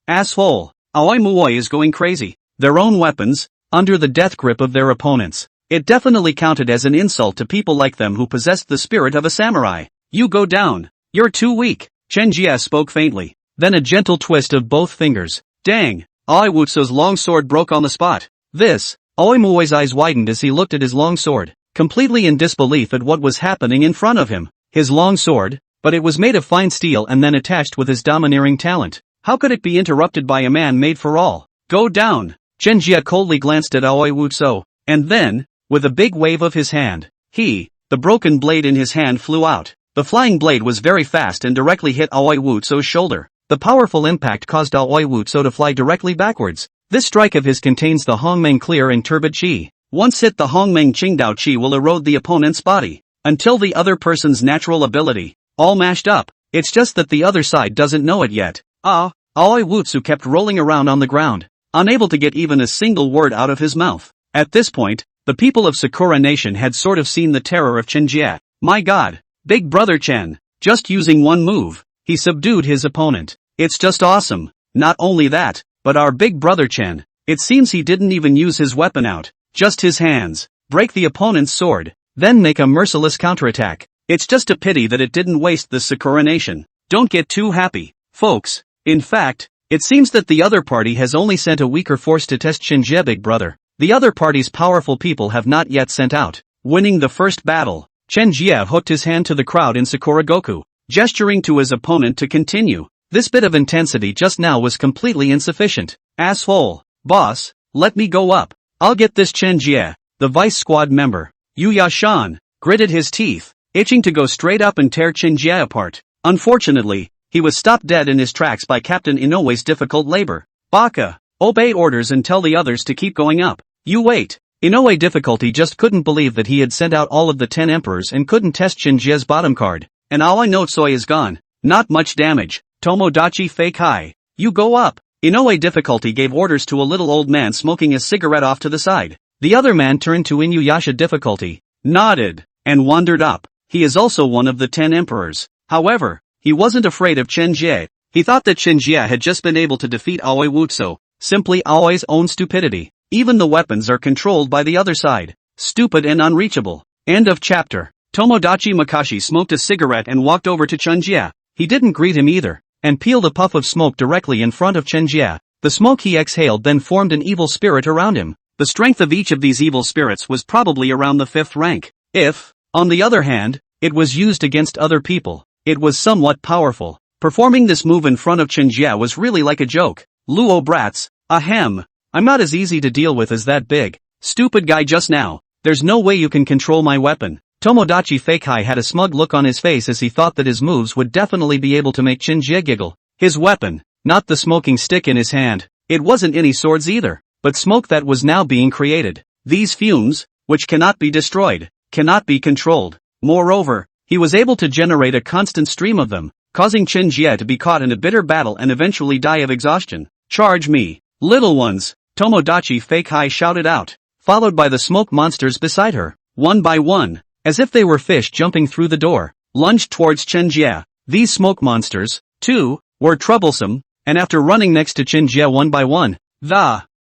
Asshole. Awakens is going crazy. Their own weapons, under the death grip of their opponents. It definitely counted as an insult to people like them who possessed the spirit of a samurai. You go down. You're too weak. Chen Jie spoke faintly. Then a gentle twist of both fingers. Dang. Awakens's long sword broke on the spot. Awakens's eyes widened as he looked at his long sword, completely in disbelief at what was happening in front of him. His long sword, but it was made of fine steel and then attached with his domineering talent. How could it be interrupted by a man made for all? Go down. Chen Jie coldly glanced at Awakens, and then, with a big wave of his hand, the broken blade in his hand flew out. The flying blade was very fast and directly hit Awakens' shoulder. The powerful impact caused Awakens to fly directly backwards. This strike of his contains the Hongmeng clear and turbid chi. Once hit, the Hongmeng Qingdao chi will erode the opponent's body, until the other person's natural ability, all mashed up. It's just that the other side doesn't know it yet. Awakens kept rolling around on the ground, unable to get even a single word out of his mouth. At this point, the people of Sakura Nation had sort of seen the terror of Chen Jie. My god, Big Brother Chen, just using one move, he subdued his opponent. It's just awesome. Not only that, but our Big Brother Chen, it seems he didn't even use his weapon out, just his hands, break the opponent's sword, then make a merciless counterattack. It's just a pity that it didn't waste the Sakura Nation. Don't get too happy, folks. In fact, it seems that the other party has only sent a weaker force to test Chen Jie, Big Brother. The other party's powerful people have not yet sent out. Winning the first battle, Chen Jie hooked his hand to the crowd in Sakura Goku, gesturing to his opponent to continue. This bit of intensity just now was completely insufficient. Asshole. Boss, let me go up. I'll get this. Chen Jie, the vice squad member, Shaan, gritted his teeth, itching to go straight up and tear Chen Jie apart. Unfortunately, he was stopped dead in his tracks by Captain Inoue's difficult labor. Baka, obey orders and tell the others to keep going up. You wait. Inoue difficulty just couldn't believe that he had sent out all of the 10 emperors and couldn't test Chen Jie's bottom card. And Awakens is gone. Not much damage. Tomodachi fake high. You go up. Inoue difficulty gave orders to a little old man smoking a cigarette off to the side. The other man turned to Inuyasha difficulty, nodded, and wandered up. He is also one of the 10 emperors. However, he wasn't afraid of Chen Jie. He thought that Chen Jie had just been able to defeat Awakens, simply Aoi's own stupidity. Even the weapons are controlled by the other side. Stupid and unreachable. End of chapter. Tomodachi Makashi smoked a cigarette and walked over to Chen Jie. He didn't greet him either, and peeled a puff of smoke directly in front of Chen Jie. The smoke he exhaled then formed an evil spirit around him. The strength of each of these evil spirits was probably around the 5th rank. If, on the other hand, it was used against other people, it was somewhat powerful. Performing this move in front of Chen Jie was really like a joke. Luo brats, ahem. I'm not as easy to deal with as that big, stupid guy just now. There's no way you can control my weapon. Tomodachi Fakehai had a smug look on his face as he thought that his moves would definitely be able to make Chen Jie giggle. His weapon, not the smoking stick in his hand. It wasn't any swords either, but smoke that was now being created. These fumes, which cannot be destroyed, cannot be controlled. Moreover, he was able to generate a constant stream of them, causing Chen Jie to be caught in a bitter battle and eventually die of exhaustion. Charge me, little ones, Tomodachi Fakehai shouted out, followed by the smoke monsters beside her. One by one, as if they were fish jumping through the door, lunged towards Chen Jie. These smoke monsters, too, were troublesome, and after running next to Chen Jie one by one,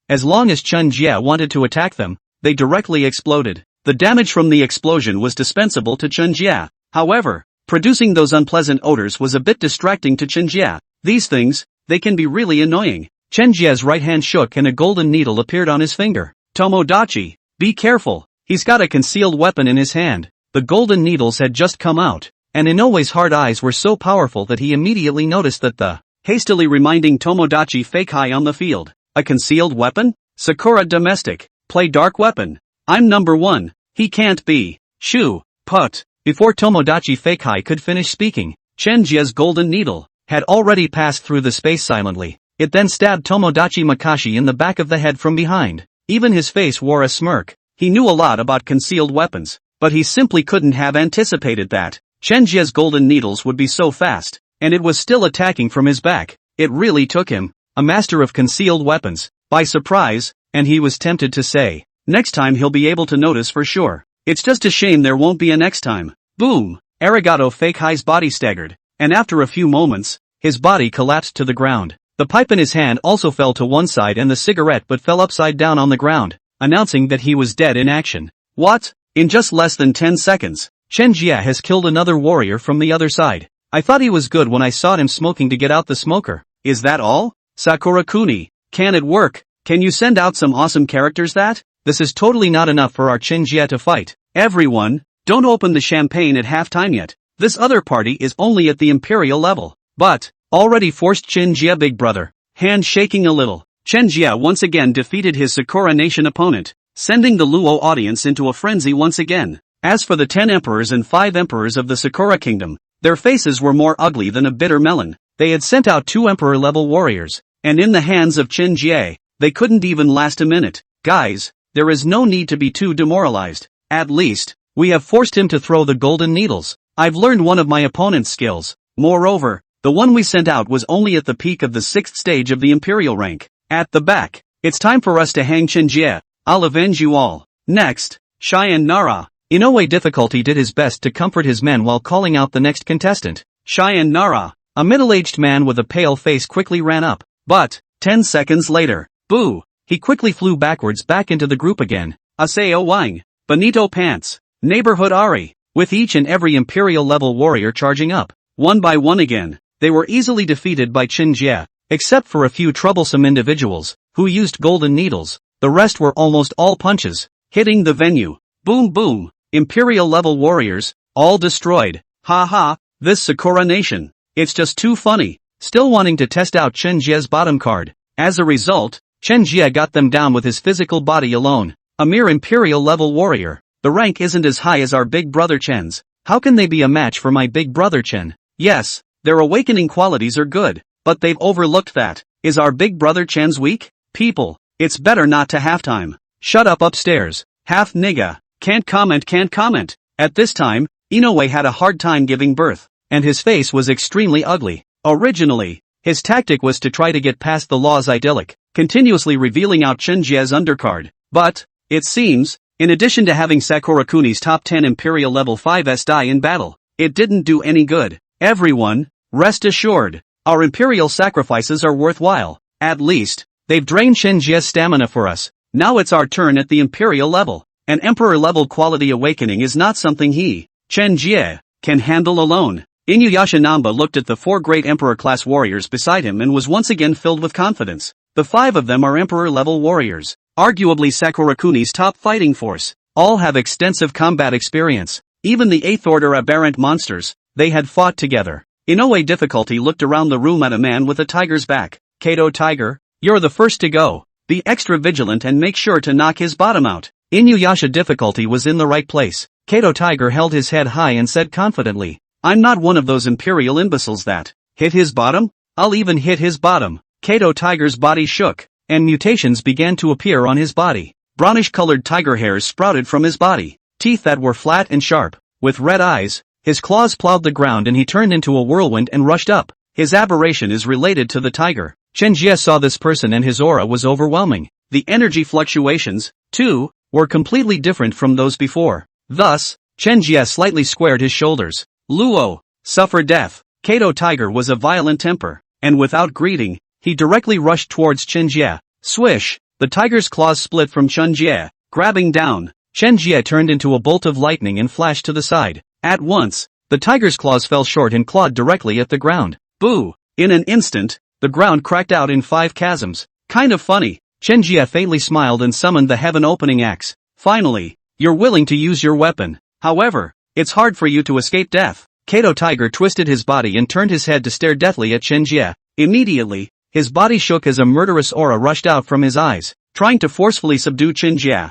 as long as Chen Jie wanted to attack them, they directly exploded. The damage from the explosion was dispensable to Chen Jie. However, producing those unpleasant odors was a bit distracting to Chen Jie. These things, they can be really annoying. Chen Jie's right hand shook and a golden needle appeared on his finger. Tomodachi, be careful, he's got a concealed weapon in his hand. The golden needles had just come out, and Inoue's hard eyes were so powerful that he immediately noticed that hastily reminding Tomodachi Fakehai on the field. A concealed weapon? Sakura domestic, play dark weapon. I'm number one, he can't be. Shoo, put. Before Tomodachi Fakehai could finish speaking, Chen Jie's golden needle had already passed through the space silently. It then stabbed Tomodachi Makashi in the back of the head from behind. Even his face wore a smirk. He knew a lot about concealed weapons, but he simply couldn't have anticipated that Chen Jie's golden needles would be so fast, and it was still attacking from his back. It really took him, a master of concealed weapons, by surprise, and he was tempted to say, next time he'll be able to notice for sure. It's just a shame there won't be a next time. Boom! Arigato fake High's body staggered, and after a few moments, his body collapsed to the ground. The pipe in his hand also fell to one side and the cigarette but fell upside down on the ground, announcing that he was dead in action. What? In just less than 10 seconds, Chen Jie has killed another warrior from the other side. I thought he was good when I saw him smoking to get out the smoker. Is that all? Sakura Kuni, can it work? Can you send out some awesome characters that? This is totally not enough for our Chen Jie to fight. Everyone, don't open the champagne at halftime yet. This other party is only at the imperial level. But, already forced Chen Jie big brother, hand shaking a little. Chen Jie once again defeated his Sakura Nation opponent, sending the Luo audience into a frenzy once again. As for the 10 emperors and 5 emperors of the Sakura kingdom, their faces were more ugly than a bitter melon. They had sent out 2 emperor-level warriors, and in the hands of Chen Jie, they couldn't even last a minute. Guys, there is no need to be too demoralized. At least, we have forced him to throw the golden needles. I've learned one of my opponent's skills. Moreover, the one we sent out was only at the peak of the 6th stage of the imperial rank. At the back, it's time for us to hang Chen Jie. I'll avenge you all. Next, Cheyenne Nara. Inoue Difficulty did his best to comfort his men while calling out the next contestant. Cheyenne Nara, a middle-aged man with a pale face, quickly ran up. But, 10 seconds later, boo! He quickly flew backwards back into the group again. Aseo Wang, Bonito Pants, Neighborhood Ari, with each and every imperial-level warrior charging up. One by one again, they were easily defeated by Chen Jie, except for a few troublesome individuals, who used golden needles. The rest were almost all punches, hitting the venue. Boom boom! Imperial-level warriors, all destroyed. Ha ha, this Sakura Nation. It's just too funny. Still wanting to test out Chen Jie's bottom card. As a result, Chen Jie got them down with his physical body alone. A mere imperial-level warrior. The rank isn't as high as our big brother Chen's. How can they be a match for my big brother Chen? Yes, their awakening qualities are good, but they've overlooked that. Is our big brother Chen's weak? People, it's better not to halftime. Shut up upstairs. Half nigga. Can't comment. At this time, Inoue had a hard time giving birth, and his face was extremely ugly. Originally, his tactic was to try to get past the law's idyllic, continuously revealing out Chen Jie's undercard. But, it seems, in addition to having Sakura Kuni's top 10 Imperial level 5s die in battle, it didn't do any good. Everyone, rest assured, our Imperial sacrifices are worthwhile. At least, they've drained Chen Jie's stamina for us. Now it's our turn at the Imperial level. An Emperor-level quality awakening is not something he, Chen Jie, can handle alone. Inuyasha Namba looked at the 4 great Emperor-class warriors beside him and was once again filled with confidence. The 5 of them are Emperor-level warriors, arguably Sakura Kuni's top fighting force. All have extensive combat experience. Even the 8th Order aberrant monsters, they had fought together. Inoue Difficulty looked around the room at a man with a tiger's back. Kato Tiger, you're the first to go. Be extra vigilant and make sure to knock his bottom out. Inuyasha Difficulty was in the right place. Kato Tiger held his head high and said confidently, I'm not one of those imperial imbeciles that hit his bottom. I'll even hit his bottom. Kato Tiger's body shook, and mutations began to appear on his body. Brownish-colored tiger hairs sprouted from his body, teeth that were flat and sharp, with red eyes. His claws plowed the ground and he turned into a whirlwind and rushed up. His aberration is related to the tiger. Chen Jie saw this person and his aura was overwhelming. The energy fluctuations, too, were completely different from those before. Thus, Chen Jie slightly squared his shoulders. Luo, suffer death. Kato Tiger was a violent temper, and without greeting, he directly rushed towards Chen Jie. Swish, the tiger's claws split from Chen Jie, grabbing down. Chen Jie turned into a bolt of lightning and flashed to the side. At once, the tiger's claws fell short and clawed directly at the ground. Boo! In an instant, the ground cracked out in 5 chasms. Kind of funny. Chen Jie faintly smiled and summoned the heaven-opening axe. Finally, you're willing to use your weapon. However, it's hard for you to escape death. Kato Tiger twisted his body and turned his head to stare deathly at Chen Jie. Immediately, his body shook as a murderous aura rushed out from his eyes, trying to forcefully subdue Chen Jie.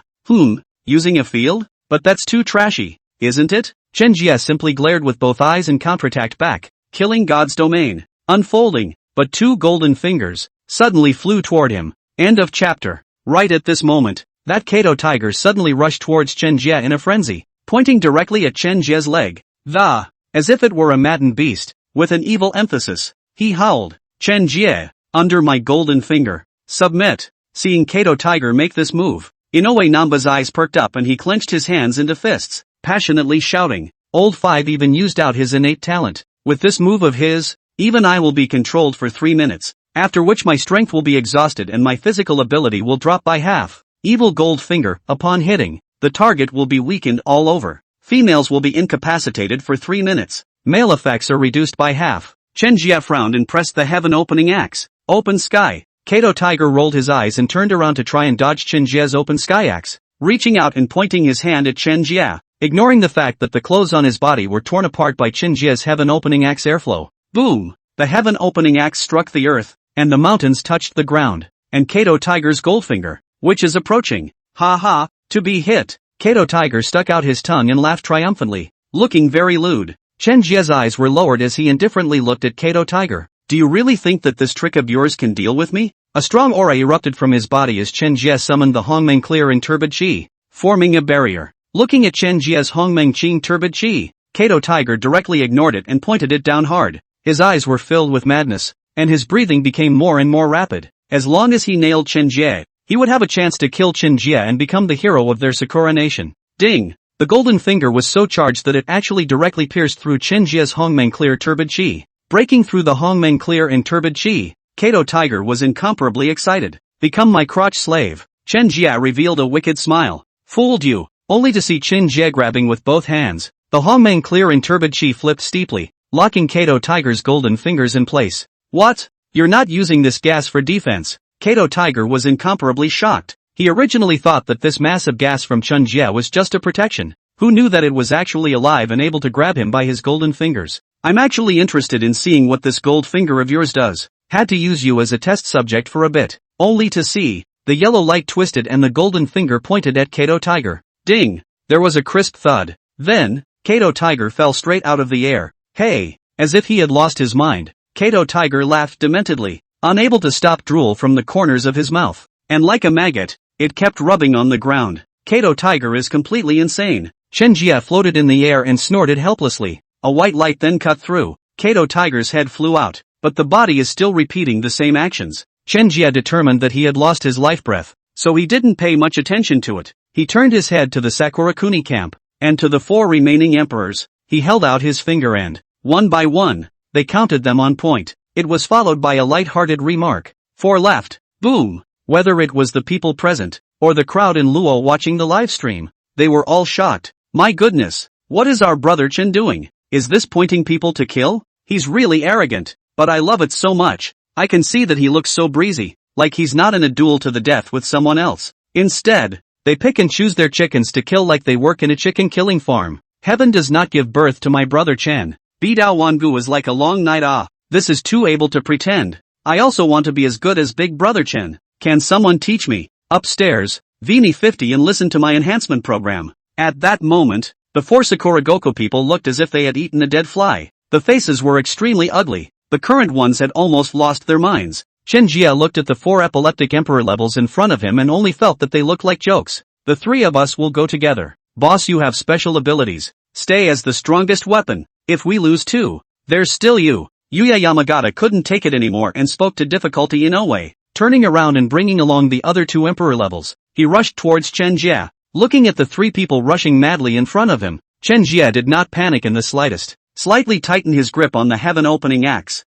Using a field? But that's too trashy, isn't it? Chen Jie simply glared with both eyes and counterattacked back, killing God's domain. Unfolding, but 2 golden fingers suddenly flew toward him. End of chapter. Right at this moment, that Kato Tiger suddenly rushed towards Chen Jie in a frenzy, pointing directly at Chen Jie's leg. As if it were a maddened beast, with an evil emphasis, he howled, Chen Jie, under my golden finger, submit. Seeing Kato Tiger make this move, Inoue Namba's eyes perked up and he clenched his hands into fists, passionately shouting. Old Five even used out his innate talent. With this move of his, even I will be controlled for 3 minutes, after which my strength will be exhausted and my physical ability will drop by half. Evil Gold Finger, upon hitting, the target will be weakened all over. Females will be incapacitated for 3 minutes. Male effects are reduced by half. Chen Jie frowned and pressed the heaven-opening axe. Open sky. Kato Tiger rolled his eyes and turned around to try and dodge Chen Jie's open sky axe, reaching out and pointing his hand at Chen Jie, ignoring the fact that the clothes on his body were torn apart by Chen Jie's heaven-opening axe airflow. Boom! The heaven-opening axe struck the earth, and the mountains touched the ground. And Kato Tiger's Goldfinger, which is approaching. Ha ha, to be hit. Kato Tiger stuck out his tongue and laughed triumphantly, looking very lewd. Chen Jie's eyes were lowered as he indifferently looked at Kato Tiger. Do you really think that this trick of yours can deal with me? A strong aura erupted from his body as Chen Jie summoned the Hongmeng Clear and Turbid Qi, forming a barrier. Looking at Chen Jie's Hongmeng Qing Turbid Qi, Kato Tiger directly ignored it and pointed it down hard. His eyes were filled with madness, and his breathing became more and more rapid. As long as he nailed Chen Jie, he would have a chance to kill Chen Jie and become the hero of their Sakura nation. Ding! The golden finger was so charged that it actually directly pierced through Chen Jie's Hongmeng Clear Turbid Qi. Breaking through the Hongmeng Clear and Turbid Qi, Kato Tiger was incomparably excited. Become my crotch slave. Chen Jie revealed a wicked smile. Fooled you, only to see Chen Jie grabbing with both hands. The Hongmeng Clear and Turbid Qi flipped steeply, locking Kato Tiger's golden fingers in place. What? You're not using this gas for defense. Kato Tiger was incomparably shocked. He originally thought that this massive gas from Chen Jie was just a protection. Who knew that it was actually alive and able to grab him by his golden fingers? I'm actually interested in seeing what this gold finger of yours does. Had to use you as a test subject for a bit. Only to see. The yellow light twisted and the golden finger pointed at Kato Tiger. Ding! There was a crisp thud. Then, Kato Tiger fell straight out of the air. Hey! As if he had lost his mind, Kato Tiger laughed dementedly, unable to stop drool from the corners of his mouth. And like a maggot, it kept rubbing on the ground. Kato Tiger is completely insane. Chen Jie floated in the air and snorted helplessly. A white light then cut through. Kato Tiger's head flew out, but the body is still repeating the same actions. Chen Jie determined that he had lost his life breath, so he didn't pay much attention to it. He turned his head to the Sakura Kuni camp, and to the 4 remaining emperors. He held out his finger and, one by one, they counted them on point. It was followed by a light-hearted remark. 4 left. Boom! Whether it was the people present, or the crowd in Luo watching the live stream, they were all shocked. My goodness, what is our brother Chen doing? Is this pointing people to kill? He's really arrogant, but I love it so much. I can see that he looks so breezy, like he's not in a duel to the death with someone else. Instead, they pick and choose their chickens to kill like they work in a chicken killing farm. Heaven does not give birth to my brother Chen. Bidao Wangu is like a long night. This is too able to pretend. I also want to be as good as big brother Chen. Can someone teach me? Upstairs, Vini 50 and listen to my enhancement program. At that moment, the 4 Sakura Goku people looked as if they had eaten a dead fly. The faces were extremely ugly. The current ones had almost lost their minds. Chen Jie looked at the 4 epileptic emperor levels in front of him and only felt that they looked like jokes. The 3 of us will go together. Boss, you have special abilities. Stay as the strongest weapon. If we lose too, there's still you. Yuya Yamagata couldn't take it anymore and spoke to difficulty in Inoue. Turning around and bringing along the other 2 emperor levels, he rushed towards Chen Jie. Looking at the 3 people rushing madly in front of him, Chen Jie did not panic in the slightest. Slightly tightened his grip on the heaven-opening axe.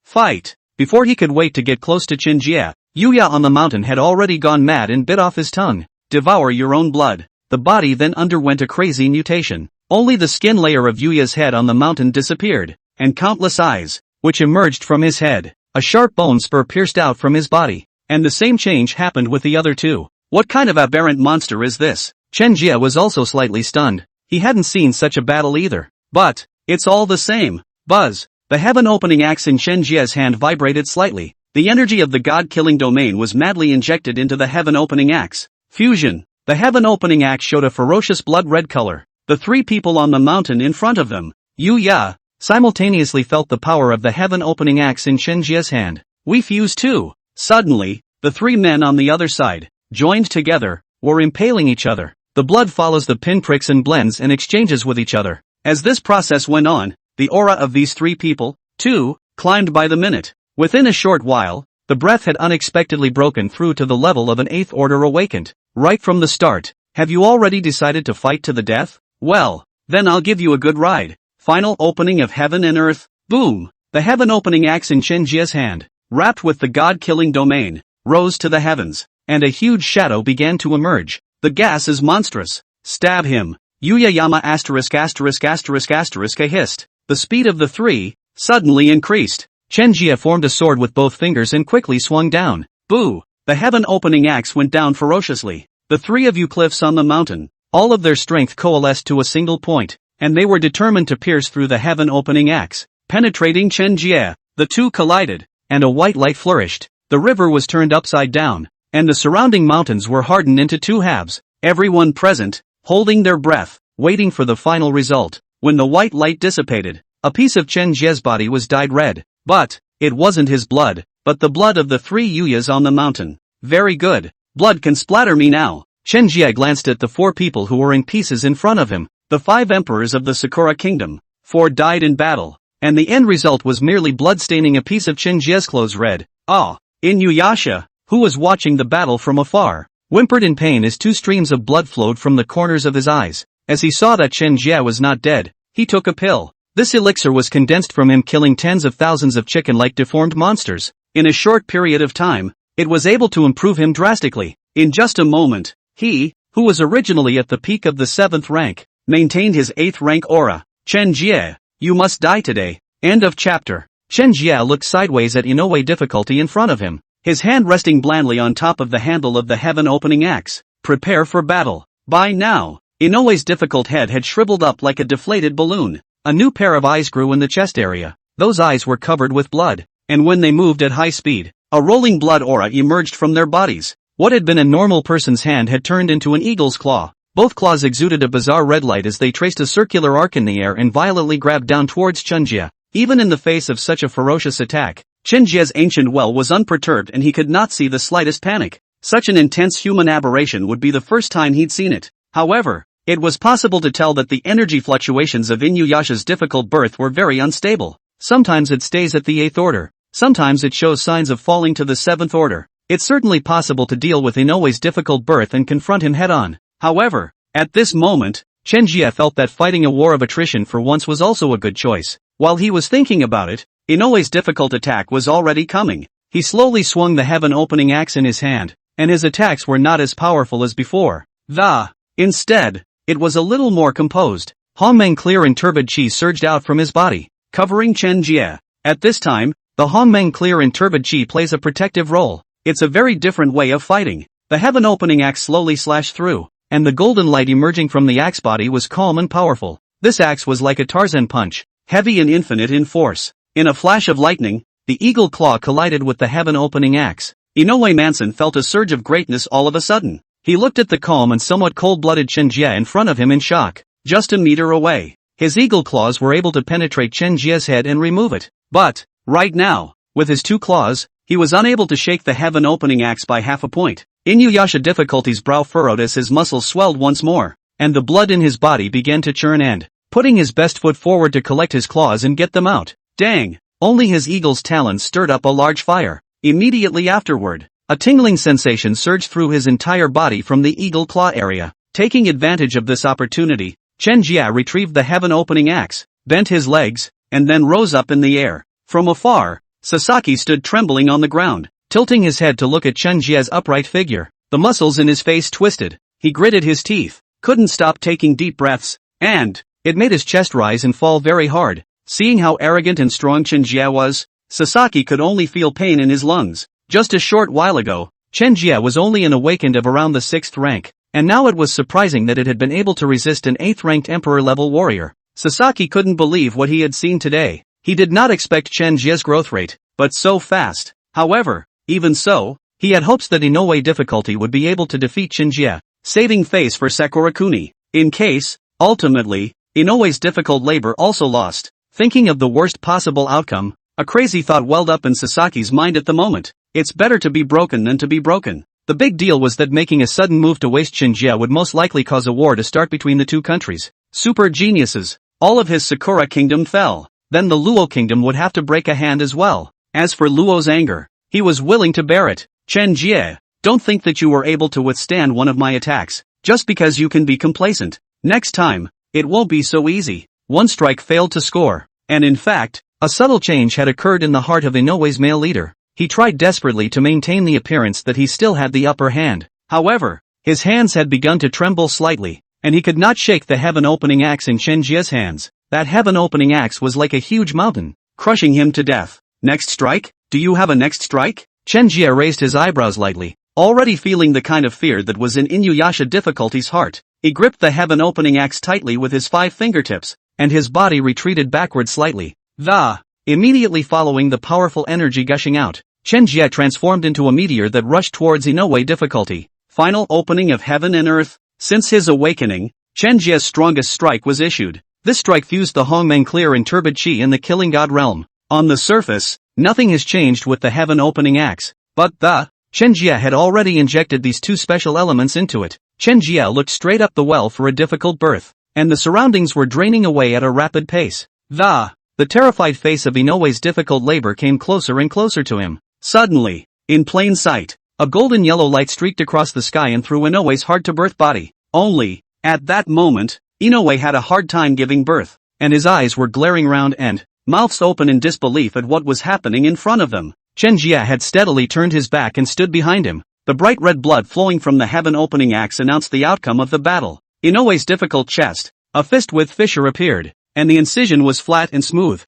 Fight! Before he could wait to get close to Chen Jie, Yuya on the mountain had already gone mad and bit off his tongue. Devour your own blood. The body then underwent a crazy mutation. Only the skin layer of Yuya's head on the mountain disappeared, and countless eyes, which emerged from his head. A sharp bone spur pierced out from his body, and the same change happened with the other 2. What kind of aberrant monster is this? Chen Jie was also slightly stunned. He hadn't seen such a battle either. But, it's all the same. Buzz! The heaven-opening axe in Chen Jie's hand vibrated slightly. The energy of the god-killing domain was madly injected into the heaven-opening axe. Fusion! The heaven-opening axe showed a ferocious blood-red color. The 3 people on the mountain in front of them, Yuya, simultaneously felt the power of the heaven-opening axe in Chen Jie's hand. We fuse too! Suddenly, the 3 men on the other side, joined together, were impaling each other. The blood follows the pinpricks and blends and exchanges with each other. As this process went on, the aura of these 3 people, too, climbed by the minute. Within a short while, the breath had unexpectedly broken through to the level of an 8th order awakened. right from the start. Have you already decided to fight to the death? Well, then I'll give you a good ride. Final opening of heaven and earth. Boom! The heaven opening axe in Chen Jie's hand, wrapped with the god-killing domain, rose to the heavens, and a huge shadow began to emerge. The gas is monstrous. Stab him. Yuyayama ***** hissed. The speed of the three suddenly increased. Chen Jie formed a sword with both fingers and quickly swung down. Boo! The heaven-opening axe went down ferociously. The three of you cliffs on the mountain, all of their strength coalesced to a single point, and they were determined to pierce through the heaven-opening axe, penetrating Chen Jie. The two collided, and a white light flourished. The river was turned upside down, and the surrounding mountains were hardened into two halves. Everyone present, holding their breath, waiting for the final result. When the white light dissipated, a piece of Chen Jie's body was dyed red. But it wasn't his blood, but the blood of the three Yuyas on the mountain. Very good. Blood can splatter me now. Chen Jie glanced at the four people who were in pieces in front of him. The 5 emperors of the Sakura kingdom. 4 died in battle. And the end result was merely blood staining a piece of Chen Jie's clothes red. Inuyasha, who was watching the battle from afar, whimpered in pain as 2 streams of blood flowed from the corners of his eyes. As he saw that Chen Jie was not dead, he took a pill. This elixir was condensed from him killing tens of thousands of chicken-like deformed monsters. In a short period of time, it was able to improve him drastically. In just a moment, he, who was originally at the peak of the 7th rank, maintained his 8th rank aura. Chen Jie, you must die today. End of chapter. Chen Jie looked sideways at Inoue difficulty in front of him, his hand resting blandly on top of the handle of the heaven-opening axe. Prepare for battle. By now, Inoue's difficult head had shriveled up like a deflated balloon. A new pair of eyes grew in the chest area. Those eyes were covered with blood, and when they moved at high speed, a rolling blood aura emerged from their bodies. What had been a normal person's hand had turned into an eagle's claw. Both claws exuded a bizarre red light as they traced a circular arc in the air and violently grabbed down towards Chen Jie. Even in the face of such a ferocious attack, Chen Jie's ancient well was unperturbed and he could not see the slightest panic. Such an intense human aberration would be the first time he'd seen it. However, it was possible to tell that the energy fluctuations of Inuyasha's difficult birth were very unstable. Sometimes it stays at the 8th order. Sometimes it shows signs of falling to the 7th order. It's certainly possible to deal with Inoue's difficult birth and confront him head-on. However, at this moment, Chen Jie felt that fighting a war of attrition for once was also a good choice. While he was thinking about it, Inoue's difficult attack was already coming. He slowly swung the heaven-opening axe in his hand, and his attacks were not as powerful as before. Instead, it was a little more composed. Hongmeng clear and turbid chi surged out from his body, covering Chen Jie. At this time, the Hongmeng clear and turbid chi plays a protective role. It's a very different way of fighting. The heaven-opening axe slowly slashed through, and the golden light emerging from the axe body was calm and powerful. This axe was like a Tarzan punch, heavy and infinite in force. In a flash of lightning, the eagle claw collided with the heaven-opening axe. Inoue Manson felt a surge of greatness all of a sudden. He looked at the calm and somewhat cold-blooded Chen Jie in front of him in shock. Just a meter away, his eagle claws were able to penetrate Chen Jie's head and remove it. But, right now, with his 2 claws, he was unable to shake the heaven-opening axe by half a point. Inuyasha difficulty's brow furrowed as his muscles swelled once more, and the blood in his body began to churn and, putting his best foot forward to collect his claws and get them out. Dang! Only his eagle's talons stirred up a large fire. Immediately afterward, a tingling sensation surged through his entire body from the eagle claw area. Taking advantage of this opportunity, Chen Jie retrieved the heaven-opening axe, bent his legs, and then rose up in the air. From afar, Sasaki stood trembling on the ground, tilting his head to look at Chen Jie's upright figure. The muscles in his face twisted. He gritted his teeth, couldn't stop taking deep breaths, and it made his chest rise and fall very hard. Seeing how arrogant and strong Chen Jie was, Sasaki could only feel pain in his lungs. Just a short while ago, Chen Jie was only an awakened of around the 6th rank, and now it was surprising that it had been able to resist an 8th-ranked emperor-level warrior. Sasaki couldn't believe what he had seen today. He did not expect Chen Jie's growth rate, but so fast. However, even so, he had hopes that Inoue difficulty would be able to defeat Chen Jie, saving face for Sakura Kuni. In case, ultimately, Inoue's difficult labor also lost. Thinking of the worst possible outcome, a crazy thought welled up in Sasaki's mind at the moment. It's better to be broken than to be broken. The big deal was that making a sudden move to waste Chen Jie would most likely cause a war to start between the two countries. Super geniuses. All of his Sakura kingdom fell. Then the Luo kingdom would have to break a hand as well. As for Luo's anger, he was willing to bear it. Chen Jie, Don't think that you were able to withstand one of my attacks, just because you can be complacent. Next time, it won't be so easy. One strike failed to score, and in fact, a subtle change had occurred in the heart of Inoue's male leader. He tried desperately to maintain the appearance that he still had the upper hand. However, his hands had begun to tremble slightly, and he could not shake the heaven-opening axe in Chen Jie's hands. That heaven-opening axe was like a huge mountain, crushing him to death. Next strike? Do you have a next strike? Chen Jie raised his eyebrows lightly, already feeling the kind of fear that was in Inuyasha Difficulty's heart. He gripped the heaven-opening axe tightly with his 5 fingertips, and his body retreated backward slightly. Immediately following the powerful energy gushing out, Chen Jie transformed into a meteor that rushed towards Inoue Difficulty. Final opening of heaven and earth. Since his awakening, Chen Jie's strongest strike was issued. This strike fused the Hongmeng clear and turbid chi in the killing god realm. On the surface, nothing has changed with the heaven-opening axe, but Chen Jie had already injected these 2 special elements into it. Chen Jie looked straight up the well for a difficult birth, and the surroundings were draining away at a rapid pace. The terrified face of Inoue's difficult labor came closer and closer to him. Suddenly, in plain sight, a golden yellow light streaked across the sky and through Inoue's hard-to-birth body. Only, at that moment, Inoue had a hard time giving birth, and his eyes were glaring round and mouths open in disbelief at what was happening in front of them. Chen Jie had steadily turned his back and stood behind him. The bright red blood flowing from the heaven-opening axe announced the outcome of the battle. Inoue's difficult chest, a fist-width fissure appeared, and the incision was flat and smooth.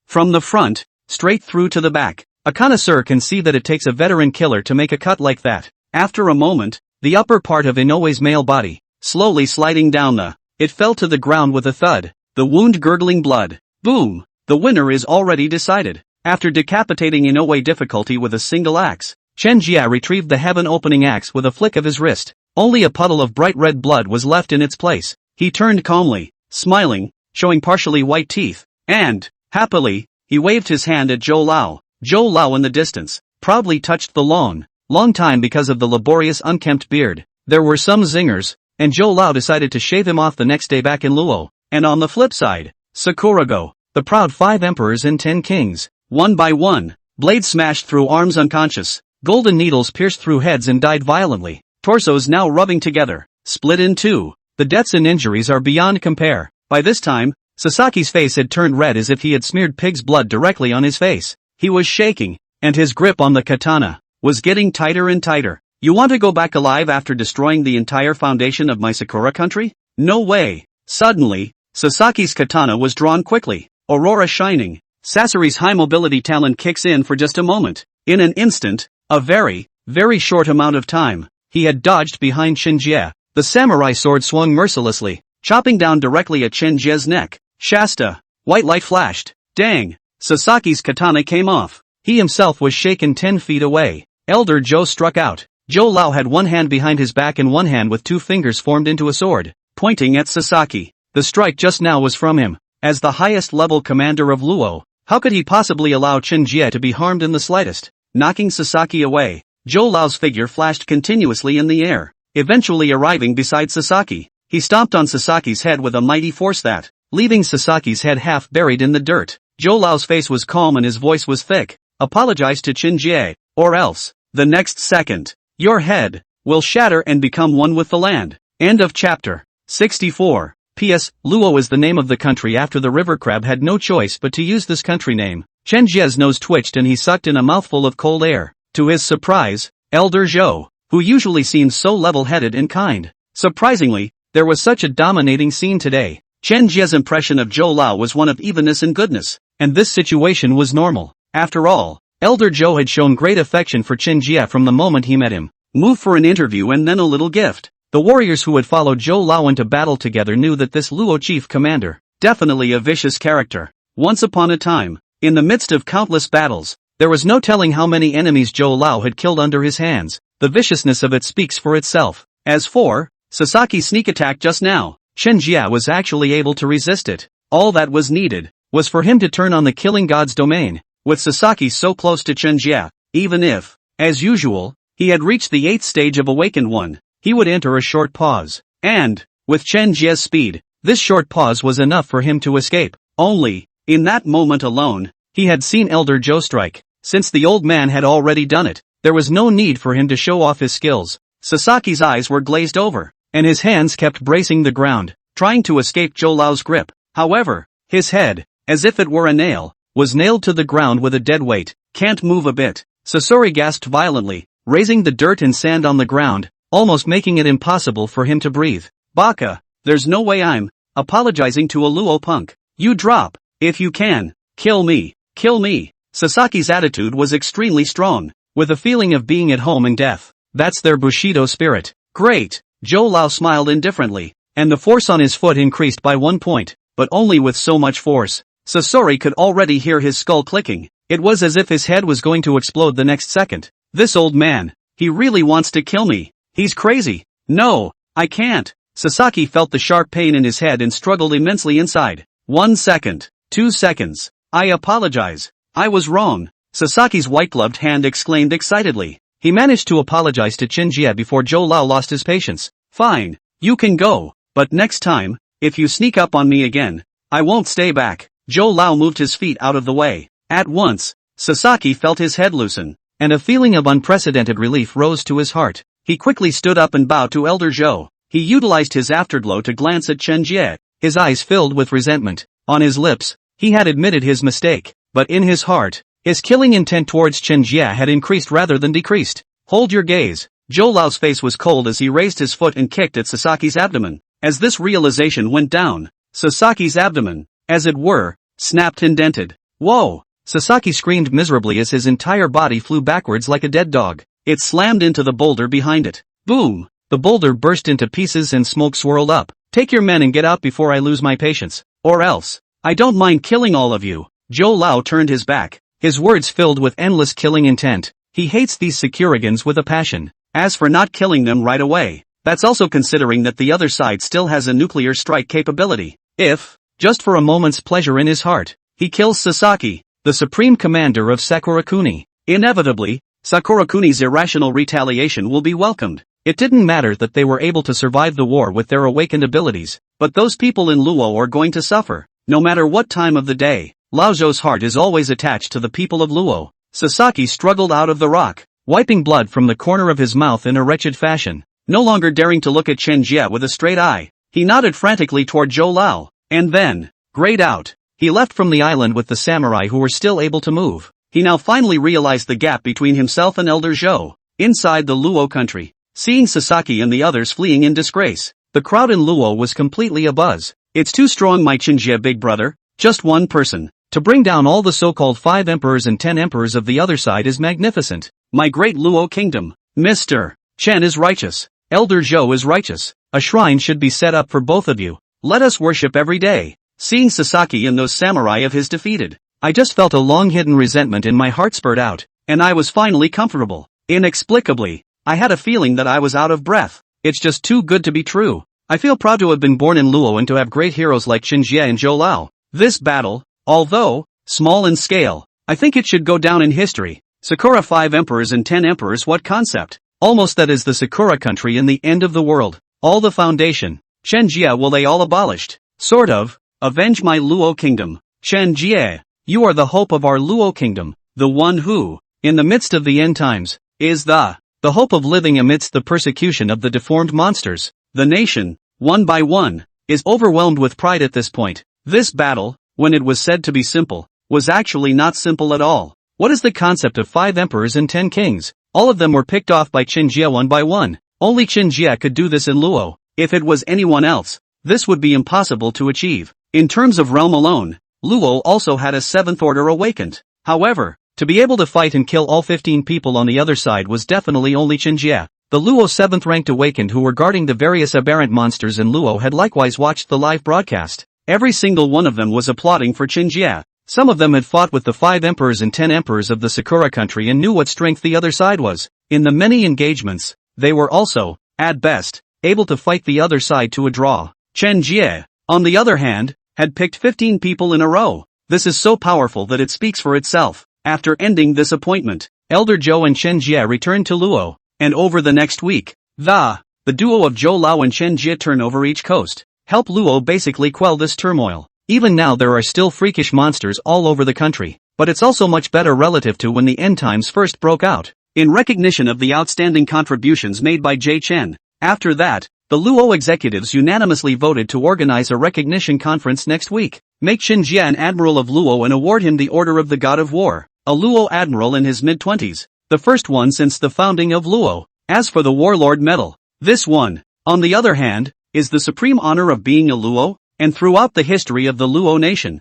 From the front, straight through to the back. A connoisseur can see that it takes a veteran killer to make a cut like that. After a moment, the upper part of Inoue's male body, slowly sliding down it fell to the ground with a thud, the wound gurgling blood. Boom! The winner is already decided. After decapitating Inoue Difficulty with a single axe, Chen Jie retrieved the heaven-opening axe with a flick of his wrist. Only a puddle of bright red blood was left in its place. He turned calmly, smiling, showing partially white teeth, and, happily, he waved his hand at Zhou Lao. Zhou Lao in the distance, proudly touched the long time because of the laborious unkempt beard. There were some zingers, and Zhou Lao decided to shave him off the next day back in Luo. And on the flip side, Sakura Go, the proud 5 emperors and 10 kings, one by one, blades smashed through arms unconscious, golden needles pierced through heads and died violently, torsos now rubbing together, split in 2. The deaths and injuries are beyond compare. By this time, Sasaki's face had turned red as if he had smeared pig's blood directly on his face. He was shaking, and his grip on the katana was getting tighter and tighter. You want to go back alive after destroying the entire foundation of my Sakura country? No way. Suddenly, Sasaki's katana was drawn quickly, aurora shining. Sasori's high mobility talent kicks in for just a moment. In an instant, a very, very short amount of time, he had dodged behind Chen Jie. The samurai sword swung mercilessly, chopping down directly at Chen Jie's neck. Shasta! White light flashed. Dang! Sasaki's katana came off. He himself was shaken 10 feet away. Elder Zhou struck out. Zhou Lao had one hand behind his back and one hand with 2 fingers formed into a sword, pointing at Sasaki. The strike just now was from him. As the highest level commander of Luo, how could he possibly allow Chen Jie to be harmed in the slightest? Knocking Sasaki away, Zhou Lao's figure flashed continuously in the air, eventually arriving beside Sasaki. He stomped on Sasaki's head with a mighty force that, leaving Sasaki's head half buried in the dirt. Zhou Lao's face was calm and his voice was thick. Apologize to Chen Jie, or else, the next second, your head will shatter and become one with the land. End of chapter 64. P.S. Luo is the name of the country after the river crab had no choice but to use this country name. Chen Jie's nose twitched and he sucked in a mouthful of cold air. To his surprise, Elder Zhou, who usually seems so level-headed and kind. Surprisingly, there was such a dominating scene today. Chen Jie's impression of Zhou Lao was one of evenness and goodness, and this situation was normal. After all, Elder Zhou had shown great affection for Chen Jie from the moment he met him. Move for an interview and then a little gift. The warriors who had followed Zhou Lao into battle together knew that this Luo chief commander, definitely a vicious character. Once upon a time, in the midst of countless battles, there was no telling how many enemies Zhou Lao had killed under his hands. The viciousness of it speaks for itself. As for Sasaki's sneak attack just now, Chen Jie was actually able to resist it. All that was needed was for him to turn on the killing god's domain. With Sasaki so close to Chen Jie, even if, as usual, he had reached the 8th stage of Awakened One, he would enter a short pause. And, with Chen Jie's speed, this short pause was enough for him to escape. Only, in that moment alone, he had seen Elder Zhou strike. Since the old man had already done it, there was no need for him to show off his skills. Sasaki's eyes were glazed over, and his hands kept bracing the ground, trying to escape Zhou Lao's grip. However, his head, as if it were a nail, was nailed to the ground with a dead weight. Can't move a bit. Sasori gasped violently, raising the dirt and sand on the ground, almost making it impossible for him to breathe. Baka, there's no way I'm apologizing to a Luo punk. You drop. If you can, kill me. Kill me. Sasaki's attitude was extremely strong, with a feeling of being at home in death. That's their Bushido spirit. Great. Zhou Lao smiled indifferently, and the force on his foot increased by 1 point, but only with so much force. Sasori could already hear his skull clicking. It was as if his head was going to explode the next second. This old man, he really wants to kill me. He's crazy. No, I can't. Sasaki felt the sharp pain in his head and struggled immensely inside. 1 second. 2 seconds. I apologize. I was wrong. Sasaki's white-gloved hand exclaimed excitedly. He managed to apologize to Chen Jie before Zhou Lao lost his patience. Fine. You can go. But next time, if you sneak up on me again, I won't stay back. Zhou Lao moved his feet out of the way. At once, Sasaki felt his head loosen, and a feeling of unprecedented relief rose to his heart. He quickly stood up and bowed to Elder Zhou. He utilized his afterglow to glance at Chen Jie, his eyes filled with resentment. On his lips, he had admitted his mistake, but in his heart, his killing intent towards Chen Jie had increased rather than decreased. Hold your gaze. Zhou Lao's face was cold as he raised his foot and kicked at Sasaki's abdomen. As this realization went down, Sasaki's abdomen, as it were, snapped and dented. Whoa! Sasaki screamed miserably as his entire body flew backwards like a dead dog. It slammed into the boulder behind it. Boom! The boulder burst into pieces and smoke swirled up. Take your men and get out before I lose my patience. Or else, I don't mind killing all of you. Zhou Lao turned his back, his words filled with endless killing intent. He hates these Sakuragans with a passion. As for not killing them right away, that's also considering that the other side still has a nuclear strike capability. If, just for a moment's pleasure in his heart, he kills Sasaki, the supreme commander of Sakura Kuni, inevitably, Sakura Kuni's irrational retaliation will be welcomed. It didn't matter that they were able to survive the war with their awakened abilities, but those people in Luo are going to suffer, no matter what time of the day. Lao Zhou's heart is always attached to the people of Luo. Sasaki struggled out of the rock, wiping blood from the corner of his mouth in a wretched fashion. No longer daring to look at Chen Jie with a straight eye, he nodded frantically toward Zhou Lao, and then, grayed out. He left from the island with the samurai who were still able to move. He now finally realized the gap between himself and Elder Zhou. Inside the Luo country, seeing Sasaki and the others fleeing in disgrace, the crowd in Luo was completely abuzz. It's too strong, my Chen Jie big brother. Just one person to bring down all the so-called 5 emperors and 10 emperors of the other side is magnificent. My great Luo kingdom. Mr. Chen is righteous. Elder Zhou is righteous. A shrine should be set up for both of you. Let us worship every day. Seeing Sasaki and those samurai of his defeated, I just felt a long-hidden resentment in my heart spurt out, and I was finally comfortable. Inexplicably, I had a feeling that I was out of breath. It's just too good to be true. I feel proud to have been born in Luo and to have great heroes like Chen Jie and Zhou Lao. This battle, although small in scale, I think it should go down in history. Sakura 5 emperors and 10 emperors, what concept? Almost that is the Sakura country in the end of the world. All the foundation. Chen Jie will they all abolished. Sort of. Avenge my Luo kingdom. Chen Jie, you are the hope of our Luo kingdom. The one who, in the midst of the end times, is the hope of living amidst the persecution of the deformed monsters. The nation, one by one, is overwhelmed with pride at this point. This battle, when it was said to be simple, was actually not simple at all. What is the concept of 5 emperors and 10 kings? All of them were picked off by Chen Jie one by one. Only Chen Jie could do this in Luo. If it was anyone else, this would be impossible to achieve. In terms of realm alone, Luo also had a 7th order awakened. However, to be able to fight and kill all 15 people on the other side was definitely only Chen Jie. The Luo 7th ranked awakened who were guarding the various aberrant monsters in Luo had likewise watched the live broadcast. Every single one of them was applauding for Chen Jie. Some of them had fought with the 5 emperors and 10 emperors of the Sakura country and knew what strength the other side was. In the many engagements, they were also, at best, able to fight the other side to a draw. Chen Jie, on the other hand, had picked 15 people in a row. This is so powerful that it speaks for itself. After ending this appointment, Elder Zhou and Chen Jie returned to Luo, and over the next week, the duo of Zhou Lao and Chen Jie turn over each coast, help Luo basically quell this turmoil. Even now there are still freakish monsters all over the country, but it's also much better relative to when the end times first broke out. in recognition of the outstanding contributions made by Jie Chen. After that, the Luo executives unanimously voted to organize a recognition conference next week, make Chen Jie an admiral of Luo and award him the Order of the God of War, a Luo admiral in his mid-20s, the first one since the founding of Luo. As for the Warlord medal, this one, on the other hand, is the supreme honor of being a Luo, and throughout the history of the Luo nation,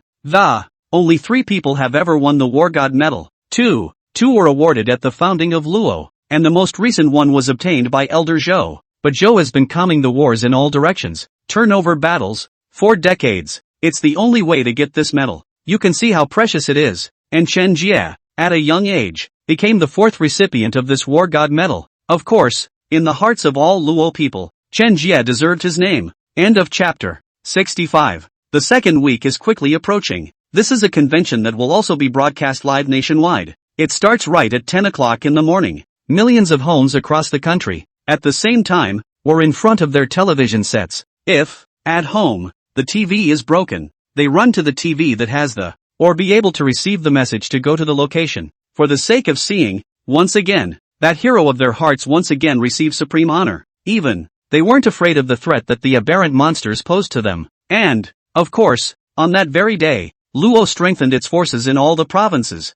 only 3 people have ever won the War God medal. Two were awarded at the founding of Luo, and the most recent one was obtained by Elder Zhou. But Zhou has been calming the wars in all directions, turnover battles, for decades. It's the only way to get this medal. You can see how precious it is. And Chen Jie, at a young age, became the 4th recipient of this War God medal. Of course, in the hearts of all Luo people, Chen Jie deserved his name. End of chapter 65. The second week is quickly approaching. This is a convention that will also be broadcast live nationwide. It starts right at 10 o'clock in the morning. Millions of homes across the country, at the same time, were in front of their television sets. If, at home, the TV is broken, they run to the TV that has or be able to receive the message to go to the location, for the sake of seeing, once again, that hero of their hearts once again receive supreme honor. Even, they weren't afraid of the threat that the aberrant monsters posed to them. And, of course, on that very day, Luo strengthened its forces in all the provinces.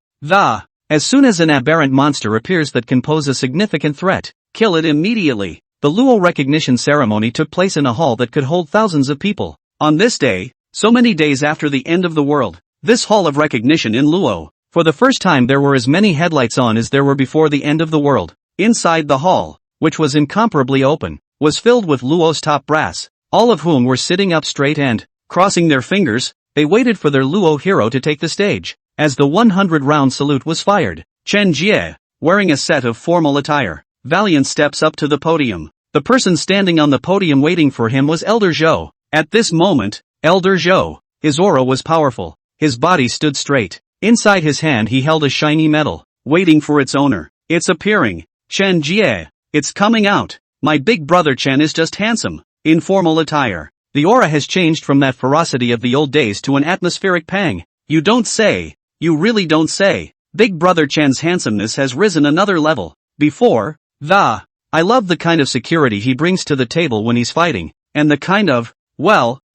As soon as an aberrant monster appears that can pose a significant threat, kill it immediately. The Luo recognition ceremony took place in a hall that could hold thousands of people. On this day, so many days after the end of the world, this hall of recognition in Luo, for the first time there were as many headlights on as there were before the end of the world. Inside the hall, which was incomparably open, was filled with Luo's top brass, all of whom were sitting up straight and, crossing their fingers, they waited for their Luo hero to take the stage. As the 100-round salute was fired, Chen Jie, wearing a set of formal attire, valiant steps up to the podium. The person standing on the podium waiting for him was Elder Zhou. At this moment, Elder Zhou, his aura was powerful, his body stood straight. Inside his hand he held a shiny medal, waiting for its owner. It's appearing. Chen Jie, it's coming out. My big brother Chen is just handsome. In formal attire, the aura has changed from that ferocity of the old days to an atmospheric pang. You don't say. You really don't say. Big brother Chen's handsomeness has risen another level. Before, I love the kind of security he brings to the table when he's fighting, and the kind of,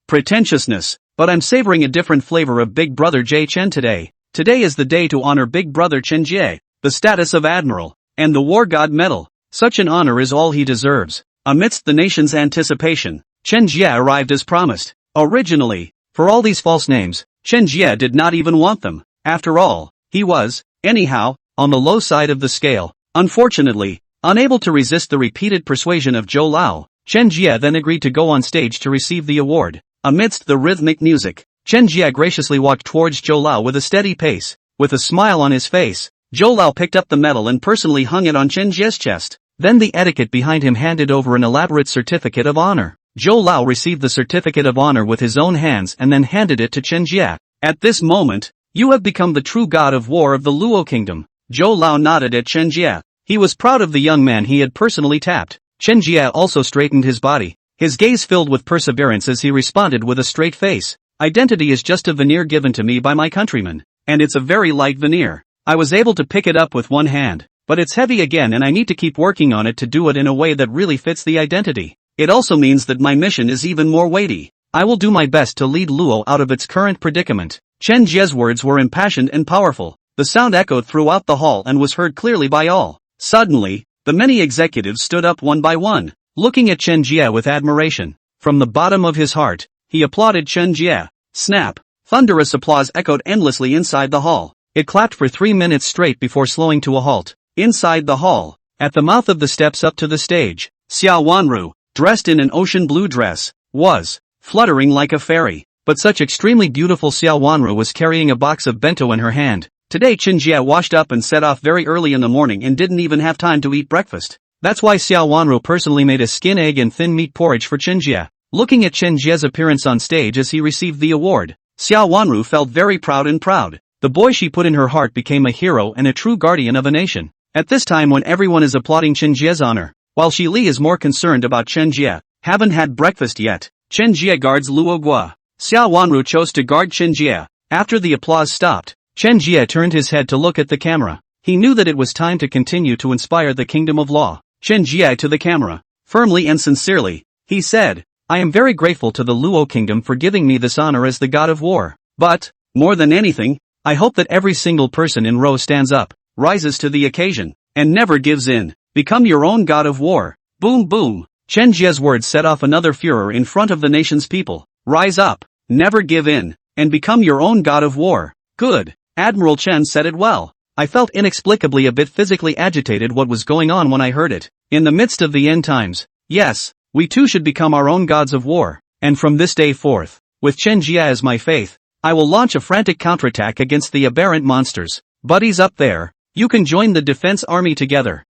pretentiousness, but I'm savoring a different flavor of Big Brother Jie Chen today. Today is the day to honor Big Brother Chen Jie, the status of Admiral, and the War God medal. Such an honor is all he deserves. Amidst the nation's anticipation, Chen Jie arrived as promised. Originally, for all these false names, Chen Jie did not even want them. After all, he was, anyhow, on the low side of the scale. Unfortunately, unable to resist the repeated persuasion of Zhou Lao, Chen Jie then agreed to go on stage to receive the award. Amidst the rhythmic music, Chen Jie graciously walked towards Zhou Lao with a steady pace. With a smile on his face, Zhou Lao picked up the medal and personally hung it on Chen Jie's chest. Then the etiquette behind him handed over an elaborate certificate of honor. Zhou Lao received the certificate of honor with his own hands and then handed it to Chen Jie. At this moment, you have become the true god of war of the Luo kingdom. Zhou Lao nodded at Chen Jie. He was proud of the young man he had personally tapped. Chen Jie also straightened his body, his gaze filled with perseverance as he responded with a straight face. Identity is just a veneer given to me by my countrymen, and it's a very light veneer. I was able to pick it up with one hand, but it's heavy again and I need to keep working on it to do it in a way that really fits the identity. It also means that my mission is even more weighty. I will do my best to lead Luo out of its current predicament. Chen Jie's words were impassioned and powerful. The sound echoed throughout the hall and was heard clearly by all. Suddenly, the many executives stood up one by one, looking at Chen Jie with admiration. From the bottom of his heart, he applauded Chen Jie. Snap! Thunderous applause echoed endlessly inside the hall. It clapped for 3 minutes straight before slowing to a halt. Inside the hall, at the mouth of the steps up to the stage, Xiao Wanru, dressed in an ocean blue dress, was fluttering like a fairy. But such extremely beautiful Xiao Wanru was carrying a box of bento in her hand. Today Chen Jie washed up and set off very early in the morning and didn't even have time to eat breakfast. That's why Xiao Wanru personally made a skin egg and thin meat porridge for Chen Jie. Looking at Chen Jie's appearance on stage as he received the award, Xiao Wanru felt very proud. The boy she put in her heart became a hero and a true guardian of a nation. At this time when everyone is applauding Chen Jie's honor, while Shi Li is more concerned about Chen Jie, haven't had breakfast yet. Chen Jie guards Luo Gua. Xiao Wanru chose to guard Chen Jie. After the applause stopped, Chen Jie turned his head to look at the camera. He knew that it was time to continue to inspire the kingdom of law. Chen Jie to the camera. Firmly and sincerely, he said, I am very grateful to the Luo kingdom for giving me this honor as the god of war. But, more than anything, I hope that every single person in Ro stands up, rises to the occasion, and never gives in. Become your own god of war. Boom boom. Chen Jie's words set off another furor in front of the nation's people. Rise up, never give in, and become your own god of war. Good. Admiral Chen said it well. I felt inexplicably a bit physically agitated what was going on when I heard it. In the midst of the end times, yes, we too should become our own gods of war, and from this day forth, with Chen Jie as my faith, I will launch a frantic counterattack against the aberrant monsters. Buddies up there, you can join the defense army together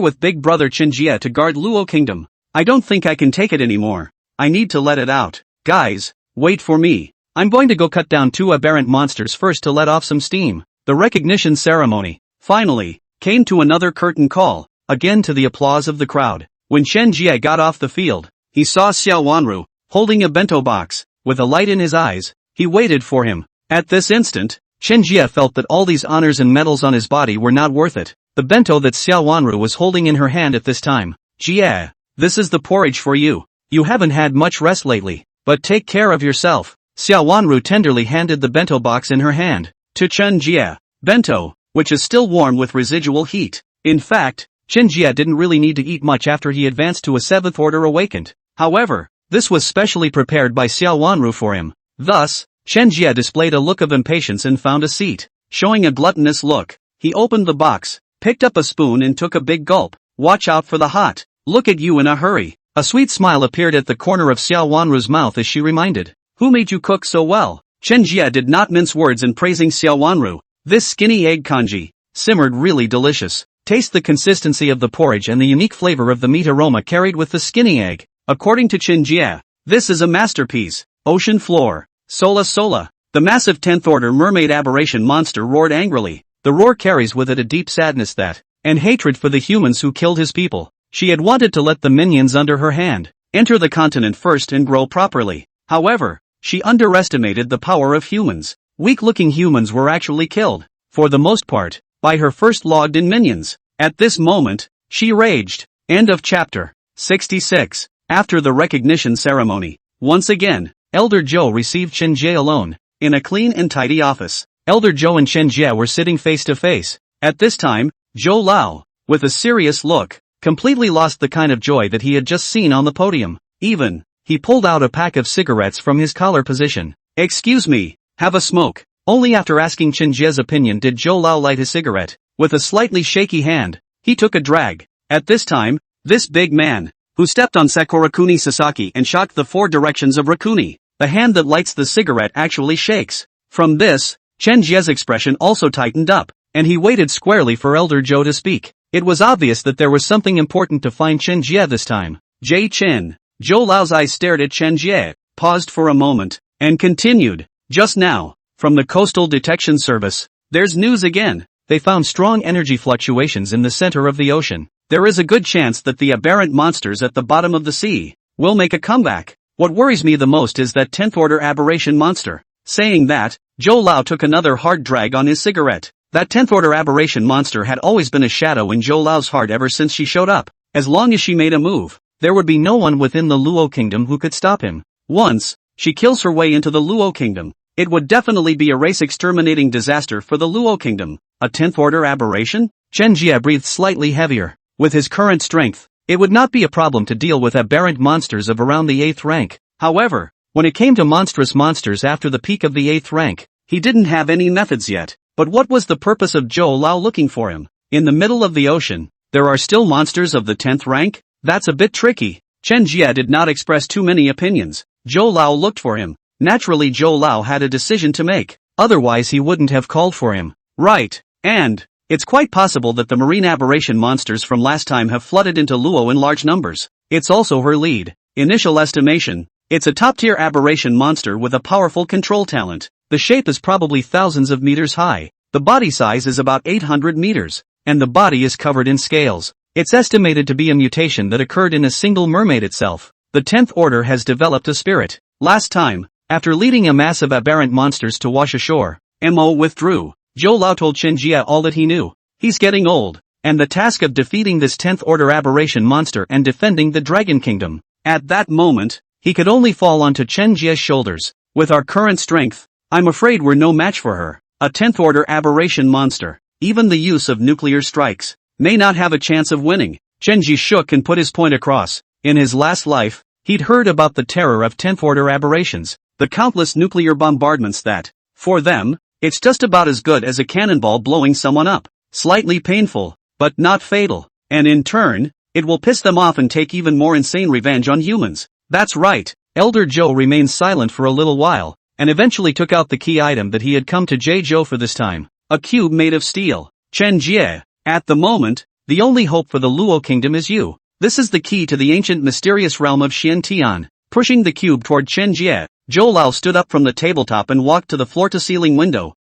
with big brother Chen Jie to guard Luo Kingdom. I don't think I can take it anymore. I need to let it out. Guys, wait for me. I'm going to go cut down 2 aberrant monsters first to let off some steam. The recognition ceremony, finally, came to another curtain call, again to the applause of the crowd. When Chen Jie got off the field, he saw Xiao Wanru, holding a bento box, with a light in his eyes. He waited for him. At this instant, Chen Jie felt that all these honors and medals on his body were not worth it. The bento that Xiao Wanru was holding in her hand at this time. Jie, this is the porridge for you. You haven't had much rest lately, but take care of yourself. Xiao Wanru tenderly handed the bento box in her hand to Chen Jie. Bento, which is still warm with residual heat. In fact, Chen Jie didn't really need to eat much after he advanced to a 7th order awakened. However, this was specially prepared by Xiao Wanru for him. Thus, Chen Jie displayed a look of impatience and found a seat. Showing a gluttonous look, he opened the box, picked up a spoon and took a big gulp. Watch out for the hot. Look at you in a hurry. A sweet smile appeared at the corner of Xiao Wanru's mouth as she reminded. Who made you cook so well? Chen Jie did not mince words in praising Xiao Wanru. This skinny egg congee simmered really delicious. Taste the consistency of the porridge and the unique flavor of the meat aroma carried with the skinny egg. According to Chen Jie, this is a masterpiece. Ocean floor. Sola Sola. The massive 10th order mermaid aberration monster roared angrily. The roar carries with it a deep sadness that, and hatred for the humans who killed his people. She had wanted to let the minions under her hand enter the continent first and grow properly. However, she underestimated the power of humans. Weak-looking humans were actually killed, for the most part, by her first logged-in minions. At this moment, she raged. End of chapter 66. After the recognition ceremony, once again, Elder Zhou received Chen Jie alone, in a clean and tidy office. Elder Zhou and Chen Jie were sitting face to face. At this time, Zhou Lao, with a serious look, completely lost the kind of joy that he had just seen on the podium. He pulled out a pack of cigarettes from his collar position. Excuse me, have a smoke. Only after asking Chen Jie's opinion did Zhou Lao light his cigarette. With a slightly shaky hand, he took a drag. At this time, this big man, who stepped on Sakura Kuni Sasaki and shocked the 4 directions of Rakuni, the hand that lights the cigarette actually shakes. From this, Chen Jie's expression also tightened up, and he waited squarely for Elder Zhou to speak. It was obvious that there was something important to find Chen Jie this time. Jie Chen. Zhou Lao's eyes stared at Chen Jie, paused for a moment, and continued. Just now, from the Coastal Detection Service, there's news again. They found strong energy fluctuations in the center of the ocean. There is a good chance that the aberrant monsters at the bottom of the sea will make a comeback. What worries me the most is that 10th order aberration monster. Saying that, Zhou Lao took another hard drag on his cigarette. That 10th order aberration monster had always been a shadow in Zhou Lao's heart ever since she showed up. As long as she made a move, there would be no one within the Luo kingdom who could stop him. Once she kills her way into the Luo kingdom, it would definitely be a race-exterminating disaster for the Luo kingdom. A 10th order aberration? Chen Jie breathed slightly heavier. With his current strength, it would not be a problem to deal with aberrant monsters of around the 8th rank. However, when it came to monstrous monsters after the peak of the 8th rank, he didn't have any methods yet. But what was the purpose of Zhou Lao looking for him? In the middle of the ocean, there are still monsters of the 10th rank? That's a bit tricky. Chen Jie did not express too many opinions. Zhou Lao looked for him. Naturally Zhou Lao had a decision to make. Otherwise he wouldn't have called for him. Right. And it's quite possible that the marine aberration monsters from last time have flooded into Luo in large numbers. It's also her lead. Initial estimation. It's a top-tier aberration monster with a powerful control talent. The shape is probably thousands of meters high. The body size is about 800 meters. And the body is covered in scales. It's estimated to be a mutation that occurred in a single mermaid itself. The 10th order has developed a spirit. Last time, after leading a mass of aberrant monsters to wash ashore, Mo withdrew. Zhou Lao told Chen Jie all that he knew. He's getting old, and the task of defeating this 10th order aberration monster and defending the Dragon Kingdom. At that moment, he could only fall onto Chen Jie's shoulders. With our current strength, I'm afraid we're no match for her. A 10th order aberration monster, even the use of nuclear strikes, may not have a chance of winning. Chen Jie shook and put his point across. In his last life, he'd heard about the terror of 10th order aberrations, the countless nuclear bombardments that, for them, it's just about as good as a cannonball blowing someone up. Slightly painful, but not fatal. And in turn, it will piss them off and take even more insane revenge on humans. That's right. Elder Joe remained silent for a little while, and eventually took out the key item that he had come to Joe for this time. A cube made of steel. Chen Jie, at the moment, the only hope for the Luo Kingdom is you. This is the key to the ancient mysterious realm of Xiantian. Pushing the cube toward Chen Jie, Zhou Lao stood up from the tabletop and walked to the floor-to-ceiling window.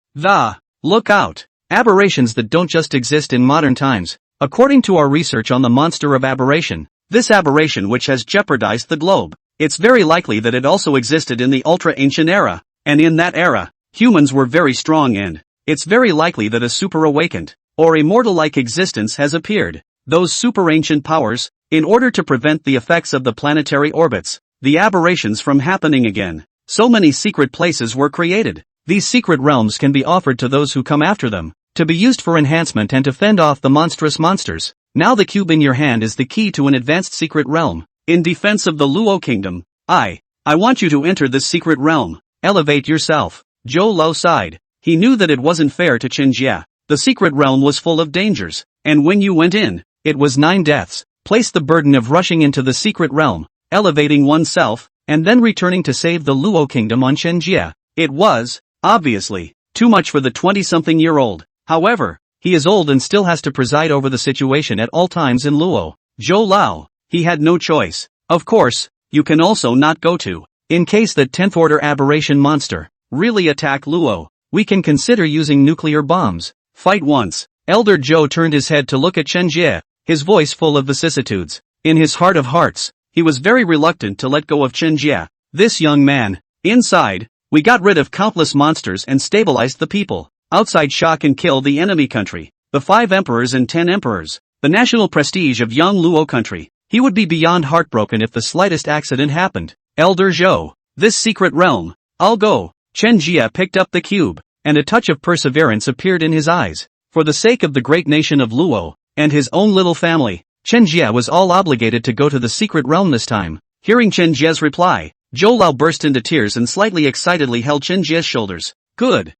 Look out. Aberrations that don't just exist in modern times. According to our research on the monster of aberration, this aberration which has jeopardized the globe, it's very likely that it also existed in the ultra-ancient era, and in that era, humans were very strong and it's very likely that a super-awakened, or immortal-like existence has appeared. Those super-ancient powers, in order to prevent the effects of the planetary orbits, the aberrations from happening again, so many secret places were created. These secret realms can be offered to those who come after them, to be used for enhancement and to fend off the monstrous monsters. Now the cube in your hand is the key to an advanced secret realm. In defense of the Luo Kingdom, I want you to enter this secret realm. Elevate yourself. Zhou Lao sighed. He knew that it wasn't fair to Chen Jie. The secret realm was full of dangers, and when you went in, it was 9 deaths. Place the burden of rushing into the secret realm, elevating oneself, and then returning to save the Luo Kingdom on Chen Jie. It was, obviously, too much for the 20-something-year-old. However, he is old and still has to preside over the situation at all times in Luo. Zhou Lao, he had no choice. Of course, you can also not go to. In case that 10th order aberration monster really attack Luo, we can consider using nuclear bombs. Fight once. Elder Joe turned his head to look at Chen Jie, his voice full of vicissitudes. In his heart of hearts, he was very reluctant to let go of Chen Jie. This young man. Inside, we got rid of countless monsters and stabilized the people. Outside, shock and kill the enemy country. The 5 emperors and 10 emperors. The national prestige of young Luo country. He would be beyond heartbroken if the slightest accident happened. Elder Zhou. This secret realm. I'll go. Chen Jie picked up the cube, and a touch of perseverance appeared in his eyes. For the sake of the great nation of Luo, and his own little family, Chen Jie was all obligated to go to the secret realm this time. Hearing Chen Jie's reply, Zhou Lao burst into tears and slightly excitedly held Chen Jie's shoulders. Good.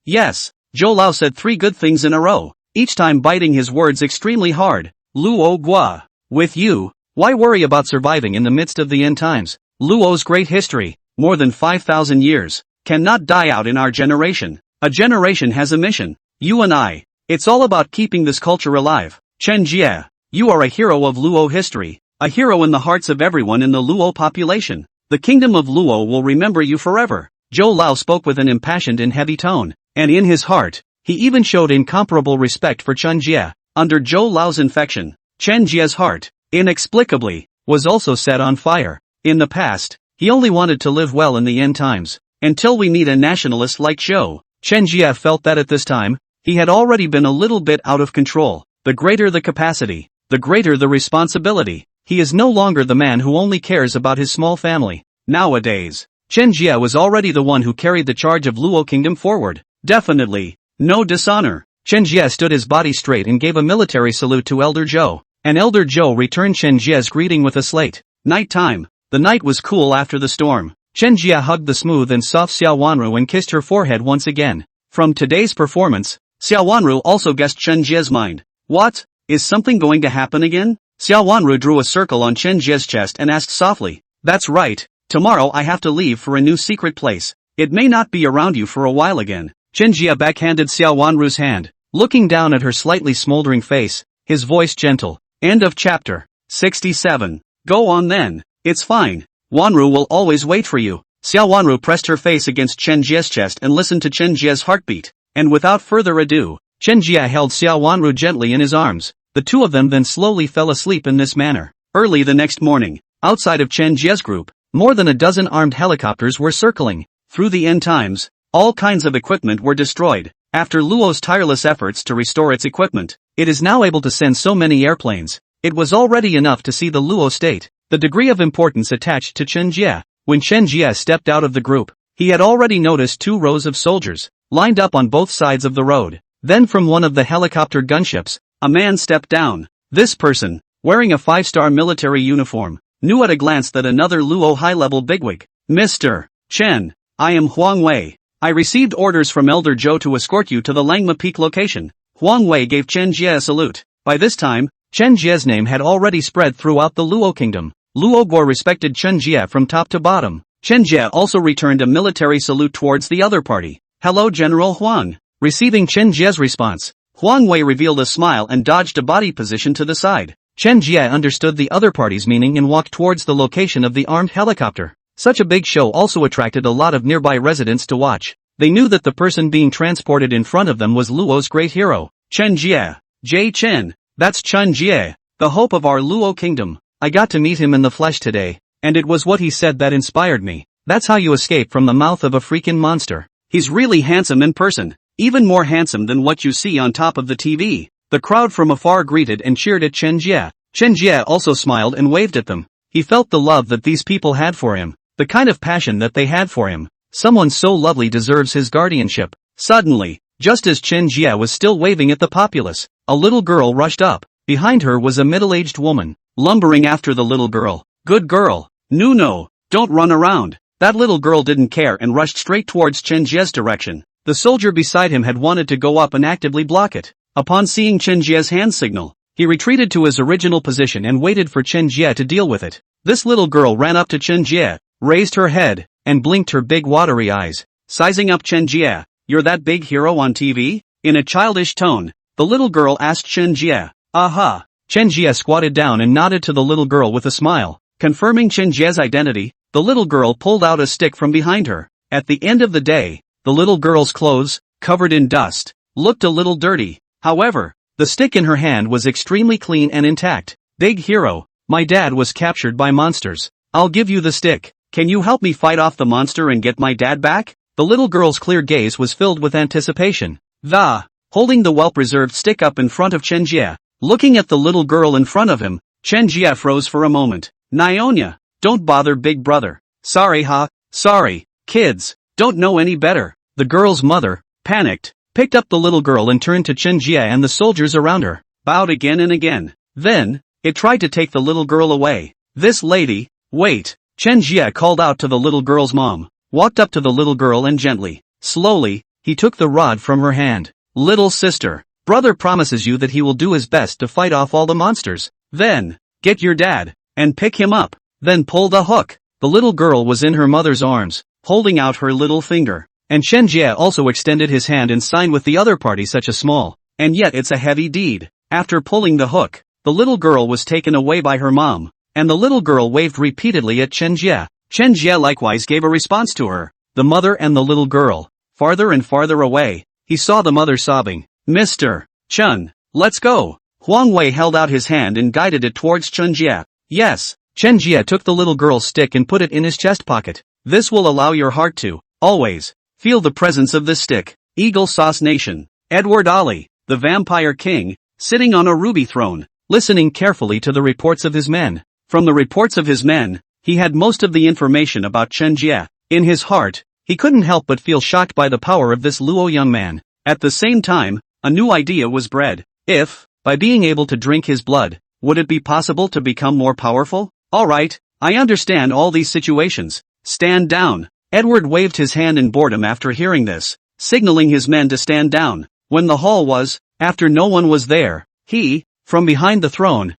Yes. Zhou Lao said 3 good things in a row, each time biting his words extremely hard. Luo Gua. With you, why worry about surviving in the midst of the end times? Luo's great history, more than 5,000 years, cannot die out in our generation. A generation has a mission. You and I. It's all about keeping this culture alive. Chen Jie, you are a hero of Luo history, a hero in the hearts of everyone in the Luo population. The kingdom of Luo will remember you forever. Zhou Lao spoke with an impassioned and heavy tone, and in his heart, he even showed incomparable respect for Chen Jie. Under Zhou Lao's infection, Chen Jie's heart, inexplicably, was also set on fire. In the past, he only wanted to live well in the end times. Until we meet a nationalist like Zhou. Chen Jie felt that at this time, he had already been a little bit out of control. The greater the capacity, the greater the responsibility. He is no longer the man who only cares about his small family. Nowadays, Chen Jie was already the one who carried the charge of Luo Kingdom forward. Definitely, no dishonor. Chen Jie stood his body straight and gave a military salute to Elder Zhou. And Elder Zhou returned Chen Jie's greeting with a slate. Night time. The night was cool after the storm. Chen Jie hugged the smooth and soft Xiao Wanru and kissed her forehead once again. From today's performance, Xiao Wanru also guessed Chen Jie's mind. What? Is something going to happen again? Xiao Wanru drew a circle on Chen Jie's chest and asked softly. That's right. Tomorrow I have to leave for a new secret place. It may not be around you for a while again. Chen Jie backhanded Xiao Wanru's hand, looking down at her slightly smoldering face, his voice gentle. End of chapter. 67. Go on then. It's fine. Wanru will always wait for you. Xiao Wanru pressed her face against Chen Jie's chest and listened to Chen Jie's heartbeat. And without further ado, Chen Jie held Xiao Wanru gently in his arms. The two of them then slowly fell asleep in this manner. Early the next morning, outside of Chen Jie's group, more than a dozen armed helicopters were circling. Through the end times, all kinds of equipment were destroyed. After Luo's tireless efforts to restore its equipment, it is now able to send so many airplanes. It was already enough to see the Luo state, the degree of importance attached to Chen Jie. When Chen Jie stepped out of the group, he had already noticed 2 rows of soldiers, lined up on both sides of the road. Then from one of the helicopter gunships, a man stepped down. This person, wearing a 5-star military uniform, knew at a glance that another Luo high-level bigwig. Mr. Chen, I am Huang Wei. I received orders from Elder Zhou to escort you to the Langma Peak location. Huang Wei gave Chen Jie a salute. By this time, Chen Jie's name had already spread throughout the Luo kingdom. Luo Guo respected Chen Jie from top to bottom. Chen Jie also returned a military salute towards the other party. Hello General Huang. Receiving Chen Jie's response, Huang Wei revealed a smile and dodged a body position to the side. Chen Jie understood the other party's meaning and walked towards the location of the armed helicopter. Such a big show also attracted a lot of nearby residents to watch. They knew that the person being transported in front of them was Luo's great hero, Chen Jie. Jie Chen, that's Chen Jie, the hope of our Luo kingdom. I got to meet him in the flesh today, and it was what he said that inspired me. That's how you escape from the mouth of a freaking monster. He's really handsome in person, even more handsome than what you see on top of the TV. The crowd from afar greeted and cheered at Chen Jie. Chen Jie also smiled and waved at them. He felt the love that these people had for him. The kind of passion that they had for him. Someone so lovely deserves his guardianship. Suddenly, just as Chen Jie was still waving at the populace, a little girl rushed up. Behind her was a middle-aged woman, lumbering after the little girl. Good girl. No, don't run around. That little girl didn't care and rushed straight towards Chen Jie's direction. The soldier beside him had wanted to go up and actively block it. Upon seeing Chen Jie's hand signal, he retreated to his original position and waited for Chen Jie to deal with it. This little girl ran up to Chen Jie, raised her head, and blinked her big watery eyes. Sizing up Chen Jie, you're that big hero on TV? In a childish tone, the little girl asked Chen Jie. Aha! Chen Jie squatted down and nodded to the little girl with a smile. Confirming Chen Jie's identity, the little girl pulled out a stick from behind her. At the end of the day, the little girl's clothes, covered in dust, looked a little dirty. However, the stick in her hand was extremely clean and intact. Big hero, my dad was captured by monsters. I'll give you the stick. Can you help me fight off the monster and get my dad back? The little girl's clear gaze was filled with anticipation. Holding the well-preserved stick up in front of Chen Jie, looking at the little girl in front of him, Chen Jie froze for a moment. Nyonya, don't bother big brother. Sorry. Kids, don't know any better. The girl's mother, panicked, picked up the little girl and turned to Chen Jie and the soldiers around her, bowed again and again. Then, it tried to take the little girl away. This lady, wait. Chen Jie called out to the little girl's mom, walked up to the little girl and gently, slowly, he took the rod from her hand. Little sister, brother promises you that he will do his best to fight off all the monsters. Then, get your dad, and pick him up. Then pull the hook. The little girl was in her mother's arms, holding out her little finger. And Chen Jie also extended his hand and signed with the other party such a small, and yet it's a heavy deed. After pulling the hook, the little girl was taken away by her mom. And the little girl waved repeatedly at Chen Jie. Chen Jie likewise gave a response to her. The mother and the little girl, farther and farther away, he saw the mother sobbing. Mr. Chen, let's go. Huang Wei held out his hand and guided it towards Chen Jie. Yes. Chen Jie took the little girl's stick and put it in his chest pocket. This will allow your heart to, always, feel the presence of this stick. Eagle Sauce Nation. Edward Ali, the vampire king, sitting on a ruby throne, listening carefully to the reports of his men. From the reports of his men, he had most of the information about Chen Jie. In his heart, he couldn't help but feel shocked by the power of this Luo young man. At the same time, a new idea was bred. If, by being able to drink his blood, would it be possible to become more powerful? Alright, I understand all these situations. Stand down. Edward waved his hand in boredom after hearing this, signaling his men to stand down. When the hall was, after no one was there, he, from behind the throne,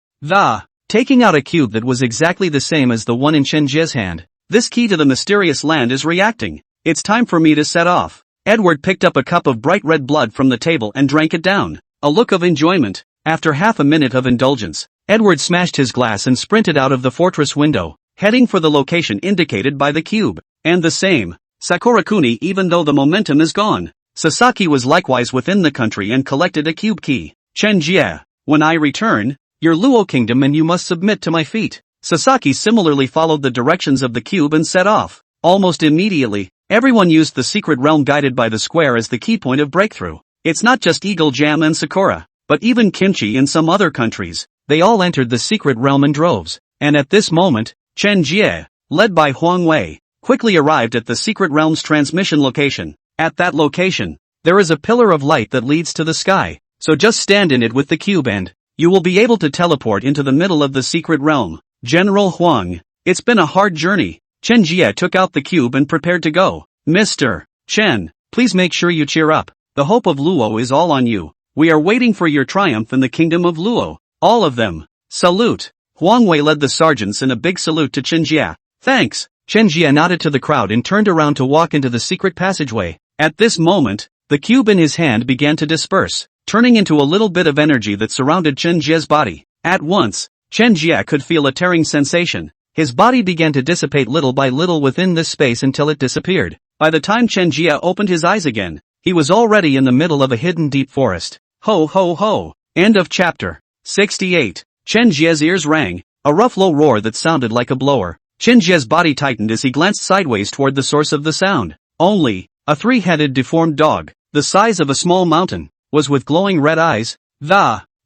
taking out a cube that was exactly the same as the one in Chen Jie's hand. This key to the mysterious land is reacting. It's time for me to set off. Edward picked up a cup of bright red blood from the table and drank it down. A look of enjoyment. After half a minute of indulgence, Edward smashed his glass and sprinted out of the fortress window, heading for the location indicated by the cube. And the same, Sakura Kuni, even though the momentum is gone. Sasaki was likewise within the country and collected a cube key. Chen Jie, when I return, your Luo kingdom and you must submit to my feet. Sasaki similarly followed the directions of the cube and set off. Almost immediately, Everyone used the secret realm guided by the square as the key point of breakthrough. It's not just Eagle Jam and Sakura, but even Kimchi in some other countries. They all entered the secret realm in droves. And at this moment, Chen Jie, led by Huang Wei, quickly arrived at the secret realm's transmission location. At that location, there is a pillar of light that leads to the sky, so just stand in it with the cube and you will be able to teleport into the middle of the secret realm. General Huang, it's been a hard journey. Chen Jie took out the cube and prepared to go. Mr. Chen, please make sure you cheer up. The hope of Luo is all on you. We are waiting for your triumph in the kingdom of Luo. All of them. Salute. Huang Wei led the sergeants in a big salute to Chen Jie. Thanks. Chen Jie nodded to the crowd and turned around to walk into the secret passageway. At this moment, the cube in his hand began to disperse, turning into a little bit of energy that surrounded Chen Jie's body. At once, Chen Jie could feel a tearing sensation. His body began to dissipate little by little within this space until it disappeared. By the time Chen Jie opened his eyes again, he was already in the middle of a hidden deep forest. Ho ho ho. End of chapter. 68. Chen Jie's ears rang, a rough low roar that sounded like a blower. Chen Jie's body tightened as he glanced sideways toward the source of the sound. Only, a three-headed deformed dog, the size of a small mountain, was with glowing red eyes,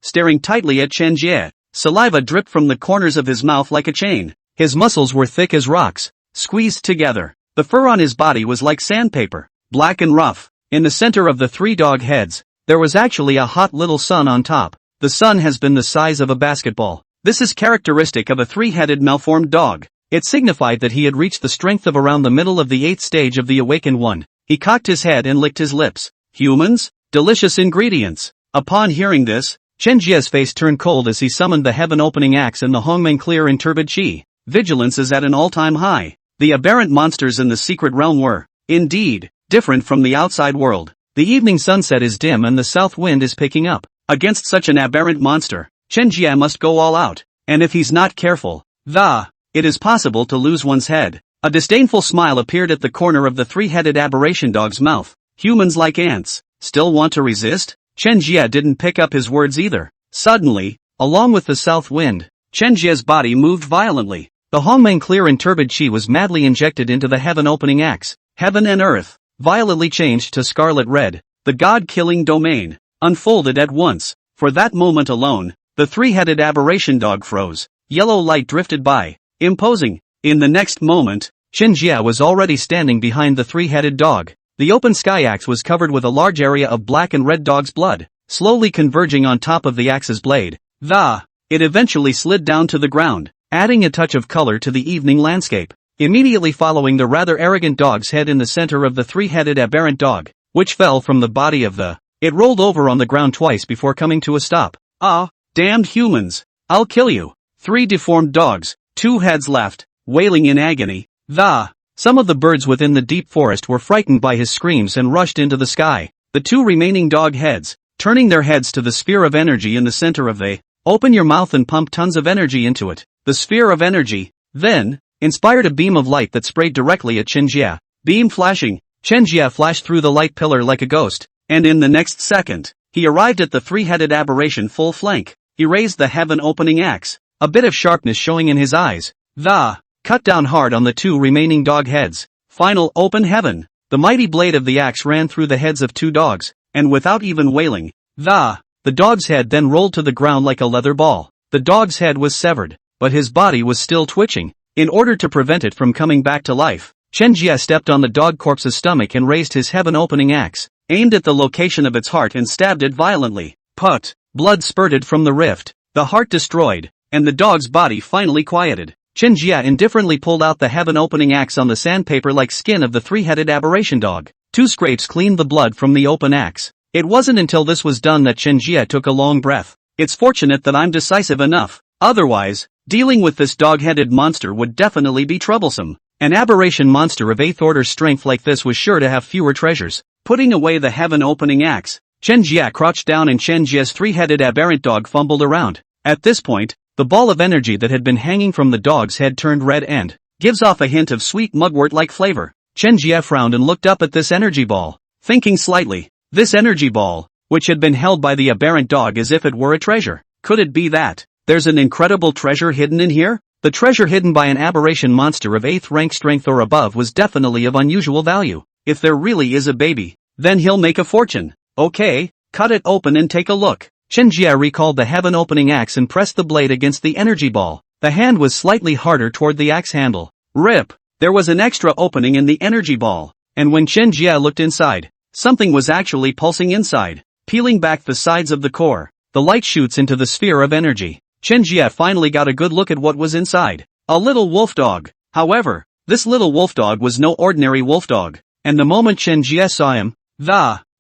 staring tightly at Chen Jie. Saliva dripped from the corners of his mouth like a chain. His muscles were thick as rocks, squeezed together. The fur on his body was like sandpaper, black and rough. In the center of the three dog heads, there was actually a hot little sun on top. The sun has been the size of a basketball. This is characteristic of a three-headed malformed dog. It signified that he had reached the strength of around the middle of the 8th stage of the awakened one. He cocked his head and licked his lips. Humans? Delicious ingredients. Upon hearing this, Chen Jie's face turned cold as he summoned the heaven-opening axe and the Hongmeng clear in turbid chi. Vigilance is at an all-time high. The aberrant monsters in the secret realm were, indeed, different from the outside world. The evening sunset is dim and the south wind is picking up. Against such an aberrant monster, Chen Jie must go all out. And if he's not careful, it is possible to lose one's head. A disdainful smile appeared at the corner of the three-headed aberration dog's mouth. Humans like ants, still want to resist? Chen Jie didn't pick up his words either. Suddenly, along with the south wind, Chen Jie's body moved violently. The Hongmeng clear and turbid chi was madly injected into the heaven-opening axe. Heaven and earth, violently changed to scarlet red. The god-killing domain, unfolded at once. For that moment alone, the three-headed aberration dog froze. Yellow light drifted by, imposing. In the next moment, Chen Jie was already standing behind the three-headed dog. The open sky axe was covered with a large area of black and red dog's blood, slowly converging on top of the axe's blade. It eventually slid down to the ground, adding a touch of color to the evening landscape. Immediately following the rather arrogant dog's head in the center of the three-headed aberrant dog, which fell from the body of it rolled over on the ground twice before coming to a stop. Damned humans! I'll kill you! 3 deformed dogs, 2 heads left, wailing in agony. Some of the birds within the deep forest were frightened by his screams and rushed into the sky. The 2 remaining dog heads, turning their heads to the sphere of energy in the center of open your mouth and pump tons of energy into it. The sphere of energy, then, inspired a beam of light that sprayed directly at Chen Jie. Beam flashing, Chen Jie flashed through the light pillar like a ghost, and in the next second, he arrived at the three-headed aberration full flank. He raised the heaven-opening axe, a bit of sharpness showing in his eyes. Cut down hard on the 2 remaining dog heads. Final open heaven. The mighty blade of the axe ran through the heads of 2 dogs, and without even wailing, the dog's head then rolled to the ground like a leather ball. The dog's head was severed, but his body was still twitching. In order to prevent it from coming back to life, Chen Jie stepped on the dog corpse's stomach and raised his heaven-opening axe, aimed at the location of its heart and stabbed it violently. Blood spurted from the rift, the heart destroyed, and the dog's body finally quieted. Chen Jie indifferently pulled out the heaven-opening axe on the sandpaper-like skin of the three-headed aberration dog. 2 scrapes cleaned the blood from the open axe. It wasn't until this was done that Chen Jie took a long breath. It's fortunate that I'm decisive enough. Otherwise, dealing with this dog-headed monster would definitely be troublesome. An aberration monster of 8th order strength like this was sure to have fewer treasures. Putting away the heaven-opening axe, Chen Jie crouched down and Chen Jie's three-headed aberrant dog fumbled around. At this point, the ball of energy that had been hanging from the dog's head turned red and gives off a hint of sweet mugwort-like flavor. Chen Jie frowned and looked up at this energy ball, thinking slightly. This energy ball, which had been held by the aberrant dog as if it were a treasure. Could it be that there's an incredible treasure hidden in here? The treasure hidden by an aberration monster of 8th rank strength or above was definitely of unusual value. If there really is a baby, then he'll make a fortune. Okay, cut it open and take a look. Chen Jie recalled the heaven-opening axe and pressed the blade against the energy ball. The hand was slightly harder toward the axe handle. Rip! There was an extra opening in the energy ball, and when Chen Jie looked inside, something was actually pulsing inside. Peeling back the sides of the core, the light shoots into the sphere of energy. Chen Jie finally got a good look at what was inside. A little wolf dog. However, this little wolf dog was no ordinary wolf dog, and the moment Chen Jie saw him,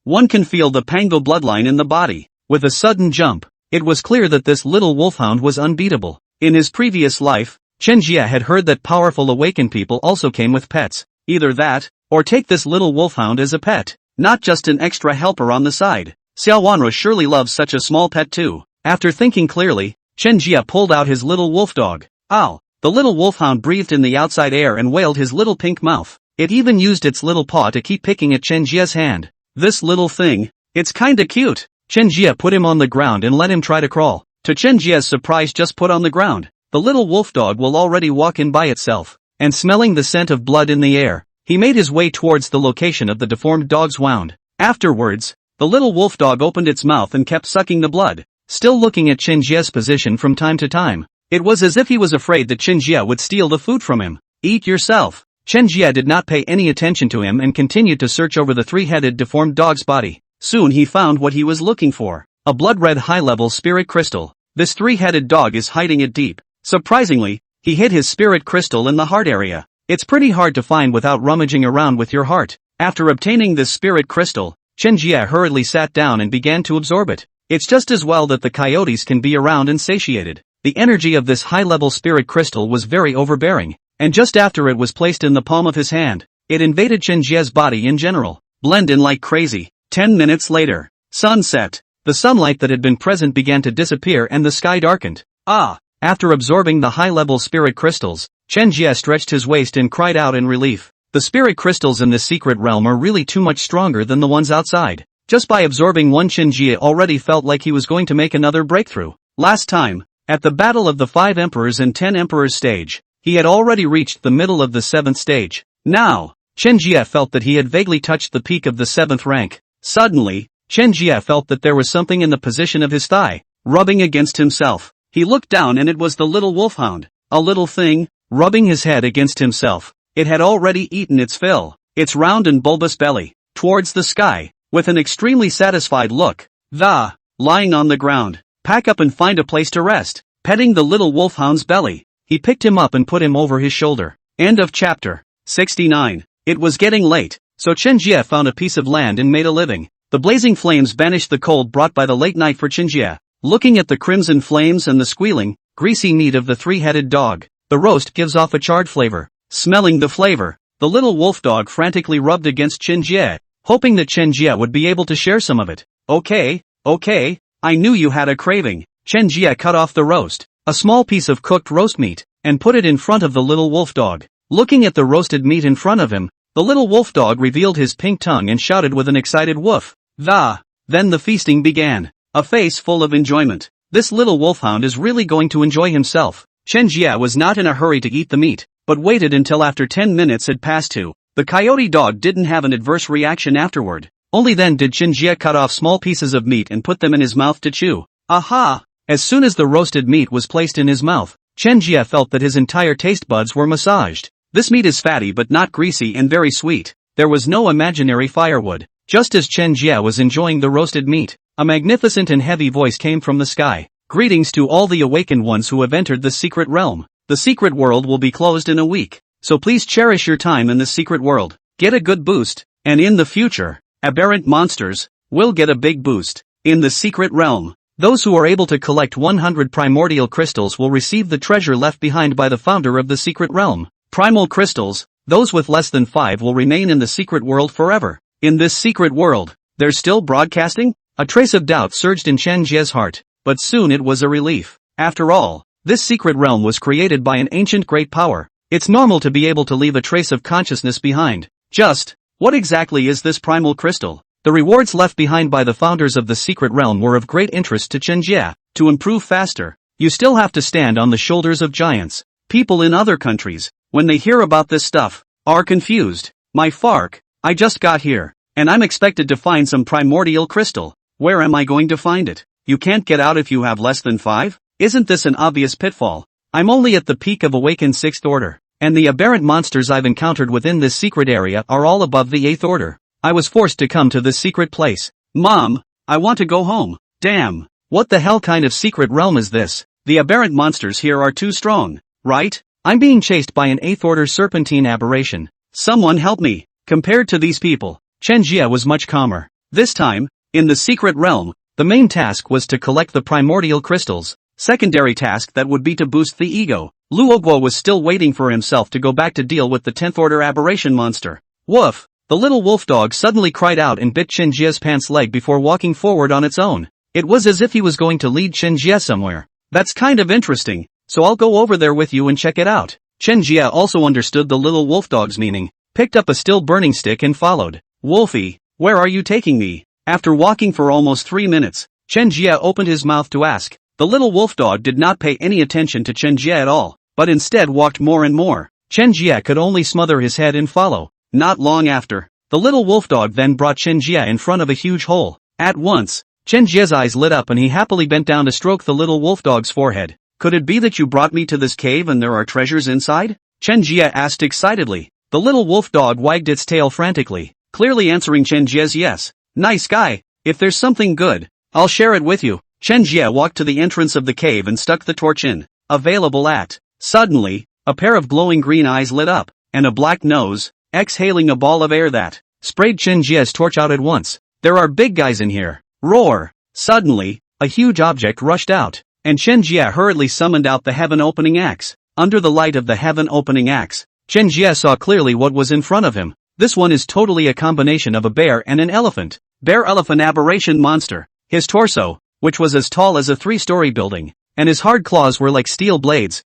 one can feel the Pango bloodline in the body. With a sudden jump, it was clear that this little wolfhound was unbeatable. In his previous life, Chen Jie had heard that powerful awakened people also came with pets. Either that, or take this little wolfhound as a pet, not just an extra helper on the side. Xiao Wanru surely loves such a small pet too. After thinking clearly, Chen Jie pulled out his little wolf dog. Ow! The little wolfhound breathed in the outside air and wailed his little pink mouth. It even used its little paw to keep picking at Chen Jie's hand. This little thing, it's kinda cute. Chen Jie put him on the ground and let him try to crawl. To Chen Jie's surprise, just put on the ground, the little wolf dog will already walk in by itself, and smelling the scent of blood in the air, he made his way towards the location of the deformed dog's wound. Afterwards, the little wolf dog opened its mouth and kept sucking the blood, still looking at Chen Jie's position from time to time. It was as if he was afraid that Chen Jie would steal the food from him. Eat yourself. Chen Jie did not pay any attention to him and continued to search over the three-headed deformed dog's body. Soon he found what he was looking for. A blood-red high-level spirit crystal. This three-headed dog is hiding it deep. Surprisingly, he hid his spirit crystal in the heart area. It's pretty hard to find without rummaging around with your heart. After obtaining this spirit crystal, Chen Jie hurriedly sat down and began to absorb it. It's just as well that the coyotes can be around and satiated. The energy of this high-level spirit crystal was very overbearing, and just after it was placed in the palm of his hand, it invaded Chen Jie's body in general. Blend in like crazy. 10 minutes later, sunset. The sunlight that had been present began to disappear and the sky darkened. After absorbing the high-level spirit crystals, Chen Jie stretched his waist and cried out in relief. The spirit crystals in this secret realm are really too much stronger than the ones outside. Just by absorbing one, Chen Jie already felt like he was going to make another breakthrough. Last time, at the Battle of the 5 Emperors and 10 Emperors stage, he had already reached the middle of the 7th stage. Now, Chen Jie felt that he had vaguely touched the peak of the 7th rank. Suddenly, Chen Jie felt that there was something in the position of his thigh, rubbing against himself. He looked down and it was the little wolfhound, a little thing, rubbing his head against himself. It had already eaten its fill, its round and bulbous belly, towards the sky, with an extremely satisfied look. Lying on the ground, pack up and find a place to rest. Petting the little wolfhound's belly, he picked him up and put him over his shoulder. End of chapter 69. It was getting late, so Chen Jie found a piece of land and made a living. The blazing flames banished the cold brought by the late night for Chen Jie. Looking at the crimson flames and the squealing, greasy meat of the three-headed dog, the roast gives off a charred flavor. Smelling the flavor, the little wolf dog frantically rubbed against Chen Jie, hoping that Chen Jie would be able to share some of it. Okay, I knew you had a craving. Chen Jie cut off the roast, a small piece of cooked roast meat, and put it in front of the little wolf dog. Looking at the roasted meat in front of him, the little wolf dog revealed his pink tongue and shouted with an excited woof. Then the feasting began, a face full of enjoyment. This little wolfhound is really going to enjoy himself. Chen Jie was not in a hurry to eat the meat, but waited until after 10 minutes had passed too. The coyote dog didn't have an adverse reaction afterward. Only then did Chen Jie cut off small pieces of meat and put them in his mouth to chew. As soon as the roasted meat was placed in his mouth, Chen Jie felt that his entire taste buds were massaged. This meat is fatty but not greasy and very sweet. There was no imaginary firewood. Just as Chen Jie was enjoying the roasted meat, a magnificent and heavy voice came from the sky. Greetings to all the awakened ones who have entered the secret realm. The secret world will be closed in a week, so please cherish your time in the secret world. Get a good boost, and in the future, aberrant monsters will get a big boost. In the secret realm, those who are able to collect 100 primordial crystals will receive the treasure left behind by the founder of the secret realm. Primal crystals, those with less than 5 will remain in the secret world forever. In this secret world, there's still broadcasting? A trace of doubt surged in Chen Jie's heart, but soon it was a relief. After all, this secret realm was created by an ancient great power. It's normal to be able to leave a trace of consciousness behind. Just, what exactly is this primal crystal? The rewards left behind by the founders of the secret realm were of great interest to Chen Jie. To improve faster, you still have to stand on the shoulders of giants. People in other countries, when they hear about this stuff, are confused. My fark, I just got here, and I'm expected to find some primordial crystal. Where am I going to find it? You can't get out if you have less than 5? Isn't this an obvious pitfall? I'm only at the peak of awakened 6th order, and the aberrant monsters I've encountered within this secret area are all above the 8th order. I was forced to come to this secret place. Mom, I want to go home. Damn, what the hell kind of secret realm is this? The aberrant monsters here are too strong, right? I'm being chased by an 8th order serpentine aberration. Someone help me. Compared to these people, Chen Jie was much calmer. This time, in the secret realm, the main task was to collect the primordial crystals. Secondary task that would be to boost the ego. Luo Guo was still waiting for himself to go back to deal with the 10th order aberration monster. Woof! The little wolf dog suddenly cried out and bit Chen Jie's pants leg before walking forward on its own. It was as if he was going to lead Chen Jie somewhere. That's kind of interesting, so I'll go over there with you and check it out. Chen Jie also understood the little wolf dog's meaning, picked up a still burning stick and followed. Wolfie, where are you taking me? After walking for almost 3 minutes, Chen Jie opened his mouth to ask. The little wolf dog did not pay any attention to Chen Jie at all, but instead walked more and more. Chen Jie could only smother his head and follow. Not long after, the little wolf dog then brought Chen Jie in front of a huge hole. At once, Chen Jie's eyes lit up and he happily bent down to stroke the little wolf dog's forehead. Could it be that you brought me to this cave and there are treasures inside? Chen Jie asked excitedly. The little wolf dog wagged its tail frantically, clearly answering Chen Jie's yes. Nice guy, if there's something good, I'll share it with you. Chen Jie walked to the entrance of the cave and stuck the torch in. Available at. Suddenly, a pair of glowing green eyes lit up, and a black nose, exhaling a ball of air that sprayed Chen Jie's torch out at once. There are big guys in here. Roar! Suddenly, a huge object rushed out, and Chen Jie hurriedly summoned out the heaven-opening axe. Under the light of the heaven-opening axe, Chen Jie saw clearly what was in front of him. This one is totally a combination of a bear and an elephant. Bear-elephant aberration monster. His torso, which was as tall as a 3-story building, and his hard claws were like steel blades,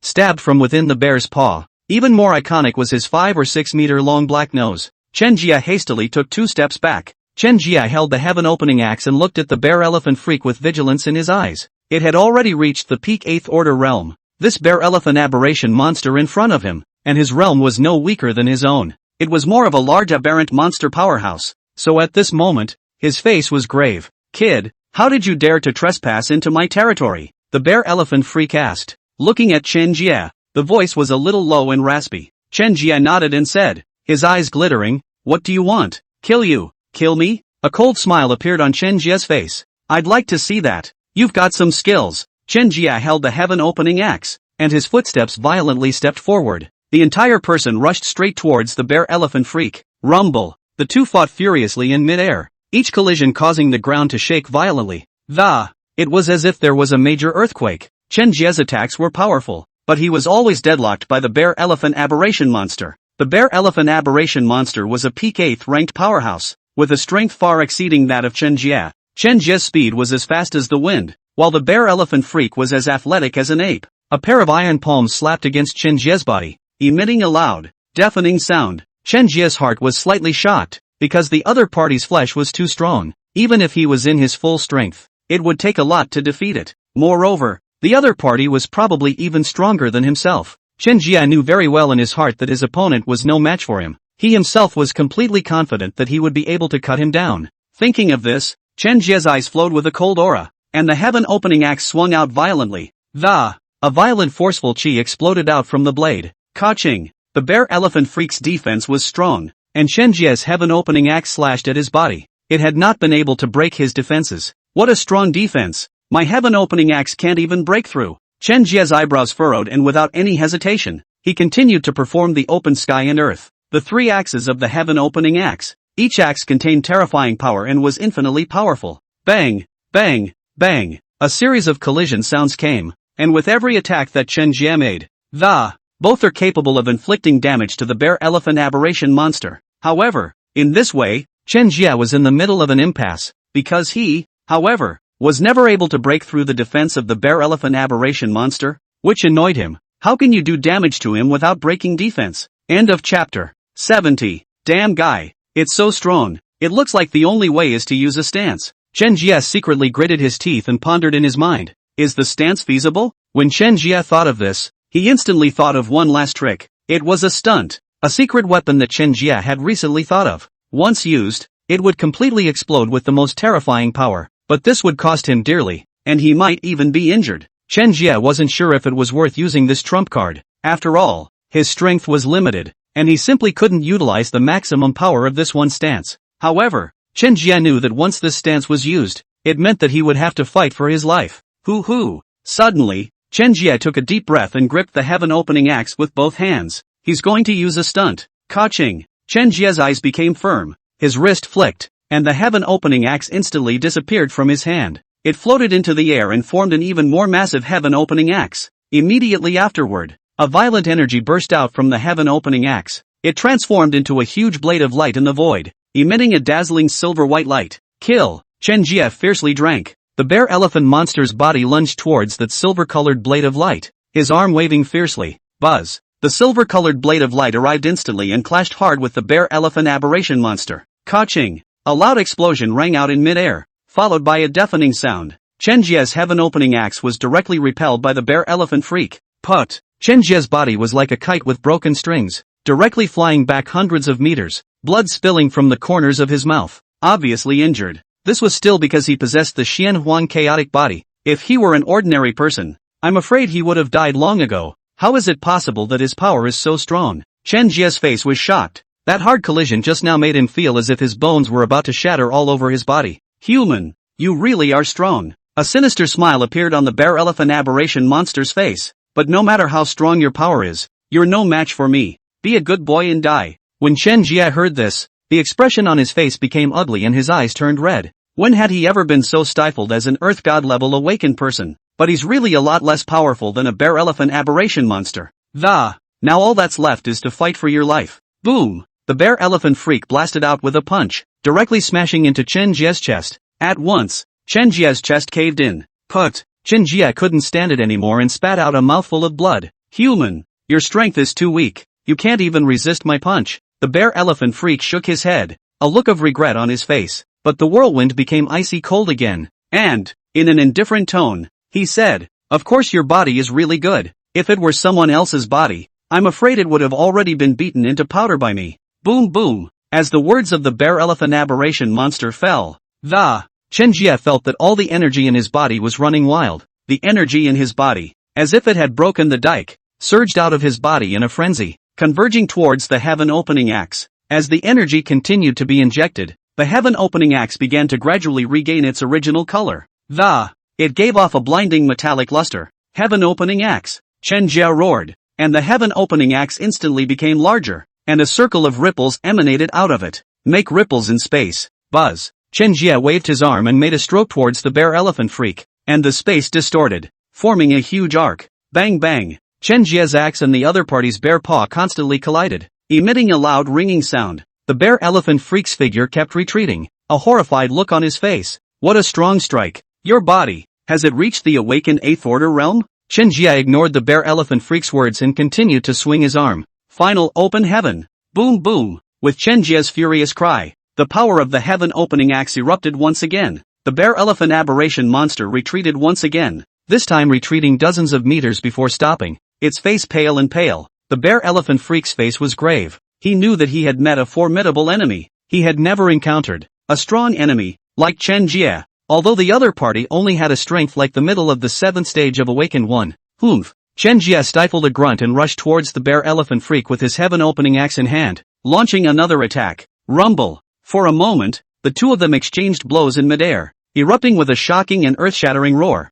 stabbed from within the bear's paw. Even more iconic was his 5 or 6 meter long black nose. Chen Jie hastily took 2 steps back. Chen Jie held the heaven-opening axe and looked at the bear-elephant freak with vigilance in his eyes. It had already reached the peak 8th order realm. This bear-elephant aberration monster in front of him, and his realm was no weaker than his own. It was more of a large aberrant monster powerhouse. So at this moment, his face was grave. Kid, how did you dare to trespass into my territory? The bear-elephant freak asked. Looking at Chen Jie, the voice was a little low and raspy. Chen Jie nodded and said, his eyes glittering, what do you want? Kill you? Kill me? A cold smile appeared on Chen Jie's face. I'd like to see that. You've got some skills. Chen Jie held the heaven-opening axe, and his footsteps violently stepped forward. The entire person rushed straight towards the bear-elephant freak. Rumble. The two fought furiously in mid-air, each collision causing the ground to shake violently. It was as if there was a major earthquake. Chen Jie's attacks were powerful, but he was always deadlocked by the bear-elephant aberration monster. The bear-elephant aberration monster was a peak 8th ranked powerhouse, with a strength far exceeding that of Chen Jie. Chen Jie's speed was as fast as the wind, while the bear-elephant freak was as athletic as an ape. A pair of iron palms slapped against Chen Jie's body, emitting a loud, deafening sound. Chen Jie's heart was slightly shocked, because the other party's flesh was too strong. Even if he was in his full strength, it would take a lot to defeat it. Moreover, the other party was probably even stronger than himself. Chen Jie knew very well in his heart that his opponent was no match for him. He himself was completely confident that he would be able to cut him down. Thinking of this, Chen Jie's eyes flowed with a cold aura, and the heaven-opening axe swung out violently. A violent forceful chi exploded out from the blade. Ka-ching! The bear-elephant freak's defense was strong, and Chen Jie's heaven-opening axe slashed at his body. It had not been able to break his defenses. What a strong defense! My heaven-opening axe can't even break through. Chen Jie's eyebrows furrowed, and without any hesitation, he continued to perform the open sky and earth. The 3 axes of the heaven-opening axe. Each axe contained terrifying power and was infinitely powerful. Bang! Bang! Bang! A series of collision sounds came, and with every attack that Chen Jie made, both are capable of inflicting damage to the bear-elephant aberration monster. However, in this way, Chen Jie was in the middle of an impasse, because he, however, was never able to break through the defense of the bear-elephant aberration monster, which annoyed him. How can you do damage to him without breaking defense? End of chapter. 70. Damn guy. It's so strong. It looks like the only way is to use a stance. Chen Jie secretly gritted his teeth and pondered in his mind. Is the stance feasible? When Chen Jie thought of this, he instantly thought of one last trick. It was a stunt. A secret weapon that Chen Jie had recently thought of. Once used, it would completely explode with the most terrifying power. But this would cost him dearly, and he might even be injured. Chen Jie wasn't sure if it was worth using this trump card. After all, his strength was limited, and he simply couldn't utilize the maximum power of this one stance. However, Chen Jie knew that once this stance was used, it meant that he would have to fight for his life. Hoo. Suddenly, Chen Jie took a deep breath and gripped the heaven-opening axe with both hands. He's going to use a stunt. Ka-ching! Chen Jie's eyes became firm, his wrist flicked, and the heaven-opening axe instantly disappeared from his hand. It floated into the air and formed an even more massive heaven-opening axe. Immediately afterward, a violent energy burst out from the heaven-opening axe. It transformed into a huge blade of light in the void, emitting a dazzling silver-white light. Kill! Chen Jie fiercely drank. The bear elephant monster's body lunged towards that silver-colored blade of light, his arm waving fiercely. Buzz! The silver-colored blade of light arrived instantly and clashed hard with the bear elephant aberration monster. Ka-ching! A loud explosion rang out in mid-air, followed by a deafening sound. Chen Jie's heaven-opening axe was directly repelled by the bear elephant freak. Put! Chen Jie's body was like a kite with broken strings, directly flying back hundreds of meters, blood spilling from the corners of his mouth. Obviously injured. This was still because he possessed the Xianhuan chaotic body. If he were an ordinary person, I'm afraid he would have died long ago. How is it possible that his power is so strong? Chen Jie's face was shocked. That hard collision just now made him feel as if his bones were about to shatter all over his body. Human, you really are strong. A sinister smile appeared on the bear elephant aberration monster's face. But no matter how strong your power is, you're no match for me. Be a good boy and die. When Chen Jie heard this, the expression on his face became ugly and his eyes turned red. When had he ever been so stifled as an earth god level awakened person? But he's really a lot less powerful than a bear elephant aberration monster. Now all that's left is to fight for your life. Boom! The bear elephant freak blasted out with a punch, directly smashing into Chen Jie's chest. At once, Chen Jie's chest caved in. Put! Chen Jie couldn't stand it anymore and spat out a mouthful of blood. Human, your strength is too weak. You can't even resist my punch. The bear elephant freak shook his head, a look of regret on his face. But the whirlwind became icy cold again, and, in an indifferent tone, he said, "Of course your body is really good. If it were someone else's body, I'm afraid it would have already been beaten into powder by me." Boom boom! As the words of the bear elephant aberration monster fell, Chen Jie felt that all the energy in his body was running wild. The energy in his body, as if it had broken the dike, surged out of his body in a frenzy, converging towards the heaven-opening axe. As the energy continued to be injected, the heaven-opening axe began to gradually regain its original color. It gave off a blinding metallic luster. Heaven-opening axe! Chen Jie roared, and the heaven-opening axe instantly became larger, and a circle of ripples emanated out of it. Make ripples in space. Buzz! Chen Jie waved his arm and made a stroke towards the bear elephant freak, and the space distorted, forming a huge arc. Bang bang! Chen Jie's axe and the other party's bear paw constantly collided, emitting a loud ringing sound. The bear elephant freak's figure kept retreating, a horrified look on his face. What a strong strike! Your body, has it reached the awakened 8th order realm? Chen Jie ignored the bear elephant freak's words and continued to swing his arm. Final open heaven! Boom boom! With Chen Jie's furious cry, the power of the heaven-opening axe erupted once again. The bear elephant aberration monster retreated once again, this time retreating dozens of meters before stopping, its face pale and pale. The bear elephant freak's face was grave. He knew that he had met a formidable enemy. He had never encountered a strong enemy like Chen Jie, although the other party only had a strength like the middle of the 7th stage of awakened one. Humph! Chen Jie stifled a grunt and rushed towards the bear elephant freak with his heaven-opening axe in hand, launching another attack. Rumble! For a moment, the two of them exchanged blows in midair, erupting with a shocking and earth-shattering roar.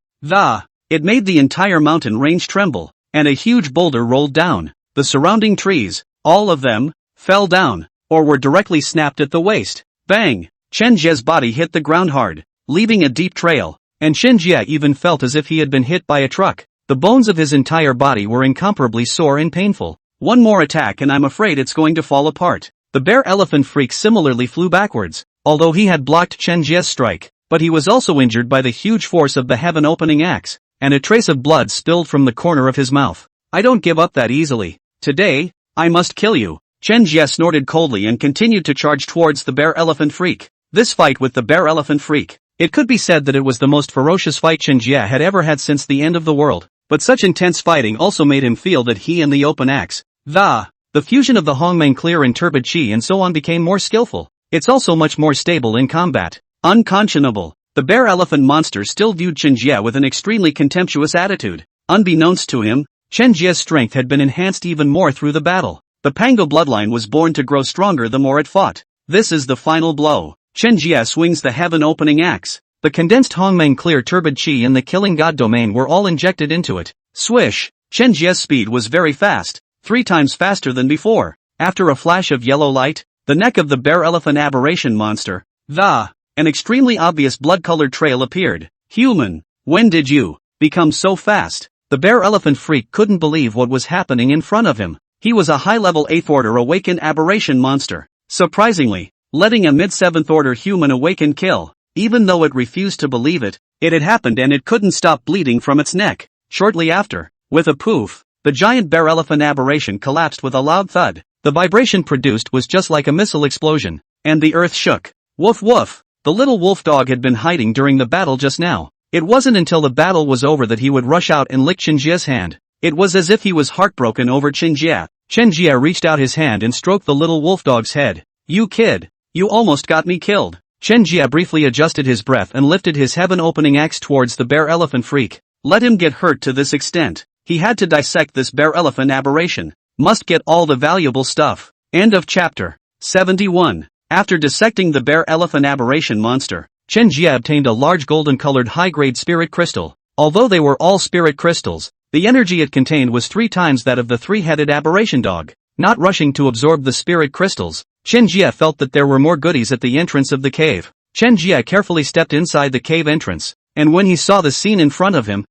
It made the entire mountain range tremble, and a huge boulder rolled down. The surrounding trees, all of them, fell down, or were directly snapped at the waist. Bang! Chen Jie's body hit the ground hard, leaving a deep trail, and Chen Jie even felt as if he had been hit by a truck. The bones of his entire body were incomparably sore and painful. One more attack and I'm afraid it's going to fall apart. The bear elephant freak similarly flew backwards, although he had blocked Chen Jie's strike, but he was also injured by the huge force of the heaven-opening axe, and a trace of blood spilled from the corner of his mouth. I don't give up that easily. Today, I must kill you. Chen Jie snorted coldly and continued to charge towards the bear elephant freak. This fight with the bear elephant freak, it could be said that it was the most ferocious fight Chen Jie had ever had since the end of the world. but such intense fighting also made him feel that he and the open axe, the fusion of the Hongmeng clear and turbid chi and so on became more skillful. It's also much more stable in combat. Unconscionable. The bear elephant monster still viewed Chen Jie with an extremely contemptuous attitude. Unbeknownst to him, Chen Jie's strength had been enhanced even more through the battle. The Pango bloodline was born to grow stronger the more it fought. This is the final blow. Chen Jie swings the heaven-opening axe. The condensed Hongmeng clear turbid chi and the killing god domain were all injected into it. Swish! Chen Jie's speed was very fast, 3 times faster than before. After a flash of yellow light, the neck of the bear elephant aberration monster, an extremely obvious blood-colored trail appeared. Human, when did you become so fast? The bear elephant freak couldn't believe what was happening in front of him. He was a high-level 8th order awakened aberration monster. Surprisingly, letting a mid-7th order human awaken kill. Even though it refused to believe it, it had happened and it couldn't stop bleeding from its neck. Shortly after, with a poof, the giant bear elephant aberration collapsed with a loud thud. The vibration produced was just like a missile explosion, and the earth shook. Woof woof! The little wolf dog had been hiding during the battle just now. It wasn't until the battle was over that he would rush out and lick Chen Jie's hand. It was as if he was heartbroken over Chen Jie. Chen Jie reached out his hand and stroked the little wolf dog's head. You kid! You almost got me killed. Chen Jie briefly adjusted his breath and lifted his heaven-opening axe towards the bear elephant freak. Let him get hurt to this extent. He had to dissect this bear elephant aberration. Must get all the valuable stuff. End of chapter. 71. After dissecting the bear elephant aberration monster, Chen Jie obtained a large golden-colored high-grade spirit crystal. Although they were all spirit crystals, the energy it contained was 3 times that of the 3-headed aberration dog. Not rushing to absorb the spirit crystals, Chen Jie felt that there were more goodies at the entrance of the cave. Chen Jie carefully stepped inside the cave entrance, and when he saw the scene in front of him,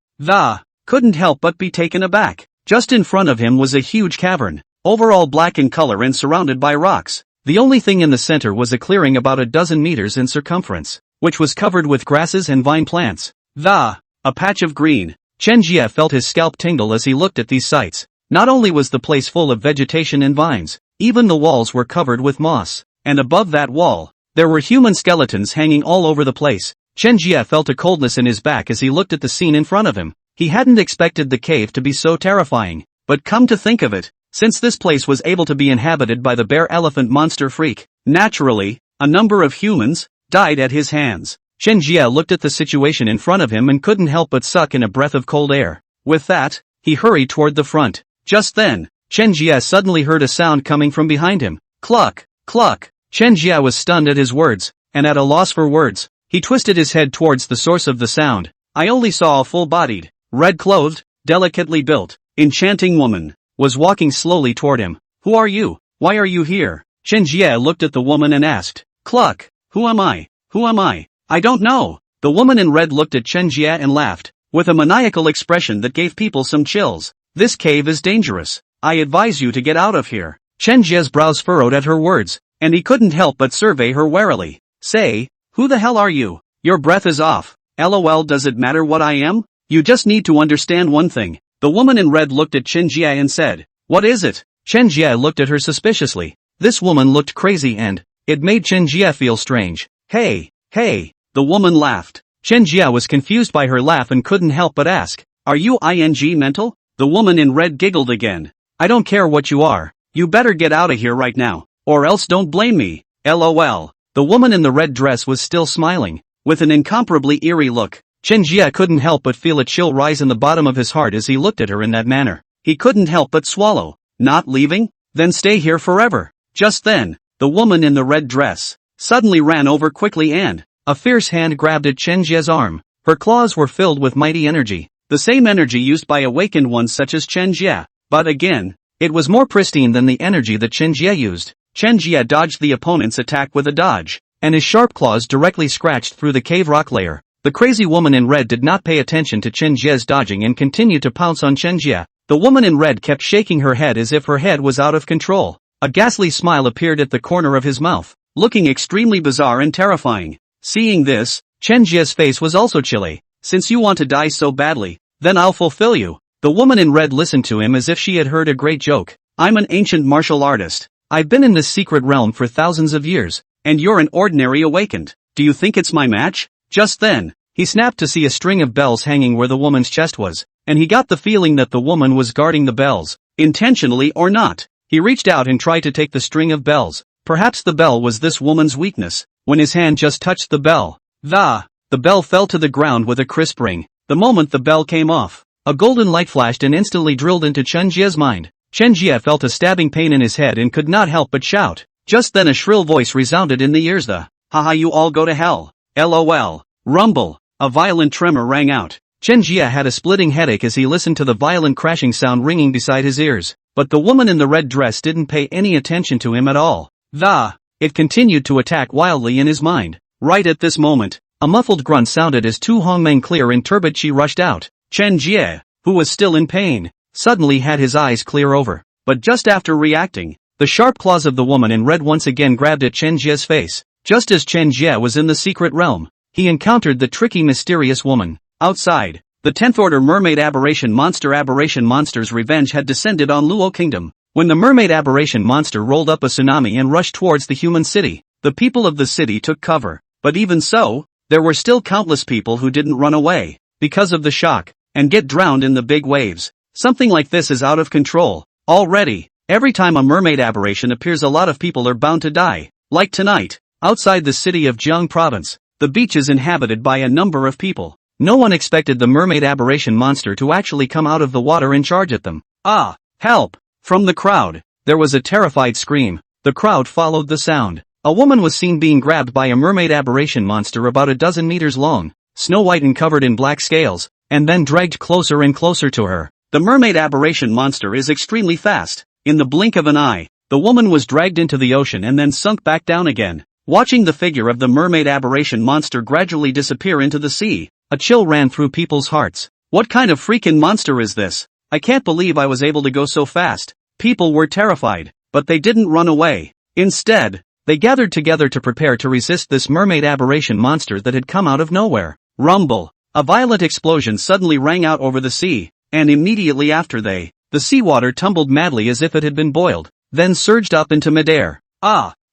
couldn't help but be taken aback. Just in front of him was a huge cavern, overall black in color and surrounded by rocks. The only thing in the center was a clearing about a dozen meters in circumference, which was covered with grasses and vine plants. A patch of green. Chen Jie felt his scalp tingle as he looked at these sights. Not only was the place full of vegetation and vines, even the walls were covered with moss, and above that wall, there were human skeletons hanging all over the place. Chen Jie felt a coldness in his back as he looked at the scene in front of him. He hadn't expected the cave to be so terrifying, but come to think of it, since this place was able to be inhabited by the bear elephant monster freak, naturally, a number of humans died at his hands. Chen Jie looked at the situation in front of him and couldn't help but suck in a breath of cold air. With that, he hurried toward the front. Just then, Chen Jie suddenly heard a sound coming from behind him. Cluck, cluck. Chen Jie was stunned at his words, and at a loss for words. He twisted his head towards the source of the sound. I only saw a full-bodied, red-clothed, delicately built, enchanting woman, was walking slowly toward him. Who are you? Why are you here? Chen Jie looked at the woman and asked. Cluck, who am I? Who am I? I don't know. The woman in red looked at Chen Jie and laughed, with a maniacal expression that gave people some chills. This cave is dangerous. I advise you to get out of here. Chen Jie's brows furrowed at her words, and he couldn't help but survey her warily. Say, who the hell are you? Your breath is off. LOL, does it matter what I am? You just need to understand one thing. The woman in red looked at Chen Jie and said, what is it? Chen Jie looked at her suspiciously. This woman looked crazy and it made Chen Jie feel strange. Hey, the woman laughed. Chen Jie was confused by her laugh and couldn't help but ask, are you mental? The woman in red giggled again. I don't care what you are. You better get out of here right now, or else don't blame me. LOL. The woman in the red dress was still smiling, with an incomparably eerie look. Chen Jie couldn't help but feel a chill rise in the bottom of his heart as he looked at her in that manner. He couldn't help but swallow. Not leaving? Then stay here forever. Just then, the woman in the red dress suddenly ran over quickly and a fierce hand grabbed at Chen Jie's arm. Her claws were filled with mighty energy, the same energy used by awakened ones such as Chen Jie. But again, it was more pristine than the energy that Chen Jie used. Chen Jie dodged the opponent's attack with a dodge, and his sharp claws directly scratched through the cave rock layer. The crazy woman in red did not pay attention to Chen Jie's dodging and continued to pounce on Chen Jie. The woman in red kept shaking her head as if her head was out of control. A ghastly smile appeared at the corner of his mouth, looking extremely bizarre and terrifying. Seeing this, Chen Jie's face was also chilly. Since you want to die so badly, then I'll fulfill you. The woman in red listened to him as if she had heard a great joke. I'm an ancient martial artist. I've been in this secret realm for thousands of years, and you're an ordinary awakened. Do you think it's my match? Just then, he snapped to see a string of bells hanging where the woman's chest was. and he got the feeling that the woman was guarding the bells, intentionally or not. He reached out and tried to take the string of bells. Perhaps the bell was this woman's weakness. When his hand just touched the bell, the bell fell to the ground with a crisp ring. The moment the bell came off, a golden light flashed and instantly drilled into Chen Jie's mind. Chen Jie felt a stabbing pain in his head and could not help but shout. Just then a shrill voice resounded in the ears. Haha, you all go to hell. LOL. Rumble. A violent tremor rang out. Chen Jie had a splitting headache as he listened to the violent crashing sound ringing beside his ears. But the woman in the red dress didn't pay any attention to him at all. It continued to attack wildly in his mind. Right at this moment, a muffled grunt sounded as two hongmeng clear and turbid chi rushed out. Chen Jie, who was still in pain, suddenly had his eyes clear over. But just after reacting, the sharp claws of the woman in red once again grabbed at Chen Jie's face. Just as Chen Jie was in the secret realm, he encountered the tricky mysterious woman. Outside, the 10th Order Mermaid Aberration Monster's revenge had descended on Luo Kingdom. When the Mermaid Aberration Monster rolled up a tsunami and rushed towards the human city, the people of the city took cover. But even so, there were still countless people who didn't run away, because of the shock, and get drowned in the big waves. Something like this is out of control. Already, every time a mermaid aberration appears, a lot of people are bound to die. Like tonight, outside the city of Jiang Province, the beach is inhabited by a number of people. No one expected the mermaid aberration monster to actually come out of the water and charge at them. Help! From the crowd, there was a terrified scream. The crowd followed the sound. A woman was seen being grabbed by a mermaid aberration monster about a dozen meters long, snow white and covered in black scales, and then dragged closer and closer to her. The mermaid aberration monster is extremely fast. In the blink of an eye, the woman was dragged into the ocean and then sunk back down again. Watching the figure of the mermaid aberration monster gradually disappear into the sea, a chill ran through people's hearts. What kind of freaking monster is this? I can't believe I was able to go so fast. People were terrified, but they didn't run away. Instead, they gathered together to prepare to resist this mermaid aberration monster that had come out of nowhere. Rumble. A violent explosion suddenly rang out over the sea, and immediately after the seawater tumbled madly as if it had been boiled, then surged up into midair.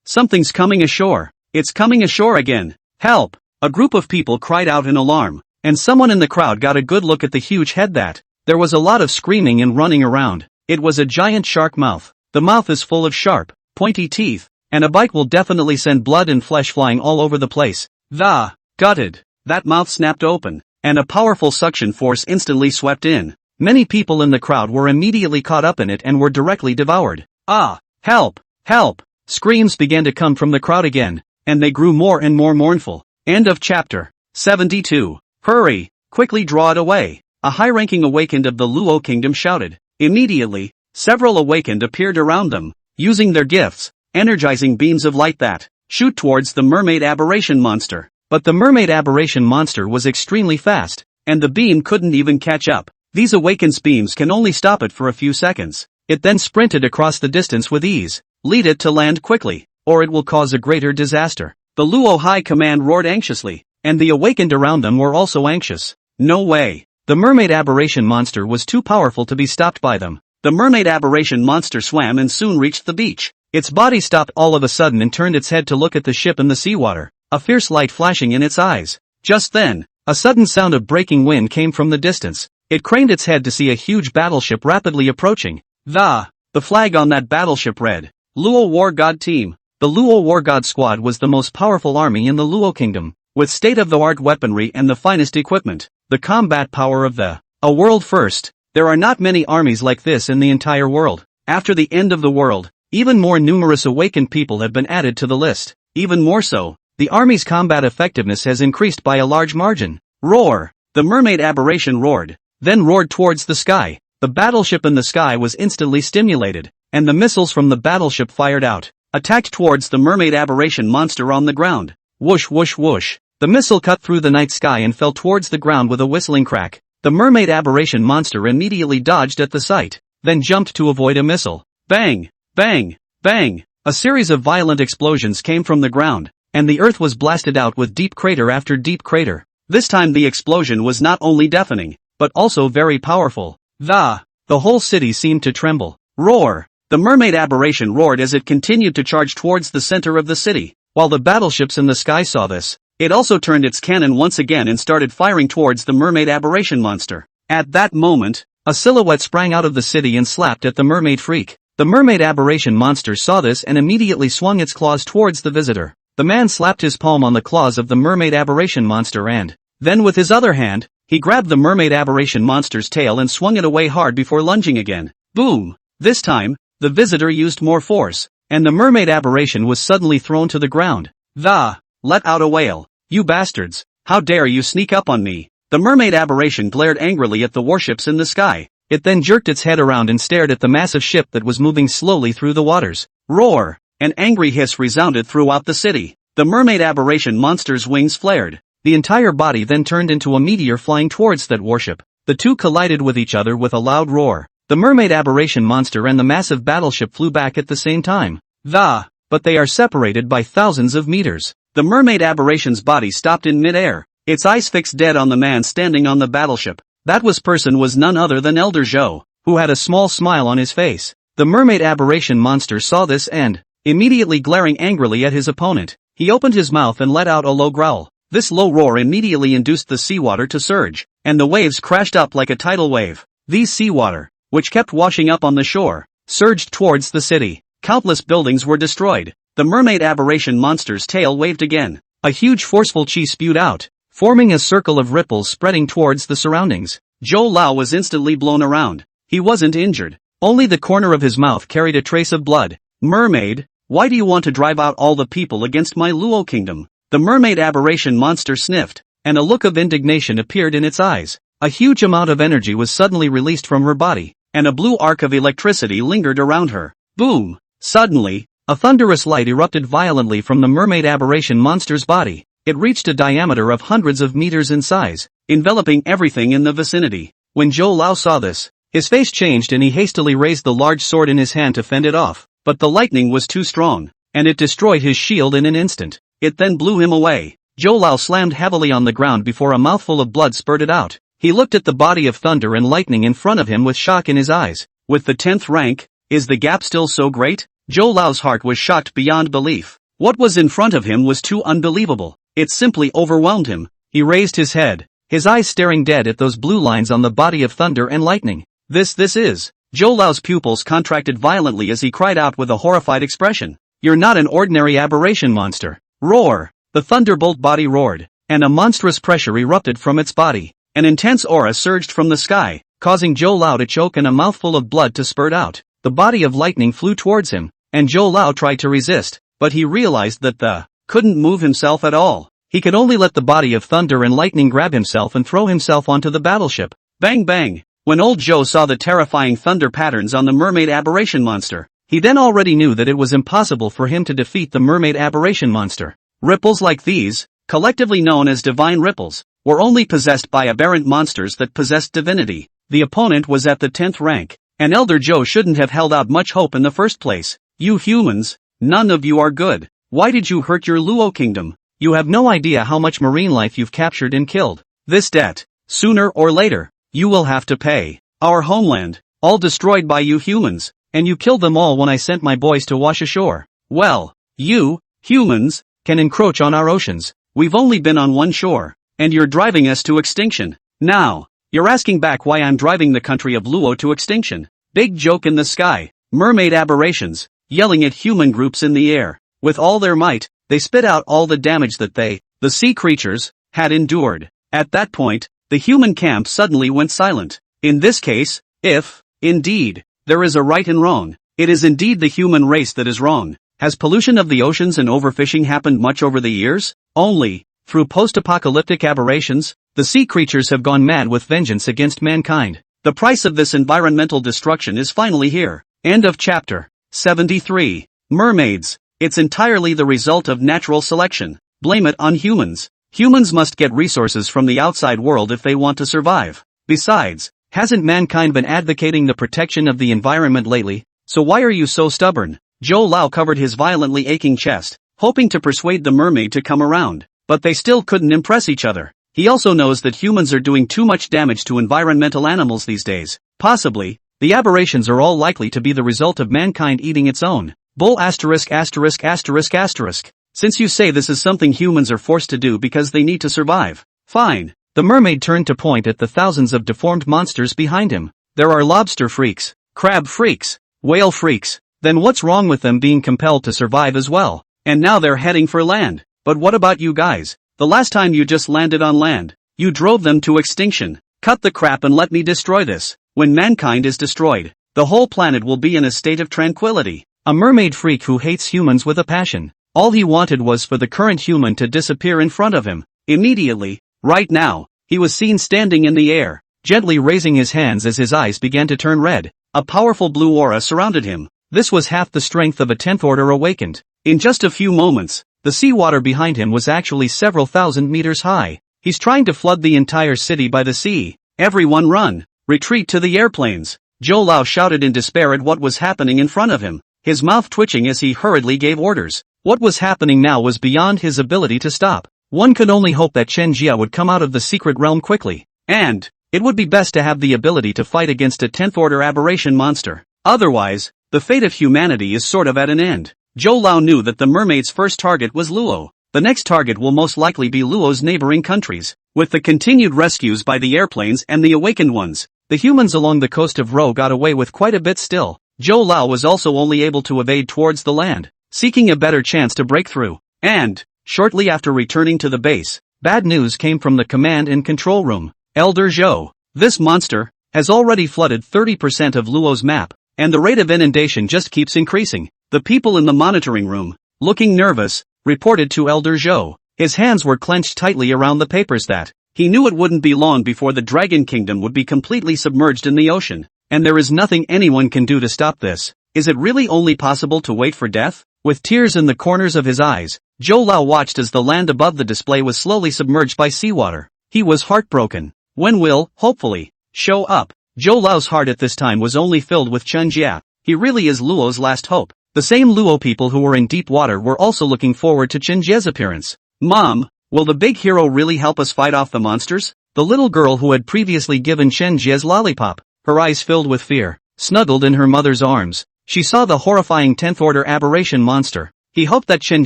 Something's coming ashore. It's coming ashore again. Help! A group of people cried out in alarm, and someone in the crowd got a good look at the huge head that. There was a lot of screaming and running around. It was a giant shark mouth. The mouth is full of sharp, pointy teeth, and a bite will definitely send blood and flesh flying all over the place. Gutted. That mouth snapped open, and a powerful suction force instantly swept in. Many people in the crowd were immediately caught up in it and were directly devoured. Help! Help! Screams began to come from the crowd again, and they grew more and more mournful. End of chapter 72. Hurry! Quickly draw it away! A high-ranking awakened of the Luo Kingdom shouted. Immediately, several awakened appeared around them, using their gifts, energizing beams of light that shoot towards the mermaid aberration monster. But the mermaid aberration monster was extremely fast, and the beam couldn't even catch up. These awakened beams can only stop it for a few seconds. It then sprinted across the distance with ease. Lead it to land quickly, or it will cause a greater disaster. The Luo High Command roared anxiously, and the awakened around them were also anxious. No way. The mermaid aberration monster was too powerful to be stopped by them. The mermaid aberration monster swam and soon reached the beach. Its body stopped all of a sudden and turned its head to look at the ship in the seawater, a fierce light flashing in its eyes. Just then, a sudden sound of breaking wind came from the distance. It craned its head to see a huge battleship rapidly approaching. The flag on that battleship read, Luo War God Team. The Luo War God Squad was the most powerful army in the Luo Kingdom, with state-of-the-art weaponry and the finest equipment. The combat power of a world first. There are not many armies like this in the entire world. After the end of the world, even more numerous awakened people have been added to the list. Even more so, the army's combat effectiveness has increased by a large margin. Roar! The mermaid aberration roared, then roared towards the sky. The battleship in the sky was instantly stimulated, and the missiles from the battleship fired out, attacked towards the mermaid aberration monster on the ground. Whoosh whoosh whoosh. The missile cut through the night sky and fell towards the ground with a whistling crack. The mermaid aberration monster immediately dodged at the sight, then jumped to avoid a missile. Bang! Bang! Bang! A series of violent explosions came from the ground, and the earth was blasted out with deep crater after deep crater. This time the explosion was not only deafening, but also very powerful. The whole city seemed to tremble. Roar! The mermaid aberration roared as it continued to charge towards the center of the city. While the battleships in the sky saw this, it also turned its cannon once again and started firing towards the mermaid aberration monster. At that moment, a silhouette sprang out of the city and slapped at the mermaid freak. The mermaid aberration monster saw this and immediately swung its claws towards the visitor. The man slapped his palm on the claws of the mermaid aberration monster and, then with his other hand, he grabbed the mermaid aberration monster's tail and swung it away hard before lunging again. Boom! This time, the visitor used more force, and the mermaid aberration was suddenly thrown to the ground. Let out a wail. You bastards! How dare you sneak up on me? The mermaid aberration glared angrily at the warships in the sky. It then jerked its head around and stared at the massive ship that was moving slowly through the waters. Roar! An angry hiss resounded throughout the city. The mermaid aberration monster's wings flared. The entire body then turned into a meteor flying towards that warship. The two collided with each other with a loud roar. The mermaid aberration monster and the massive battleship flew back at the same time. But they are separated by thousands of meters. The mermaid aberration's body stopped in mid-air, its eyes fixed dead on the man standing on the battleship. That person was none other than Elder Zhou, who had a small smile on his face. The mermaid aberration monster saw this and, immediately glaring angrily at his opponent, he opened his mouth and let out a low growl. This low roar immediately induced the seawater to surge, and the waves crashed up like a tidal wave. These seawater, which kept washing up on the shore, surged towards the city. Countless buildings were destroyed. The mermaid aberration monster's tail waved again. A huge forceful chi spewed out, forming a circle of ripples spreading towards the surroundings. Zhou Lao was instantly blown around. He wasn't injured. Only the corner of his mouth carried a trace of blood. Mermaid, why do you want to drive out all the people against my Luo kingdom? The mermaid aberration monster sniffed, and a look of indignation appeared in its eyes. A huge amount of energy was suddenly released from her body, and a blue arc of electricity lingered around her. Boom! Suddenly, a thunderous light erupted violently from the mermaid aberration monster's body. It reached a diameter of hundreds of meters in size, enveloping everything in the vicinity. When Zhou Lao saw this, his face changed and he hastily raised the large sword in his hand to fend it off. But the lightning was too strong, and it destroyed his shield in an instant. It then blew him away. Zhou Lao slammed heavily on the ground before a mouthful of blood spurted out. He looked at the body of thunder and lightning in front of him with shock in his eyes. With the 10th rank, is the gap still so great? Zhou Lao's heart was shocked beyond belief. What was in front of him was too unbelievable. It simply overwhelmed him. He raised his head, his eyes staring dead at those blue lines on the body of thunder and lightning. This is. Zhou Lao's pupils contracted violently as he cried out with a horrified expression. You're not an ordinary aberration monster. Roar! The thunderbolt body roared, and a monstrous pressure erupted from its body. An intense aura surged from the sky, causing Zhou Lao to choke and a mouthful of blood to spurt out. The body of lightning flew towards him, and Zhou Lao tried to resist, but he realized that couldn't move himself at all. He could only let the body of thunder and lightning grab himself and throw himself onto the battleship. Bang bang! When old Zhou saw the terrifying thunder patterns on the mermaid aberration monster, he then already knew that it was impossible for him to defeat the mermaid aberration monster. Ripples like these, collectively known as divine ripples, were only possessed by aberrant monsters that possessed divinity. The opponent was at the 10th rank, and Elder Zhou shouldn't have held out much hope in the first place. You humans, none of you are good. Why did you hurt your Luo kingdom? You have no idea how much marine life you've captured and killed. This debt, sooner or later, you will have to pay. Our homeland, all destroyed by you humans, and you killed them all when I sent my boys to wash ashore. Well, you, humans, can encroach on our oceans. We've only been on one shore, and you're driving us to extinction. Now, you're asking back why I'm driving the country of Luo to extinction. Big joke in the sky. Mermaid aberrations, yelling at human groups in the air. With all their might, they spit out all the damage that they, the sea creatures, had endured. At that point, the human camp suddenly went silent. In this case, if, indeed, there is a right and wrong, it is indeed the human race that is wrong. Has pollution of the oceans and overfishing happened much over the years? Only, through post-apocalyptic aberrations, the sea creatures have gone mad with vengeance against mankind. The price of this environmental destruction is finally here. End of chapter. 73. Mermaids. It's entirely the result of natural selection. Blame it on humans. Humans must get resources from the outside world if they want to survive. Besides, hasn't mankind been advocating the protection of the environment lately? So why are you so stubborn? Zhou Lao covered his violently aching chest, hoping to persuade the mermaid to come around, but they still couldn't impress each other. He also knows that humans are doing too much damage to environmental animals these days. Possibly, the aberrations are all likely to be the result of mankind eating its own. Bull asterisk asterisk asterisk asterisk. Since you say this is something humans are forced to do because they need to survive, fine, The mermaid turned to point at the thousands of deformed monsters behind him. There are lobster freaks, crab freaks, whale freaks. Then what's wrong with them being compelled to survive as well? And now they're heading for land. But what about you guys? The last time you just landed on land, you drove them to extinction. Cut the crap and let me destroy this. When mankind is destroyed, the whole planet will be in a state of tranquility. A mermaid freak who hates humans with a passion. All he wanted was for the current human to disappear in front of him. Immediately, right now, he was seen standing in the air, gently raising his hands as his eyes began to turn red. A powerful blue aura surrounded him. This was half the strength of a 10th order awakened. In just a few moments, the seawater behind him was actually several thousand meters high. He's trying to flood the entire city by the sea. Everyone run! Retreat to the airplanes! Zhou Lao shouted in despair at what was happening in front of him, his mouth twitching as he hurriedly gave orders. What was happening now was beyond his ability to stop. One could only hope that Chen Jie would come out of the secret realm quickly. And it would be best to have the ability to fight against a 10th order aberration monster. Otherwise, the fate of humanity is sort of at an end. Zhou Lao knew that the mermaid's first target was Luo. The next target will most likely be Luo's neighboring countries. With the continued rescues by the airplanes and the awakened ones, the humans along the coast of Ro got away with quite a bit still. Zhou Lao was also only able to evade towards the land, seeking a better chance to break through. And shortly after returning to the base, bad news came from the command and control room. Elder Zhou, this monster has already flooded 30% of Luo's map, and the rate of inundation just keeps increasing. The people in the monitoring room, looking nervous, reported to Elder Zhou. His hands were clenched tightly around the papers that he knew it wouldn't be long before the Dragon Kingdom would be completely submerged in the ocean, and there is nothing anyone can do to stop this. Is it really only possible to wait for death? With tears in the corners of his eyes, Zhou Lao watched as the land above the display was slowly submerged by seawater. He was heartbroken. When will, hopefully, show up? Zhou Lao's heart at this time was only filled with Chen Jie. He really is Luo's last hope. The same Luo people who were in deep water were also looking forward to Chen Jie's appearance. Mom, will the big hero really help us fight off the monsters? The little girl who had previously given Chen Jie's lollipop, her eyes filled with fear, snuggled in her mother's arms. She saw the horrifying 10th order aberration monster. He hoped that Chen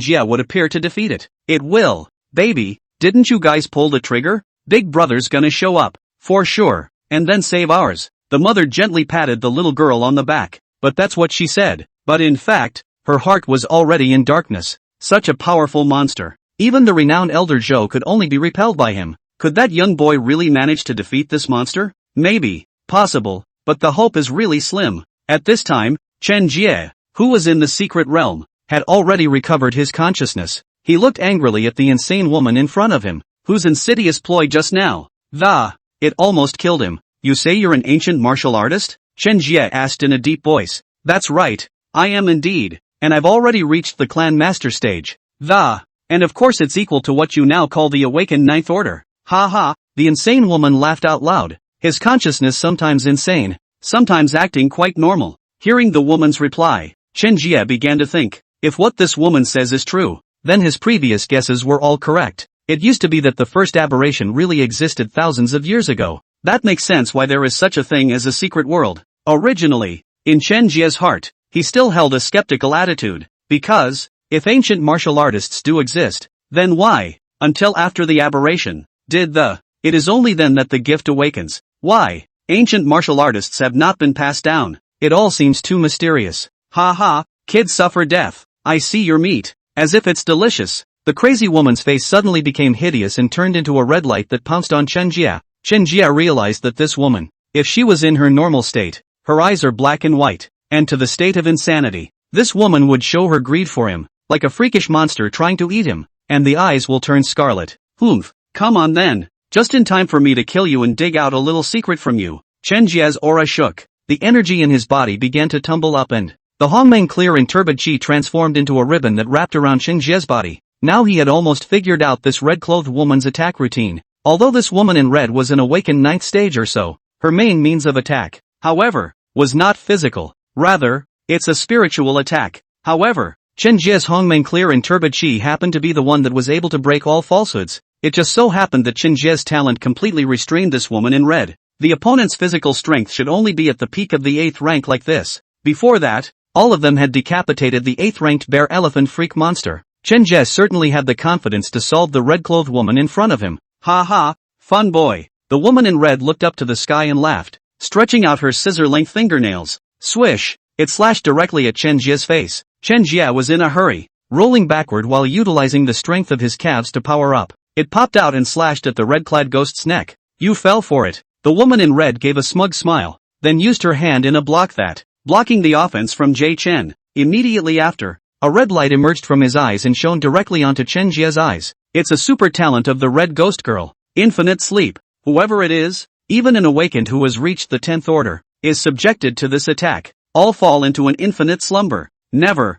Jie would appear to defeat it. It will. Baby, didn't you guys pull the trigger? Big brother's gonna show up, for sure, and then save ours. The mother gently patted the little girl on the back, but that's what she said. But in fact, her heart was already in darkness. Such a powerful monster. Even the renowned Elder Zhou could only be repelled by him. Could that young boy really manage to defeat this monster? Maybe. Possible. But the hope is really slim. At this time, Chen Jie, who was in the secret realm, had already recovered his consciousness. He looked angrily at the insane woman in front of him, whose insidious ploy just now. It almost killed him. You say you're an ancient martial artist? Chen Jie asked in a deep voice. That's right. I am indeed, and I've already reached the clan master stage. And of course it's equal to what you now call the awakened 9th order. Ha ha, the insane woman laughed out loud, his consciousness sometimes insane, sometimes acting quite normal. Hearing the woman's reply, Chen Jie began to think, if what this woman says is true, then his previous guesses were all correct. It used to be that the first aberration really existed thousands of years ago. That makes sense why there is such a thing as a secret world. Originally, in Chen Jie's heart, he still held a skeptical attitude, because, if ancient martial artists do exist, then why, until after the aberration, it is only then that the gift awakens. Why, ancient martial artists have not been passed down. It all seems too mysterious. Ha ha, kids suffer death. I see your meat, as if it's delicious. The crazy woman's face suddenly became hideous and turned into a red light that pounced on Chen Jie. Chen Jie realized that this woman, if she was in her normal state, her eyes are black and white, and to the state of insanity, this woman would show her greed for him, like a freakish monster trying to eat him, and the eyes will turn scarlet. Humph, come on then, just in time for me to kill you and dig out a little secret from you. Chen Jie's aura shook, the energy in his body began to tumble up and the Hongmeng clear and turbid chi transformed into a ribbon that wrapped around Chen Jie's body. Now he had almost figured out this red-clothed woman's attack routine. Although this woman in red was an awakened 9th stage or so, her main means of attack, however, was not physical. Rather, it's a spiritual attack. However, Chen Jie's Hongmeng clear and turbid chi happened to be the one that was able to break all falsehoods. It just so happened that Chen Jie's talent completely restrained this woman in red. The opponent's physical strength should only be at the peak of the 8th rank like this. Before that, all of them had decapitated the 8th ranked bear elephant freak monster. Chen Jie certainly had the confidence to solve the red-clothed woman in front of him. Ha ha, Fun boy. The woman in red looked up to the sky and laughed, stretching out her scissor-length fingernails. Swish! It slashed directly at Chen Jie's face. Chen Jie was in a hurry, rolling backward while utilizing the strength of his calves to power up. It popped out and slashed at the red-clad ghost's neck. You fell for it. The woman in red gave a smug smile, then used her hand in a block that, blocking the offense from Jie Chen. Immediately after, a red light emerged from his eyes and shone directly onto Chen Jie's eyes. It's a super talent of the red ghost girl. Infinite sleep. Whoever it is, even an awakened who has reached the 10th order, is subjected to this attack. All fall into an infinite slumber. Never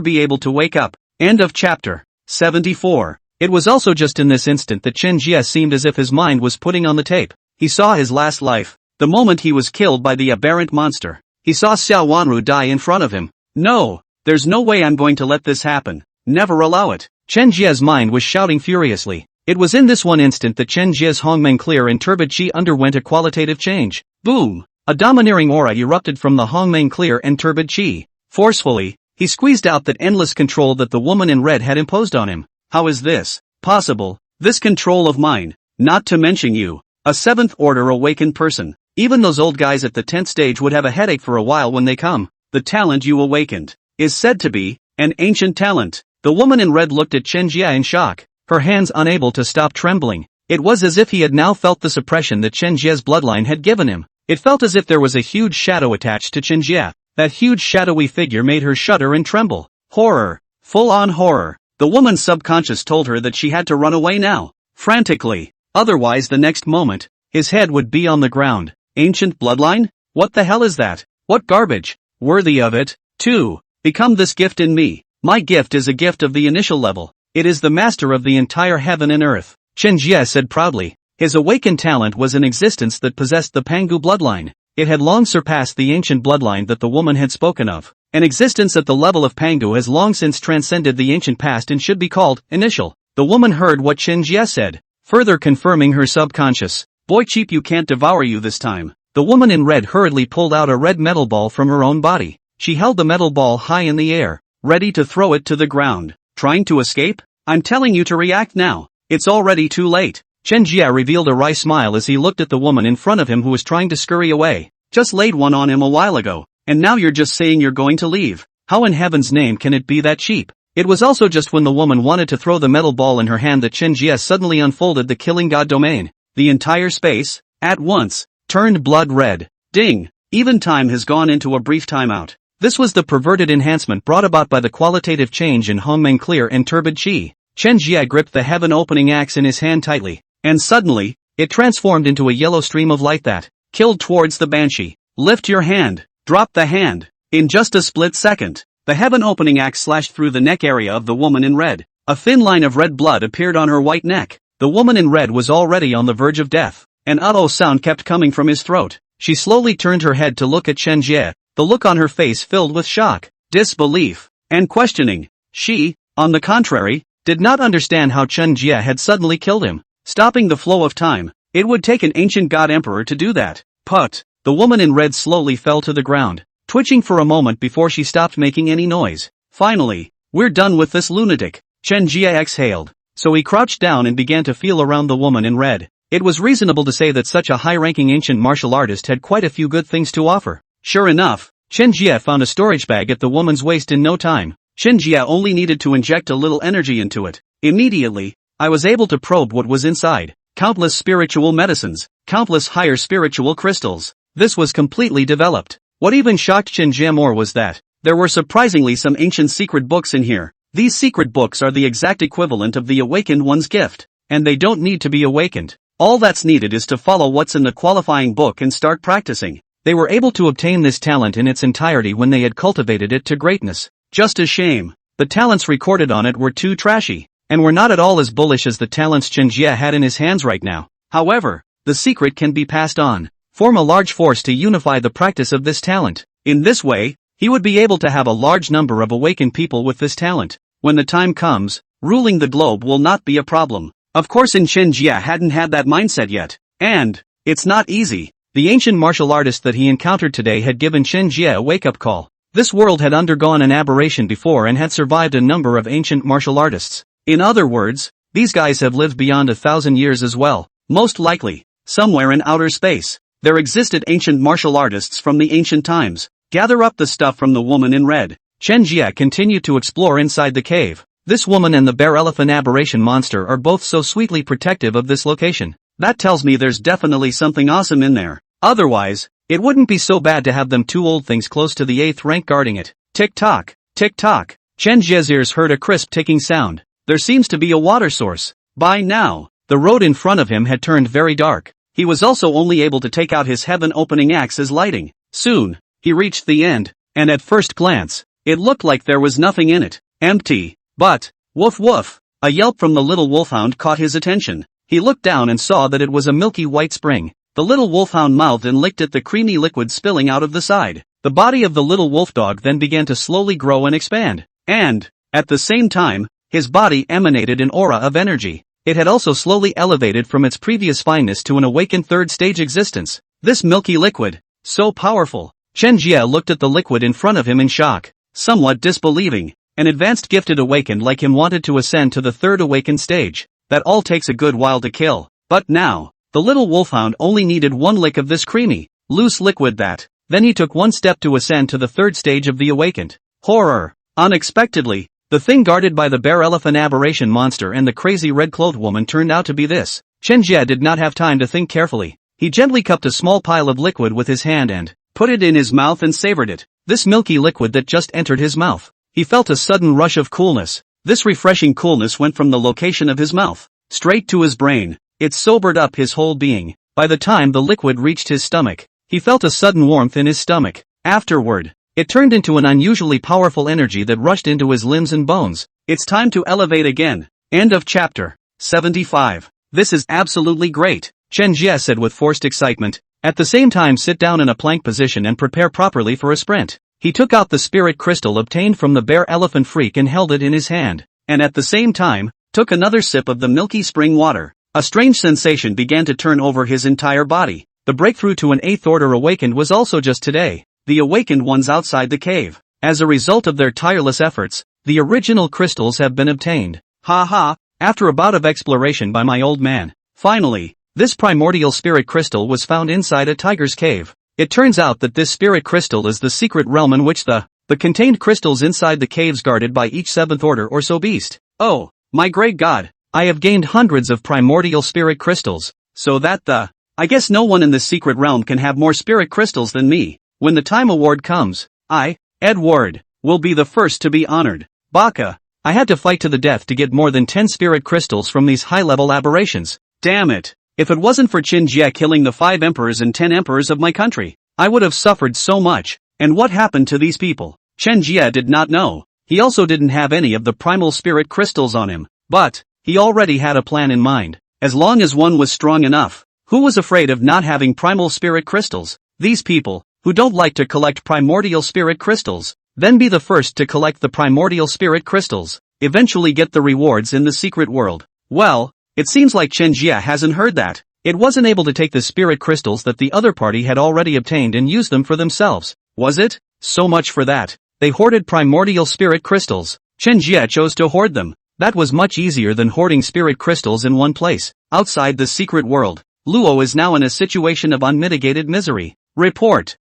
be able to wake up. End of chapter. 74. It was also just in this instant that Chen Jie seemed as if his mind was putting on the tape. He saw his last life, the moment he was killed by the aberrant monster. He saw Xiao Wanru die in front of him. No, there's no way I'm going to let this happen. Never allow it. Chen Jie's mind was shouting furiously. It was in this one instant that Chen Jie's Hongmeng clear and turbid chi underwent a qualitative change. Boom! A domineering aura erupted from the Hongmeng clear and turbid chi. Forcefully, he squeezed out that endless control that the woman in red had imposed on him. How is this possible? This control of mine, not to mention you, a 7th order awakened person. Even those old guys at the 10th stage would have a headache for a while when they come. The talent you awakened is said to be an ancient talent. The woman in red looked at Chen Jie in shock, her hands unable to stop trembling. It was as if he had now felt the suppression that Chen Jie's bloodline had given him. It felt as if there was a huge shadow attached to Chen Jie. That huge shadowy figure made her shudder and tremble. Horror. Full-on horror. The woman's subconscious told her that she had to run away now. Frantically. Otherwise the next moment, his head would be on the ground. Ancient bloodline? What the hell is that? What garbage? Worthy of it? 2. Become this gift in me. My gift is a gift of the initial level. It is the master of the entire heaven and earth. Chen Jie said proudly. His awakened talent was an existence that possessed the Pangu bloodline. It had long surpassed the ancient bloodline that the woman had spoken of. An existence at the level of Pangu has long since transcended the ancient past and should be called initial. The woman heard what Chen Jie said, further confirming her subconscious. Boy cheap, you can't devour you this time. The woman in red hurriedly pulled out a red metal ball from her own body. She held the metal ball high in the air, ready to throw it to the ground. Trying to escape? I'm telling you to react now. It's already too late. Chen Jie revealed a wry smile as he looked at the woman in front of him who was trying to scurry away. Just laid one on him a while ago, and now you're just saying you're going to leave. How in heaven's name can it be that cheap? It was also just when the woman wanted to throw the metal ball in her hand that Chen Jie suddenly unfolded the killing god domain. The entire space, at once, turned blood red. Ding! Even time has gone into a brief timeout. This was the perverted enhancement brought about by the qualitative change in Hongmeng clear and turbid chi. Chen Jie gripped the heaven-opening axe in his hand tightly, and suddenly, it transformed into a yellow stream of light that killed towards the banshee. Lift your hand. Drop the hand. In just a split second, the heaven-opening axe slashed through the neck area of the woman in red. A thin line of red blood appeared on her white neck. The woman in red was already on the verge of death. An "uh-oh" sound kept coming from his throat. She slowly turned her head to look at Chen Jie, the look on her face filled with shock, disbelief, and questioning. She, on the contrary, did not understand how Chen Jie had suddenly killed him, stopping the flow of time. It would take an ancient god emperor to do that. Put. The woman in red slowly fell to the ground, twitching for a moment before she stopped making any noise. Finally, we're done with this lunatic. Chen Jie exhaled, so he crouched down and began to feel around the woman in red. It was reasonable to say that such a high-ranking ancient martial artist had quite a few good things to offer. Sure enough, Chen Jie found a storage bag at the woman's waist in no time. Chen Jie only needed to inject a little energy into it. Immediately, I was able to probe what was inside. Countless spiritual medicines, countless higher spiritual crystals. This was completely developed. What even shocked Chen Jie more was that there were surprisingly some ancient secret books in here. These secret books are the exact equivalent of the awakened one's gift, and they don't need to be awakened. All that's needed is to follow what's in the qualifying book and start practicing. They were able to obtain this talent in its entirety when they had cultivated it to greatness. Just a shame. The talents recorded on it were too trashy, and were not at all as bullish as the talents Chen Jie had in his hands right now. However, the secret can be passed on. Form a large force to unify the practice of this talent. In this way, he would be able to have a large number of awakened people with this talent. When the time comes, ruling the globe will not be a problem. Of course, Chen Jie hadn't had that mindset yet. And it's not easy. The ancient martial artist that he encountered today had given Chen Jie a wake-up call. This world had undergone an aberration before and had survived a number of ancient martial artists. In other words, these guys have lived beyond 1,000 years as well. Most likely, somewhere in outer space, there existed ancient martial artists from the ancient times. Gather up the stuff from the woman in red. Chen Jie continued to explore inside the cave. This woman and the bear elephant aberration monster are both so sweetly protective of this location. That tells me there's definitely something awesome in there. Otherwise, it wouldn't be so bad to have them two old things close to the 8th rank guarding it. Tick-tock, tick-tock. Chen Jie's ears heard a crisp ticking sound. There seems to be a water source. By now, the road in front of him had turned very dark. He was also only able to take out his heaven-opening axe as lighting. Soon, he reached the end, and at first glance, it looked like there was nothing in it. Empty. But, woof woof, a yelp from the little wolfhound caught his attention. He looked down and saw that it was a milky white spring. The little wolfhound mouthed and licked at the creamy liquid spilling out of the side. The body of the little wolfdog then began to slowly grow and expand. And, at the same time, his body emanated an aura of energy. It had also slowly elevated from its previous fineness to an awakened third stage existence. This milky liquid, so powerful. Chen Jie looked at the liquid in front of him in shock, somewhat disbelieving. An advanced gifted awakened like him wanted to ascend to the third awakened stage. That all takes a good while to kill. But now, the little wolfhound only needed one lick of this creamy, loose liquid that. Then he took one step to ascend to the third stage of the awakened. Horror! Unexpectedly, the thing guarded by the bear elephant aberration monster and the crazy red-clothed woman turned out to be this. Chen Jie did not have time to think carefully. He gently cupped a small pile of liquid with his hand and put it in his mouth and savored it. This milky liquid that just entered his mouth. He felt a sudden rush of coolness. This refreshing coolness went from the location of his mouth, straight to his brain. It sobered up his whole being. By the time the liquid reached his stomach, he felt a sudden warmth in his stomach. Afterward, it turned into an unusually powerful energy that rushed into his limbs and bones. It's time to elevate again. End of chapter 75. This is absolutely great, Chen Jie said with forced excitement. At the same time, sit down in a plank position and prepare properly for a sprint. He took out the spirit crystal obtained from the bear elephant freak and held it in his hand, and at the same time, took another sip of the milky spring water. A strange sensation began to turn over his entire body. The breakthrough to an 8th order awakened was also just today. The awakened ones outside the cave. As a result of their tireless efforts, the original crystals have been obtained. Ha ha, after a bout of exploration by my old man. Finally, this primordial spirit crystal was found inside a tiger's cave. It turns out that this spirit crystal is the secret realm in which the contained crystals inside the caves guarded by each 7th order or so beast. Oh, my great god, I have gained hundreds of primordial spirit crystals, so that I guess no one in this secret realm can have more spirit crystals than me. When the time award comes, I, Edward, will be the first to be honored. Baka, I had to fight to the death to get more than 10 spirit crystals from these high-level aberrations. Damn it. If it wasn't for Chen Jie killing the 5 emperors and 10 emperors of my country, I would have suffered so much. And what happened to these people? Chen Jie did not know. He also didn't have any of the primal spirit crystals on him. But, he already had a plan in mind. As long as one was strong enough, who was afraid of not having primal spirit crystals? These people, who don't like to collect primordial spirit crystals, then be the first to collect the primordial spirit crystals, eventually get the rewards in the secret world. Well, it seems like Chen Jie hasn't heard that. It wasn't able to take the spirit crystals that the other party had already obtained and use them for themselves, was it? So much for that. They hoarded primordial spirit crystals. Chen Jie chose to hoard them. That was much easier than hoarding spirit crystals in one place. Outside the secret world, Luo is now in a situation of unmitigated misery. Report.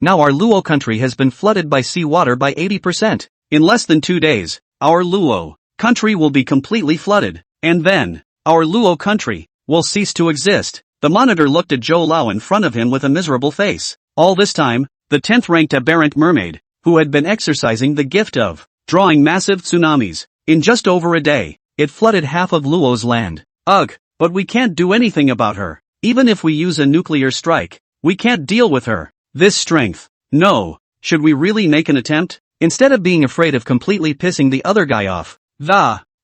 Now our Luo country has been flooded by seawater by 80%. In less than 2 days, our Luo country will be completely flooded. And then, our Luo country will cease to exist. The monitor looked at Zhou Lao in front of him with a miserable face. All this time, the 10th ranked aberrant mermaid, who had been exercising the gift of drawing massive tsunamis, in just over a day, it flooded half of Luo's land. Ugh, but we can't do anything about her. Even if we use a nuclear strike, we can't deal with her. This strength. No. Should we really make an attempt? Instead of being afraid of completely pissing the other guy off,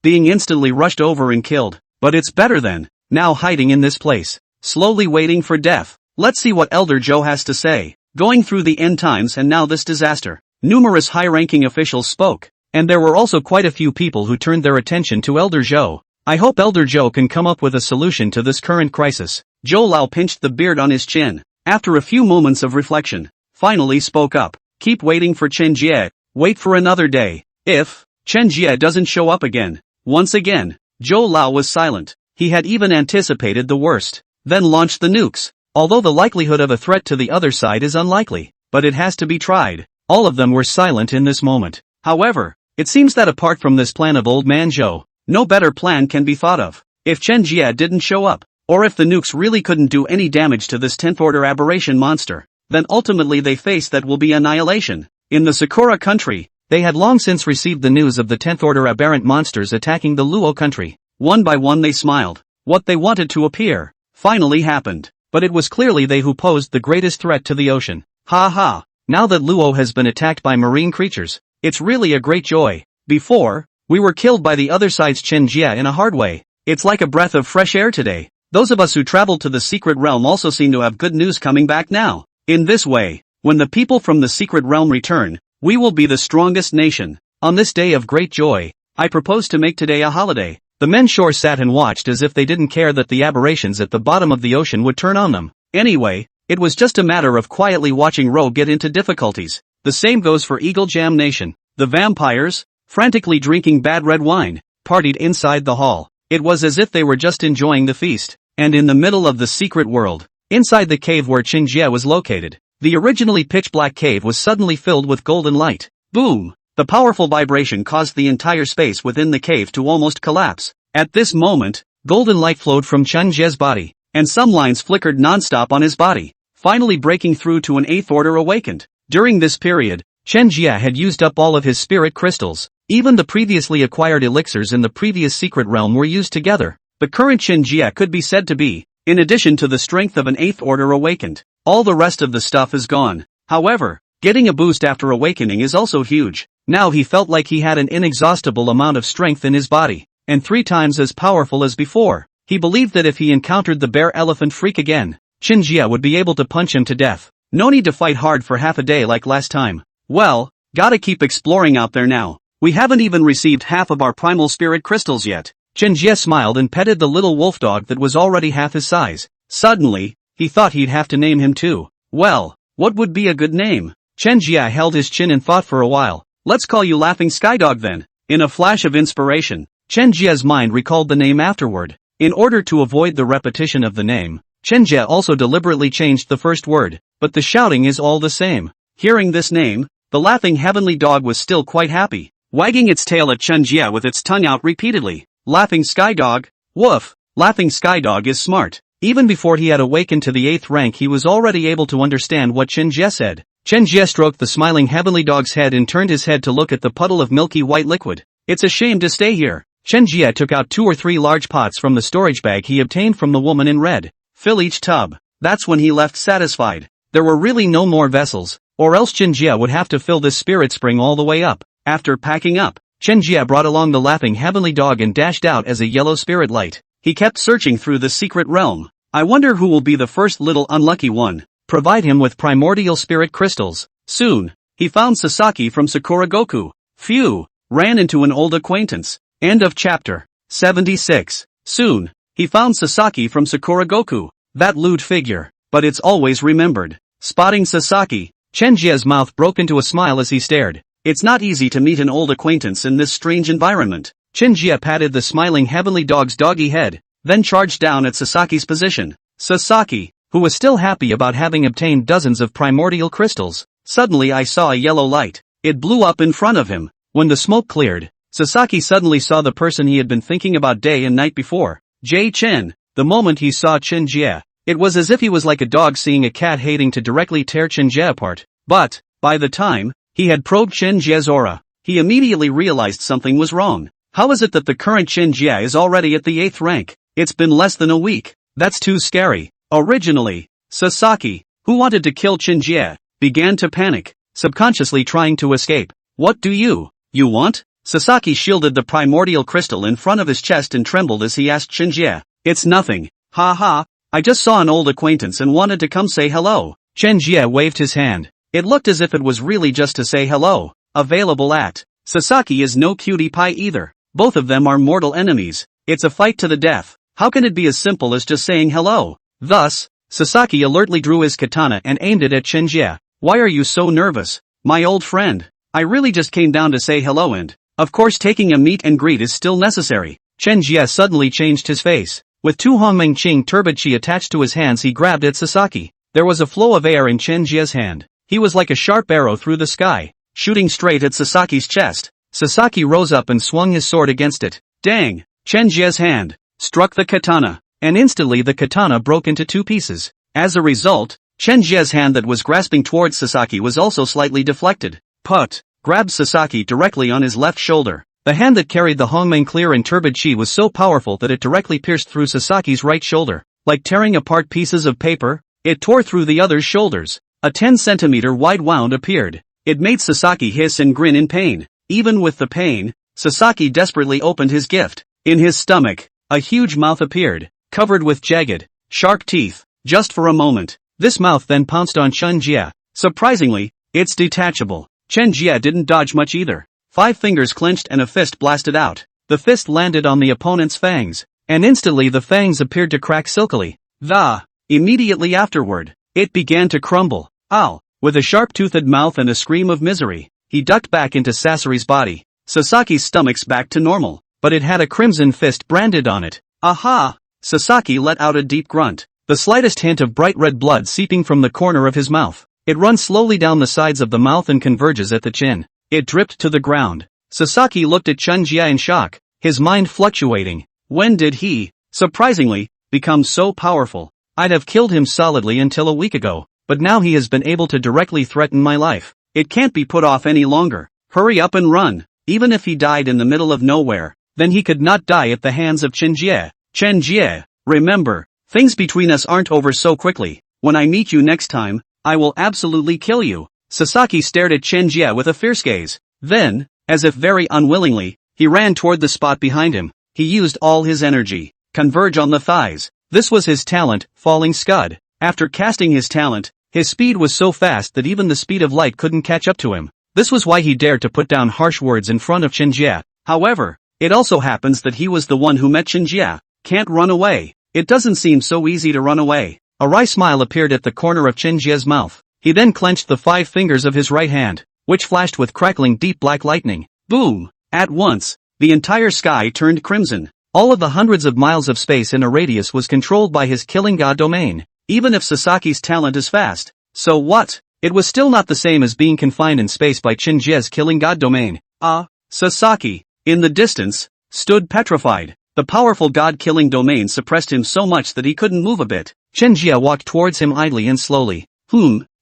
being instantly rushed over and killed. But it's better than now hiding in this place, slowly waiting for death. Let's see what Elder Zhou has to say. Going through the end times and now this disaster. Numerous high-ranking officials spoke, and there were also quite a few people who turned their attention to Elder Zhou. I hope Elder Zhou can come up with a solution to this current crisis. Zhou Lao pinched the beard on his chin. After a few moments of reflection, finally spoke up. Keep waiting for Chen Jie. Wait for another day. If Chen Jie doesn't show up again, once again, Zhou Lao was silent. he had even anticipated the worst. Then launched the nukes. Although the likelihood of a threat to the other side is unlikely, but it has to be tried. All of them were silent in this moment. However, it seems that apart from this plan of Old Man Zhou, no better plan can be thought of. If Chen Jie didn't show up, or if the nukes really couldn't do any damage to this 10th order aberration monster, then ultimately they face that will be annihilation. In the Sakura country, they had long since received the news of the 10th order aberrant monsters attacking the Luo country. One by one they smiled. What they wanted to appear finally happened. But it was clearly they who posed the greatest threat to the ocean. Ha ha, now that Luo has been attacked by marine creatures, it's really a great joy. Before, we were killed by the other side's Chen Jie in a hard way. It's like a breath of fresh air today. Those of us who traveled to the secret realm also seem to have good news coming back now. In this way, when the people from the secret realm return, we will be the strongest nation. On this day of great joy, I propose to make today a holiday. The men sure sat and watched as if they didn't care that the aberrations at the bottom of the ocean would turn on them. Anyway, it was just a matter of quietly watching Ro get into difficulties. The same goes for Eagle Jam Nation. The vampires, frantically drinking bad red wine, partied inside the hall. It was as if they were just enjoying the feast. And in the middle of the secret world, inside the cave where Chen Jie was located, the originally pitch-black cave was suddenly filled with golden light. Boom! The powerful vibration caused the entire space within the cave to almost collapse. At this moment, golden light flowed from Chen Jie's body, and some lines flickered non-stop on his body, finally breaking through to an 8th order awakened. During this period, Chen Jie had used up all of his spirit crystals. Even the previously acquired elixirs in the previous secret realm were used together. The current Chen Jie could be said to be, in addition to the strength of an 8th order awakened. All the rest of the stuff is gone. However, getting a boost after awakening is also huge. Now he felt like he had an inexhaustible amount of strength in his body, and 3 times as powerful as before. He believed that if he encountered the bear elephant freak again, Chen Jie would be able to punch him to death. No need to fight hard for half a day like last time. Well, gotta keep exploring out there now. We haven't even received half of our primal spirit crystals yet. Chen Jie smiled and petted the little wolf dog that was already half his size. Suddenly, he thought he'd have to name him too. Well, what would be a good name? Chen Jie held his chin and thought for a while. Let's call you Laughing Skydog then. In a flash of inspiration, Chen Jie's mind recalled the name afterward. In order to avoid the repetition of the name, Chen Jie also deliberately changed the first word, but the shouting is all the same. Hearing this name, the laughing heavenly dog was still quite happy, wagging its tail at Chen Jie with its tongue out repeatedly. Laughing Skydog? Woof! Laughing Skydog is smart. Even before he had awakened to the 8th rank he was already able to understand what Chen Jie said. Chen Jie stroked the smiling heavenly dog's head and turned his head to look at the puddle of milky white liquid. It's a shame to stay here. Chen Jie took out 2 or 3 large pots from the storage bag he obtained from the woman in red. Fill each tub. That's when he left satisfied. There were really no more vessels, or else Chen Jie would have to fill this spirit spring all the way up. After packing up, Chen Jie brought along the laughing heavenly dog and dashed out as a yellow spirit light. He kept searching through the secret realm. I wonder who will be the first little unlucky one. Provide him with primordial spirit crystals. Soon, he found Sasaki from Sakura Goku. Phew, ran into an old acquaintance. End of chapter 76. Soon, he found Sasaki from Sakura Goku. That lewd figure, but it's always remembered. Spotting Sasaki, Chen Jie's mouth broke into a smile as he stared. It's not easy to meet an old acquaintance in this strange environment. Chen Jie patted the smiling heavenly dog's doggy head, then charged down at Sasaki's position. Sasaki, who was still happy about having obtained dozens of primordial crystals. Suddenly I saw a yellow light. It blew up in front of him. When the smoke cleared, Sasaki suddenly saw the person he had been thinking about day and night before. Jie Chen. The moment he saw Chen Jie, it was as if he was like a dog seeing a cat hating to directly tear Chen Jie apart. But, by the time he had probed Chen Jie's aura, he immediately realized something was wrong. How is it that the current Chen Jie is already at the 8th rank? It's been less than a week. That's too scary. Originally, Sasaki, who wanted to kill Chen Jie, began to panic, subconsciously trying to escape. What do you want? Sasaki shielded the primordial crystal in front of his chest and trembled as he asked Chen Jie. It's nothing. Ha ha, I just saw an old acquaintance and wanted to come say hello. Chen Jie waved his hand. It looked as if it was really just to say hello. Available at. Sasaki is no cutie pie either. Both of them are mortal enemies. It's a fight to the death. How can it be as simple as just saying hello? Thus, Sasaki alertly drew his katana and aimed it at Chen Jie. Why are you so nervous, my old friend? I really just came down to say hello and, of course taking a meet and greet is still necessary. Chen Jie suddenly changed his face. With two Hongmeng Qing turbid chi attached to his hands, he grabbed at Sasaki. There was a flow of air in Chen Jie's hand. He was like a sharp arrow through the sky, shooting straight at Sasaki's chest. Sasaki rose up and swung his sword against it. Dang! Chen Jie's hand struck the katana, and instantly the katana broke into two pieces. As a result, Chen Jie's hand that was grasping towards Sasaki was also slightly deflected. Put! Grabbed Sasaki directly on his left shoulder. The hand that carried the Hongmeng clear and turbid chi was so powerful that it directly pierced through Sasaki's right shoulder. Like tearing apart pieces of paper, it tore through the other's shoulders. A 10-centimeter wide wound appeared. It made Sasaki hiss and grin in pain. Even with the pain, Sasaki desperately opened his gift. In his stomach, a huge mouth appeared, covered with jagged, sharp teeth. Just for a moment, this mouth then pounced on Chen Jie. Surprisingly, it's detachable. Chen Jie didn't dodge much either. 5 fingers clenched and a fist blasted out. The fist landed on the opponent's fangs, and instantly the fangs appeared to crack silkily. Immediately afterward, it began to crumble. Ow! With a sharp-toothed mouth and a scream of misery, he ducked back into Sasori's body. Sasaki's stomach's back to normal, but it had a crimson fist branded on it. Aha! Sasaki let out a deep grunt. The slightest hint of bright red blood seeping from the corner of his mouth. It runs slowly down the sides of the mouth and converges at the chin. It dripped to the ground. Sasaki looked at Chen Jie in shock, his mind fluctuating. When did he, surprisingly, become so powerful? I'd have killed him solidly until a week ago, but now he has been able to directly threaten my life. It can't be put off any longer. Hurry up and run. Even if he died in the middle of nowhere, then he could not die at the hands of Chen Jie. Chen Jie, remember, things between us aren't over so quickly. When I meet you next time, I will absolutely kill you. Sasaki stared at Chen Jie with a fierce gaze. Then, as if very unwillingly, he ran toward the spot behind him. He used all his energy. Converge on the thighs. This was his talent, Falling Scud. After casting his talent, his speed was so fast that even the speed of light couldn't catch up to him. This was why he dared to put down harsh words in front of Chen Jie. However, it also happens that he was the one who met Chen Jie. Can't run away. It doesn't seem so easy to run away. A wry smile appeared at the corner of Chen Jie's mouth. He then clenched the 5 fingers of his right hand, which flashed with crackling deep black lightning. Boom! At once, the entire sky turned crimson. All of the hundreds of miles of space in a radius was controlled by his killing god domain. Even if Sasaki's talent is fast, so what? It was still not the same as being confined in space by Chen Jie's killing god domain. Sasaki, in the distance, stood petrified. The powerful god-killing domain suppressed him so much that he couldn't move a bit. Chen Jie walked towards him idly and slowly.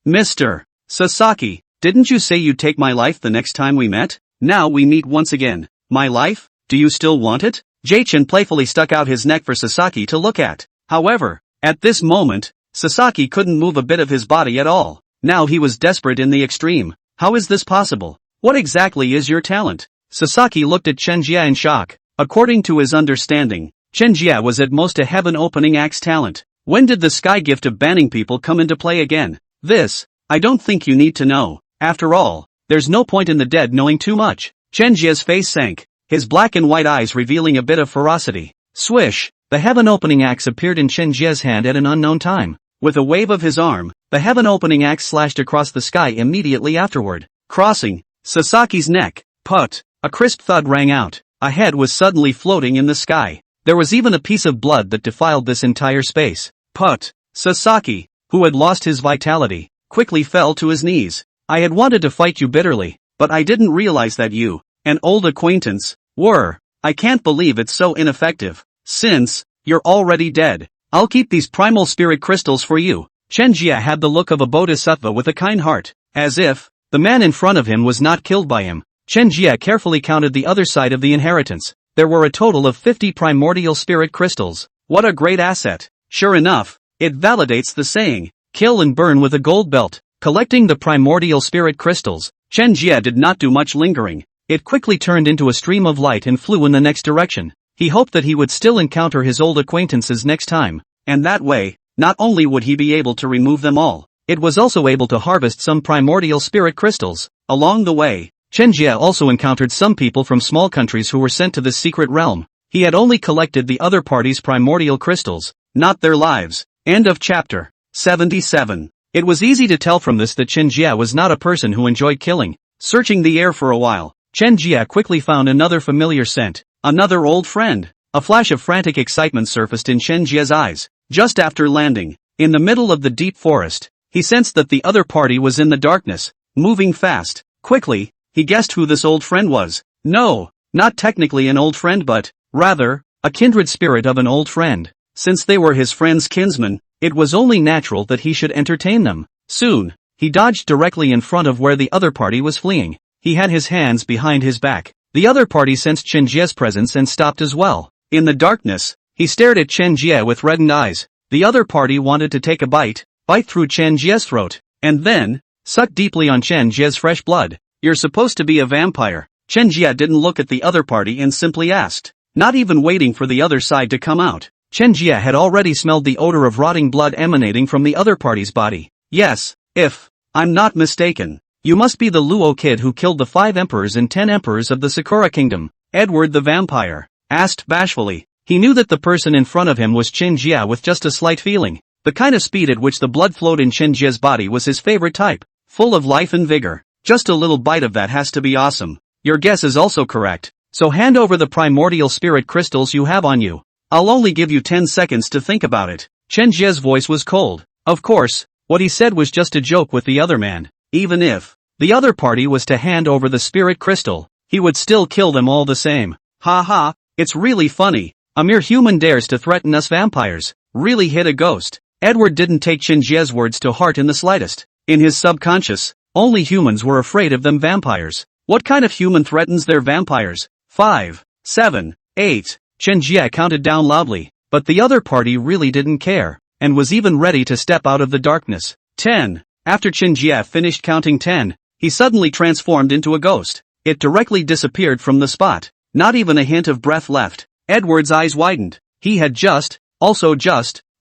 Mr. Sasaki, didn't you say you'd take my life the next time we met? Now we meet once again. My life? Do you still want it? Jie-chan playfully stuck out his neck for Sasaki to look at. However, at this moment, Sasaki couldn't move a bit of his body at all. Now he was desperate in the extreme. How is this possible? What exactly is your talent? Sasaki looked at Chen Jie in shock. According to his understanding, Chen Jie was at most a heaven-opening axe talent. When did the sky gift of banning people come into play again? This, I don't think you need to know. After all, there's no point in the dead knowing too much. Chen Jie's face sank, his black and white eyes revealing a bit of ferocity. Swish! The heaven-opening axe appeared in Chen Jie's hand at an unknown time. With a wave of his arm, the heaven-opening axe slashed across the sky immediately afterward, crossing Sasaki's neck. Put! A crisp thud rang out. A head was suddenly floating in the sky. There was even a piece of blood that defiled this entire space. Put! Sasaki, who had lost his vitality, quickly fell to his knees. I had wanted to fight you bitterly, but I didn't realize that you, an old acquaintance, were. I can't believe it's so ineffective. Since you're already dead, I'll keep these primal spirit crystals for you. Chen Jie had the look of a bodhisattva with a kind heart, as if the man in front of him was not killed by him. Chen Jie carefully counted the other side of the inheritance. There were a total of 50 primordial spirit crystals. What a great asset. Sure enough, it validates the saying, kill and burn with a gold belt. Collecting the primordial spirit crystals, Chen Jie did not do much lingering. It quickly turned into a stream of light and flew in the next direction. He hoped that he would still encounter his old acquaintances next time, and that way, not only would he be able to remove them all, it was also able to harvest some primordial spirit crystals. Along the way, Chen Jie also encountered some people from small countries who were sent to this secret realm. He had only collected the other party's primordial crystals, not their lives. End of chapter 77. It was easy to tell from this that Chen Jie was not a person who enjoyed killing. Searching the air for a while, Chen Jie quickly found another familiar scent. Another old friend. A flash of frantic excitement surfaced in Chen Jie's eyes. Just after landing, in the middle of the deep forest, he sensed that the other party was in the darkness, moving fast. Quickly, he guessed who this old friend was. No, not technically an old friend but, rather, a kindred spirit of an old friend. Since they were his friend's kinsmen, it was only natural that he should entertain them. Soon, he dodged directly in front of where the other party was fleeing. He had his hands behind his back. The other party sensed Chen Jie's presence and stopped as well. In the darkness, he stared at Chen Jie with reddened eyes. The other party wanted to take a bite through Chen Jie's throat, and then, suck deeply on Chen Jie's fresh blood. You're supposed to be a vampire. Chen Jie didn't look at the other party and simply asked, not even waiting for the other side to come out. Chen Jie had already smelled the odor of rotting blood emanating from the other party's body. Yes, if I'm not mistaken, you must be the Luo kid who killed the 5 emperors and 10 emperors of the Sakura kingdom. Edward the vampire asked bashfully. He knew that the person in front of him was Chen Jie with just a slight feeling. The kind of speed at which the blood flowed in Chen Jie's body was his favorite type, full of life and vigor. Just a little bite of that has to be awesome. Your guess is also correct, so hand over the primordial spirit crystals you have on you. I'll only give you 10 seconds to think about it. Chen Jie's voice was cold. Of course, what he said was just a joke with the other man. Even if the other party was to hand over the spirit crystal, he would still kill them all the same. Ha ha, it's really funny. A mere human dares to threaten us vampires. Really hit a ghost. Edward didn't take Chen Jie's words to heart in the slightest. In his subconscious, only humans were afraid of them vampires. What kind of human threatens their vampires? 5, 7, 8. Chen Jie counted down loudly, but the other party really didn't care, and was even ready to step out of the darkness. 10. After Chen Jie finished counting 10, he suddenly transformed into a ghost. It directly disappeared from the spot. Not even a hint of breath left. Edward's eyes widened. He had just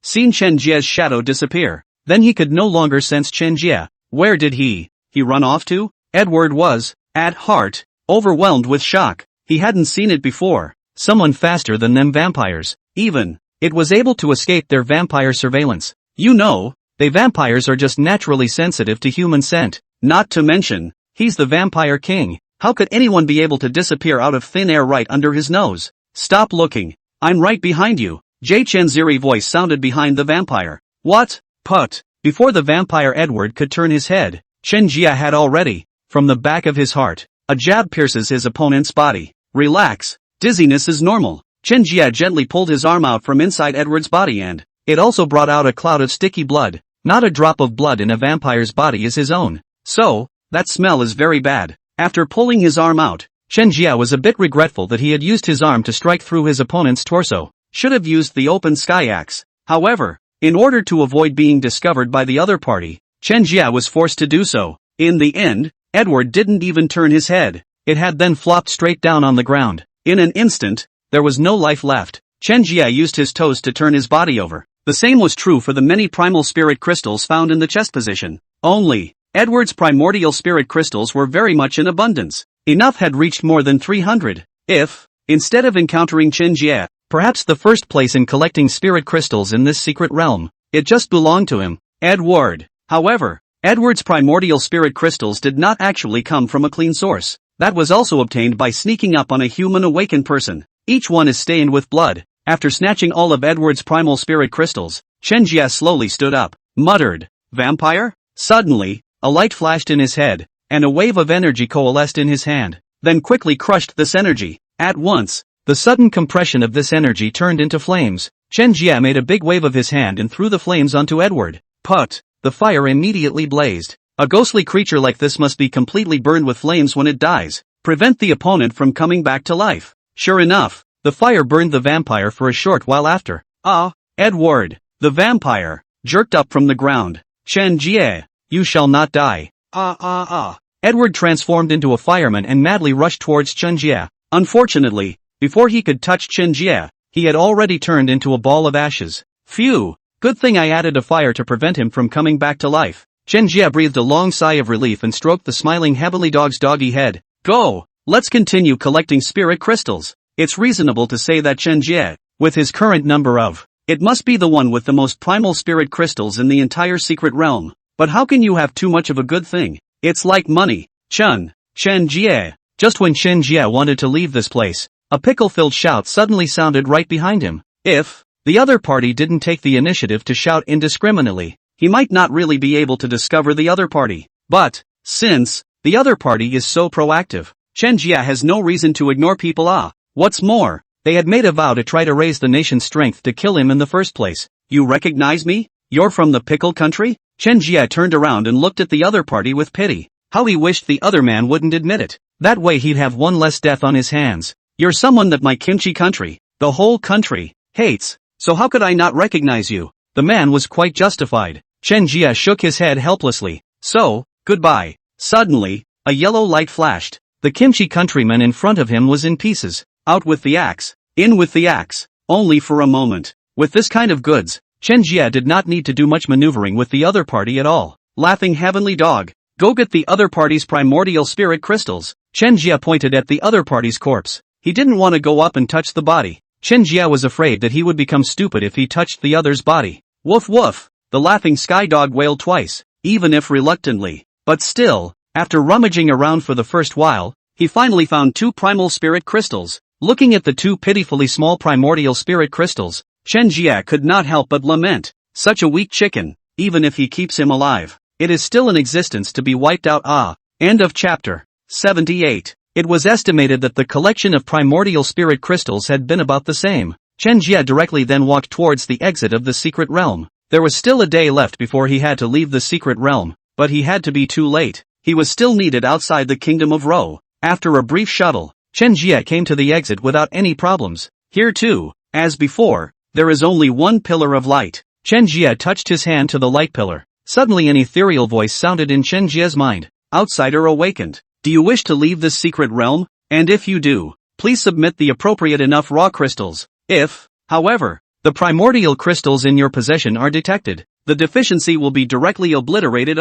seen Chen Jie's shadow disappear. Then he could no longer sense Chen Jie. Where did he run off to? Edward was, at heart, overwhelmed with shock. He hadn't seen it before. Someone faster than them vampires. Even, it was able to escape their vampire surveillance. You know, they vampires are just naturally sensitive to human scent. Not to mention, he's the vampire king. How could anyone be able to disappear out of thin air right under his nose? Stop looking. I'm right behind you. Jie Chen's eerie voice sounded behind the vampire. What? Put. Before the vampire Edward could turn his head, Chen Jie had already, from the back of his heart, a jab pierces his opponent's body. Relax. Dizziness is normal. Chen Jie gently pulled his arm out from inside Edward's body and it also brought out a cloud of sticky blood. Not a drop of blood in a vampire's body is his own. So, that smell is very bad. After pulling his arm out, Chen Jie was a bit regretful that he had used his arm to strike through his opponent's torso. Should have used the open sky axe. However, in order to avoid being discovered by the other party, Chen Jie was forced to do so. In the end, Edward didn't even turn his head. It had then flopped straight down on the ground. In an instant, there was no life left. Chen Jie used his toes to turn his body over. The same was true for the many primal spirit crystals found in the chest position. Only, Edward's primordial spirit crystals were very much in abundance. Enough had reached more than 300. If, instead of encountering Chen Jie, perhaps the first place in collecting spirit crystals in this secret realm, it just belonged to him, Edward. However, Edward's primordial spirit crystals did not actually come from a clean source. That was also obtained by sneaking up on a human awakened person. Each one is stained with blood. After snatching all of Edward's primal spirit crystals, Chen Jie slowly stood up, muttered, "Vampire?" Suddenly, a light flashed in his head, and a wave of energy coalesced in his hand, then quickly crushed this energy. At once, the sudden compression of this energy turned into flames. Chen Jie made a big wave of his hand and threw the flames onto Edward. Put! The fire immediately blazed. A ghostly creature like this must be completely burned with flames when it dies. Prevent the opponent from coming back to life. Sure enough, the fire burned the vampire for a short while after. Edward, the vampire, jerked up from the ground. Chen Jie, you shall not die. Edward transformed into a fireman and madly rushed towards Chen Jie. Unfortunately, before he could touch Chen Jie, he had already turned into a ball of ashes. Phew! Good thing I added a fire to prevent him from coming back to life. Chen Jie breathed a long sigh of relief and stroked the smiling heavenly dog's doggy head. Go! Let's continue collecting spirit crystals. It's reasonable to say that Chen Jie, with his current number of, it must be the one with the most primal spirit crystals in the entire secret realm. But how can you have too much of a good thing? It's like money. Chen Jie. Just when Chen Jie wanted to leave this place, A pickle-filled shout suddenly sounded right behind him. If the other party didn't take the initiative to shout indiscriminately, he might not really be able to discover the other party. But since the other party is so proactive, Chen Jie has no reason to ignore people. What's more, they had made a vow to try to raise the nation's strength to kill him in the first place. You recognize me? You're from the pickle country? Chen Jie turned around and looked at the other party with pity. How he wished the other man wouldn't admit it. That way he'd have one less death on his hands. You're someone that my kimchi country, the whole country, hates. So how could I not recognize you? The man was quite justified. Chen Jie shook his head helplessly. So, goodbye. Suddenly, a yellow light flashed. The kimchi countryman in front of him was in pieces. Out with the axe. In with the axe. Only for a moment. With this kind of goods, Chen Jie did not need to do much maneuvering with the other party at all. Laughing heavenly dog. Go get the other party's primordial spirit crystals. Chen Jie pointed at the other party's corpse. He didn't want to go up and touch the body. Chen Jie was afraid that he would become stupid if he touched the other's body. Woof woof. The laughing sky dog wailed twice, even if reluctantly. But still, after rummaging around for the first while, he finally found 2 primal spirit crystals. Looking at the 2 pitifully small primordial spirit crystals, Chen Jie could not help but lament. Such a weak chicken, even if he keeps him alive, it is still in existence to be wiped out. End of chapter 78. It was estimated that the collection of primordial spirit crystals had been about the same. Chen Jie directly then walked towards the exit of the secret realm. There was still a day left before he had to leave the secret realm, but he had to be too late. He was still needed outside the kingdom of Ro. After a brief shuttle, Chen Jie came to the exit without any problems. Here too, as before, there is only one pillar of light. Chen Jie touched his hand to the light pillar. Suddenly an ethereal voice sounded in Chen Jie's mind. Outsider awakened. Do you wish to leave this secret realm? And if you do, please submit the appropriate enough raw crystals. If, however, the primordial crystals in your possession are detected, the deficiency will be directly obliterated.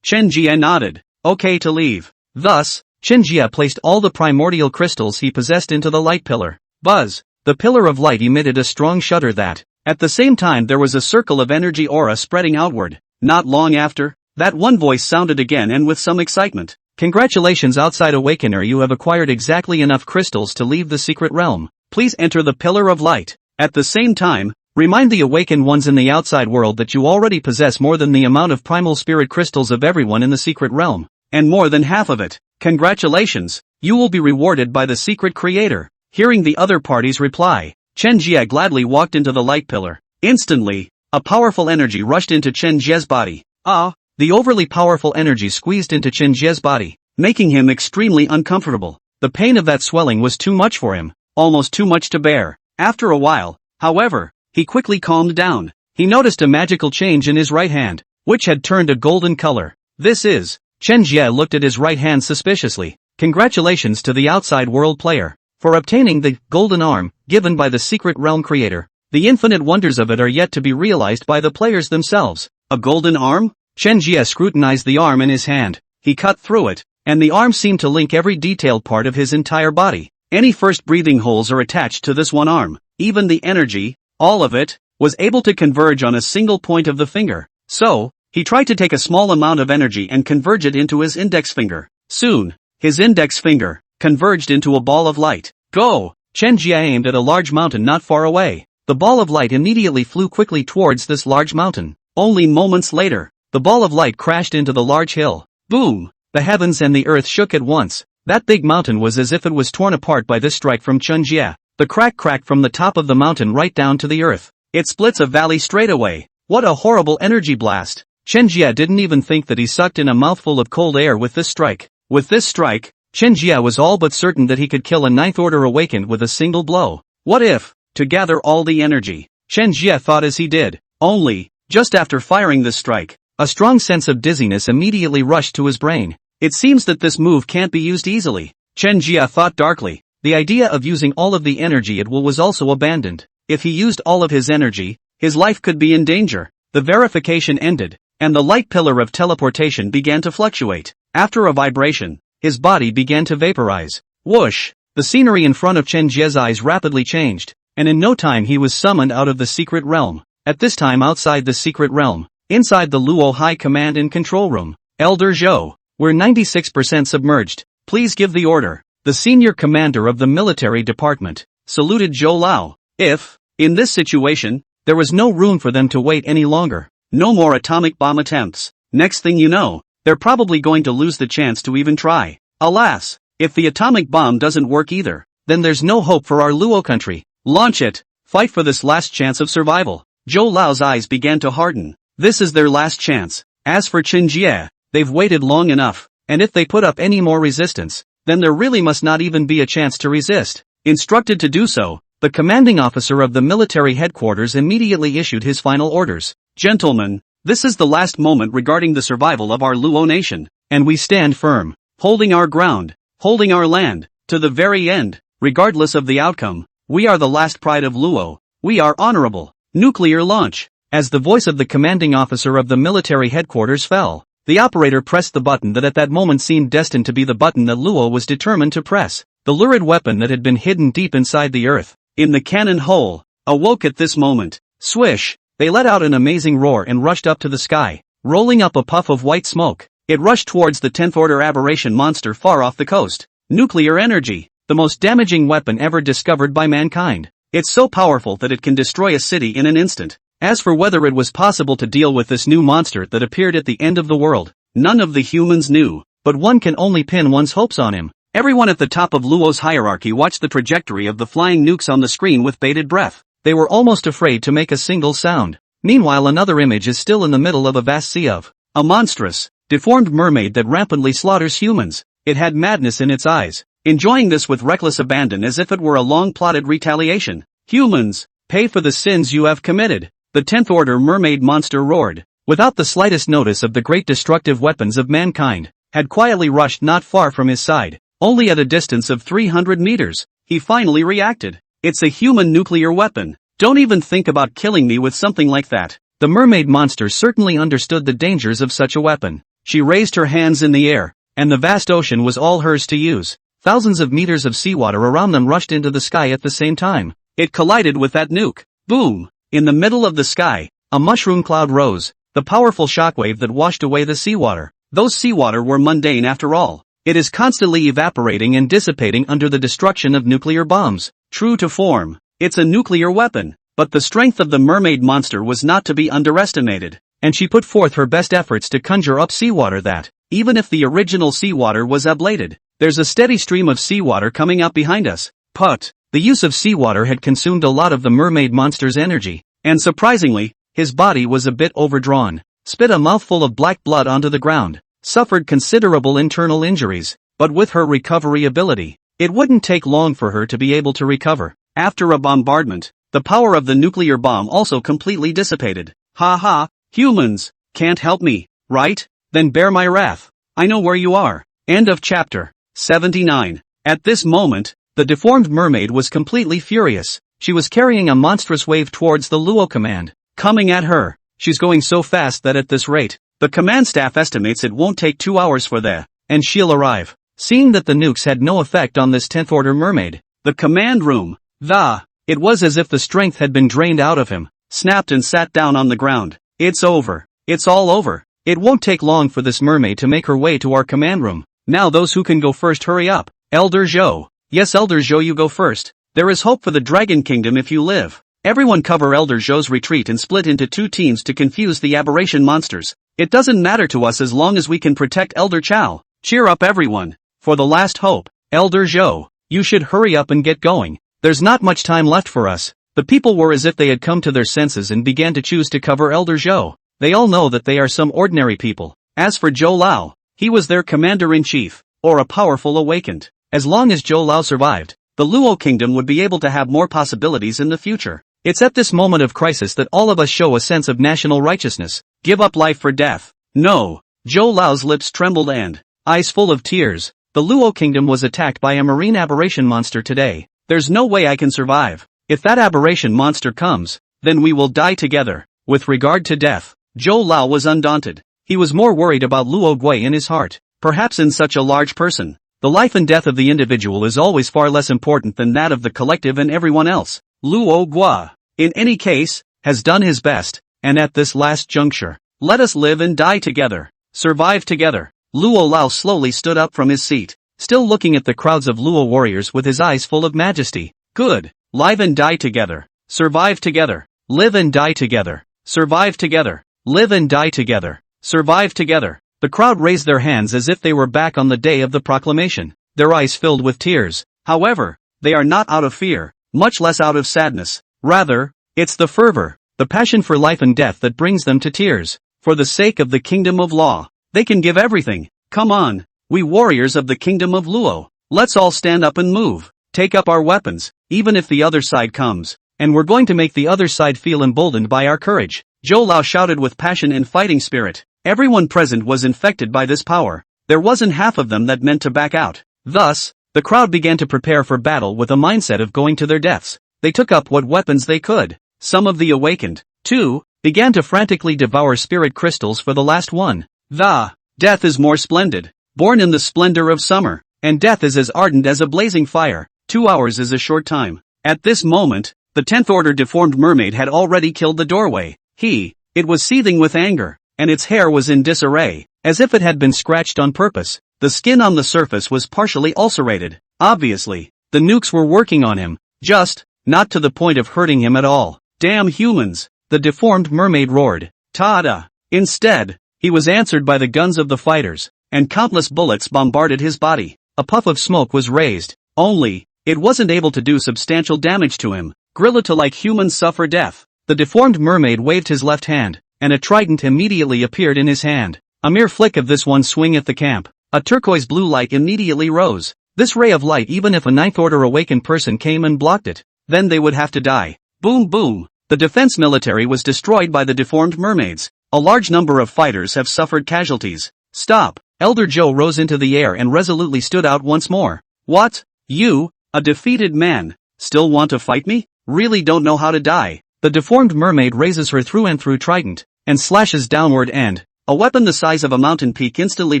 Chen Jie nodded. Okay to leave. Thus, Chen Jie placed all the primordial crystals he possessed into the light pillar. Buzz! The pillar of light emitted a strong shudder that, at the same time there was a circle of energy aura spreading outward. Not long after, that one voice sounded again and with some excitement. Congratulations outside awakener, you have acquired exactly enough crystals to leave the secret realm. Please enter the pillar of light. At the same time, remind the awakened ones in the outside world that you already possess more than the amount of primal spirit crystals of everyone in the secret realm, and more than half of it. Congratulations, you will be rewarded by the secret creator. Hearing the other party's reply, Chen Jie gladly walked into the light pillar. Instantly, a powerful energy rushed into Chen Jie's body. The overly powerful energy squeezed into Chen Jie's body, making him extremely uncomfortable. The pain of that swelling was too much for him, almost too much to bear. After a while, however, he quickly calmed down. He noticed a magical change in his right hand, which had turned a golden color. This is... Chen Jie looked at his right hand suspiciously. Congratulations to the outside world player for obtaining the golden arm given by the secret realm creator. The infinite wonders of it are yet to be realized by the players themselves. A golden arm? Chen Jie scrutinized the arm in his hand. He cut through it, and the arm seemed to link every detailed part of his entire body. Any first breathing holes are attached to this one arm. Even the energy, all of it, was able to converge on a single point of the finger. So, he tried to take a small amount of energy and converge it into his index finger. Soon, his index finger converged into a ball of light. Go! Chen Jie aimed at a large mountain not far away. The ball of light immediately flew quickly towards this large mountain. Only moments later, the ball of light crashed into the large hill. Boom! The heavens and the earth shook at once. That big mountain was as if it was torn apart by this strike from Chen Jie. The crack cracked from the top of the mountain right down to the earth. It splits a valley straight away. What a horrible energy blast! Chen Jie didn't even think that he sucked in a mouthful of cold air with this strike. With this strike, Chen Jie was all but certain that he could kill a ninth order awakened with a single blow. What if, to gather all the energy, Chen Jie thought as he did. Only, just after firing this strike, a strong sense of dizziness immediately rushed to his brain. It seems that this move can't be used easily. Chen Jie thought darkly. The idea of using all of the energy at will was also abandoned. If he used all of his energy, his life could be in danger. The verification ended, and the light pillar of teleportation began to fluctuate. After a vibration, his body began to vaporize. Whoosh! The scenery in front of Chen Jie's eyes rapidly changed, and in no time he was summoned out of the secret realm. At this time outside the secret realm, inside the Luo High Command and Control Room, Elder Zhou, we're 96% submerged. Please give the order. the senior commander of the military department, saluted Zhou Lao. If, in this situation, there was no room for them to wait any longer. No more atomic bomb attempts. Next thing you know, they're probably going to lose the chance to even try. Alas, if the atomic bomb doesn't work either, then there's no hope for our Luo country. Launch it. Fight for this last chance of survival. Zhou Lao's eyes began to harden. This is their last chance. As for Chen Jie, they've waited long enough, and if they put up any more resistance, then there really must not even be a chance to resist. Instructed to do so, the commanding officer of the military headquarters immediately issued his final orders. Gentlemen, this is the last moment regarding the survival of our Luo nation, and we stand firm, holding our ground, holding our land, to the very end, regardless of the outcome. We are the last pride of Luo. We are honorable. Nuclear launch. As the voice of the commanding officer of the military headquarters fell, the operator pressed the button that at that moment seemed destined to be the button that Luo was determined to press. The lurid weapon that had been hidden deep inside the earth, in the cannon hole, awoke at this moment. Swish! They let out an amazing roar and rushed up to the sky, rolling up a puff of white smoke. It rushed towards the 10th order aberration monster far off the coast. Nuclear energy, the most damaging weapon ever discovered by mankind. It's so powerful that it can destroy a city in an instant. As for whether it was possible to deal with this new monster that appeared at the end of the world, none of the humans knew, but one can only pin one's hopes on him. Everyone at the top of Luo's hierarchy watched the trajectory of the flying nukes on the screen with bated breath. They were almost afraid to make a single sound. Meanwhile, another image is still in the middle of a vast sea of a monstrous, deformed mermaid that rampantly slaughters humans. It had madness in its eyes, enjoying this with reckless abandon as if it were a long-plotted retaliation. Humans, pay for the sins you have committed. The 10th order mermaid monster roared, without the slightest notice of the great destructive weapons of mankind, had quietly rushed not far from his side, only at a distance of 300 meters. He finally reacted. It's a human nuclear weapon. Don't even think about killing me with something like that. The mermaid monster certainly understood the dangers of such a weapon. She raised her hands in the air, and the vast ocean was all hers to use. Thousands of meters of seawater around them rushed into the sky at the same time. It collided with that nuke. Boom! In the middle of the sky, a mushroom cloud rose, the powerful shockwave that washed away the seawater. Those seawater were mundane after all. It is constantly evaporating and dissipating under the destruction of nuclear bombs. True to form, it's a nuclear weapon, but the strength of the mermaid monster was not to be underestimated, and she put forth her best efforts to conjure up seawater that, even if the original seawater was ablated, there's a steady stream of seawater coming up behind us. But the use of seawater had consumed a lot of the mermaid monster's energy, and surprisingly, his body was a bit overdrawn, spit a mouthful of black blood onto the ground, suffered considerable internal injuries, but with her recovery ability, it wouldn't take long for her to be able to recover. After a bombardment, the power of the nuclear bomb also completely dissipated. Ha ha, humans, can't help me, right? Then bear my wrath. I know where you are. End of chapter 79. At this moment, the deformed mermaid was completely furious. She was carrying a monstrous wave towards the Luo command, coming at her. She's going so fast that at this rate, the command staff estimates it won't take 2 hours for and she'll arrive. Seeing that the nukes had no effect on this 10th order mermaid, the command room, it was as if the strength had been drained out of him, snapped and sat down on the ground. It's over. It's all over. It won't take long for this mermaid to make her way to our command room. Now those who can go first hurry up. Elder Zhou. Yes, Elder Zhou, you go first. There is hope for the Dragon Kingdom if you live. Everyone cover Elder Zhou's retreat and split into 2 teams to confuse the aberration monsters. It doesn't matter to us as long as we can protect Elder Chao. Cheer up everyone. For the last hope. Elder Zhou, you should hurry up and get going. There's not much time left for us. The people were as if they had come to their senses and began to choose to cover Elder Zhou. They all know that they are some ordinary people. As for Zhou Lao, he was their commander-in-chief, or a powerful awakened. As long as Zhou Lao survived, the Luo kingdom would be able to have more possibilities in the future. It's at this moment of crisis that all of us show a sense of national righteousness. Give up life for death. No. Zhou Lao's lips trembled and, eyes full of tears, the Luo kingdom was attacked by a marine aberration monster today. There's no way I can survive. If that aberration monster comes, then we will die together. With regard to death, Zhou Lao was undaunted. He was more worried about Luo Gui in his heart. Perhaps in such a large person, the life and death of the individual is always far less important than that of the collective and everyone else. Luo Gui, in any case, has done his best, and at this last juncture, let us live and die together. Survive together. Luo Lao slowly stood up from his seat. still looking at the crowds of Luo warriors with his eyes full of majesty. Good. Live and die together. Survive together. Live and die together. Survive together. Live and die together. Survive together. The crowd raised their hands as if they were back on the day of the proclamation, their eyes filled with tears. However, they are not out of fear, much less out of sadness. Rather, it's the fervor, the passion for life and death that brings them to tears. For the sake of the kingdom of law, they can give everything. Come on, we warriors of the kingdom of Luo. Let's all stand up and move. Take up our weapons, even if the other side comes. And we're going to make the other side feel emboldened by our courage. Zhou Lao shouted with passion and fighting spirit. Everyone present was infected by this power. There wasn't half of them that meant to back out. Thus, the crowd began to prepare for battle with a mindset of going to their deaths. They took up what weapons they could. Some of the awakened, too, began to frantically devour spirit crystals for the last one. The death is more splendid, born in the splendor of summer, and death is as ardent as a blazing fire. 2 hours is a short time. At this moment, the 10th Order deformed mermaid had already killed the doorway. It was seething with anger, and its hair was in disarray, as if it had been scratched on purpose. The skin on the surface was partially ulcerated. Obviously, the nukes were working on him, just, not to the point of hurting him at all. Damn humans, the deformed mermaid roared. Ta-da! Instead, he was answered by the guns of the fighters, and countless bullets bombarded his body. A puff of smoke was raised, only, it wasn't able to do substantial damage to him. Gorilla-like humans suffer death. The deformed mermaid waved his left hand, and a trident immediately appeared in his hand. A mere flick of this one swing at the camp. A turquoise blue light immediately rose. This ray of light, even if a 9th Order awakened person came and blocked it, then they would have to die. Boom boom. The defense military was destroyed by the deformed mermaids. A large number of fighters have suffered casualties. Stop. Elder Zhou rose into the air and resolutely stood out once more. What? You, a defeated man, still want to fight me? Really don't know how to die. The deformed mermaid raises her through and through trident, and slashes downward and, a weapon the size of a mountain peak instantly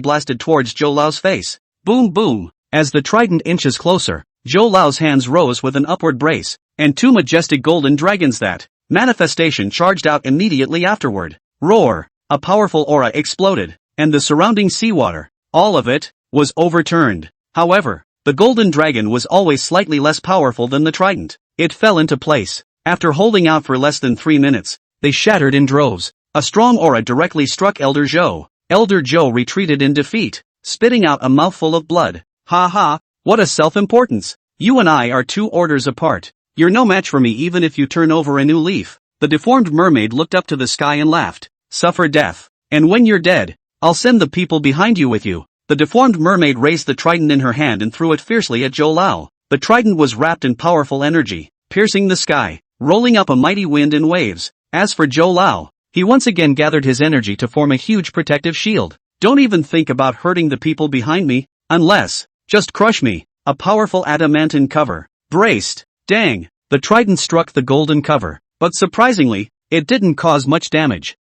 blasted towards Zhou Lao's face. Boom boom. As the trident inches closer, Zhou Lao's hands rose with an upward brace, and 2 majestic golden dragons that, manifestation charged out immediately afterward. Roar. A powerful aura exploded, and the surrounding seawater, all of it, was overturned. However, the golden dragon was always slightly less powerful than the trident. It fell into place. After holding out for less than 3 minutes, they shattered in droves. A strong aura directly struck Elder Zhou. Elder Zhou retreated in defeat, spitting out a mouthful of blood. Ha ha, what a self-importance. You and I are 2 orders apart. You're no match for me even if you turn over a new leaf. The deformed mermaid looked up to the sky and laughed. Suffer death. And when you're dead, I'll send the people behind you with you. The deformed mermaid raised the trident in her hand and threw it fiercely at Zhou Lao. The trident was wrapped in powerful energy, piercing the sky, rolling up a mighty wind in waves. As for Zhou Lao, he once again gathered his energy to form a huge protective shield. Don't even think about hurting the people behind me, unless, just crush me. A powerful adamantine cover. Braced. Dang. The trident struck the golden cover, but surprisingly, it didn't cause much damage.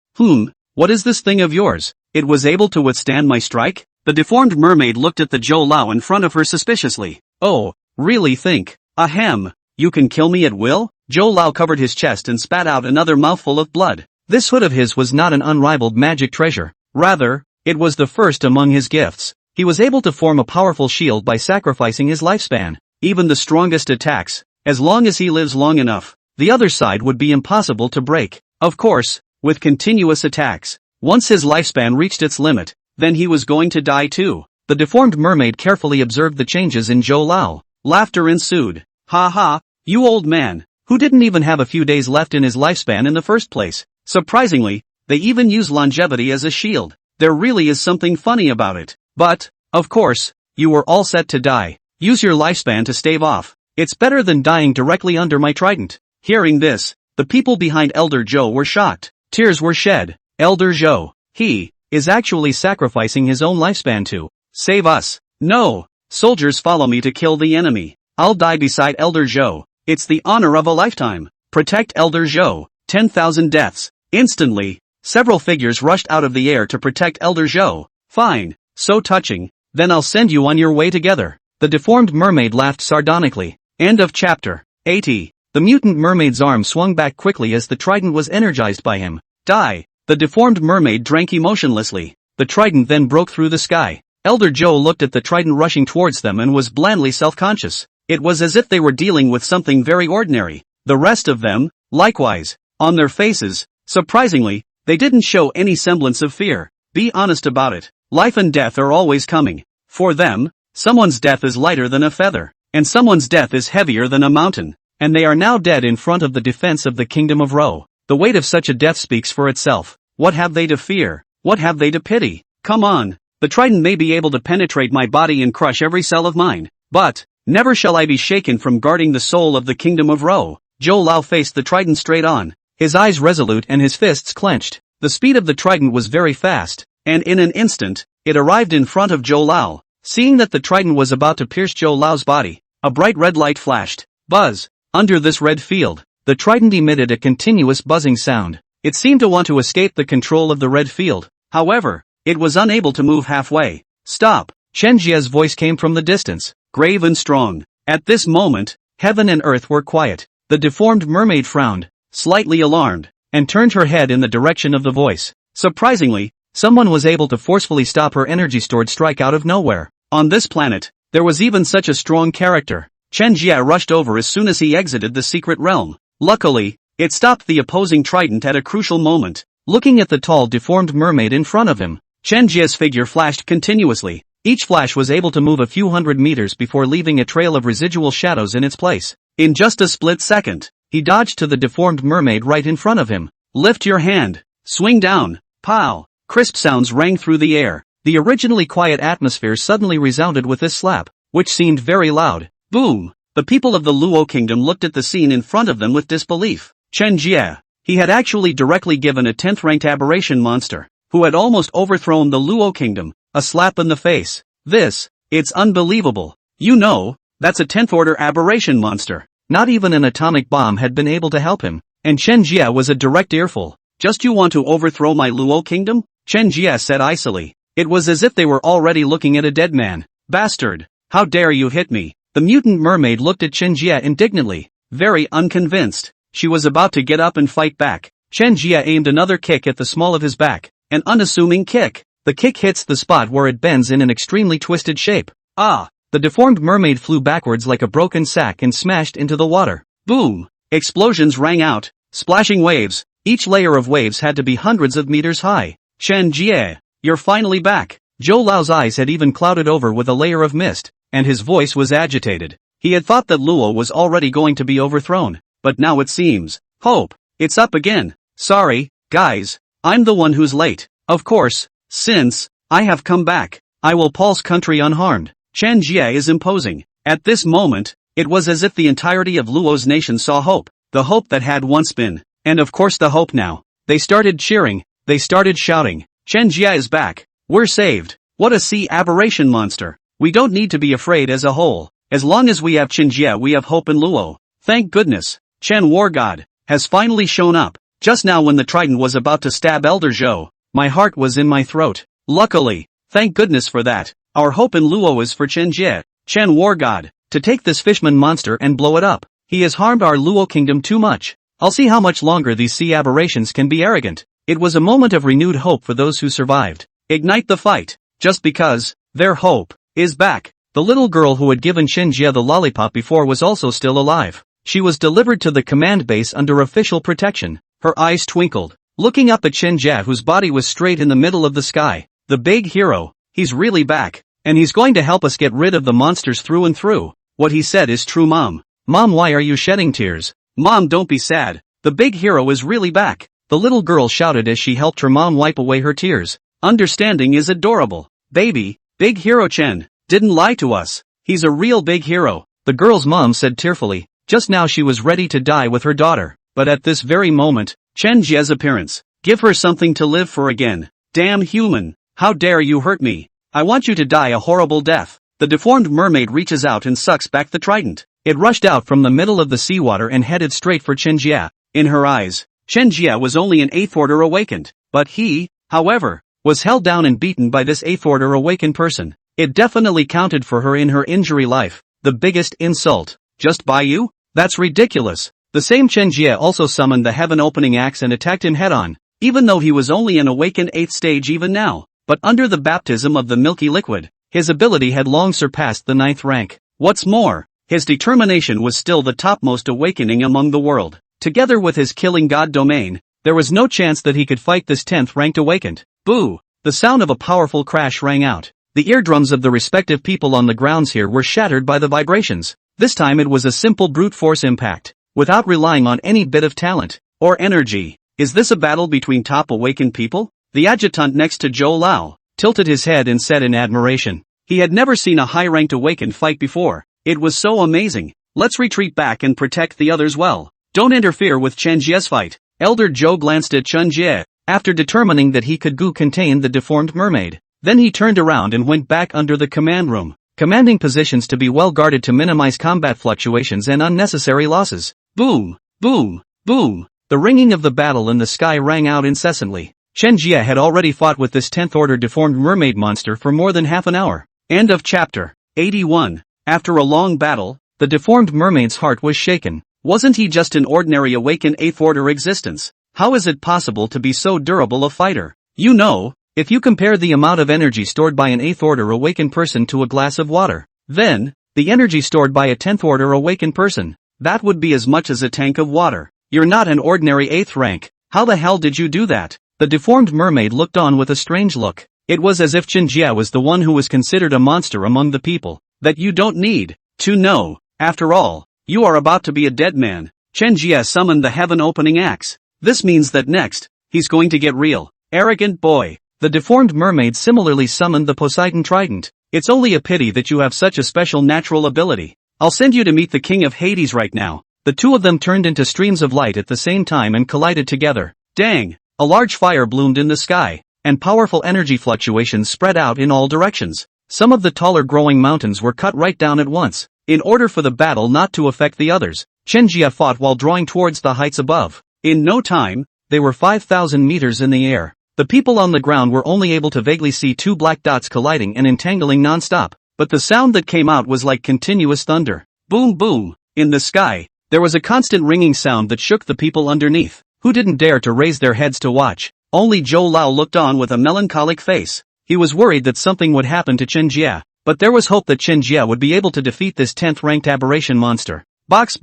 What is this thing of yours? It was able to withstand my strike? The deformed mermaid looked at the Zhou Lao in front of her suspiciously. Oh, really think? Ahem. You can kill me at will? Zhou Lao covered his chest and spat out another mouthful of blood. This hood of his was not an unrivaled magic treasure. Rather, it was the first among his gifts. He was able to form a powerful shield by sacrificing his lifespan. Even the strongest attacks, as long as he lives long enough, the other side would be impossible to break. Of course, with continuous attacks. Once his lifespan reached its limit, then he was going to die too. The deformed mermaid carefully observed the changes in Zhou Lao. Laughter ensued. Ha ha, you old man, who didn't even have a few days left in his lifespan in the first place. Surprisingly, they even use longevity as a shield. There really is something funny about it. But, of course, you were all set to die. Use your lifespan to stave off. It's better than dying directly under my trident. Hearing this, the people behind Elder Zhou were shocked. Tears were shed. Elder Zhou, he is actually sacrificing his own lifespan to save us. No, soldiers follow me to kill the enemy. I'll die beside Elder Zhou. It's the honor of a lifetime. Protect Elder Zhou. 10,000 deaths. Instantly, several figures rushed out of the air to protect Elder Zhou. Fine, so touching, then I'll send you on your way together. The deformed mermaid laughed sardonically. End of chapter 80. The mutant mermaid's arm swung back quickly as the trident was energized by him. Die. The deformed mermaid drank emotionlessly. The trident then broke through the sky. Elder Joe looked at the trident rushing towards them and was blandly self-conscious. It was as if they were dealing with something very ordinary. The rest of them, likewise, on their faces, surprisingly, they didn't show any semblance of fear. Be honest about it. Life and death are always coming. For them, someone's death is lighter than a feather, and someone's death is heavier than a mountain. And they are now dead in front of the defense of the kingdom of Ro. The weight of such a death speaks for itself. What have they to fear? What have they to pity? Come on. The trident may be able to penetrate my body and crush every cell of mine, but never shall I be shaken from guarding the soul of the kingdom of Ro. Zhou Lao faced the trident straight on, his eyes resolute and his fists clenched. The speed of the trident was very fast, and in an instant, it arrived in front of Zhou Lao. Seeing that the trident was about to pierce Zhou Lao's body, a bright red light flashed. Buzz! Under this red field, the trident emitted a continuous buzzing sound. It seemed to want to escape the control of the red field. However, it was unable to move halfway. Stop! Chen Jie's voice came from the distance, grave and strong. At this moment, heaven and earth were quiet. The deformed mermaid frowned, slightly alarmed, and turned her head in the direction of the voice. Surprisingly, someone was able to forcefully stop her energy-stored strike out of nowhere. On this planet, there was even such a strong character. Chen Jie rushed over as soon as he exited the secret realm. Luckily, it stopped the opposing trident at a crucial moment. Looking at the tall deformed mermaid in front of him, Chen Jie's figure flashed continuously. Each flash was able to move a few hundred meters before leaving a trail of residual shadows in its place. In just a split second, he dodged to the deformed mermaid right in front of him. Lift your hand. Swing down. Pow! Crisp sounds rang through the air. The originally quiet atmosphere suddenly resounded with this slap, which seemed very loud. Boom! The people of the Luo kingdom looked at the scene in front of them with disbelief. Chen Jie. He had actually directly given a 10th-ranked aberration monster, who had almost overthrown the Luo kingdom, a slap in the face. It's unbelievable. You know, that's a 10th-order aberration monster. Not even an atomic bomb had been able to help him, and Chen Jie was a direct earful. Just you want to overthrow my Luo kingdom? Chen Jie said icily. It was as if they were already looking at a dead man. Bastard! How dare you hit me? The mutant mermaid looked at Chen Jie indignantly, very unconvinced. She was about to get up and fight back. Chen Jie aimed another kick at the small of his back, an unassuming kick. The kick hits the spot where it bends in an extremely twisted shape. Ah! The deformed mermaid flew backwards like a broken sack and smashed into the water. Boom! Explosions rang out, splashing waves. Each layer of waves had to be hundreds of meters high. Chen Jie, you're finally back. Zhou Lao's eyes had even clouded over with a layer of mist, and his voice was agitated. He had thought that Luo was already going to be overthrown, but now it seems. Hope, it's up again. Sorry, guys, I'm the one who's late. Of course, since I have come back, I will pulse country unharmed. Chen Jie is imposing. At this moment, it was as if the entirety of Luo's nation saw hope, the hope that had once been, and of course the hope now. They started cheering, they started shouting. Chen Jie is back. We're saved. What a sea aberration monster. We don't need to be afraid as a whole. As long as we have Chen Jie, we have hope in Luo. Thank goodness. Chen War God has finally shown up. Just now when the trident was about to stab Elder Zhou, my heart was in my throat. Luckily, thank goodness for that. Our hope in Luo is for Chen Jie, Chen War God, to take this fishman monster and blow it up. He has harmed our Luo kingdom too much. I'll see how much longer these sea aberrations can be arrogant. It was a moment of renewed hope for those who survived. Ignite the fight, just because their hope is back. The little girl who had given Chen Jie the lollipop before was also still alive. She was delivered to the command base under official protection. Her eyes twinkled, looking up at Chen Jie, whose body was straight in the middle of the sky. The big hero, he's really back, and he's going to help us get rid of the monsters through and through. What he said is true, Mom. Mom, why are you shedding tears? Mom, don't be sad. The big hero is really back. The little girl shouted as she helped her mom wipe away her tears. Understanding is adorable. Baby, big hero Chen didn't lie to us. He's a real big hero. The girl's mom said tearfully. Just now she was ready to die with her daughter, but at this very moment, Chen Jie's appearance, give her something to live for again. Damn human, how dare you hurt me? I want you to die a horrible death. The deformed mermaid reaches out and sucks back the trident. It rushed out from the middle of the seawater and headed straight for Chen Jie. In her eyes, Chen Jie was only an 8th order awakened, but he, however, was held down and beaten by this 8th order awakened person. It definitely counted for her in her injury life. The biggest insult. Just by you? That's ridiculous. The same Chen Jie also summoned the heaven opening axe and attacked him head-on, even though he was only an awakened 8th stage even now. But under the baptism of the milky liquid, His ability had long surpassed the 9th rank. What's more, his determination was still the topmost awakening among the world. Together with his killing god domain, there was no chance that he could fight this 10th ranked awakened. Boo! The sound of a powerful crash rang out. The eardrums of the respective people on the grounds here were shattered by the vibrations. This time it was a simple brute force impact, without relying on any bit of talent or energy. Is this a battle between top awakened people? The adjutant next to Zhou Lao tilted his head and said in admiration. He had never seen a high-ranked awakened fight before. It was so amazing. Let's retreat back and protect the others well. Don't interfere with Chen Jie's fight. Elder Zhou glanced at Chen Jie, after determining that he could contain the deformed mermaid. Then he turned around and went back under the command room, commanding positions to be well guarded to minimize combat fluctuations and unnecessary losses. Boom! Boom! Boom! The ringing of the battle in the sky rang out incessantly. Chen Jie had already fought with this 10th order deformed mermaid monster for more than half an hour. End of chapter 81. After a long battle, the deformed mermaid's heart was shaken. Wasn't he just an ordinary awakened 8th order existence? How is it possible to be so durable a fighter? You know, if you compare the amount of energy stored by an 8th order awakened person to a glass of water, then, the energy stored by a 10th order awakened person, that would be as much as a tank of water. You're not an ordinary 8th rank. How the hell did you do that? The deformed mermaid looked on with a strange look. It was as if Chen Jie was the one who was considered a monster among the people. That you don't need to know. After all, you are about to be a dead man. Chen Jie summoned the heaven-opening axe. This means that next, he's going to get real. Arrogant boy. The deformed mermaid similarly summoned the Poseidon trident. It's only a pity that you have such a special natural ability. I'll send you to meet the king of Hades right now. The two of them turned into streams of light at the same time and collided together. Dang! A large fire bloomed in the sky, and powerful energy fluctuations spread out in all directions. Some of the taller growing mountains were cut right down at once. In order for the battle not to affect the others, Chen Jie fought while drawing towards the heights above. In no time, they were 5,000 meters in the air. The people on the ground were only able to vaguely see two black dots colliding and entangling non-stop, but the sound that came out was like continuous thunder. Boom boom! In the sky, there was a constant ringing sound that shook the people underneath, who didn't dare to raise their heads to watch. Only Zhou Lao looked on with a melancholic face. He was worried that something would happen to Chen Jie, but there was hope that Chen Jie would be able to defeat this 10th ranked aberration monster. Box.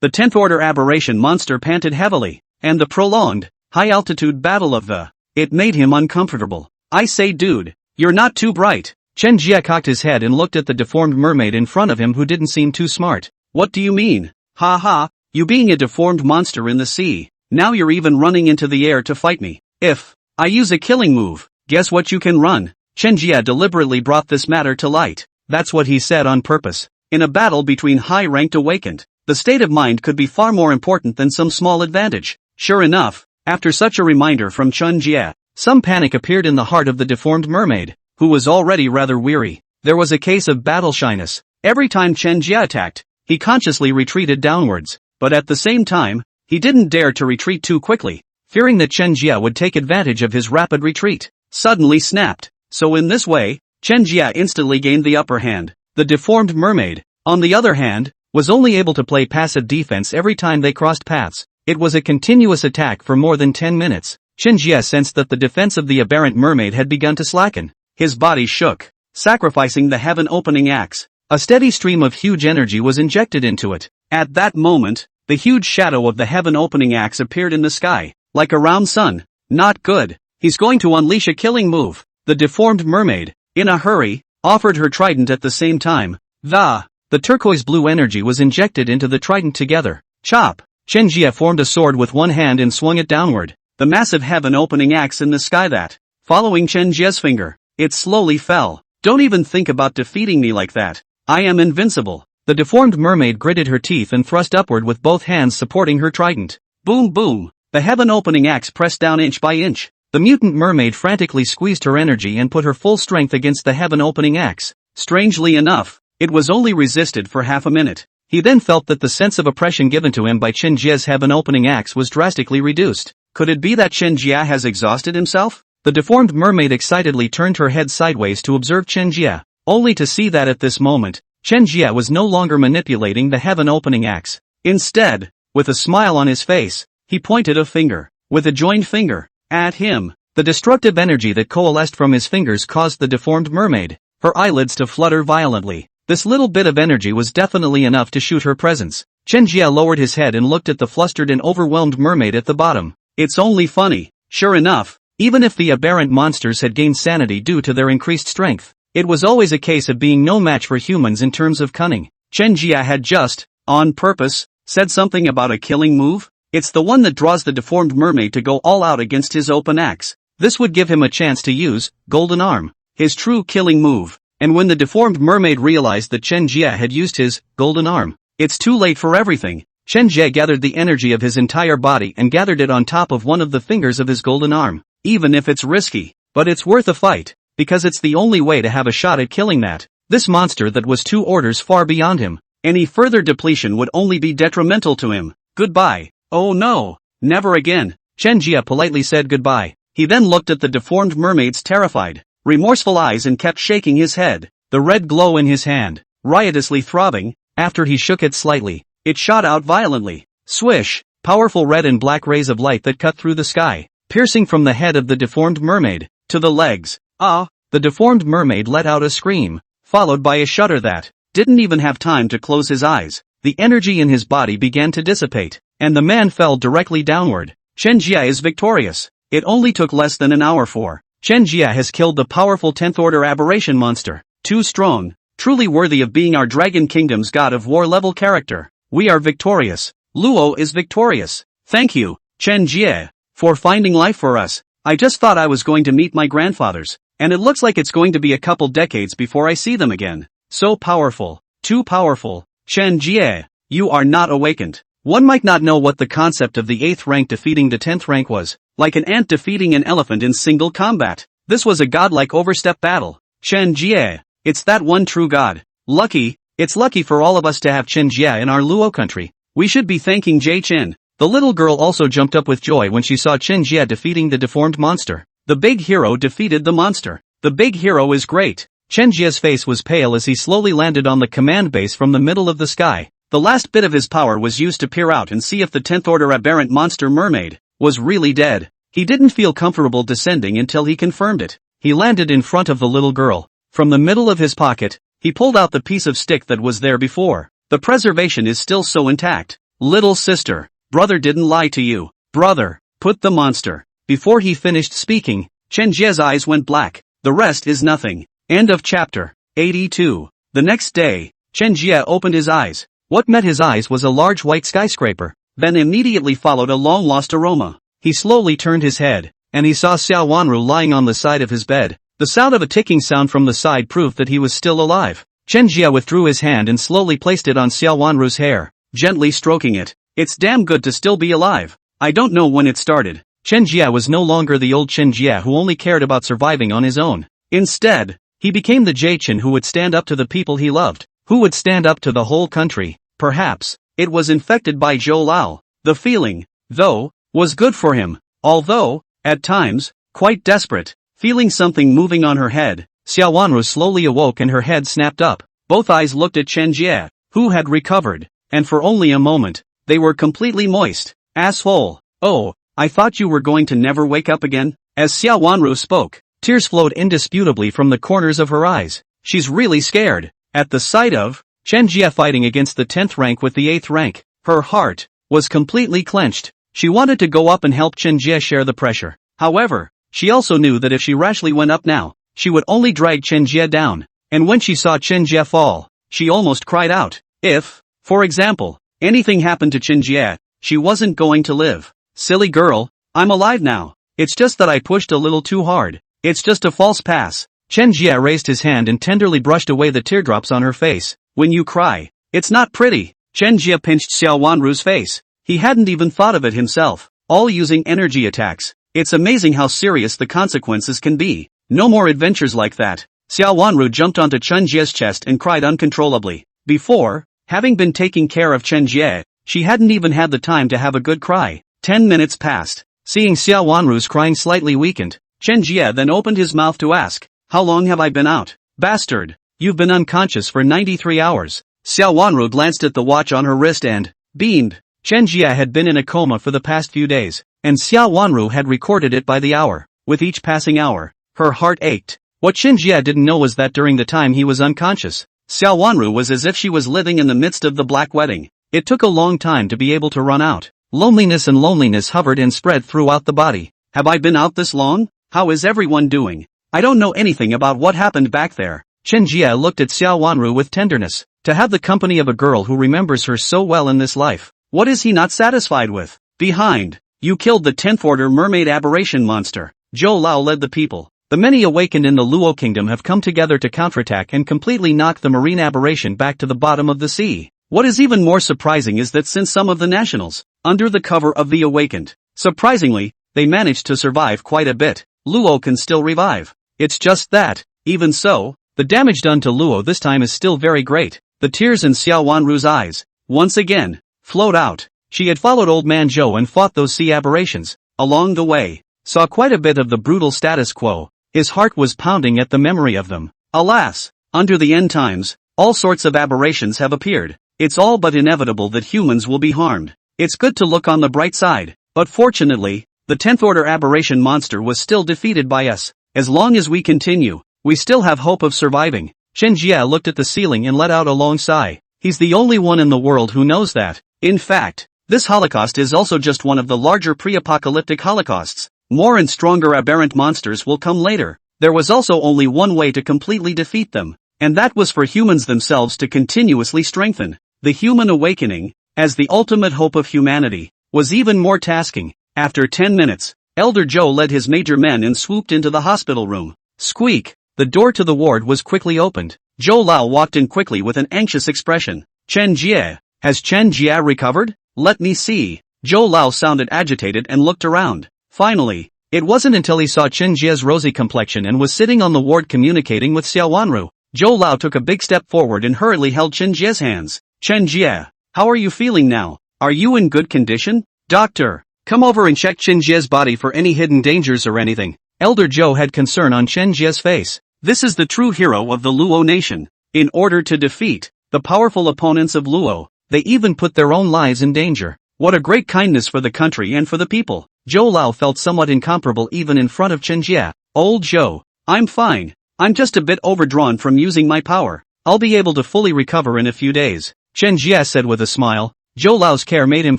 The 10th order aberration monster panted heavily, and the prolonged, high-altitude battle of it made him uncomfortable. I say dude, you're not too bright. Chen Jie cocked his head and looked at the deformed mermaid in front of him who didn't seem too smart. What do you mean? Ha ha, you being a deformed monster in the sea. Now you're even running into the air to fight me. If I use a killing move, guess what you can run? Chen Jie deliberately brought this matter to light. That's what he said on purpose. In a battle between high-ranked awakened, the state of mind could be far more important than some small advantage. Sure enough, after such a reminder from Chen Jie, some panic appeared in the heart of the deformed mermaid, who was already rather weary. There was a case of battle shyness. Every time Chen Jie attacked, he consciously retreated downwards, but at the same time, he didn't dare to retreat too quickly, fearing that Chen Jie would take advantage of his rapid retreat. Suddenly snapped. So in this way, Chen Jie instantly gained the upper hand. The deformed mermaid, on the other hand, was only able to play passive defense every time they crossed paths. It was a continuous attack for more than 10 minutes. Chen Jie sensed that the defense of the aberrant mermaid had begun to slacken. His body shook, sacrificing the heaven-opening axe. A steady stream of huge energy was injected into it. At that moment, the huge shadow of the heaven-opening axe appeared in the sky, like a round sun. Not good. He's going to unleash a killing move. The deformed mermaid, in a hurry, offered her trident at the same time. The turquoise blue energy was injected into the trident together. Chop! Chen Jie formed a sword with one hand and swung it downward. The massive heaven-opening axe in the sky that, following Chen Jie's finger, it slowly fell. Don't even think about defeating me like that. I am invincible. The deformed mermaid gritted her teeth and thrust upward with both hands supporting her trident. Boom boom! The heaven-opening axe pressed down inch by inch. The mutant mermaid frantically squeezed her energy and put her full strength against the heaven-opening axe. Strangely enough, it was only resisted for half a minute. He then felt that the sense of oppression given to him by Chen Jie's heaven-opening axe was drastically reduced. Could it be that Chen Jie has exhausted himself? The deformed mermaid excitedly turned her head sideways to observe Chen Jie, only to see that at this moment, Chen Jie was no longer manipulating the heaven-opening axe. Instead, with a smile on his face, he pointed a finger, with a joined finger, at him. The destructive energy that coalesced from his fingers caused the deformed mermaid her eyelids to flutter violently. This little bit of energy was definitely enough to shoot her presence. Chen Jie lowered his head and looked at the flustered and overwhelmed mermaid at the bottom. It's only funny. Sure enough, even if the aberrant monsters had gained sanity due to their increased strength, it was always a case of being no match for humans in terms of cunning. Chen Jie had just, on purpose, said something about a killing move. It's the one that draws the deformed mermaid to go all out against his open axe. This would give him a chance to use Golden Arm, his true killing move. And when the deformed mermaid realized that Chen Jie had used his Golden Arm, it's too late for everything. Chen Jie gathered the energy of his entire body and gathered it on top of one of the fingers of his Golden Arm. Even if it's risky, but it's worth a fight, because it's the only way to have a shot at killing this monster that was 2 orders far beyond him. Any further depletion would only be detrimental to him. Goodbye. Oh no, never again. Chen Jie politely said goodbye. He then looked at the deformed mermaid's terrified, remorseful eyes and kept shaking his head. The red glow in his hand, riotously throbbing, after he shook it slightly, it shot out violently. Swish, powerful red and black rays of light that cut through the sky, piercing from the head of the deformed mermaid to the legs. Ah! The deformed mermaid let out a scream, followed by a shudder that didn't even have time to close his eyes. The energy in his body began to dissipate, and the man fell directly downward. Chen Jie is victorious. It only took less than an hour for Chen Jie has killed the powerful 10th order aberration monster. Too strong, truly worthy of being our Dragon Kingdom's God of War level character. We are victorious. Luo is victorious. Thank you, Chen Jie, for finding life for us. I just thought I was going to meet my grandfathers, and it looks like it's going to be a couple decades before I see them again. So powerful. Too powerful. Chen Jie, you are not awakened. One might not know what the concept of the 8th rank defeating the 10th rank was, like an ant defeating an elephant in single combat. This was a godlike overstep battle. Chen Jie, it's that one true god. Lucky, it's lucky for all of us to have Chen Jie in our Luo country. We should be thanking Jie Chen. The little girl also jumped up with joy when she saw Chen Jie defeating the deformed monster. The big hero defeated the monster. The big hero is great. Chen Jie's face was pale as he slowly landed on the command base from the middle of the sky. The last bit of his power was used to peer out and see if the 10th order aberrant monster mermaid was really dead. He didn't feel comfortable descending until he confirmed it. He landed in front of the little girl. From the middle of his pocket, he pulled out the piece of stick that was there before. The preservation is still so intact. Little sister, brother didn't lie to you. Brother, put the monster. Before he finished speaking, Chen Jie's eyes went black. The rest is nothing. End of chapter 82. The next day, Chen Jie opened his eyes. What met his eyes was a large white skyscraper. Then immediately followed a long-lost aroma. He slowly turned his head, and he saw Xiao Wanru lying on the side of his bed. The sound of a ticking sound from the side proved that he was still alive. Chen Jie withdrew his hand and slowly placed it on Xiao Wanru's hair, gently stroking it. It's damn good to still be alive. I don't know when it started. Chen Jie was no longer the old Chen Jie who only cared about surviving on his own. Instead, he became the Jie Chen who would stand up to the people he loved, who would stand up to the whole country. Perhaps, it was infected by Zhou Lao. The feeling, though, was good for him, although, at times, quite desperate. Feeling something moving on her head, Xiao Wanru slowly awoke and her head snapped up. Both eyes looked at Chen Jie, who had recovered, and for only a moment, they were completely moist. Asshole. Oh, I thought you were going to never wake up again. As Xiao Wanru spoke, tears flowed indisputably from the corners of her eyes. She's really scared. At the sight of Chen Jie fighting against the 10th rank with the 8th rank, her heart was completely clenched. She wanted to go up and help Chen Jie share the pressure. However, she also knew that if she rashly went up now, she would only drag Chen Jie down. And when she saw Chen Jie fall, she almost cried out. If, for example, anything happened to Chen Jie, she wasn't going to live. Silly girl, I'm alive now. It's just that I pushed a little too hard. It's just a false pass. Chen Jie raised his hand and tenderly brushed away the teardrops on her face. When you cry, it's not pretty. Chen Jie pinched Xiao Wanru's face. He hadn't even thought of it himself. All using energy attacks. It's amazing how serious the consequences can be. No more adventures like that. Xiao Wanru jumped onto Chen Jie's chest and cried uncontrollably. Before, having been taking care of Chen Jie, she hadn't even had the time to have a good cry. 10 minutes passed. Seeing Xiao Wanru's crying slightly weakened, Chen Jie then opened his mouth to ask, how long have I been out? Bastard, you've been unconscious for 93 hours. Xiao Wanru glanced at the watch on her wrist and beamed. Chen Jie had been in a coma for the past few days, and Xiao Wanru had recorded it by the hour. With each passing hour, her heart ached. What Chen Jie didn't know was that during the time he was unconscious, Xiao Wanru was as if she was living in the midst of the Black Wedding. It took a long time to be able to run out. Loneliness hovered and spread throughout the body. Have I been out this long? How is everyone doing? I don't know anything about what happened back there. Chen Jie looked at Xiao Wanru with tenderness. To have the company of a girl who remembers her so well in this life, what is he not satisfied with? Behind, you killed the 10th order mermaid aberration monster. Zhou Lao led the people. The many awakened in the Luo kingdom have come together to counterattack and completely knock the marine aberration back to the bottom of the sea. What is even more surprising is that since some of the nationals, under the cover of the awakened, surprisingly, they managed to survive quite a bit, Luo can still revive. It's just that, even so, the damage done to Luo this time is still very great. The tears in Xiao Wanru's eyes, once again, flowed out. She had followed Old Man Zhou and fought those sea aberrations. Along the way, saw quite a bit of the brutal status quo. His heart was pounding at the memory of them. Alas, under the end times, all sorts of aberrations have appeared. It's all but inevitable that humans will be harmed. It's good to look on the bright side, but fortunately, the 10th order aberration monster was still defeated by us. As long as we continue, we still have hope of surviving. Chen Jie looked at the ceiling and let out a long sigh. He's the only one in the world who knows that. In fact, this holocaust is also just one of the larger pre-apocalyptic holocausts. More and stronger aberrant monsters will come later. There was also only one way to completely defeat them, and that was for humans themselves to continuously strengthen. The human awakening, as the ultimate hope of humanity, was even more tasking. After 10 minutes, Elder Zhou led his major men and swooped into the hospital room. Squeak! The door to the ward was quickly opened. Zhou Lao walked in quickly with an anxious expression. Chen Jie, has Chen Jie recovered? Let me see. Zhou Lao sounded agitated and looked around. Finally, it wasn't until he saw Chen Jie's rosy complexion and was sitting on the ward communicating with Xiao Wanru. Zhou Lao took a big step forward and hurriedly held Chen Jie's hands. Chen Jie, how are you feeling now? Are you in good condition? Doctor, come over and check Chen Jie's body for any hidden dangers or anything. Elder Zhou had concern on Chen Jie's face. This is the true hero of the Luo nation. In order to defeat the powerful opponents of Luo, they even put their own lives in danger. What a great kindness for the country and for the people. Zhou Lao felt somewhat incomparable even in front of Chen Jie. Old Zhou, I'm fine. I'm just a bit overdrawn from using my power. I'll be able to fully recover in a few days, Chen Jie said with a smile. Zhou Lao's care made him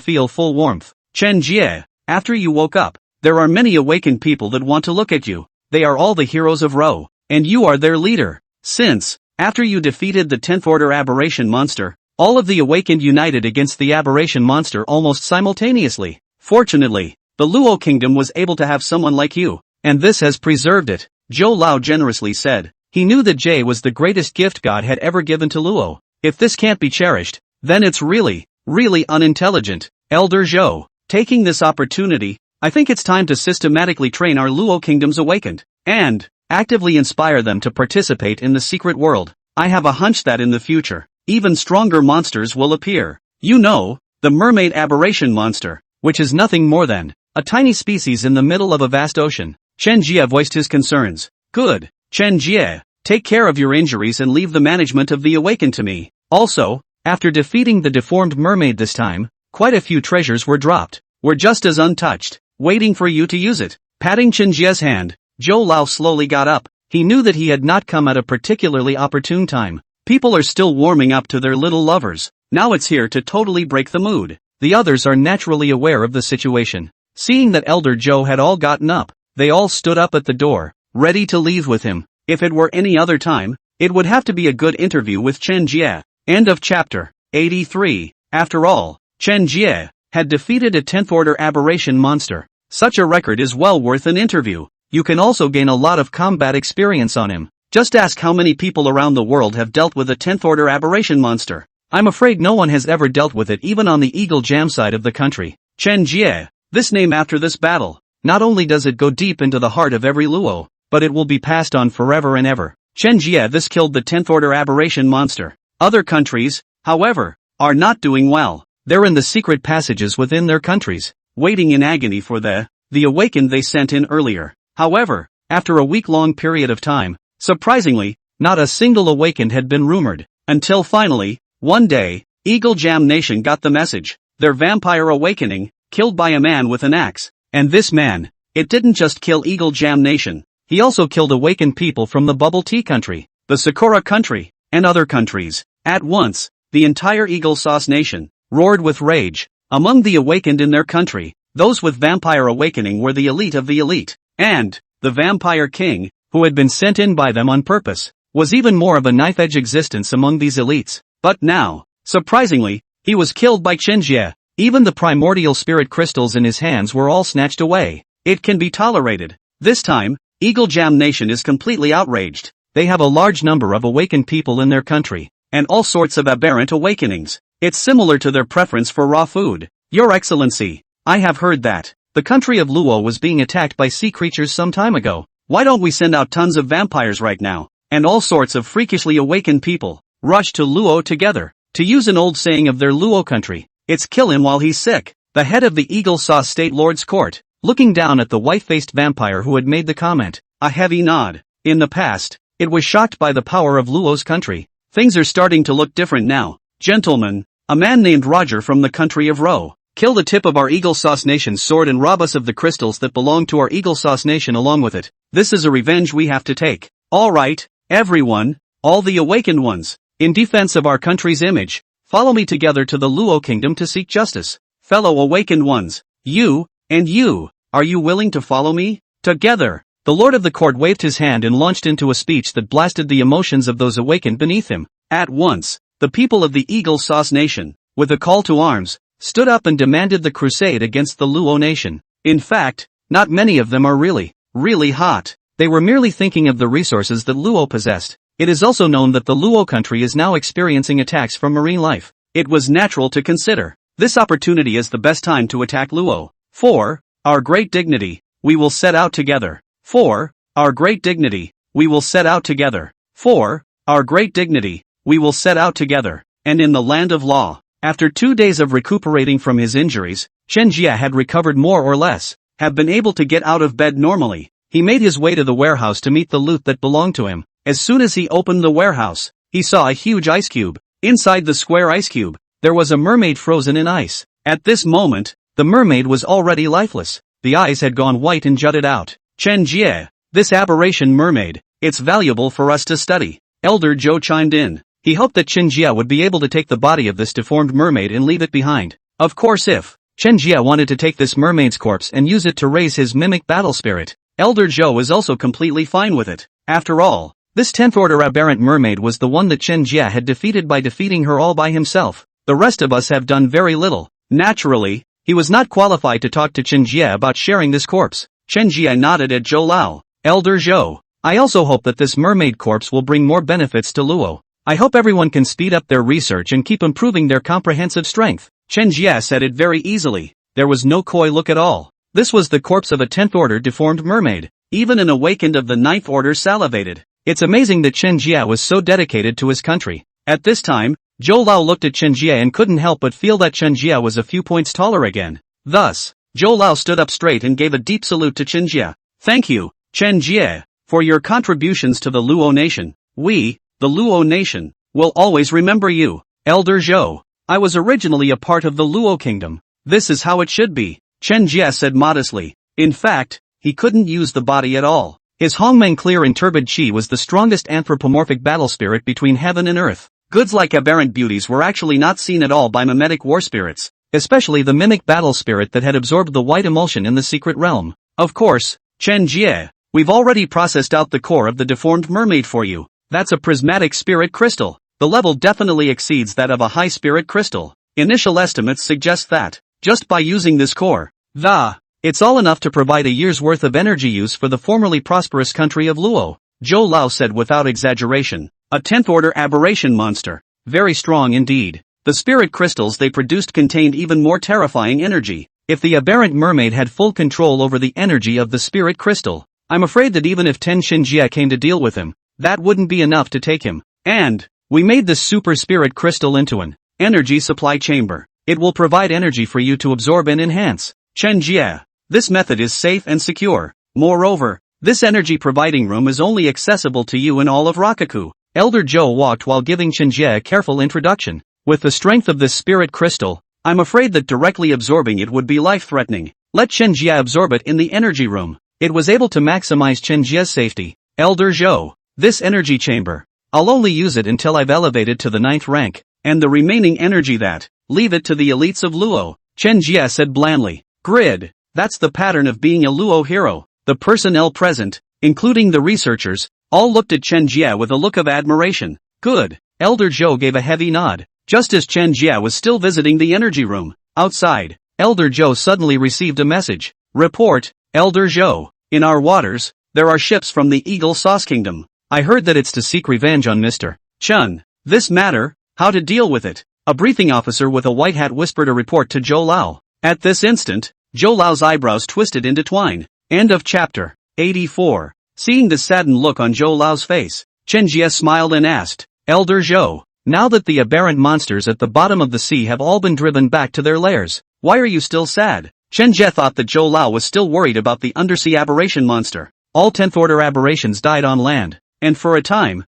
feel full warmth. Chen Jie, after you woke up, there are many awakened people that want to look at you. They are all the heroes of Ro, and you are their leader. Since, after you defeated the 10th order aberration monster, all of the awakened united against the aberration monster almost simultaneously. Fortunately, the Luo kingdom was able to have someone like you, and this has preserved it, Zhou Lao generously said. He knew that Jie was the greatest gift God had ever given to Luo. If this can't be cherished, then it's really unintelligent. Elder Zhou, taking this opportunity, I think it's time to systematically train our Luo kingdom's awakened, and actively inspire them to participate in the secret world. I have a hunch that in the future, even stronger monsters will appear. You know, the mermaid aberration monster, which is nothing more than a tiny species in the middle of a vast ocean. Chen Jie voiced his concerns. Good, Chen Jie, take care of your injuries and leave the management of the awakened to me. Also, after defeating the deformed mermaid this time, quite a few treasures were dropped. We're just as untouched, waiting for you to use it. Patting Chen Jie's hand, Zhou Lao slowly got up. He knew that he had not come at a particularly opportune time. People are still warming up to their little lovers. Now it's here to totally break the mood. The others are naturally aware of the situation. Seeing that Elder Zhou had all gotten up, they all stood up at the door, ready to leave with him. If it were any other time, it would have to be a good interview with Chen Jie. End of chapter 83. After all, Chen Jie had defeated a 10th order aberration monster. Such a record is well worth an interview. You can also gain a lot of combat experience on him. Just ask how many people around the world have dealt with a 10th order aberration monster. I'm afraid no one has ever dealt with it even on the Eagle Jam side of the country. Chen Jie, this name after this battle, not only does it go deep into the heart of every Luo, but it will be passed on forever and ever. Chen Jie, this killed the 10th order aberration monster. Other countries, however, are not doing well. They're in the secret passages within their countries, waiting in agony for the awakened they sent in earlier. However, after a week-long period of time, surprisingly, not a single awakened had been rumored, until finally, one day, Eagle Jam Nation got the message. Their vampire awakening, killed by a man with an axe. And this man, it didn't just kill Eagle Jam Nation, he also killed awakened people from the bubble tea country, the Sakura country, and other countries. At once, the entire Eagle Sauce Nation roared with rage. Among the awakened in their country, those with vampire awakening were the elite of the elite, and the vampire king, who had been sent in by them on purpose, was even more of a knife-edge existence among these elites. But now, surprisingly, he was killed by Chen Jie. Even the primordial spirit crystals in his hands were all snatched away. It can be tolerated. This time, Eagle Jam Nation is completely outraged. They have a large number of awakened people in their country, and all sorts of aberrant awakenings. It's similar to their preference for raw food. Your Excellency, I have heard that the country of Luo was being attacked by sea creatures some time ago. Why don't we send out tons of vampires right now, and all sorts of freakishly awakened people, rush to Luo together. To use an old saying of their Luo country, it's kill him while he's sick. The head of the Eagle Sauce State Lord's Court, looking down at the white-faced vampire who had made the comment, a heavy nod. In the past, it was shocked by the power of Luo's country. Things are starting to look different now. Gentlemen, a man named Roger from the country of Ro, kill the tip of our Eagle Sauce Nation's sword and rob us of the crystals that belong to our Eagle Sauce Nation along with it. This is a revenge we have to take. Alright, everyone, all the awakened ones, in defense of our country's image, follow me together to the Luo Kingdom to seek justice. Fellow awakened ones, you, and you, are you willing to follow me? Together. The Lord of the Court waved his hand and launched into a speech that blasted the emotions of those awakened beneath him. At once, the people of the Eagle Sauce Nation, with a call to arms, stood up and demanded the crusade against the Luo Nation. In fact, not many of them are really hot. They were merely thinking of the resources that Luo possessed. It is also known that the Luo country is now experiencing attacks from marine life. It was natural to consider this opportunity as the best time to attack Luo. For our great dignity, we will set out together. For our great dignity, we will set out together. For our great dignity, we will set out together. And in the land of law, after 2 days of recuperating from his injuries, Chen Jie had recovered more or less, have been able to get out of bed normally. He made his way to the warehouse to meet the loot that belonged to him. As soon as he opened the warehouse, he saw a huge ice cube. Inside the square ice cube, there was a mermaid frozen in ice. At this moment, the mermaid was already lifeless. The eyes had gone white and jutted out. Chen Jie, this aberration mermaid, it's valuable for us to study. Elder Zhou chimed in. He hoped that Chen Jie would be able to take the body of this deformed mermaid and leave it behind. Of course, if Chen Jie wanted to take this mermaid's corpse and use it to raise his mimic battle spirit, Elder Zhou is also completely fine with it. After all, this 10th order aberrant mermaid was the one that Chen Jie had defeated by defeating her all by himself. The rest of us have done very little. Naturally, he was not qualified to talk to Chen Jie about sharing this corpse. Chen Jie nodded at Zhou Lao. Elder Zhou, I also hope that this mermaid corpse will bring more benefits to Luo. I hope everyone can speed up their research and keep improving their comprehensive strength. Chen Jie said it very easily. There was no coy look at all. This was the corpse of a 10th order deformed mermaid. Even an awakened of the 9th order salivated. It's amazing that Chen Jie was so dedicated to his country. At this time, Zhou Lao looked at Chen Jie and couldn't help but feel that Chen Jie was a few points taller again. Thus, Zhou Lao stood up straight and gave a deep salute to Chen Jie. Thank you, Chen Jie, for your contributions to the Luo Nation. We, the Luo Nation, will always remember you. Elder Zhou, I was originally a part of the Luo Kingdom. This is how it should be, Chen Jie said modestly. In fact, he couldn't use the body at all. His Hongmeng clear and turbid chi was the strongest anthropomorphic battle spirit between heaven and earth. Goods like aberrant beauties were actually not seen at all by mimetic war spirits, especially the mimic battle spirit that had absorbed the white emulsion in the secret realm. Of course, Chen Jie, we've already processed out the core of the deformed mermaid for you. That's a prismatic spirit crystal. The level definitely exceeds that of a high spirit crystal. Initial estimates suggest that, just by using this core, it's all enough to provide a year's worth of energy use for the formerly prosperous country of Luo. Zhou Lao said without exaggeration. A 10th order aberration monster. Very strong indeed. The spirit crystals they produced contained even more terrifying energy. If the aberrant mermaid had full control over the energy of the spirit crystal, I'm afraid that even if Chen Jie came to deal with him, that wouldn't be enough to take him. And we made this super spirit crystal into an energy supply chamber. It will provide energy for you to absorb and enhance. Chen Jie, this method is safe and secure. Moreover, this energy providing room is only accessible to you in all of Rakaku. Elder Zhou walked while giving Chen Jie a careful introduction. With the strength of this spirit crystal, I'm afraid that directly absorbing it would be life-threatening. Let Chen Jie absorb it in the energy room. It was able to maximize Chen Jie's safety. Elder Zhou, this energy chamber. I'll only use it until I've elevated to the 9th rank, and the remaining energy leave it to the elites of Luo, Chen Jie said blandly. Grid, that's the pattern of being a Luo hero. The personnel present, including the researchers, all looked at Chen Jie with a look of admiration. Good. Elder Zhou gave a heavy nod. Just as Chen Jie was still visiting the energy room, outside, Elder Zhou suddenly received a message. Report, Elder Zhou, in our waters, there are ships from the Eagle Sauce Kingdom. I heard that it's to seek revenge on Mr. Chen. This matter, how to deal with it. A briefing officer with a white hat whispered a report to Zhou Lao. At this instant, Zhou Lao's eyebrows twisted into twine. End of chapter 84. Seeing the saddened look on Zhou Lao's face, Chen Jie smiled and asked, Elder Zhou, now that the aberrant monsters at the bottom of the sea have all been driven back to their lairs, why are you still sad? Chen Jie thought that Zhou Lao was still worried about the undersea aberration monster. All 10th order aberrations died on land, and for a time,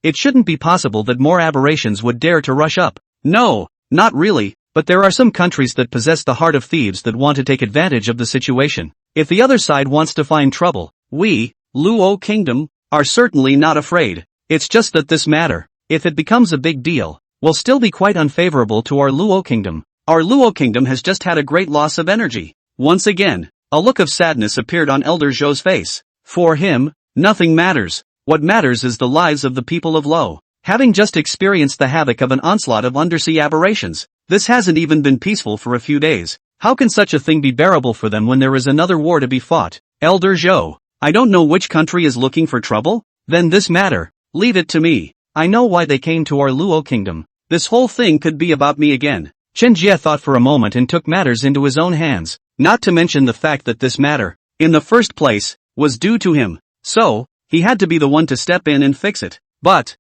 it shouldn't be possible that more aberrations would dare to rush up. No, not really, but there are some countries that possess the heart of thieves that want to take advantage of the situation. If the other side wants to find trouble, we, Luo Kingdom, are certainly not afraid. It's just that this matter, if it becomes a big deal, will still be quite unfavorable to our Luo Kingdom. Our Luo Kingdom has just had a great loss of energy. Once again, a look of sadness appeared on Elder Zhou's face. For him, nothing matters. What matters is the lives of the people of Luo. Having just experienced the havoc of an onslaught of undersea aberrations, this hasn't even been peaceful for a few days. How can such a thing be bearable for them when there is another war to be fought? Elder Zhou, I don't know which country is looking for trouble? Then this matter, leave it to me. I know why they came to our Luo Kingdom. This whole thing could be about me again. Chen Jie thought for a moment and took matters into his own hands, not to mention the fact that this matter, in the first place, was due to him. So, he had to be the one to step in and fix it. But,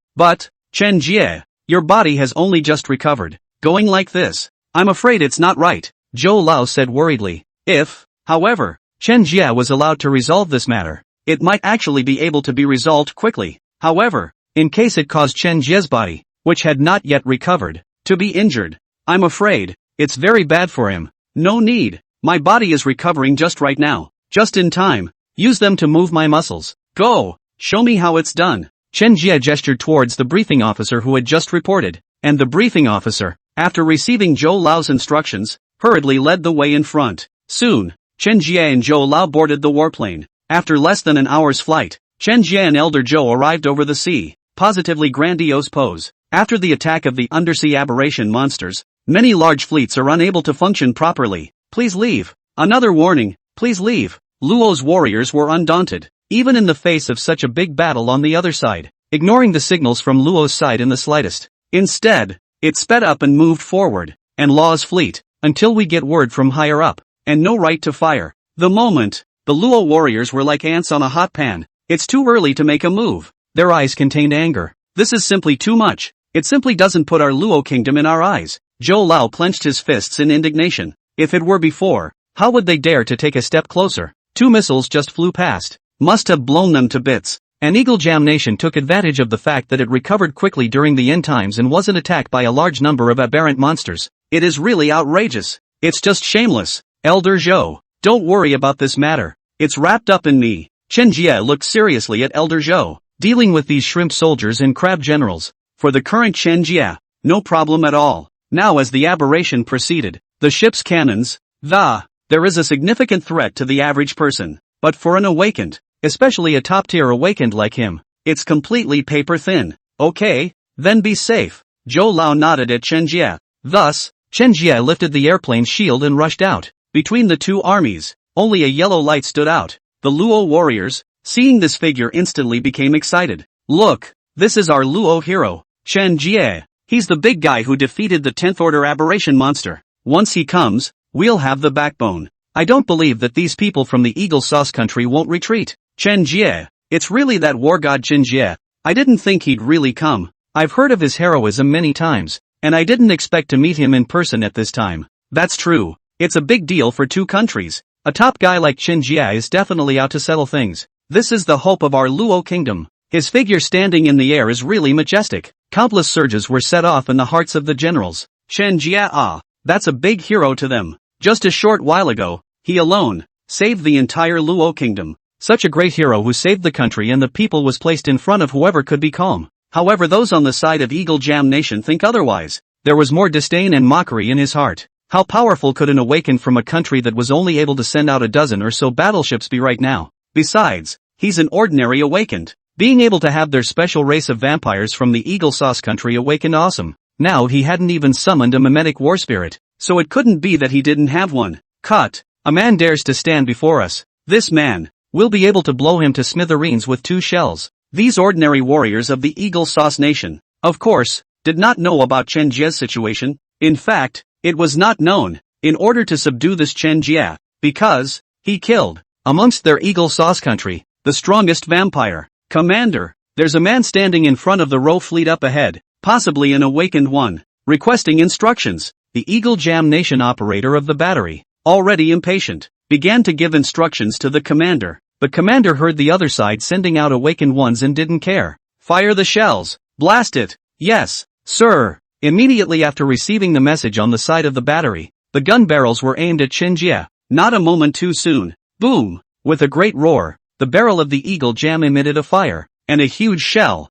Chen Jie, your body has only just recovered. Going like this, I'm afraid it's not right, Zhou Lao said worriedly. If, however, Chen Jie was allowed to resolve this matter, it might actually be able to be resolved quickly. However, in case it caused Chen Jie's body, which had not yet recovered, to be injured, I'm afraid, it's very bad for him. No need, my body is recovering just right now, just in time. Use them to move my muscles. Go, show me how it's done. Chen Jie gestured towards the briefing officer who had just reported, and the briefing officer, after receiving Zhou Lao's instructions, hurriedly led the way in front. Soon, Chen Jie and Zhou Lao boarded the warplane. After less than an hour's flight, Chen Jie and Elder Zhou arrived over the sea. Positively grandiose pose. After the attack of the undersea aberration monsters, many large fleets are unable to function properly. Please leave. Another warning, please leave. Luo's warriors were undaunted, even in the face of such a big battle on the other side, ignoring the signals from Luo's side in the slightest. Instead, it sped up and moved forward, and Lao's fleet, until we get word from higher up, and no right to fire. The moment, the Luo warriors were like ants on a hot pan. It's too early to make a move. Their eyes contained anger. This is simply too much. It simply doesn't put our Luo Kingdom in our eyes. Zhou Lao clenched his fists in indignation. If it were before, how would they dare to take a step closer? 2 missiles just flew past. Must have blown them to bits. An Eagle Jam Nation took advantage of the fact that it recovered quickly during the end times and wasn't attacked by a large number of aberrant monsters. It is really outrageous. It's just shameless. Elder Zhou, don't worry about this matter. It's wrapped up in me. Chen Jie looked seriously at Elder Zhou. Dealing with these shrimp soldiers and crab generals. For the current Chen Jie, no problem at all. Now as the aberration proceeded, the ship's cannons, there is a significant threat to the average person. But for an awakened, especially a top-tier awakened like him, it's completely paper-thin. Okay, then be safe. Zhou Lao nodded at Chen Jie. Thus, Chen Jie lifted the airplane's shield and rushed out. Between the two armies, only a yellow light stood out. The Luo warriors, seeing this figure instantly became excited. Look, this is our Luo hero, Chen Jie. He's the big guy who defeated the 10th order aberration monster. Once he comes, we'll have the backbone. I don't believe that these people from the Eagle Sauce country won't retreat. Chen Jie, it's really that war god Chen Jie. I didn't think he'd really come. I've heard of his heroism many times, and I didn't expect to meet him in person at this time. That's true. It's a big deal for two countries. A top guy like Chen Jie is definitely out to settle things. This is the hope of our Luo Kingdom. His figure standing in the air is really majestic. Countless surges were set off in the hearts of the generals. Chen Jie, that's a big hero to them. Just a short while ago, he alone, saved the entire Luo kingdom. Such a great hero who saved the country and the people was placed in front of whoever could be calm. However, those on the side of Eagle Jam Nation think otherwise. There was more disdain and mockery in his heart. How powerful could an awakened from a country that was only able to send out a dozen or so battleships be right now? Besides, he's an ordinary awakened. Being able to have their special race of vampires from the Eagle Sauce country awakened awesome. Now he hadn't even summoned a mimetic war spirit, so it couldn't be that he didn't have one. Cut. A man dares to stand before us. This man. We'll be able to blow him to smithereens with 2 shells. These ordinary warriors of the Eagle Sauce Nation, of course, did not know about Chen Jie's situation. In fact, it was not known. In order to subdue this Chen Jie, because he killed, amongst their Eagle Sauce country, the strongest vampire. Commander, there's a man standing in front of the row fleet up ahead, possibly an awakened one, requesting instructions. The Eagle Jam Nation operator of the battery, already impatient, began to give instructions to the commander. The commander heard the other side sending out awakened ones and didn't care. Fire the shells. Blast it. Yes, sir. Immediately after receiving the message on the side of the battery, the gun barrels were aimed at Chen Jie. Not a moment too soon. Boom! With a great roar, the barrel of the Eagle Jam emitted a fire, and a huge shell.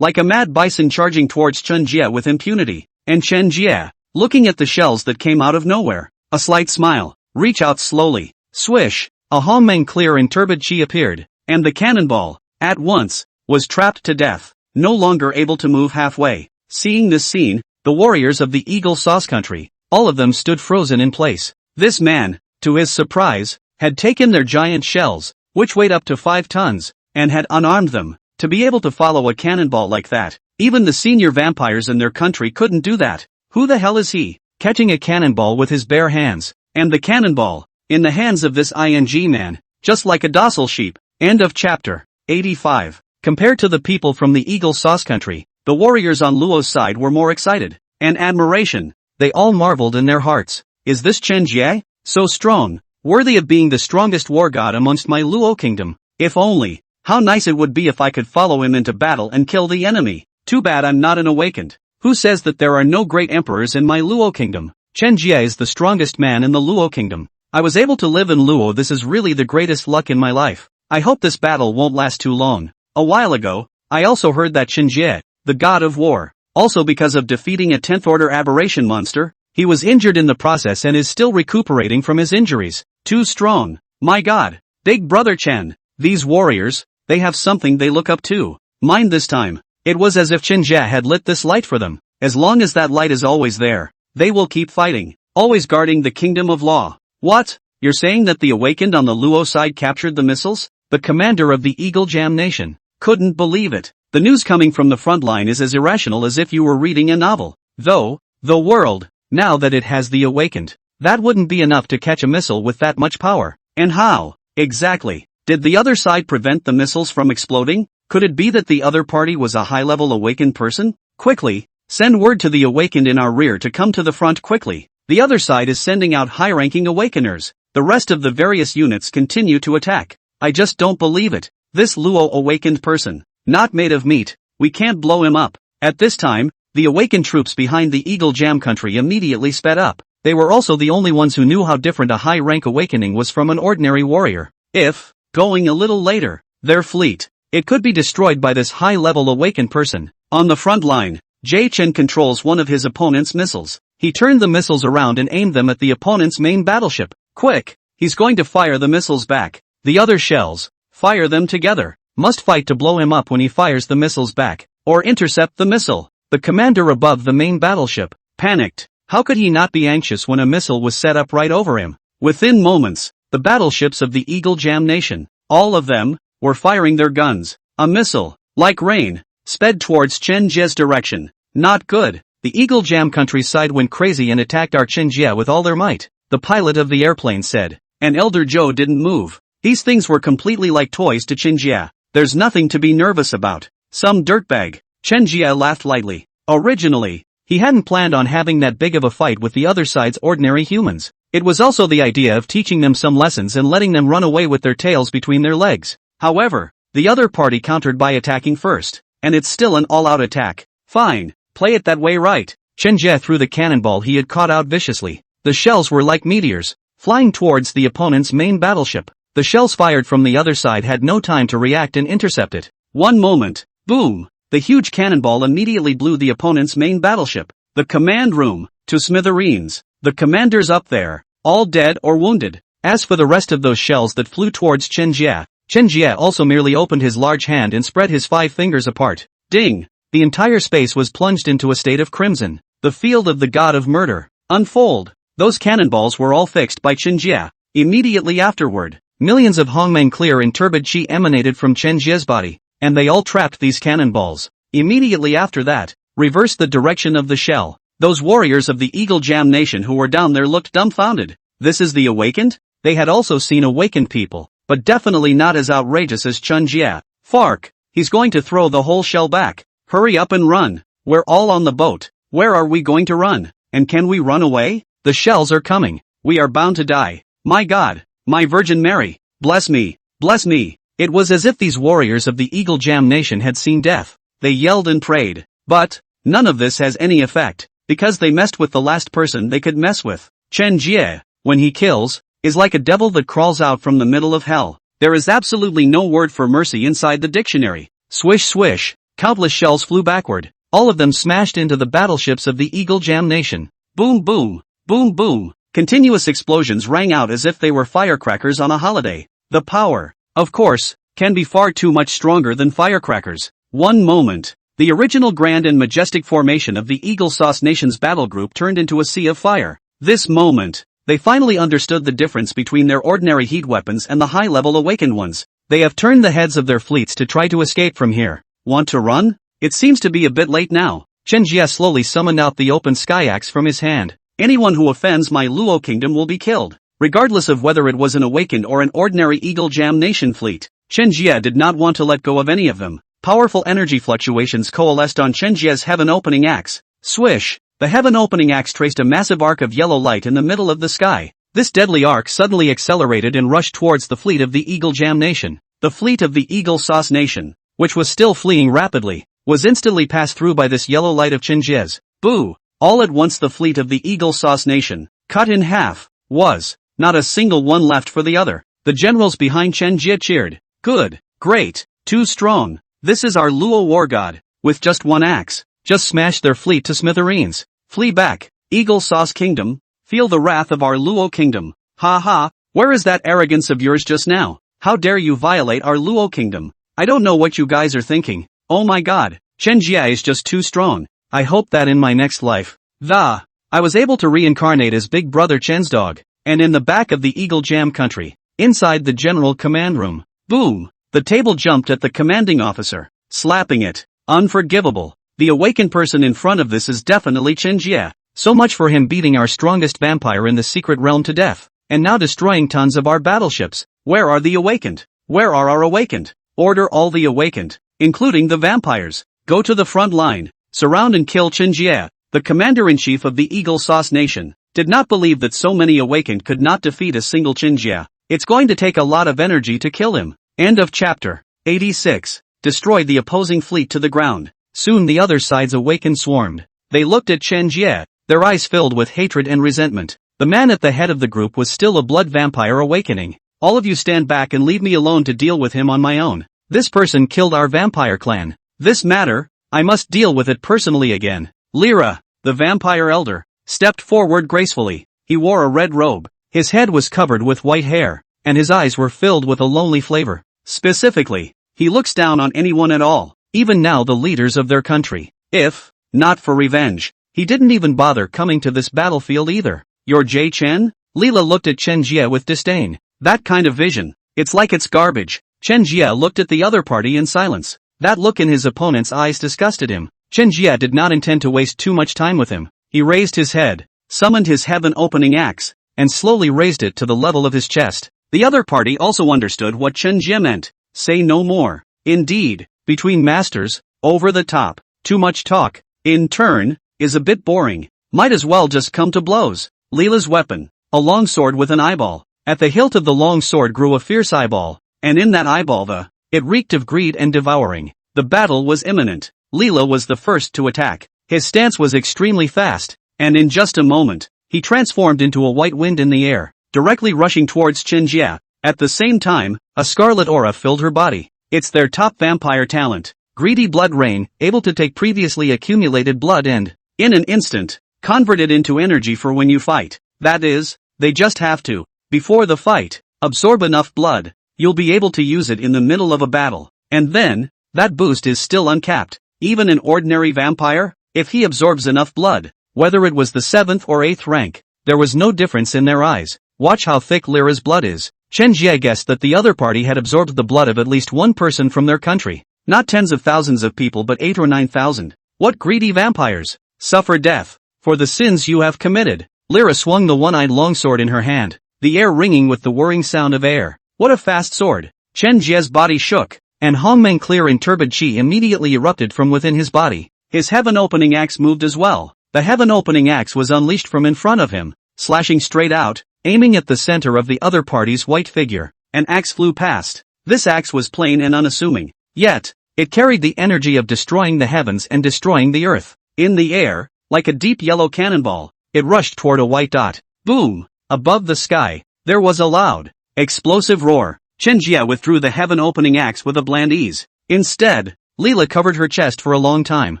Like a mad bison charging towards Chen Jie with impunity. And Chen Jie, looking at the shells that came out of nowhere, a slight smile, reach out slowly. Swish! A Hongmeng clear and turbid chi appeared, and the cannonball, at once, was trapped to death, no longer able to move halfway. Seeing this scene, the warriors of the Eagle Sauce country, all of them stood frozen in place. This man, to his surprise, had taken their giant shells, which weighed up to 5 tons, and had unarmed them. To be able to follow a cannonball like that, even the senior vampires in their country couldn't do that. Who the hell is he? Catching a cannonball with his bare hands, and the cannonball, in the hands of this ING man, just like a docile sheep. End of chapter. 85. Compared to the people from the Eagle Sauce country, the warriors on Luo's side were more excited, and admiration. They all marveled in their hearts. Is this Chen Jie? So strong, worthy of being the strongest war god amongst my Luo kingdom. If only, how nice it would be if I could follow him into battle and kill the enemy. Too bad I'm not an awakened. Who says that there are no great emperors in my Luo kingdom? Chen Jie is the strongest man in the Luo kingdom. I was able to live in Luo. This is really the greatest luck in my life. I hope this battle won't last too long. A while ago, I also heard that Chen Jie, the god of war, also because of defeating a 10th order aberration monster, he was injured in the process and is still recuperating from his injuries. Too strong. My god. Big brother Chen. These warriors, they have something they look up to. Mind this time. It was as if Chen Jie had lit this light for them. As long as that light is always there, they will keep fighting, always guarding the kingdom of law. What? You're saying that the awakened on the Luo side captured the missiles? The commander of the Eagle Jam Nation couldn't believe it. The news coming from the front line is as irrational as if you were reading a novel. Though, the world, now that it has the awakened, that wouldn't be enough to catch a missile with that much power. And how, exactly, did the other side prevent the missiles from exploding? Could it be that the other party was a high-level awakened person? Quickly, send word to the awakened in our rear to come to the front quickly. The other side is sending out high-ranking awakeners. The rest of the various units continue to attack. I just don't believe it. This Luo awakened person, not made of meat, we can't blow him up. At this time, the awakened troops behind the Eagle Jam country immediately sped up. They were also the only ones who knew how different a high-rank awakening was from an ordinary warrior. If, going a little later, their fleet, it could be destroyed by this high-level awakened person. On the front line, Jie Chen controls one of his opponent's missiles. He turned the missiles around and aimed them at the opponent's main battleship. Quick! He's going to fire the missiles back. The other shells, fire them together. Must fight to blow him up when he fires the missiles back, or intercept the missile. The commander above the main battleship panicked. How could he not be anxious when a missile was set up right over him? Within moments, the battleships of the Eagle Jam Nation, all of them, were firing their guns. A missile, like rain, sped towards Chen Jie's direction. Not good. The Eagle Jam countryside went crazy and attacked our Chen Jie with all their might. The pilot of the airplane said. And Elder Zhou didn't move. These things were completely like toys to Chen Jie. There's nothing to be nervous about. Some dirtbag. Chen Jie laughed lightly. Originally, he hadn't planned on having that big of a fight with the other side's ordinary humans. It was also the idea of teaching them some lessons and letting them run away with their tails between their legs. However, the other party countered by attacking first. And it's still an all-out attack. Fine, play it that way right. Chen Jie threw the cannonball he had caught out viciously. The shells were like meteors, flying towards the opponent's main battleship. The shells fired from the other side had no time to react and intercept it. One moment. Boom! The huge cannonball immediately blew the opponent's main battleship, the command room, to smithereens. The commanders up there, all dead or wounded. As for the rest of those shells that flew towards Chen Jie also merely opened his large hand and spread his 5 fingers apart. Ding! The entire space was plunged into a state of crimson. The field of the god of murder. Unfold. Those cannonballs were all fixed by Chen Jie. Immediately afterward, millions of Hongmeng clear and turbid chi emanated from Chen Jie's body, and they all trapped these cannonballs. Immediately after that, reversed the direction of the shell. Those warriors of the Eagle Jam Nation who were down there looked dumbfounded. This is the awakened? They had also seen awakened people, but definitely not as outrageous as Chen Jie. Fark, he's going to throw the whole shell back. Hurry up and run. We're all on the boat. Where are we going to run? And can we run away? The shells are coming. We are bound to die. My God, my Virgin Mary, bless me, bless me. It was as if these warriors of the Eagle Jam Nation had seen death. They yelled and prayed. But none of this has any effect, because they messed with the last person they could mess with. Chen Jie, when he kills, is like a devil that crawls out from the middle of hell. There is absolutely no word for mercy inside the dictionary. Swish swish, countless shells flew backward, all of them smashed into the battleships of the Eagle Jam Nation. Boom boom, boom boom, continuous explosions rang out as if they were firecrackers on a holiday. The power, of course, can be far too much stronger than firecrackers. One moment, the original grand and majestic formation of the Eagle Sauce Nation's battle group turned into a sea of fire. This moment, they finally understood the difference between their ordinary heat weapons and the high-level awakened ones. They have turned the heads of their fleets to try to escape from here. Want to run? It seems to be a bit late now. Chen Jie slowly summoned out the open sky axe from his hand. Anyone who offends my Luo kingdom will be killed, regardless of whether it was an awakened or an ordinary Eagle Jam Nation fleet. Chen Jie did not want to let go of any of them. Powerful energy fluctuations coalesced on Chen Jie's heaven-opening axe. Swish! The heaven-opening axe traced a massive arc of yellow light in the middle of the sky. This deadly arc suddenly accelerated and rushed towards the fleet of the Eagle Jam Nation. The fleet of the Eagle Sauce Nation, which was still fleeing rapidly, was instantly passed through by this yellow light of Chen Jie's. Boo! All at once the fleet of the Eagle Sauce Nation, cut in half, was not a single one left for the other. The generals behind Chen Jie cheered. Good, great, too strong. This is our Luo war god, with just one axe, just smashed their fleet to smithereens. Flee back, Eagle Sauce Kingdom, feel the wrath of our Luo Kingdom. Ha ha, where is that arrogance of yours just now? How dare you violate our Luo Kingdom? I don't know what you guys are thinking. Oh my god, Chen Jie is just too strong. I hope that in my next life, I was able to reincarnate as Big Brother Chen's dog, and in the back of the Eagle Jam country, inside the general command room. Boom! The table jumped at the commanding officer, slapping it. Unforgivable. The awakened person in front of this is definitely Chen Jie. So much for him beating our strongest vampire in the secret realm to death, and now destroying tons of our battleships. Where are the awakened? Where are our awakened? Order all the awakened, including the vampires. Go to the front line, surround and kill Chen Jie. The commander-in-chief of the Eagle Sauce Nation did not believe that so many awakened could not defeat a single Chen Jie. It's going to take a lot of energy to kill him. End of chapter. 86. Destroy the opposing fleet to the ground. Soon the other side's awakened swarmed. They looked at Chen Jie, their eyes filled with hatred and resentment. The man at the head of the group was still a blood vampire awakening. All of you stand back and leave me alone to deal with him on my own. This person killed our vampire clan. This matter, I must deal with it personally again. Lyra, the vampire elder, stepped forward gracefully. He wore a red robe. His head was covered with white hair, and his eyes were filled with a lonely flavor. Specifically, he looks down on anyone at all, even now the leaders of their country. If not for revenge, he didn't even bother coming to this battlefield either. You're Jie Chen? Lila looked at Chen Jie with disdain. That kind of vision, it's like it's garbage. Chen Jie looked at the other party in silence. That look in his opponent's eyes disgusted him. Chen Jie did not intend to waste too much time with him. He raised his head, summoned his heaven-opening axe, and slowly raised it to the level of his chest. The other party also understood what Chen Jie meant. Say no more. Indeed, between masters, over the top, too much talk, in turn, is a bit boring. Might as well just come to blows. Lila's weapon, a long sword with an eyeball. At the hilt of the long sword grew a fierce eyeball, and in that eyeball it reeked of greed and devouring. The battle was imminent. Lila was the first to attack. His stance was extremely fast, and in just a moment, he transformed into a white wind in the air. directly rushing towards Chen Jie. At the same time, a scarlet aura filled her body. It's their top vampire talent. Greedy blood rain, able to take previously accumulated blood and, in an instant, convert it into energy for when you fight. That is, they just have to, before the fight, absorb enough blood. You'll be able to use it in the middle of a battle. And then, that boost is still uncapped. Even an ordinary vampire, if he absorbs enough blood, whether it was the 7th or 8th rank, there was no difference in their eyes. Watch how thick Lyra's blood is. Chen Jie guessed that the other party had absorbed the blood of at least one person from their country. Not tens of thousands of people but 8 or 9,000. What greedy vampires! Suffer death for the sins you have committed. Lyra swung the one-eyed longsword in her hand, the air ringing with the whirring sound of air. What a fast sword! Chen Jie's body shook, and Hongmeng clear and turbid chi immediately erupted from within his body. His heaven-opening axe moved as well. The heaven-opening axe was unleashed from in front of him, slashing straight out, aiming at the center of the other party's white figure. An axe flew past. This axe was plain and unassuming, yet, it carried the energy of destroying the heavens and destroying the earth. In the air, like a deep yellow cannonball, it rushed toward a white dot. Boom! Above the sky, there was a loud, explosive roar. Chen Jie withdrew the heaven-opening axe with a bland ease. Instead, Leela covered her chest for a long time.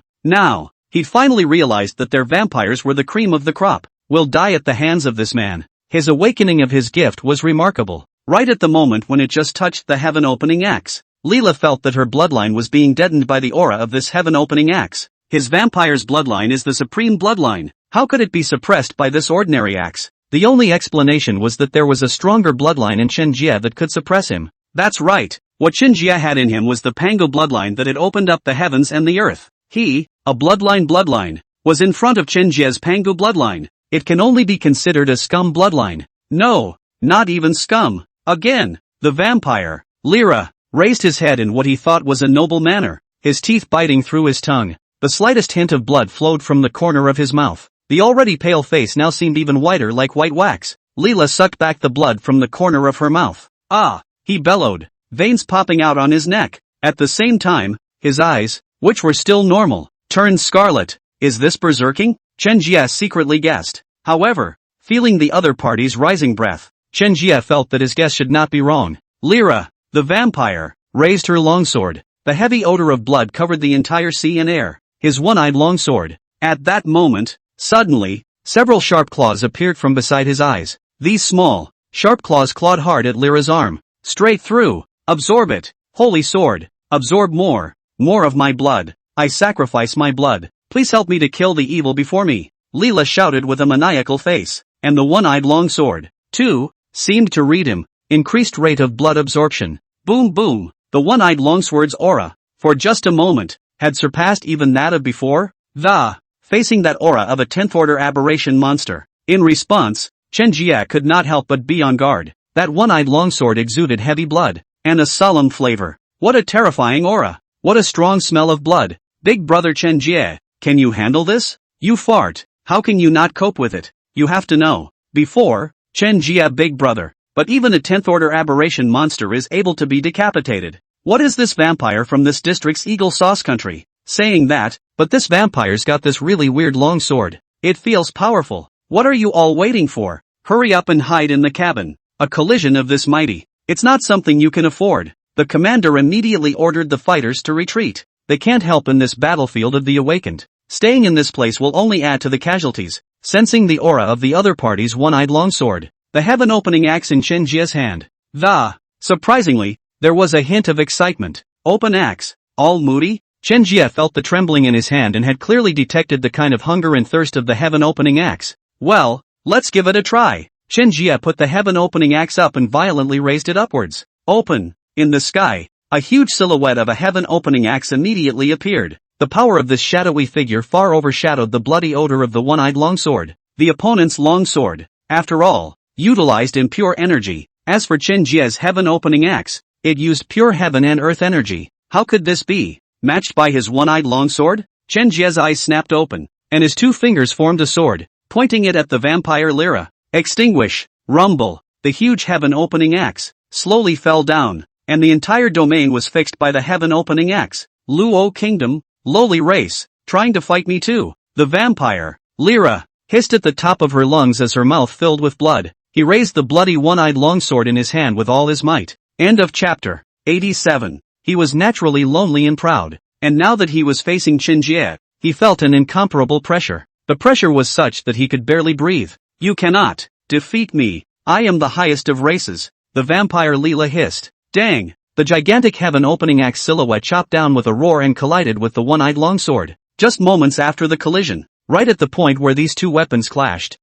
Now, he'd finally realized that their vampires were the cream of the crop. Will die at the hands of this man. His awakening of his gift was remarkable. Right at the moment when it just touched the heaven-opening axe, Leela felt that her bloodline was being deadened by the aura of this heaven-opening axe. His vampire's bloodline is the supreme bloodline. How could it be suppressed by this ordinary axe? The only explanation was that there was a stronger bloodline in Chen Jie that could suppress him. That's right. What Chen Jie had in him was the Pango bloodline that had opened up the heavens and the earth. He, a bloodline, was in front of Chen Jie's Pango bloodline. It can only be considered a scum bloodline. No, not even scum. Again, the vampire, Lyra, raised his head in what he thought was a noble manner, his teeth biting through his tongue. The slightest hint of blood flowed from the corner of his mouth. The already pale face now seemed even whiter like white wax. Leela sucked back the blood from the corner of her mouth. Ah! He bellowed, veins popping out on his neck. At the same time, his eyes, which were still normal, turned scarlet. Is this berserking? Chen Jie secretly guessed. However, feeling the other party's rising breath, Chen Jie felt that his guess should not be wrong. Lyra, the vampire, raised her longsword. The heavy odor of blood covered the entire sea and air. His one-eyed longsword. At that moment, suddenly, several sharp claws appeared from beside his eyes. These small, sharp claws clawed hard at Lyra's arm. Straight through. Absorb it. Holy sword. Absorb more. More of my blood. I sacrifice my blood. Please help me to kill the evil before me. Leela shouted with a maniacal face. And the one-eyed longsword, too, seemed to read him. Increased rate of blood absorption. Boom boom. The one-eyed longsword's aura, for just a moment, had surpassed even that of before. Facing that aura of a 10th order aberration monster. In response, Chen Jie could not help but be on guard. That one-eyed longsword exuded heavy blood, and a solemn flavor. What a terrifying aura. What a strong smell of blood. Big brother Chen Jie, can you handle this? You fart. How can you not cope with it? You have to know. Before, Chen Jie big brother. But even a 10th order aberration monster is able to be decapitated. What is this vampire from this district's Eagle Sauce country? Saying that, but this vampire's got this really weird long sword. It feels powerful. What are you all waiting for? Hurry up and hide in the cabin. A collision of this mighty. It's not something you can afford. The commander immediately ordered the fighters to retreat. They can't help in this battlefield of the awakened. Staying in this place will only add to the casualties. Sensing the aura of the other party's one-eyed longsword, the heaven-opening axe in Chen Jie's hand. Surprisingly, there was a hint of excitement. Open axe. All moody? Chen Jie felt the trembling in his hand and had clearly detected the kind of hunger and thirst of the heaven-opening axe. Well, let's give it a try. Chen Jie put the heaven-opening axe up and violently raised it upwards. Open. In the sky, a huge silhouette of a heaven-opening axe immediately appeared. The power of this shadowy figure far overshadowed the bloody odor of the one-eyed longsword. The opponent's longsword, after all, utilized impure energy. As for Chen Jie's heaven-opening axe, it used pure heaven and earth energy. How could this be? Matched by his one-eyed longsword? Chen Jie's eyes snapped open, and his two fingers formed a sword, pointing it at the vampire Lyra. Extinguish. Rumble. The huge heaven-opening axe slowly fell down, and the entire domain was fixed by the heaven-opening axe. Luo Kingdom, lowly race, trying to fight me too. The vampire, Lyra, hissed at the top of her lungs as her mouth filled with blood. He raised the bloody one-eyed longsword in his hand with all his might. End of chapter. 87. He was naturally lonely and proud, and now that he was facing Chen Jie, he felt an incomparable pressure. The pressure was such that he could barely breathe. You cannot defeat me. I am the highest of races, the vampire Leela hissed. Dang! The gigantic heaven-opening axe silhouette chopped down with a roar and collided with the one-eyed longsword. Just moments after the collision, right at the point where these two weapons clashed,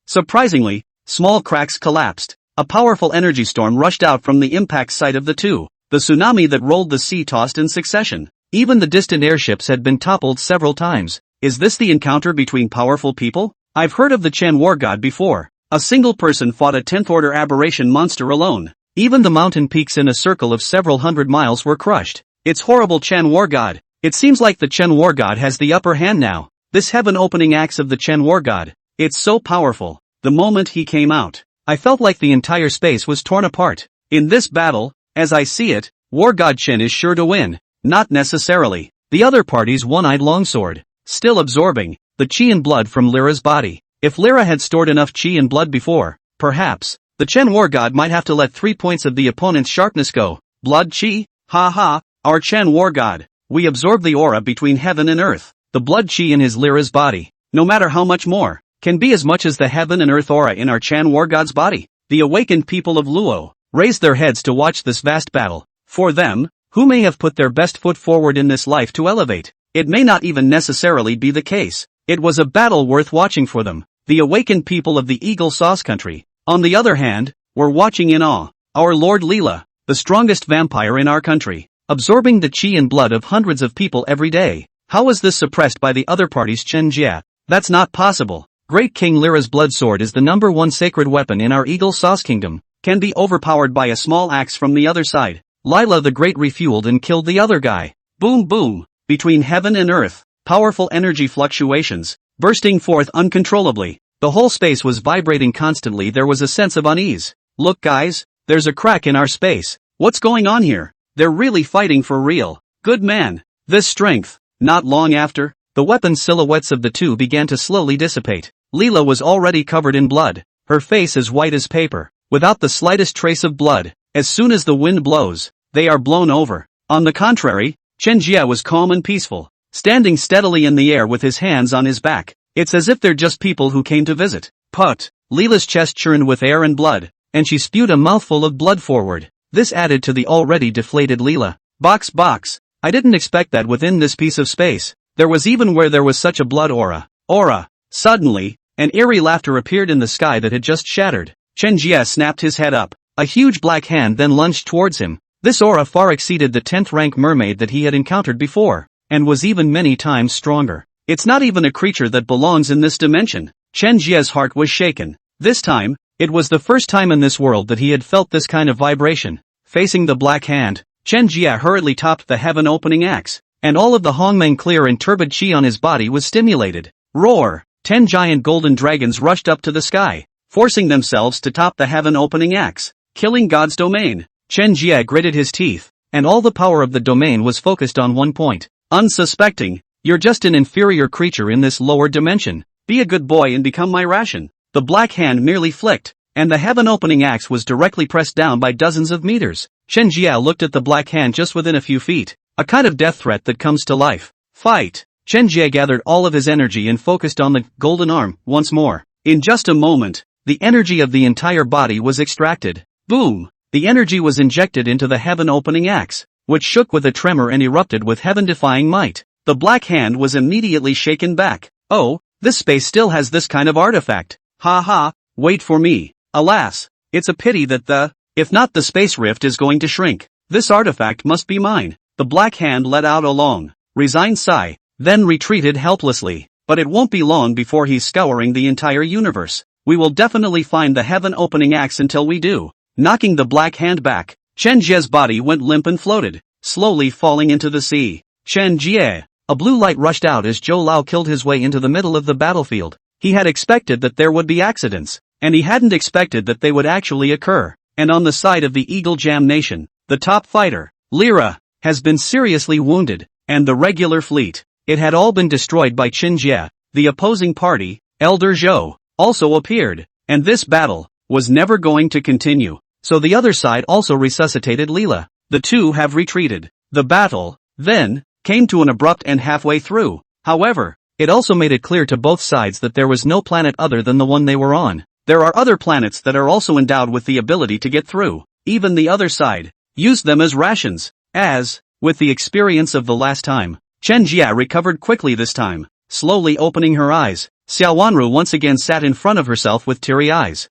surprisingly, small cracks collapsed. A powerful energy storm rushed out from the impact site of the two. The tsunami that rolled the sea tossed in succession. Even the distant airships had been toppled several times. Is this the encounter between powerful people? I've heard of the Chen war god before. A single person fought a 10th-order aberration monster alone. Even the mountain peaks in a circle of several hundred miles were crushed. It's horrible Chen war god. It seems like the Chen war god has the upper hand now. This heaven-opening axe of the Chen war god. It's so powerful. The moment he came out, I felt like the entire space was torn apart. In this battle, as I see it, war god Chen is sure to win. Not necessarily. The other party's one-eyed longsword, still absorbing the chi and blood from Lyra's body. If Lyra had stored enough chi and blood before, perhaps, the Chen war god might have to let 3 points of the opponent's sharpness go. Blood chi? Ha ha, our Chen war god. We absorb the aura between heaven and earth. The blood chi in his Lyra's body, no matter how much more, can be as much as the heaven and earth aura in our Chen war god's body. The awakened people of Luo raised their heads to watch this vast battle. For them, who may have put their best foot forward in this life to elevate, it may not even necessarily be the case. It was a battle worth watching for them. The awakened people of the Eagle Sauce country, on the other hand, were watching in awe. Our Lord Leela, the strongest vampire in our country, absorbing the chi and blood of hundreds of people every day. How was this suppressed by the other party's Chen Jie? That's not possible. Great King Lyra's blood sword is the #1 sacred weapon in our Eagle Sauce kingdom, can be overpowered by a small axe from the other side. Lila the Great refueled and killed the other guy. Boom boom, between heaven and earth, powerful energy fluctuations, bursting forth uncontrollably. The whole space was vibrating constantly. There was a sense of unease. Look guys, there's a crack in our space. What's going on here? They're really fighting for real. Good man. This strength. Not long after, the weapon silhouettes of the two began to slowly dissipate. Leela was already covered in blood, her face as white as paper, without the slightest trace of blood. As soon as the wind blows, they are blown over. On the contrary, Chen Jie was calm and peaceful, standing steadily in the air with his hands on his back. It's as if they're just people who came to visit. Put. Leela's chest churned with air and blood, and she spewed a mouthful of blood forward. This added to the already deflated Leela. Box. I didn't expect that within this piece of space. There was even where there was such a blood aura. Suddenly, an eerie laughter appeared in the sky that had just shattered. Chen Jie snapped his head up. A huge black hand then lunged towards him. This aura far exceeded the 10th rank mermaid that he had encountered before, and was even many times stronger. It's not even a creature that belongs in this dimension. Chen Jie's heart was shaken. This time, it was the first time in this world that he had felt this kind of vibration. Facing the black hand, Chen Jie hurriedly topped the heaven-opening axe, and all of the Hongmeng clear and turbid chi on his body was stimulated. Roar! 10 giant golden dragons rushed up to the sky, forcing themselves to top the heaven-opening axe, killing God's domain. Chen Jie gritted his teeth, and all the power of the domain was focused on one point. Unsuspecting, you're just an inferior creature in this lower dimension. Be a good boy and become my ration. The black hand merely flicked, and the heaven-opening axe was directly pressed down by dozens of meters. Chen Jie looked at the black hand just within a few feet, a kind of death threat that comes to life. Fight! Chen Jie gathered all of his energy and focused on the golden arm once more. In just a moment, the energy of the entire body was extracted. Boom! The energy was injected into the heaven-opening axe, which shook with a tremor and erupted with heaven-defying might. The black hand was immediately shaken back. Oh, this space still has this kind of artifact. Ha ha, wait for me. Alas, it's a pity that if not the space rift is going to shrink. This artifact must be mine. The black hand let out a long, resigned sigh, then retreated helplessly. But it won't be long before he's scouring the entire universe. We will definitely find the heaven-opening axe until we do. Knocking the black hand back, Chen Jie's body went limp and floated, slowly falling into the sea. Chen Jie. A blue light rushed out as Zhou Lao killed his way into the middle of the battlefield. He had expected that there would be accidents, and he hadn't expected that they would actually occur. And on the side of the Eagle Jam Nation, the top fighter, Lyra, has been seriously wounded, and the regular fleet, it had all been destroyed by Chen Jie. The opposing party, Elder Zhou, also appeared, and this battle, was never going to continue. So the other side also resuscitated Leela. The two have retreated. The battle, then, came to an abrupt end halfway through. However, it also made it clear to both sides that there was no planet other than the one they were on. There are other planets that are also endowed with the ability to get through. Even the other side used them as rations. As, with the experience of the last time, Chen Jie recovered quickly this time. Slowly opening her eyes, Xiaowanru once again sat in front of herself with teary eyes.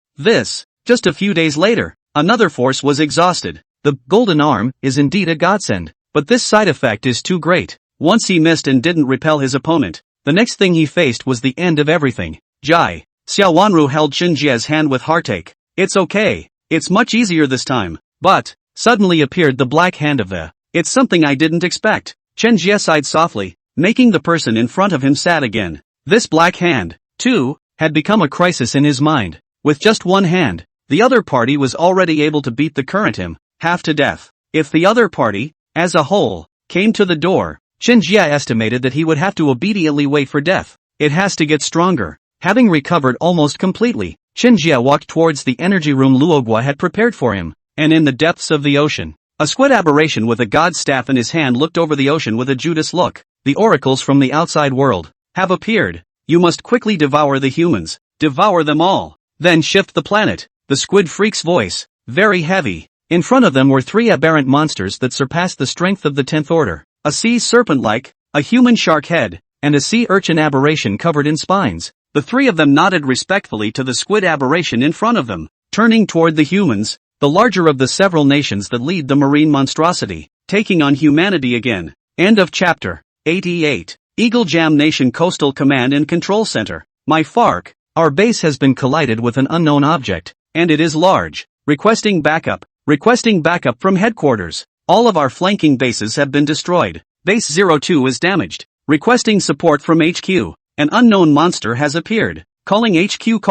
Just a few days later, another force was exhausted. The golden arm is indeed a godsend, but this side effect is too great. Once he missed and didn't repel his opponent, the next thing he faced was the end of everything. Jai. Xiaowanru held Chen Jie's hand with heartache. It's okay. It's much easier this time. But, suddenly appeared the black hand of the. It's something I didn't expect. Chen Jie sighed softly, making the person in front of him sad again. This black hand, too, had become a crisis in his mind. With just one hand, the other party was already able to beat the current him, half to death. If the other party, as a whole, came to the door, Chen Jie estimated that he would have to obediently wait for death. It has to get stronger. Having recovered almost completely, Chen Jie walked towards the energy room Luogua had prepared for him, and in the depths of the ocean, a squid aberration with a god's staff in his hand looked over the ocean with a Judas look. The oracles from the outside world have appeared. You must quickly devour the humans. Devour them all. Then shift the planet. The squid freak's voice, very heavy. In front of them were three aberrant monsters that surpassed the strength of the 10th order. A sea serpent-like, a human shark head, and a sea urchin aberration covered in spines. The three of them nodded respectfully to the squid aberration in front of them, turning toward the humans, the larger of the several nations that lead the marine monstrosity, taking on humanity again. End of chapter 88. Eagle Jam Nation Coastal Command and Control Center. My FARC, our base has been collided with an unknown object, and it is large. Requesting backup from headquarters. All of our flanking bases have been destroyed. Base 02 is damaged. Requesting support from HQ. An unknown monster has appeared. Calling HQ.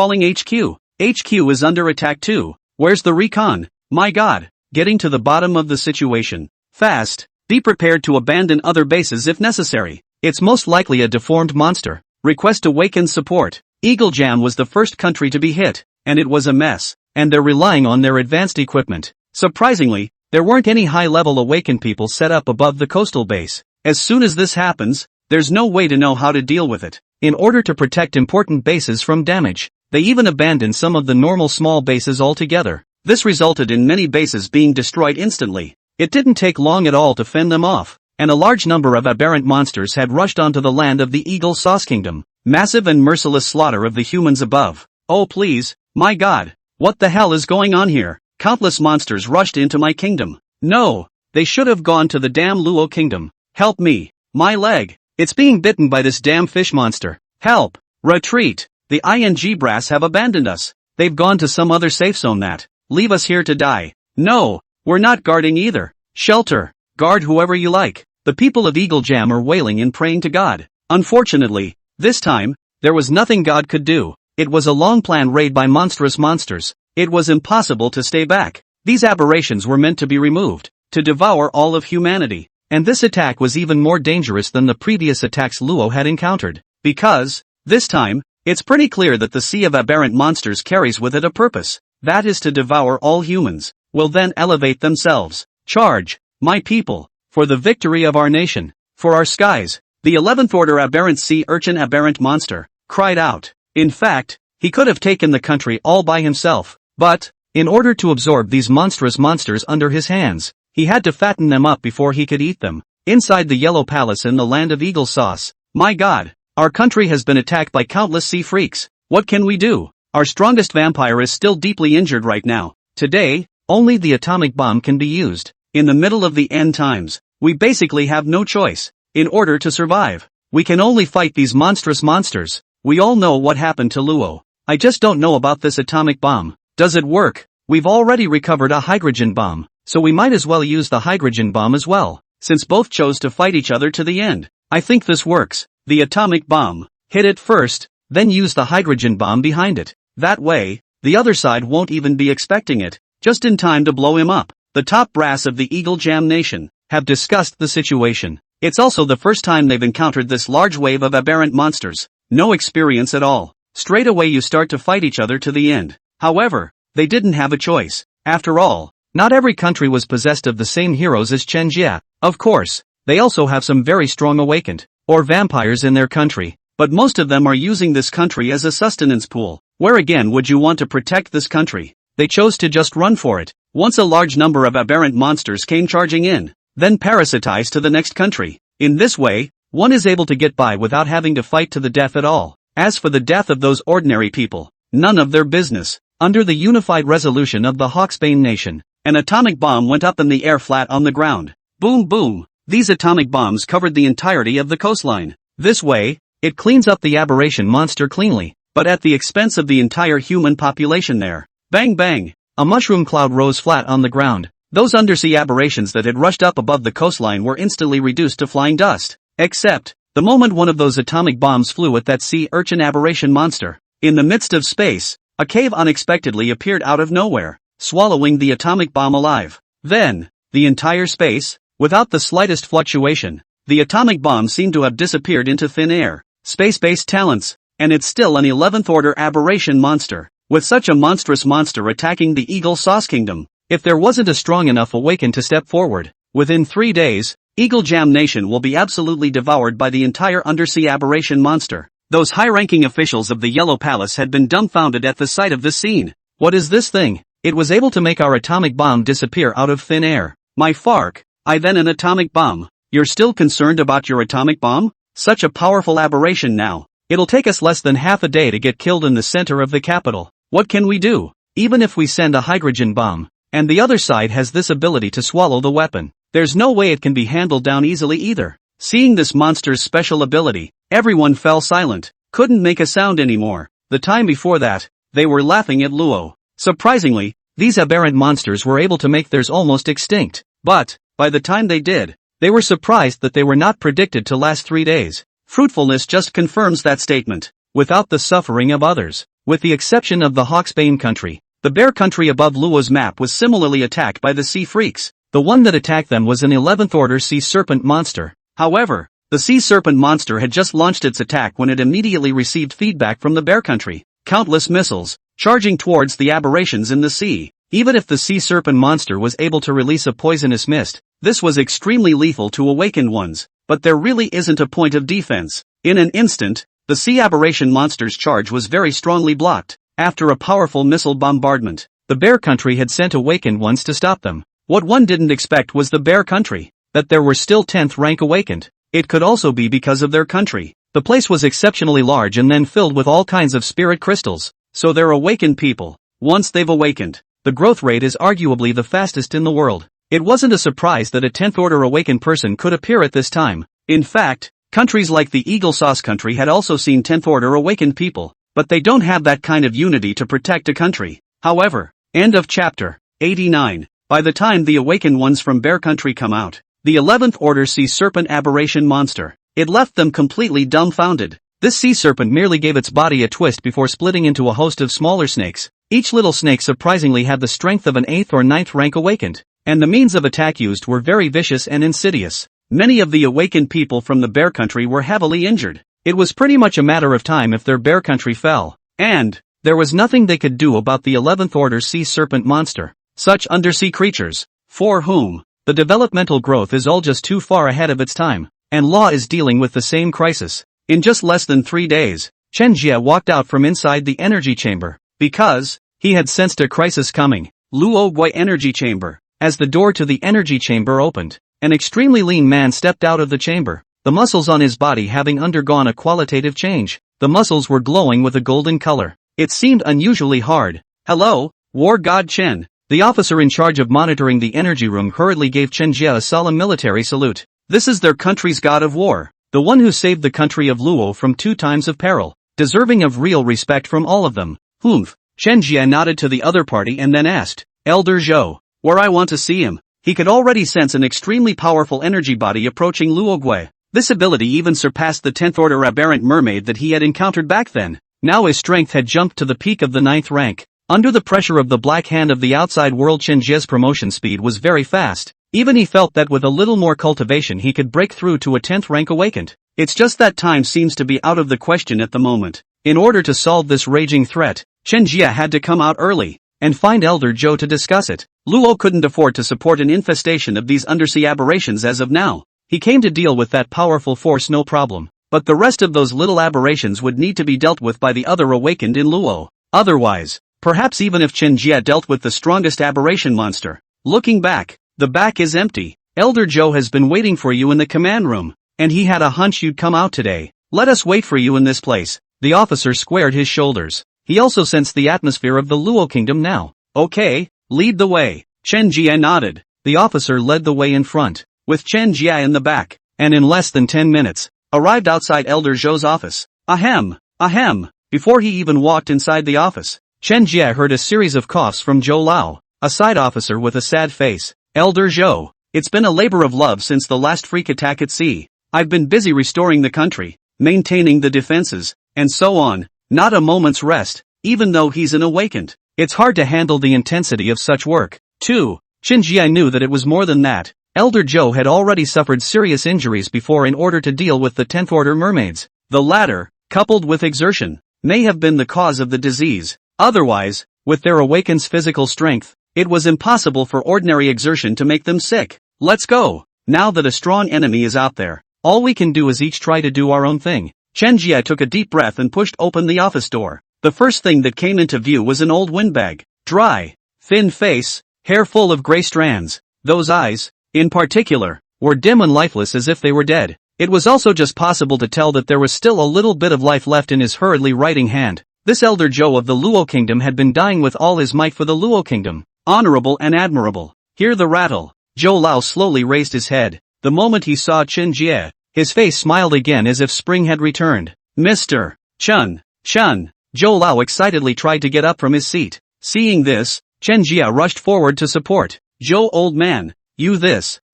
HQ is under attack too. Where's the recon? My god. Getting to the bottom of the situation. Fast. Be prepared to abandon other bases if necessary. It's most likely a deformed monster. Request awakens support. Eagle Jam was the first country to be hit, and it was a mess, and they're relying on their advanced equipment. Surprisingly, there weren't any high-level awakened people set up above the coastal base. As soon as this happens, there's no way to know how to deal with it. In order to protect important bases from damage, they even abandoned some of the normal small bases altogether. This resulted in many bases being destroyed instantly. It didn't take long at all to fend them off, and a large number of aberrant monsters had rushed onto the land of the Eagle Sauce Kingdom. Massive and merciless slaughter of the humans above. Oh please, my god, what the hell is going on here? Countless monsters rushed into my kingdom. No, they should have gone to the damn Luo kingdom. Help me, my leg. It's being bitten by this damn fish monster. Help, retreat. The ING brass have abandoned us. They've gone to some other safe zone that. Leave us here to die. No, we're not guarding either. Shelter, guard whoever you like. The people of Eagle Jam are wailing and praying to God. Unfortunately, this time, there was nothing God could do. It was a long-planned raid by monstrous monsters. It was impossible to stay back. These aberrations were meant to be removed, to devour all of humanity. And this attack was even more dangerous than the previous attacks Luo had encountered. Because, this time, it's pretty clear that the sea of aberrant monsters carries with it a purpose. That is to devour all humans, will then elevate themselves. Charge, my people, for the victory of our nation, for our skies. The 11th order aberrant sea urchin aberrant monster cried out. In fact, he could have taken the country all by himself, but, in order to absorb these monstrous monsters under his hands, he had to fatten them up before he could eat them. Inside the Yellow Palace in the land of Eagle Sauce, my god, our country has been attacked by countless sea freaks. What can we do? Our strongest vampire is still deeply injured right now. Today, only the atomic bomb can be used. In the middle of the end times, we basically have no choice. In order to survive, we can only fight these monstrous monsters. We all know what happened to Luo. I just don't know about this atomic bomb. Does it work? We've already recovered a hydrogen bomb, so we might as well use the hydrogen bomb as well, since both chose to fight each other to the end. I think this works. The atomic bomb. Hit it first, then use the hydrogen bomb behind it. That way, the other side won't even be expecting it, just in time to blow him up. The top brass of the Eagle Jam Nation have discussed the situation. It's also the first time they've encountered this large wave of aberrant monsters. No experience at all. Straight away you start to fight each other to the end. However, they didn't have a choice. After all, not every country was possessed of the same heroes as Chen Jie. Of course, they also have some very strong awakened, or vampires in their country, but most of them are using this country as a sustenance pool. Where again would you want to protect this country? They chose to just run for it. Once a large number of aberrant monsters came charging in, then parasitized to the next country. In this way, one is able to get by without having to fight to the death at all. As for the death of those ordinary people, none of their business. Under the unified resolution of the Hawksbane nation, an atomic bomb went up in the air flat on the ground. Boom boom. These atomic bombs covered the entirety of the coastline. This way, it cleans up the aberration monster cleanly, but at the expense of the entire human population there. Bang bang. A mushroom cloud rose flat on the ground. Those undersea aberrations that had rushed up above the coastline were instantly reduced to flying dust. Except, the moment one of those atomic bombs flew at that sea urchin aberration monster. In the midst of space, a cave unexpectedly appeared out of nowhere, swallowing the atomic bomb alive. Then, the entire space, without the slightest fluctuation, the atomic bomb seemed to have disappeared into thin air. Space-based talents, and it's still an 11th order aberration monster. With such a monstrous monster attacking the Eagle Sauce Kingdom, if there wasn't a strong enough awaken to step forward, within 3 days, Eagle Jam Nation will be absolutely devoured by the entire undersea aberration monster. Those high-ranking officials of the Yellow Palace had been dumbfounded at the sight of this scene. What is this thing? It was able to make our atomic bomb disappear out of thin air. My fark, I then an atomic bomb. You're still concerned about your atomic bomb? Such a powerful aberration now. It'll take us less than half a day to get killed in the center of the capital. What can we do? Even if we send a hydrogen bomb, and the other side has this ability to swallow the weapon, there's no way it can be handled down easily either. Seeing this monster's special ability, everyone fell silent, couldn't make a sound anymore. The time before that, they were laughing at Luo. Surprisingly, these aberrant monsters were able to make theirs almost extinct. But, by the time they did, they were surprised that they were not predicted to last 3 days. Fruitfulness just confirms that statement. Without the suffering of others. With the exception of the Hawksbane country, the bear country above Luo's map was similarly attacked by the sea freaks. The one that attacked them was an 11th order sea serpent monster. However, the sea serpent monster had just launched its attack when it immediately received feedback from the bear country. Countless missiles, charging towards the aberrations in the sea. Even if the sea serpent monster was able to release a poisonous mist, this was extremely lethal to awakened ones. But there really isn't a point of defense. In an instant, the sea aberration monster's charge was very strongly blocked. After a powerful missile bombardment, the bear country had sent awakened ones to stop them. What one didn't expect was the bear country, that there were still 10th rank awakened. It could also be because of their country. The place was exceptionally large and then filled with all kinds of spirit crystals. So they're awakened people. Once they've awakened, the growth rate is arguably the fastest in the world. It wasn't a surprise that a 10th order awakened person could appear at this time. In fact, countries like the Eagle Sauce country had also seen 10th order awakened people, but they don't have that kind of unity to protect a country. However, end of chapter 89. By the time the awakened ones from Bear Country come out, the 11th order sea serpent aberration monster, it left them completely dumbfounded. This sea serpent merely gave its body a twist before splitting into a host of smaller snakes. Each little snake surprisingly had the strength of an 8th or 9th rank awakened, and the means of attack used were very vicious and insidious. Many of the awakened people from the Bear Country were heavily injured. It was pretty much a matter of time if their Bear Country fell, and there was nothing they could do about the 11th order sea serpent monster. Such undersea creatures, for whom the developmental growth is all just too far ahead of its time, and law is dealing with the same crisis. In just less than 3 days, Chen Jie walked out from inside the energy chamber, because he had sensed a crisis coming. Luo Gui energy chamber. As the door to the energy chamber opened, an extremely lean man stepped out of the chamber, the muscles on his body having undergone a qualitative change. The muscles were glowing with a golden color. It seemed unusually hard. Hello, War God Chen. The officer in charge of monitoring the energy room hurriedly gave Chen Jie a solemn military salute. This is their country's god of war, the one who saved the country of Luo from 2 times of peril, deserving of real respect from all of them. Humph. Chen Jie nodded to the other party and then asked, Elder Zhou, where I want to see him. He could already sense an extremely powerful energy body approaching Luo Gui. This ability even surpassed the 10th order aberrant mermaid that he had encountered back then. Now his strength had jumped to the peak of the 9th rank. Under the pressure of the black hand of the outside world, Chen Jie's promotion speed was very fast. Even he felt that with a little more cultivation he could break through to a 10th rank awakened. It's just that time seems to be out of the question at the moment. In order to solve this raging threat, Chen Jie had to come out early. and find Elder Joe to discuss it. Luo couldn't afford to support an infestation of these undersea aberrations as of now. He came to deal with that powerful force no problem, but the rest of those little aberrations would need to be dealt with by the other awakened in Luo. Otherwise, perhaps even if Chen Jie dealt with the strongest aberration monster. Looking back, the back is empty. Elder Joe has been waiting for you in the command room, and he had a hunch you'd come out today. Let us wait for you in this place. The officer squared his shoulders. He also sensed the atmosphere of the Luo kingdom now. Okay, lead the way. Chen Jie nodded. The officer led the way in front, with Chen Jie in the back, and in less than 10 minutes, arrived outside Elder Zhou's office. Ahem, ahem. Before he even walked inside the office, Chen Jie heard a series of coughs from Zhou Lao, a side officer with a sad face. Elder Zhou, it's been a labor of love since the last freak attack at sea. I've been busy restoring the country, maintaining the defenses, and so on, not a moment's rest, even though he's an awakened. It's hard to handle the intensity of such work. 2. Chen Jie knew that it was more than that. Elder Zhou had already suffered serious injuries before in order to deal with the 10th Order mermaids. The latter, coupled with exertion, may have been the cause of the disease. Otherwise, with their awakened's physical strength, it was impossible for ordinary exertion to make them sick. Let's go. Now that a strong enemy is out there, all we can do is each try to do our own thing. Chen Jie took a deep breath and pushed open the office door. The first thing that came into view was an old windbag. Dry, thin face, hair full of gray strands. Those eyes, in particular, were dim and lifeless as if they were dead. It was also just possible to tell that there was still a little bit of life left in his hurriedly writing hand. This Elder Zhou of the Luo Kingdom had been dying with all his might for the Luo Kingdom. Honorable and admirable. Hear the rattle. Zhou Lao slowly raised his head. The moment he saw Chen Jie, his face smiled again as if spring had returned. Mr. Chen. Zhou Lao excitedly tried to get up from his seat. Seeing this, Chen Jie rushed forward to support. Zhou, old man, you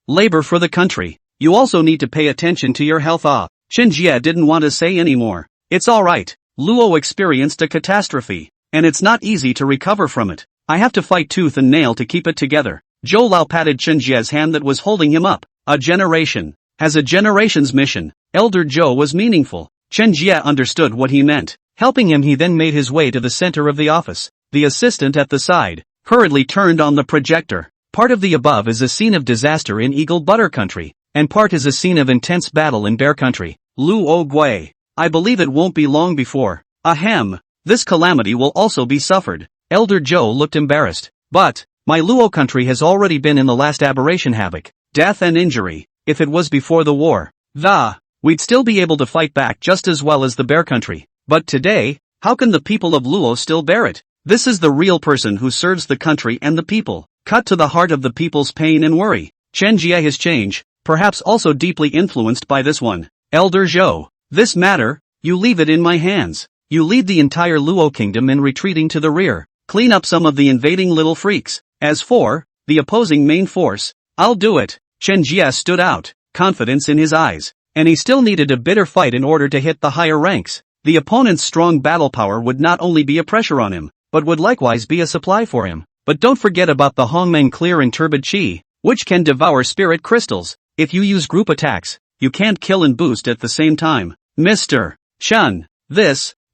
labor for the country. You also need to pay attention to your health. Chen Jie didn't want to say anymore. It's alright. Luo experienced a catastrophe, and it's not easy to recover from it. I have to fight tooth and nail to keep it together. Zhou Lao patted Chen Jie's hand that was holding him up. A generation has a generation's mission. Elder Zhou was meaningful. Chen Jie understood what he meant. Helping him, he then made his way to the center of the office. The assistant at the side hurriedly turned on the projector. Part of the above is a scene of disaster in Eagle Butter Country, and part is a scene of intense battle in Bear Country. Luo Gui. I believe it won't be long before. Ahem. This calamity will also be suffered. Elder Zhou looked embarrassed. But, my Luo country has already been in the last aberration havoc, death and injury. If it was before the war, we'd still be able to fight back just as well as the Bear Country. But today, how can the people of Luo still bear it? This is the real person who serves the country and the people. Cut to the heart of the people's pain and worry. Chen Jie has changed, perhaps also deeply influenced by this one. Elder Zhou, this matter, you leave it in my hands. You lead the entire Luo kingdom in retreating to the rear. Clean up some of the invading little freaks. As for the opposing main force, I'll do it. Chen Jie stood out, confidence in his eyes, and he still needed a bitter fight in order to hit the higher ranks. The opponent's strong battle power would not only be a pressure on him, but would likewise be a supply for him. But don't forget about the Hongmeng clear and turbid chi, which can devour spirit crystals. If you use group attacks, you can't kill and boost at the same time. Mr. Chen,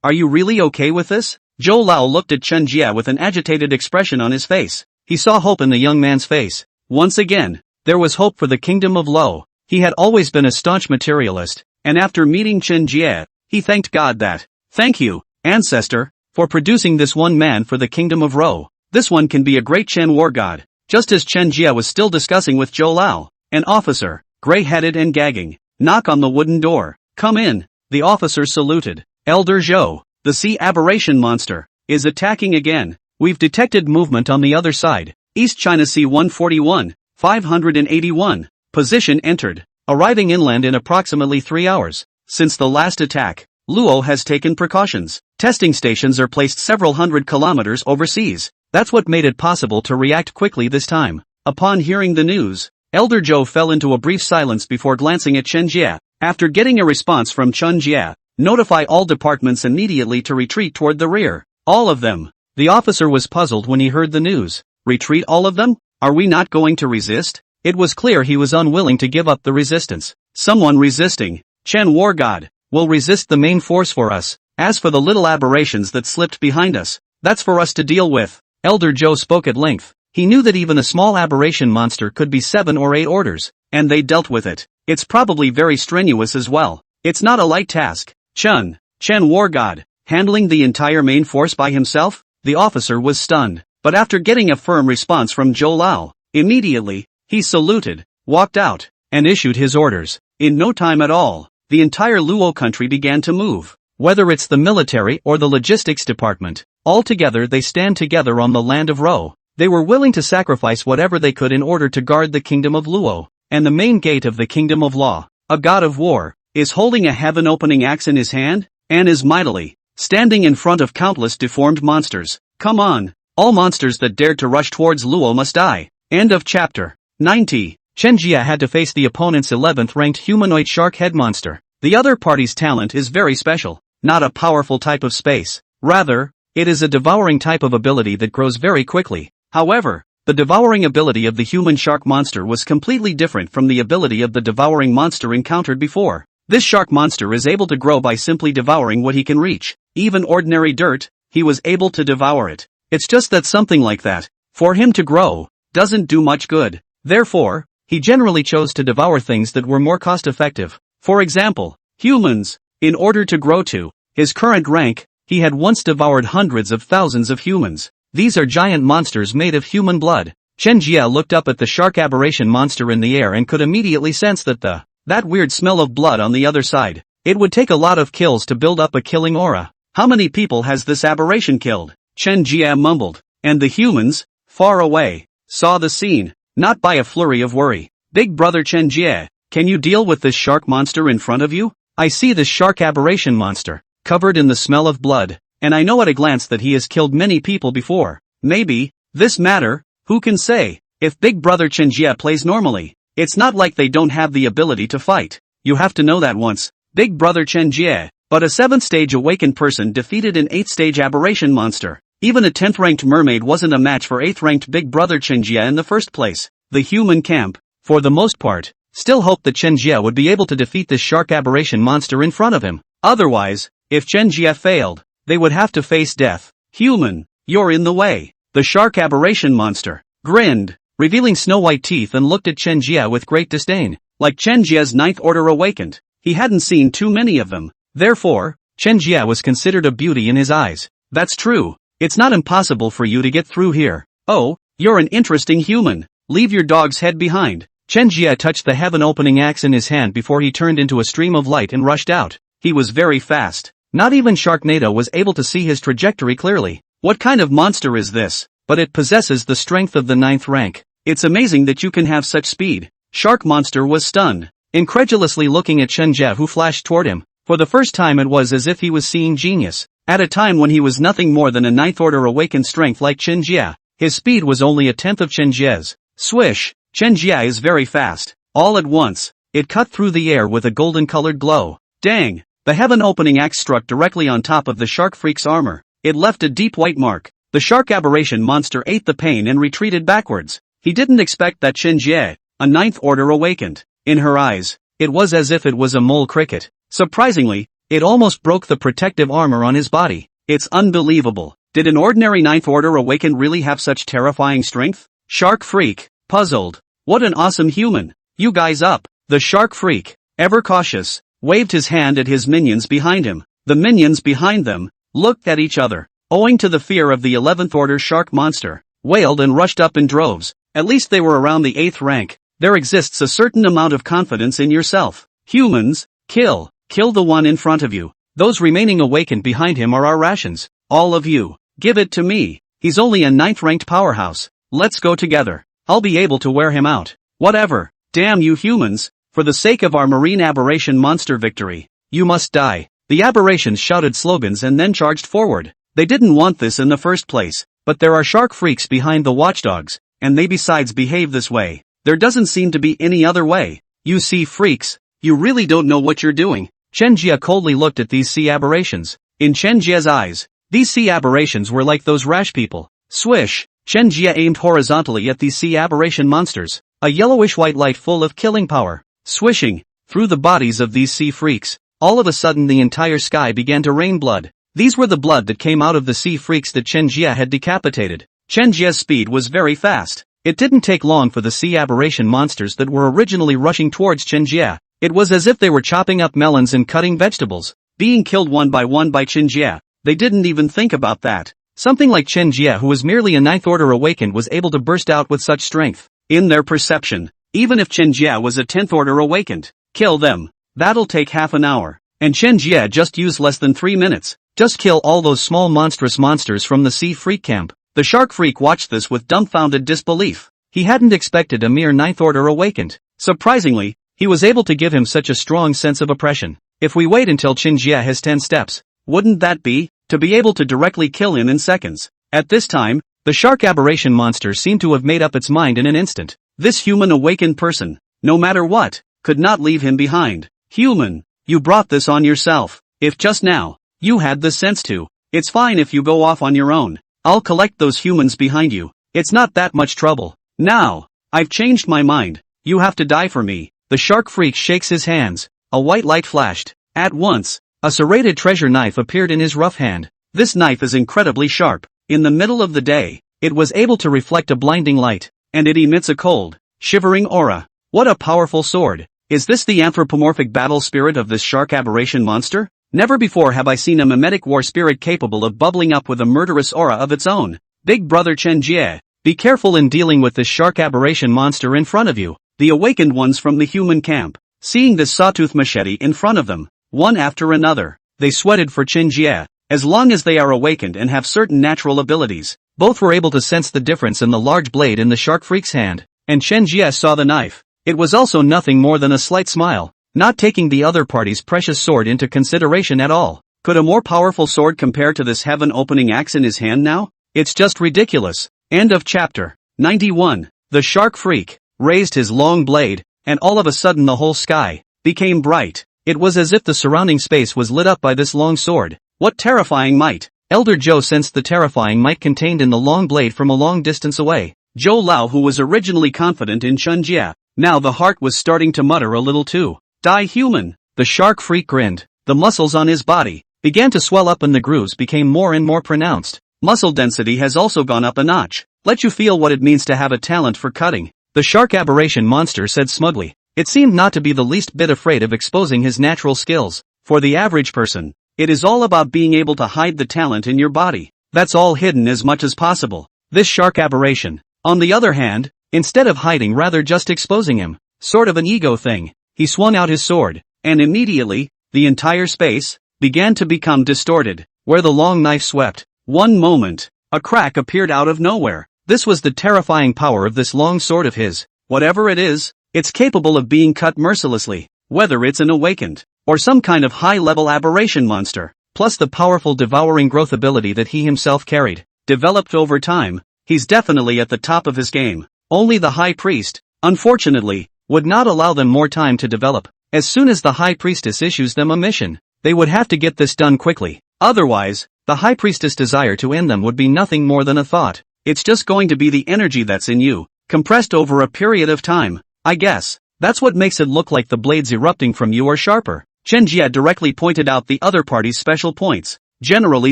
are you really okay with this? Zhou Lao looked at Chen Jie with an agitated expression on his face. He saw hope in the young man's face. Once again, there was hope for the kingdom of Luo. He had always been a staunch materialist, and after meeting Chen Jie, he thanked God that, thank you, ancestor, for producing this one man for the kingdom of Ro. This one can be a great Chen war god. Just as Chen Jie was still discussing with Zhou Lao, an officer, gray-headed and gagging, knocked on the wooden door. Come in. The officer saluted. Elder Zhou, the sea aberration monster, is attacking again. We've detected movement on the other side. East China Sea 141, 581. Position entered. Arriving inland in approximately 3 hours. Since the last attack, Luo has taken precautions. Testing stations are placed several hundred kilometers overseas. That's what made it possible to react quickly this time. Upon hearing the news, Elder Zhou fell into a brief silence before glancing at Chen Jie. After getting a response from Chen Jie, notify all departments immediately to retreat toward the rear. All of them. The officer was puzzled when he heard the news. Retreat all of them? Are we not going to resist? It was clear he was unwilling to give up the resistance. Someone resisting, Chen War God, will resist the main force for us. As for the little aberrations that slipped behind us, that's for us to deal with. Elder Joe spoke at length. He knew that even a small aberration monster could be 7 or 8 orders, and they dealt with it. It's probably very strenuous as well. It's not a light task. Chen War God, handling the entire main force by himself? The officer was stunned, but after getting a firm response from Zhou Lao, immediately, he saluted, walked out, and issued his orders. In no time at all, the entire Luo country began to move. Whether it's the military or the logistics department, all together they stand together on the land of Ro. They were willing to sacrifice whatever they could in order to guard the kingdom of Luo, and the main gate of the kingdom of Law, a god of war, is holding a heaven-opening axe in his hand, and is mightily standing in front of countless deformed monsters. Come on, all monsters that dared to rush towards Luo must die. End of chapter. 90. Chen Jie had to face the opponent's 11th ranked humanoid shark head monster. The other party's talent is very special, not a powerful type of space. Rather, it is a devouring type of ability that grows very quickly. However, the devouring ability of the human shark monster was completely different from the ability of the devouring monster encountered before. This shark monster is able to grow by simply devouring what he can reach. Even ordinary dirt, he was able to devour it. It's just that something like that, for him to grow, doesn't do much good. Therefore, he generally chose to devour things that were more cost-effective. For example, humans. In order to grow to his current rank, he had once devoured hundreds of thousands of humans. These are giant monsters made of human blood. Chen Jie looked up at the shark aberration monster in the air and could immediately sense that weird smell of blood on the other side. It would take a lot of kills to build up a killing aura. How many people has this aberration killed? Chen Jie mumbled. And the humans, far away, saw the scene, not by a flurry of worry. Big brother Chen Jie, can you deal with this shark monster in front of you? I see this shark aberration monster, covered in the smell of blood, and I know at a glance that he has killed many people before. Maybe, this matter, who can say? If big brother Chen Jie plays normally, it's not like they don't have the ability to fight. You have to know that once. Big brother Chen Jie, but a 7th stage awakened person defeated an 8th stage aberration monster. Even a 10th ranked mermaid wasn't a match for 8th ranked big brother Chen Jie in the first place. The human camp, for the most part, still hoped that Chen Jie would be able to defeat this shark aberration monster in front of him. Otherwise, if Chen Jie failed, they would have to face death. Human, you're in the way. The shark aberration monster grinned, revealing snow-white teeth, and looked at Chen Jie with great disdain. Like Chen Jie's 9th order awakened, he hadn't seen too many of them. Therefore, Chen Jie was considered a beauty in his eyes. That's true. It's not impossible for you to get through here. Oh, you're an interesting human. Leave your dog's head behind. Chen Jie touched the heaven-opening axe in his hand before he turned into a stream of light and rushed out. He was very fast. Not even Sharknado was able to see his trajectory clearly. What kind of monster is this? But it possesses the strength of the 9th rank. It's amazing that you can have such speed. Shark monster was stunned, incredulously looking at Chen Jie, who flashed toward him. For the first time it was as if he was seeing genius. At a time when he was nothing more than a 9th order awakened strength like Chen Jie, his speed was only a 10th of Chen Jie's. Swish! Chen Jie is very fast. All at once, it cut through the air with a golden-colored glow. Dang! The heaven-opening axe struck directly on top of the shark freak's armor. It left a deep white mark. The shark aberration monster ate the pain and retreated backwards. He didn't expect that Chen Jie, a 9th order awakened. In her eyes, it was as if it was a mole cricket. Surprisingly, it almost broke the protective armor on his body. It's unbelievable. Did an ordinary 9th order awakened really have such terrifying strength? Shark freak, puzzled. What an awesome human. You guys up. The shark freak, ever cautious, waved his hand at his minions behind him. The minions behind them looked at each other. Owing to the fear of the 11th order shark monster, wailed and rushed up in droves. At least they were around the 8th rank. There exists a certain amount of confidence in yourself. Humans, kill the one in front of you. Those remaining awakened behind him are our rations. All of you, give it to me. He's only a 9th ranked powerhouse. Let's go together. I'll be able to wear him out. Whatever. Damn you humans. For the sake of our marine aberration monster victory, you must die. The aberrations shouted slogans and then charged forward. They didn't want this in the first place, but there are shark freaks behind the watchdogs, and they besides behave this way. There doesn't seem to be any other way. You see freaks, you really don't know what you're doing. Chen Jie coldly looked at these sea aberrations. In Chen Jie's eyes, these sea aberrations were like those rash people. Swish! Chen Jie aimed horizontally at these sea aberration monsters. A yellowish-white light full of killing power, swishing through the bodies of these sea freaks. All of a sudden the entire sky began to rain blood. These were the blood that came out of the sea freaks that Chen Jie had decapitated. Chen Jie's speed was very fast. It didn't take long for the sea aberration monsters that were originally rushing towards Chen Jie. It was as if they were chopping up melons and cutting vegetables, being killed one by Chen Jie. They didn't even think about that. Something like Chen Jie, who was merely a ninth order awakened, was able to burst out with such strength. In their perception, even if Chen Jie was a 10th order awakened, kill them. That'll take half an hour. And Chen Jie just used less than 3 minutes. Just kill all those small monstrous monsters from the sea freak camp. The shark freak watched this with dumbfounded disbelief. He hadn't expected a mere 9th order awakened. Surprisingly, he was able to give him such a strong sense of oppression. If we wait until Chen Jie has 10 steps, wouldn't that be? To be able to directly kill him in seconds. At this time, the shark aberration monster seemed to have made up its mind in an instant. This human awakened person, no matter what, could not leave him behind. Human, you brought this on yourself. If just now, you had the sense to, it's fine if you go off on your own. I'll collect those humans behind you. It's not that much trouble. Now, I've changed my mind. You have to die for me. The shark freak shakes his hands. A white light flashed. At once, a serrated treasure knife appeared in his rough hand. This knife is incredibly sharp. In the middle of the day, it was able to reflect a blinding light, and it emits a cold, shivering aura. What a powerful sword. Is this the anthropomorphic battle spirit of this shark aberration monster? Never before have I seen a mimetic war spirit capable of bubbling up with a murderous aura of its own. Big brother Chen Jie, be careful in dealing with this shark aberration monster in front of you. The awakened ones from the human camp, seeing this sawtooth machete in front of them, one after another, they sweated for Chen Jie. As long as they are awakened and have certain natural abilities, both were able to sense the difference in the large blade in the shark freak's hand, and Chen Jie saw the knife. It was also nothing more than a slight smile, not taking the other party's precious sword into consideration at all. Could a more powerful sword compare to this heaven-opening axe in his hand now? It's just ridiculous. End of chapter 91. The shark freak raised his long blade, and all of a sudden the whole sky became bright. It was as if the surrounding space was lit up by this long sword. What terrifying might! Elder Zhou sensed the terrifying might contained in the long blade from a long distance away. Zhou Lao, who was originally confident in Chen Jie, now the heart was starting to mutter a little too. Die human! The shark freak grinned. The muscles on his body began to swell up and the grooves became more and more pronounced. Muscle density has also gone up a notch. Let you feel what it means to have a talent for cutting. The shark aberration monster said smugly. It seemed not to be the least bit afraid of exposing his natural skills. For the average person, it is all about being able to hide the talent in your body. That's all hidden as much as possible. This shark aberration, on the other hand, instead of hiding, rather just exposing him, sort of an ego thing, he swung out his sword, and immediately, the entire space began to become distorted, where the long knife swept. One moment, a crack appeared out of nowhere. This was the terrifying power of this long sword of his. Whatever it is, it's capable of being cut mercilessly, whether it's an awakened, or some kind of high-level aberration monster, plus the powerful devouring growth ability that he himself carried, developed over time. He's definitely at the top of his game. Only the High Priest, unfortunately, would not allow them more time to develop. As soon as the High Priestess issues them a mission, they would have to get this done quickly. Otherwise, the High Priestess' desire to end them would be nothing more than a thought. It's just going to be the energy that's in you, compressed over a period of time. I guess, that's what makes it look like the blades erupting from you are sharper. Chen Jie directly pointed out the other party's special points. Generally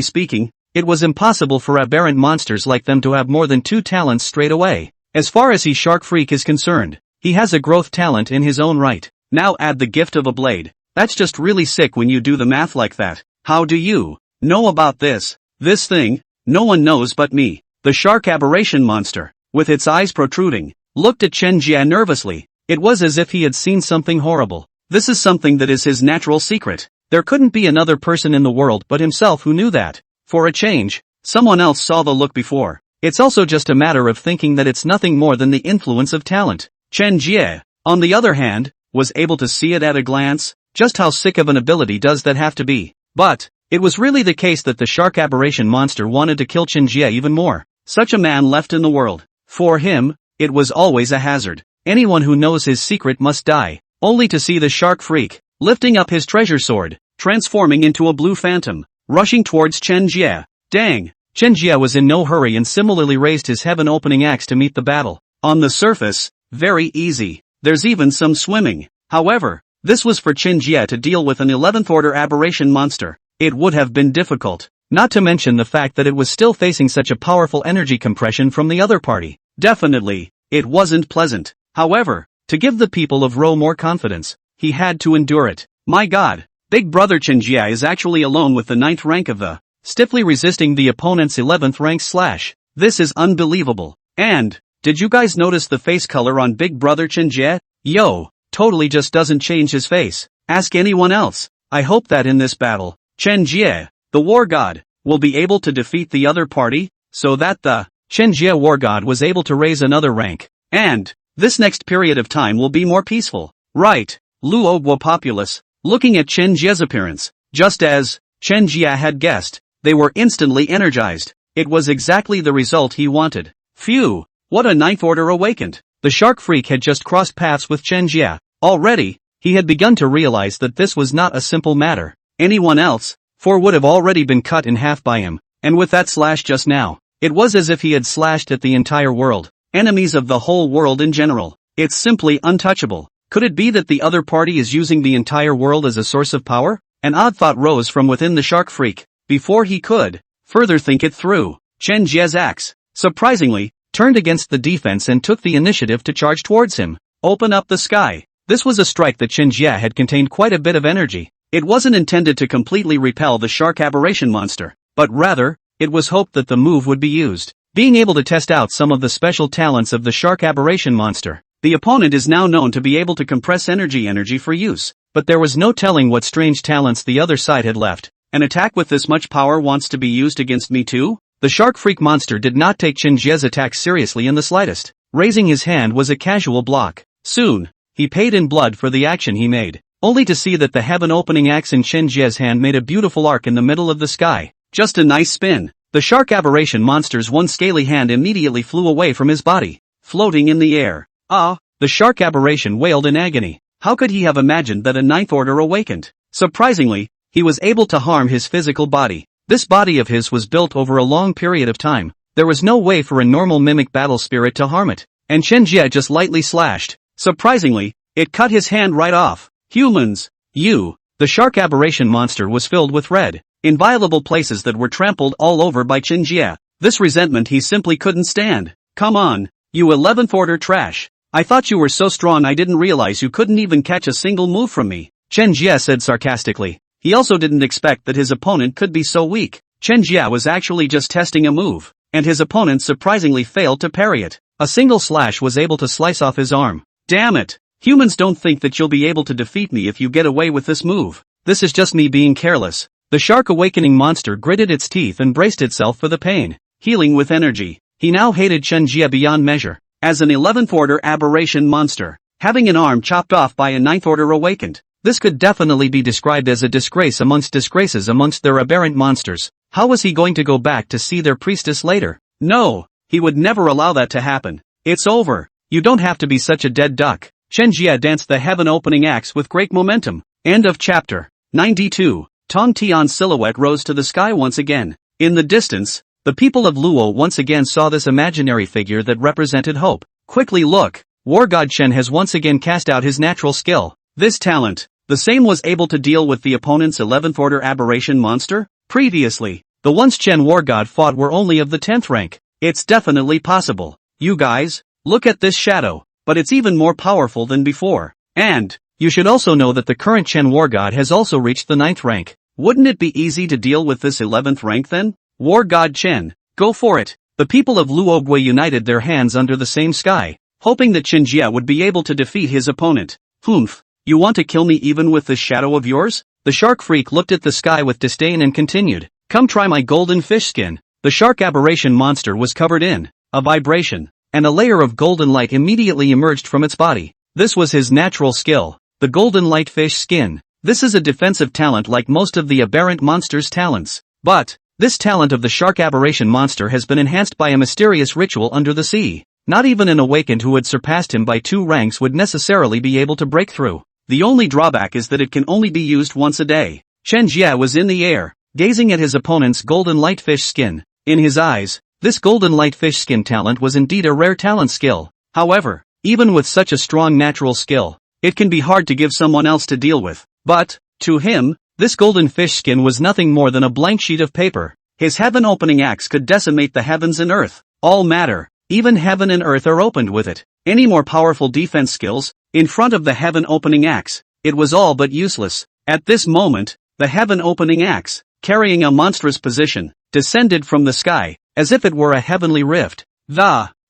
speaking, it was impossible for aberrant monsters like them to have more than 2 talents straight away. As far as he shark freak is concerned, he has a growth talent in his own right. Now add the gift of a blade. That's just really sick when you do the math like that. How do you know about this? This thing, no one knows but me. The shark aberration monster, with its eyes protruding, looked at Chen Jie nervously. It was as if he had seen something horrible. This is something that is his natural secret. There couldn't be another person in the world but himself who knew that. For a change, someone else saw the look before. It's also just a matter of thinking that it's nothing more than the influence of talent. Chen Jie, on the other hand, was able to see it at a glance. Just how sick of an ability does that have to be? But it was really the case that the shark aberration monster wanted to kill Chen Jie even more. Such a man left in the world. For him, it was always a hazard. Anyone who knows his secret must die. Only to see the shark freak, lifting up his treasure sword, transforming into a blue phantom, rushing towards Chen Jie. Dang! Chen Jie was in no hurry and similarly raised his heaven-opening axe to meet the battle. On the surface, very easy. There's even some swimming. However, this was for Chen Jie to deal with an 11th order aberration monster. It would have been difficult. not to mention the fact that it was still facing such a powerful energy compression from the other party. Definitely, it wasn't pleasant. However, to give the people of Ro more confidence, he had to endure it. My god, big brother Chen Jie is actually alone with the 9th rank of the, stiffly resisting the opponent's 11th rank slash. This is unbelievable. And, did you guys notice the face color on big brother Chen Jie? Yo, totally just doesn't change his face. Ask anyone else. I hope that in this battle, Chen Jie, the war god, will be able to defeat the other party, so that the Chen Jie war god was able to raise another rank. And, this next period of time will be more peaceful. Right, Luoguo populace, looking at Chen Jie's appearance, just as Chen Jie had guessed, they were instantly energized. It was exactly the result he wanted. Phew, what a 9th order awakened. The shark freak had just crossed paths with Chen Jie. Already, he had begun to realize that this was not a simple matter. Anyone else, would have already been cut in half by him, and with that slash just now, it was as if he had slashed at the entire world, enemies of the whole world in general. It's simply untouchable. Could it be that the other party is using the entire world as a source of power? An odd thought rose from within the shark freak. Before he could further think it through, Chen Jie's axe, surprisingly, turned against the defense and took the initiative to charge towards him. Open up the sky. This was a strike that Chen Jie had contained quite a bit of energy. It wasn't intended to completely repel the shark aberration monster, but rather, it was hoped that the move would be used. Being able to test out some of the special talents of the shark aberration monster, the opponent is now known to be able to compress energy for use, but there was no telling what strange talents the other side had left. An attack with this much power wants to be used against me too? The shark freak monster did not take Chen Jie's attack seriously in the slightest. Raising his hand was a casual block. Soon, he paid in blood for the action he made, only to see that the heaven-opening axe in Chen Jie's hand made a beautiful arc in the middle of the sky. Just a nice spin. The shark aberration monster's one scaly hand immediately flew away from his body, floating in the air. Ah, the shark aberration wailed in agony. How could he have imagined that a 9th order awakened? Surprisingly, he was able to harm his physical body. This body of his was built over a long period of time. There was no way for a normal mimic battle spirit to harm it. And Chen Jie just lightly slashed. Surprisingly, it cut his hand right off. Humans! The shark aberration monster was filled with red, inviolable places that were trampled all over by Chen Jie. This resentment he simply couldn't stand. Come on, you 11th order trash. I thought you were so strong I didn't realize you couldn't even catch a single move from me, Chen Jie said sarcastically. He also didn't expect that his opponent could be so weak. Chen Jie was actually just testing a move, and his opponent surprisingly failed to parry it. A single slash was able to slice off his arm. Damn it! Humans don't think that you'll be able to defeat me if you get away with this move. This is just me being careless. The shark awakening monster gritted its teeth and braced itself for the pain, healing with energy. He now hated Chen Jie beyond measure. As an 11th order aberration monster, having an arm chopped off by a 9th order awakened, this could definitely be described as a disgrace amongst disgraces amongst their aberrant monsters. How was he going to go back to see their priestess later? No, he would never allow that to happen. It's over. You don't have to be such a dead duck. Chen Jie danced the heaven-opening axe with great momentum. End of chapter. 92. Tong Tian's silhouette rose to the sky once again. In the distance, the people of Luo once again saw this imaginary figure that represented hope. Quickly look, War God Chen has once again cast out his natural skill. This talent, the same was able to deal with the opponent's 11th order aberration monster? Previously, the ones Chen War God fought were only of the 10th rank. It's definitely possible. You guys, look at this shadow, but it's even more powerful than before. And, you should also know that the current Chen War God has also reached the 9th rank. Wouldn't it be easy to deal with this 11th rank then? War God Chen, go for it. The people of Luoguo united their hands under the same sky, hoping that Chen Jie would be able to defeat his opponent. Humph, you want to kill me even with this shadow of yours? The shark freak looked at the sky with disdain and continued, come try my golden fish skin. The shark aberration monster was covered in a vibration, and a layer of golden light immediately emerged from its body. This was his natural skill, the golden light fish skin. This is a defensive talent like most of the aberrant monster's talents. But, this talent of the shark aberration monster has been enhanced by a mysterious ritual under the sea. Not even an awakened who had surpassed him by 2 ranks would necessarily be able to break through. The only drawback is that it can only be used once a day. Chen Jie was in the air, gazing at his opponent's golden light fish skin. In his eyes, this golden light fish skin talent was indeed a rare talent skill. However, even with such a strong natural skill, it can be hard to give someone else to deal with. But, to him, this golden fish skin was nothing more than a blank sheet of paper. His heaven-opening axe could decimate the heavens and earth. All matter, even heaven and earth are opened with it. Any more powerful defense skills, in front of the heaven-opening axe, it was all but useless. At this moment, the heaven-opening axe, carrying a monstrous position, descended from the sky, as if it were a heavenly rift,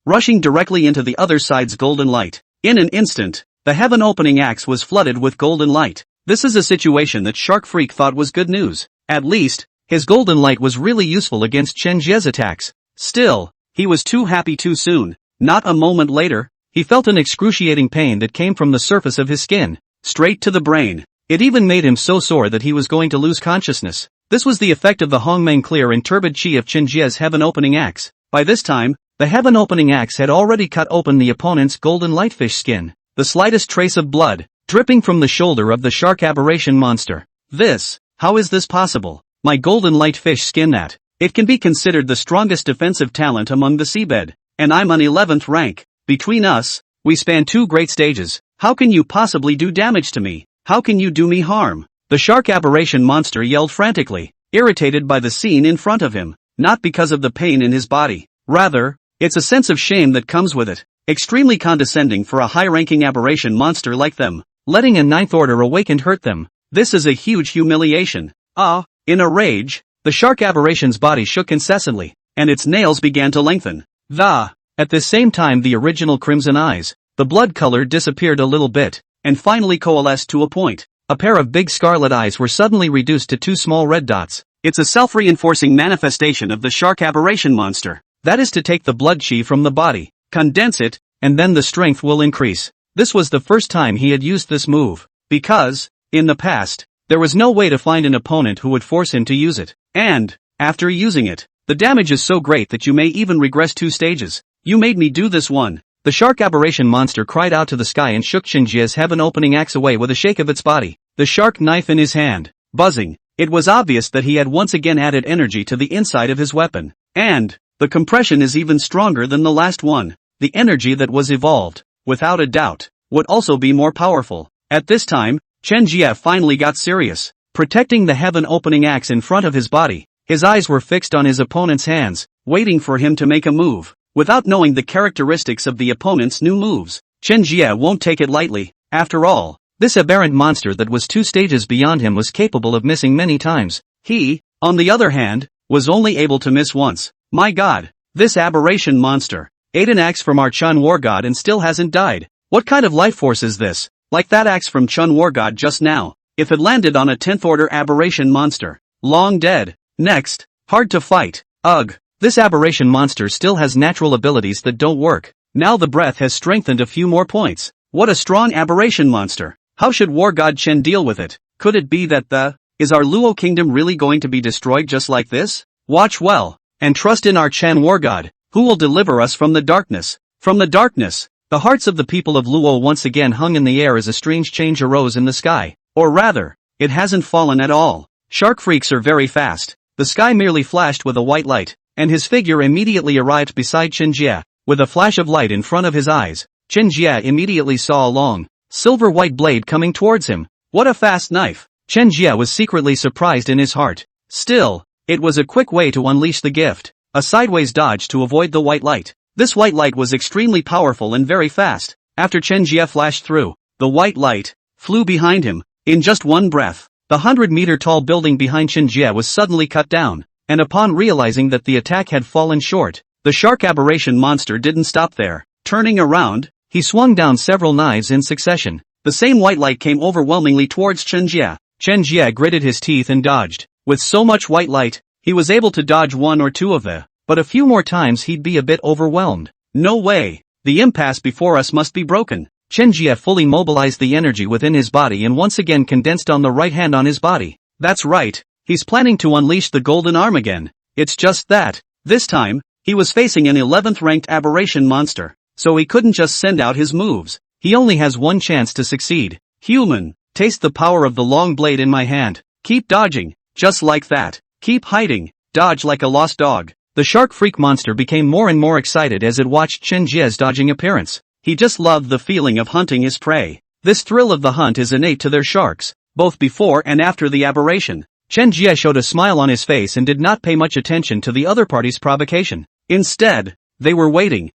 rushing directly into the other side's golden light. In an instant, the heaven-opening axe was flooded with golden light. This is a situation that Shark Freak thought was good news. At least, his golden light was really useful against Chen Jie's attacks. Still, he was too happy too soon. Not a moment later, he felt an excruciating pain that came from the surface of his skin, straight to the brain. It even made him so sore that he was going to lose consciousness. This was the effect of the Hongmeng clear and turbid chi of Chen Jie's heaven-opening axe. By this time, the heaven-opening axe had already cut open the opponent's golden lightfish skin. The slightest trace of blood, dripping from the shoulder of the shark aberration monster. How is this possible? My golden lightfish skin that. It can be considered the strongest defensive talent among the seabed. And I'm on 11th rank. Between us, we span 2 great stages. How can you possibly do damage to me? How can you do me harm? The shark aberration monster yelled frantically, irritated by the scene in front of him. Not because of the pain in his body. Rather, it's a sense of shame that comes with it. Extremely condescending for a high-ranking aberration monster like them. Letting a 9th order awakened hurt them. This is a huge humiliation. In a rage, the shark aberration's body shook incessantly, and its nails began to lengthen. At the same time the original crimson eyes, the blood color disappeared a little bit, and finally coalesced to a point. A pair of big scarlet eyes were suddenly reduced to 2 small red dots. It's a self-reinforcing manifestation of the shark aberration monster. That is to take the blood chi from the body, condense it, and then the strength will increase. This was the first time he had used this move, because, in the past, there was no way to find an opponent who would force him to use it. And, after using it, the damage is so great that you may even regress 2 stages. You made me do this one. The shark aberration monster cried out to the sky and shook Chen Jie's heaven-opening axe away with a shake of its body, the shark knife in his hand, buzzing. It was obvious that he had once again added energy to the inside of his weapon. And, the compression is even stronger than the last one. The energy that was evolved, without a doubt, would also be more powerful. At this time, Chen Jie finally got serious. Protecting the heaven-opening axe in front of his body, his eyes were fixed on his opponent's hands, waiting for him to make a move. Without knowing the characteristics of the opponent's new moves, Chen Jie won't take it lightly. After all, this aberrant monster that was 2 stages beyond him was capable of missing many times. He, on the other hand, was only able to miss once. My god, this aberration monster ate an axe from our Chun war god and still hasn't died. What kind of life force is this? Like that axe from Chun war god just now. If it landed on a 10th order aberration monster, long dead. Next, hard to fight. Ugh. This aberration monster still has natural abilities that don't work. Now the breath has strengthened a few more points. What a strong aberration monster. How should War God Chen deal with it? Could it be that is our Luo kingdom really going to be destroyed just like this? Watch well, and trust in our Chen War God, who will deliver us from the darkness. From the darkness, the hearts of the people of Luo once again hung in the air as a strange change arose in the sky. Or rather, it hasn't fallen at all. Shark freaks are very fast. The sky merely flashed with a white light, and his figure immediately arrived beside Chen Jie. With a flash of light in front of his eyes, Chen Jie immediately saw a long, silver-white blade coming towards him. What a fast knife! Chen Jie was secretly surprised in his heart. Still, it was a quick way to unleash the gift. A sideways dodge to avoid the white light. This white light was extremely powerful and very fast. After Chen Jie flashed through, the white light flew behind him. In just one breath, the 100-meter-tall building behind Chen Jie was suddenly cut down. And upon realizing that the attack had fallen short, the shark aberration monster didn't stop there. Turning around, he swung down several knives in succession. The same white light came overwhelmingly towards Chen Jie. Chen Jie gritted his teeth and dodged. With so much white light, he was able to dodge 1 or 2 of them, but a few more times he'd be a bit overwhelmed. No way! The impasse before us must be broken. Chen Jie fully mobilized the energy within his body and once again condensed on the right hand on his body. That's right. He's planning to unleash the golden arm again. It's just that, this time, he was facing an 11th ranked aberration monster, so he couldn't just send out his moves. He only has one chance to succeed. Human, taste the power of the long blade in my hand. Keep dodging, just like that. Keep hiding, dodge like a lost dog. The shark freak monster became more and more excited as it watched Chen Jie's dodging appearance. He just loved the feeling of hunting his prey. This thrill of the hunt is innate to their sharks, both before and after the aberration. Chen Jie showed a smile on his face and did not pay much attention to the other party's provocation. Instead, they were waiting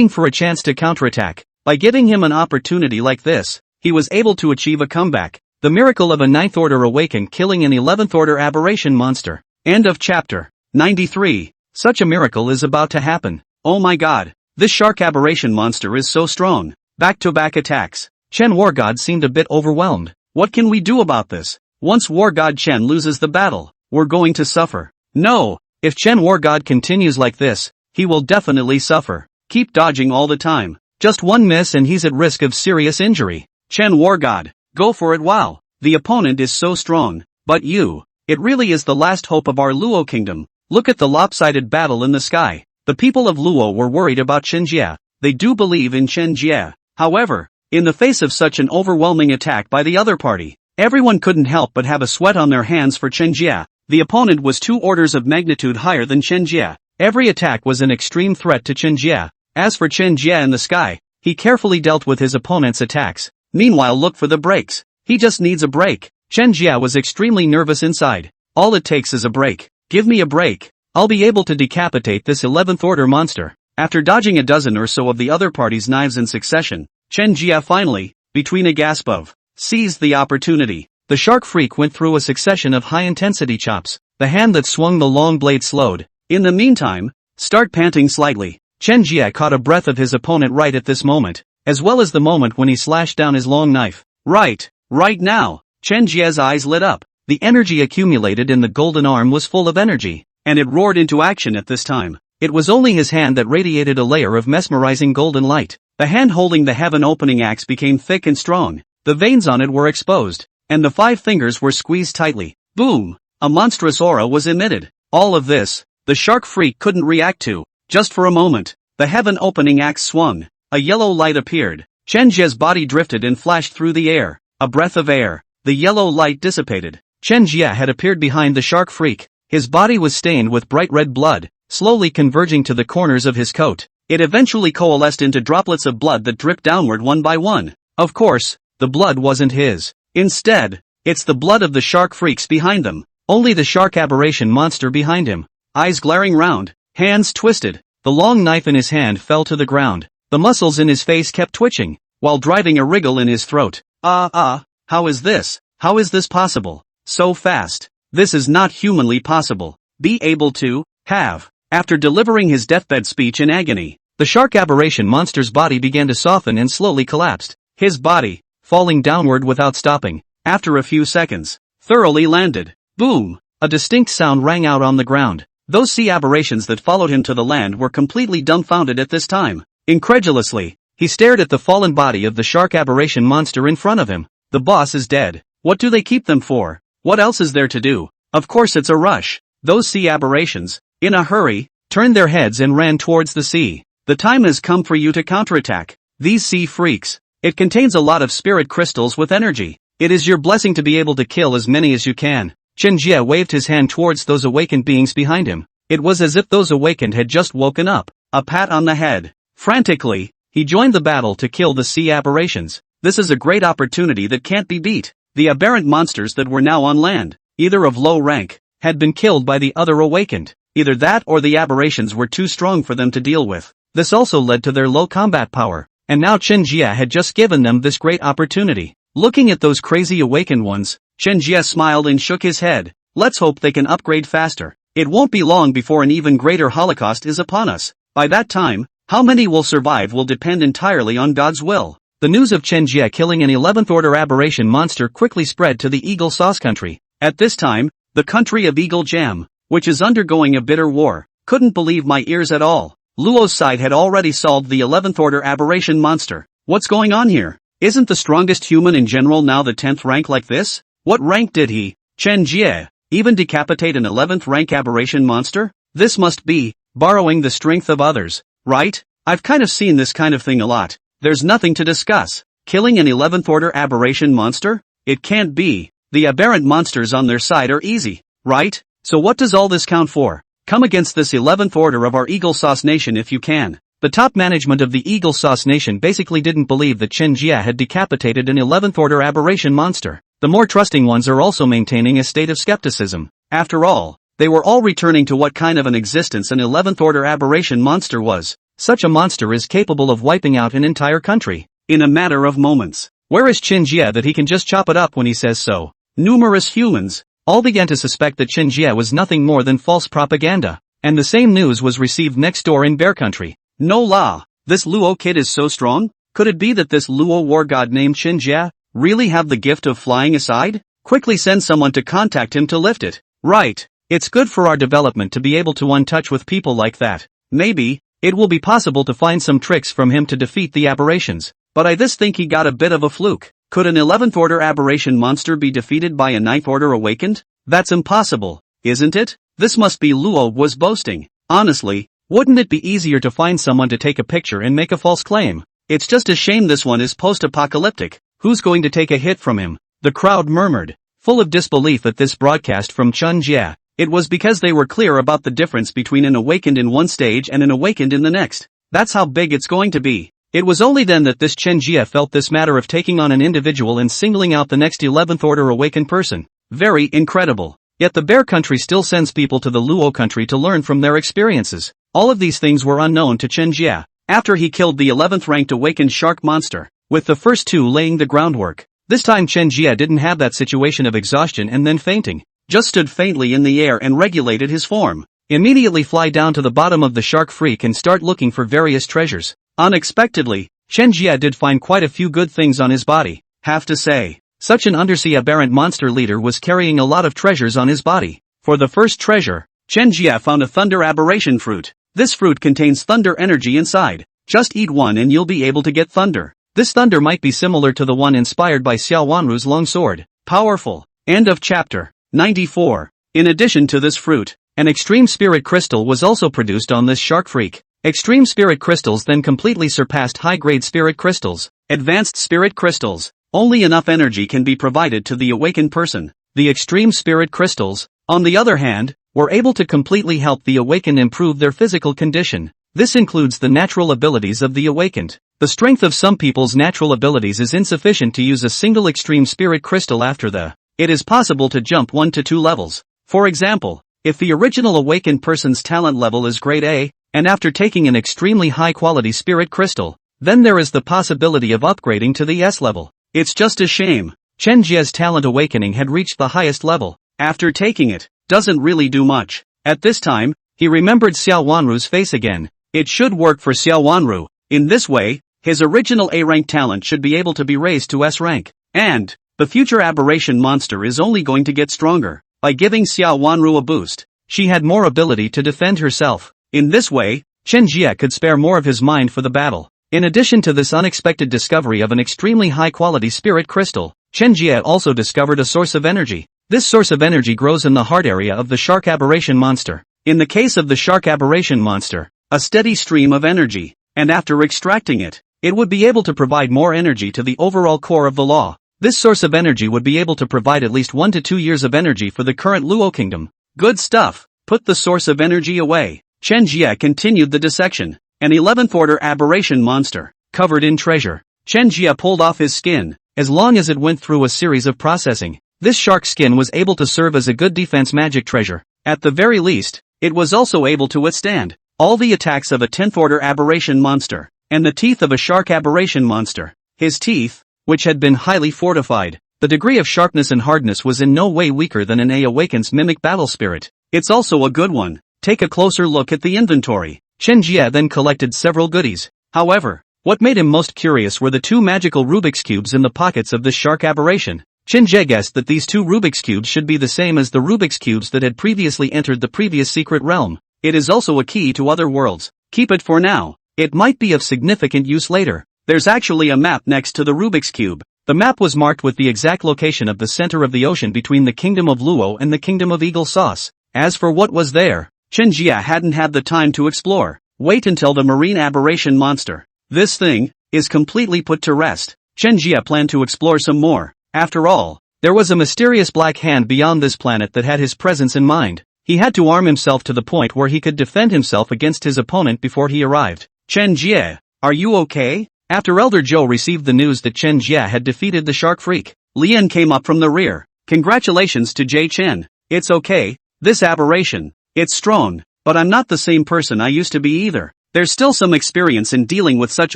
for a chance to counterattack. By giving him an opportunity like this, he was able to achieve a comeback. The miracle of a 9th order awaken killing an 11th order aberration monster. End of chapter 93. Such a miracle is about to happen. Oh my god. This shark aberration monster is so strong. Back-to-back attacks. Chen War God seemed a bit overwhelmed. What can we do about this? Once War God Chen loses the battle, we're going to suffer. No, if Chen War God continues like this, he will definitely suffer. Keep dodging all the time. Just one miss and he's at risk of serious injury. Chen War God, go for it. Wow, the opponent is so strong. But it really is the last hope of our Luo kingdom. Look at the lopsided battle in the sky. The people of Luo were worried about Chen Jie. They do believe in Chen Jie. However, in the face of such an overwhelming attack by the other party, everyone couldn't help but have a sweat on their hands for Chen Jie. The opponent was 2 orders of magnitude higher than Chen Jie. Every attack was an extreme threat to Chen Jie. As for Chen Jie in the sky, he carefully dealt with his opponent's attacks. Meanwhile, look for the breaks. He just needs a break. Chen Jie was extremely nervous inside. All it takes is a break. Give me a break. I'll be able to decapitate this 11th order monster. After dodging a dozen or so of the other party's knives in succession, Chen Jie finally, between a gasp of, seized the opportunity. The shark freak went through a succession of high-intensity chops. The hand that swung the long blade slowed. In the meantime, start panting slightly. Chen Jie caught a breath of his opponent right at this moment, as well as the moment when he slashed down his long knife. Right now, Chen Jie's eyes lit up. The energy accumulated in the golden arm was full of energy, and it roared into action at this time. It was only his hand that radiated a layer of mesmerizing golden light. The hand holding the heaven-opening axe became thick and strong. The veins on it were exposed, and the 5 fingers were squeezed tightly. Boom! A monstrous aura was emitted. All of this, the shark freak couldn't react to. Just for a moment, the heaven-opening axe swung. A yellow light appeared. Chen Jie's body drifted and flashed through the air. A breath of air. The yellow light dissipated. Chen Jie had appeared behind the shark freak. His body was stained with bright red blood, slowly converging to the corners of his coat. It eventually coalesced into droplets of blood that dripped downward one by one. Of course, the blood wasn't his. Instead, it's the blood of the shark freaks behind them. Only the shark aberration monster behind him. Eyes glaring round, hands twisted. The long knife in his hand fell to the ground. The muscles in his face kept twitching, while driving a wriggle in his throat. How is this? How is this possible? So fast. This is not humanly possible. Be able to have. After delivering his deathbed speech in agony, the shark aberration monster's body began to soften and slowly collapsed. His body, falling downward without stopping, after a few seconds, thoroughly landed. Boom! A distinct sound rang out on the ground. Those sea aberrations that followed him to the land were completely dumbfounded at this time. Incredulously, he stared at the fallen body of the shark aberration monster in front of him. The boss is dead. What do they keep them for? What else is there to do? Of course it's a rush. Those sea aberrations, in a hurry, turned their heads and ran towards the sea. The time has come for you to counterattack. These sea freaks. It contains a lot of spirit crystals with energy. It is your blessing to be able to kill as many as you can. Chen Jie waved his hand towards those awakened beings behind him. It was as if those awakened had just woken up. A pat on the head. Frantically, he joined the battle to kill the sea aberrations. This is a great opportunity that can't be beat. The aberrant monsters that were now on land, either of low rank, had been killed by the other awakened. Either that or the aberrations were too strong for them to deal with. This also led to their low combat power. And now Chen Jie had just given them this great opportunity. Looking at those crazy awakened ones, Chen Jie smiled and shook his head. Let's hope they can upgrade faster. It won't be long before an even greater holocaust is upon us. By that time, how many will survive will depend entirely on God's will. The news of Chen Jie killing an 11th order aberration monster quickly spread to the Eagle Sauce country. At this time, the country of Eagle Jam, which is undergoing a bitter war, couldn't believe my ears at all. Luo's side had already solved the 11th order aberration monster. What's going on here? Isn't the strongest human in general now the 10th rank like this? What rank did he, Chen Jie, even decapitate an 11th rank aberration monster? This must be borrowing the strength of others, right? I've kind of seen this kind of thing a lot. There's nothing to discuss. Killing an 11th order aberration monster? It can't be. The aberrant monsters on their side are easy, right? So what does all this count for? Come against this 11th order of our Eagle Sauce Nation if you can. The top management of the Eagle Sauce Nation basically didn't believe that Chen Jie had decapitated an 11th order aberration monster. the more trusting ones are also maintaining a state of skepticism. After all, they were all returning to what kind of an existence an 11th order aberration monster was. Such a monster is capable of wiping out an entire country in a matter of moments. Where is Chen Jie that he can just chop it up when he says so? Numerous humans all began to suspect that Chen Jie was nothing more than false propaganda, and the same news was received next door in Bear Country. No la, this Luo kid is so strong? Could it be that this Luo war god named Chen Jie really have the gift of flying aside? Quickly send someone to contact him to lift it. Right, it's good for our development to be able to untouch with people like that. Maybe it will be possible to find some tricks from him to defeat the aberrations, but I just think he got a bit of a fluke. Could an 11th order aberration monster be defeated by a 9th order awakened? That's impossible, isn't it? This must be Luo was boasting. Honestly, wouldn't it be easier to find someone to take a picture and make a false claim? It's just a shame this one is post-apocalyptic. Who's going to take a hit from him? The crowd murmured, full of disbelief at this broadcast from Chen Jie. It was because they were clear about the difference between an awakened in one stage and an awakened in the next. That's how big it's going to be. It was only then that this Chen Jie felt this matter of taking on an individual and singling out the next 11th order awakened person. Very incredible. Yet the Bear Country still sends people to the Luo country to learn from their experiences. All of these things were unknown to Chen Jie. After he killed the 11th ranked awakened shark monster, with the first two laying the groundwork. This time Chen Jie didn't have that situation of exhaustion and then fainting. Just stood faintly in the air and regulated his form. Immediately fly down to the bottom of the shark freak and start looking for various treasures. Unexpectedly, Chen Jie did find quite a few good things on his body. Have to say, such an undersea aberrant monster leader was carrying a lot of treasures on his body. For the first treasure, Chen Jie found a thunder aberration fruit. This fruit contains thunder energy inside. Just eat one and you'll be able to get thunder. This thunder might be similar to the one inspired by Xiao Wanru's long sword. Powerful. End of chapter 94. In addition to this fruit, an extreme spirit crystal was also produced on this shark freak. Extreme spirit crystals then completely surpassed high-grade spirit crystals. Advanced spirit crystals. Only enough energy can be provided to the awakened person. The extreme spirit crystals, on the other hand, were able to completely help the awakened improve their physical condition. This includes the natural abilities of the awakened. The strength of some people's natural abilities is insufficient to use a single extreme spirit crystal after the. It is possible to jump 1 to 2 levels. For example, if the original awakened person's talent level is grade A, and after taking an extremely high-quality spirit crystal, then there is the possibility of upgrading to the S level. It's just a shame. Chen Jie's talent awakening had reached the highest level. After taking it, doesn't really do much. At this time, he remembered Xiao Wanru's face again. It should work for Xiao Wanru. In this way, his original A-rank talent should be able to be raised to S rank. And the future aberration monster is only going to get stronger. By giving Xiao Wanru a boost, she had more ability to defend herself. In this way, Chen Jie could spare more of his mind for the battle. In addition to this unexpected discovery of an extremely high-quality spirit crystal, Chen Jie also discovered a source of energy. This source of energy grows in the heart area of the shark aberration monster. In the case of the shark aberration monster, a steady stream of energy, and after extracting it, it would be able to provide more energy to the overall core of the law. This source of energy would be able to provide at least 1 to 2 years of energy for the current Luo kingdom. Good stuff. Put the source of energy away. Chen Jie continued the dissection. An 11th order aberration monster, covered in treasure. Chen Jie pulled off his skin. As long as it went through a series of processing, this shark skin was able to serve as a good defense magic treasure. At the very least, it was also able to withstand all the attacks of a 10th order aberration monster, and the teeth of a shark aberration monster. His teeth, which had been highly fortified, the degree of sharpness and hardness was in no way weaker than an A Awakens mimic battle spirit. It's also a good one. Take a closer look at the inventory. Chen Jie then collected several goodies. However, what made him most curious were the 2 magical Rubik's Cubes in the pockets of this shark aberration. Chen Jie guessed that these 2 Rubik's Cubes should be the same as the Rubik's Cubes that had previously entered the previous secret realm. It is also a key to other worlds. Keep it for now. It might be of significant use later. There's actually a map next to the Rubik's Cube. The map was marked with the exact location of the center of the ocean between the Kingdom of Luo and the Kingdom of Eagle Sauce. As for what was there, Chen Jie hadn't had the time to explore. Wait until the marine aberration monster. This thing is completely put to rest. Chen Jie planned to explore some more. After all, there was a mysterious black hand beyond this planet that had his presence in mind. He had to arm himself to the point where he could defend himself against his opponent before he arrived. Chen Jie, are you okay? After Elder Zhou received the news that Chen Jie had defeated the shark freak, Lian came up from the rear. Congratulations to Jie Chen. It's okay, this aberration. It's strong, but I'm not the same person I used to be either. There's still some experience in dealing with such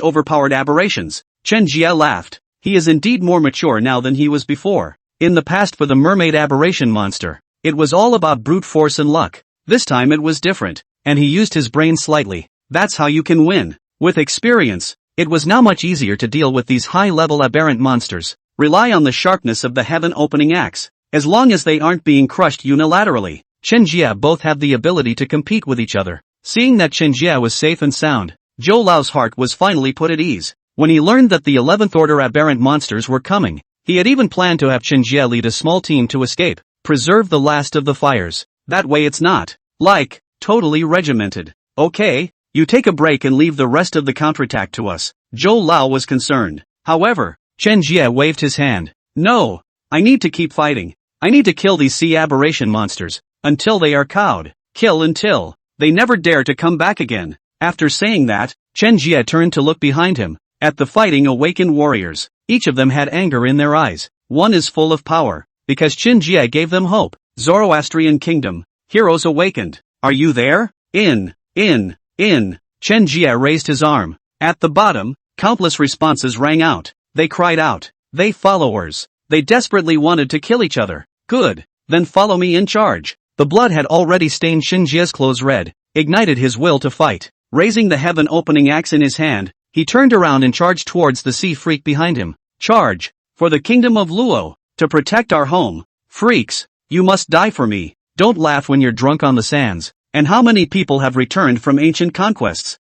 overpowered aberrations. Chen Jie laughed. He is indeed more mature now than he was before. In the past for the mermaid aberration monster, it was all about brute force and luck. This time it was different, and he used his brain slightly. That's how you can win. With experience, it was now much easier to deal with these high-level aberrant monsters. Rely on the sharpness of the heaven-opening axe. As long as they aren't being crushed unilaterally, Chen Jie both have the ability to compete with each other. Seeing that Chen Jie was safe and sound, Zhou Lao's heart was finally put at ease. When he learned that the 11th order aberrant monsters were coming, he had even planned to have Chen Jie lead a small team to escape, preserve the last of the fires. That way it's not, like, totally regimented. Okay, you take a break and leave the rest of the counterattack to us. Zhou Lao was concerned. However, Chen Jie waved his hand. No, I need to keep fighting. I need to kill these sea aberration monsters, until they are cowed. Kill until they never dare to come back again. After saying that, Chen Jie turned to look behind him, at the fighting awakened warriors. Each of them had anger in their eyes. One is full of power, because Chen Jie gave them hope. Zoroastrian Kingdom, heroes awakened. Are you there? In. Chen Jie raised his arm. At the bottom, countless responses rang out. They cried out. They followers. They desperately wanted to kill each other. Good. Then follow me in charge. The blood had already stained Chen Jie's clothes red, ignited his will to fight. Raising the heaven-opening axe in his hand, he turned around and charged towards the sea freak behind him. Charge! For the kingdom of Luo, to protect our home. Freaks, you must die for me. Don't laugh when you're drunk on the sands. And how many people have returned from ancient conquests?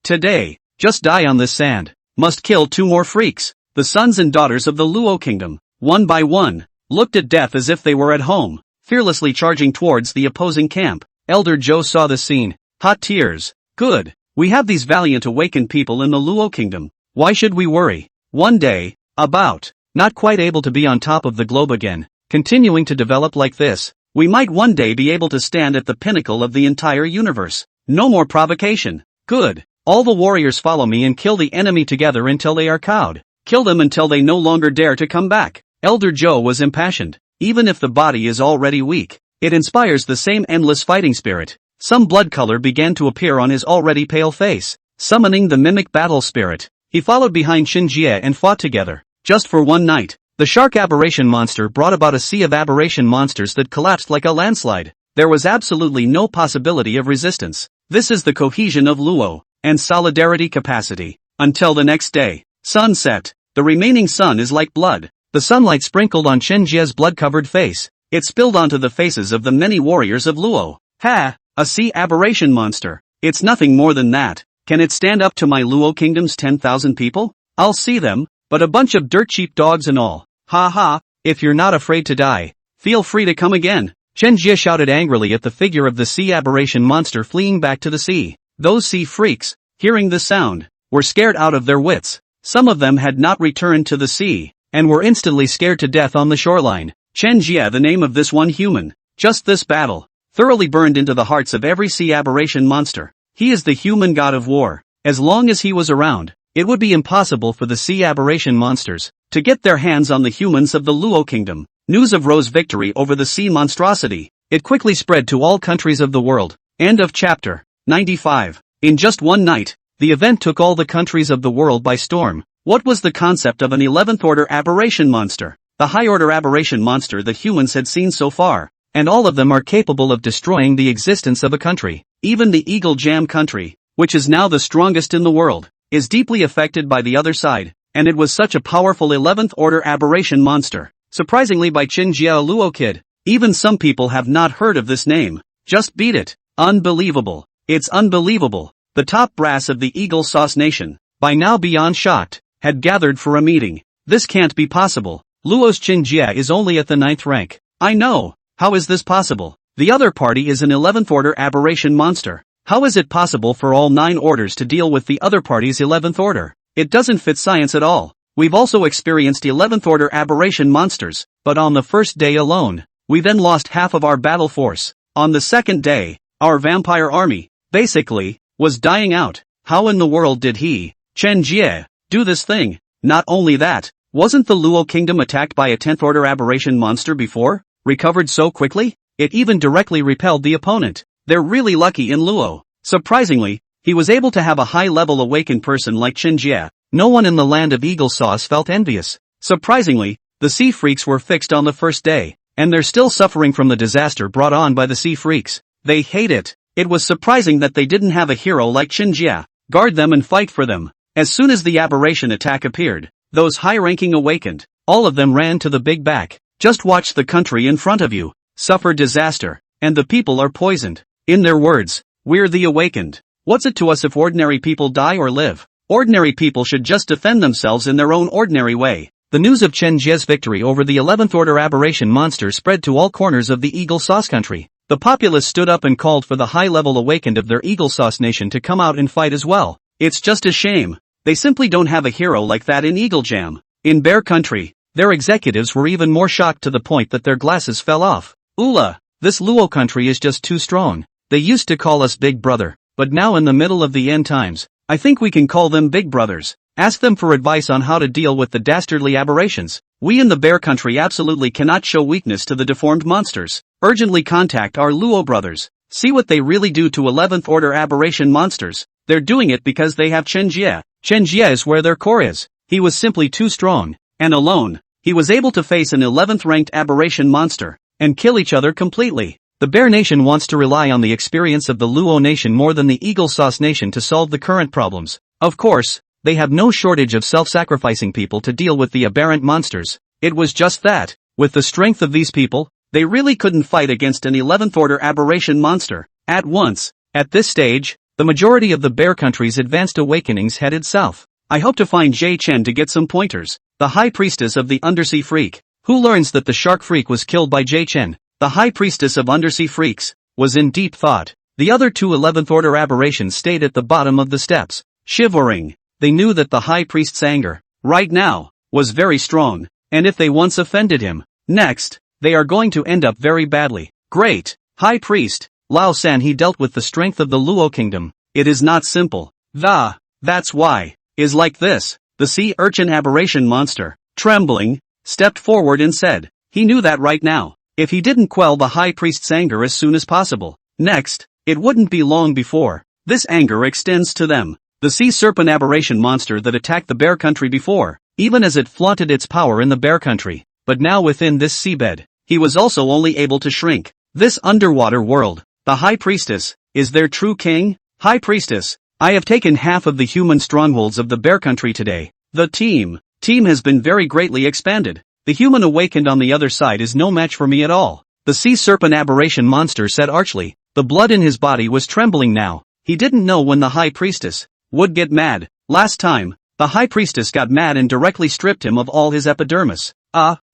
Today, just die on this sand. Must kill 2 more freaks. The sons and daughters of the Luo kingdom, one by one, looked at death as if they were at home, fearlessly charging towards the opposing camp. Elder Zhou saw the scene. Hot tears. Good. We have these valiant awakened people in the Luo kingdom. Why should we worry? One day, not quite able to be on top of the globe again, continuing to develop like this, we might one day be able to stand at the pinnacle of the entire universe. No more provocation. Good. All the warriors follow me and kill the enemy together until they are cowed. Kill them until they no longer dare to come back. Elder Zhou was impassioned. Even if the body is already weak, it inspires the same endless fighting spirit. Some blood color began to appear on his already pale face, summoning the mimic battle spirit. He followed behind Chen Jie and fought together. Just for one night, the shark aberration monster brought about a sea of aberration monsters that collapsed like a landslide. There was absolutely no possibility of resistance. This is the cohesion of Luo, and solidarity capacity. Until the next day, sunset. The remaining sun is like blood. The sunlight sprinkled on Chen Jie's blood-covered face. It spilled onto the faces of the many warriors of Luo. Ha! A sea aberration monster. It's nothing more than that. Can it stand up to my Luo kingdom's 10,000 people? I'll see them, but a bunch of dirt cheap dogs and all. Ha ha, if you're not afraid to die, feel free to come again. Chen Jie shouted angrily at the figure of the sea aberration monster fleeing back to the sea. Those sea freaks, hearing the sound, were scared out of their wits. Some of them had not returned to the sea, and were instantly scared to death on the shoreline. Chen Jie, the name of this one human, just this battle, thoroughly burned into the hearts of every sea aberration monster. He is the human god of war. As long as he was around, it would be impossible for the sea aberration monsters to get their hands on the humans of the Luo kingdom. News of Ro's victory over the sea monstrosity, it quickly spread to all countries of the world. End of chapter 95. In just one night, the event took all the countries of the world by storm. What was the concept of an 11th order aberration monster? The high order aberration monster that humans had seen so far, and all of them are capable of destroying the existence of a country. Even the Eagle Jam country, which is now the strongest in the world, is deeply affected by the other side, and it was such a powerful 11th order aberration monster. Surprisingly by Chen Jie, a Luo kid. Even some people have not heard of this name. Just beat it. Unbelievable. It's unbelievable. The top brass of the Eagle Sauce Nation, by now beyond shocked, had gathered for a meeting. This can't be possible. Luo's Chen Jie is only at the 9th rank. I know. How is this possible? The other party is an 11th order aberration monster. How is it possible for all 9 orders to deal with the other party's 11th order? It doesn't fit science at all. We've also experienced 11th order aberration monsters, but on the first day alone, we then lost half of our battle force. On the second day, our vampire army, basically, was dying out. How in the world did he, Chen Jie, do this thing? Not only that, Wasn't the Luo kingdom attacked by a 10th order aberration monster before? Recovered so quickly? It even directly repelled the opponent. They're really lucky in Luo. Surprisingly, he was able to have a high-level awakened person like Chen Jie. No one in the land of eagle sauce felt envious. Surprisingly, the sea freaks were fixed on the first day, and they're still suffering from the disaster brought on by the sea freaks. They hate it. It was surprising that they didn't have a hero like Chen Jie guard them and fight for them. As soon as the aberration attack appeared, those high-ranking awakened. All of them ran to the big back. Just watch the country in front of you suffer disaster, and the people are poisoned. In their words, we're the awakened. What's it to us if ordinary people die or live? Ordinary people should just defend themselves in their own ordinary way. The news of Chen Jie's victory over the 11th order aberration monster spread to all corners of the Eagle Sauce country. The populace stood up and called for the high-level awakened of their Eagle Sauce nation to come out and fight as well. It's just a shame. They simply don't have a hero like that in Eagle Jam. In Bear Country, their executives were even more shocked to the point that their glasses fell off. Oola, this Luo country is just too strong. They used to call us Big Brother, but now in the middle of the end times, I think we can call them Big Brothers. Ask them for advice on how to deal with the dastardly aberrations. We in the Bear Country absolutely cannot show weakness to the deformed monsters. Urgently contact our Luo brothers. See what they really do to 11th order aberration monsters. They're doing it because they have Chen Jie. Chen Jie is where their core is. He was simply too strong, and alone, he was able to face an 11th ranked aberration monster, and kill each other completely. The Bear Nation wants to rely on the experience of the Luo Nation more than the Eagle Sauce Nation to solve the current problems. Of course, they have no shortage of self-sacrificing people to deal with the aberrant monsters. It was just that, with the strength of these people, they really couldn't fight against an 11th order aberration monster at once. At this stage, the majority of the Bear Country's advanced awakenings headed south. I hope to find Jie Chen to get some pointers. The High Priestess of the Undersea Freak, who learns that the Shark Freak was killed by Jie Chen. The High Priestess of Undersea Freaks was in deep thought. The other two 11th order aberrations stayed at the bottom of the steps, shivering. They knew that the High Priest's anger, right now, was very strong, and if they once offended him, next, they are going to end up very badly. Great, High Priest, Lao San he dealt with the strength of the Luo kingdom. It is not simple. That's why, is like this. The sea urchin aberration monster, trembling, stepped forward and said, he knew that right now, if he didn't quell the High Priest's anger as soon as possible, next, it wouldn't be long before this anger extends to them. The sea serpent aberration monster that attacked the Bear Country before, even as it flaunted its power in the Bear Country, but now within this seabed, he was also only able to shrink. This underwater world, the High Priestess, is their true king? High Priestess, I have taken half of the human strongholds of the Bear Country today. The team has been very greatly expanded. The human awakened on the other side is no match for me at all. The sea serpent aberration monster said archly. The blood in his body was trembling now. He didn't know when the High Priestess would get mad. Last time, the High Priestess got mad and directly stripped him of all his epidermis.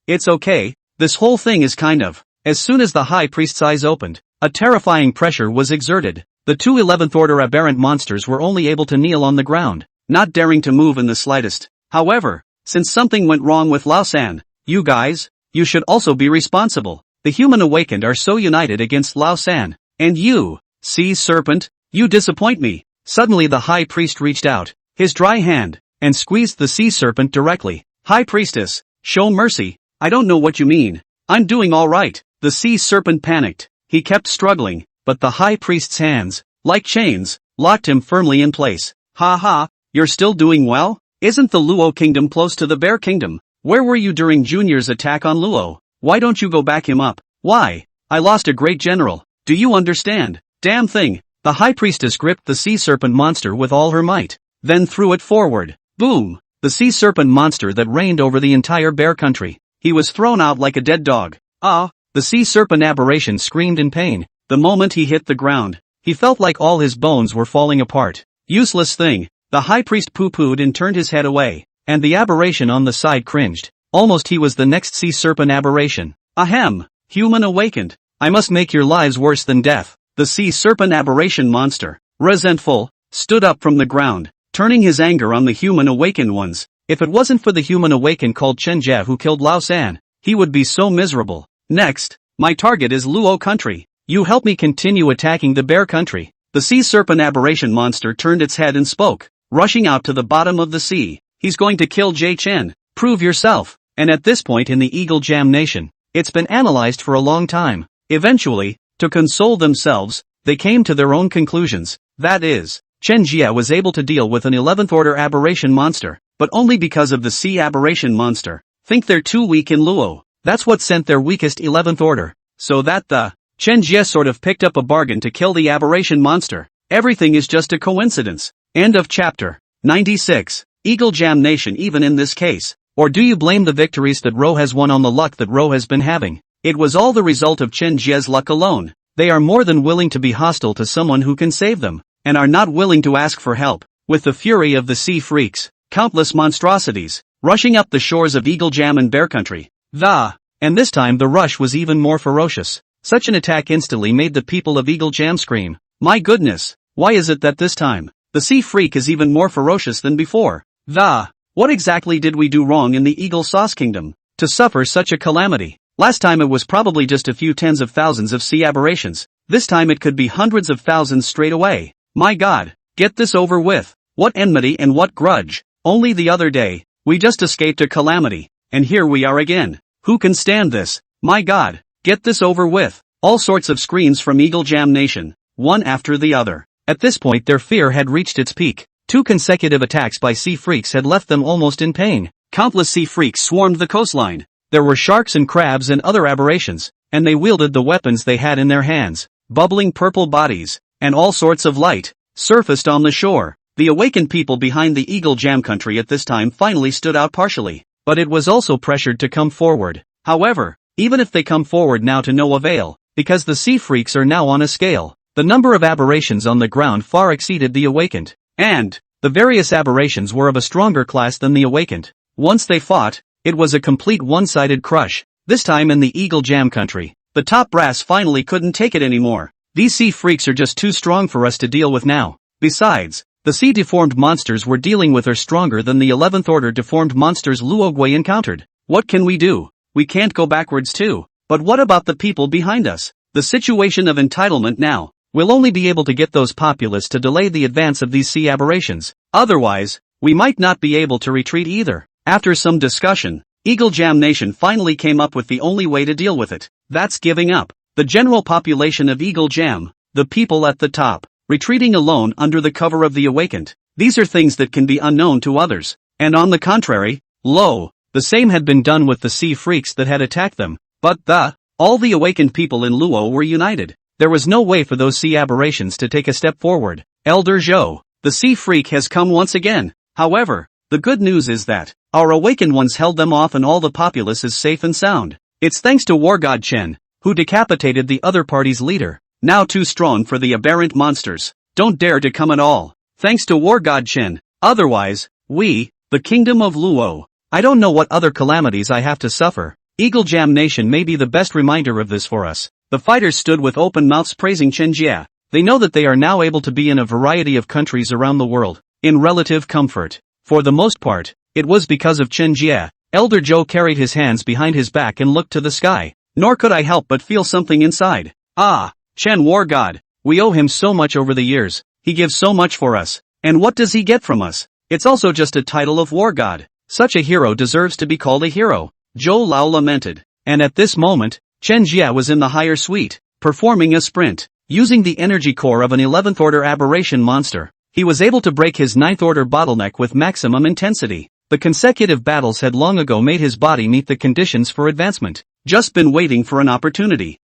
It's okay, this whole thing is kind of. As soon as the High Priest's eyes opened, a terrifying pressure was exerted. The two 11th order aberrant monsters were only able to kneel on the ground, not daring to move in the slightest. However, since something went wrong with Lao San, you guys, you should also be responsible. The human awakened are so united against Lao San, and you, sea serpent, you disappoint me. Suddenly the High Priest reached out, his dry hand, and squeezed the sea serpent directly. High Priestess, show mercy. I don't know what you mean. I'm doing all right. The sea serpent panicked. He kept struggling, but the High Priest's hands, like chains, locked him firmly in place. You're still doing well? Isn't the Luo kingdom close to the Bear kingdom? Where were you during Junior's attack on Luo? Why don't you go back him up? Why? I lost a great general. Do you understand? Damn thing. The High Priestess gripped the sea serpent monster with all her might, then threw it forward. Boom! The sea serpent monster that reigned over the entire Bear Country. He was thrown out like a dead dog. The sea serpent aberration screamed in pain. The moment he hit the ground, he felt like all his bones were falling apart. Useless thing. The High Priest pooh-poohed and turned his head away, and the aberration on the side cringed. Almost he was the next sea serpent aberration. Ahem! Human awakened. I must make your lives worse than death. The sea serpent aberration monster, resentful, stood up from the ground, turning his anger on the human awakened ones. If it wasn't for the human awakened called Chen Jie who killed Lao San, he would be so miserable. Next, my target is Luo country. You help me continue attacking the Bear Country. The sea serpent aberration monster turned its head and spoke, rushing out to the bottom of the sea. He's going to kill Jie Chen. prove yourself. And at this point in the Eagle Jam Nation, it's been analyzed for a long time. Eventually, to console themselves, they came to their own conclusions. That is, Chen Jie was able to deal with an 11th order aberration monster, but only because of the sea aberration monster. Think they're too weak in Luo. That's what sent their weakest 11th order. So that the Chen Jie sort of picked up a bargain to kill the aberration monster. Everything is just a coincidence. End of chapter 96. Eagle Jam Nation even in this case. Or do you blame the victories that Ro has won on the luck that Ro has been having? It was all the result of Chen Jie's luck alone. They are more than willing to be hostile to someone who can save them, and are not willing to ask for help. With the fury of the sea freaks, countless monstrosities, rushing up the shores of Eagle Jam and Bear Country. And this time the rush was even more ferocious. Such an attack instantly made the people of Eagle Jam scream, "My goodness, why is it that this time, the sea freak is even more ferocious than before? What exactly did we do wrong in the Eagle Sauce Kingdom to suffer such a calamity? Last time it was probably just a few tens of thousands of sea aberrations. This time it could be hundreds of thousands straight away. My God, get this over with. What enmity and what grudge. Only the other day, we just escaped a calamity, and here we are again. Who can stand this? My God, get this over with." All sorts of screams from Eagle Jam Nation, one after the other. At this point their fear had reached its peak. 2 consecutive attacks by sea freaks had left them almost in pain. Countless sea freaks swarmed the coastline. There were sharks and crabs and other aberrations, and they wielded the weapons they had in their hands. Bubbling purple bodies, and all sorts of light, surfaced on the shore. The awakened people behind the Eagle Jam Country at this time finally stood out partially, but it was also pressured to come forward. However, even if they come forward now to no avail, because the sea freaks are now on a scale. The number of aberrations on the ground far exceeded the awakened, and the various aberrations were of a stronger class than the awakened. Once they fought, it was a complete one-sided crush. This time in the Eagle Jam Country, the top brass finally couldn't take it anymore. These sea freaks are just too strong for us to deal with now. Besides, the sea deformed monsters we're dealing with are stronger than the 11th order deformed monsters Luogui encountered. What can we do? We can't go backwards too. But what about the people behind us? The situation of entitlement now. We'll only be able to get those populace to delay the advance of these sea aberrations. Otherwise, we might not be able to retreat either. After some discussion, Eagle Jam Nation finally came up with the only way to deal with it. That's giving up. The general population of Eagle Jam, the people at the top, retreating alone under the cover of the awakened. These are things that can be unknown to others. And on the contrary, the same had been done with the sea freaks that had attacked them. But all the awakened people in Luo were united. There was no way for those sea aberrations to take a step forward. Elder Zhou, the sea freak has come once again. However, the good news is that our awakened ones held them off and all the populace is safe and sound. It's thanks to War God Chen, who decapitated the other party's leader. Now too strong for the aberrant monsters. Don't dare to come at all. Thanks to War God Chen. Otherwise, we, the kingdom of Luo, I don't know what other calamities I have to suffer. Eagle Jam Nation may be the best reminder of this for us. The fighters stood with open mouths praising Chen Jie. They know that they are now able to be in a variety of countries around the world, in relative comfort. For the most part, it was because of Chen Jie. Elder Zhou carried his hands behind his back and looked to the sky. Nor could I help but feel something inside. Chen War God. We owe him so much over the years. He gives so much for us. And what does he get from us? It's also just a title of War God. Such a hero deserves to be called a hero. Zhou Lao lamented. And at this moment, Chen Jie was in the higher suite, performing a sprint. Using the energy core of an 11th order aberration monster, he was able to break his 9th order bottleneck with maximum intensity. The consecutive battles had long ago made his body meet the conditions for advancement. Just been waiting for an opportunity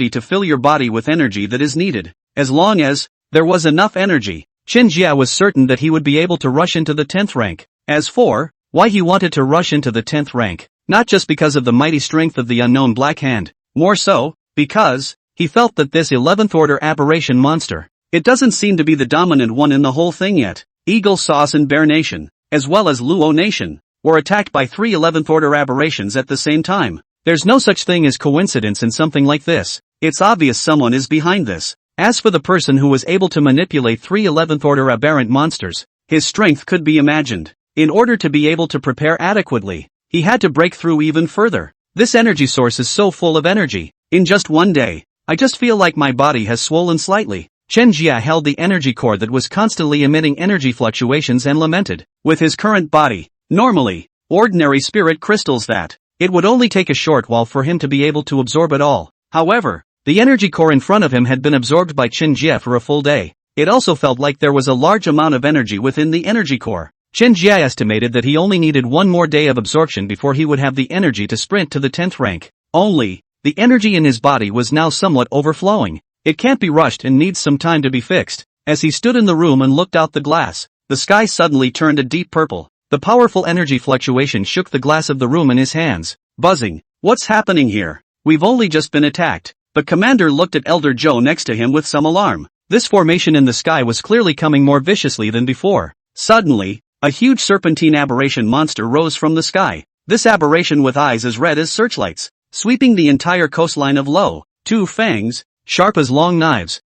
to fill your body with energy that is needed. As long as there was enough energy, Chen Jie was certain that he would be able to rush into the 10th rank. As for why he wanted to rush into the 10th rank, not just because of the mighty strength of the unknown Black Hand, more so, because he felt that this 11th order aberration monster, it doesn't seem to be the dominant one in the whole thing yet. Eagle Sauce and Bear Nation, as well as Luo Nation, were attacked by 3 11th order aberrations at the same time. There's no such thing as coincidence in something like this. It's obvious someone is behind this. As for the person who was able to manipulate 3 11th order aberrant monsters, his strength could be imagined. In order to be able to prepare adequately, he had to break through even further. This energy source is so full of energy. In just one day, I just feel like my body has swollen slightly. Chen Jie held the energy core that was constantly emitting energy fluctuations and lamented. With his current body, normally, ordinary spirit crystals that it would only take a short while for him to be able to absorb it all. However, the energy core in front of him had been absorbed by Chen Jie for a full day. It also felt like there was a large amount of energy within the energy core. Chen Jie estimated that he only needed one more day of absorption before he would have the energy to sprint to the 10th rank. Only, the energy in his body was now somewhat overflowing. It can't be rushed and needs some time to be fixed. As he stood in the room and looked out the glass, the sky suddenly turned a deep purple. The powerful energy fluctuation shook the glass of the room in his hands, buzzing. What's happening here? We've only just been attacked. The commander looked at Elder Joe next to him with some alarm. This formation in the sky was clearly coming more viciously than before. Suddenly, a huge serpentine aberration monster rose from the sky. This aberration with eyes as red as searchlights, sweeping the entire coastline of Lo. Two fangs, sharp as long knives,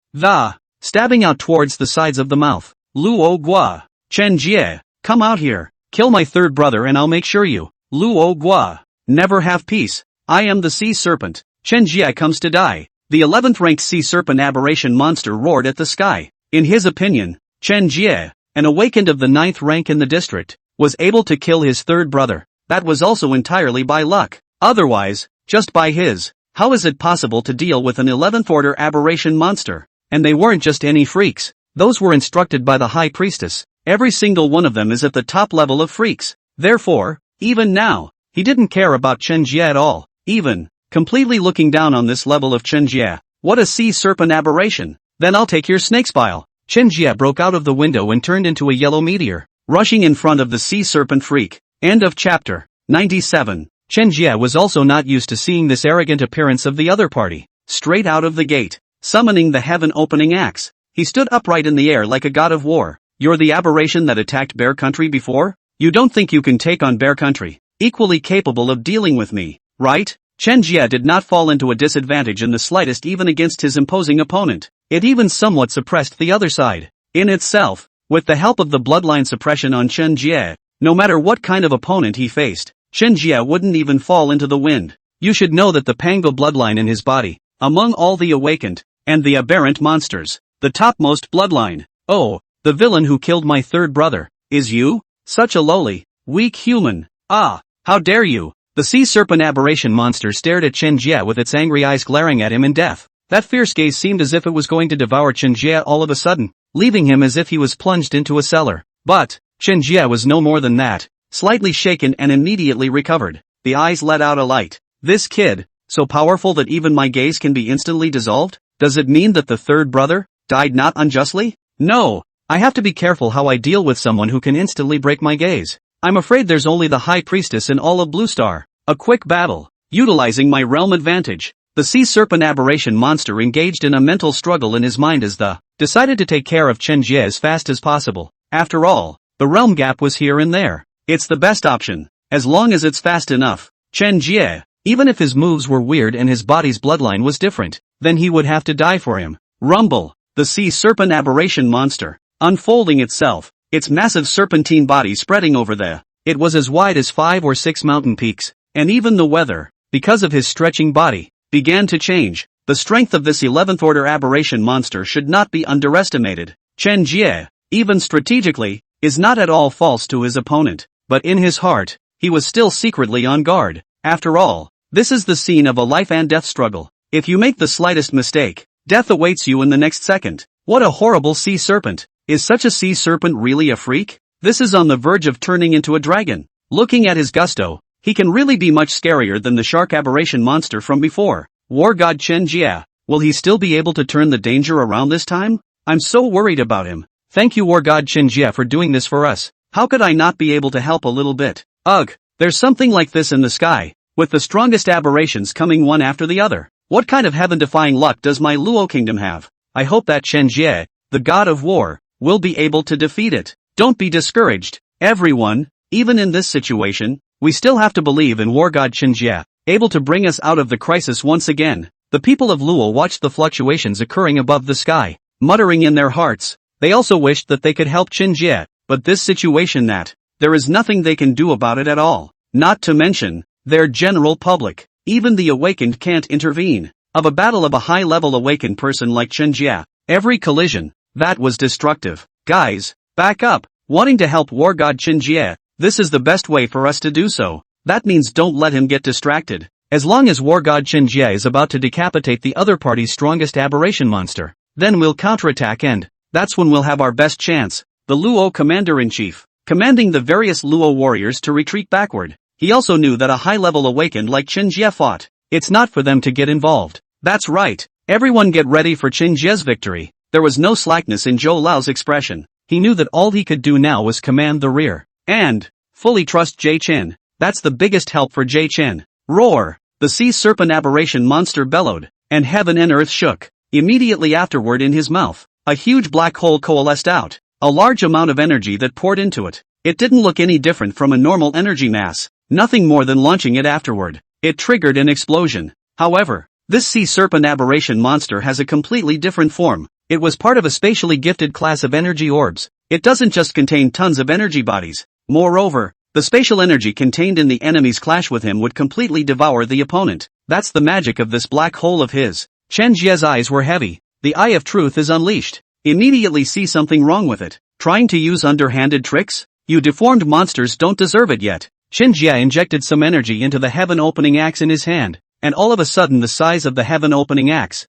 stabbing out towards the sides of the mouth. Luo Gua. Chen Jie, come out here. Kill my third brother and I'll make sure you, Luo Gua, never have peace. I am the sea serpent. Chen Jie comes to die. The 11th ranked sea serpent aberration monster roared at the sky. In his opinion, Chen Jie, an awakened of the 9th rank in the district, was able to kill his third brother. That was also entirely by luck. Otherwise, just by his. How is it possible to deal with an 11th order aberration monster? And they weren't just any freaks. Those were instructed by the High Priestess. Every single one of them is at the top level of freaks. Therefore, even now, he didn't care about Chen Jie at all. Even, completely looking down on this level of Chen Jie. What a sea serpent aberration. Then I'll take your snake's bile. Chen Jie broke out of the window and turned into a yellow meteor, rushing in front of the sea serpent freak. End of chapter 97. Chen Jie was also not used to seeing this arrogant appearance of the other party. Straight out of the gate, summoning the heaven-opening axe, he stood upright in the air like a god of war. You're the aberration that attacked Bear Country before? You don't think you can take on Bear Country, equally capable of dealing with me, right? Chen Jie did not fall into a disadvantage in the slightest even against his imposing opponent. It even somewhat suppressed the other side. In itself, with the help of the bloodline suppression on Chen Jie, no matter what kind of opponent he faced, Chen Jie wouldn't even fall into the wind. You should know that the Pango bloodline in his body, among all the awakened, and the aberrant monsters, the topmost bloodline. Oh, the villain who killed my third brother, is you? Such a lowly, weak human. Ah, how dare you? The sea serpent aberration monster stared at Chen Jie with its angry eyes glaring at him in death. That fierce gaze seemed as if it was going to devour Chen Jie all of a sudden, leaving him as if he was plunged into a cellar. But, Chen Jie was no more than that, slightly shaken and immediately recovered. The eyes let out a light. This kid, so powerful that even my gaze can be instantly dissolved? Does it mean that the third brother died not unjustly? No, I have to be careful how I deal with someone who can instantly break my gaze. I'm afraid there's only the High Priestess in all of Blue Star. A quick battle. Utilizing my realm advantage, the sea serpent aberration monster engaged in a mental struggle in his mind as decided to take care of Chen Jie as fast as possible. After all, the realm gap was here and there. It's the best option, as long as it's fast enough. Chen Jie, even if his moves were weird and his body's bloodline was different, then he would have to die for him. Rumble, the sea serpent aberration monster, unfolding itself, its massive serpentine body spreading over it was as wide as 5 or 6 mountain peaks, and even the weather, because of his stretching body, began to change. The strength of this 11th order aberration monster should not be underestimated. Chen Jie, even strategically, is not at all false to his opponent, but in his heart, he was still secretly on guard. After all, this is the scene of a life and death struggle. If you make the slightest mistake, death awaits you in the next second. What a horrible sea serpent. Is such a sea serpent really a freak? This is on the verge of turning into a dragon. Looking at his gusto, he can really be much scarier than the shark aberration monster from before. War God Chen Jie, will he still be able to turn the danger around this time? I'm so worried about him. Thank you War God Chen Jie for doing this for us. How could I not be able to help a little bit? Ugh, there's something like this in the sky, with the strongest aberrations coming one after the other. What kind of heaven-defying luck does my Luo kingdom have? I hope that Chen Jie, the god of war, will be able to defeat it. Don't be discouraged, everyone. Even in this situation, we still have to believe in War God Chen Jie, able to bring us out of the crisis once again. The people of Luo watched the fluctuations occurring above the sky, muttering in their hearts. They also wished that they could help Chen Jie, but this situation there is nothing they can do about it at all. Not to mention, their general public. Even the awakened can't intervene. Of a battle of a high-level awakened person like Chen Jie, every collision, that was destructive. Guys, back up. Wanting to help War God Chen Jie, This is the best way for us to do so. That means don't let him get distracted. As long as War God Chen Jie is about to decapitate the other party's strongest aberration monster, then we'll counterattack and that's when we'll have our best chance. The Luo Commander-in-Chief, commanding the various Luo warriors to retreat backward. He also knew that a high-level awakened like Chen Jie fought. It's not for them to get involved. That's right. Everyone get ready for Chen Jie's victory. There was no slackness in Zhou Lao's expression. He knew that all he could do now was command the rear. And fully trust Jie Chen. That's the biggest help for Jie Chen. Roar! The sea serpent aberration monster bellowed, and heaven and earth shook. Immediately afterward in his mouth, a huge black hole coalesced out. A large amount of energy that poured into it. It didn't look any different from a normal energy mass. Nothing more than launching it afterward. It triggered an explosion. However, this sea serpent aberration monster has a completely different form. It was part of a spatially gifted class of energy orbs. It doesn't just contain tons of energy bodies. Moreover, the spatial energy contained in the enemy's clash with him would completely devour the opponent. That's the magic of this black hole of his. Chen Jie's eyes were heavy. The eye of truth is unleashed. Immediately see something wrong with it. Trying to use underhanded tricks? You deformed monsters don't deserve it yet. Chen Jie injected some energy into the heaven-opening axe in his hand, and all of a sudden the size of the heaven-opening axe.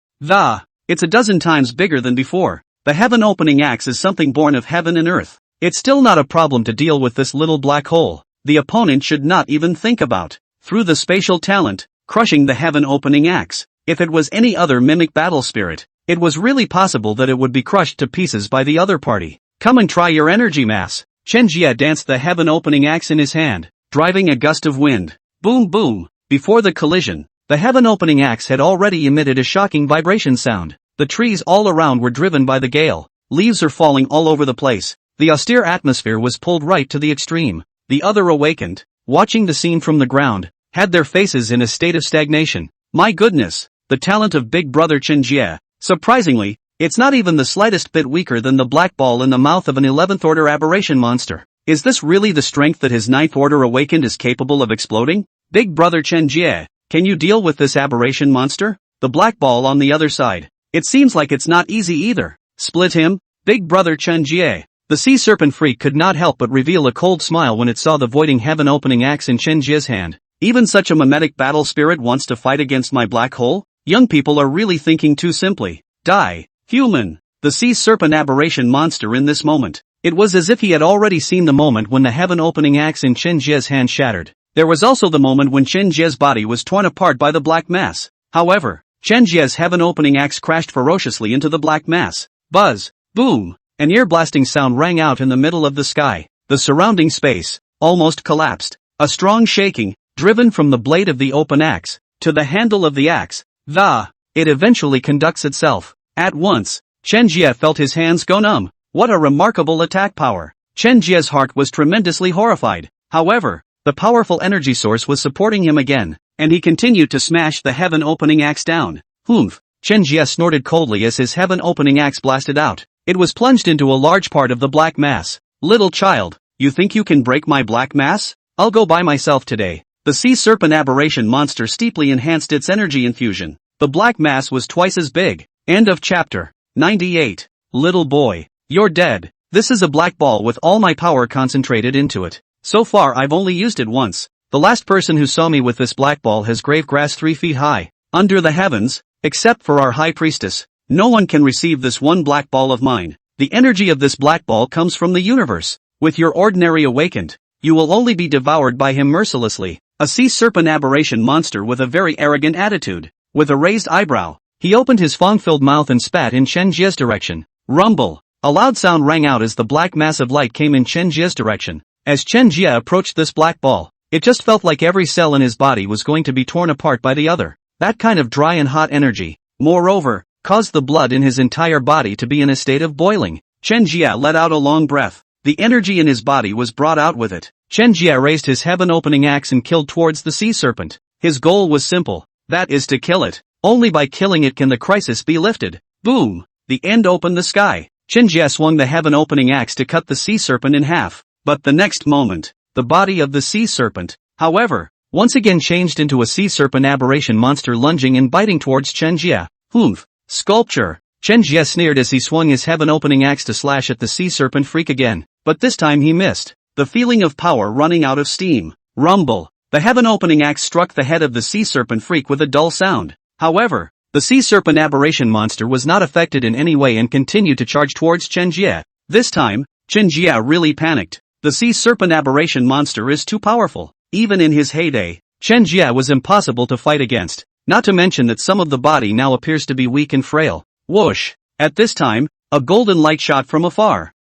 It's a dozen times bigger than before. The heaven-opening axe is something born of heaven and earth. It's still not a problem to deal with this little black hole. The opponent should not even think about, through the spatial talent, crushing the heaven-opening axe. If it was any other mimic battle spirit, it was really possible that it would be crushed to pieces by the other party. Come and try your energy mass. Chen Jie danced the heaven-opening axe in his hand, driving a gust of wind. Boom boom. Before the collision, the heaven-opening axe had already emitted a shocking vibration sound. The trees all around were driven by the gale. Leaves are falling all over the place. The austere atmosphere was pulled right to the extreme. The other awakened, watching the scene from the ground, had their faces in a state of stagnation. My goodness, the talent of big brother Chen Jie. Surprisingly, it's not even the slightest bit weaker than the black ball in the mouth of an 11th order aberration monster. Is this really the strength that his 9th order awakened is capable of exploding? Big brother Chen Jie, can you deal with this aberration monster? The black ball on the other side. It seems like it's not easy either. Split him? Big brother Chen Jie. The sea serpent freak could not help but reveal a cold smile when it saw the voiding heaven-opening axe in Chen Jie's hand. Even such a mimetic battle spirit wants to fight against my black hole? Young people are really thinking too simply. Die, human. The sea serpent aberration monster in this moment. It was as if he had already seen the moment when the heaven-opening axe in Chen Jie's hand shattered. There was also the moment when Chen Jie's body was torn apart by the black mass. However, Chen Jie's heaven-opening axe crashed ferociously into the black mass. Buzz, boom, an ear-blasting sound rang out in the middle of the sky. The surrounding space almost collapsed. A strong shaking, driven from the blade of the open axe to the handle of the axe. It eventually conducts itself. At once, Chen Jie felt his hands go numb. What a remarkable attack power. Chen Jie's heart was tremendously horrified. However, the powerful energy source was supporting him again, and he continued to smash the heaven-opening axe down. Humph! Chen Jie snorted coldly as his heaven-opening axe blasted out. It was plunged into a large part of the black mass. Little child, you think you can break my black mass? I'll go by myself today. The sea serpent aberration monster steeply enhanced its energy infusion. The black mass was twice as big. End of chapter 98. Little boy, you're dead. This is a black ball with all my power concentrated into it. So far I've only used it once. The last person who saw me with this black ball has grave grass 3 feet high, under the heavens, except for our High Priestess. No one can receive this one black ball of mine. The energy of this black ball comes from the universe. With your ordinary awakened, you will only be devoured by him mercilessly. A sea serpent aberration monster with a very arrogant attitude. With a raised eyebrow, he opened his fang-filled mouth and spat in Chen Jie's direction. Rumble! A loud sound rang out as the black mass of light came in Chen Jie's direction. As Chen Jie approached this black ball, it just felt like every cell in his body was going to be torn apart by the other. That kind of dry and hot energy, moreover, caused the blood in his entire body to be in a state of boiling. Chen Jie let out a long breath. The energy in his body was brought out with it. Chen Jie raised his heaven-opening axe and killed towards the sea serpent. His goal was simple. That is to kill it. Only by killing it can the crisis be lifted. Boom! The end opened the sky. Chen Jie swung the heaven-opening axe to cut the sea serpent in half. But the next moment, the body of the sea serpent, however, once again changed into a sea serpent aberration monster lunging and biting towards Chen Jie. Humph! Sculpture! Chen Jie sneered as he swung his heaven-opening axe to slash at the sea serpent freak again. But this time he missed. the feeling of power running out of steam. Rumble. The heaven-opening axe struck the head of the sea serpent freak with a dull sound. However, the sea serpent aberration monster was not affected in any way and continued to charge towards Chen Jie. This time, Chen Jie really panicked. The sea serpent aberration monster is too powerful. Even in his heyday, Chen Jie was impossible to fight against, not to mention that some of the body now appears to be weak and frail. Whoosh! At this time, a golden light shot from afar.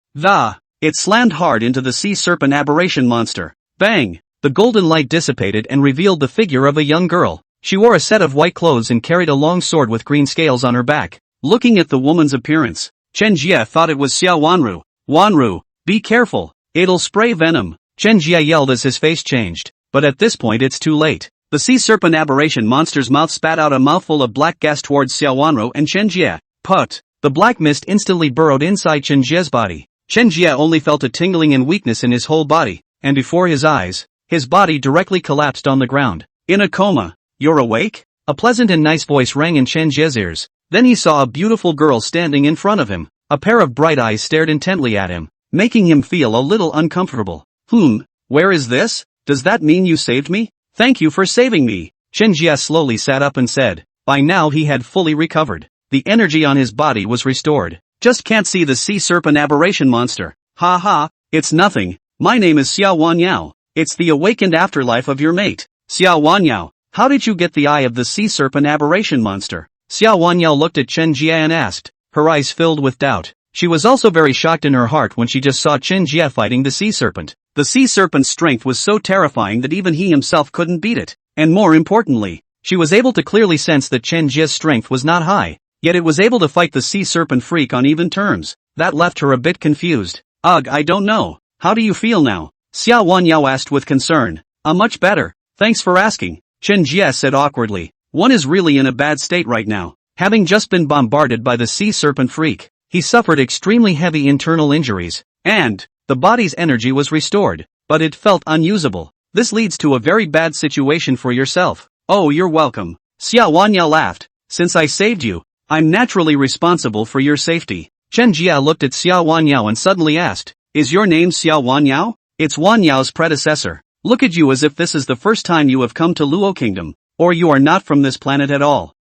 It slammed hard into the sea serpent aberration monster. Bang! The golden light dissipated and revealed the figure of a young girl. She wore a set of white clothes and carried a long sword with green scales on her back. Looking at the woman's appearance, Chen Jie thought it was Xiao Wanru. Wanru, be careful, it'll spray venom. Chen Jie yelled as his face changed, but at this point it's too late. The sea serpent aberration monster's mouth spat out a mouthful of black gas towards Xiao Wanru and Chen Jie. Put! The black mist instantly burrowed inside Chen Jie's body. Chen Jie only felt a tingling and weakness in his whole body, and before his eyes, his body directly collapsed on the ground. In a coma. You're awake? A pleasant and nice voice rang in Chen Jie's ears. Then he saw a beautiful girl standing in front of him. A pair of bright eyes stared intently at him, making him feel a little uncomfortable. Where is this? Does that mean you saved me? Thank you for saving me. Chen Jie slowly sat up and said. By now he had fully recovered. The energy on his body was restored. Just can't see the sea serpent aberration monster. Ha ha, it's nothing. My name is Xiao Wanyao. It's the awakened afterlife of your mate. Xiao Wanyao, how did you get the eye of the sea serpent aberration monster? Xiao Wanyao looked at Chen Jie and asked, her eyes filled with doubt. She was also very shocked in her heart when she just saw Chen Jie fighting the sea serpent. The sea serpent's strength was so terrifying that even he himself couldn't beat it. And more importantly, she was able to clearly sense that Chen Jie's strength was not high, yet it was able to fight the sea serpent freak on even terms. That left her a bit confused. Ugh, I don't know. How do you feel now? Xiao Wanyao asked with concern. Much better. Thanks for asking. Chen Jie said awkwardly. One is really in a bad state right now. Having just been bombarded by the sea serpent freak, he suffered extremely heavy internal injuries, and the body's energy was restored, but it felt unusable. This leads to a very bad situation for yourself. Oh, you're welcome. Xiao Wanyao laughed. Since I saved you, I'm naturally responsible for your safety. Chen Jie looked at Xiao Wanyao and suddenly asked, is your name Xiao Wanyao? It's Wanyao's predecessor. Look at you as if this is the first time you have come to Luo Kingdom, or you are not from this planet at all.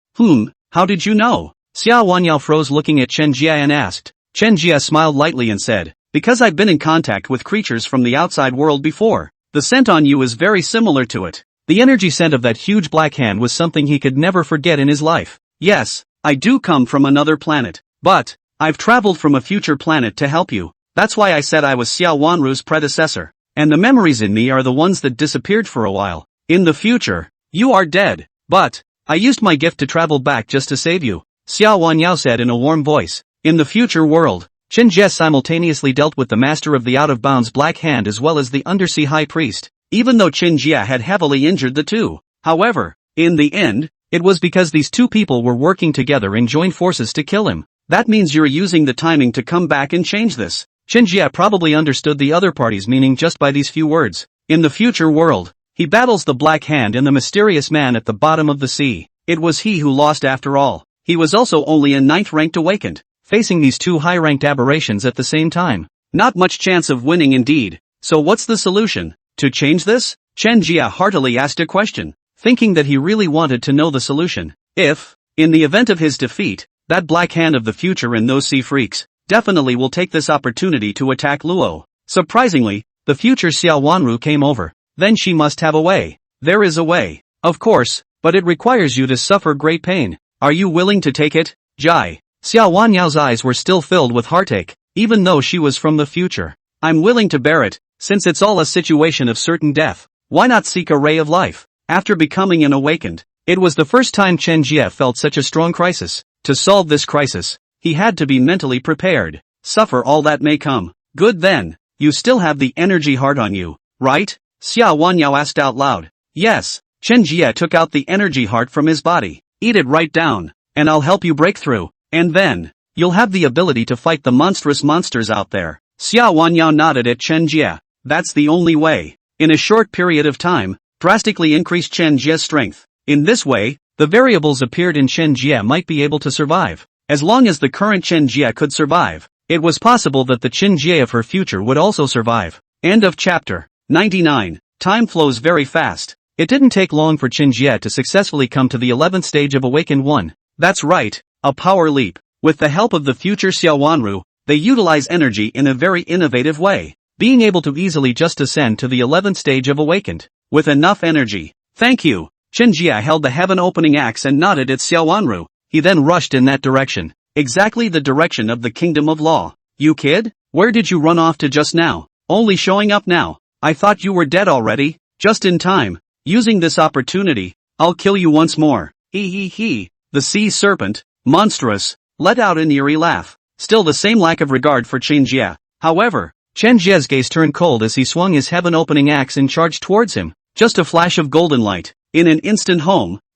How did you know? Xiao Wanyao froze looking at Chen Jie and asked. Chen Jie smiled lightly and said, because I've been in contact with creatures from the outside world before. The scent on you is very similar to it. The energy scent of that huge black hand was something he could never forget in his life. Yes, I do come from another planet, but I've traveled from a future planet to help you. That's why I said I was Xiao Wanru's predecessor. And the memories in me are the ones that disappeared for a while. In the future, you are dead. But I used my gift to travel back just to save you, Xiao Wanyao said in a warm voice. In the future world, Chen Jie simultaneously dealt with the master of the out-of-bounds Black Hand as well as the undersea high priest, even though Chen Jie had heavily injured the two. However, in the end, it was because these two people were working together and joined forces to kill him. That means you're using the timing to come back and change this. Chen Jie probably understood the other party's meaning just by these few words. In the future world, he battles the Black Hand and the mysterious man at the bottom of the sea. It was he who lost after all. He was also only a 9th ranked awakened, facing these two high-ranked aberrations at the same time. Not much chance of winning indeed. So what's the solution? To change this? Chen Jie heartily asked a question, thinking that he really wanted to know the solution. If, in the event of his defeat, that Black Hand of the future and those sea freaks definitely will take this opportunity to attack Luo. Surprisingly, the future Xiao Wanru came over. Then she must have a way. There is a way. Of course, but it requires you to suffer great pain. Are you willing to take it, Jai? Xiao Wanyao's eyes were still filled with heartache, even though she was from the future. I'm willing to bear it, since it's all a situation of certain death. Why not seek a ray of life? After becoming an awakened, it was the first time Chen Jie felt such a strong crisis. To solve this crisis, he had to be mentally prepared. Suffer all that may come. Good then, you still have the energy heart on you, right? Xiao Wanyao asked out loud. Yes. Chen Jie took out the energy heart from his body. Eat it right down, and I'll help you break through. And then, you'll have the ability to fight the monstrous monsters out there. Xiao Wanyao nodded at Chen Jie. That's the only way. In a short period of time, drastically increased Chen Jie's strength. In this way, the variables appeared in Chen Jie might be able to survive. As long as the current Chen Jie could survive, it was possible that the Chen Jie of her future would also survive. End of chapter. 99. Time flows very fast. It didn't take long for Chen Jie to successfully come to the 11th stage of Awakened 1. That's right, a power leap. With the help of the future Xiaowanru, they utilize energy in a very innovative way, being able to easily just ascend to the 11th stage of Awakened. With enough energy. Thank you. Chen Jie held the heaven-opening axe and nodded at Xiaowanru. He then rushed in that direction. Exactly the direction of the Kingdom of Law. You kid? Where did you run off to just now? Only showing up now. I thought you were dead already. Just in time. Using this opportunity, I'll kill you once more. He. The sea serpent, monstrous, let out an eerie laugh. Still the same lack of regard for Chen Jie. However, Chen Jie's gaze turned cold as he swung his heaven-opening axe and charged towards him. Just a flash of golden light. In an instant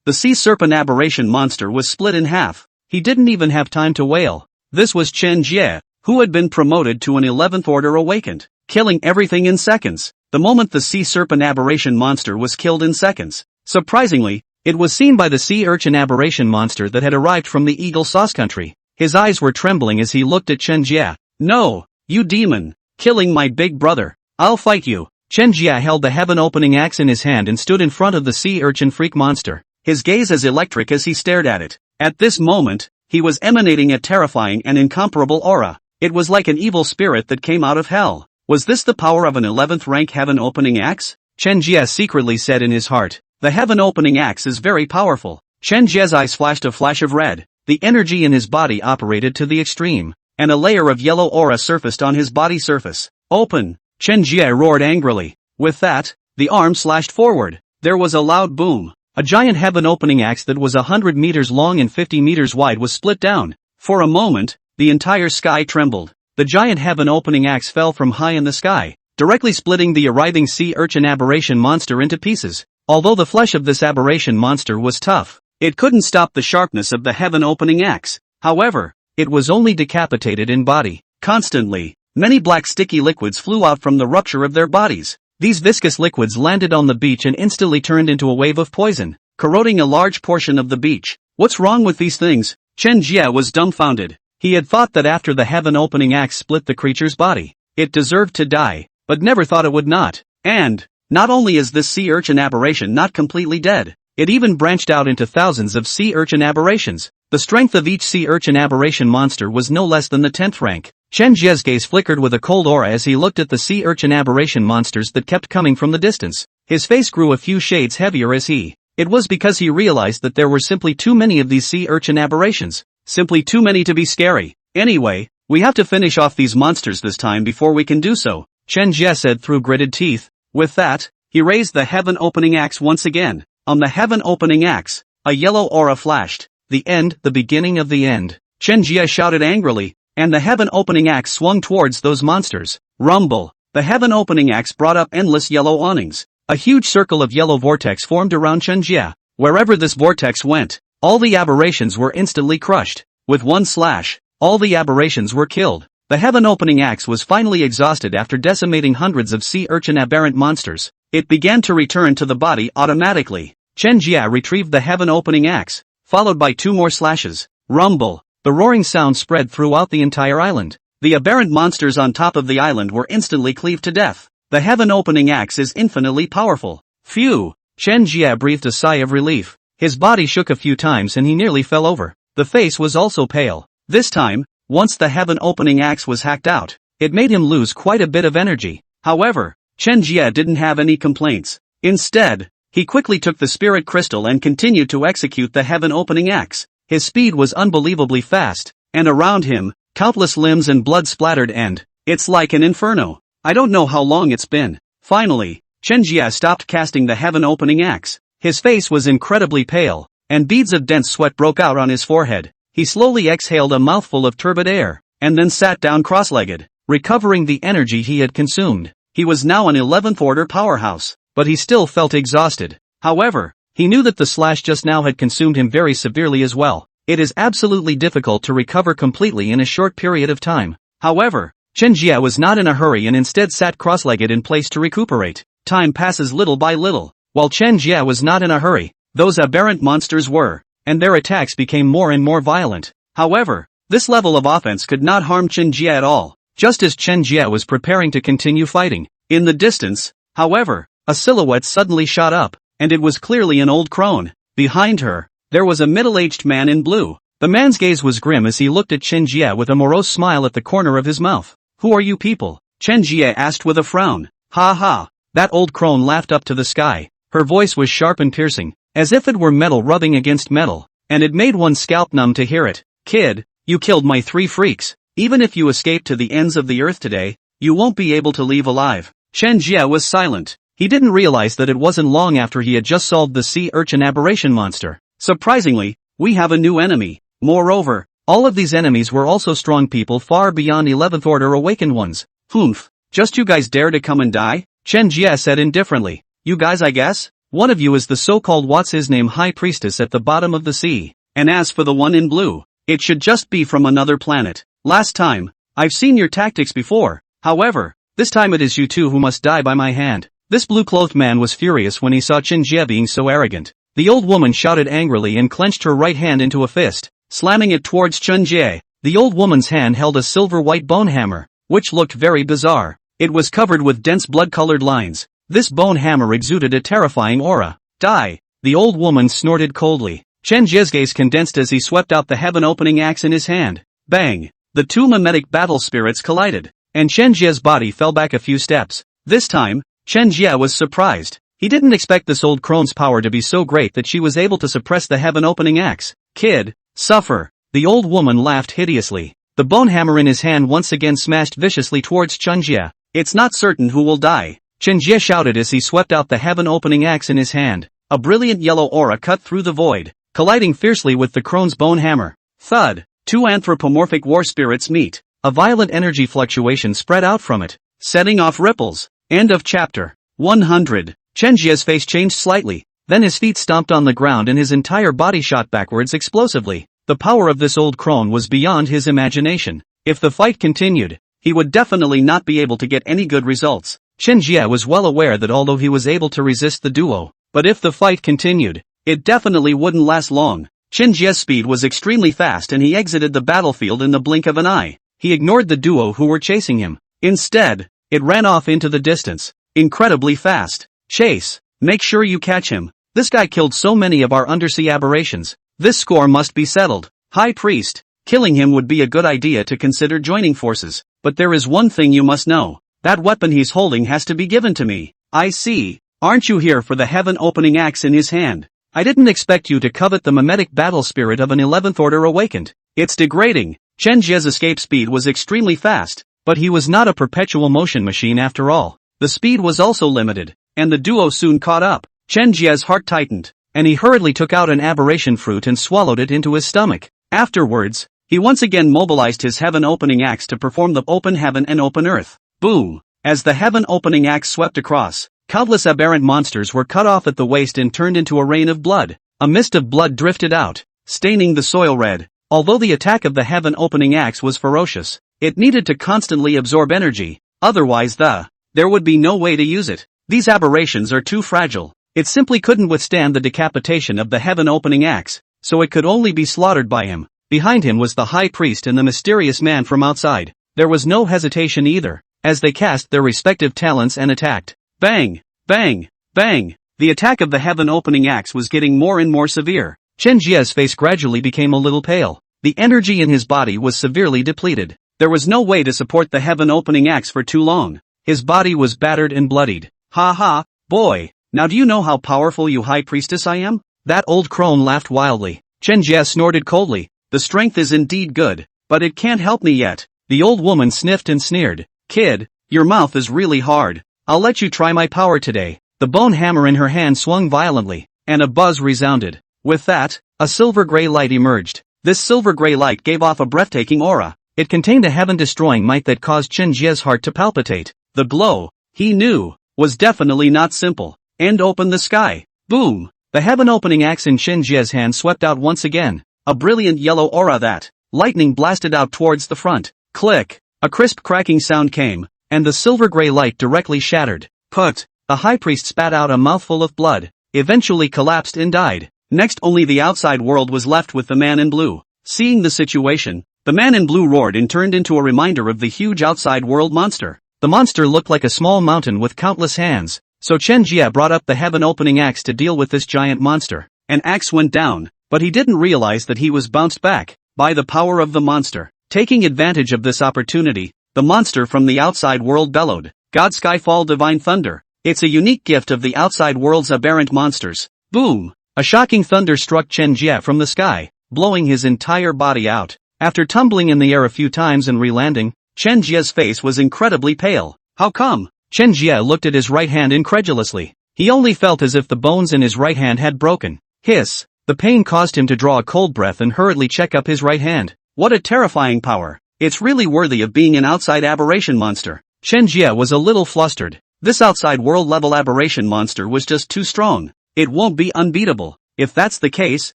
the sea serpent aberration monster was split in half. He didn't even have time to wail. This was Chen Jie, who had been promoted to an 11th order awakened, killing everything in seconds. The moment the sea serpent aberration monster was killed in seconds. Surprisingly, it was seen by the sea urchin aberration monster that had arrived from the Eagle Sauce country. His eyes were trembling as he looked at Chen Jie. No, you demon, killing my big brother. I'll fight you. Chen Jie held the heaven-opening axe in his hand and stood in front of the sea urchin freak monster, his gaze as electric as he stared at it. At this moment, he was emanating a terrifying and incomparable aura. It was like an evil spirit that came out of hell. Was this the power of an 11th rank heaven-opening axe? Chen Jie secretly said in his heart. The heaven-opening axe is very powerful. Chen Jie's eyes flashed a flash of red. The energy in his body operated to the extreme, and a layer of yellow aura surfaced on his body surface. Open! Chen Jie roared angrily. With that, the arm slashed forward. There was a loud boom. A giant heaven-opening axe that was 100 meters long and 50 meters wide was split down. For a moment, the entire sky trembled. The giant heaven-opening axe fell from high in the sky, directly splitting the arriving sea urchin aberration monster into pieces. Although the flesh of this aberration monster was tough, it couldn't stop the sharpness of the heaven-opening axe. However, it was only decapitated in body. Constantly, many black sticky liquids flew out from the rupture of their bodies. These viscous liquids landed on the beach and instantly turned into a wave of poison, corroding a large portion of the beach. What's wrong with these things? Chen Jie was dumbfounded. He had thought that after the heaven-opening axe split the creature's body, it deserved to die, but never thought it would not. And, not only is this sea urchin aberration not completely dead, it even branched out into thousands of sea urchin aberrations. The strength of each sea urchin aberration monster was no less than the 10th rank. Chen Jie's gaze flickered with a cold aura as he looked at the sea urchin aberration monsters that kept coming from the distance. His face grew a few shades heavier as it was because he realized that there were simply too many of these sea urchin aberrations. Simply too many to be scary. Anyway, we have to finish off these monsters this time before we can do so, Chen Jie said through gritted teeth. With that, he raised the heaven-opening axe once again. On the heaven-opening axe, a yellow aura flashed. The end, the beginning of the end. Chen Jie shouted angrily, and the heaven-opening axe swung towards those monsters. Rumble. The heaven-opening axe brought up endless yellow awnings. A huge circle of yellow vortex formed around Chen Jie. Wherever this vortex went, all the aberrations were instantly crushed. With one slash, all the aberrations were killed. The heaven-opening axe was finally exhausted after decimating hundreds of sea urchin aberrant monsters. It began to return to the body automatically. Chen Jie retrieved the heaven-opening axe, followed by 2 more slashes. Rumble. The roaring sound spread throughout the entire island. The aberrant monsters on top of the island were instantly cleaved to death. The heaven-opening axe is infinitely powerful. Phew! Chen Jie breathed a sigh of relief. His body shook a few times and he nearly fell over. The face was also pale. This time, once the heaven-opening axe was hacked out, it made him lose quite a bit of energy. However, Chen Jie didn't have any complaints. Instead, he quickly took the spirit crystal and continued to execute the heaven-opening axe. His speed was unbelievably fast, and around him, countless limbs and blood splattered and, it's like an inferno. I don't know how long it's been. Finally, Chen Jie stopped casting the heaven-opening axe. His face was incredibly pale, and beads of dense sweat broke out on his forehead. He slowly exhaled a mouthful of turbid air, and then sat down cross-legged, recovering the energy he had consumed. He was now an 11th order powerhouse, but he still felt exhausted. However, he knew that the slash just now had consumed him very severely as well. It is absolutely difficult to recover completely in a short period of time. However, Chen Jie was not in a hurry and instead sat cross-legged in place to recuperate. Time passes little by little. While Chen Jie was not in a hurry, those aberrant monsters were, and their attacks became more and more violent. However, this level of offense could not harm Chen Jie at all. Just as Chen Jie was preparing to continue fighting, In the distance, however, a silhouette suddenly shot up, and it was clearly an old crone. Behind her, there was a middle-aged man in blue. The man's gaze was grim as he looked at Chen Jie with a morose smile at the corner of his mouth. "Who are you people?" Chen Jie asked with a frown. "Ha ha." That old crone laughed up to the sky. Her voice was sharp and piercing, as if it were metal rubbing against metal, and it made one's scalp numb to hear it. "Kid, you killed my 3 freaks. Even if you escape to the ends of the earth today, you won't be able to leave alive." Chen Jie was silent. He didn't realize that it wasn't long after he had just solved the sea urchin aberration monster. Surprisingly, we have a new enemy. Moreover, all of these enemies were also strong people far beyond 11th order awakened ones. "Humph, just you guys dare to come and die?" Chen Jie said indifferently. "You guys, I guess? One of you is the so-called what's-his-name High Priestess at the bottom of the sea. And as for the one in blue, it should just be from another planet. Last time, I've seen your tactics before. However, this time it is you two who must die by my hand." This blue-clothed man was furious when he saw Chen Jie being so arrogant. The old woman shouted angrily and clenched her right hand into a fist, slamming it towards Chen Jie. The old woman's hand held a silver-white bone hammer, which looked very bizarre. It was covered with dense blood-colored lines. This bone hammer exuded a terrifying aura. "Die!" The old woman snorted coldly. Chen Jie's gaze condensed as he swept out the heaven-opening axe in his hand. Bang! The two mimetic battle spirits collided, and Chen Jie's body fell back a few steps. This time, Chen Jie was surprised. He didn't expect this old crone's power to be so great that she was able to suppress the heaven-opening axe. "Kid, suffer." The old woman laughed hideously. The bone hammer in his hand once again smashed viciously towards Chen Jie. "It's not certain who will die," Chen Jie shouted as he swept out the heaven-opening axe in his hand. A brilliant yellow aura cut through the void, colliding fiercely with the crone's bone hammer. Thud! Two anthropomorphic war spirits meet. A violent energy fluctuation spread out from it, setting off ripples. End of chapter. 100. Chen Jie's face changed slightly, then his feet stomped on the ground and his entire body shot backwards explosively. The power of this old crone was beyond his imagination. If the fight continued, he would definitely not be able to get any good results. Chen Jie was well aware that although he was able to resist the duo, but if the fight continued, it definitely wouldn't last long. Chen Jie's speed was extremely fast and he exited the battlefield in the blink of an eye. He ignored the duo who were chasing him. Instead, it ran off into the distance. Incredibly fast. "Chase, make sure you catch him. This guy killed so many of our undersea aberrations. This score must be settled. High Priest, killing him would be a good idea to consider joining forces. But there is one thing you must know. That weapon he's holding has to be given to me." "I see. Aren't you here for the heaven-opening axe in his hand? I didn't expect you to covet the mimetic battle spirit of an 11th order awakened. It's degrading." Chen Jie's escape speed was extremely fast, but he was not a perpetual motion machine after all. The speed was also limited, and the duo soon caught up. Chen Jie's heart tightened, and he hurriedly took out an aberration fruit and swallowed it into his stomach. Afterwards, he once again mobilized his heaven-opening axe to perform the open heaven and open earth. Boom! As the heaven-opening axe swept across, countless aberrant monsters were cut off at the waist and turned into a rain of blood. A mist of blood drifted out, staining the soil red. Although the attack of the heaven-opening axe was ferocious, it needed to constantly absorb energy, otherwise there would be no way to use it. These aberrations are too fragile. It simply couldn't withstand the decapitation of the heaven-opening axe, so it could only be slaughtered by him. Behind him was the High Priest and the mysterious man from outside. There was no hesitation either, as they cast their respective talents and attacked. Bang! Bang! Bang! The attack of the heaven-opening axe was getting more and more severe. Chen Jie's face gradually became a little pale. The energy in his body was severely depleted. There was no way to support the heaven-opening axe for too long. His body was battered and bloodied. "Ha ha, boy, now do you know how powerful you High Priestess I am?" That old crone laughed wildly. Chen Jie snorted coldly. "The strength is indeed good, but it can't help me yet." The old woman sniffed and sneered. "Kid, your mouth is really hard. I'll let you try my power today." The bone hammer in her hand swung violently, and a buzz resounded. With that, a silver-gray light emerged. This silver-gray light gave off a breathtaking aura. It contained a heaven-destroying might that caused Chen Jie's heart to palpitate. The glow, he knew, was definitely not simple. And open the sky. Boom! The heaven-opening axe in Chen Jie's hand swept out once again. A brilliant yellow aura that, lightning blasted out towards the front. Click! A crisp cracking sound came, and the silver-gray light directly shattered. Put! The High Priest spat out a mouthful of blood, eventually collapsed and died. Next only the outside world was left with the man in blue. Seeing the situation, the man in blue roared and turned into a reminder of the huge outside world monster. The monster looked like a small mountain with countless hands, so Chen Jie brought up the heaven-opening axe to deal with this giant monster. An axe went down, but he didn't realize that he was bounced back by the power of the monster. Taking advantage of this opportunity, the monster from the outside world bellowed, "God Skyfall Divine Thunder." It's a unique gift of the outside world's aberrant monsters. Boom! A shocking thunder struck Chen Jie from the sky, blowing his entire body out. After tumbling in the air a few times and re-landing, Chen Jie's face was incredibly pale. How come? Chen Jie looked at his right hand incredulously. He only felt as if the bones in his right hand had broken. Hiss! The pain caused him to draw a cold breath and hurriedly check up his right hand. What a terrifying power! It's really worthy of being an outside aberration monster. Chen Jie was a little flustered. This outside world level aberration monster was just too strong. It won't be unbeatable. If that's the case,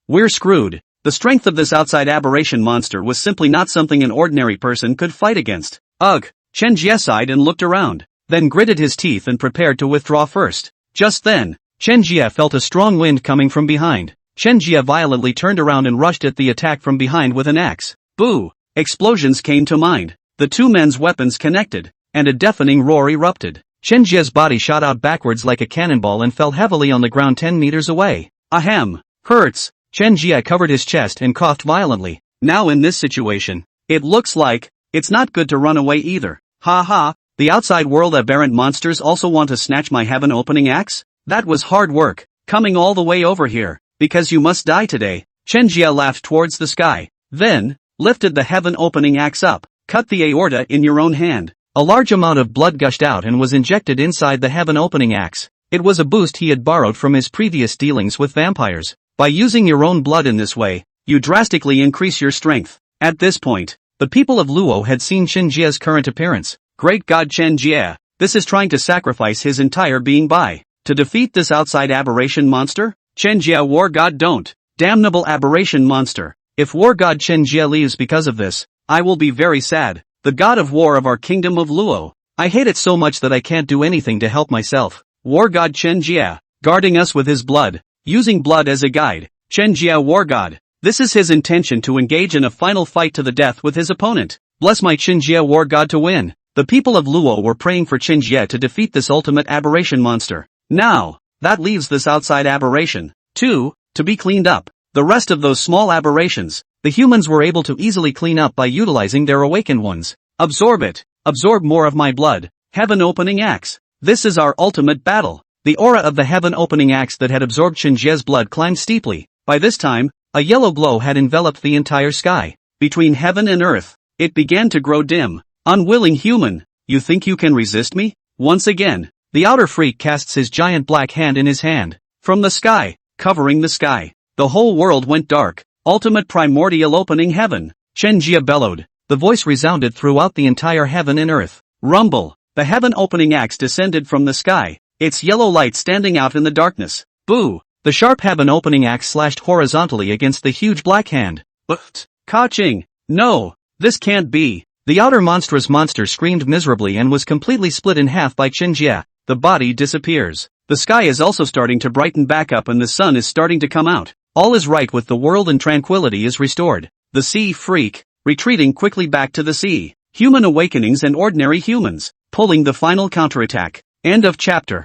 we're screwed. The strength of this outside aberration monster was simply not something an ordinary person could fight against. Ugh! Chen Jie sighed and looked around, then gritted his teeth and prepared to withdraw first. Just then, Chen Jie felt a strong wind coming from behind. Chen Jie violently turned around and rushed at the attack from behind with an axe. Boo! Explosions came to mind. The two men's weapons connected, and a deafening roar erupted. Chen Jie's body shot out backwards like a cannonball and fell heavily on the ground 10 meters away. Ahem! Hurts! Chen Jie covered his chest and coughed violently. Now in this situation, it looks like it's not good to run away either. Ha ha! The outside world aberrant monsters also want to snatch my heaven-opening axe? That was hard work, coming all the way over here, because you must die today. Chen Jie laughed towards the sky, then lifted the heaven-opening axe up. Cut the aorta in your own hand. A large amount of blood gushed out and was injected inside the heaven-opening axe. It was a boost he had borrowed from his previous dealings with vampires. By using your own blood in this way, you drastically increase your strength. At this point, the people of Luo had seen Chen Jie's current appearance. Great God Chen Jie, this is trying to sacrifice his entire being to defeat this outside aberration monster? Chen Jie War God don't. Damnable aberration monster. If War God Chen Jie leaves because of this, I will be very sad. The god of war of our kingdom of Luo. I hate it so much that I can't do anything to help myself. War God Chen Jie, guarding us with his blood, using blood as a guide. Chen Jie War God. This is his intention to engage in a final fight to the death with his opponent. Bless my Chen Jie War God to win. The people of Luo were praying for Chen Jie to defeat this ultimate aberration monster. Now, that leaves this outside aberration, too, to be cleaned up. The rest of those small aberrations, the humans were able to easily clean up by utilizing their awakened ones. Absorb it. Absorb more of my blood. Heaven-opening axe. This is our ultimate battle. The aura of the heaven-opening axe that had absorbed Chen Jie's blood climbed steeply. By this time, a yellow glow had enveloped the entire sky. Between heaven and earth, it began to grow dim. Unwilling human, you think you can resist me? Once again, the outer freak casts his giant black hand in his hand. From the sky, covering the sky, the whole world went dark. Ultimate primordial opening heaven. Chen Jie bellowed. The voice resounded throughout the entire heaven and earth. Rumble. The heaven-opening axe descended from the sky, its yellow light standing out in the darkness. Boo! The sharp heaven-opening axe slashed horizontally against the huge black hand. But, Ka-ching! No! This can't be! The outer monstrous monster screamed miserably and was completely split in half by Chen Jie. The body disappears. The sky is also starting to brighten back up and the sun is starting to come out. All is right with the world and tranquility is restored. The sea freak, retreating quickly back to the sea. Human awakenings and ordinary humans, pulling the final counterattack. End of chapter.